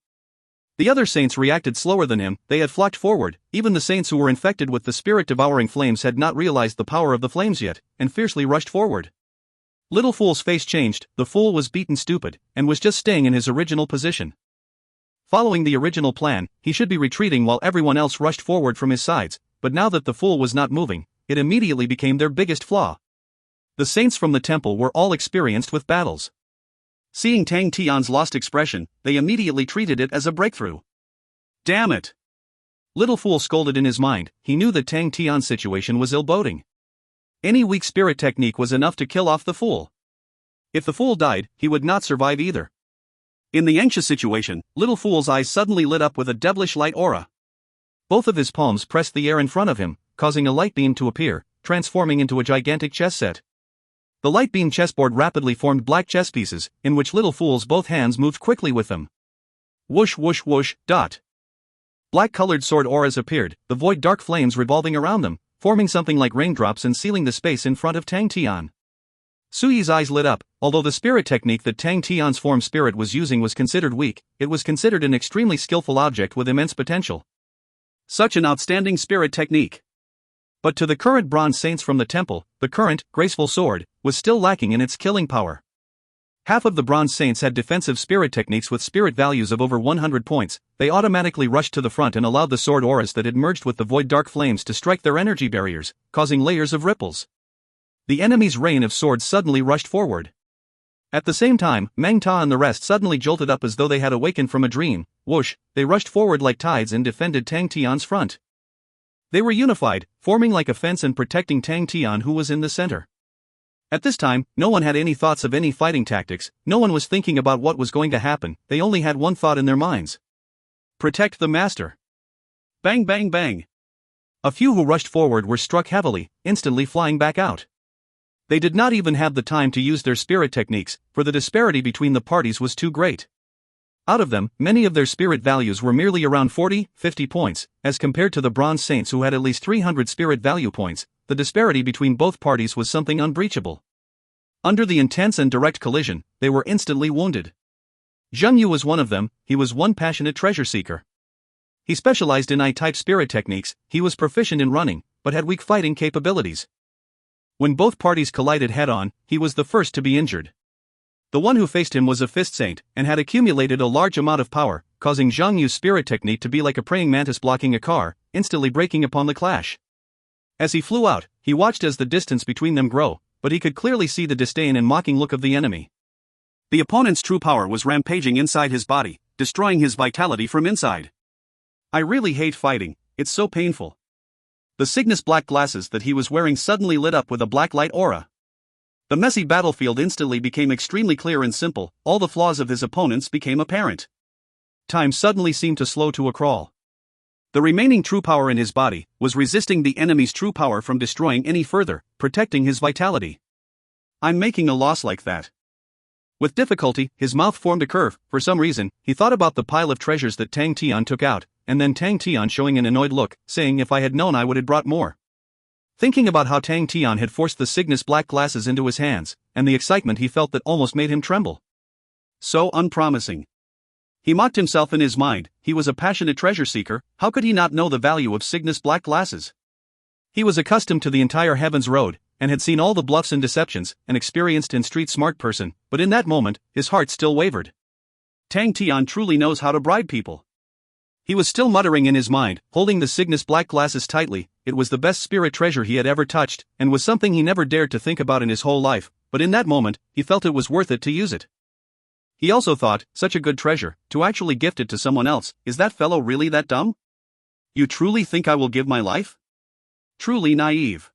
The other saints reacted slower than him. They had flocked forward. Even the saints who were infected with the spirit-devouring flames had not realized the power of the flames yet, and fiercely rushed forward. Little Fool's face changed. The fool was beaten stupid, and was just staying in his original position. Following the original plan, he should be retreating while everyone else rushed forward from his sides, but now that the fool was not moving, it immediately became their biggest flaw. The saints from the temple were all experienced with battles. Seeing Tang Tian's lost expression, they immediately treated it as a breakthrough. Damn it! Little Fool scolded in his mind. He knew that Tang Tian's situation was ill-boding. Any weak spirit technique was enough to kill off the fool. If the fool died, he would not survive either. In the anxious situation, Little Fool's eyes suddenly lit up with a devilish light aura. Both of his palms pressed the air in front of him, causing a light beam to appear, transforming into a gigantic chess set. The light beam chessboard rapidly formed black chess pieces, in which Little Fool's both hands moved quickly with them. Whoosh whoosh whoosh, dot. Black-colored sword auras appeared, the void dark flames revolving around them, forming something like raindrops and sealing the space in front of Tang Tian. Suyi's eyes lit up. Although the spirit technique that Tang Tian's form spirit was using was considered weak, it was considered an extremely skillful object with immense potential. Such an outstanding spirit technique. But to the current bronze saints from the temple, the current, graceful sword, was still lacking in its killing power. Half of the bronze saints had defensive spirit techniques with spirit values of over 100 points. They automatically rushed to the front and allowed the sword auras that had merged with the void dark flames to strike their energy barriers, causing layers of ripples. The enemy's rain of swords suddenly rushed forward. At the same time, Meng Ta and the rest suddenly jolted up as though they had awakened from a dream. Whoosh, they rushed forward like tides and defended Tang Tian's front. They were unified, forming like a fence and protecting Tang Tian, who was in the center. At this time, no one had any thoughts of any fighting tactics, no one was thinking about what was going to happen, they only had one thought in their minds. Protect the master. Bang bang bang. A few who rushed forward were struck heavily, instantly flying back out. They did not even have the time to use their spirit techniques, for the disparity between the parties was too great. Out of them, many of their spirit values were merely around 40-50 points, as compared to the bronze saints who had at least 300 spirit value points. The disparity between both parties was something unbreachable. Under the intense and direct collision, they were instantly wounded. Zheng Yu was one of them. He was one passionate treasure seeker. He specialized in I-type spirit techniques, he was proficient in running, but had weak fighting capabilities. When both parties collided head-on, he was the first to be injured. The one who faced him was a fist saint, and had accumulated a large amount of power, causing Zhang Yu's spirit technique to be like a praying mantis blocking a car, instantly breaking upon the clash. As he flew out, he watched as the distance between them grow, but he could clearly see the disdain and mocking look of the enemy. The opponent's true power was rampaging inside his body, destroying his vitality from inside. I really hate fighting, it's so painful. The Cygnus black glasses that he was wearing suddenly lit up with a black light aura. The messy battlefield instantly became extremely clear and simple, all the flaws of his opponents became apparent. Time suddenly seemed to slow to a crawl. The remaining true power in his body was resisting the enemy's true power from destroying any further, protecting his vitality. I'm making a loss like that. With difficulty, his mouth formed a curve. For some reason, he thought about the pile of treasures that Tang Tian took out, and then Tang Tian showing an annoyed look, saying if I had known I would have brought more. Thinking about how Tang Tian had forced the Cygnus black glasses into his hands, and the excitement he felt that almost made him tremble. So unpromising. He mocked himself in his mind. He was a passionate treasure seeker, how could he not know the value of Cygnus black glasses? He was accustomed to the entire Heaven's Road, and had seen all the bluffs and deceptions, an experienced and street-smart person, but in that moment, his heart still wavered. Tang Tian truly knows how to bribe people. He was still muttering in his mind, holding the Cygnus black glasses tightly. It was the best spirit treasure he had ever touched, and was something he never dared to think about in his whole life, but in that moment, he felt it was worth it to use it. He also thought, such a good treasure, to actually gift it to someone else, is that fellow really that dumb? You truly think I will give my life? Truly naive.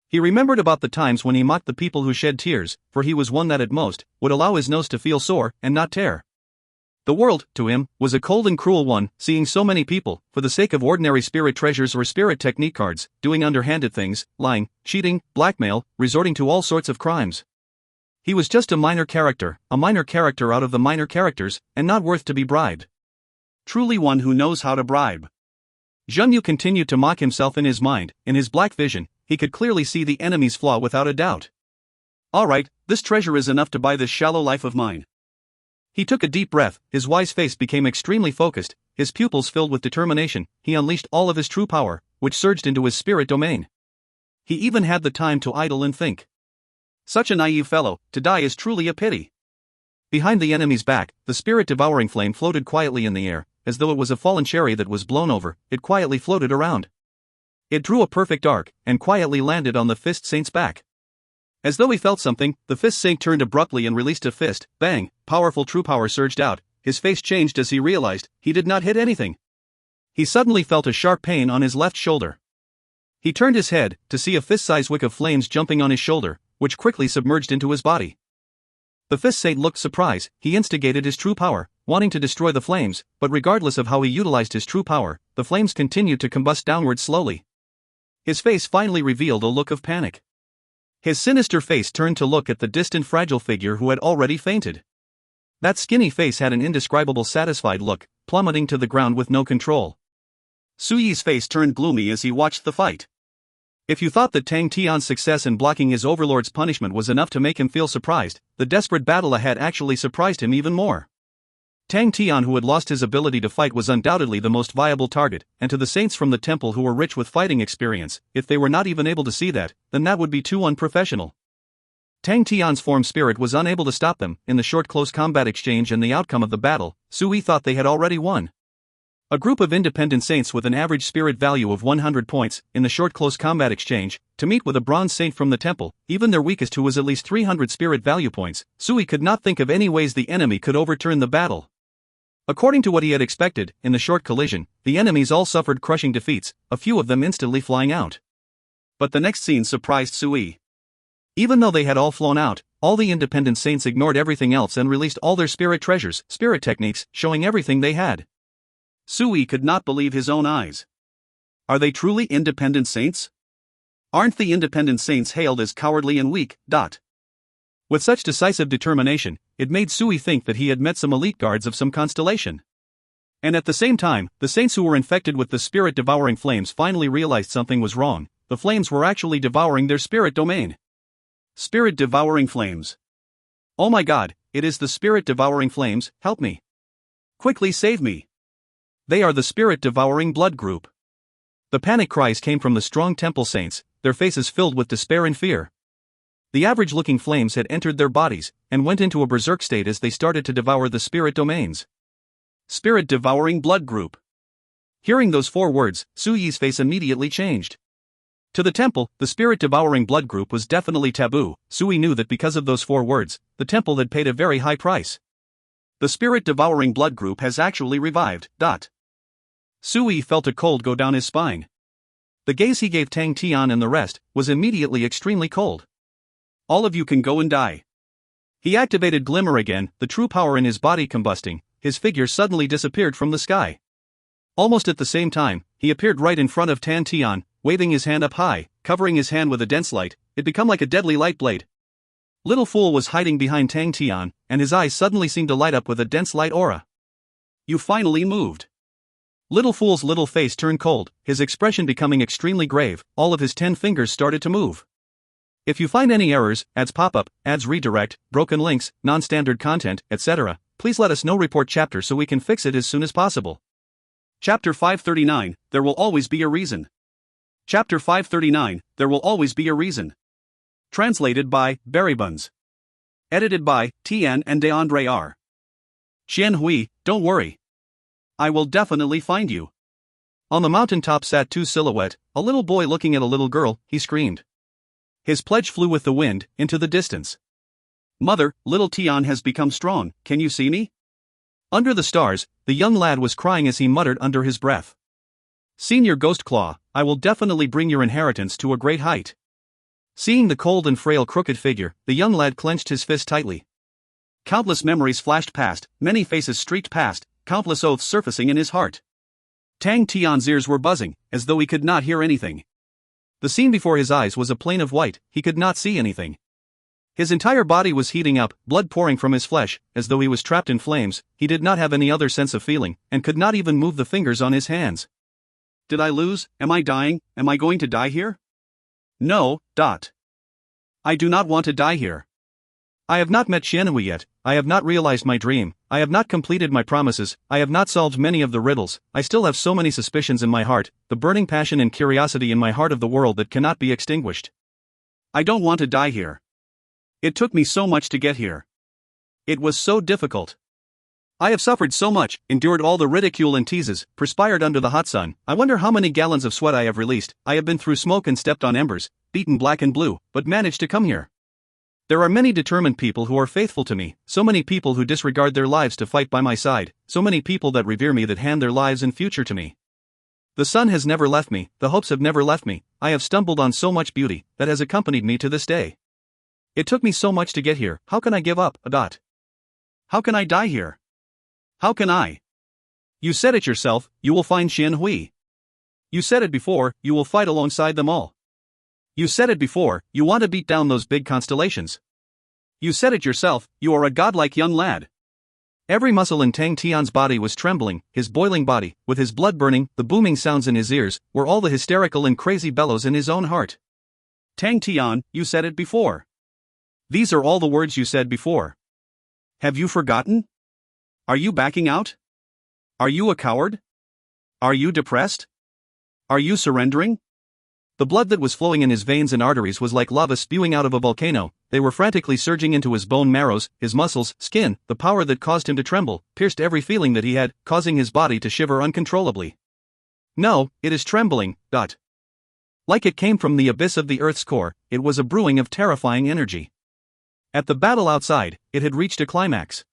He remembered about the times when he mocked the people who shed tears, for he was one that at most, would allow his nose to feel sore, and not tear. The world, to him, was a cold and cruel one, seeing so many people, for the sake of ordinary spirit treasures or spirit technique cards, doing underhanded things, lying, cheating, blackmail, resorting to all sorts of crimes. He was just a minor character out of the minor characters, and not worth to be bribed. Truly one who knows how to bribe. Zheng Yu continued to mock himself in his mind. In his black vision, he could clearly see the enemy's flaw without a doubt. Alright, this treasure is enough to buy this shallow life of mine. He took a deep breath, his wise face became extremely focused, his pupils filled with determination. He unleashed all of his true power, which surged into his spirit domain. He even had the time to idle and think. Such a naive fellow, to die is truly a pity. Behind the enemy's back, the spirit-devouring flame floated quietly in the air, as though it was a fallen cherry that was blown over. It quietly floated around. It drew a perfect arc, and quietly landed on the fist saint's back. As though he felt something, the fist saint turned abruptly and released a fist. Bang! Powerful true power surged out. His face changed as he realized he did not hit anything. He suddenly felt a sharp pain on his left shoulder. He turned his head to see a fist-sized wick of flames jumping on his shoulder, which quickly submerged into his body. The fifth saint looked surprised. He instigated his true power, wanting to destroy the flames, but regardless of how he utilized his true power, the flames continued to combust downwards slowly. His face finally revealed a look of panic. His sinister face turned to look at the distant fragile figure who had already fainted. That skinny face had an indescribable satisfied look, plummeting to the ground with no control. Suyi's face turned gloomy as he watched the fight. If you thought that Tang Tian's success in blocking his overlord's punishment was enough to make him feel surprised, the desperate battle ahead actually surprised him even more. Tang Tian, who had lost his ability to fight, was undoubtedly the most viable target, and to the saints from the temple who were rich with fighting experience, if they were not even able to see that, then that would be too unprofessional. Tang Tian's form spirit was unable to stop them. In the short close combat exchange and the outcome of the battle, Sui thought they had already won. A group of independent saints with an average spirit value of 100 points, in the short close combat exchange, to meet with a bronze saint from the temple, even their weakest who was at least 300 spirit value points, Sui could not think of any ways the enemy could overturn the battle. According to what he had expected, in the short collision, the enemies all suffered crushing defeats, a few of them instantly flying out. But the next scene surprised Sui. Even though they had all flown out, all the independent saints ignored everything else and released all their spirit treasures, spirit techniques, showing everything they had. Sui could not believe his own eyes. Are they truly independent saints? Aren't the independent saints hailed as cowardly and weak? With such decisive determination, it made Sui think that he had met some elite guards of some constellation. And at the same time, the saints who were infected with the spirit-devouring flames finally realized something was wrong. The flames were actually devouring their spirit domain. Spirit-devouring flames. Oh my God, it is the spirit-devouring flames, help me. Quickly save me. They are the spirit-devouring blood group. The panic cries came from the strong temple saints, their faces filled with despair and fear. The average-looking flames had entered their bodies, and went into a berserk state as they started to devour the spirit domains. Spirit-devouring blood group. Hearing those 4 words, Suyi's face immediately changed. To the temple, the spirit-devouring blood group was definitely taboo. Sui knew that because of those 4 words, the temple had paid a very high price. The spirit-devouring blood group has actually revived. Sui felt a cold go down his spine. The gaze he gave Tang Tian and the rest was immediately extremely cold. All of you can go and die. He activated Glimmer again, the true power in his body combusting. His figure suddenly disappeared from the sky. Almost at the same time, he appeared right in front of Tang Tian, waving his hand up high, covering his hand with a dense light. It became like a deadly light blade. Little Fool was hiding behind Tang Tian, and his eyes suddenly seemed to light up with a dense light aura. You finally moved. Little Fool's little face turned cold, his expression becoming extremely grave. All of his 10 fingers started to move. If you find any errors, ads pop up, ads redirect, broken links, non-standard content, etc., please let us know. Report chapter so we can fix it as soon as possible. Chapter 539, There Will Always Be a Reason. Chapter 539, There Will Always Be a Reason. Translated by Berrybuns. Edited by Tian and DeAndre R. Xian Hui, don't worry. I will definitely find you. On the mountaintop sat 2 silhouette, a little boy looking at a little girl. He screamed. His pledge flew with the wind, into the distance. Mother, little Tian has become strong, can you see me? Under the stars, the young lad was crying as he muttered under his breath. Senior Ghost Claw, I will definitely bring your inheritance to a great height. Seeing the cold and frail crooked figure, the young lad clenched his fist tightly. Countless memories flashed past, many faces streaked past, countless oaths surfacing in his heart. Tang Tian's ears were buzzing, as though he could not hear anything. The scene before his eyes was a plain of white, he could not see anything. His entire body was heating up, blood pouring from his flesh, as though he was trapped in flames. He did not have any other sense of feeling, and could not even move the fingers on his hands. Did I lose? Am I dying? Am I going to die here? No. I do not want to die here. I have not met Xianhui yet, I have not realized my dream, I have not completed my promises, I have not solved many of the riddles, I still have so many suspicions in my heart, the burning passion and curiosity in my heart of the world that cannot be extinguished. I don't want to die here. It took me so much to get here. It was so difficult. I have suffered so much, endured all the ridicule and teases, perspired under the hot sun. I wonder how many gallons of sweat I have released. I have been through smoke and stepped on embers, beaten black and blue, but managed to come here. There are many determined people who are faithful to me, so many people who disregard their lives to fight by my side, so many people that revere me that hand their lives and future to me. The sun has never left me, the hopes have never left me, I have stumbled on so much beauty, that has accompanied me to this day. It took me so much to get here, how can I give up? How can I die here? How can I? You said it yourself, you will find Xin Hui. You said it before, you will fight alongside them all. You said it before, you want to beat down those big constellations. You said it yourself, you are a godlike young lad. Every muscle in Tang Tian's body was trembling, his boiling body, with his blood burning, the booming sounds in his ears, were all the hysterical and crazy bellows in his own heart. Tang Tian, you said it before. These are all the words you said before. Have you forgotten? Are you backing out? Are you a coward? Are you depressed? Are you surrendering? The blood that was flowing in his veins and arteries was like lava spewing out of a volcano. They were frantically surging into his bone marrows, his muscles, skin. The power that caused him to tremble pierced every feeling that he had, causing his body to shiver uncontrollably. No, it is trembling. Like it came from the abyss of the Earth's core, it was a brewing of terrifying energy. At the battle outside, it had reached a climax.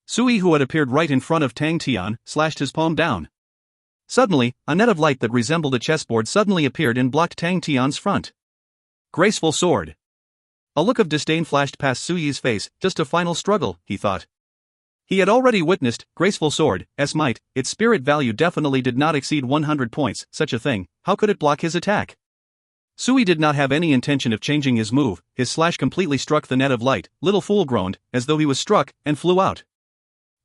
Sui, who had appeared right in front of Tang Tian, slashed his palm down. Suddenly, a net of light that resembled a chessboard suddenly appeared and blocked Tang Tian's front. Graceful sword. A look of disdain flashed past Sui's face. Just a final struggle, he thought. He had already witnessed graceful sword's might. Its spirit value definitely did not exceed 100 points. Such a thing, how could it block his attack? Sui did not have any intention of changing his move. His slash completely struck the net of light. Little fool groaned, as though he was struck, and flew out.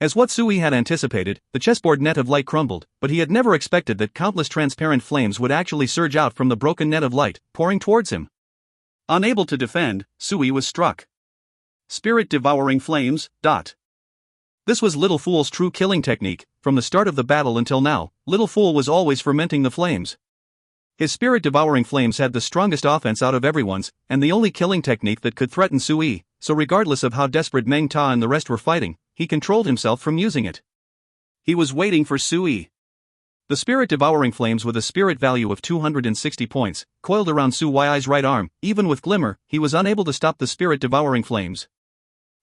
As what Sui had anticipated, the chessboard net of light crumbled, but he had never expected that countless transparent flames would actually surge out from the broken net of light, pouring towards him. Unable to defend, Sui was struck. Spirit-devouring flames. This was Little Fool's true killing technique. From the start of the battle until now, Little Fool was always fermenting the flames. His spirit-devouring flames had the strongest offense out of everyone's, and the only killing technique that could threaten Sui, so regardless of how desperate Meng Ta and the rest were fighting, he controlled himself from using it. He was waiting for Sui. The spirit-devouring flames with a spirit value of 260 points, coiled around Sui's right arm. Even with glimmer, he was unable to stop the spirit-devouring flames.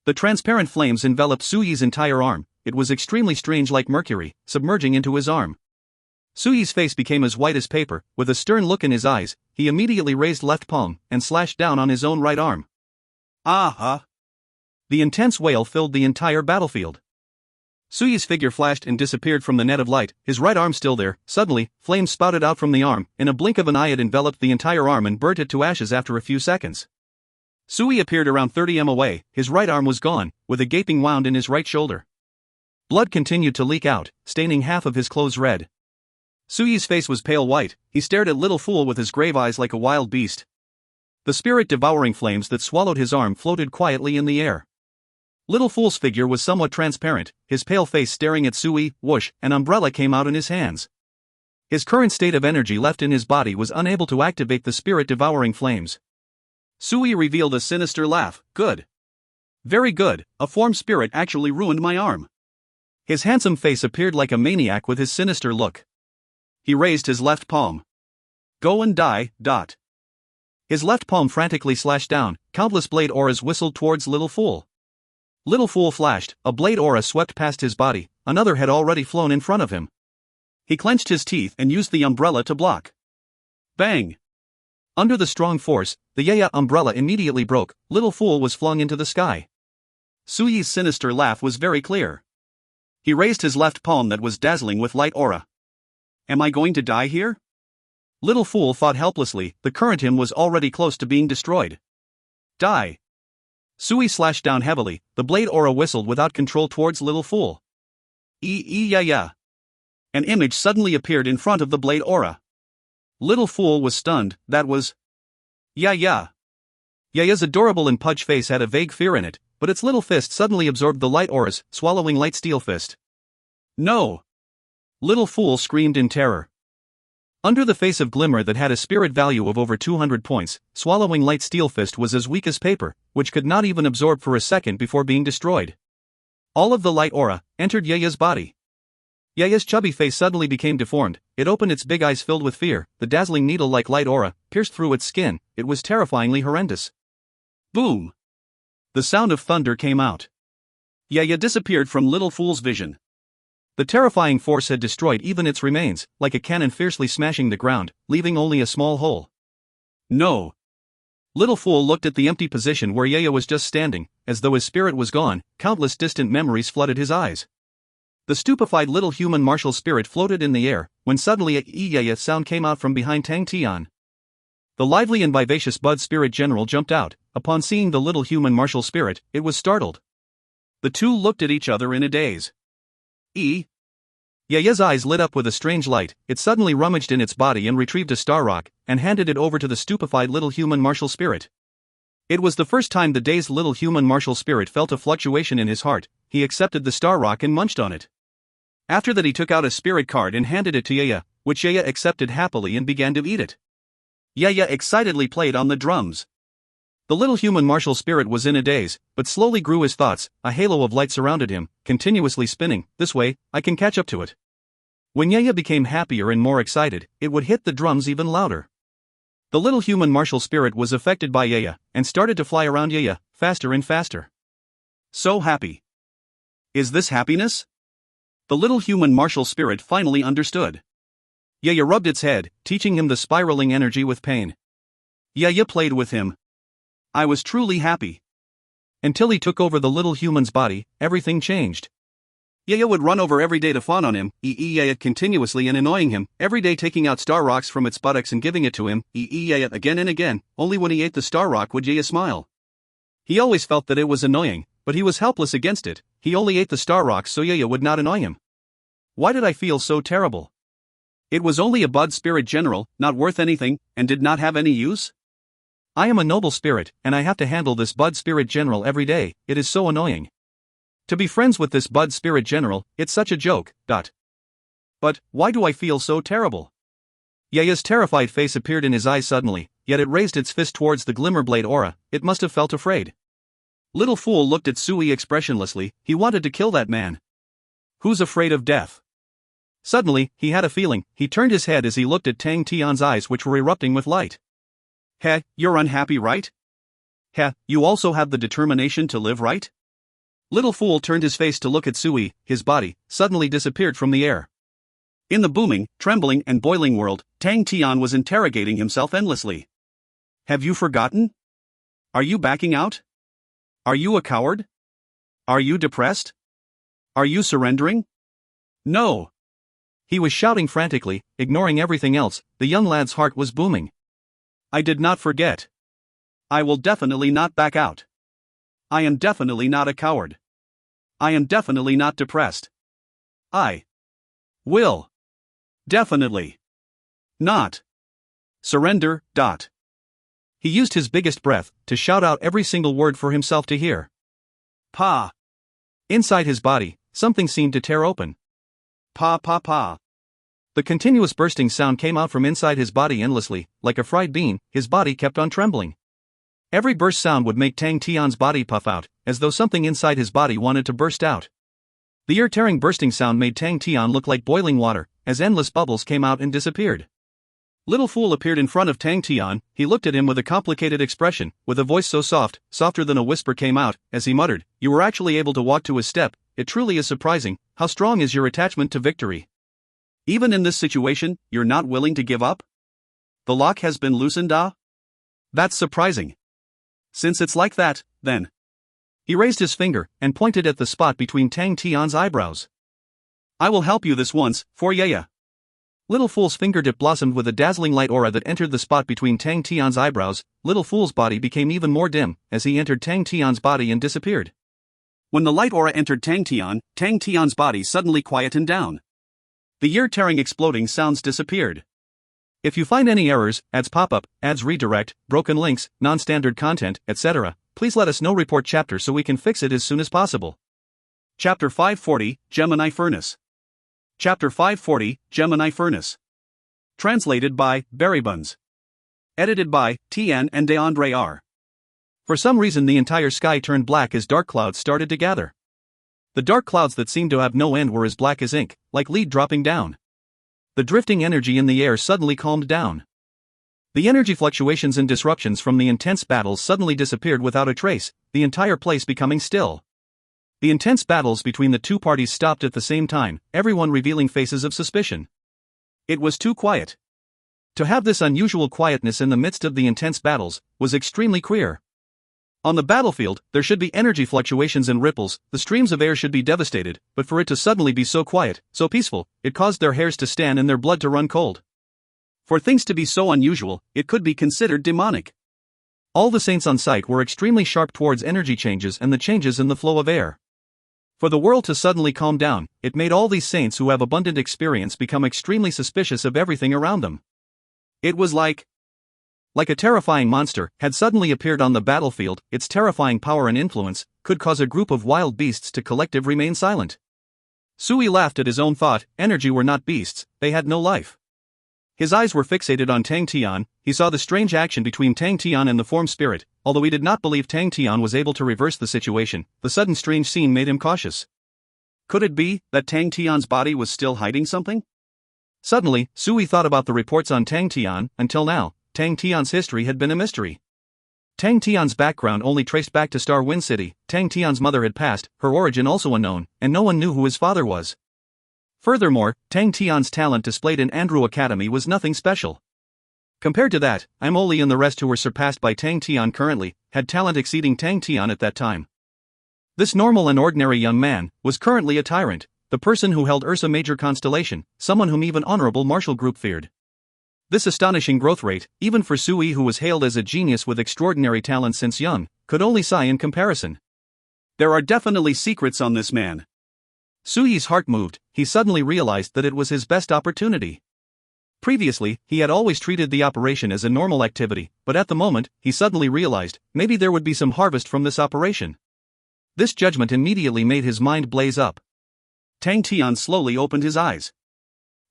The transparent flames enveloped Sui's entire arm. It was extremely strange, like mercury, submerging into his arm. Sui's face became as white as paper. With a stern look in his eyes, he immediately raised left palm, and slashed down on his own right arm. The intense wail filled the entire battlefield. Sui's figure flashed and disappeared from the net of light, his right arm still there. Suddenly, flames spouted out from the arm. In a blink of an eye it enveloped the entire arm and burnt it to ashes after a few seconds. Sui appeared around 30 m away, his right arm was gone, with a gaping wound in his right shoulder. Blood continued to leak out, staining half of his clothes red. Sui's face was pale white. He stared at Little Fool with his grave eyes like a wild beast. The spirit-devouring flames that swallowed his arm floated quietly in the air. Little Fool's figure was somewhat transparent, his pale face staring at Sui. Whoosh, an umbrella came out in his hands. His current state of energy left in his body was unable to activate the spirit-devouring flames. Sui revealed a sinister laugh. Good. Very good, a form spirit actually ruined my arm. His handsome face appeared like a maniac with his sinister look. He raised his left palm. Go and die. His left palm frantically slashed down. Countless blade auras whistled towards Little Fool. Little Fool flashed, a blade aura swept past his body, another had already flown in front of him. He clenched his teeth and used the umbrella to block. Bang! Under the strong force, the Yaya umbrella immediately broke. Little Fool was flung into the sky. Sui's sinister laugh was very clear. He raised his left palm that was dazzling with light aura. Am I going to die here? Little Fool thought helplessly. The current him was already close to being destroyed. Die! Sui slashed down heavily. The blade aura whistled without control towards Little Fool. Yeah. An image suddenly appeared in front of the blade aura. Little Fool was stunned. That was... Yeah. Yaya's adorable and pudge face had a vague fear in it, but its little fist suddenly absorbed the light auras, swallowing light steel fist. No! Little Fool screamed in terror. Under the face of glimmer that had a spirit value of over 200 points, swallowing light steel fist was as weak as paper, which could not even absorb for a second before being destroyed. All of the light aura entered Yaya's body. Yaya's chubby face suddenly became deformed. It opened its big eyes filled with fear. The dazzling needle-like light aura pierced through its skin. It was terrifyingly horrendous. Boom! The sound of thunder came out. Yaya disappeared from Little Fool's vision. The terrifying force had destroyed even its remains, like a cannon fiercely smashing the ground, leaving only a small hole. No! Little Fool looked at the empty position where Yaya was just standing, as though his spirit was gone. Countless distant memories flooded his eyes. The stupefied little human martial spirit floated in the air, when suddenly a Yaya sound came out from behind Tang Tian. The lively and vivacious Bud Spirit General jumped out. Upon seeing the little human martial spirit, it was startled. The two looked at each other in a daze. Yaya's eyes lit up with a strange light. It suddenly rummaged in its body and retrieved a star rock, and handed it over to the stupefied little human martial spirit. It was the first time the dazed little human martial spirit felt a fluctuation in his heart. He accepted the star rock and munched on it. After that he took out a spirit card and handed it to Yaya, which Yaya accepted happily and began to eat it. Yaya excitedly played on the drums. The little human martial spirit was in a daze, but slowly grew his thoughts. A halo of light surrounded him, continuously spinning. This way, I can catch up to it. When Yaya became happier and more excited, it would hit the drums even louder. The little human martial spirit was affected by Yaya, and started to fly around Yaya, faster and faster. So happy. Is this happiness? The little human martial spirit finally understood. Yaya rubbed its head, teaching him the spiraling energy with pain. Yaya played with him. I was truly happy. Until he took over the little human's body, everything changed. Yaya would run over every day to fawn on him, Yaya continuously and annoying him, every day taking out star rocks from its buttocks and giving it to him, Yaya again and again. Only when he ate the star rock would Yaya smile. He always felt that it was annoying, but he was helpless against it. He only ate the star rocks so Yaya would not annoy him. Why did I feel so terrible? It was only a Bud Spirit General, not worth anything, and did not have any use? I am a noble spirit, and I have to handle this Bud Spirit General every day. It is so annoying. To be friends with this Bud Spirit General, it's such a joke. But, why do I feel so terrible? Yaya's terrified face appeared in his eyes suddenly, yet it raised its fist towards the Glimmerblade aura. It must have felt afraid. Little Fool looked at Sui expressionlessly. He wanted to kill that man. Who's afraid of death? Suddenly, he had a feeling. He turned his head as he looked at Tang Tian's eyes, which were erupting with light. Heh, you're unhappy, right? Heh, you also have the determination to live, right? Little Fool turned his face to look at Sui. His body suddenly disappeared from the air. In the booming, trembling and boiling world, Tang Tian was interrogating himself endlessly. Have you forgotten? Are you backing out? Are you a coward? Are you depressed? Are you surrendering? No. He was shouting frantically, ignoring everything else. The young lad's heart was booming. I did not forget. I will definitely not back out. I am definitely not a coward. I am definitely not depressed. I will definitely not surrender. He used his biggest breath to shout out every single word for himself to hear. Pa. Inside his body, something seemed to tear open. Pa pa pa. The continuous bursting sound came out from inside his body endlessly, like a fried bean. His body kept on trembling. Every burst sound would make Tang Tian's body puff out, as though something inside his body wanted to burst out. The ear-tearing bursting sound made Tang Tian look like boiling water, as endless bubbles came out and disappeared. Little Fool appeared in front of Tang Tian. He looked at him with a complicated expression, with a voice so soft, softer than a whisper came out, as he muttered, "You were actually able to walk to his step. It truly is surprising. How strong is your attachment to victory? Even in this situation, you're not willing to give up? The lock has been loosened, ah? That's surprising. Since it's like that, then." He raised his finger and pointed at the spot between Tang Tian's eyebrows. "I will help you this once, for Yaya." Little Fool's fingertip blossomed with a dazzling light aura that entered the spot between Tang Tian's eyebrows. Little Fool's body became even more dim as he entered Tang Tian's body and disappeared. When the light aura entered Tang Tian's body suddenly quietened down. The ear-tearing exploding sounds disappeared. If you find any errors, ads pop up, ads redirect, broken links, non-standard content, etc., please let us know. Report chapter so we can fix it as soon as possible. Chapter 540, Gemini Furnace. Chapter 540, Gemini Furnace. Translated by Berrybuns. Edited by Tian and DeAndre R. For some reason the entire sky turned black as dark clouds started to gather. The dark clouds that seemed to have no end were as black as ink, like lead dropping down. The drifting energy in the air suddenly calmed down. The energy fluctuations and disruptions from the intense battles suddenly disappeared without a trace, the entire place becoming still. The intense battles between the two parties stopped at the same time, everyone revealing faces of suspicion. It was too quiet. To have this unusual quietness in the midst of the intense battles was extremely queer. On the battlefield, there should be energy fluctuations and ripples, the streams of air should be devastated, but for it to suddenly be so quiet, so peaceful, it caused their hairs to stand and their blood to run cold. For things to be so unusual, it could be considered demonic. All the saints on site were extremely sharp towards energy changes and the changes in the flow of air. For the world to suddenly calm down, it made all these saints who have abundant experience become extremely suspicious of everything around them. It was like a terrifying monster had suddenly appeared on the battlefield. Its terrifying power and influence could cause a group of wild beasts to collectively remain silent. Sui laughed at his own thought. Energy were not beasts, they had no life. His eyes were fixated on Tang Tian. He saw the strange action between Tang Tian and the form spirit. Although he did not believe Tang Tian was able to reverse the situation, the sudden strange scene made him cautious. Could it be that Tang Tian's body was still hiding something? Suddenly, Sui thought about the reports on Tang Tian. Until now, Tang Tian's history had been a mystery. Tang Tian's background only traced back to Star Wind City. Tang Tian's mother had passed, her origin also unknown, and no one knew who his father was. Furthermore, Tang Tian's talent displayed in Andrew Academy was nothing special. Compared to that, Imoli and the rest who were surpassed by Tang Tian currently had talent exceeding Tang Tian at that time. This normal and ordinary young man was currently a tyrant, the person who held Ursa Major constellation, someone whom even honorable martial group feared. This astonishing growth rate, even for Sui who was hailed as a genius with extraordinary talent since young, could only sigh in comparison. There are definitely secrets on this man. Sui's heart moved. He suddenly realized that it was his best opportunity. Previously, he had always treated the operation as a normal activity, but at the moment, he suddenly realized, maybe there would be some harvest from this operation. This judgment immediately made his mind blaze up. Tang Tian slowly opened his eyes.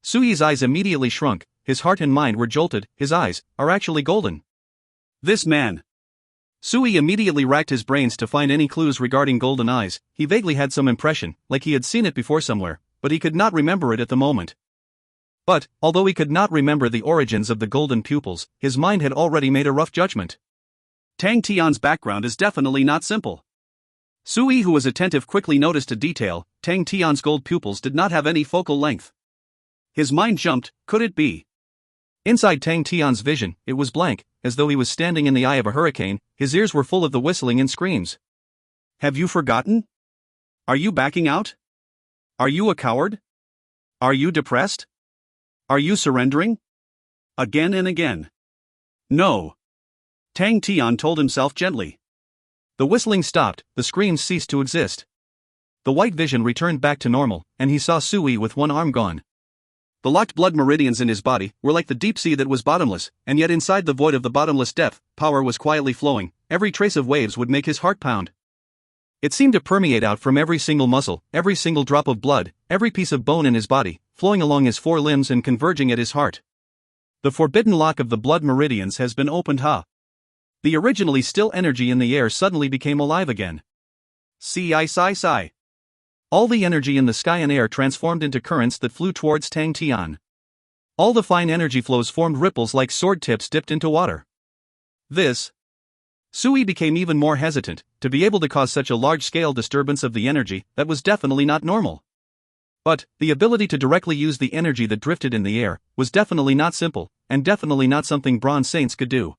Sui's eyes immediately shrunk. His heart and mind were jolted. His eyes are actually golden. This man. Sui immediately racked his brains to find any clues regarding golden eyes. He vaguely had some impression, like he had seen it before somewhere, but he could not remember it at the moment. But, although he could not remember the origins of the golden pupils, his mind had already made a rough judgment. Tang Tian's background is definitely not simple. Sui, who was attentive, quickly noticed a detail. Tang Tian's gold pupils did not have any focal length. His mind jumped. Could it be? Inside Tang Tian's vision, it was blank, as though he was standing in the eye of a hurricane. His ears were full of the whistling and screams. Have you forgotten? Are you backing out? Are you a coward? Are you depressed? Are you surrendering? Again and again. No. Tang Tian told himself gently. The whistling stopped, the screams ceased to exist. The white vision returned back to normal, and he saw Sui with one arm gone. The locked blood meridians in his body were like the deep sea that was bottomless, and yet inside the void of the bottomless depth, power was quietly flowing. Every trace of waves would make his heart pound. It seemed to permeate out from every single muscle, every single drop of blood, every piece of bone in his body, flowing along his four limbs and converging at his heart. The forbidden lock of the blood meridians has been opened. The originally still energy in the air suddenly became alive again. Sigh. All the energy in the sky and air transformed into currents that flew towards Tang Tian. All the fine energy flows formed ripples like sword tips dipped into water. Sui became even more hesitant. To be able to cause such a large-scale disturbance of the energy, that was definitely not normal. But, the ability to directly use the energy that drifted in the air, was definitely not simple, and definitely not something bronze saints could do.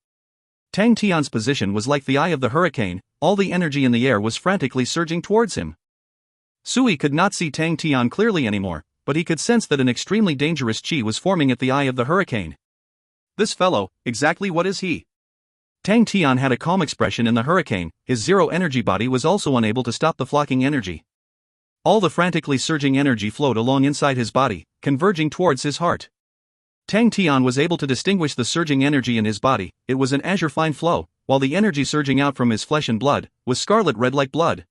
Tang Tian's position was like the eye of the hurricane. All the energy in the air was frantically surging towards him. Sui could not see Tang Tian clearly anymore, but he could sense that an extremely dangerous chi was forming at the eye of the hurricane. This fellow, exactly what is he? Tang Tian had a calm expression in the hurricane. His zero-energy body was also unable to stop the flocking energy. All the frantically surging energy flowed along inside his body, converging towards his heart. Tang Tian was able to distinguish the surging energy in his body. It was an azure fine flow, while the energy surging out from his flesh and blood was scarlet red like blood.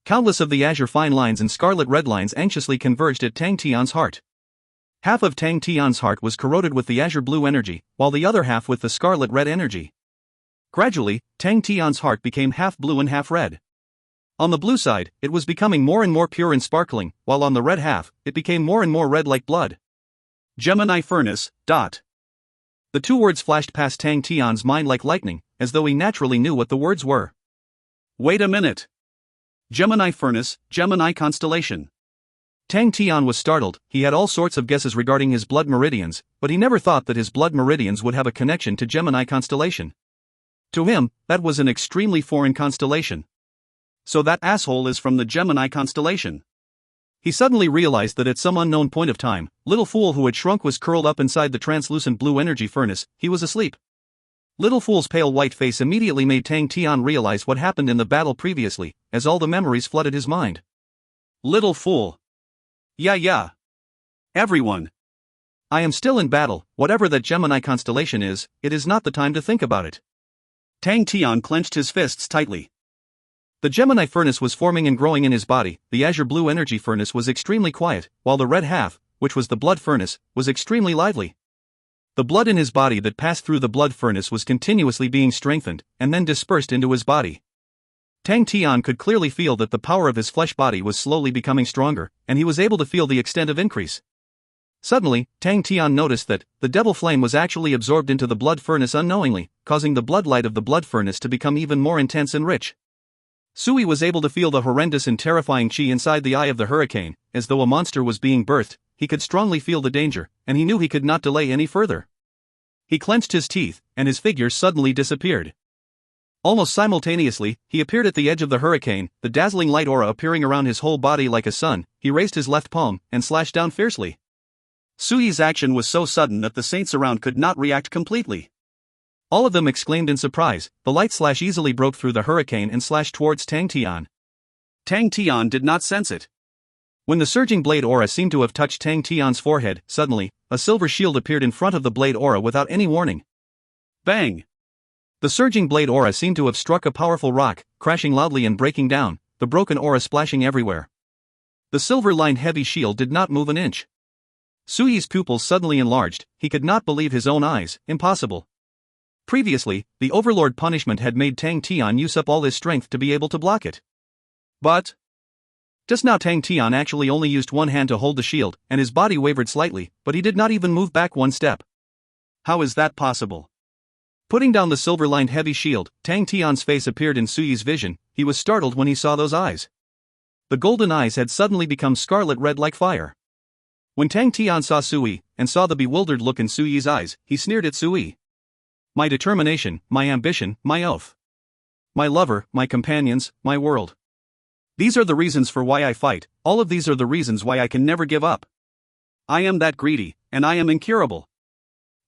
Countless of the azure fine lines and scarlet red lines anxiously converged at Tang Tian's heart. Half of Tang Tian's heart was corroded with the azure blue energy, while the other half with the scarlet red energy. Gradually, Tang Tian's heart became half blue and half red. On the blue side, it was becoming more and more pure and sparkling, while on the red half, it became more and more red like blood. Gemini furnace. The two words flashed past Tang Tian's mind like lightning, as though he naturally knew what the words were. Wait a minute. Gemini furnace, Gemini constellation. Tang Tian was startled. He had all sorts of guesses regarding his blood meridians, but he never thought that his blood meridians would have a connection to Gemini constellation. To him, that was an extremely foreign constellation. So that asshole is from the Gemini constellation. He suddenly realized that at some unknown point of time, Little Fool who had shrunk was curled up inside the translucent blue energy furnace. He was asleep. Little Fool's pale white face immediately made Tang Tian realize what happened in the battle previously, as all the memories flooded his mind. Little Fool. Yeah. Everyone. I am still in battle. Whatever that Gemini constellation is, it is not the time to think about it. Tang Tian clenched his fists tightly. The Gemini furnace was forming and growing in his body. The azure blue energy furnace was extremely quiet, while the red half, which was the blood furnace, was extremely lively. The blood in his body that passed through the blood furnace was continuously being strengthened, and then dispersed into his body. Tang Tian could clearly feel that the power of his flesh body was slowly becoming stronger, and he was able to feel the extent of increase. Suddenly, Tang Tian noticed that the devil flame was actually absorbed into the blood furnace unknowingly, causing the blood light of the blood furnace to become even more intense and rich. Sui was able to feel the horrendous and terrifying chi inside the eye of the hurricane, as though a monster was being birthed. He could strongly feel the danger, and he knew he could not delay any further. He clenched his teeth, and his figure suddenly disappeared. Almost simultaneously, he appeared at the edge of the hurricane, the dazzling light aura appearing around his whole body like a sun. He raised his left palm, and slashed down fiercely. Sui's action was so sudden that the saints around could not react completely. All of them exclaimed in surprise. The light slash easily broke through the hurricane and slashed towards Tang Tian. Tang Tian did not sense it. When the surging blade aura seemed to have touched Tang Tian's forehead, suddenly, a silver shield appeared in front of the blade aura without any warning. Bang! The surging blade aura seemed to have struck a powerful rock, crashing loudly and breaking down, the broken aura splashing everywhere. The silver-lined heavy shield did not move an inch. Sui's pupils suddenly enlarged. He could not believe his own eyes. Impossible. Previously, the Overlord punishment had made Tang Tian use up all his strength to be able to block it. But just now Tang Tian actually only used one hand to hold the shield, and his body wavered slightly, but he did not even move back one step. How is that possible? Putting down the silver-lined heavy shield, Tang Tian's face appeared in Sui's vision. He was startled when he saw those eyes. The golden eyes had suddenly become scarlet red like fire. When Tang Tian saw Sui, and saw the bewildered look in Sui's eyes, he sneered at Sui. My determination, my ambition, my oath. My lover, my companions, my world. These are the reasons for why I fight. All of these are the reasons why I can never give up. I am that greedy, and I am incurable.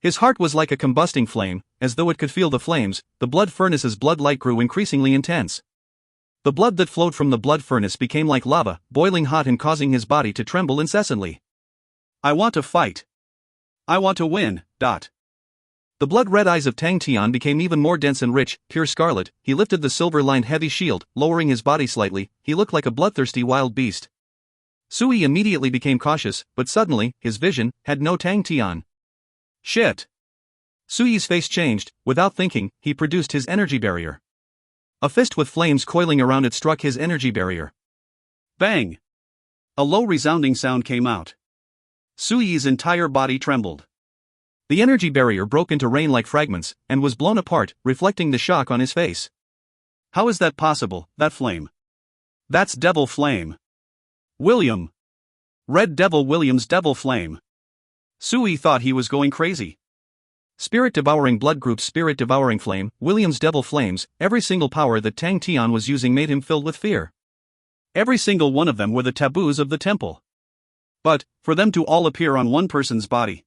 His heart was like a combusting flame, as though it could feel the flames. The blood furnace's blood light grew increasingly intense. The blood that flowed from the blood furnace became like lava, boiling hot and causing his body to tremble incessantly. I want to fight. I want to win. The blood-red eyes of Tang Tian became even more dense and rich, pure scarlet. He lifted the silver-lined heavy shield, lowering his body slightly. He looked like a bloodthirsty wild beast. Sui immediately became cautious, but suddenly, his vision had no Tang Tian. Shit! Sui's face changed. Without thinking, he produced his energy barrier. A fist with flames coiling around it struck his energy barrier. Bang! A low resounding sound came out. Sui's entire body trembled. The energy barrier broke into rain-like fragments, and was blown apart, reflecting the shock on his face. How is that possible, that flame? That's Devil Flame. William. Red Devil William's Devil Flame. Sui thought he was going crazy. Spirit-devouring blood group, spirit-devouring flame, William's Devil Flames. Every single power that Tang Tian was using made him filled with fear. Every single one of them were the taboos of the temple. But, for them to all appear on one person's body.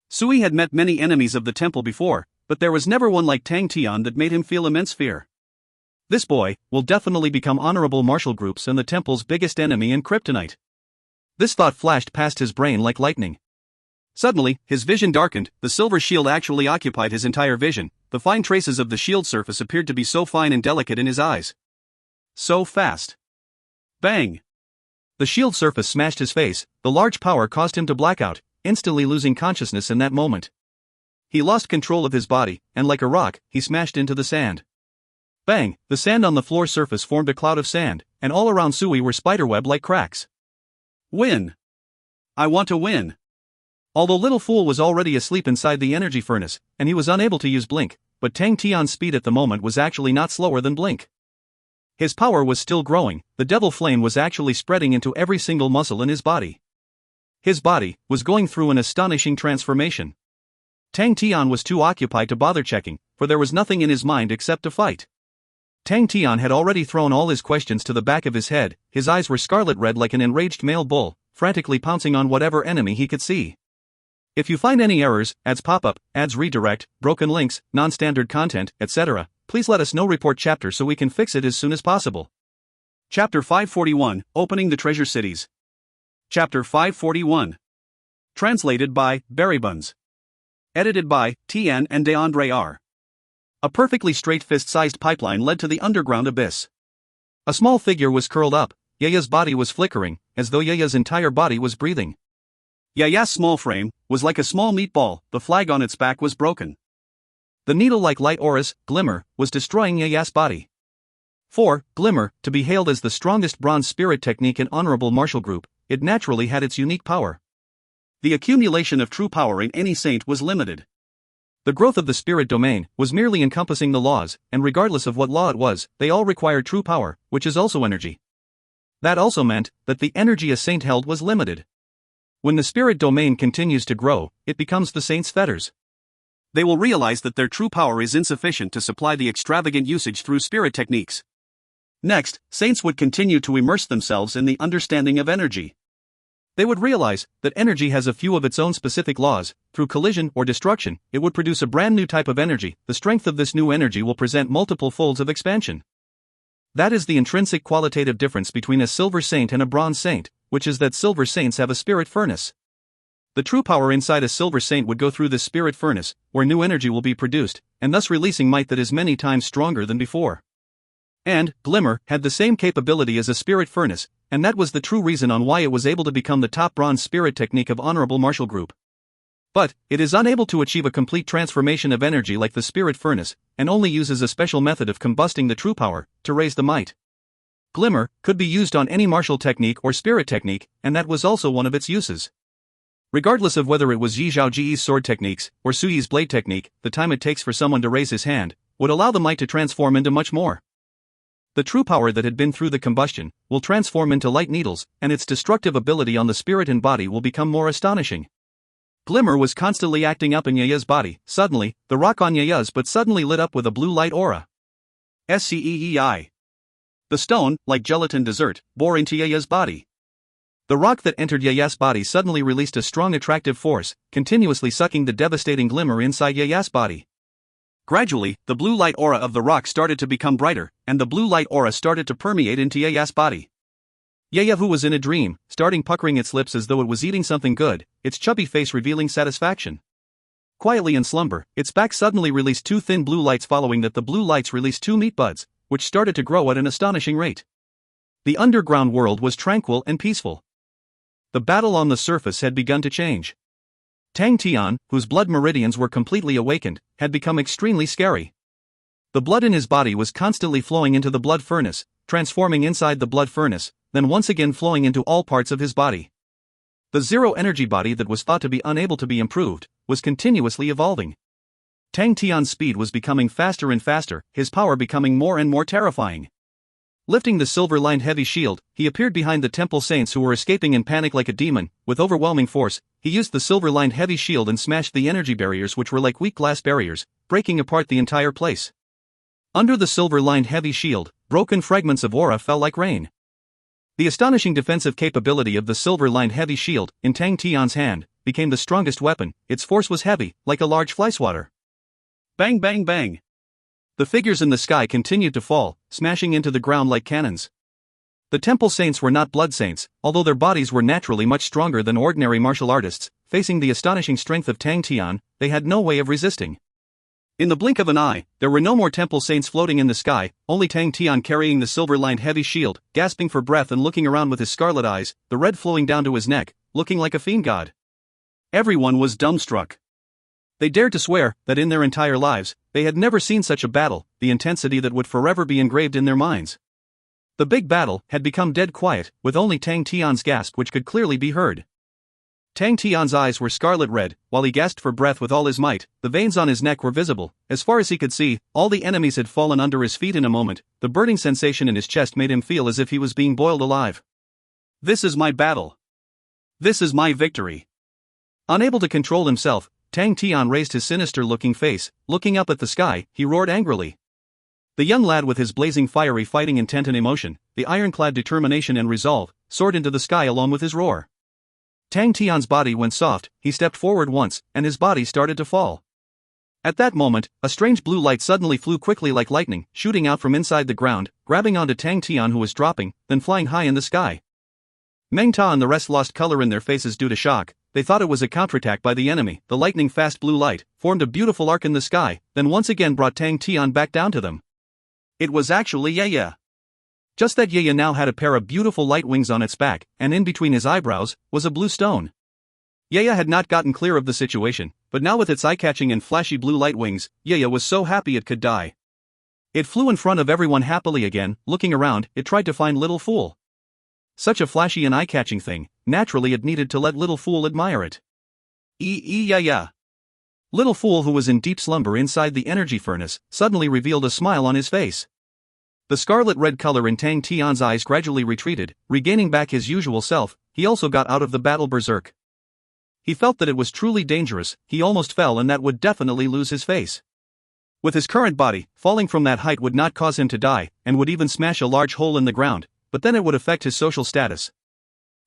Sui had met many enemies of the temple before, but there was never one like Tang Tian that made him feel immense fear. This boy will definitely become honorable martial groups and the temple's biggest enemy and kryptonite. This thought flashed past his brain like lightning. Suddenly, his vision darkened. The silver shield actually occupied his entire vision. The fine traces of the shield surface appeared to be so fine and delicate in his eyes. So fast. Bang! The shield surface smashed his face. The large power caused him to black out, instantly losing consciousness in that moment. He lost control of his body, and like a rock, he smashed into the sand. Bang! The sand on the floor surface formed a cloud of sand, and all around Sui were spiderweb-like cracks. Win! I want to win! Although Little Fool was already asleep inside the energy furnace, and he was unable to use Blink, but Tang Tian's speed at the moment was actually not slower than Blink. His power was still growing, the devil flame was actually spreading into every single muscle in his body. His body was going through an astonishing transformation. Tian was too occupied to bother checking, for there was nothing in his mind except to fight. Tian had already thrown all his questions to the back of his head, his eyes were scarlet red like an enraged male bull, frantically pouncing on whatever enemy he could see. If you find any errors, ads pop up, ads redirect, broken links, non-standard content, etc., please let us know. Report chapter so we can fix it as soon as possible. Chapter 541, Opening the Treasure Cities. Chapter 541. Translated by Buns. Edited by Tian and DeAndre R. A perfectly straight fist-sized pipeline led to the underground abyss. A small figure was curled up, Yaya's body was flickering, as though Yaya's entire body was breathing. Yaya's small frame was like a small meatball, the flag on its back was broken. The needle-like light auras, glimmer, was destroying Yaya's body. For glimmer to be hailed as the strongest bronze spirit technique in honorable martial group, it naturally had its unique power. The accumulation of true power in any saint was limited. The growth of the spirit domain was merely encompassing the laws, and regardless of what law it was, they all required true power, which is also energy. That also meant that the energy a saint held was limited. When the spirit domain continues to grow, it becomes the saint's fetters. They will realize that their true power is insufficient to supply the extravagant usage through spirit techniques. Next, saints would continue to immerse themselves in the understanding of energy. They would realize that energy has a few of its own specific laws. Through collision or destruction, it would produce a brand new type of energy. The strength of this new energy will present multiple folds of expansion. That is the intrinsic qualitative difference between a silver saint and a bronze saint, which is that silver saints have a spirit furnace. The true power inside a silver saint would go through this spirit furnace, where new energy will be produced, and thus releasing might that is many times stronger than before. And glimmer had the same capability as a spirit furnace, and that was the true reason on why it was able to become the top bronze spirit technique of honorable martial group. But it is unable to achieve a complete transformation of energy like the spirit furnace, and only uses a special method of combusting the true power to raise the might. Glimmer could be used on any martial technique or spirit technique, and that was also one of its uses. Regardless of whether it was Yi Zhao Ji's sword techniques or Suyi's blade technique, the time it takes for someone to raise his hand would allow the might to transform into much more. The true power that had been through the combustion will transform into light needles, and its destructive ability on the spirit and body will become more astonishing. Glimmer was constantly acting up in Yaya's body. Suddenly, the rock on Yaya's but suddenly lit up with a blue light aura. Seei. The stone, like gelatin dessert, bore into Yaya's body. The rock that entered Yaya's body suddenly released a strong attractive force, continuously sucking the devastating glimmer inside Yaya's body. Gradually, the blue light aura of the rock started to become brighter, and the blue light aura started to permeate into Yaya's body. Yaya, who was in a dream, starting puckering its lips as though it was eating something good, its chubby face revealing satisfaction. Quietly in slumber, its back suddenly released two thin blue lights. Following that, the blue lights released two meat buds, which started to grow at an astonishing rate. The underground world was tranquil and peaceful. The battle on the surface had begun to change. Tian, whose blood meridians were completely awakened, had become extremely scary. The blood in his body was constantly flowing into the blood furnace, transforming inside the blood furnace, then once again flowing into all parts of his body. The zero-energy body that was thought to be unable to be improved was continuously evolving. Tian's speed was becoming faster and faster, his power becoming more and more terrifying. Lifting the silver-lined heavy shield, he appeared behind the temple saints who were escaping in panic like a demon. With overwhelming force, he used the silver-lined heavy shield and smashed the energy barriers, which were like weak glass barriers, breaking apart the entire place. Under the silver-lined heavy shield, broken fragments of aura fell like rain. The astonishing defensive capability of the silver-lined heavy shield, in Tian's hand, became the strongest weapon. Its force was heavy, like a large fly swatter. Bang bang bang! The figures in the sky continued to fall, smashing into the ground like cannons. The temple saints were not blood saints, although their bodies were naturally much stronger than ordinary martial artists. Facing the astonishing strength of Tian, they had no way of resisting. In the blink of an eye, there were no more temple saints floating in the sky, only Tian carrying the silver-lined heavy shield, gasping for breath and looking around with his scarlet eyes, the red flowing down to his neck, looking like a fiend god. Everyone was dumbstruck. They dared to swear that in their entire lives, they had never seen such a battle, the intensity that would forever be engraved in their minds. The big battle had become dead quiet, with only Tian's gasp which could clearly be heard. Tang Tian's eyes were scarlet red, while he gasped for breath with all his might. The veins on his neck were visible. As far as he could see, all the enemies had fallen under his feet in a moment. The burning sensation in his chest made him feel as if he was being boiled alive. This is my battle. This is my victory. Unable to control himself, Tang Tian raised his sinister-looking face. Looking up at the sky, he roared angrily. The young lad with his blazing fiery fighting intent and emotion, the ironclad determination and resolve, soared into the sky along with his roar. Tang Tian's body went soft, he stepped forward once, and his body started to fall. At that moment, a strange blue light suddenly flew quickly like lightning, shooting out from inside the ground, grabbing onto Tang Tian who was dropping, then flying high in the sky. Meng Ta and the rest lost color in their faces due to shock. They thought it was a counterattack by the enemy. The lightning-fast blue light formed a beautiful arc in the sky, then once again brought Tang Tian back down to them. It was actually Yaya. Just that Yaya now had a pair of beautiful light wings on its back, and in between his eyebrows was a blue stone. Yaya had not gotten clear of the situation, but now with its eye-catching and flashy blue light wings, Yaya was so happy it could die. It flew in front of everyone happily again. Looking around, it tried to find Little Fool. Such a flashy and eye-catching thing, naturally it needed to let Little Fool admire it. Yaya. Little Fool, who was in deep slumber inside the energy furnace, suddenly revealed a smile on his face. The scarlet-red color in Tang Tian's eyes gradually retreated, regaining back his usual self. He also got out of the battle berserk. He felt that it was truly dangerous. He almost fell, and that would definitely lose his face. With his current body, falling from that height would not cause him to die, and would even smash a large hole in the ground, but then it would affect his social status.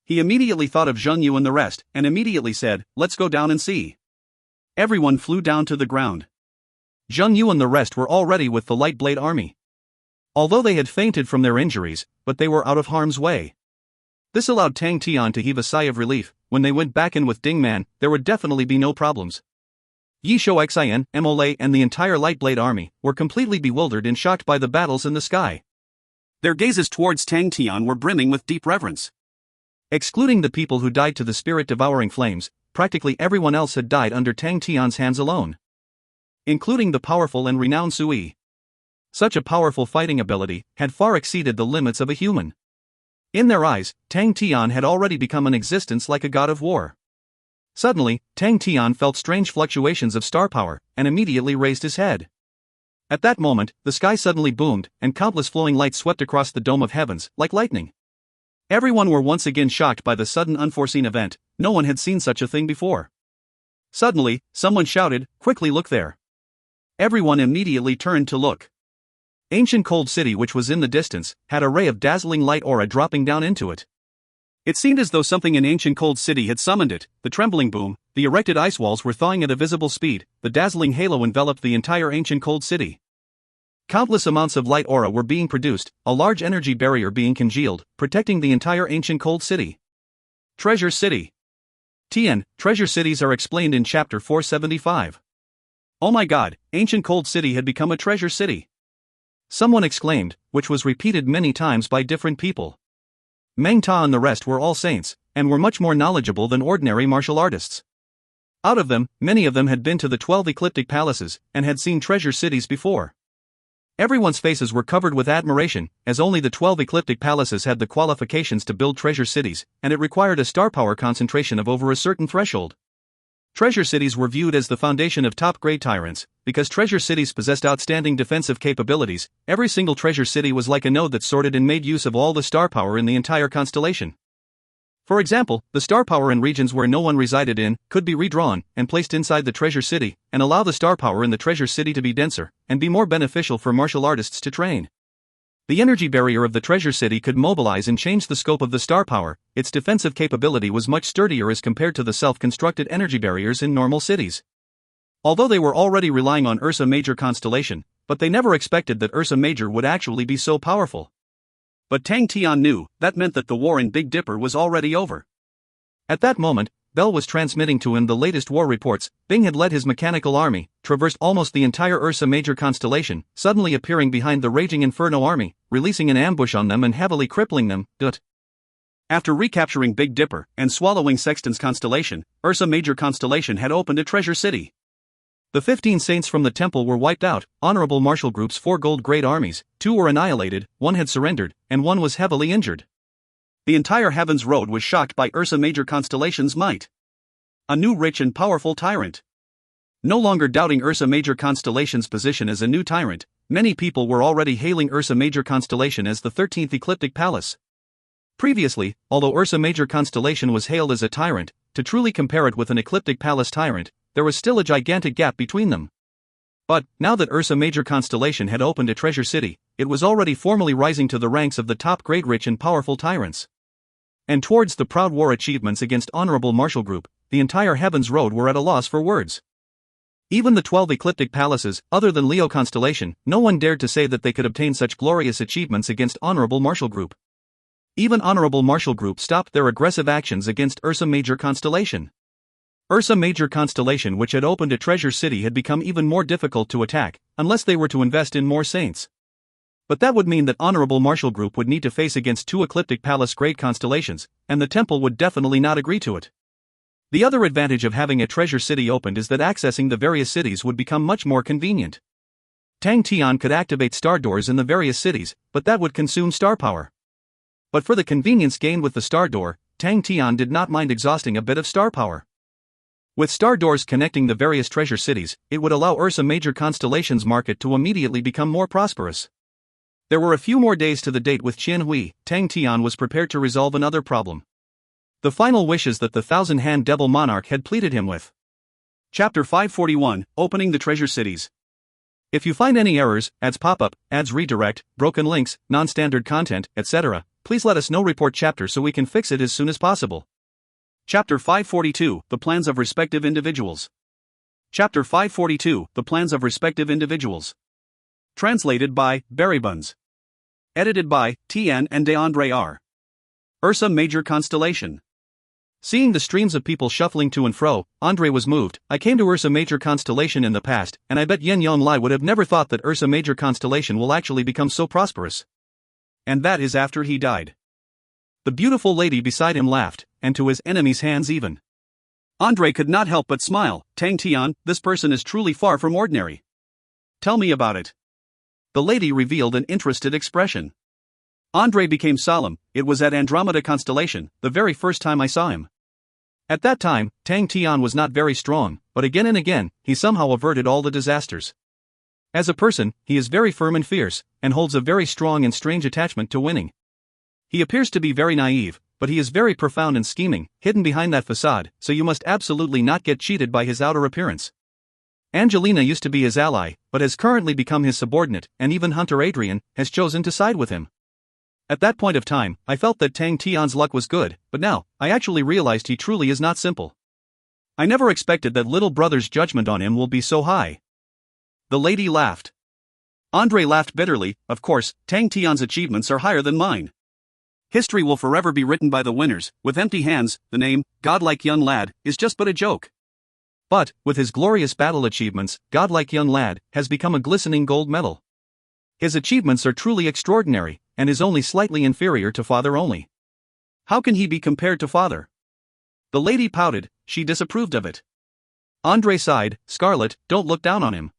He immediately thought of Zheng Yu and the rest, and immediately said, "Let's go down and see." Everyone flew down to the ground. Zheng Yu and the rest were already with the Light Blade army. Although they had fainted from their injuries, but they were out of harm's way. This allowed Tang Tian to heave a sigh of relief. When they went back in with Ding Man, there would definitely be no problems. Yi Shou Xian, Mole and the entire Light Blade army were completely bewildered and shocked by the battles in the sky. Their gazes towards Tang Tian were brimming with deep reverence. Excluding the people who died to the spirit-devouring flames, practically everyone else had died under Tang Tian's hands alone. Including the powerful and renowned Sui. Such a powerful fighting ability had far exceeded the limits of a human. In their eyes, Tang Tian had already become an existence like a god of war. Suddenly, Tang Tian felt strange fluctuations of star power, and immediately raised his head. At that moment, the sky suddenly boomed, and countless flowing lights swept across the dome of heavens, like lightning. Everyone were once again shocked by the sudden unforeseen event. No one had seen such a thing before. Suddenly, someone shouted, "Quickly look there." Everyone immediately turned to look. Ancient Cold City, which was in the distance, had a ray of dazzling light aura dropping down into it. It seemed as though something in Ancient Cold City had summoned it. The trembling boom, the erected ice walls were thawing at a visible speed. The dazzling halo enveloped the entire Ancient Cold City. Countless amounts of light aura were being produced, a large energy barrier being congealed, protecting the entire Ancient Cold City. Treasure City. Tian, treasure cities are explained in chapter 475. Oh my god, Ancient Cold City had become a treasure city. Someone exclaimed, which was repeated many times by different people. Meng Ta and the rest were all saints, and were much more knowledgeable than ordinary martial artists. Out of them, many of them had been to the 12 ecliptic palaces, and had seen treasure cities before. Everyone's faces were covered with admiration, as only the 12 ecliptic palaces had the qualifications to build treasure cities, and it required a star power concentration of over a certain threshold. Treasure cities were viewed as the foundation of top-grade tyrants, because treasure cities possessed outstanding defensive capabilities. Every single treasure city was like a node that sorted and made use of all the star power in the entire constellation. For example, the star power in regions where no one resided in could be redrawn and placed inside the treasure city, and allow the star power in the treasure city to be denser, and be more beneficial for martial artists to train. The energy barrier of the treasure city could mobilize and change the scope of the star power. Its defensive capability was much sturdier as compared to the self-constructed energy barriers in normal cities. Although they were already relying on Ursa Major constellation, but they never expected that Ursa Major would actually be so powerful. But Tang Tian knew that meant that the war in Big Dipper was already over. At that moment, Bell was transmitting to him the latest war reports. Bing had led his mechanical army, traversed almost the entire Ursa Major constellation, suddenly appearing behind the raging Inferno army, releasing an ambush on them and heavily crippling them. After recapturing Big Dipper and swallowing Sexton's constellation, Ursa Major constellation had opened a treasure city. The 15 saints from the temple were wiped out. Honorable Marshal Group's 4 gold-grade armies, 2 were annihilated, 1 had surrendered, and 1 was heavily injured. The entire Heavens Road was shocked by Ursa Major constellation's might. A new rich and powerful tyrant. No longer doubting Ursa Major Constellation's position as a new tyrant, many people were already hailing Ursa Major Constellation as the 13th ecliptic palace. Previously, although Ursa Major Constellation was hailed as a tyrant, to truly compare it with an ecliptic palace tyrant, there was still a gigantic gap between them. But, now that Ursa Major Constellation had opened a treasure city, it was already formally rising to the ranks of the top great rich and powerful tyrants. And towards the proud war achievements against Honorable Marshal Group, the entire Heaven's Road were at a loss for words. Even the 12 ecliptic palaces, other than Leo Constellation, no one dared to say that they could obtain such glorious achievements against Honorable Marshal Group. Even Honorable Marshal Group stopped their aggressive actions against Ursa Major Constellation. Ursa Major Constellation, which had opened a treasure city, had become even more difficult to attack, unless they were to invest in more saints. But that would mean that Honorable Marshal Group would need to face against 2 ecliptic palace grade constellations, and the temple would definitely not agree to it. The other advantage of having a treasure city opened is that accessing the various cities would become much more convenient. Tang Tian could activate star doors in the various cities, but that would consume star power. But for the convenience gained with the star door, Tang Tian did not mind exhausting a bit of star power. With star doors connecting the various treasure cities, it would allow Ursa Major Constellation's market to immediately become more prosperous. There were a few more days to the date with Qian Hui. Tang Tian was prepared to resolve another problem. The final wishes that the thousand-hand devil monarch had pleaded him with. Chapter 541, Opening the Treasure Cities. If you find any errors, ads pop up, ads redirect, broken links, non-standard content, etc., please let us know. Report chapter so we can fix it as soon as possible. Chapter 542, The Plans of Respective Individuals. Chapter 542, The Plans of Respective Individuals. Translated by Barry Buns. Edited by Tian and DeAndre R. Ursa Major Constellation. Seeing the streams of people shuffling to and fro, Andre was moved. I came to Ursa Major Constellation in the past, and I bet Yen Yong Lai would have never thought that Ursa Major Constellation will actually become so prosperous. And that is after he died. The beautiful lady beside him laughed, and to his enemy's hands even. Andre could not help but smile. Tang Tian, this person is truly far from ordinary. Tell me about it. The lady revealed an interested expression. Andre became solemn. It was at Andromeda Constellation, the very first time I saw him. At that time, Tang Tian was not very strong, but again and again, he somehow averted all the disasters. As a person, he is very firm and fierce, and holds a very strong and strange attachment to winning. He appears to be very naive, but he is very profound and scheming, hidden behind that facade, so you must absolutely not get cheated by his outer appearance. Angelina used to be his ally, but has currently become his subordinate, and even Hunter Adrian has chosen to side with him. At that point of time, I felt that Tang Tian's luck was good, but now, I actually realized he truly is not simple. I never expected that little brother's judgment on him will be so high. The lady laughed. Andre laughed bitterly. Of course, Tang Tian's achievements are higher than mine. History will forever be written by the winners. With empty hands, the name, godlike young lad, is just but a joke. But, with his glorious battle achievements, godlike young lad has become a glistening gold medal. His achievements are truly extraordinary, and is only slightly inferior to father only. How can he be compared to father? The lady pouted. She disapproved of it. Andre sighed. Scarlet, don't look down on him.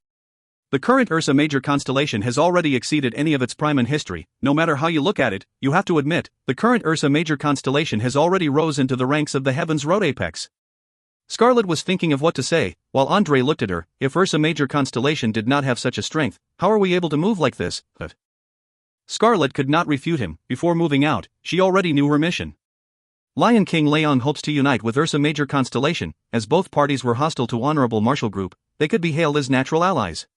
The current Ursa Major Constellation has already exceeded any of its prime in history. No matter how you look at it, you have to admit, the current Ursa Major Constellation has already rose into the ranks of the Heaven's Road apex. Scarlet was thinking of what to say, while Andre looked at her. If Ursa Major Constellation did not have such a strength, how are we able to move like this? But Scarlet could not refute him. Before moving out, she already knew her mission. Lion King Leong hopes to unite with Ursa Major Constellation. As both parties were hostile to Honorable Marshal Group, they could be hailed as natural allies.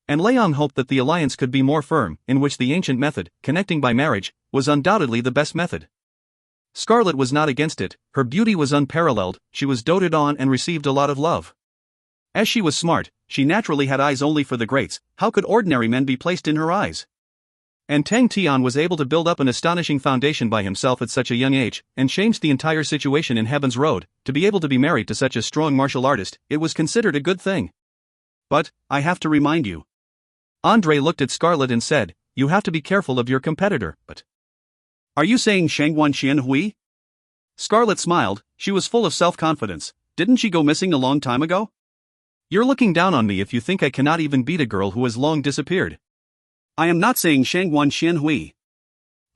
And Leong hoped that the alliance could be more firm, in which the ancient method, connecting by marriage, was undoubtedly the best method. Scarlet was not against it. Her beauty was unparalleled, she was doted on and received a lot of love. As she was smart, she naturally had eyes only for the greats. How could ordinary men be placed in her eyes? And Tang Tian was able to build up an astonishing foundation by himself at such a young age, and changed the entire situation in Heaven's Road. To be able to be married to such a strong martial artist, it was considered a good thing. But, I have to remind you. Andre looked at Scarlet and said, you have to be careful of your competitor. But are you saying Shangguan Qian Hui? Scarlet smiled. She was full of self-confidence. Didn't she go missing a long time ago? You're looking down on me if you think I cannot even beat a girl who has long disappeared. I am not saying Shangguan Qian Hui.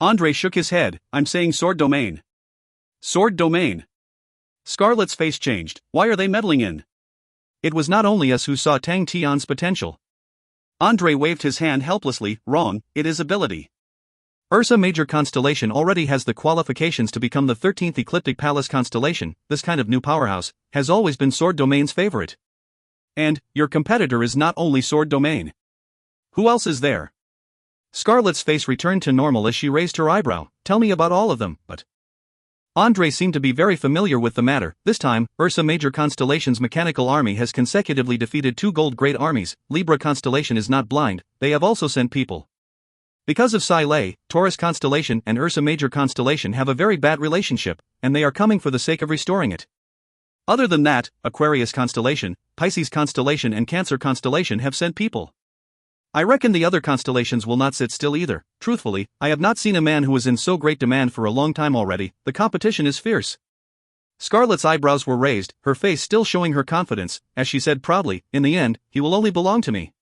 Andre shook his head. I'm saying Sword Domain. Sword Domain. Scarlett's face changed. Why are they meddling in? It was not only us who saw Tang Tian's potential. Andre waved his hand helplessly. Wrong, it is ability. Ursa Major constellation already has the qualifications to become the 13th ecliptic palace constellation. This kind of new powerhouse has always been Sword Domain's favorite. And your competitor is not only Sword Domain. Who else is there? Scarlett's face returned to normal as she raised her eyebrow. Tell me about all of them. But Andre seemed to be very familiar with the matter. This time, Ursa Major Constellation's mechanical army has consecutively defeated 2 gold great armies. Libra Constellation is not blind, they have also sent people. Because of Psi Lei, Taurus Constellation and Ursa Major Constellation have a very bad relationship, and they are coming for the sake of restoring it. Other than that, Aquarius Constellation, Pisces Constellation and Cancer Constellation have sent people. I reckon the other constellations will not sit still either. Truthfully, I have not seen a man who is in so great demand for a long time already. The competition is fierce. Scarlett's eyebrows were raised, her face still showing her confidence, as she said proudly, in the end, he will only belong to me.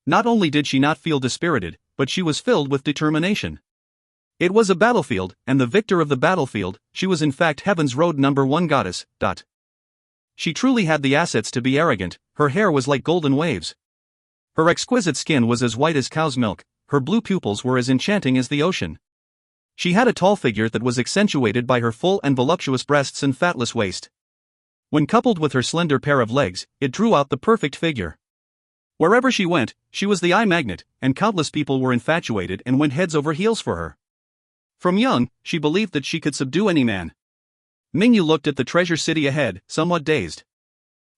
Not only did she not feel dispirited, but she was filled with determination. It was a battlefield, and the victor of the battlefield, she was in fact Heaven's Road #1 goddess. She truly had the assets to be arrogant. Her hair was like golden waves. Her exquisite skin was as white as cow's milk, her blue pupils were as enchanting as the ocean. She had a tall figure that was accentuated by her full and voluptuous breasts and fatless waist. When coupled with her slender pair of legs, it drew out the perfect figure. Wherever she went, she was the eye magnet, and countless people were infatuated and went heads over heels for her. From young, she believed that she could subdue any man. Mingyu looked at the treasure city ahead, somewhat dazed.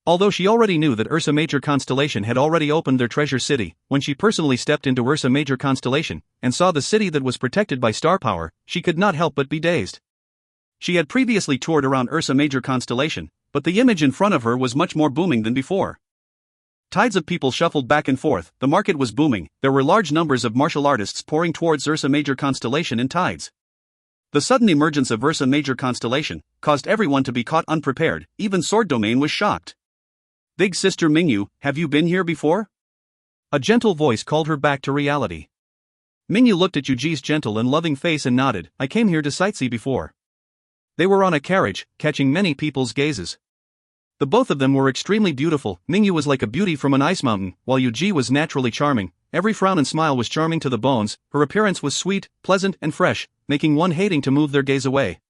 Although she already knew that Ursa Major Constellation had already opened their treasure city, when she personally stepped into Ursa Major Constellation and saw the city that was protected by star power, she could not help but be dazed. She had previously toured around Ursa Major Constellation, but the image in front of her was much more booming than before. Tides of people shuffled back and forth, the market was booming, there were large numbers of martial artists pouring towards Ursa Major Constellation in tides. The sudden emergence of Ursa Major Constellation caused everyone to be caught unprepared, even Sword Domain was shocked. Big Sister Mingyu, have you been here before? A gentle voice called her back to reality. Mingyu looked at Yuji's gentle and loving face and nodded. I came here to sightsee before. They were on a carriage, catching many people's gazes. The both of them were extremely beautiful. Mingyu was like a beauty from an ice mountain, while Yuji was naturally charming. Every frown and smile was charming to the bones, her appearance was sweet, pleasant and fresh, making one hating to move their gaze away.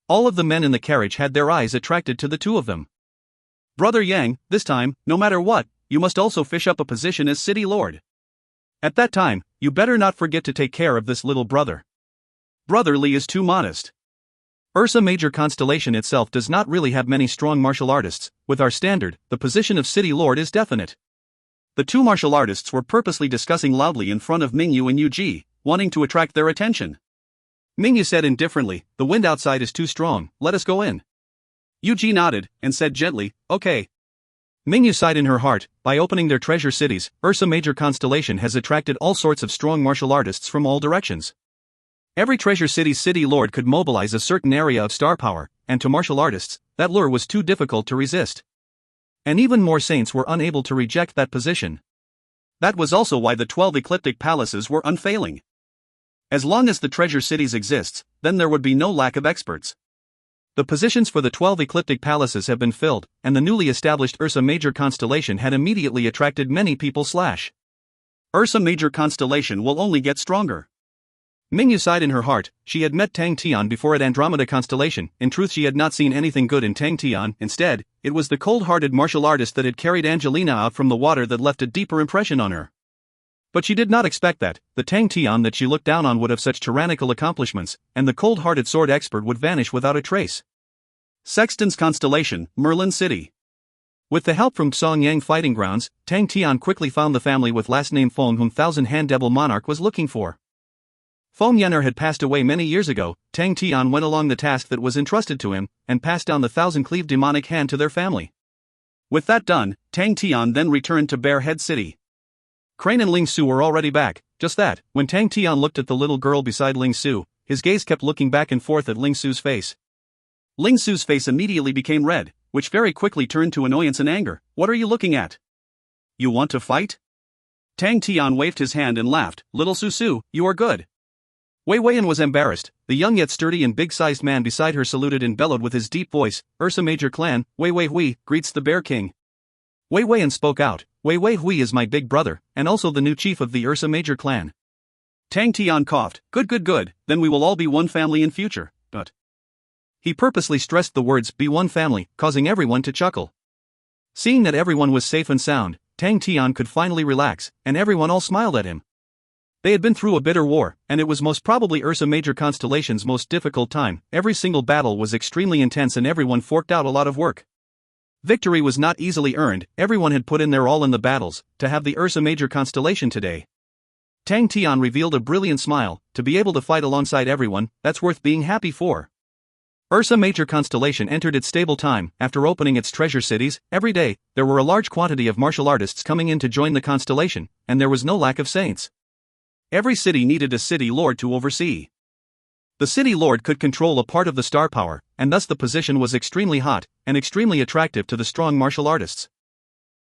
All of the men in the carriage had their eyes attracted to the two of them. Brother Yang, this time, no matter what, you must also fish up a position as city lord. At that time, you better not forget to take care of this little brother. Brother Li is too modest. Ursa Major Constellation itself does not really have many strong martial artists. With our standard, the position of city lord is definite. The two martial artists were purposely discussing loudly in front of Mingyu and Yuji, wanting to attract their attention. Mingyu said indifferently, the wind outside is too strong, let us go in. Yuji nodded, and said gently, okay. Mingyu sighed in her heart. By opening their treasure cities, Ursa Major Constellation has attracted all sorts of strong martial artists from all directions. Every treasure city's city lord could mobilize a certain area of star power, and to martial artists, that lure was too difficult to resist. And even more saints were unable to reject that position. That was also why the 12 ecliptic palaces were unfailing. As long as the treasure cities exists, then there would be no lack of experts. The positions for the 12 ecliptic palaces have been filled, and the newly established Ursa Major Constellation had immediately attracted many people. Ursa Major Constellation will only get stronger. Mingyu sighed in her heart. She had met Tang Tian before at Andromeda Constellation. In truth, she had not seen anything good in Tang Tian. Instead, it was the cold-hearted martial artist that had carried Angelina out from the water that left a deeper impression on her. But she did not expect that the Tang Tian that she looked down on would have such tyrannical accomplishments, and the cold-hearted sword expert would vanish without a trace. Sexton's Constellation, Merlin City. With the help from Songyang Fighting Grounds, Tang Tian quickly found the family with last name Feng whom Thousand Hand Devil Monarch was looking for. Feng Yenner had passed away many years ago. Tang Tian went along the task that was entrusted to him, and passed down the thousand-cleaved demonic hand to their family. With that done, Tang Tian then returned to Bear Head City. Crane and Ling Su were already back. Just that, when Tang Tian looked at the little girl beside Ling Su, his gaze kept looking back and forth at Ling Su's face. Ling Su's face immediately became red, which very quickly turned to annoyance and anger. What are you looking at? You want to fight? Tang Tian waved his hand and laughed. Little Su, you are good. Wei Weiyan was embarrassed. The young yet sturdy and big-sized man beside her saluted and bellowed with his deep voice, "Ursa Major Clan, Wei Wei Hui, greets the Bear King." Wei Weiyan spoke out, "Wei Wei Hui is my big brother, and also the new chief of the Ursa Major Clan." Tang Tian coughed, good, then we will all be one family in future, but... He purposely stressed the words, "be one family," causing everyone to chuckle. Seeing that everyone was safe and sound, Tang Tian could finally relax, and everyone all smiled at him. They had been through a bitter war, and it was most probably Ursa Major Constellation's most difficult time. Every single battle was extremely intense and everyone forked out a lot of work. Victory was not easily earned, everyone had put in their all in the battles, to have the Ursa Major Constellation today. Tang Tian revealed a brilliant smile, to be able to fight alongside everyone, that's worth being happy for. Ursa Major Constellation entered its stable time. After opening its treasure cities. Every day, there were a large quantity of martial artists coming in to join the constellation, and there was no lack of saints. Every city needed a city lord to oversee. The city lord could control a part of the star power, and thus the position was extremely hot, and extremely attractive to the strong martial artists.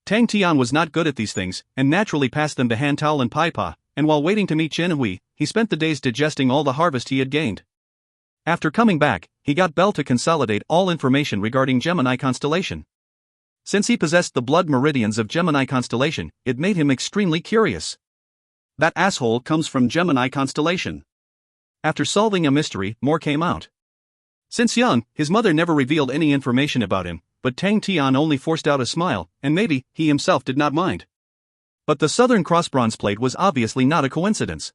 Tang Tian was not good at these things, and naturally passed them to Han Tao and Pai Pa, and while waiting to meet Chen Hui, he spent the days digesting all the harvest he had gained. After coming back, he got Bell to consolidate all information regarding Gemini constellation. Since he possessed the blood meridians of Gemini constellation, it made him extremely curious. That asshole comes from Gemini constellation. After solving a mystery, more came out. Since young, his mother never revealed any information about him, but Tang Tian only forced out a smile, and maybe he himself did not mind. But the Southern Cross bronze plate was obviously not a coincidence.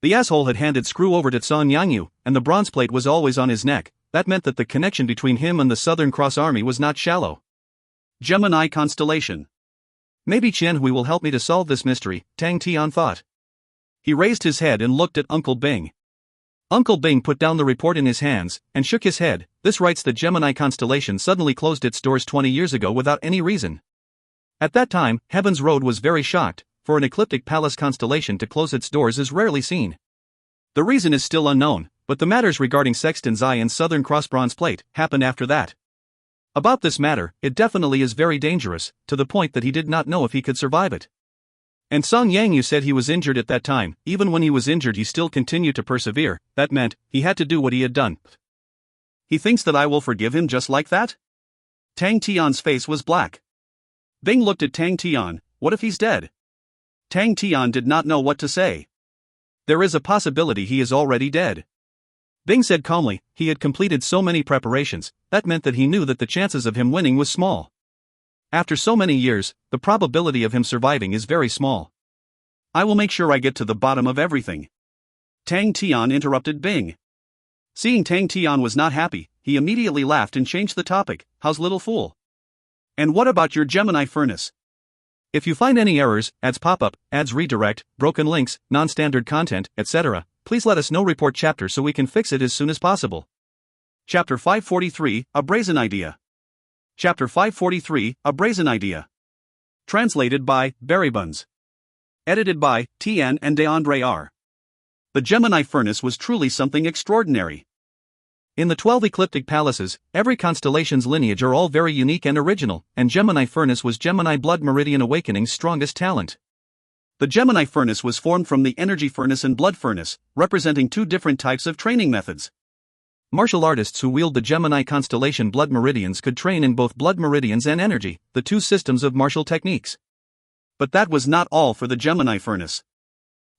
The asshole had handed screw over to Song Yangyu, and the bronze plate was always on his neck. That meant that the connection between him and the Southern Cross army was not shallow. Gemini constellation. Maybe Chen Hui will help me to solve this mystery, Tang Tian thought. He raised his head and looked at Uncle Bing. Uncle Bing put down the report in his hands, and shook his head. This writes that Gemini constellation suddenly closed its doors 20 years ago without any reason. At that time, Heaven's Road was very shocked. For an ecliptic palace constellation to close its doors is rarely seen. The reason is still unknown, but the matters regarding Sexton's Eye and Southern Cross bronze plate happened after that. About this matter, it definitely is very dangerous, to the point that he did not know if he could survive it. And Song Yangyu said he was injured at that time. Even when he was injured he still continued to persevere. That meant, he had to do what he had done. He thinks that I will forgive him just like that? Tang Tian's face was black. Bing looked at Tang Tian. What if he's dead? Tang Tian did not know what to say. There is a possibility he is already dead. Bing said calmly, he had completed so many preparations, that meant that he knew that the chances of him winning was small. After so many years, the probability of him surviving is very small. I will make sure I get to the bottom of everything. Tang Tian interrupted Bing. Seeing Tang Tian was not happy, he immediately laughed and changed the topic. How's little fool? And what about your Gemini furnace? If you find any errors, ads pop up, ads redirect, broken links, non-standard content, etc., please let us know. Report chapter so we can fix it as soon as possible. Chapter 543, A Brazen Idea. Chapter 543, A Brazen Idea. Translated by Berrybuns. Edited by Tian and DeAndre R. The Gemini furnace was truly something extraordinary. In the 12 ecliptic palaces, every constellation's lineage are all very unique and original, and Gemini furnace was Gemini blood meridian awakening's strongest talent. The Gemini furnace was formed from the energy furnace and blood furnace, representing two different types of training methods. Martial artists who wield the Gemini constellation blood meridians could train in both blood meridians and energy, the two systems of martial techniques. But that was not all for the Gemini furnace.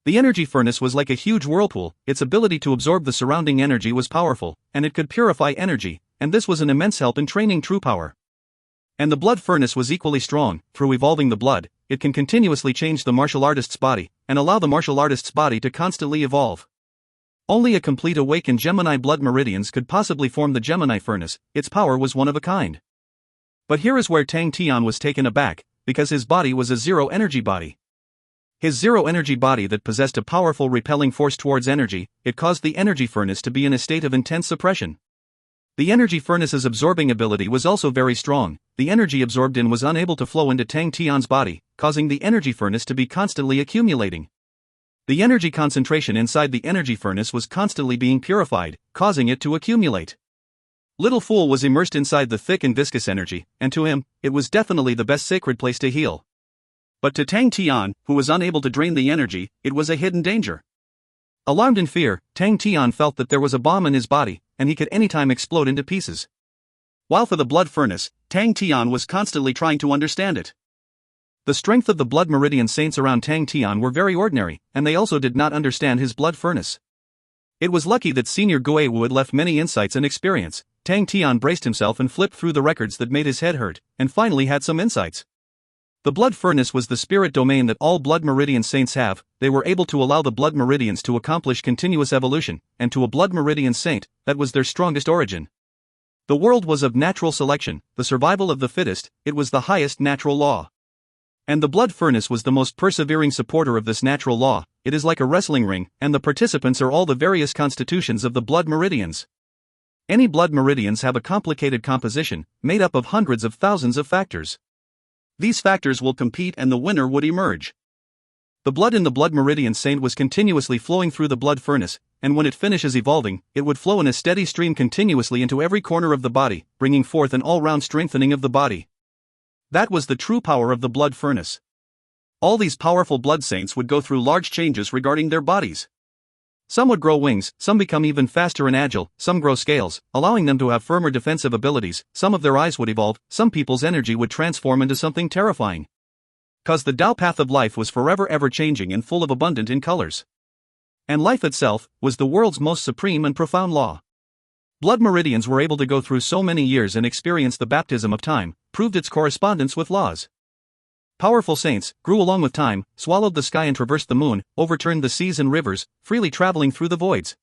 The energy furnace was like a huge whirlpool. Its ability to absorb the surrounding energy was powerful, and it could purify energy, and this was an immense help in training true power. And the blood furnace was equally strong. Through evolving the blood, it can continuously change the martial artist's body, and allow the martial artist's body to constantly evolve. Only a complete awakened Gemini blood meridians could possibly form the Gemini furnace. Its power was one of a kind. But here is where Tang Tian was taken aback, because his body was a zero energy body. His zero energy body that possessed a powerful repelling force towards energy, it caused the energy furnace to be in a state of intense suppression. The energy furnace's absorbing ability was also very strong. The energy absorbed in was unable to flow into Tang Tian's body, causing the energy furnace to be constantly accumulating. The energy concentration inside the energy furnace was constantly being purified, causing it to accumulate. Little Fool was immersed inside the thick and viscous energy, and to him, it was definitely the best sacred place to heal. But to Tang Tian, who was unable to drain the energy, it was a hidden danger. Alarmed in fear, Tang Tian felt that there was a bomb in his body, and he could anytime explode into pieces. While for the blood furnace, Tang Tian was constantly trying to understand it. The strength of the blood meridian saints around Tang Tian were very ordinary, and they also did not understand his blood furnace. It was lucky that Senior Guiwu had left many insights and experience. Tang Tian braced himself and flipped through the records that made his head hurt, and finally had some insights. The blood furnace was the spirit domain that all blood meridian saints have. They were able to allow the blood meridians to accomplish continuous evolution, and to a blood meridian saint, that was their strongest origin. The world was of natural selection, the survival of the fittest, it was the highest natural law. And the blood furnace was the most persevering supporter of this natural law. It is like a wrestling ring, and the participants are all the various constitutions of the blood meridians. Any blood meridians have a complicated composition, made up of hundreds of thousands of factors. These factors will compete and the winner would emerge. The blood in the blood meridian saint was continuously flowing through the blood furnace, and when it finishes evolving, it would flow in a steady stream continuously into every corner of the body, bringing forth an all-round strengthening of the body. That was the true power of the blood furnace. All these powerful blood saints would go through large changes regarding their bodies. Some would grow wings, some become even faster and agile, some grow scales, allowing them to have firmer defensive abilities, some of their eyes would evolve, some people's energy would transform into something terrifying. 'Cause the Tao path of life was forever ever changing and full of abundant in colors. And life itself was the world's most supreme and profound law. Blood meridians were able to go through so many years and experience the baptism of time, proved its correspondence with laws. Powerful saints grew along with time, swallowed the sky and traversed the moon, overturned the seas and rivers, freely traveling through the voids.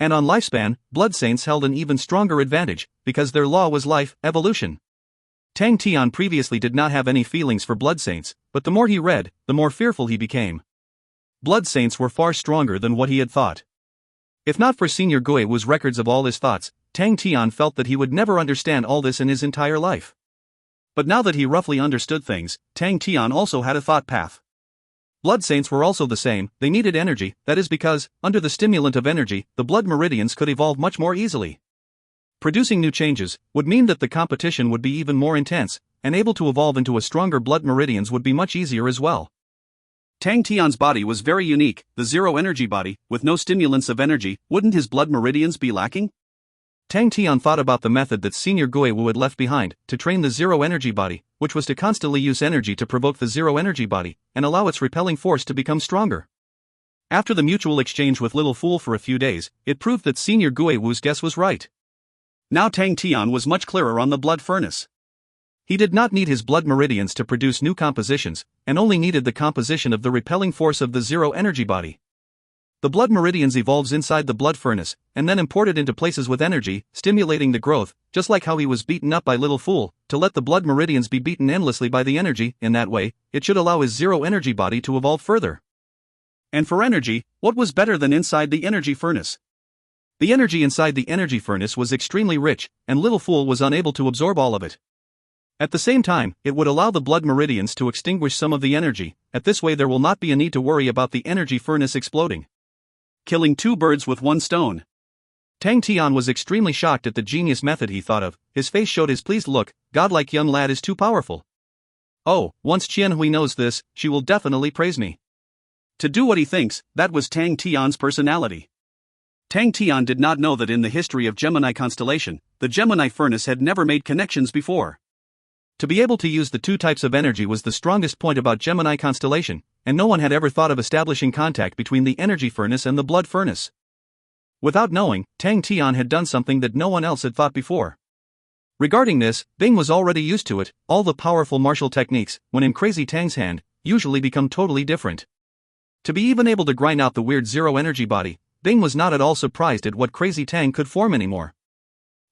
And on lifespan, blood saints held an even stronger advantage, because their law was life, evolution. Tang Tian previously did not have any feelings for blood saints, but the more he read, the more fearful he became. Blood saints were far stronger than what he had thought. If not for Senior Guiwu's records of all his thoughts, Tang Tian felt that he would never understand all this in his entire life. But now that he roughly understood things, Tang Tian also had a thought path. Blood saints were also the same, they needed energy, that is because, under the stimulant of energy, the blood meridians could evolve much more easily. Producing new changes would mean that the competition would be even more intense, and able to evolve into a stronger blood meridians would be much easier as well. Tang Tian's body was very unique, the zero-energy body, with no stimulants of energy. Wouldn't his blood meridians be lacking? Tang Tian thought about the method that Senior Guiwu had left behind, to train the zero-energy body, which was to constantly use energy to provoke the zero-energy body, and allow its repelling force to become stronger. After the mutual exchange with Little Fool for a few days, it proved that Senior Guiwu's guess was right. Now Tang Tian was much clearer on the blood furnace. He did not need his blood meridians to produce new compositions, and only needed the composition of the repelling force of the zero-energy body. The blood meridians evolves inside the blood furnace, and then imported into places with energy, stimulating the growth, just like how he was beaten up by Little Fool, to let the blood meridians be beaten endlessly by the energy. In that way, it should allow his zero-energy body to evolve further. And for energy, what was better than inside the energy furnace? The energy inside the energy furnace was extremely rich, and Little Fool was unable to absorb all of it. At the same time, it would allow the blood meridians to extinguish some of the energy. At this way there will not be a need to worry about the energy furnace exploding. Killing two birds with one stone. Tang Tian was extremely shocked at the genius method he thought of. His face showed his pleased look. Godlike young lad is too powerful. Oh, once Qian Hui knows this, she will definitely praise me. To do what he thinks, that was Tang Tian's personality. Tang Tian did not know that in the history of Gemini constellation, the Gemini furnace had never made connections before. To be able to use the two types of energy was the strongest point about Gemini constellation, and no one had ever thought of establishing contact between the energy furnace and the blood furnace. Without knowing, Tang Tian had done something that no one else had thought before. Regarding this, Bing was already used to it. All the powerful martial techniques, when in Crazy Tang's hand, usually become totally different. To be even able to grind out the weird zero-energy body, Bing was not at all surprised at what Crazy Tang could form anymore.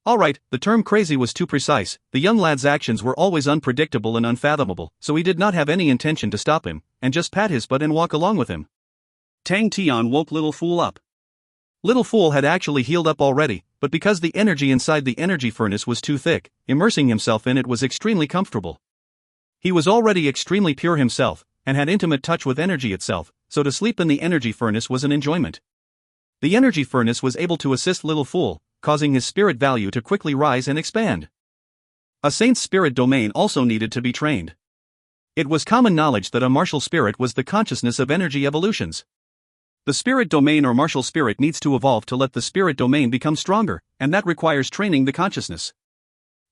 Alright, the term crazy was too precise. The young lad's actions were always unpredictable and unfathomable, so he did not have any intention to stop him, and just pat his butt and walk along with him. Tang Tian woke Little Fool up. Little Fool had actually healed up already, but because the energy inside the energy furnace was too thick, immersing himself in it was extremely comfortable. He was already extremely pure himself, and had intimate touch with energy itself, so to sleep in the energy furnace was an enjoyment. The energy furnace was able to assist Little Fool, causing his spirit value to quickly rise and expand. A saint's spirit domain also needed to be trained. It was common knowledge that a martial spirit was the consciousness of energy evolutions. The spirit domain or martial spirit needs to evolve to let the spirit domain become stronger, and that requires training the consciousness.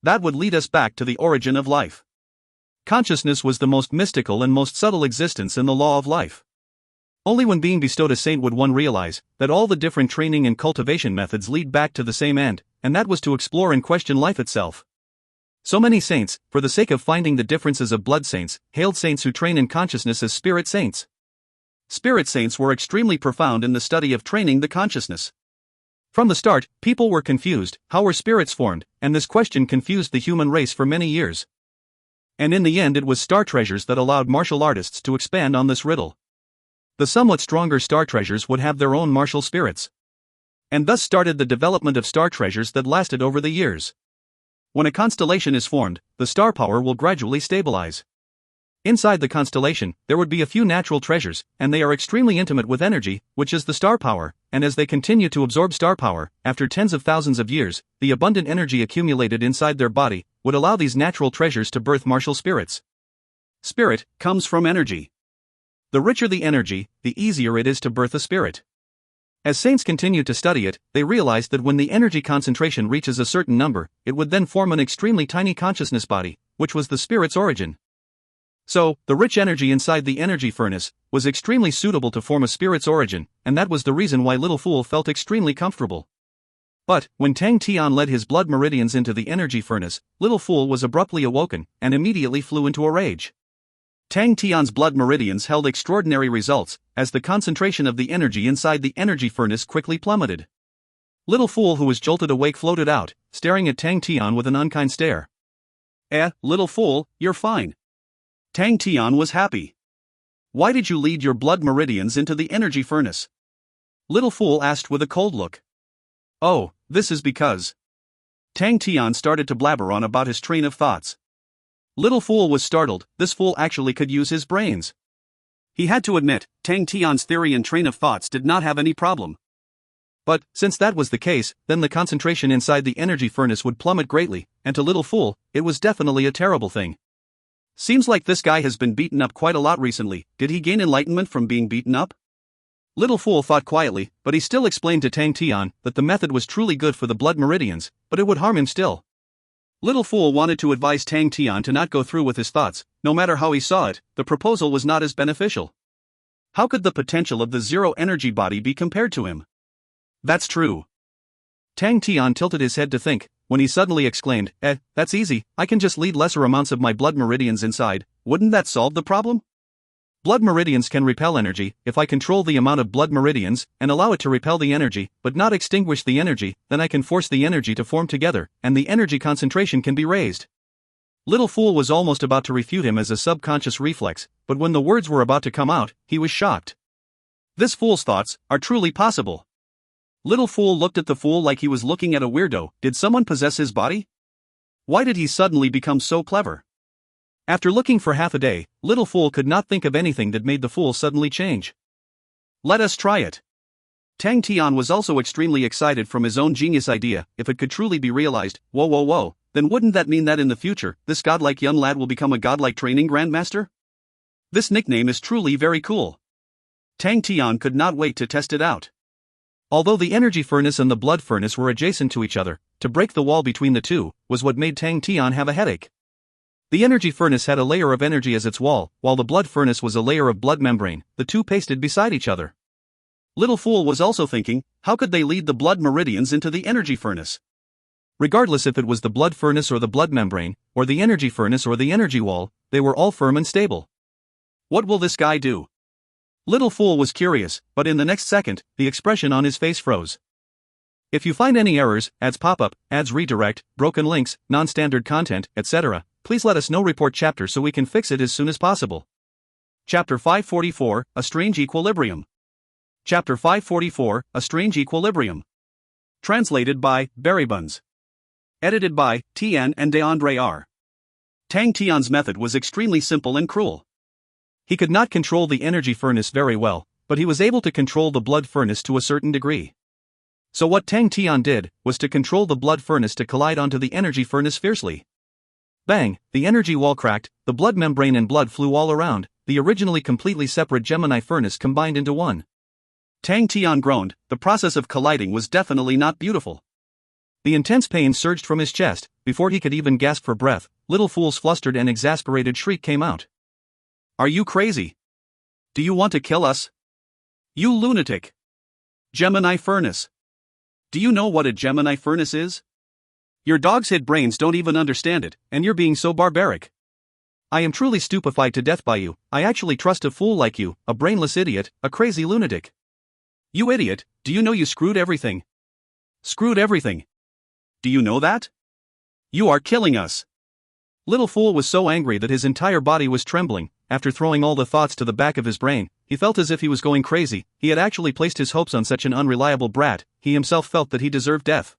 That would lead us back to the origin of life. Consciousness was the most mystical and most subtle existence in the law of life. Only when being bestowed a saint would one realize that all the different training and cultivation methods lead back to the same end, and that was to explore and question life itself. So many saints, for the sake of finding the differences of blood saints, hailed saints who train in consciousness as spirit saints. Spirit saints were extremely profound in the study of training the consciousness. From the start, people were confused, how were spirits formed, and this question confused the human race for many years. And in the end it was star treasures that allowed martial artists to expand on this riddle. The somewhat stronger star treasures would have their own martial spirits. And thus started the development of star treasures that lasted over the years. When a constellation is formed, the star power will gradually stabilize. Inside the constellation, there would be a few natural treasures, and they are extremely intimate with energy, which is the star power, and as they continue to absorb star power, after tens of thousands of years, the abundant energy accumulated inside their body would allow these natural treasures to birth martial spirits. Spirit comes from energy. The richer the energy, the easier it is to birth a spirit. As saints continued to study it, they realized that when the energy concentration reaches a certain number, it would then form an extremely tiny consciousness body, which was the spirit's origin. So, the rich energy inside the energy furnace was extremely suitable to form a spirit's origin, and that was the reason why Little Fool felt extremely comfortable. But, when Tang Tian led his blood meridians into the energy furnace, Little Fool was abruptly awoken, and immediately flew into a rage. Tang Tian's blood meridians held extraordinary results, as the concentration of the energy inside the energy furnace quickly plummeted. Little Fool, who was jolted awake, floated out, staring at Tang Tian with an unkind stare. Little Fool, you're fine. Tang Tian was happy. Why did you lead your blood meridians into the energy furnace? Little Fool asked with a cold look. Oh, this is because. Tang Tian started to blabber on about his train of thoughts. Little Fool was startled. This fool actually could use his brains. He had to admit, Tang Tian's theory and train of thoughts did not have any problem. But, since that was the case, then the concentration inside the energy furnace would plummet greatly, and to Little Fool, it was definitely a terrible thing. Seems like this guy has been beaten up quite a lot recently. Did he gain enlightenment from being beaten up? Little Fool thought quietly, but he still explained to Tang Tian that the method was truly good for the blood meridians, but it would harm him still. Little Fool wanted to advise Tang Tian to not go through with his thoughts. No matter how he saw it, the proposal was not as beneficial. How could the potential of the zero-energy body be compared to him? That's true. Tang Tian tilted his head to think, when he suddenly exclaimed, that's easy, I can just lead lesser amounts of my blood meridians inside. Wouldn't that solve the problem? Blood meridians can repel energy. If I control the amount of blood meridians, and allow it to repel the energy, but not extinguish the energy, then I can force the energy to form together, and the energy concentration can be raised. Little Fool was almost about to refute him as a subconscious reflex, but when the words were about to come out, he was shocked. This fool's thoughts are truly possible. Little Fool looked at the fool like he was looking at a weirdo. Did someone possess his body? Why did he suddenly become so clever? After looking for half a day, Little Fool could not think of anything that made the fool suddenly change. Let us try it. Tang Tian was also extremely excited from his own genius idea. If it could truly be realized, whoa, then wouldn't that mean that in the future, this godlike young lad will become a godlike training grandmaster? This nickname is truly very cool. Tang Tian could not wait to test it out. Although the energy furnace and the blood furnace were adjacent to each other, to break the wall between the two was what made Tang Tian have a headache. The energy furnace had a layer of energy as its wall, while the blood furnace was a layer of blood membrane, the two pasted beside each other. Little Fool was also thinking, how could they lead the blood meridians into the energy furnace? Regardless if it was the blood furnace or the blood membrane, or the energy furnace or the energy wall, they were all firm and stable. What will this guy do? Little Fool was curious, but in the next second, the expression on his face froze. If you find any errors, ads pop up, ads redirect, broken links, non-standard content, etc., please let us know. Report chapter so we can fix it as soon as possible. Chapter 544, A Strange Equilibrium. Chapter 544, A Strange Equilibrium. Translated by Barry Buns. Edited by Tian and DeAndre R. Tang Tian's method was extremely simple and cruel. He could not control the energy furnace very well, but he was able to control the blood furnace to a certain degree. So what Tang Tian did was to control the blood furnace to collide onto the energy furnace fiercely. Bang, the energy wall cracked, the blood membrane and blood flew all around, the originally completely separate Gemini furnace combined into one. Tang Tian groaned. The process of colliding was definitely not beautiful. The intense pain surged from his chest. Before he could even gasp for breath, Little Fool's flustered and exasperated shriek came out. Are you crazy? Do you want to kill us? You lunatic! Gemini furnace. Do you know what a Gemini furnace is? Your dog's head brains don't even understand it, and you're being so barbaric. I am truly stupefied to death by you. I actually trust a fool like you, a brainless idiot, a crazy lunatic. You idiot, do you know you screwed everything? Screwed everything. Do you know that? You are killing us. Little Fool was so angry that his entire body was trembling. After throwing all the thoughts to the back of his brain, he felt as if he was going crazy. He had actually placed his hopes on such an unreliable brat. He himself felt that he deserved death.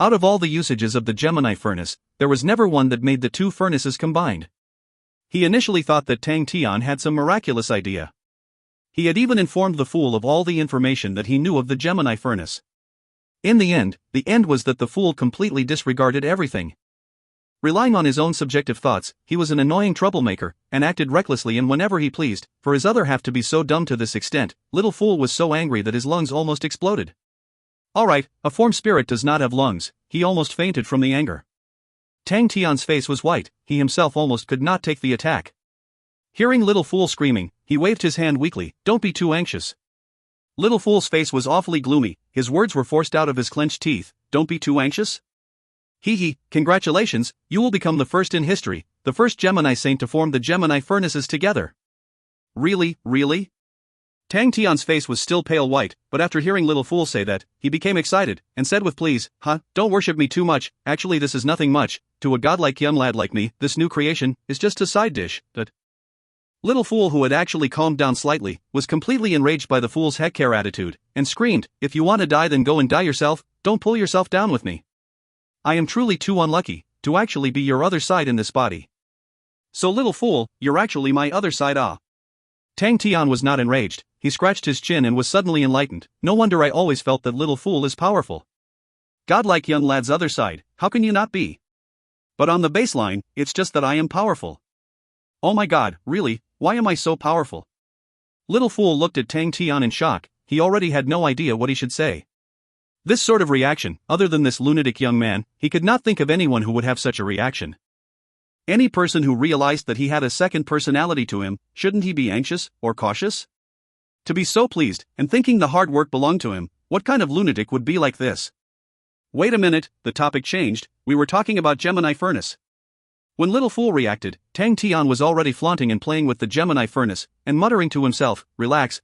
Out of all the usages of the Gemini furnace, there was never one that made the two furnaces combined. He initially thought that Tang Tian had some miraculous idea. He had even informed the fool of all the information that he knew of the Gemini furnace. In the end was that the fool completely disregarded everything. Relying on his own subjective thoughts, he was an annoying troublemaker, and acted recklessly and whenever he pleased. For his other half to be so dumb to this extent, Little Fool was so angry that his lungs almost exploded. Alright, a form spirit does not have lungs. He almost fainted from the anger. Tang Tian's face was white. He himself almost could not take the attack. Hearing Little Fool screaming, he waved his hand weakly. Don't be too anxious. Little Fool's face was awfully gloomy. His words were forced out of his clenched teeth. Don't be too anxious? Hee, congratulations, you will become the first in history, the first Gemini saint to form the Gemini furnaces together. Really? Tang Tian's face was still pale white, but after hearing Little Fool say that, he became excited, and said with please, don't worship me too much, actually this is nothing much, to a godlike young lad like me, this new creation is just a side dish, but... Little Fool, who had actually calmed down slightly, was completely enraged by the fool's heck-care attitude, and screamed, if you want to die then go and die yourself, don't pull yourself down with me. I am truly too unlucky, to actually be your other side in this body. So Little Fool, you're actually my other side Tang Tian was not enraged, he scratched his chin and was suddenly enlightened. No wonder I always felt that Little Fool is powerful. Godlike young lad's other side, how can you not be? But on the baseline, it's just that I am powerful. Oh my god, really, why am I so powerful? Little Fool looked at Tang Tian in shock. He already had no idea what he should say. This sort of reaction, other than this lunatic young man, he could not think of anyone who would have such a reaction. Any person who realized that he had a second personality to him, shouldn't he be anxious, or cautious? To be so pleased, and thinking the hard work belonged to him, what kind of lunatic would be like this? Wait a minute, the topic changed, we were talking about Gemini furnace. When Little Fool reacted, Tang Tian was already flaunting and playing with the Gemini furnace, and muttering to himself, relax,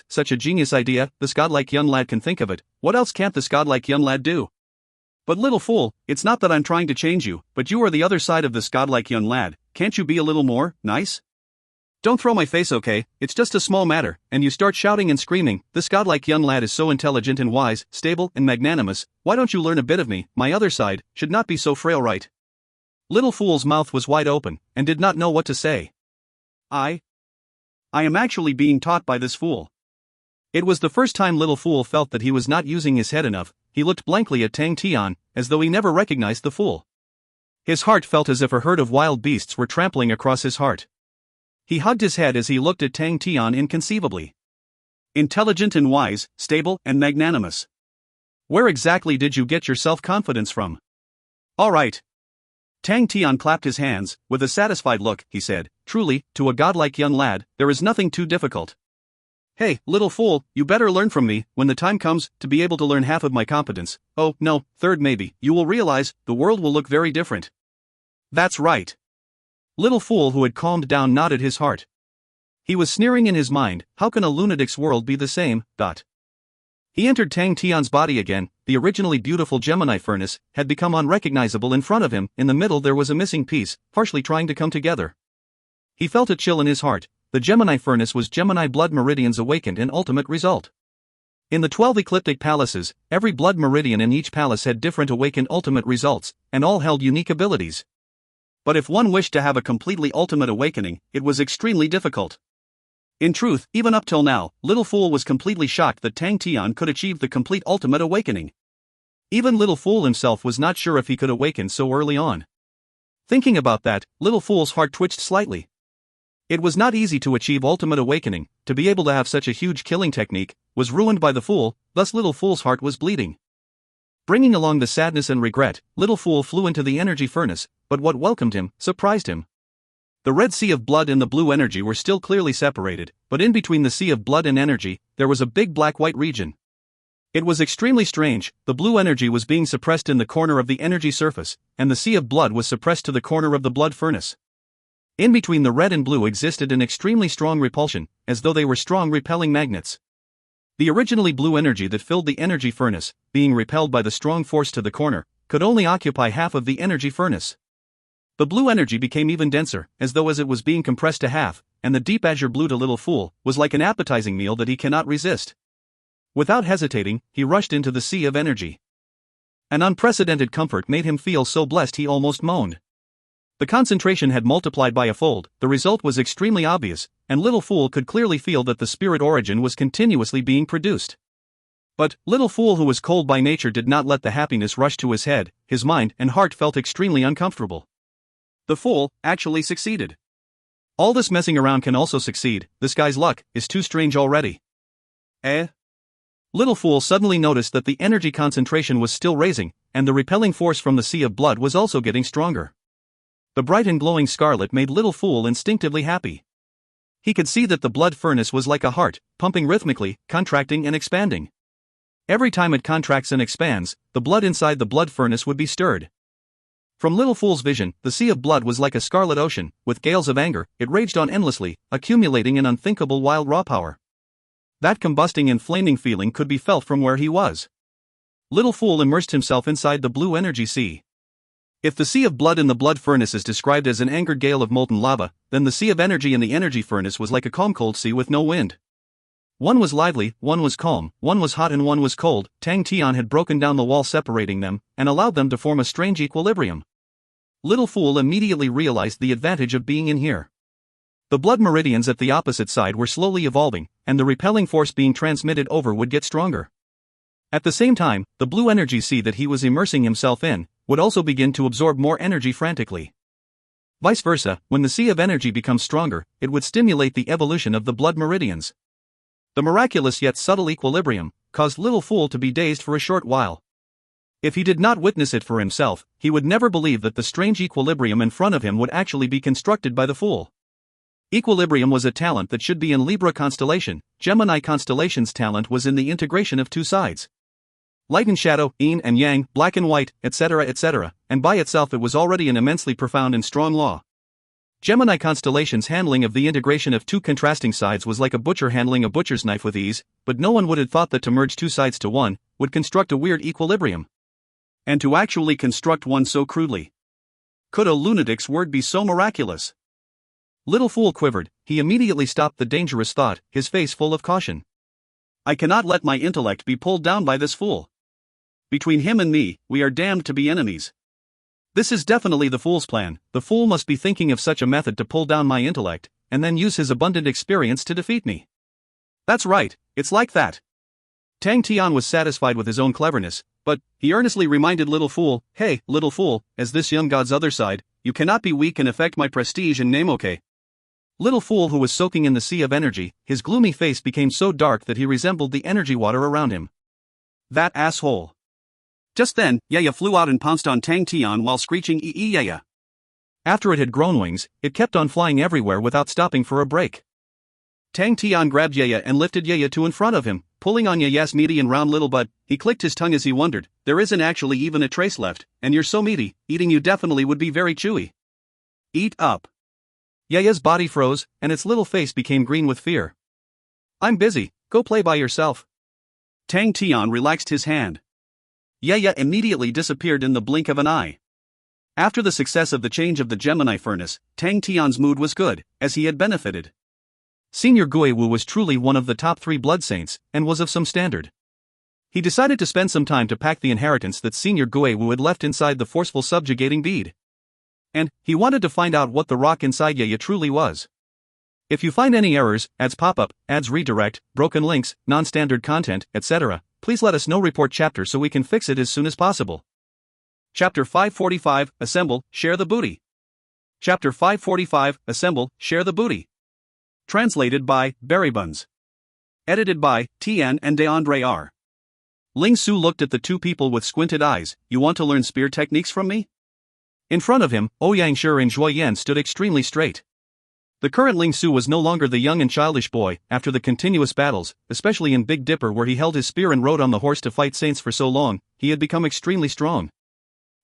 such a genius idea, this godlike young lad can think of it, what else can't this godlike young lad do? But Little Fool, it's not that I'm trying to change you, but you are the other side of this godlike young lad, can't you be a little more nice? Don't throw my face okay, it's just a small matter, and you start shouting and screaming, this godlike young lad is so intelligent and wise, stable and magnanimous, why don't you learn a bit of me, my other side, should not be so frail right? Little Fool's mouth was wide open, and did not know what to say. I am actually being taught by this fool. It was the first time Little Fool felt that he was not using his head enough. He looked blankly at Tang Tian, as though he never recognized the fool. His heart felt as if a herd of wild beasts were trampling across his heart. He hugged his head as he looked at Tang Tian inconceivably. Intelligent and wise, stable and magnanimous. Where exactly did you get your self-confidence from? All right. Tang Tian clapped his hands. With a satisfied look, he said, truly, to a godlike young lad, there is nothing too difficult. Hey, Little Fool, you better learn from me, when the time comes, to be able to learn half of my competence. Oh, no, third maybe, you will realize, the world will look very different. That's right. Little Fool, who had calmed down, nodded his heart. He was sneering in his mind, how can a lunatic's world be the same? He entered Tang Tian's body again. The originally beautiful Gemini furnace had become unrecognizable in front of him. In the middle there was a missing piece, partially trying to come together. He felt a chill in his heart. The Gemini furnace was Gemini blood meridians awakened in ultimate result. In the 12 ecliptic palaces, every blood meridian in each palace had different awakened ultimate results, and all held unique abilities. But if one wished to have a completely ultimate awakening, it was extremely difficult. In truth, even up till now, Little Fool was completely shocked that Tang Tian could achieve the complete ultimate awakening. Even Little Fool himself was not sure if he could awaken so early on. Thinking about that, Little Fool's heart twitched slightly. It was not easy to achieve ultimate awakening. To be able to have such a huge killing technique was ruined by the fool, thus Little Fool's heart was bleeding. Bringing along the sadness and regret, Little Fool flew into the energy furnace, but what welcomed him surprised him. The red sea of blood and the blue energy were still clearly separated, but in between the sea of blood and energy, there was a big black-white region. It was extremely strange. The blue energy was being suppressed in the corner of the energy surface, and the sea of blood was suppressed to the corner of the blood furnace. In between the red and blue existed an extremely strong repulsion, as though they were strong repelling magnets. The originally blue energy that filled the energy furnace, being repelled by the strong force to the corner, could only occupy half of the energy furnace. The blue energy became even denser, as though it was being compressed to half, and the deep azure blue to Little Fool was like an appetizing meal that he cannot resist. Without hesitating, he rushed into the sea of energy. An unprecedented comfort made him feel so blessed he almost moaned. The concentration had multiplied by a fold, the result was extremely obvious, and Little Fool could clearly feel that the spirit origin was continuously being produced. But Little Fool, who was cold by nature, did not let the happiness rush to his head. His mind and heart felt extremely uncomfortable. The fool actually succeeded. All this messing around can also succeed. This guy's luck is too strange already. Little Fool suddenly noticed that the energy concentration was still raising, and the repelling force from the sea of blood was also getting stronger. The bright and glowing scarlet made Little Fool instinctively happy. He could see that the blood furnace was like a heart, pumping rhythmically, contracting and expanding. Every time it contracts and expands, the blood inside the blood furnace would be stirred. From Little Fool's vision, the sea of blood was like a scarlet ocean. With gales of anger, it raged on endlessly, accumulating an unthinkable wild raw power. That combusting and flaming feeling could be felt from where he was. Little Fool immersed himself inside the blue energy sea. If the sea of blood in the blood furnace is described as an angered gale of molten lava, then the sea of energy in the energy furnace was like a calm cold sea with no wind. One was lively, one was calm, one was hot and one was cold. Tian had broken down the wall separating them, and allowed them to form a strange equilibrium. Little Fool immediately realized the advantage of being in here. The blood meridians at the opposite side were slowly evolving, and the repelling force being transmitted over would get stronger. At the same time, the blue energy sea that he was immersing himself in would also begin to absorb more energy frantically. Vice versa, when the sea of energy becomes stronger, it would stimulate the evolution of the blood meridians. The miraculous yet subtle equilibrium caused Little Fool to be dazed for a short while. If he did not witness it for himself, he would never believe that the strange equilibrium in front of him would actually be constructed by the fool. Equilibrium was a talent that should be in Libra constellation. Gemini constellation's talent was in the integration of two sides. Light and shadow, yin and yang, black and white, etc., and by itself it was already an immensely profound and strong law. Gemini constellation's handling of the integration of two contrasting sides was like a butcher handling a butcher's knife with ease, but no one would have thought that to merge two sides to one would construct a weird equilibrium. And to actually construct one so crudely. Could a lunatic's word be so miraculous? Little Fool quivered. He immediately stopped the dangerous thought, his face full of caution. I cannot let my intellect be pulled down by this fool. Between him and me, we are damned to be enemies. This is definitely the fool's plan. The fool must be thinking of such a method to pull down my intellect, and then use his abundant experience to defeat me. That's right, it's like that. Tian was satisfied with his own cleverness, but he earnestly reminded Little Fool, "Hey, Little Fool, as this young god's other side, you cannot be weak and affect my prestige and name, okay?" Little Fool, who was soaking in the sea of energy, his gloomy face became so dark that he resembled the energy water around him. That asshole. Just then, Yaya flew out and pounced on Tian while screeching Yaya. After it had grown wings, it kept on flying everywhere without stopping for a break. Tian grabbed Yaya and lifted Yaya to in front of him, pulling on Yaya's meaty and round little butt. He clicked his tongue as he wondered, there isn't actually even a trace left, and you're so meaty, eating you definitely would be very chewy. Eat up. Yaya's body froze, and its little face became green with fear. I'm busy, go play by yourself. Tian relaxed his hand. Yaya immediately disappeared in the blink of an eye. After the success of the change of the Gemini furnace, Tian's mood was good, as he had benefited. Senior Guiwu was truly one of the top 3 blood saints, and was of some standard. He decided to spend some time to pack the inheritance that Senior Guiwu had left inside the forceful subjugating bead. And he wanted to find out what the rock inside Yaya truly was. If you find any errors, ads pop up, ads redirect, broken links, non-standard content, etc., please let us know. Report chapter so we can fix it as soon as possible. Chapter 545, Assemble, Share the Booty. Chapter 545, Assemble, Share the Booty. Translated by Berrybuns. Edited by Tian and DeAndre R. Ling Su looked at the two people with squinted eyes. You want to learn spear techniques from me? In front of him, Ouyang Shi and Zhuo Yan stood extremely straight. The current Ling Su was no longer the young and childish boy. After the continuous battles, especially in Big Dipper where he held his spear and rode on the horse to fight saints for so long, he had become extremely strong.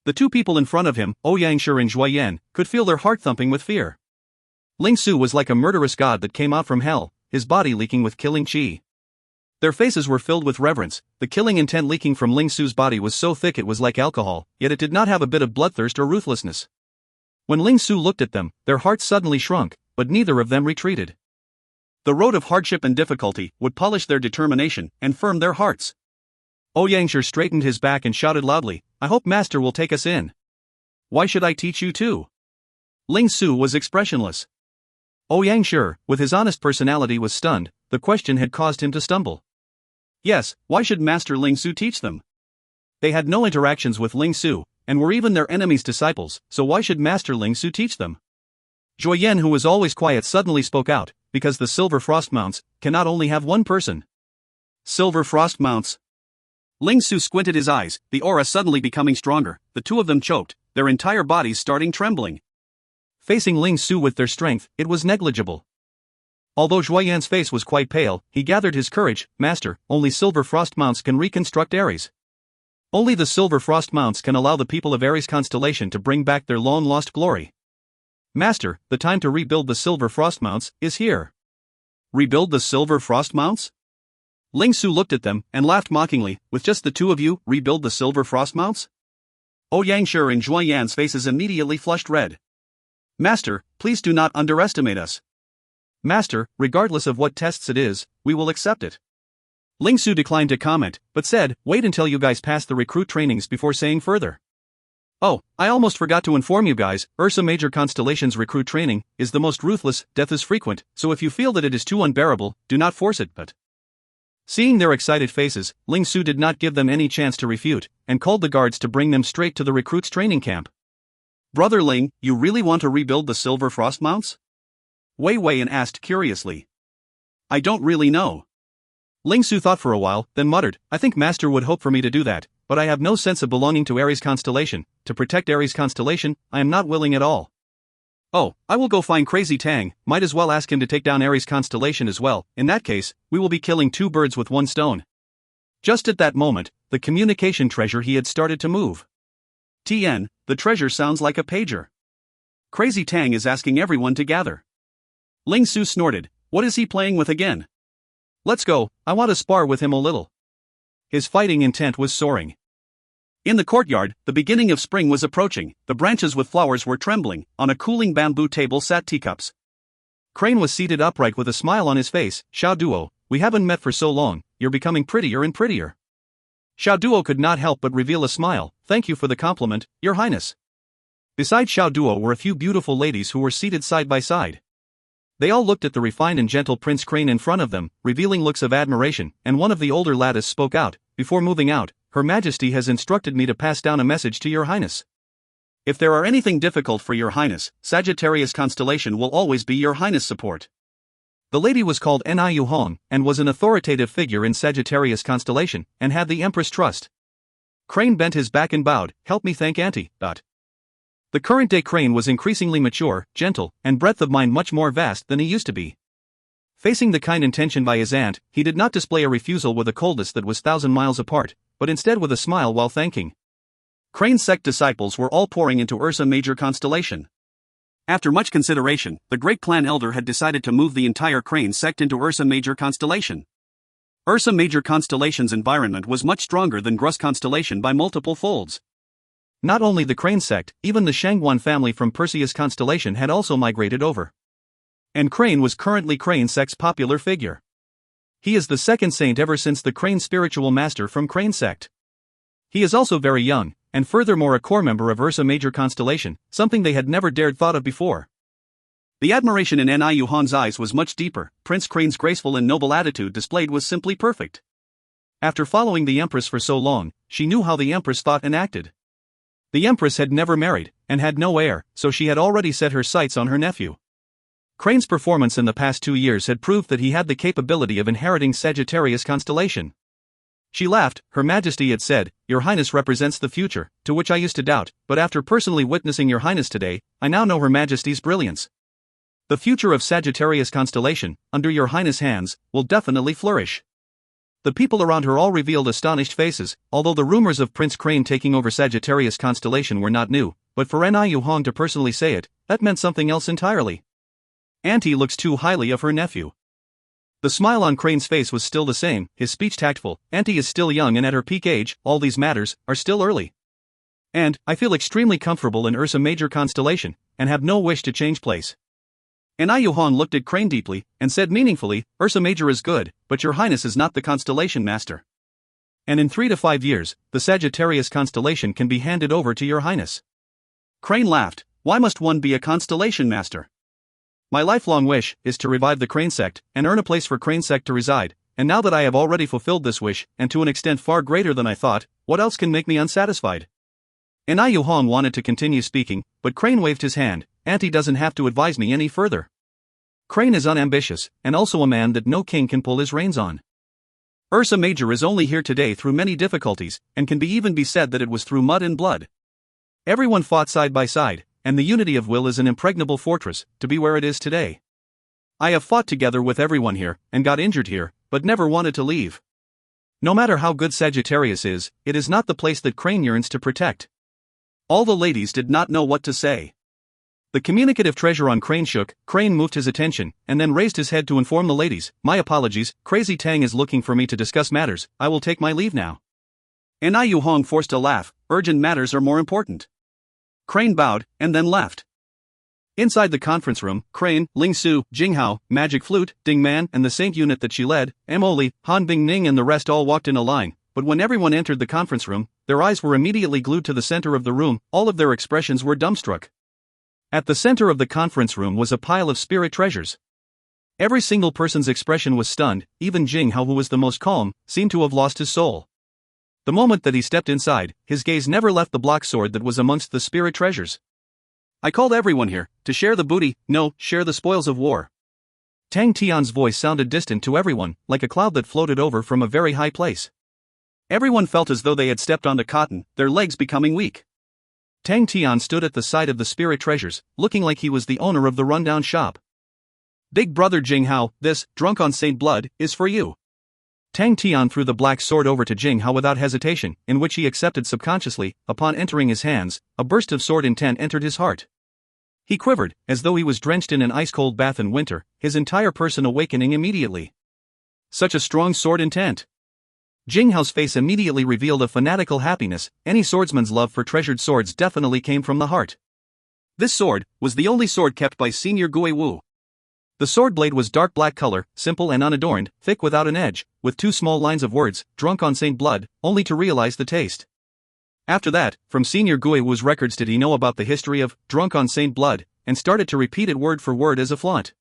The two people in front of him, Ouyang Shi and Zhuo Yan, could feel their heart thumping with fear. Ling Su was like a murderous god that came out from hell, his body leaking with killing qi. Their faces were filled with reverence. The killing intent leaking from Ling Su's body was so thick it was like alcohol, yet it did not have a bit of bloodthirst or ruthlessness. When Ling Su looked at them, their hearts suddenly shrunk, but neither of them retreated. The road of hardship and difficulty would polish their determination and firm their hearts. Ouyang Shi straightened his back and shouted loudly, I hope Master will take us in. Why should I teach you too? Ling Su was expressionless. Ouyang Shi, with his honest personality, was stunned. The question had caused him to stumble. Yes, why should Master Ling Su teach them? They had no interactions with Ling Su, and were even their enemy's disciples, so why should Master Ling Su teach them? Zhuo Yan, who was always quiet, suddenly spoke out, because the Silver Frost Mounts cannot only have one person. Silver Frost Mounts. Ling Su squinted his eyes, the aura suddenly becoming stronger. The two of them choked, their entire bodies starting trembling. Facing Ling Su with their strength, it was negligible. Although Zhuo Yan's face was quite pale, he gathered his courage. Master, only Silver Frost Mounts can reconstruct Aries. Only the Silver Frost Mounts can allow the people of Aries constellation to bring back their long-lost glory. Master, the time to rebuild the Silver Frost Mounts is here. Rebuild the Silver Frost Mounts? Ling Su looked at them and laughed mockingly. With just the two of you, rebuild the Silver Frost Mounts? Ouyang Shi and Zhuo Yan's faces immediately flushed red. Master, please do not underestimate us. Master, regardless of what tests it is, we will accept it. Ling Su declined to comment, but said, wait until you guys pass the recruit trainings before saying further. Oh, I almost forgot to inform you guys, Ursa Major Constellation's recruit training is the most ruthless, death is frequent, so if you feel that it is too unbearable, do not force it. But seeing their excited faces, Ling Su did not give them any chance to refute, and called the guards to bring them straight to the recruits' training camp. Brother Ling, you really want to rebuild the Silver Frost Mounts? Wei Weiyan asked curiously. I don't really know. Ling Su thought for a while, then muttered, I think Master would hope for me to do that, but I have no sense of belonging to Aries constellation. To protect Aries constellation, I am not willing at all. Oh, I will go find Crazy Tang, might as well ask him to take down Aries constellation as well. In that case, we will be killing two birds with one stone. Just at that moment, the communication treasure he had started to move. Tian, the treasure sounds like a pager. Crazy Tang is asking everyone to gather. Ling Su snorted, what is he playing with again? Let's go, I want to spar with him a little. His fighting intent was soaring. In the courtyard, the beginning of spring was approaching. The branches with flowers were trembling. On a cooling bamboo table sat teacups. Crane was seated upright with a smile on his face. Xiao Duo, we haven't met for so long, you're becoming prettier and prettier. Xiao Duo could not help but reveal a smile. Thank you for the compliment, Your Highness. Beside Xiao Duo were a few beautiful ladies who were seated side by side. They all looked at the refined and gentle Prince Crane in front of them, revealing looks of admiration, and one of the older lattice spoke out, before moving out, Her Majesty has instructed me to pass down a message to Your Highness. If there are anything difficult for Your Highness, Sagittarius constellation will always be Your Highness' support. The lady was called Niu Hong, and was an authoritative figure in Sagittarius constellation, and had the Empress trust. Crane bent his back and bowed, help me thank Auntie. The current-day Crane was increasingly mature, gentle, and breadth of mind much more vast than he used to be. Facing the kind intention by his aunt, he did not display a refusal with a coldness that was 1,000 miles apart, but instead with a smile while thanking. Crane's sect disciples were all pouring into Ursa Major constellation. After much consideration, the great clan elder had decided to move the entire Crane sect into Ursa Major constellation. Ursa Major constellation's environment was much stronger than Grus constellation by multiple folds. Not only the Crane sect, even the Shangguan family from Perseus constellation had also migrated over. And Crane was currently Crane sect's popular figure. He is the second saint ever since the Crane spiritual master from Crane sect. He is also very young, and furthermore a core member of Ursa Major constellation, something they had never dared thought of before. The admiration in Niu Hong's eyes was much deeper. Prince Crane's graceful and noble attitude displayed was simply perfect. After following the Empress for so long, she knew how the Empress thought and acted. The Empress had never married, and had no heir, so she had already set her sights on her nephew. Crane's performance in the past 2 years had proved that he had the capability of inheriting Sagittarius constellation. She laughed. Her Majesty had said, "Your Highness represents the future," to which I used to doubt, but after personally witnessing Your Highness today, I now know Her Majesty's brilliance. The future of Sagittarius constellation, under Your Highness' hands, will definitely flourish. The people around her all revealed astonished faces, although the rumors of Prince Crane taking over Sagittarius constellation were not new, but for Niu Hong to personally say it, that meant something else entirely. Auntie looks too highly of her nephew. The smile on Crane's face was still the same, his speech tactful. Auntie is still young and at her peak age, all these matters are still early. And I feel extremely comfortable in Ursa Major constellation, and have no wish to change place. Niu Hong looked at Crane deeply, and said meaningfully, "Ursa Major is good, but Your Highness is not the constellation master. And in 3 to 5 years, the Sagittarius constellation can be handed over to Your Highness." Crane laughed. "Why must one be a constellation master? My lifelong wish is to revive the Crane sect, and earn a place for Crane sect to reside, and now that I have already fulfilled this wish, and to an extent far greater than I thought, what else can make me unsatisfied?" Niu Hong wanted to continue speaking, but Crane waved his hand. "Auntie doesn't have to advise me any further." Crane is unambitious, and also a man that no king can pull his reins on. Ursa Major is only here today through many difficulties, and can even be said that it was through mud and blood. Everyone fought side by side, and the unity of will is an impregnable fortress, to be where it is today. I have fought together with everyone here, and got injured here, but never wanted to leave. No matter how good Sagittarius is, it is not the place that Crane yearns to protect. All the ladies did not know what to say. The communicative treasure on Crane shook. Crane moved his attention, and then raised his head to inform the ladies, "My apologies, Crazy Tang is looking for me to discuss matters. I will take my leave now." Niu Hong forced a laugh. "Urgent matters are more important." Crane bowed, and then left. Inside the conference room, Crane, Ling Su, Jinghao, Magic Flute, Ding Man, and the Saint unit that she led, Emily, Han Bing-ning and the rest all walked in a line, but when everyone entered the conference room, their eyes were immediately glued to the center of the room. All of their expressions were dumbstruck. At the center of the conference room was a pile of spirit treasures. Every single person's expression was stunned. Even Jinghao, who was the most calm, seemed to have lost his soul. The moment that he stepped inside, his gaze never left the block sword that was amongst the spirit treasures. "I called everyone here, to share the booty, no, share the spoils of war." Tang Tian's voice sounded distant to everyone, like a cloud that floated over from a very high place. Everyone felt as though they had stepped onto cotton, their legs becoming weak. Tang Tian stood at the side of the spirit treasures, looking like he was the owner of the rundown shop. "Big brother Jinghao, this, drunk on Saint Blood, is for you." Tang Tian threw the black sword over to Jinghao without hesitation, in which he accepted subconsciously. Upon entering his hands, a burst of sword intent entered his heart. He quivered, as though he was drenched in an ice-cold bath in winter, his entire person awakening immediately. Such a strong sword intent! Jinghao's face immediately revealed a fanatical happiness. Any swordsman's love for treasured swords definitely came from the heart. This sword was the only sword kept by Senior Gui Wu. The sword blade was dark black color, simple and unadorned, thick without an edge, with 2 small lines of words, "Drunk on Saint Blood," only to realize the taste. After that, from Senior Gui Wu's records did he know about the history of "Drunk on Saint Blood," and started to repeat it word for word as a flaunt.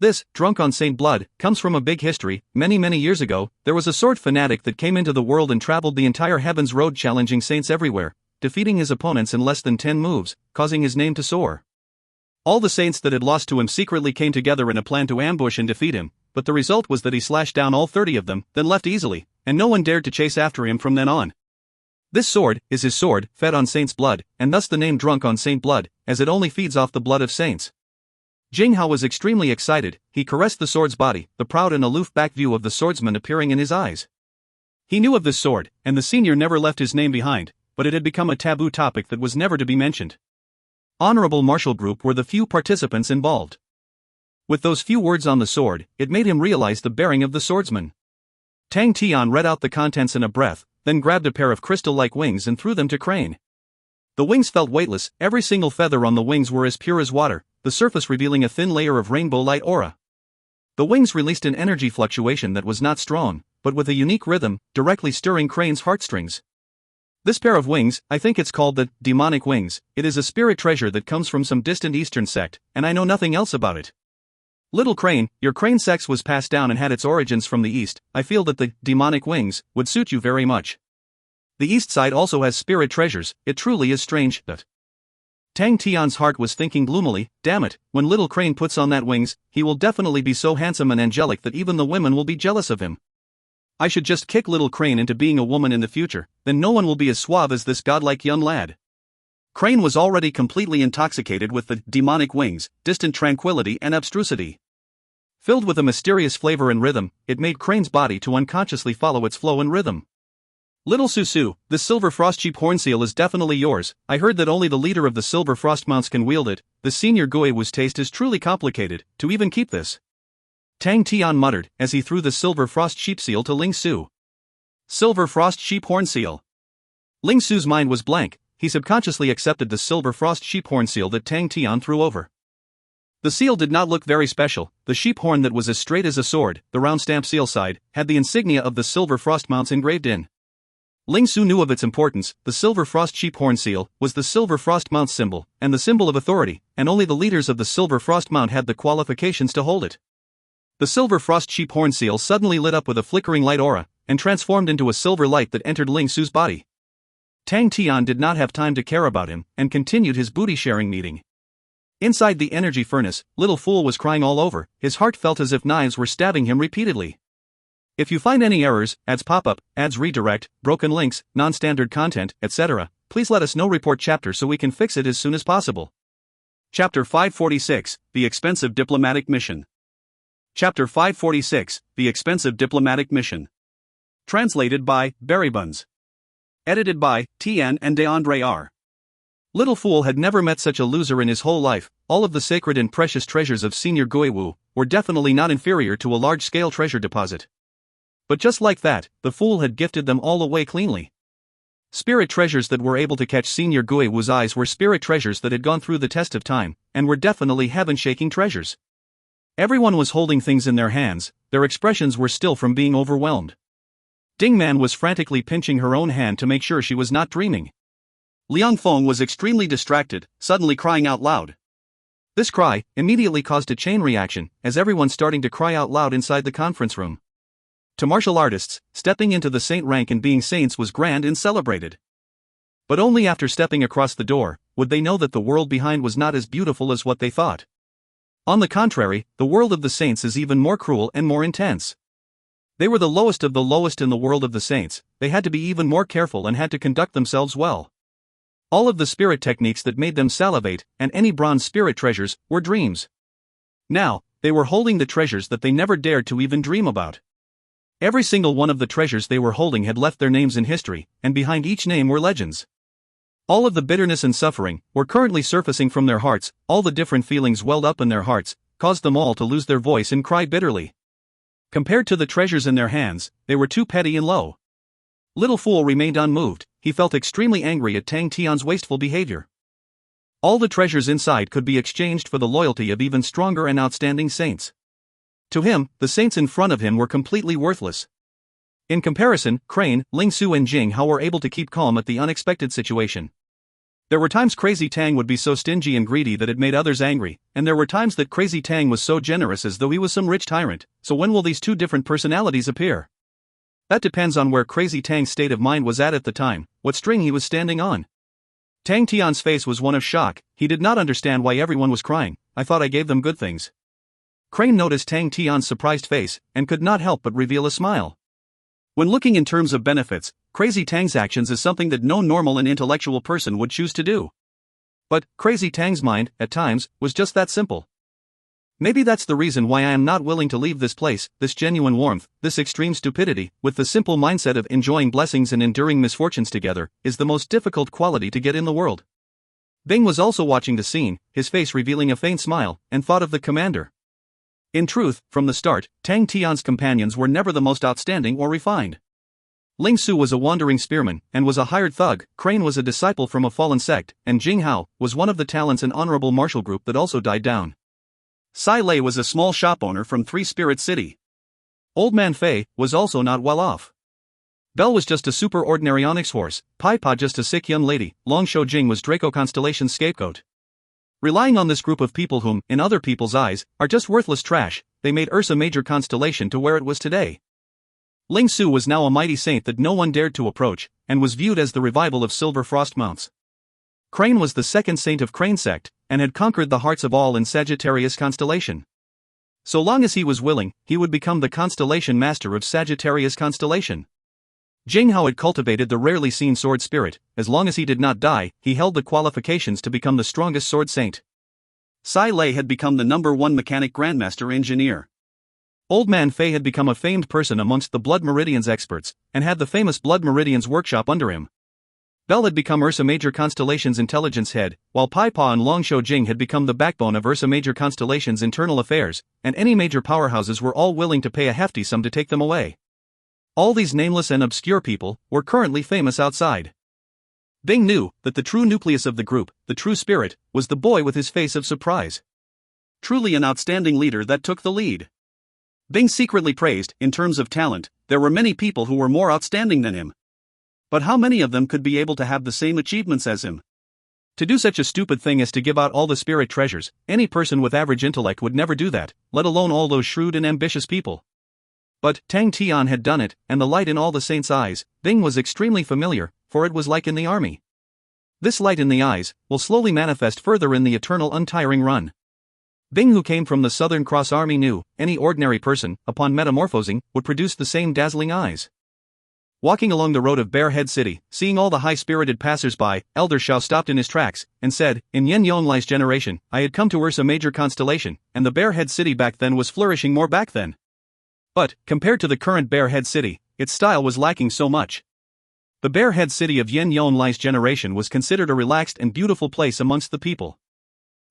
This, "Drunk on Saint Blood," comes from a big history. Many years ago, there was a sword fanatic that came into the world and traveled the entire heavens road challenging saints everywhere, defeating his opponents in less than 10 moves, causing his name to soar. All the saints that had lost to him secretly came together in a plan to ambush and defeat him, but the result was that he slashed down all 30 of them, then left easily, and no one dared to chase after him from then on. This sword is his sword, fed on saints' blood, and thus the name "Drunk on Saint Blood," as it only feeds off the blood of saints. Jinghao was extremely excited. He caressed the sword's body, the proud and aloof back view of the swordsman appearing in his eyes. He knew of this sword, and the senior never left his name behind, but it had become a taboo topic that was never to be mentioned. Honorable Marshal Group were the few participants involved. With those few words on the sword, it made him realize the bearing of the swordsman. Tang Tian read out the contents in a breath, then grabbed a pair of crystal-like wings and threw them to Crane. The wings felt weightless. Every single feather on the wings were as pure as water, the surface revealing a thin layer of rainbow light aura. The wings released an energy fluctuation that was not strong, but with a unique rhythm, directly stirring Crane's heartstrings. This pair of wings, I think it's called the demonic wings. It is a spirit treasure that comes from some distant eastern sect, and I know nothing else about it. Little Crane, your Crane sex was passed down and had its origins from the east. I feel that the demonic wings would suit you very much. The east side also has spirit treasures. It truly is strange that Tang Tian's heart was thinking gloomily, damn it, when little Crane puts on that wings, he will definitely be so handsome and angelic that even the women will be jealous of him. I should just kick little Crane into being a woman in the future, then no one will be as suave as this godlike young lad. Crane was already completely intoxicated with the demonic wings, distant tranquility and abstrusity. Filled with a mysterious flavor and rhythm, it made Crane's body to unconsciously follow its flow and rhythm. Little Susu, this silver frost sheep horn seal is definitely yours. I heard that only the leader of the silver frost mounts can wield it. The senior Guewu's taste is truly complicated, to even keep this. Tang Tian muttered, as he threw the silver frost sheep seal to Ling Su. Silver frost sheep horn seal. Ling Su's mind was blank, he subconsciously accepted the silver frost sheep horn seal that Tang Tian threw over. The seal did not look very special, the sheep horn that was as straight as a sword, the round stamp seal side, had the insignia of the silver frost mounts engraved in. Ling Su knew of its importance. The silver frost sheep horn seal was the silver frost mount symbol, and the symbol of authority, and only the leaders of the silver frost mount had the qualifications to hold it. The silver frost sheep horn seal suddenly lit up with a flickering light aura, and transformed into a silver light that entered Ling Su's body. Tang Tian did not have time to care about him, and continued his booty-sharing meeting. Inside the energy furnace, little fool was crying all over, his heart felt as if knives were stabbing him repeatedly. If you find any errors, ads pop-up, ads redirect, broken links, non-standard content, etc., please let us know. Report chapter so we can fix it as soon as possible. Chapter 546, The Expensive Diplomatic Mission. Chapter 546, The Expensive Diplomatic Mission. Translated by Berrybuns. Edited by Tian and DeAndre R. Little Fool had never met such a loser in his whole life. All of the sacred and precious treasures of Senior Guewu were definitely not inferior to a large-scale treasure deposit. But just like that, the fool had gifted them all away cleanly. Spirit treasures that were able to catch Senior Guewu's eyes were spirit treasures that had gone through the test of time, and were definitely heaven-shaking treasures. Everyone was holding things in their hands, their expressions were still from being overwhelmed. Ding Man was frantically pinching her own hand to make sure she was not dreaming. Liang Feng was extremely distracted, suddenly crying out loud. This cry immediately caused a chain reaction, as everyone starting to cry out loud inside the conference room. To martial artists, stepping into the saint rank and being saints was grand and celebrated. But only after stepping across the door, would they know that the world behind was not as beautiful as what they thought. On the contrary, the world of the saints is even more cruel and more intense. They were the lowest of the lowest in the world of the saints, they had to be even more careful and had to conduct themselves well. All of the spirit techniques that made them salivate, and any bronze spirit treasures, were dreams. Now, they were holding the treasures that they never dared to even dream about. Every single one of the treasures they were holding had left their names in history, and behind each name were legends. All of the bitterness and suffering were currently surfacing from their hearts, all the different feelings welled up in their hearts, caused them all to lose their voice and cry bitterly. Compared to the treasures in their hands, they were too petty and low. Little Fool remained unmoved, he felt extremely angry at Tang Tian's wasteful behavior. All the treasures inside could be exchanged for the loyalty of even stronger and outstanding saints. To him, the saints in front of him were completely worthless. In comparison, Crane, Ling Su and Jing Hao were able to keep calm at the unexpected situation. There were times Crazy Tang would be so stingy and greedy that it made others angry, and there were times that Crazy Tang was so generous as though he was some rich tyrant. So when will these two different personalities appear? That depends on where Crazy Tang's state of mind was at the time, what string he was standing on. Tang Tian's face was one of shock, he did not understand why everyone was crying. I thought I gave them good things. Crane noticed Tang Tian's surprised face, and could not help but reveal a smile. When looking in terms of benefits, Crazy Tang's actions is something that no normal and intellectual person would choose to do. But, Crazy Tang's mind, at times, was just that simple. Maybe that's the reason why I am not willing to leave this place, this genuine warmth, this extreme stupidity, with the simple mindset of enjoying blessings and enduring misfortunes together, is the most difficult quality to get in the world. Bing was also watching the scene, his face revealing a faint smile, and thought of the commander. In truth, from the start, Tang Tian's companions were never the most outstanding or refined. Ling Su was a wandering spearman, and was a hired thug, Crane was a disciple from a fallen sect, and Jing Hao was one of the talents and honorable martial group that also died down. Sai Lei was a small shop owner from Three Spirit City. Old Man Fei was also not well off. Belle was just a super ordinary onyx horse, Pai Pa just a sick young lady, Long Shou Jing was Draco Constellation's scapegoat. Relying on this group of people whom, in other people's eyes, are just worthless trash, they made Ursa Major Constellation to where it was today. Ling Su was now a mighty saint that no one dared to approach, and was viewed as the revival of silver frost mounts. Crane was the second saint of Crane sect, and had conquered the hearts of all in Sagittarius constellation. So long as he was willing, he would become the constellation master of Sagittarius constellation. Jing Hao had cultivated the rarely seen sword spirit. As long as he did not die, he held the qualifications to become the strongest sword saint. Sai Lei had become the #1 mechanic grandmaster engineer. Old Man Fei had become a famed person amongst the Blood Meridians experts, and had the famous Blood Meridians workshop under him. Bell had become Ursa Major Constellation's intelligence head, while Pai Pa and Long Shou Jing had become the backbone of Ursa Major Constellation's internal affairs, and any major powerhouses were all willing to pay a hefty sum to take them away. All these nameless and obscure people were currently famous outside. Bing knew that the true nucleus of the group, the true spirit, was the boy with his face of surprise. Truly an outstanding leader that took the lead. Bing secretly praised, in terms of talent, there were many people who were more outstanding than him. But how many of them could be able to have the same achievements as him? To do such a stupid thing as to give out all the spirit treasures, any person with average intellect would never do that, let alone all those shrewd and ambitious people. But Tang Tian had done it, and the light in all the saints' eyes, Bing was extremely familiar, for it was like in the army. This light in the eyes will slowly manifest further in the eternal untiring run. Bing, who came from the Southern Cross Army, knew any ordinary person, upon metamorphosing, would produce the same dazzling eyes. Walking along the road of Barehead City, seeing all the high-spirited passers-by, Elder Shao stopped in his tracks, and said, in Yin Yonglai's generation, I had come to Ursa Major Constellation, and the Barehead City back then was flourishing more back then. But, compared to the current Barehead City, its style was lacking so much. The Barehead City of Yin Yonglai's generation was considered a relaxed and beautiful place amongst the people.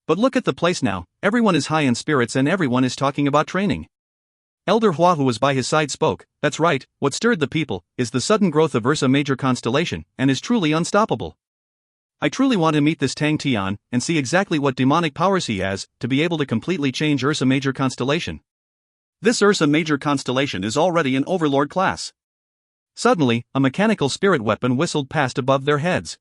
But look at the place now, everyone is high in spirits and everyone is talking about training. Elder Hua, who was by his side, spoke, that's right, what stirred the people is the sudden growth of Ursa Major Constellation, and is truly unstoppable. I truly want to meet this Tang Tian, and see exactly what demonic powers he has, to be able to completely change Ursa Major Constellation. This Ursa Major Constellation is already an overlord class. Suddenly, a mechanical spirit weapon whistled past above their heads.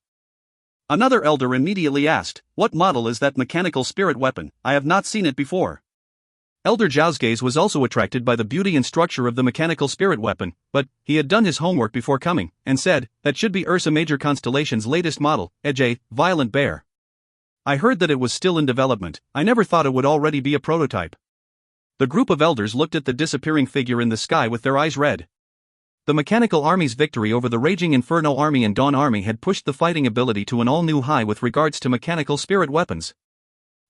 Another elder immediately asked, what model is that mechanical spirit weapon? I have not seen it before. Elder Zhao's gaze was also attracted by the beauty and structure of the mechanical spirit weapon, but he had done his homework before coming, and said, that should be Ursa Major Constellation's latest model, a Violent Bear. I heard that it was still in development, I never thought it would already be a prototype. The group of elders looked at the disappearing figure in the sky with their eyes red. The mechanical army's victory over the raging Inferno Army and Dawn Army had pushed the fighting ability to an all-new high with regards to mechanical spirit weapons.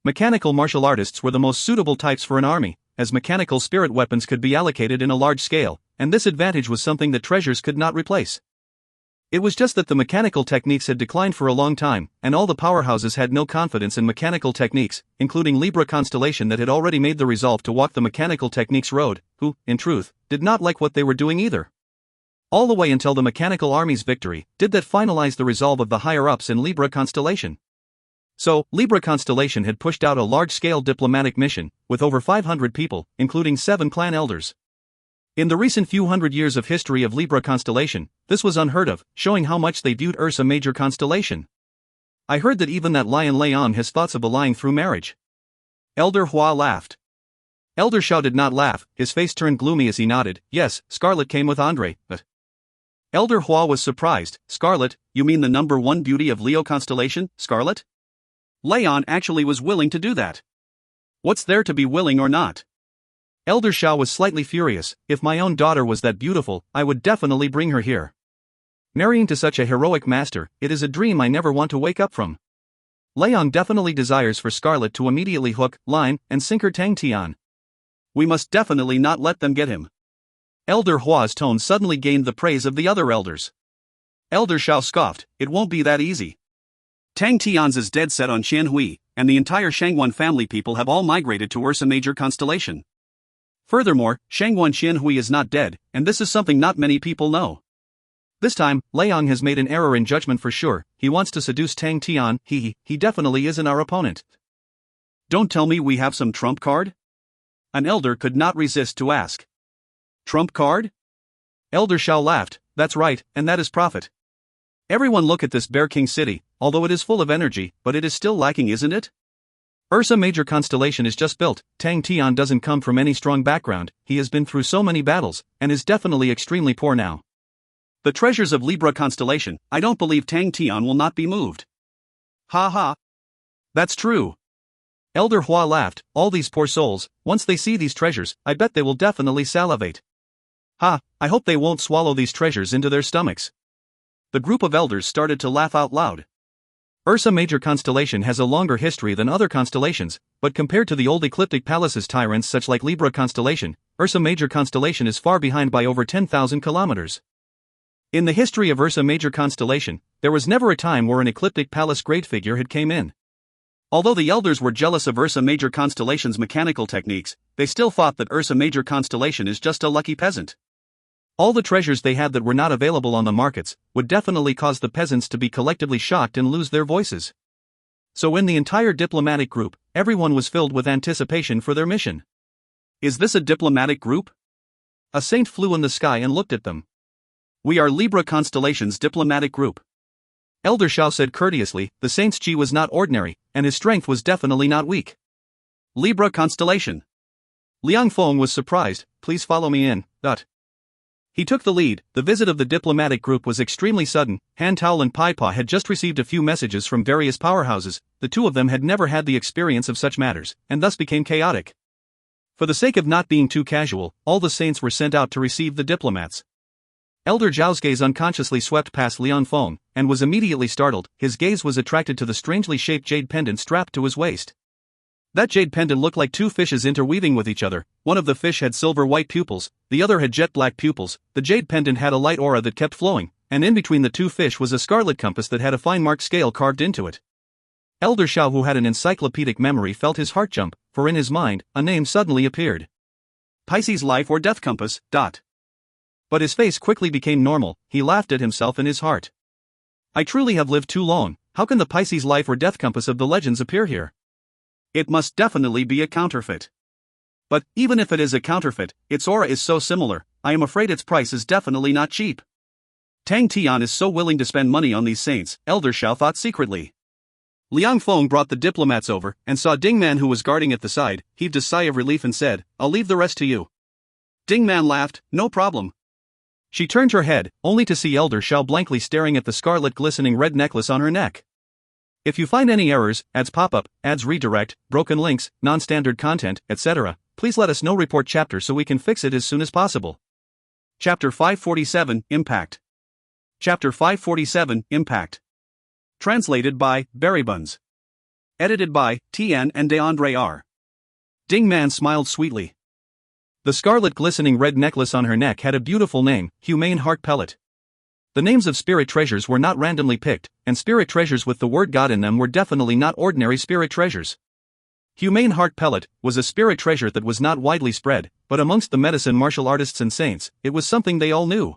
Mechanical martial artists were the most suitable types for an army, as mechanical spirit weapons could be allocated in a large scale, and this advantage was something that treasures could not replace. It was just that the mechanical techniques had declined for a long time, and all the powerhouses had no confidence in mechanical techniques, including Libra Constellation that had already made the resolve to walk the mechanical techniques road, who, in truth, did not like what they were doing either. All the way until the mechanical army's victory did that finalize the resolve of the higher-ups in Libra Constellation. So, Libra Constellation had pushed out a large-scale diplomatic mission, with over 500 people, including 7 clan elders. In the recent few hundred years of history of Libra Constellation, this was unheard of, showing how much they viewed Ursa Major Constellation. I heard that even that Lion Leon has thoughts of allying through marriage. Elder Hua laughed. Elder Shao did not laugh, his face turned gloomy as he nodded, yes, Scarlet came with Andre, but... Elder Hua was surprised, Scarlet, you mean the #1 beauty of Leo Constellation, Scarlet? Leon actually was willing to do that. What's there to be willing or not? Elder Shao was slightly furious, if my own daughter was that beautiful, I would definitely bring her here. Marrying to such a heroic master, it is a dream I never want to wake up from. Leon definitely desires for Scarlet to immediately hook, line, and sinker Tang Tian. We must definitely not let them get him. Elder Hua's tone suddenly gained the praise of the other elders. Elder Shao scoffed, it won't be that easy. Tang Tian's is dead set on Xianhui, and the entire Shangguan family people have all migrated to Ursa Major Constellation. Furthermore, Shangguan Xianhui is not dead, and this is something not many people know. This time, Leong has made an error in judgment for sure, he wants to seduce Tang Tian, he definitely isn't our opponent. Don't tell me we have some trump card? An elder could not resist to ask. Trump card? Elder Shao laughed, that's right, and that is profit. Everyone look at this Bear King city, although it is full of energy, but it is still lacking, isn't it? Ursa Major Constellation is just built, Tang Tian doesn't come from any strong background, he has been through so many battles, and is definitely extremely poor now. The treasures of Libra Constellation, I don't believe Tang Tian will not be moved. Ha ha. That's true. Elder Hua laughed. All these poor souls, once they see these treasures, I bet they will definitely salivate. Ha, I hope they won't swallow these treasures into their stomachs. The group of elders started to laugh out loud. Ursa Major constellation has a longer history than other constellations, but compared to the old ecliptic palaces tyrants such like Libra constellation, Ursa Major constellation is far behind by over 10,000 kilometers. In the history of Ursa Major constellation, there was never a time where an ecliptic palace grade figure had came in. Although the elders were jealous of Ursa Major constellation's mechanical techniques, they still thought that Ursa Major constellation is just a lucky peasant. All the treasures they had that were not available on the markets would definitely cause the peasants to be collectively shocked and lose their voices. So in the entire diplomatic group, everyone was filled with anticipation for their mission. Is this a diplomatic group? A saint flew in the sky and looked at them. We are Libra constellation's diplomatic group. Elder Shao said courteously. The saint's chi was not ordinary, and his strength was definitely not weak. Libra constellation. Liang Feng was surprised. Please follow me in. He took the lead. The visit of the diplomatic group was extremely sudden. Han Tao and Pai Pa had just received a few messages from various powerhouses. The two of them had never had the experience of such matters, and thus became chaotic. For the sake of not being too casual, all the saints were sent out to receive the diplomats. Elder Zhao's gaze unconsciously swept past Liang Feng, and was immediately startled. His gaze was attracted to the strangely shaped jade pendant strapped to his waist. That jade pendant looked like two fishes interweaving with each other. One of the fish had silver-white pupils, the other had jet-black pupils. The jade pendant had a light aura that kept flowing, and in between the two fish was a scarlet compass that had a fine marked scale carved into it. Elder Shao, who had an encyclopedic memory, felt his heart jump, for in his mind, a name suddenly appeared. Pisces Life or Death Compass. But his face quickly became normal. He laughed at himself in his heart. I truly have lived too long. How can the Pisces Life or Death Compass of the legends appear here? It must definitely be a counterfeit. But, even if it is a counterfeit, its aura is so similar, I am afraid its price is definitely not cheap. Tang Tian is so willing to spend money on these saints, Elder Shao thought secretly. Liang Feng brought the diplomats over, and saw Ding Man, who was guarding at the side, heaved a sigh of relief and said, I'll leave the rest to you. Ding Man laughed. No problem. She turned her head, only to see Elder Shao blankly staring at the scarlet glistening red necklace on her neck. If you find any errors, ads pop-up, ads redirect, broken links, non-standard content, etc., please let us know. Report chapter so we can fix it as soon as possible. Chapter 547, Impact. Chapter 547, Impact. Translated by Berrybuns. Edited by Tian and DeAndre R. Ding Man smiled sweetly. The scarlet glistening red necklace on her neck had a beautiful name, Humane Heart Pellet. The names of spirit treasures were not randomly picked, and spirit treasures with the word God in them were definitely not ordinary spirit treasures. Humane Heart Pellet was a spirit treasure that was not widely spread, but amongst the medicine martial artists and saints, it was something they all knew.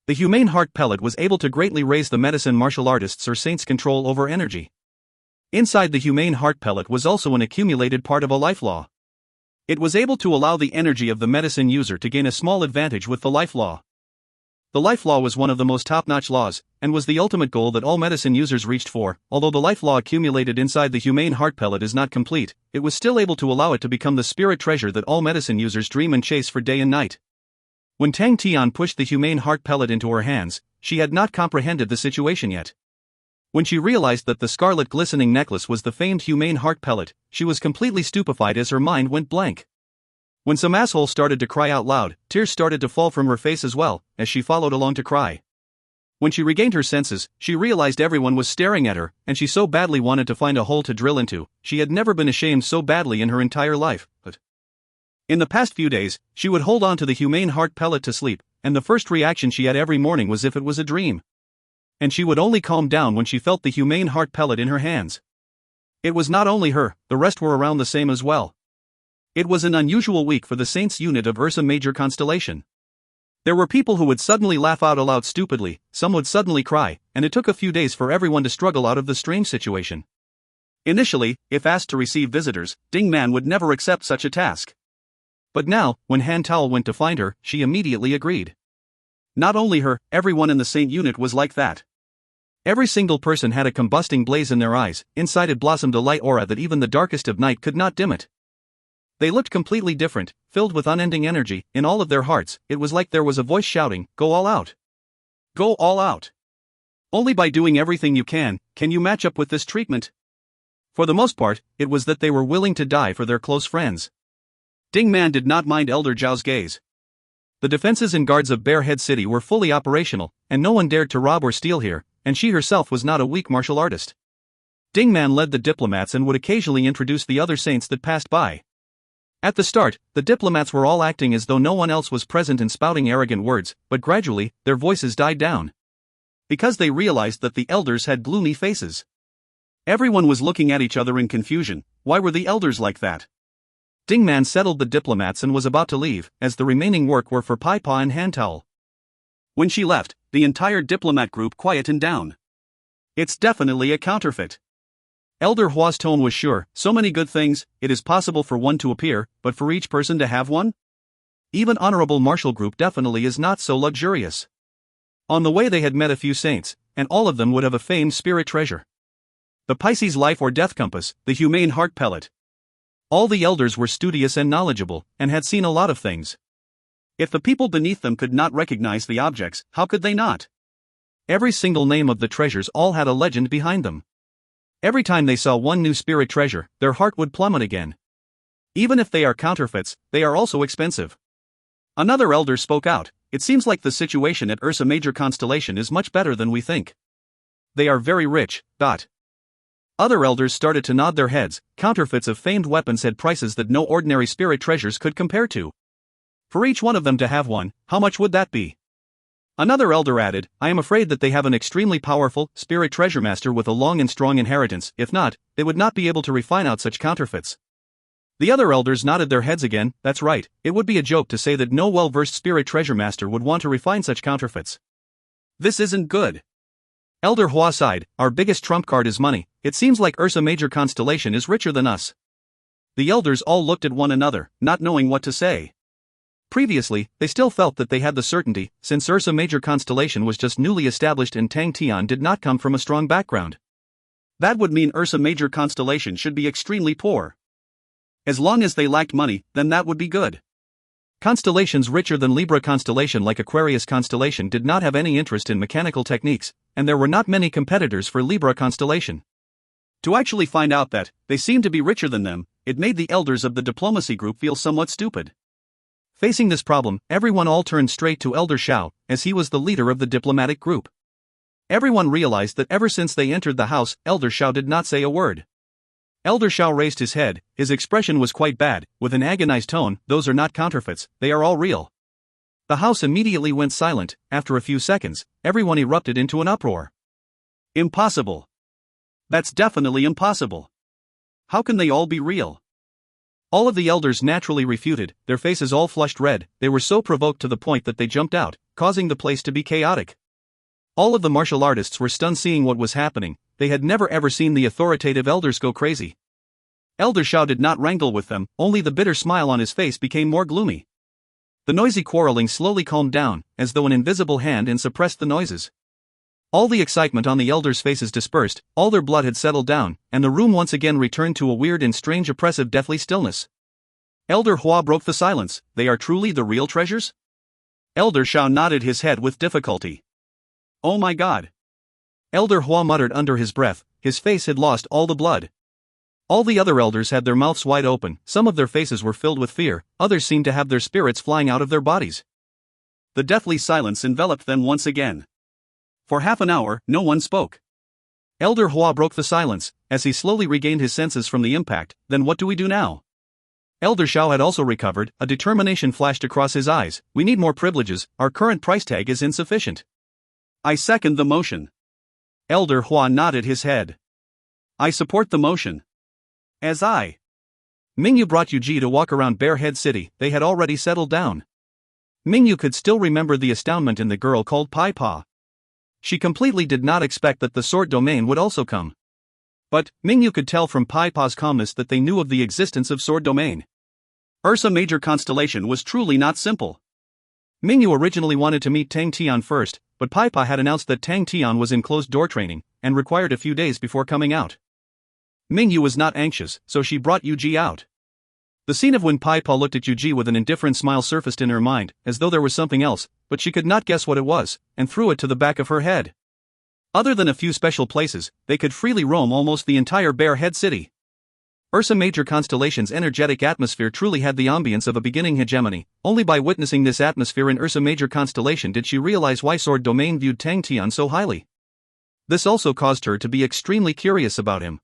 The Humane Heart Pellet was able to greatly raise the medicine martial artists or saints' control over energy. Inside the Humane Heart Pellet was also an accumulated part of a life law. It was able to allow the energy of the medicine user to gain a small advantage with the life law. The life law was one of the most top-notch laws, and was the ultimate goal that all medicine users reached for. Although the life law accumulated inside the Humane Heart Pellet is not complete, it was still able to allow it to become the spirit treasure that all medicine users dream and chase for day and night. When Tang Tian pushed the Humane Heart Pellet into her hands, she had not comprehended the situation yet. When she realized that the scarlet glistening necklace was the famed Humane Heart Pellet, she was completely stupefied as her mind went blank. When some asshole started to cry out loud, tears started to fall from her face as well, as she followed along to cry. When she regained her senses, she realized everyone was staring at her, and she so badly wanted to find a hole to drill into. She had never been ashamed so badly in her entire life, but in the past few days, she would hold on to the Humane Heart Pellet to sleep, and the first reaction she had every morning was if it was a dream. And she would only calm down when she felt the Humane Heart Pellet in her hands. It was not only her, the rest were around the same as well. It was an unusual week for the Saints unit of Ursa Major constellation. There were people who would suddenly laugh out aloud stupidly, some would suddenly cry, and it took a few days for everyone to struggle out of the strange situation. Initially, if asked to receive visitors, Ding Man would never accept such a task. But now, when Han Tao went to find her, she immediately agreed. Not only her, everyone in the Saint unit was like that. Every single person had a combusting blaze in their eyes, inside it blossomed a light aura that even the darkest of night could not dim it. They looked completely different, filled with unending energy. In all of their hearts, it was like there was a voice shouting, "Go all out! Go all out!" Only by doing everything you can you match up with this treatment. For the most part, it was that they were willing to die for their close friends. Ding Man did not mind Elder Zhao's gaze. The defenses and guards of Bearhead City were fully operational, and no one dared to rob or steal here, and she herself was not a weak martial artist. Ding Man led the diplomats and would occasionally introduce the other saints that passed by. At the start, the diplomats were all acting as though no one else was present and spouting arrogant words, but gradually, their voices died down. Because they realized that the elders had gloomy faces. Everyone was looking at each other in confusion. Why were the elders like that? Ding Man settled the diplomats and was about to leave, as the remaining work were for Pai Pa and Handtowel. When she left, the entire diplomat group quietened down. It's definitely a counterfeit. Elder Hua's tone was sure. So many good things, it is possible for one to appear, but for each person to have one? Even Honorable Martial Group definitely is not so luxurious. On the way they had met a few saints, and all of them would have a famed spirit treasure. The Pisces Life or Death Compass, the Humane Heart Pellet. All the elders were studious and knowledgeable, and had seen a lot of things. If the people beneath them could not recognize the objects, how could they not? Every single name of the treasures all had a legend behind them. Every time they saw one new spirit treasure, their heart would plummet again. Even if they are counterfeits, they are also expensive. Another elder spoke out. It seems like the situation at Ursa Major Constellation is much better than we think. They are very rich. Other elders started to nod their heads. Counterfeits of famed weapons had prices that no ordinary spirit treasures could compare to. For each one of them to have one, how much would that be? Another elder added, I am afraid that they have an extremely powerful spirit treasure master with a long and strong inheritance. If not, they would not be able to refine out such counterfeits. The other elders nodded their heads again. That's right, it would be a joke to say that no well-versed spirit treasure master would want to refine such counterfeits. This isn't good. Elder Hua sighed, our biggest trump card is money. It seems like Ursa Major Constellation is richer than us. The elders all looked at one another, not knowing what to say. Previously, they still felt that they had the certainty, since Ursa Major Constellation was just newly established and Tang Tian did not come from a strong background. That would mean Ursa Major Constellation should be extremely poor. As long as they lacked money, then that would be good. Constellations richer than Libra Constellation like Aquarius Constellation did not have any interest in mechanical techniques, and there were not many competitors for Libra Constellation. To actually find out that they seemed to be richer than them, it made the elders of the diplomacy group feel somewhat stupid. Facing this problem, everyone all turned straight to Elder Xiao, as he was the leader of the diplomatic group. Everyone realized that ever since they entered the house, Elder Xiao did not say a word. Elder Xiao raised his head. His expression was quite bad, with an agonized tone. Those are not counterfeits, they are all real. The house immediately went silent. After a few seconds, everyone erupted into an uproar. Impossible. That's definitely impossible. How can they all be real? All of the elders naturally refuted, their faces all flushed red. They were so provoked to the point that they jumped out, causing the place to be chaotic. All of the martial artists were stunned seeing what was happening. They had never ever seen the authoritative elders go crazy. Elder Xiao did not wrangle with them, only the bitter smile on his face became more gloomy. The noisy quarreling slowly calmed down, as though an invisible hand suppressed the noises. All the excitement on the elders' faces dispersed, all their blood had settled down, and the room once again returned to a weird and strange oppressive deathly stillness. Elder Hua broke the silence. They are truly the real treasures? Elder Xiao nodded his head with difficulty. Oh my god. Elder Hua muttered under his breath, his face had lost all the blood. All the other elders had their mouths wide open, some of their faces were filled with fear, others seemed to have their spirits flying out of their bodies. The deathly silence enveloped them once again. For half an hour, no one spoke. Elder Hua broke the silence, as he slowly regained his senses from the impact. Then what do we do now? Elder Xiao had also recovered, a determination flashed across his eyes. We need more privileges, our current price tag is insufficient. I second the motion. Elder Hua nodded his head. I support the motion. As I. Mingyu brought Yuji to walk around Bearhead City. They had already settled down. Mingyu could still remember the astoundment in the girl called Pai Pa. She completely did not expect that the sword domain would also come. But Mingyu could tell from Pai Pa's calmness that they knew of the existence of sword domain. Ursa Major Constellation was truly not simple. Mingyu originally wanted to meet Tang Tian first, but Pai Pa had announced that Tang Tian was in closed-door training, and required a few days before coming out. Mingyu was not anxious, so she brought Yuji out. The scene of when Pai Pa looked at Yuji with an indifferent smile surfaced in her mind, as though there was something else, but she could not guess what it was, and threw it to the back of her head. Other than a few special places, they could freely roam almost the entire Bear Head City. Ursa Major constellation's energetic atmosphere truly had the ambience of a beginning hegemony. Only by witnessing this atmosphere in Ursa Major constellation did she realize why Sword Domain viewed Tang Tian so highly. This also caused her to be extremely curious about him.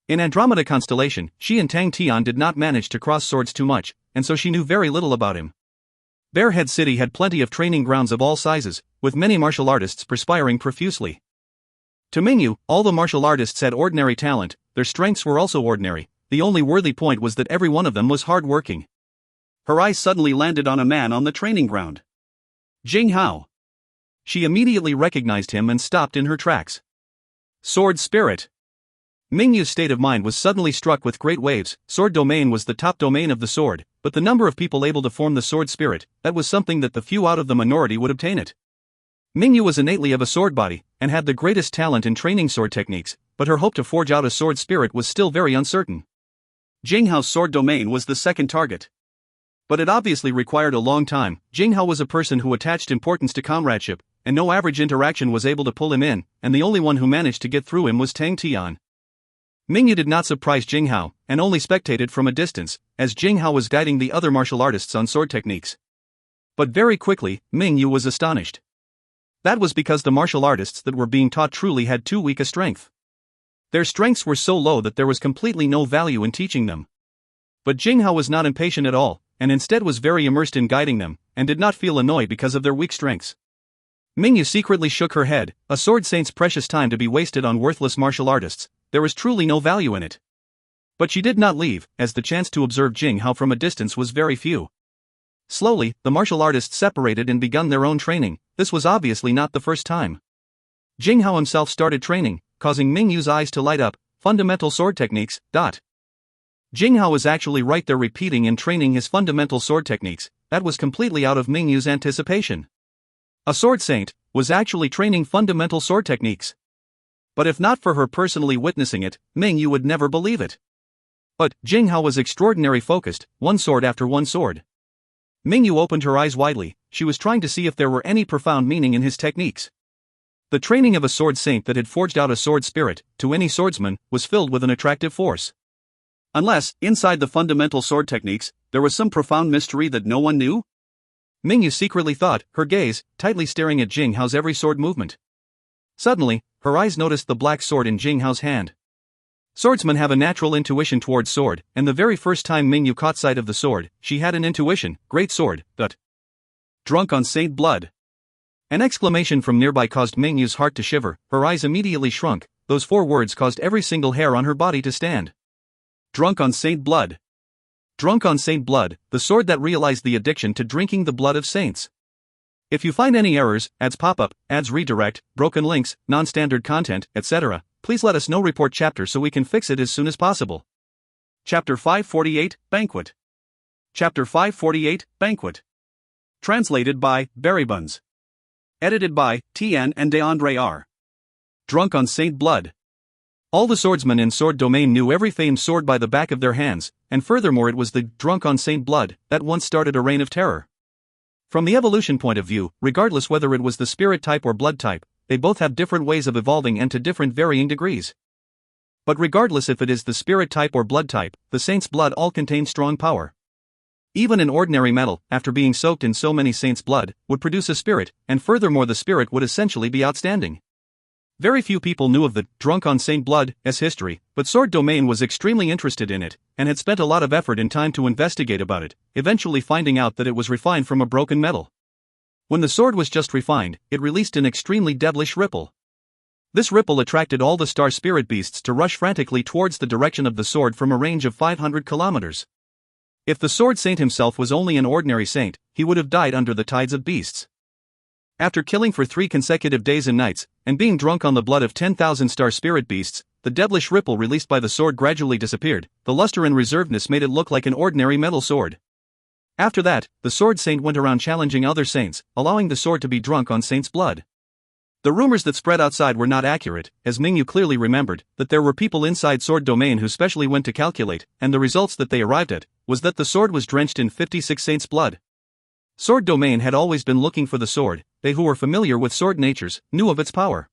In Andromeda constellation, she and Tang Tian did not manage to cross swords too much, and so she knew very little about him. Bear Head City had plenty of training grounds of all sizes, with many martial artists perspiring profusely. To Mingyu, all the martial artists had ordinary talent, their strengths were also ordinary, the only worthy point was that every one of them was hard-working. Her eyes suddenly landed on a man on the training ground. Jing Hao. She immediately recognized him and stopped in her tracks. Sword Spirit. Mingyu's state of mind was suddenly struck with great waves. Sword domain was the top domain of the sword, but the number of people able to form the sword spirit, that was something that the few out of the minority would obtain it. Mingyu was innately of a sword body, and had the greatest talent in training sword techniques, but her hope to forge out a sword spirit was still very uncertain. Jinghao's sword domain was the second target. But it obviously required a long time. Jinghao was a person who attached importance to comradeship, and no average interaction was able to pull him in, and the only one who managed to get through him was Tang Tian. Mingyu did not surprise Jinghao, and only spectated from a distance, as Jinghao was guiding the other martial artists on sword techniques. But very quickly, Mingyu was astonished. That was because the martial artists that were being taught truly had too weak a strength. Their strengths were so low that there was completely no value in teaching them. But Jinghao was not impatient at all, and instead was very immersed in guiding them, and did not feel annoyed because of their weak strengths. Mingyu secretly shook her head. A sword saint's precious time to be wasted on worthless martial artists, there was truly no value in it. But she did not leave, as the chance to observe Jinghao from a distance was very few. Slowly, the martial artists separated and begun their own training. This was obviously not the first time. Jinghao himself started training, causing Mingyu's eyes to light up. Fundamental sword techniques. Jinghao was actually right there repeating and training his fundamental sword techniques. That was completely out of Mingyu's anticipation. A sword saint was actually training fundamental sword techniques. But if not for her personally witnessing it, Mingyu would never believe it. But Jinghao was extraordinarily focused, one sword after one sword. Mingyu opened her eyes widely. She was trying to see if there were any profound meaning in his techniques. The training of a sword saint that had forged out a sword spirit, to any swordsman, was filled with an attractive force. Unless, inside the fundamental sword techniques, there was some profound mystery that no one knew? Mingyu secretly thought, her gaze, tightly staring at Jinghao's every sword movement. Suddenly, her eyes noticed the black sword in Jinghao's hand. Swordsmen have a natural intuition towards sword, and the very first time Mingyu caught sight of the sword, she had an intuition, great sword, but drunk on saint blood. An exclamation from nearby caused Mingyu's heart to shiver, her eyes immediately shrunk. Those 4 words caused every single hair on her body to stand. Drunk on saint blood. Drunk on saint blood, the sword that realized the addiction to drinking the blood of saints. If you find any errors, ads pop up, ads redirect, broken links, non-standard content, etc., please let us know. Report chapter so we can fix it as soon as possible. Chapter 548, Banquet. Chapter 548, Banquet. Translated by Berrybuns. Edited by Tian and DeAndre R. Drunk on saint blood. All the swordsmen in sword domain knew every famed sword by the back of their hands, and furthermore it was the drunk on saint blood that once started a reign of terror. From the evolution point of view, regardless whether it was the spirit type or blood type, they both have different ways of evolving and to different varying degrees. But regardless if it is the spirit type or blood type, the saint's blood all contain strong power. Even an ordinary metal, after being soaked in so many saints' blood, would produce a spirit, and furthermore the spirit would essentially be outstanding. Very few people knew of the drunk on saint blood as history, but Sword Domain was extremely interested in it, and had spent a lot of effort and time to investigate about it, eventually finding out that it was refined from a broken metal. When the sword was just refined, it released an extremely devilish ripple. This ripple attracted all the star spirit beasts to rush frantically towards the direction of the sword from a range of 500 kilometers. If the sword saint himself was only an ordinary saint, he would have died under the tides of beasts. After killing for 3 consecutive days and nights, and being drunk on the blood of 10,000 star spirit beasts, the devilish ripple released by the sword gradually disappeared. The luster and reservedness made it look like an ordinary metal sword. After that, the sword saint went around challenging other saints, allowing the sword to be drunk on saints' blood. The rumors that spread outside were not accurate, as Mingyu clearly remembered that there were people inside Sword Domain who specially went to calculate, and the results that they arrived at was that the sword was drenched in 56 saints' blood. Sword Domain had always been looking for the sword. They who were familiar with sword natures knew of its power.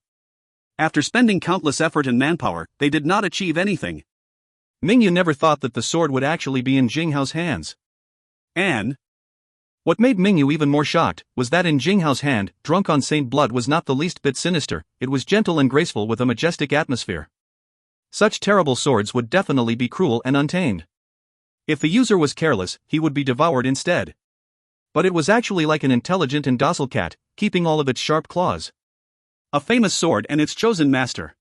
After spending countless effort and manpower, they did not achieve anything. Mingyu never thought that the sword would actually be in Jinghao's hands. And what made Mingyu even more shocked was that in Jinghao's hand, drunk on saint blood was not the least bit sinister, it was gentle and graceful with a majestic atmosphere. Such terrible swords would definitely be cruel and untamed. If the user was careless, he would be devoured instead. But it was actually like an intelligent and docile cat, keeping all of its sharp claws. A famous sword and its chosen master.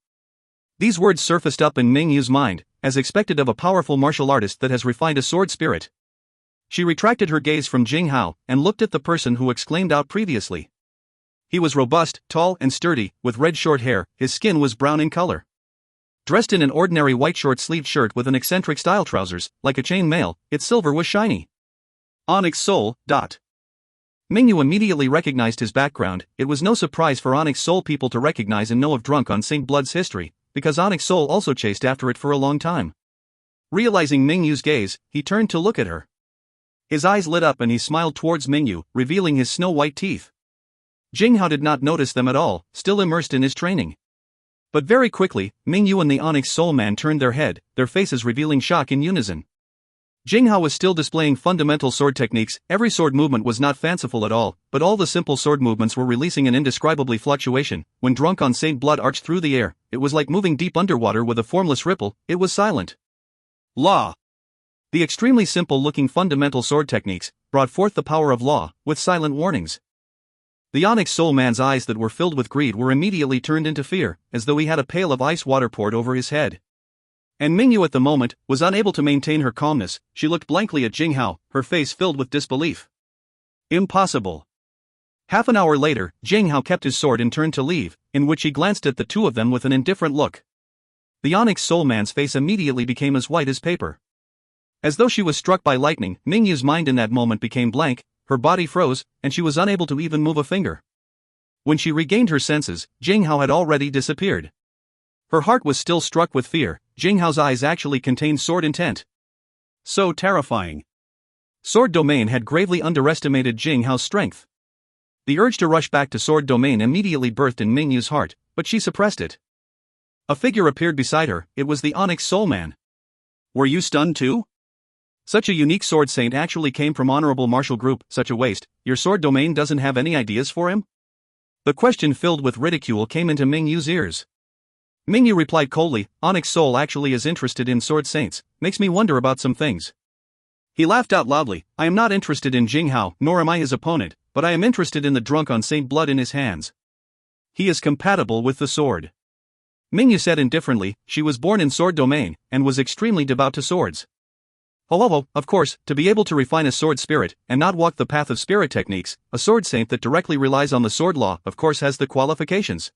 These words surfaced up in Mingyu's mind, as expected of a powerful martial artist that has refined a sword spirit. She retracted her gaze from Jinghao and looked at the person who exclaimed out previously. He was robust, tall and sturdy, with red short hair, his skin was brown in color. Dressed in an ordinary white short-sleeved shirt with an eccentric style trousers, like a chain mail, its silver was shiny. Onyx Soul. Mingyu immediately recognized his background. It was no surprise for Onyx Soul people to recognize and know of Drunk on Saint Blood's history, because Onyx Soul also chased after it for a long time. Realizing Mingyu's gaze, he turned to look at her. His eyes lit up and he smiled towards Mingyu, revealing his snow-white teeth. Jinghao did not notice them at all, still immersed in his training. But very quickly, Mingyu and the Onyx Soul man turned their head, their faces revealing shock in unison. Jinghao was still displaying fundamental sword techniques. Every sword movement was not fanciful at all, but all the simple sword movements were releasing an indescribably fluctuation. When Drunk on Saint Blood arched through the air, it was like moving deep underwater with a formless ripple. It was silent. Law. The extremely simple-looking fundamental sword techniques brought forth the power of law, with silent warnings. The Onyx Soul man's eyes that were filled with greed were immediately turned into fear, as though he had a pail of ice water poured over his head. And Mingyu at the moment was unable to maintain her calmness. She looked blankly at Jinghao, her face filled with disbelief. Impossible. Half an hour later, Jinghao kept his sword and turned to leave, in which he glanced at the two of them with an indifferent look. The Onyx Soul man's face immediately became as white as paper. As though she was struck by lightning, Mingyu's mind in that moment became blank, her body froze, and she was unable to even move a finger. When she regained her senses, Jinghao had already disappeared. Her heart was still struck with fear. Jinghao's eyes actually contained sword intent. So terrifying. Sword Domain had gravely underestimated Jinghao's strength. The urge to rush back to Sword Domain immediately birthed in Mingyu's heart, but she suppressed it. A figure appeared beside her. It was the Onyx Soul man. Were you stunned too? Such a unique sword saint actually came from honorable martial group. Such a waste. Your Sword Domain doesn't have any ideas for him? The question filled with ridicule came into Mingyu's ears. Mingyu replied coldly, Onyx Soul actually is interested in sword saints, makes me wonder about some things. He laughed out loudly, I am not interested in Jinghao, nor am I his opponent, but I am interested in the Drunk on Saint Blood in his hands. He is compatible with the sword. Mingyu said indifferently, she was born in Sword Domain, and was extremely devout to swords. However, of course, to be able to refine a sword spirit, and not walk the path of spirit techniques, a sword saint that directly relies on the sword law, of course has the qualifications.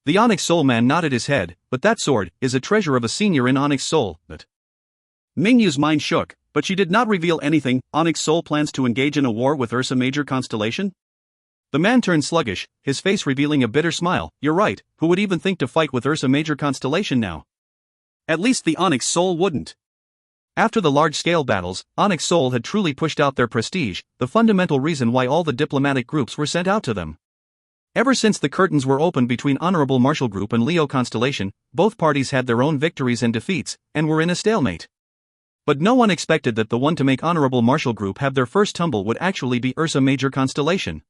The Onyx Soul man nodded his head, but that sword is a treasure of a senior in Onyx Soul. Mingyu's mind shook, but she did not reveal anything. Onyx Soul plans to engage in a war with Ursa Major Constellation? The man turned sluggish, his face revealing a bitter smile. You're right, who would even think to fight with Ursa Major Constellation now? At least the Onyx Soul wouldn't. After the large-scale battles, Onyx Soul had truly pushed out their prestige, the fundamental reason why all the diplomatic groups were sent out to them. Ever since the curtains were opened between Honorable Martial Group and Leo Constellation, both parties had their own victories and defeats, and were in a stalemate. But no one expected that the one to make Honorable Martial Group have their first tumble would actually be Ursa Major Constellation.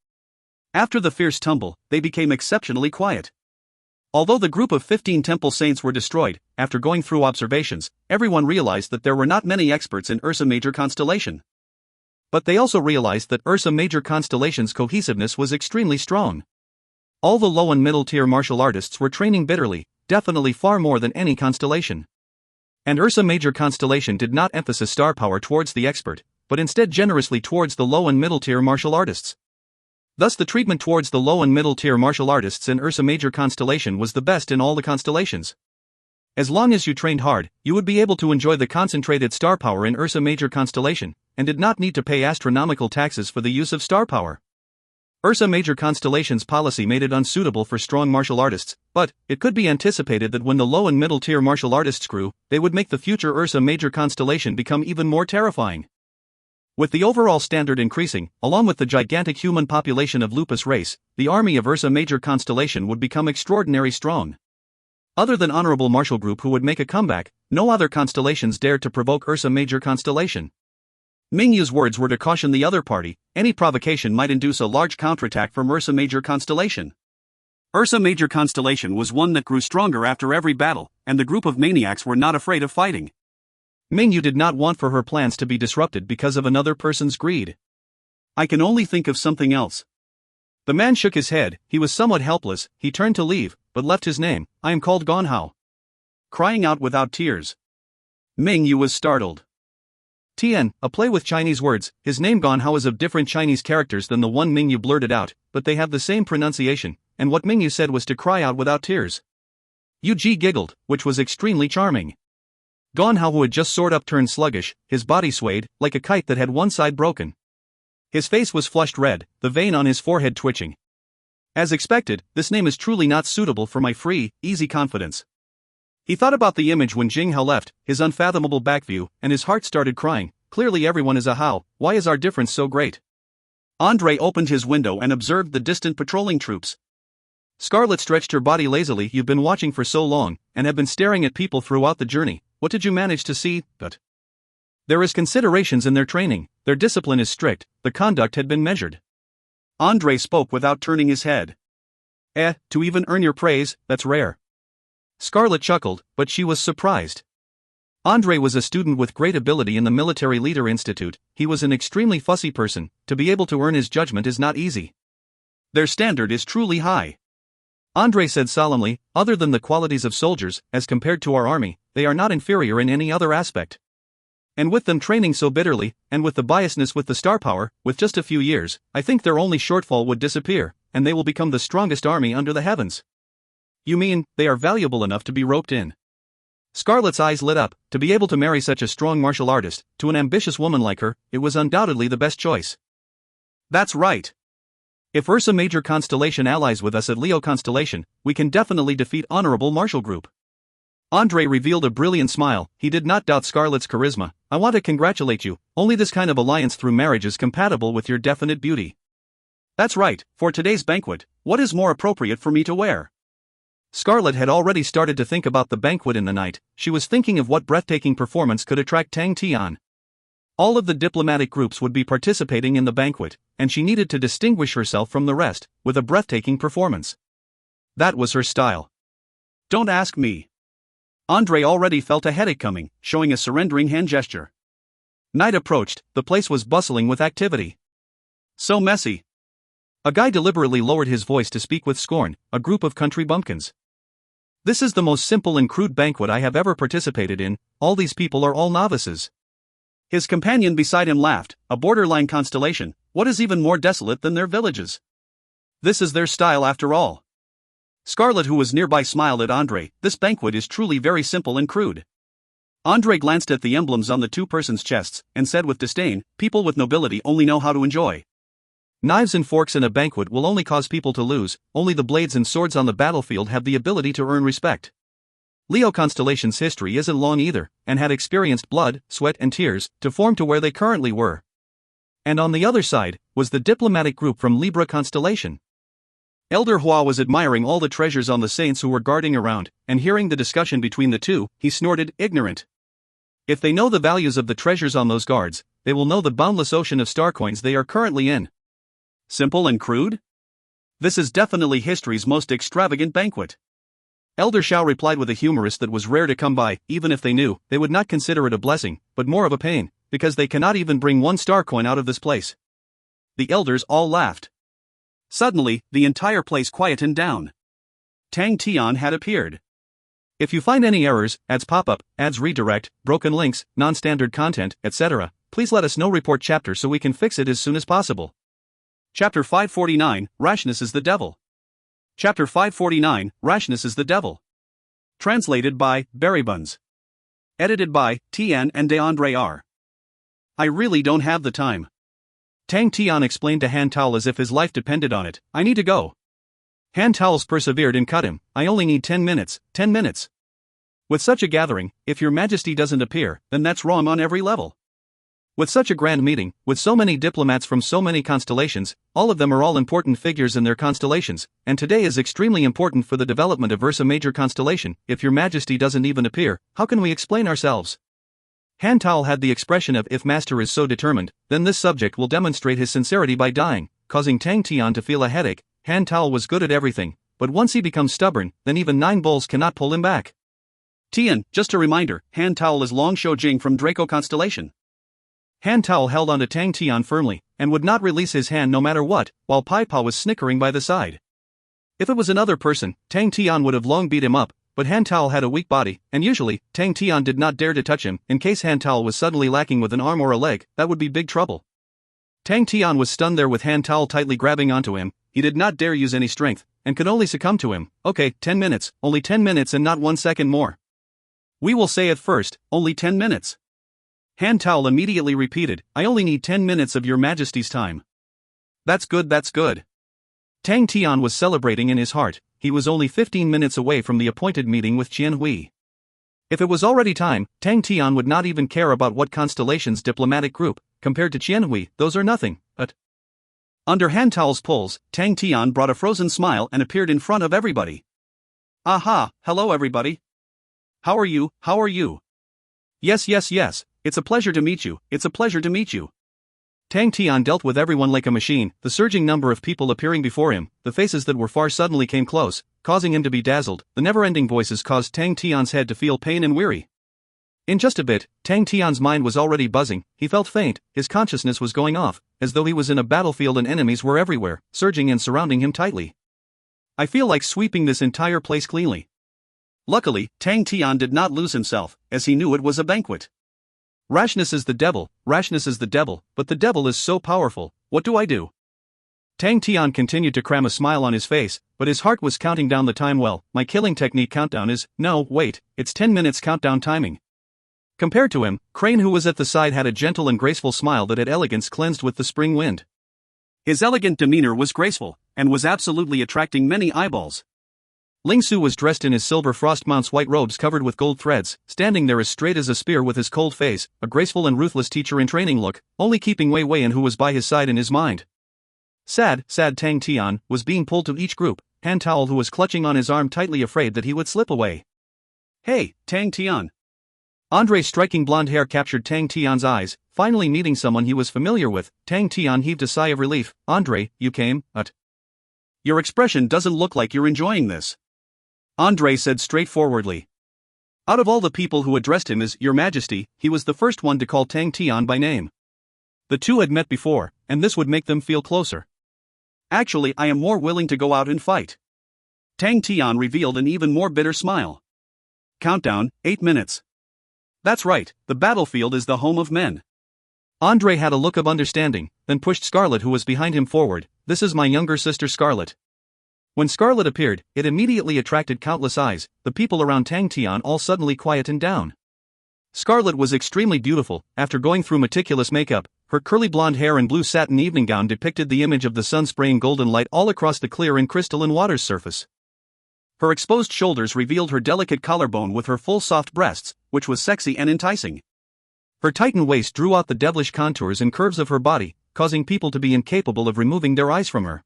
After the fierce tumble, they became exceptionally quiet. Although the group of 15 Temple Saints were destroyed, after going through observations, everyone realized that there were not many experts in Ursa Major Constellation. But they also realized that Ursa Major Constellation's cohesiveness was extremely strong. All the low and middle tier martial artists were training bitterly, definitely far more than any constellation. And Ursa Major Constellation did not emphasize star power towards the expert, but instead generously towards the low and middle tier martial artists. Thus the treatment towards the low and middle tier martial artists in Ursa Major Constellation was the best in all the constellations. As long as you trained hard, you would be able to enjoy the concentrated star power in Ursa Major Constellation, and did not need to pay astronomical taxes for the use of star power. Ursa Major Constellation's policy made it unsuitable for strong martial artists, but it could be anticipated that when the low and middle tier martial artists grew, they would make the future Ursa Major Constellation become even more terrifying. With the overall standard increasing, along with the gigantic human population of Lupus race, the army of Ursa Major Constellation would become extraordinarily strong. Other than Honorable Marshal Group who would make a comeback, no other constellations dared to provoke Ursa Major constellation. Mingyu's words were to caution the other party, any provocation might induce a large counterattack from Ursa Major constellation. Ursa Major constellation was one that grew stronger after every battle, and the group of maniacs were not afraid of fighting. Mingyu did not want for her plans to be disrupted because of another person's greed. I can only think of something else. The man shook his head, he was somewhat helpless, he turned to leave, but left his name, I am called Gonhao. Crying out without tears. Mingyu was startled. Tian, a play with Chinese words, his name Gonhao is of different Chinese characters than the one Mingyu blurted out, but they have the same pronunciation, and what Mingyu said was to cry out without tears. Yu Ji giggled, which was extremely charming. Gonhao, who had just soared up, turned sluggish, his body swayed, like a kite that had one side broken. His face was flushed red, the vein on his forehead twitching. As expected, this name is truly not suitable for my free, easy confidence. He thought about the image when Jing Hao left, his unfathomable back view, and his heart started crying. Clearly everyone is a Hao, why is our difference so great? Andre opened his window and observed the distant patrolling troops. Scarlet stretched her body lazily. You've been watching for so long, and have been staring at people throughout the journey. What did you manage to see? But there is considerations in their training, their discipline is strict, the conduct had been measured. Andre spoke without turning his head. To even earn your praise, that's rare. Scarlet chuckled, but she was surprised. Andre was a student with great ability in the Military Leader Institute, he was an extremely fussy person, to be able to earn his judgment is not easy. Their standard is truly high. Andre said solemnly, other than the qualities of soldiers, as compared to our army, they are not inferior in any other aspect. And with them training so bitterly, and with the biasness with the star power, with just a few years, I think their only shortfall would disappear, and they will become the strongest army under the heavens. You mean, they are valuable enough to be roped in? Scarlet's eyes lit up, to be able to marry such a strong martial artist, to an ambitious woman like her, it was undoubtedly the best choice. That's right. If Ursa Major Constellation allies with us at Leo Constellation, we can definitely defeat Honorable Marshal Group. Andre revealed a brilliant smile, he did not doubt Scarlet's charisma. I want to congratulate you, only this kind of alliance through marriage is compatible with your definite beauty. That's right, for today's banquet, what is more appropriate for me to wear? Scarlet had already started to think about the banquet in the night, she was thinking of what breathtaking performance could attract Tang Tian. All of the diplomatic groups would be participating in the banquet, and she needed to distinguish herself from the rest, with a breathtaking performance. That was her style. Don't ask me. Andre already felt a headache coming, showing a surrendering hand gesture. Night approached, the place was bustling with activity. So messy. A guy deliberately lowered his voice to speak with scorn, a group of country bumpkins. This is the most simple and crude banquet I have ever participated in, all these people are all novices. His companion beside him laughed, a borderline constellation, what is even more desolate than their villages? This is their style after all. Scarlet, who was nearby, smiled at Andre, this banquet is truly very simple and crude. Andre glanced at the emblems on the two persons' chests, and said with disdain, people with nobility only know how to enjoy. Knives and forks in a banquet will only cause people to lose, only the blades and swords on the battlefield have the ability to earn respect. Leo Constellation's history isn't long either, and had experienced blood, sweat and tears, to form to where they currently were. And on the other side, was the diplomatic group from Libra Constellation. Elder Hua was admiring all the treasures on the saints who were guarding around, and hearing the discussion between the two, he snorted, ignorant. If they know the values of the treasures on those guards, they will know the boundless ocean of star coins they are currently in. Simple and crude? This is definitely history's most extravagant banquet. Elder Shao replied with a humorous that was rare to come by, even if they knew, they would not consider it a blessing, but more of a pain, because they cannot even bring one star coin out of this place. The elders all laughed. Suddenly, the entire place quietened down. Tang Tian had appeared. If you find any errors, ads pop up, ads redirect, broken links, non-standard content, etc., please let us know. Report chapter so we can fix it as soon as possible. Chapter 549, Rashness is the Devil. Chapter 549, Rashness is the Devil. Translated by Berrybuns. Edited by Tian and DeAndre R. I really don't have the time. Tang Tian explained to Han Tao as if his life depended on it, I need to go. Han Tao's persevered and cut him, I only need 10 minutes, 10 minutes. With such a gathering, if your majesty doesn't appear, then that's wrong on every level. With such a grand meeting, with so many diplomats from so many constellations, all of them are all important figures in their constellations, and today is extremely important for the development of Ursa Major constellation. If your majesty doesn't even appear, how can we explain ourselves? Han Tao had the expression of, if master is so determined, then this subject will demonstrate his sincerity by dying, causing Tang Tian to feel a headache. Han Tao was good at everything, but once he becomes stubborn, then even 9 bulls cannot pull him back. Tian, just a reminder, Han Tao is Long Shou Jing from Draco constellation. Han Tao held onto Tang Tian firmly, and would not release his hand no matter what, while Pai Pa was snickering by the side. If it was another person, Tang Tian would have long beat him up, but Han Tao had a weak body, and usually, Tang Tian did not dare to touch him. In case Han Tao was suddenly lacking with an arm or a leg, that would be big trouble. Tang Tian was stunned there with Han Tao tightly grabbing onto him. He did not dare use any strength, and could only succumb to him. Okay, 10 minutes, only 10 minutes and not 1 second more. We will say it first, only 10 minutes. Han Tao immediately repeated, I only need 10 minutes of your majesty's time. That's good, that's good. Tang Tian was celebrating in his heart. He was only 15 minutes away from the appointed meeting with Qian Hui. If it was already time, Tang Tian would not even care about what constellation's diplomatic group. Compared to Qian Hui, those are nothing, but... Under Han Tao's pulls, Tang Tian brought a frozen smile and appeared in front of everybody. Aha, hello everybody. How are you, how are you? Yes, it's a pleasure to meet you, it's a pleasure to meet you. Tang Tian dealt with everyone like a machine, the surging number of people appearing before him, the faces that were far suddenly came close, causing him to be dazzled. The never-ending voices caused Tang Tian's head to feel pain and weary. In just a bit, Tang Tian's mind was already buzzing, he felt faint, his consciousness was going off, as though he was in a battlefield and enemies were everywhere, surging and surrounding him tightly. I feel like sweeping this entire place cleanly. Luckily, Tang Tian did not lose himself, as he knew it was a banquet. Rashness is the devil, but the devil is so powerful, what do I do? Tang Tian continued to cram a smile on his face, but his heart was counting down the time well. My killing technique countdown is, no, wait, it's 10 minutes countdown timing. Compared to him, Crane who was at the side had a gentle and graceful smile that had elegance cleansed with the spring wind. His elegant demeanor was graceful, and was absolutely attracting many eyeballs. Ling Su was dressed in his silver frostmount's white robes covered with gold threads, standing there as straight as a spear with his cold face, a graceful and ruthless teacher-in-training look, only keeping Wei Wei and who was by his side in his mind. Sad Tang Tian was being pulled to each group, Han Tao who was clutching on his arm tightly afraid that he would slip away. Hey, Tang Tian. Andre's striking blonde hair captured Tang Tian's eyes, finally meeting someone he was familiar with. Tang Tian heaved a sigh of relief. Andre, you came, Your expression doesn't look like you're enjoying this. Andre said straightforwardly. Out of all the people who addressed him as Your Majesty, he was the first one to call Tang Tian by name. The two had met before, and this would make them feel closer. Actually, I am more willing to go out and fight. Tang Tian revealed an even more bitter smile. Countdown, 8 minutes. That's right, the battlefield is the home of men. Andre had a look of understanding, then pushed Scarlet who was behind him forward. This is my younger sister Scarlet. When Scarlet appeared, it immediately attracted countless eyes. The people around Tang Tian all suddenly quietened down. Scarlet was extremely beautiful. After going through meticulous makeup, her curly blonde hair and blue satin evening gown depicted the image of the sun spraying golden light all across the clear and crystalline water's surface. Her exposed shoulders revealed her delicate collarbone with her full soft breasts, which was sexy and enticing. Her tightened waist drew out the devilish contours and curves of her body, causing people to be incapable of removing their eyes from her.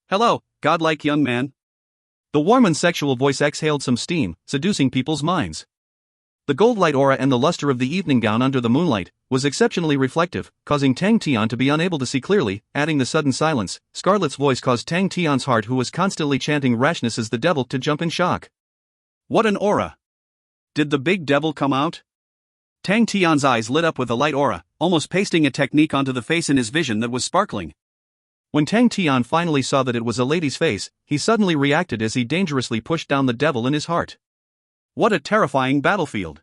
Hello, godlike young man. The warm and sexual voice exhaled some steam, seducing people's minds. The gold light aura and the luster of the evening gown under the moonlight was exceptionally reflective, causing Tang Tian to be unable to see clearly. Adding the sudden silence, Scarlet's voice caused Tang Tian's heart, who was constantly chanting rashness is the devil, to jump in shock. What an aura! Did the big devil come out? Tang Tian's eyes lit up with a light aura, almost pasting a technique onto the face in his vision that was sparkling. When Tang Tian finally saw that it was a lady's face, he suddenly reacted as he dangerously pushed down the devil in his heart. What a terrifying battlefield!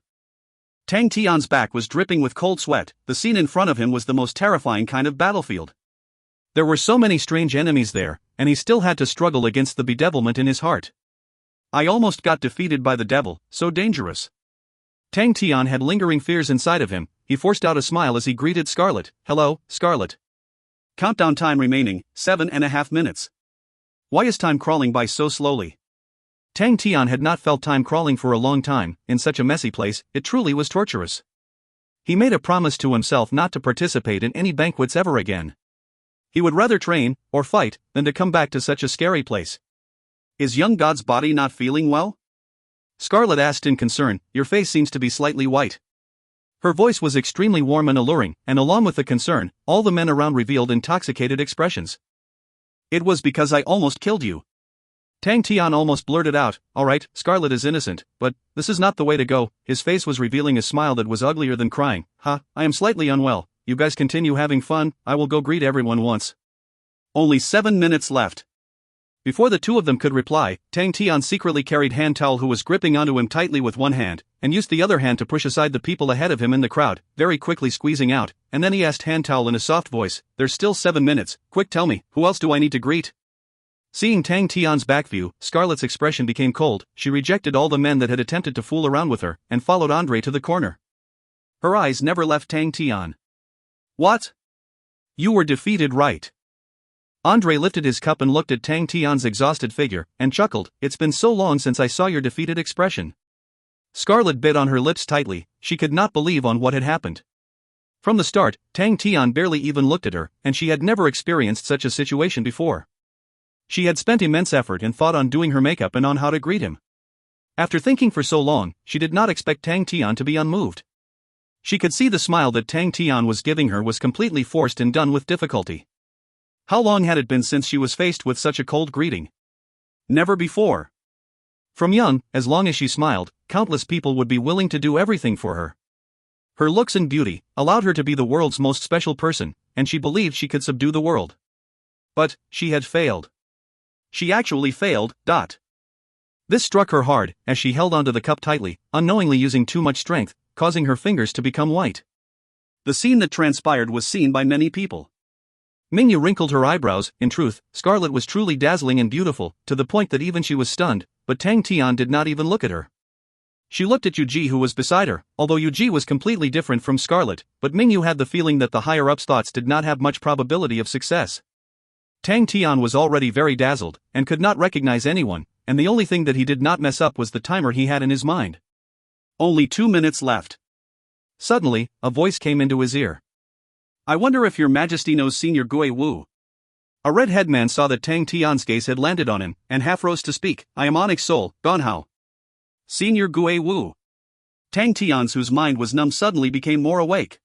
Tang Tian's back was dripping with cold sweat. The scene in front of him was the most terrifying kind of battlefield. There were so many strange enemies there, and he still had to struggle against the bedevilment in his heart. I almost got defeated by the devil, so dangerous. Tang Tian had lingering fears inside of him. He forced out a smile as he greeted Scarlet. Hello, Scarlet. Countdown time remaining, 7.5 minutes. Why is time crawling by so slowly? Tang Tian had not felt time crawling for a long time. In such a messy place, it truly was torturous. He made a promise to himself not to participate in any banquets ever again. He would rather train, or fight, than to come back to such a scary place. Is young God's body not feeling well? Scarlet asked in concern. Your face seems to be slightly white. Her voice was extremely warm and alluring, and along with the concern, all the men around revealed intoxicated expressions. It was because I almost killed you. Tang Tian almost blurted out, alright, Scarlet is innocent, but this is not the way to go. His face was revealing a smile that was uglier than crying. I am slightly unwell. You guys continue having fun, I will go greet everyone once. Only 7 minutes left. Before the two of them could reply, Tang Tian secretly carried Han Tao, who was gripping onto him tightly with one hand, and used the other hand to push aside the people ahead of him in the crowd, very quickly squeezing out, and then he asked Han Tao in a soft voice, there's still 7 minutes, quick tell me, who else do I need to greet? Seeing Tang Tian's back view, Scarlet's expression became cold. She rejected all the men that had attempted to fool around with her, and followed Andre to the corner. Her eyes never left Tang Tian. What? You were defeated, right? Andre lifted his cup and looked at Tang Tian's exhausted figure, and chuckled, it's been so long since I saw your defeated expression. Scarlet bit on her lips tightly. She could not believe on what had happened. From the start, Tang Tian barely even looked at her, and she had never experienced such a situation before. She had spent immense effort and thought on doing her makeup and on how to greet him. After thinking for so long, she did not expect Tang Tian to be unmoved. She could see the smile that Tang Tian was giving her was completely forced and done with difficulty. How long had it been since she was faced with such a cold greeting? Never before. From young, as long as she smiled, countless people would be willing to do everything for her. Her looks and beauty allowed her to be the world's most special person, and she believed she could subdue the world. But she had failed. She actually failed. This struck her hard, as she held onto the cup tightly, unknowingly using too much strength, causing her fingers to become white. The scene that transpired was seen by many people. Mingyu wrinkled her eyebrows. In truth, Scarlet was truly dazzling and beautiful, to the point that even she was stunned, but Tang Tian did not even look at her. She looked at Yuji, who was beside her, although Yuji was completely different from Scarlet, but Mingyu had the feeling that the higher-ups' thoughts did not have much probability of success. Tang Tian was already very dazzled, and could not recognize anyone, and the only thing that he did not mess up was the timer he had in his mind. Only 2 minutes left. Suddenly, a voice came into his ear. I wonder if your majesty knows Senior Gui Wu. A red-head man saw that Tang Tian's gaze had landed on him, and half rose to speak. I am Onyx Soul, Gonhao. Senior Gui Wu. Tang Tian's, whose mind was numb, suddenly became more awake.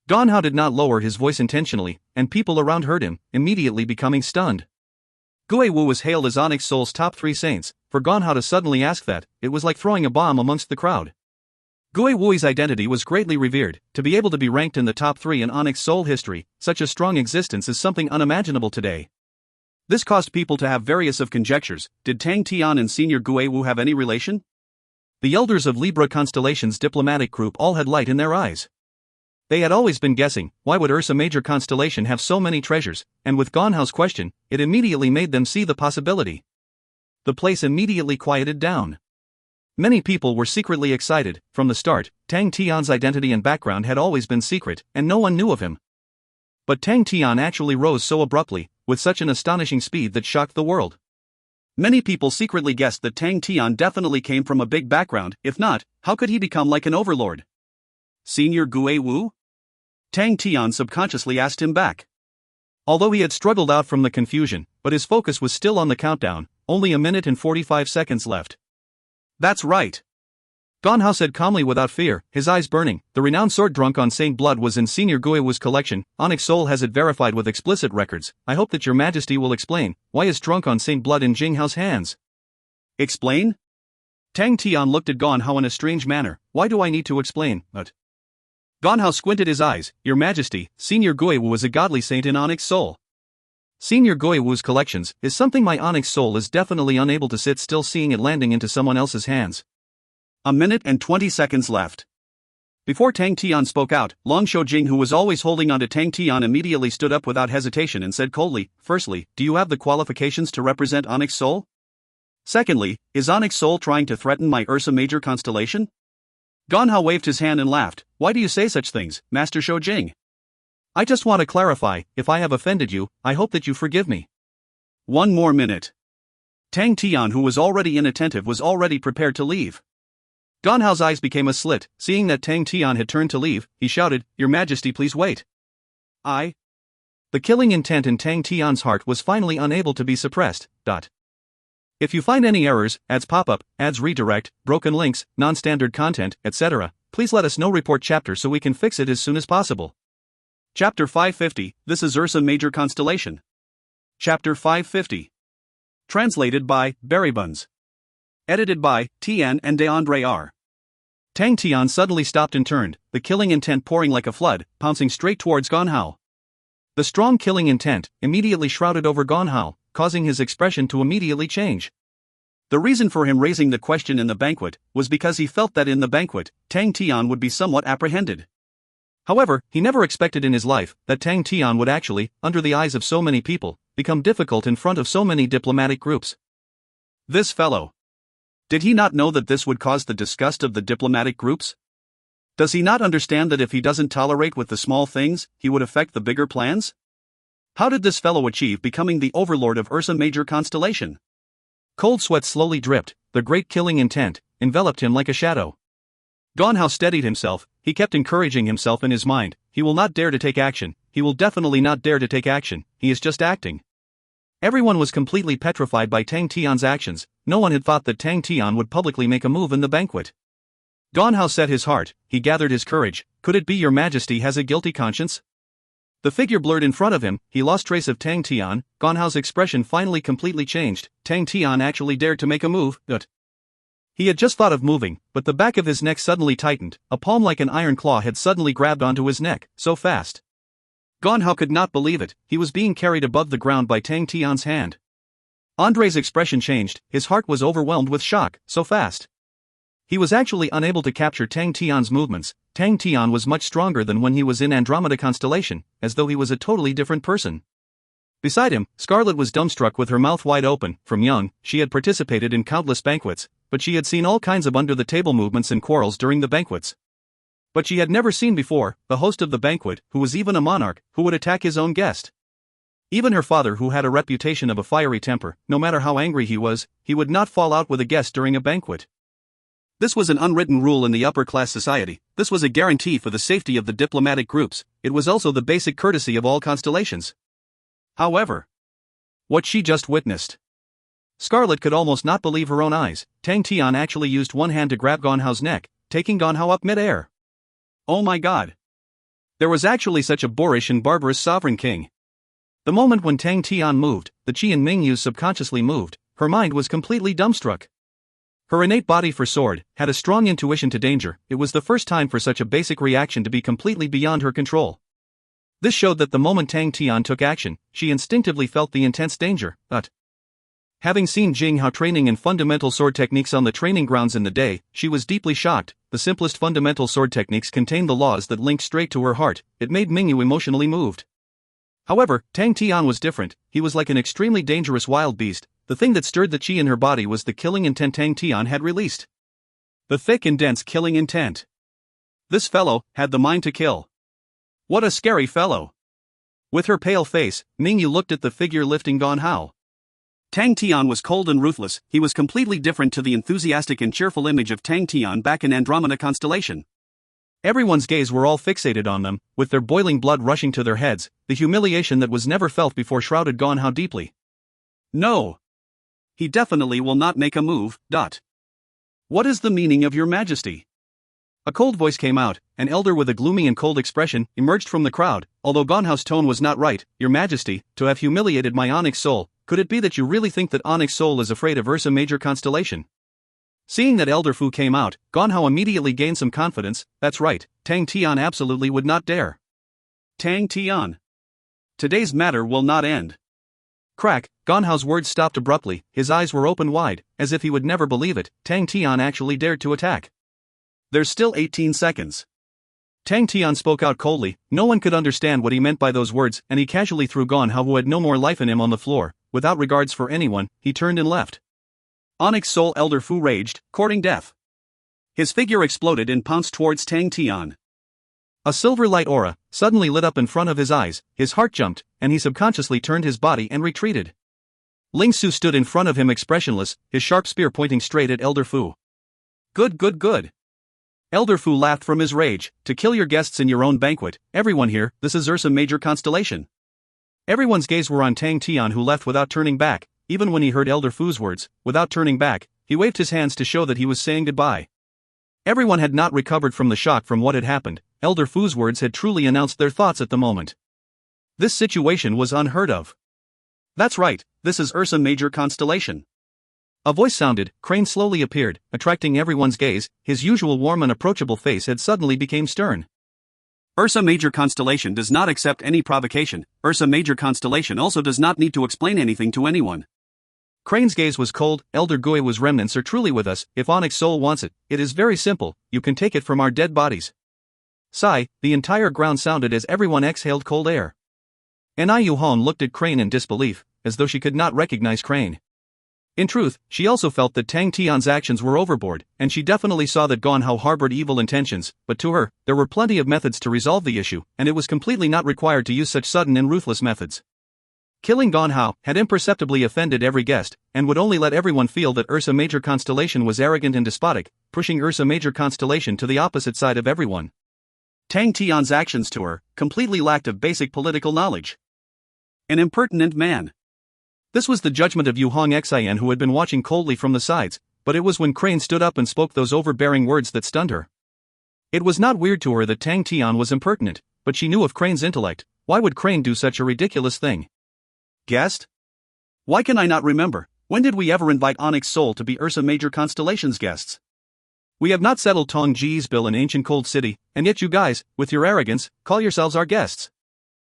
Gonhao did not lower his voice intentionally, and people around heard him, immediately becoming stunned. Gui Wu was hailed as Onyx Soul's top 3 saints. For Gonhao to suddenly ask that, it was like throwing a bomb amongst the crowd. Gui Wu's identity was greatly revered. To be able to be ranked in the top 3 in Onyx Soul history, such a strong existence is something unimaginable today. This caused people to have various of conjectures. Did Tang Tian and Senior Gui Wu have any relation? The elders of Libra Constellation's diplomatic group all had light in their eyes. They had always been guessing, why would Ursa Major Constellation have so many treasures, and with Gonhao's question, it immediately made them see the possibility. The place immediately quieted down. Many people were secretly excited. From the start, Tang Tian's identity and background had always been secret, and no one knew of him. But Tang Tian actually rose so abruptly, with such an astonishing speed that shocked the world. Many people secretly guessed that Tang Tian definitely came from a big background. If not, how could he become like an overlord? Senior Gui Wu? Tang Tian subconsciously asked him back. Although he had struggled out from the confusion, but his focus was still on the countdown. Only a minute and 45 seconds left. That's right. Gonhao said calmly without fear, his eyes burning. The renowned sword drunk on Saint Blood was in Senior Gui Wu's collection. Onyx Soul has it verified with explicit records. I hope that your majesty will explain, why is drunk on Saint Blood in Jinghao's hands? Explain? Tang Tian looked at Gonhao in a strange manner. Why do I need to explain? But Gonhao squinted his eyes. Your majesty, Senior Gui Wu was a godly saint in Onyx Soul. Senior Gui Wu's collections is something my Onyx Soul is definitely unable to sit still seeing it landing into someone else's hands. A minute and 20 seconds left. Before Tang Tian spoke out, Long Shoujing, who was always holding on to Tang Tian, immediately stood up without hesitation and said coldly, firstly, do you have the qualifications to represent Onyx Soul? Secondly, is Onyx Soul trying to threaten my Ursa Major Constellation? Gonhao waved his hand and laughed. Why do you say such things, Master Shoujing? I just want to clarify, if I have offended you, I hope that you forgive me. 1 more minute. Tang Tian, who was already inattentive, was already prepared to leave. Gan Hao's eyes became a slit. Seeing that Tang Tian had turned to leave, he shouted, "Your Majesty, please wait." The killing intent in Tang Tian's heart was finally unable to be suppressed. If you find any errors, ads pop up, ads redirect, broken links, non-standard content, etc., please let us know. Report chapter so we can fix it as soon as possible. Chapter 550, This is Ursa Major Constellation. Chapter 550. Translated by Buns. Edited by Tian and DeAndre R. Tang Tian suddenly stopped and turned, the killing intent pouring like a flood, pouncing straight towards Gan Hao. The strong killing intent immediately shrouded over Gan Hao, causing his expression to immediately change. The reason for him raising the question in the banquet was because he felt that in the banquet, Tang Tian would be somewhat apprehended. However, he never expected in his life that Tang Tian would actually, under the eyes of so many people, become difficult in front of so many diplomatic groups. This fellow. Did he not know that this would cause the disgust of the diplomatic groups? Does he not understand that if he doesn't tolerate with the small things, he would affect the bigger plans? How did this fellow achieve becoming the overlord of Ursa Major Constellation? Cold sweat slowly dripped, the great killing intent enveloped him like a shadow. Gan Hao steadied himself, he kept encouraging himself in his mind, he will not dare to take action, he will definitely not dare to take action, he is just acting. Everyone was completely petrified by Tang Tian's actions, no one had thought that Tang Tian would publicly make a move in the banquet. Gan Hao set his heart, he gathered his courage, could it be Your Majesty has a guilty conscience? The figure blurred in front of him, he lost trace of Tang Tian, Gan Hao's expression finally completely changed, Tang Tian actually dared to make a move, He had just thought of moving, but the back of his neck suddenly tightened, a palm like an iron claw had suddenly grabbed onto his neck, so fast. Gan Hao could not believe it, he was being carried above the ground by Tang Tian's hand. Andre's expression changed, his heart was overwhelmed with shock, so fast. He was actually unable to capture Tang Tian's movements. Tang Tian was much stronger than when he was in Andromeda Constellation, as though he was a totally different person. Beside him, Scarlet was dumbstruck with her mouth wide open. From young, she had participated in countless banquets, but she had seen all kinds of under-the-table movements and quarrels during the banquets. But she had never seen before the host of the banquet, who was even a monarch, who would attack his own guest. Even her father, who had a reputation of a fiery temper, no matter how angry he was, he would not fall out with a guest during a banquet. This was an unwritten rule in the upper-class society, this was a guarantee for the safety of the diplomatic groups, it was also the basic courtesy of all constellations. However, what she just witnessed. Scarlet could almost not believe her own eyes, Tang Tian actually used one hand to grab Gan Hao's neck, taking Gan Hao up mid-air. Oh my god! There was actually such a boorish and barbarous sovereign king. The moment when Tang Tian moved, the Qi in Mingyu subconsciously moved, her mind was completely dumbstruck. Her innate body for sword had a strong intuition to danger, it was the first time for such a basic reaction to be completely beyond her control. This showed that the moment Tang Tian took action, she instinctively felt the intense danger, Having seen Jing Hao training in fundamental sword techniques on the training grounds in the day, she was deeply shocked. The simplest fundamental sword techniques contained the laws that linked straight to her heart, it made Mingyu emotionally moved. However, Tang Tian was different, he was like an extremely dangerous wild beast. The thing that stirred the qi in her body was the killing intent Tang Tian had released. The thick and dense killing intent. This fellow had the mind to kill. What a scary fellow. With her pale face, Mingyu looked at the figure lifting Gan Hao. Tang Tian was cold and ruthless, he was completely different to the enthusiastic and cheerful image of Tang Tian back in Andromeda Constellation. Everyone's gaze were all fixated on them, with their boiling blood rushing to their heads, the humiliation that was never felt before shrouded Gan Hao deeply. No. He definitely will not make a move. What is the meaning of Your Majesty? A cold voice came out, an elder with a gloomy and cold expression emerged from the crowd, although Gan Hao's tone was not right. Your Majesty, to have humiliated my Onyx soul, could it be that you really think that Onyx soul is afraid of Ursa Major Constellation? Seeing that Elder Fu came out, Gan Hao immediately gained some confidence. That's right, Tang Tian absolutely would not dare. Tang Tian. Today's matter will not end. Crack, Gan Hao's words stopped abruptly, his eyes were open wide, as if he would never believe it, Tang Tian actually dared to attack. There's still 18 seconds. Tang Tian spoke out coldly, no one could understand what he meant by those words, and he casually threw Gan Hao, who had no more life in him, on the floor. Without regards for anyone, he turned and left. Onyx Soul Elder Fu raged, courting death. His figure exploded and pounced towards Tang Tian. A silver light aura suddenly lit up in front of his eyes, his heart jumped, and he subconsciously turned his body and retreated. Ling Su stood in front of him expressionless, his sharp spear pointing straight at Elder Fu. Good, good, good. Elder Fu laughed from his rage. To kill your guests in your own banquet. Everyone here, this is Ursa Major Constellation. Everyone's gaze were on Tang Tian, who left without turning back. Even when he heard Elder Fu's words, without turning back, he waved his hands to show that he was saying goodbye. Everyone had not recovered from the shock from what had happened. Elder Fu's words had truly announced their thoughts at the moment. This situation was unheard of. That's right, this is Ursa Major Constellation. A voice sounded. Crane slowly appeared, attracting everyone's gaze. His usual warm and approachable face had suddenly become stern. Ursa Major Constellation does not accept any provocation. Ursa Major Constellation also does not need to explain anything to anyone. Crane's gaze was cold. Elder Gui's remnants are truly with us. If Onyx Soul wants it, it is very simple. You can take it from our dead bodies. Sigh, the entire ground sounded as everyone exhaled cold air. Anai Yuhong looked at Crane in disbelief, as though she could not recognize Crane. In truth, she also felt that Tang Tian's actions were overboard, and she definitely saw that Ganhao harbored evil intentions, but to her, there were plenty of methods to resolve the issue, and it was completely not required to use such sudden and ruthless methods. Killing Ganhao had imperceptibly offended every guest, and would only let everyone feel that Ursa Major Constellation was arrogant and despotic, pushing Ursa Major Constellation to the opposite side of everyone. Tang Tian's actions to her completely lacked of basic political knowledge. An impertinent man. This was the judgment of Yuhong Xian, who had been watching coldly from the sides, but it was when Crane stood up and spoke those overbearing words that stunned her. It was not weird to her that Tang Tian was impertinent, but she knew of Crane's intellect. Why would Crane do such a ridiculous thing? Guest? Why can I not remember? When did we ever invite Onyx Soul to be Ursa Major Constellation's guests? We have not settled Tong Ji's bill in ancient Cold City, and yet you guys, with your arrogance, call yourselves our guests.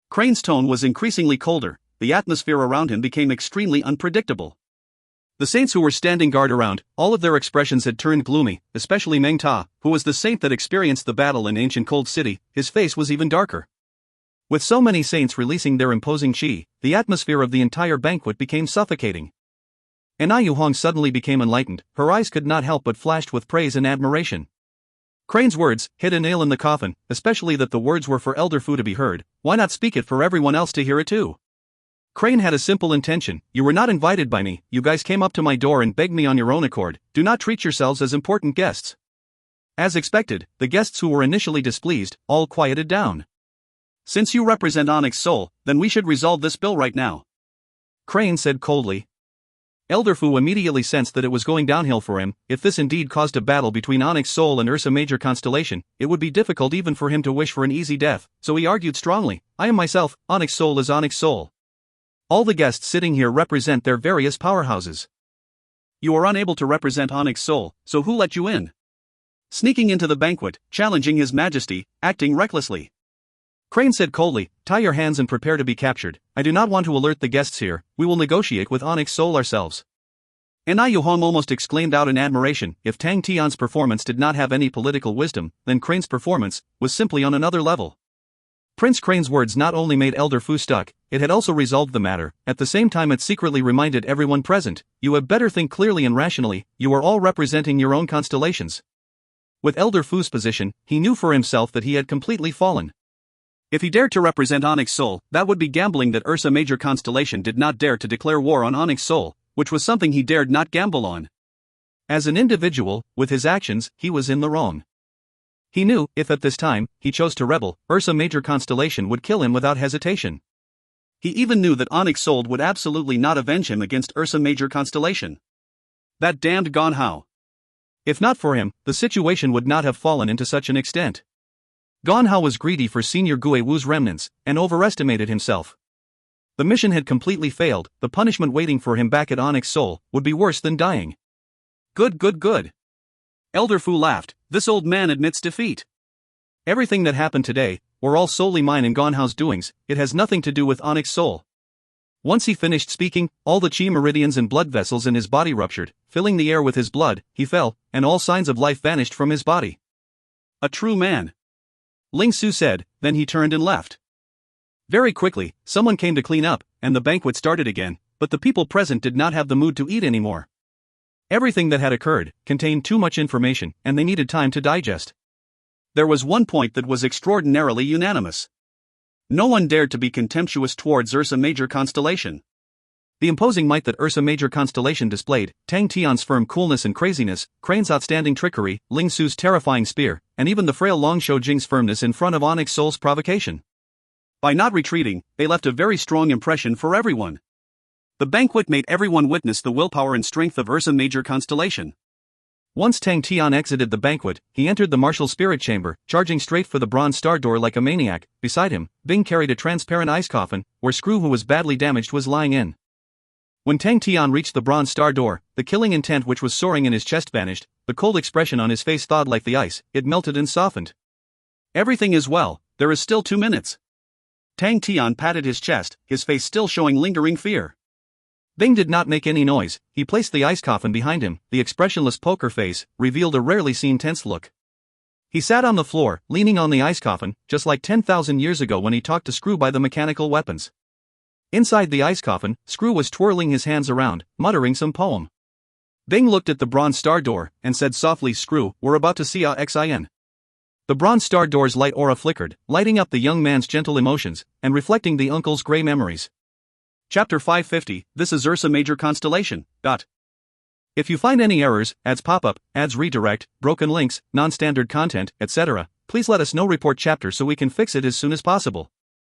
Crane's tone was increasingly colder. The atmosphere around him became extremely unpredictable. The saints who were standing guard around, all of their expressions had turned gloomy, especially Meng Ta, who was the saint that experienced the battle in ancient Cold City. His face was even darker. With so many saints releasing their imposing qi, the atmosphere of the entire banquet became suffocating. Anai Yuhong suddenly became enlightened. Her eyes could not help but flashed with praise and admiration. Crane's words hit a nail in the coffin, especially that the words were for Elder Fu to be heard. Why not speak it for everyone else to hear it too? Crane had a simple intention. You were not invited by me. You guys came up to my door and begged me on your own accord. Do not treat yourselves as important guests. As expected, the guests who were initially displeased all quieted down. Since you represent Onyx Soul, then we should resolve this bill right now. Crane said coldly. Elder Fu immediately sensed that it was going downhill for him. If this indeed caused a battle between Onyx Soul and Ursa Major Constellation, it would be difficult even for him to wish for an easy death, so he argued strongly. I am myself. Onyx Soul is Onyx Soul. All the guests sitting here represent their various powerhouses. You are unable to represent Onyx Soul, so who let you in? Sneaking into the banquet, challenging His Majesty, acting recklessly. Crane said coldly, tie your hands and prepare to be captured. I do not want to alert the guests here. We will negotiate with Onyx Soul ourselves. Anai Yuhong almost exclaimed out in admiration. If Tang Tian's performance did not have any political wisdom, then Crane's performance was simply on another level. Prince Crane's words not only made Elder Fu stuck, it had also resolved the matter. At the same time, it secretly reminded everyone present, you had better think clearly and rationally. You are all representing your own constellations. With Elder Fu's position, he knew for himself that he had completely fallen. If he dared to represent Onyx Soul, that would be gambling that Ursa Major Constellation did not dare to declare war on Onyx Soul, which was something he dared not gamble on. As an individual, with his actions, he was in the wrong. He knew, if at this time, he chose to rebel, Ursa Major Constellation would kill him without hesitation. He even knew that Onyx Soul would absolutely not avenge him against Ursa Major Constellation. That damned Ganhao. If not for him, the situation would not have fallen into such an extent. Ganhao was greedy for Senior Gue Wu's remnants, and overestimated himself. The mission had completely failed. The punishment waiting for him back at Onyx Soul would be worse than dying. Good, good, good. Elder Fu laughed. This old man admits defeat. Everything that happened today were all solely mine and Ganhao's doings. It has nothing to do with Onyx Soul. Once he finished speaking, all the chi meridians and blood vessels in his body ruptured, filling the air with his blood. He fell, and all signs of life vanished from his body. A true man. Ling Su said, then he turned and left. Very quickly, someone came to clean up, and the banquet started again, but the people present did not have the mood to eat anymore. Everything that had occurred contained too much information, and they needed time to digest. There was one point that was extraordinarily unanimous. No one dared to be contemptuous towards Ursa Major Constellation. The imposing might that Ursa Major constellation displayed, Tang Tian's firm coolness and craziness, Crane's outstanding trickery, Ling Su's terrifying spear, and even the frail Long Shou Jing's firmness in front of Onyx Soul's provocation. By not retreating, they left a very strong impression for everyone. The banquet made everyone witness the willpower and strength of Ursa Major constellation. Once Tang Tian exited the banquet, he entered the martial spirit chamber, charging straight for the bronze star door like a maniac. Beside him, Bing carried a transparent ice coffin, where Screw, who was badly damaged, was lying in. When Tang Tian reached the bronze star door, the killing intent which was soaring in his chest vanished, the cold expression on his face thawed like the ice, it melted and softened. Everything is well, there is still 2 minutes. Tang Tian patted his chest, his face still showing lingering fear. Bing did not make any noise. He placed the ice coffin behind him. The expressionless poker face revealed a rarely seen tense look. He sat on the floor, leaning on the ice coffin, just like 10,000 years ago when he talked to Screw by the mechanical weapons. Inside the ice coffin, Screw was twirling his hands around, muttering some poem. Bing looked at the bronze star door and said softly, "Screw, we're about to see Xin." The bronze star door's light aura flickered, lighting up the young man's gentle emotions and reflecting the uncle's gray memories. Chapter 550, This is Ursa Major Constellation. If you find any errors, ads pop up, ads redirect, broken links, non-standard content, etc., please let us know. Report chapter so we can fix it as soon as possible.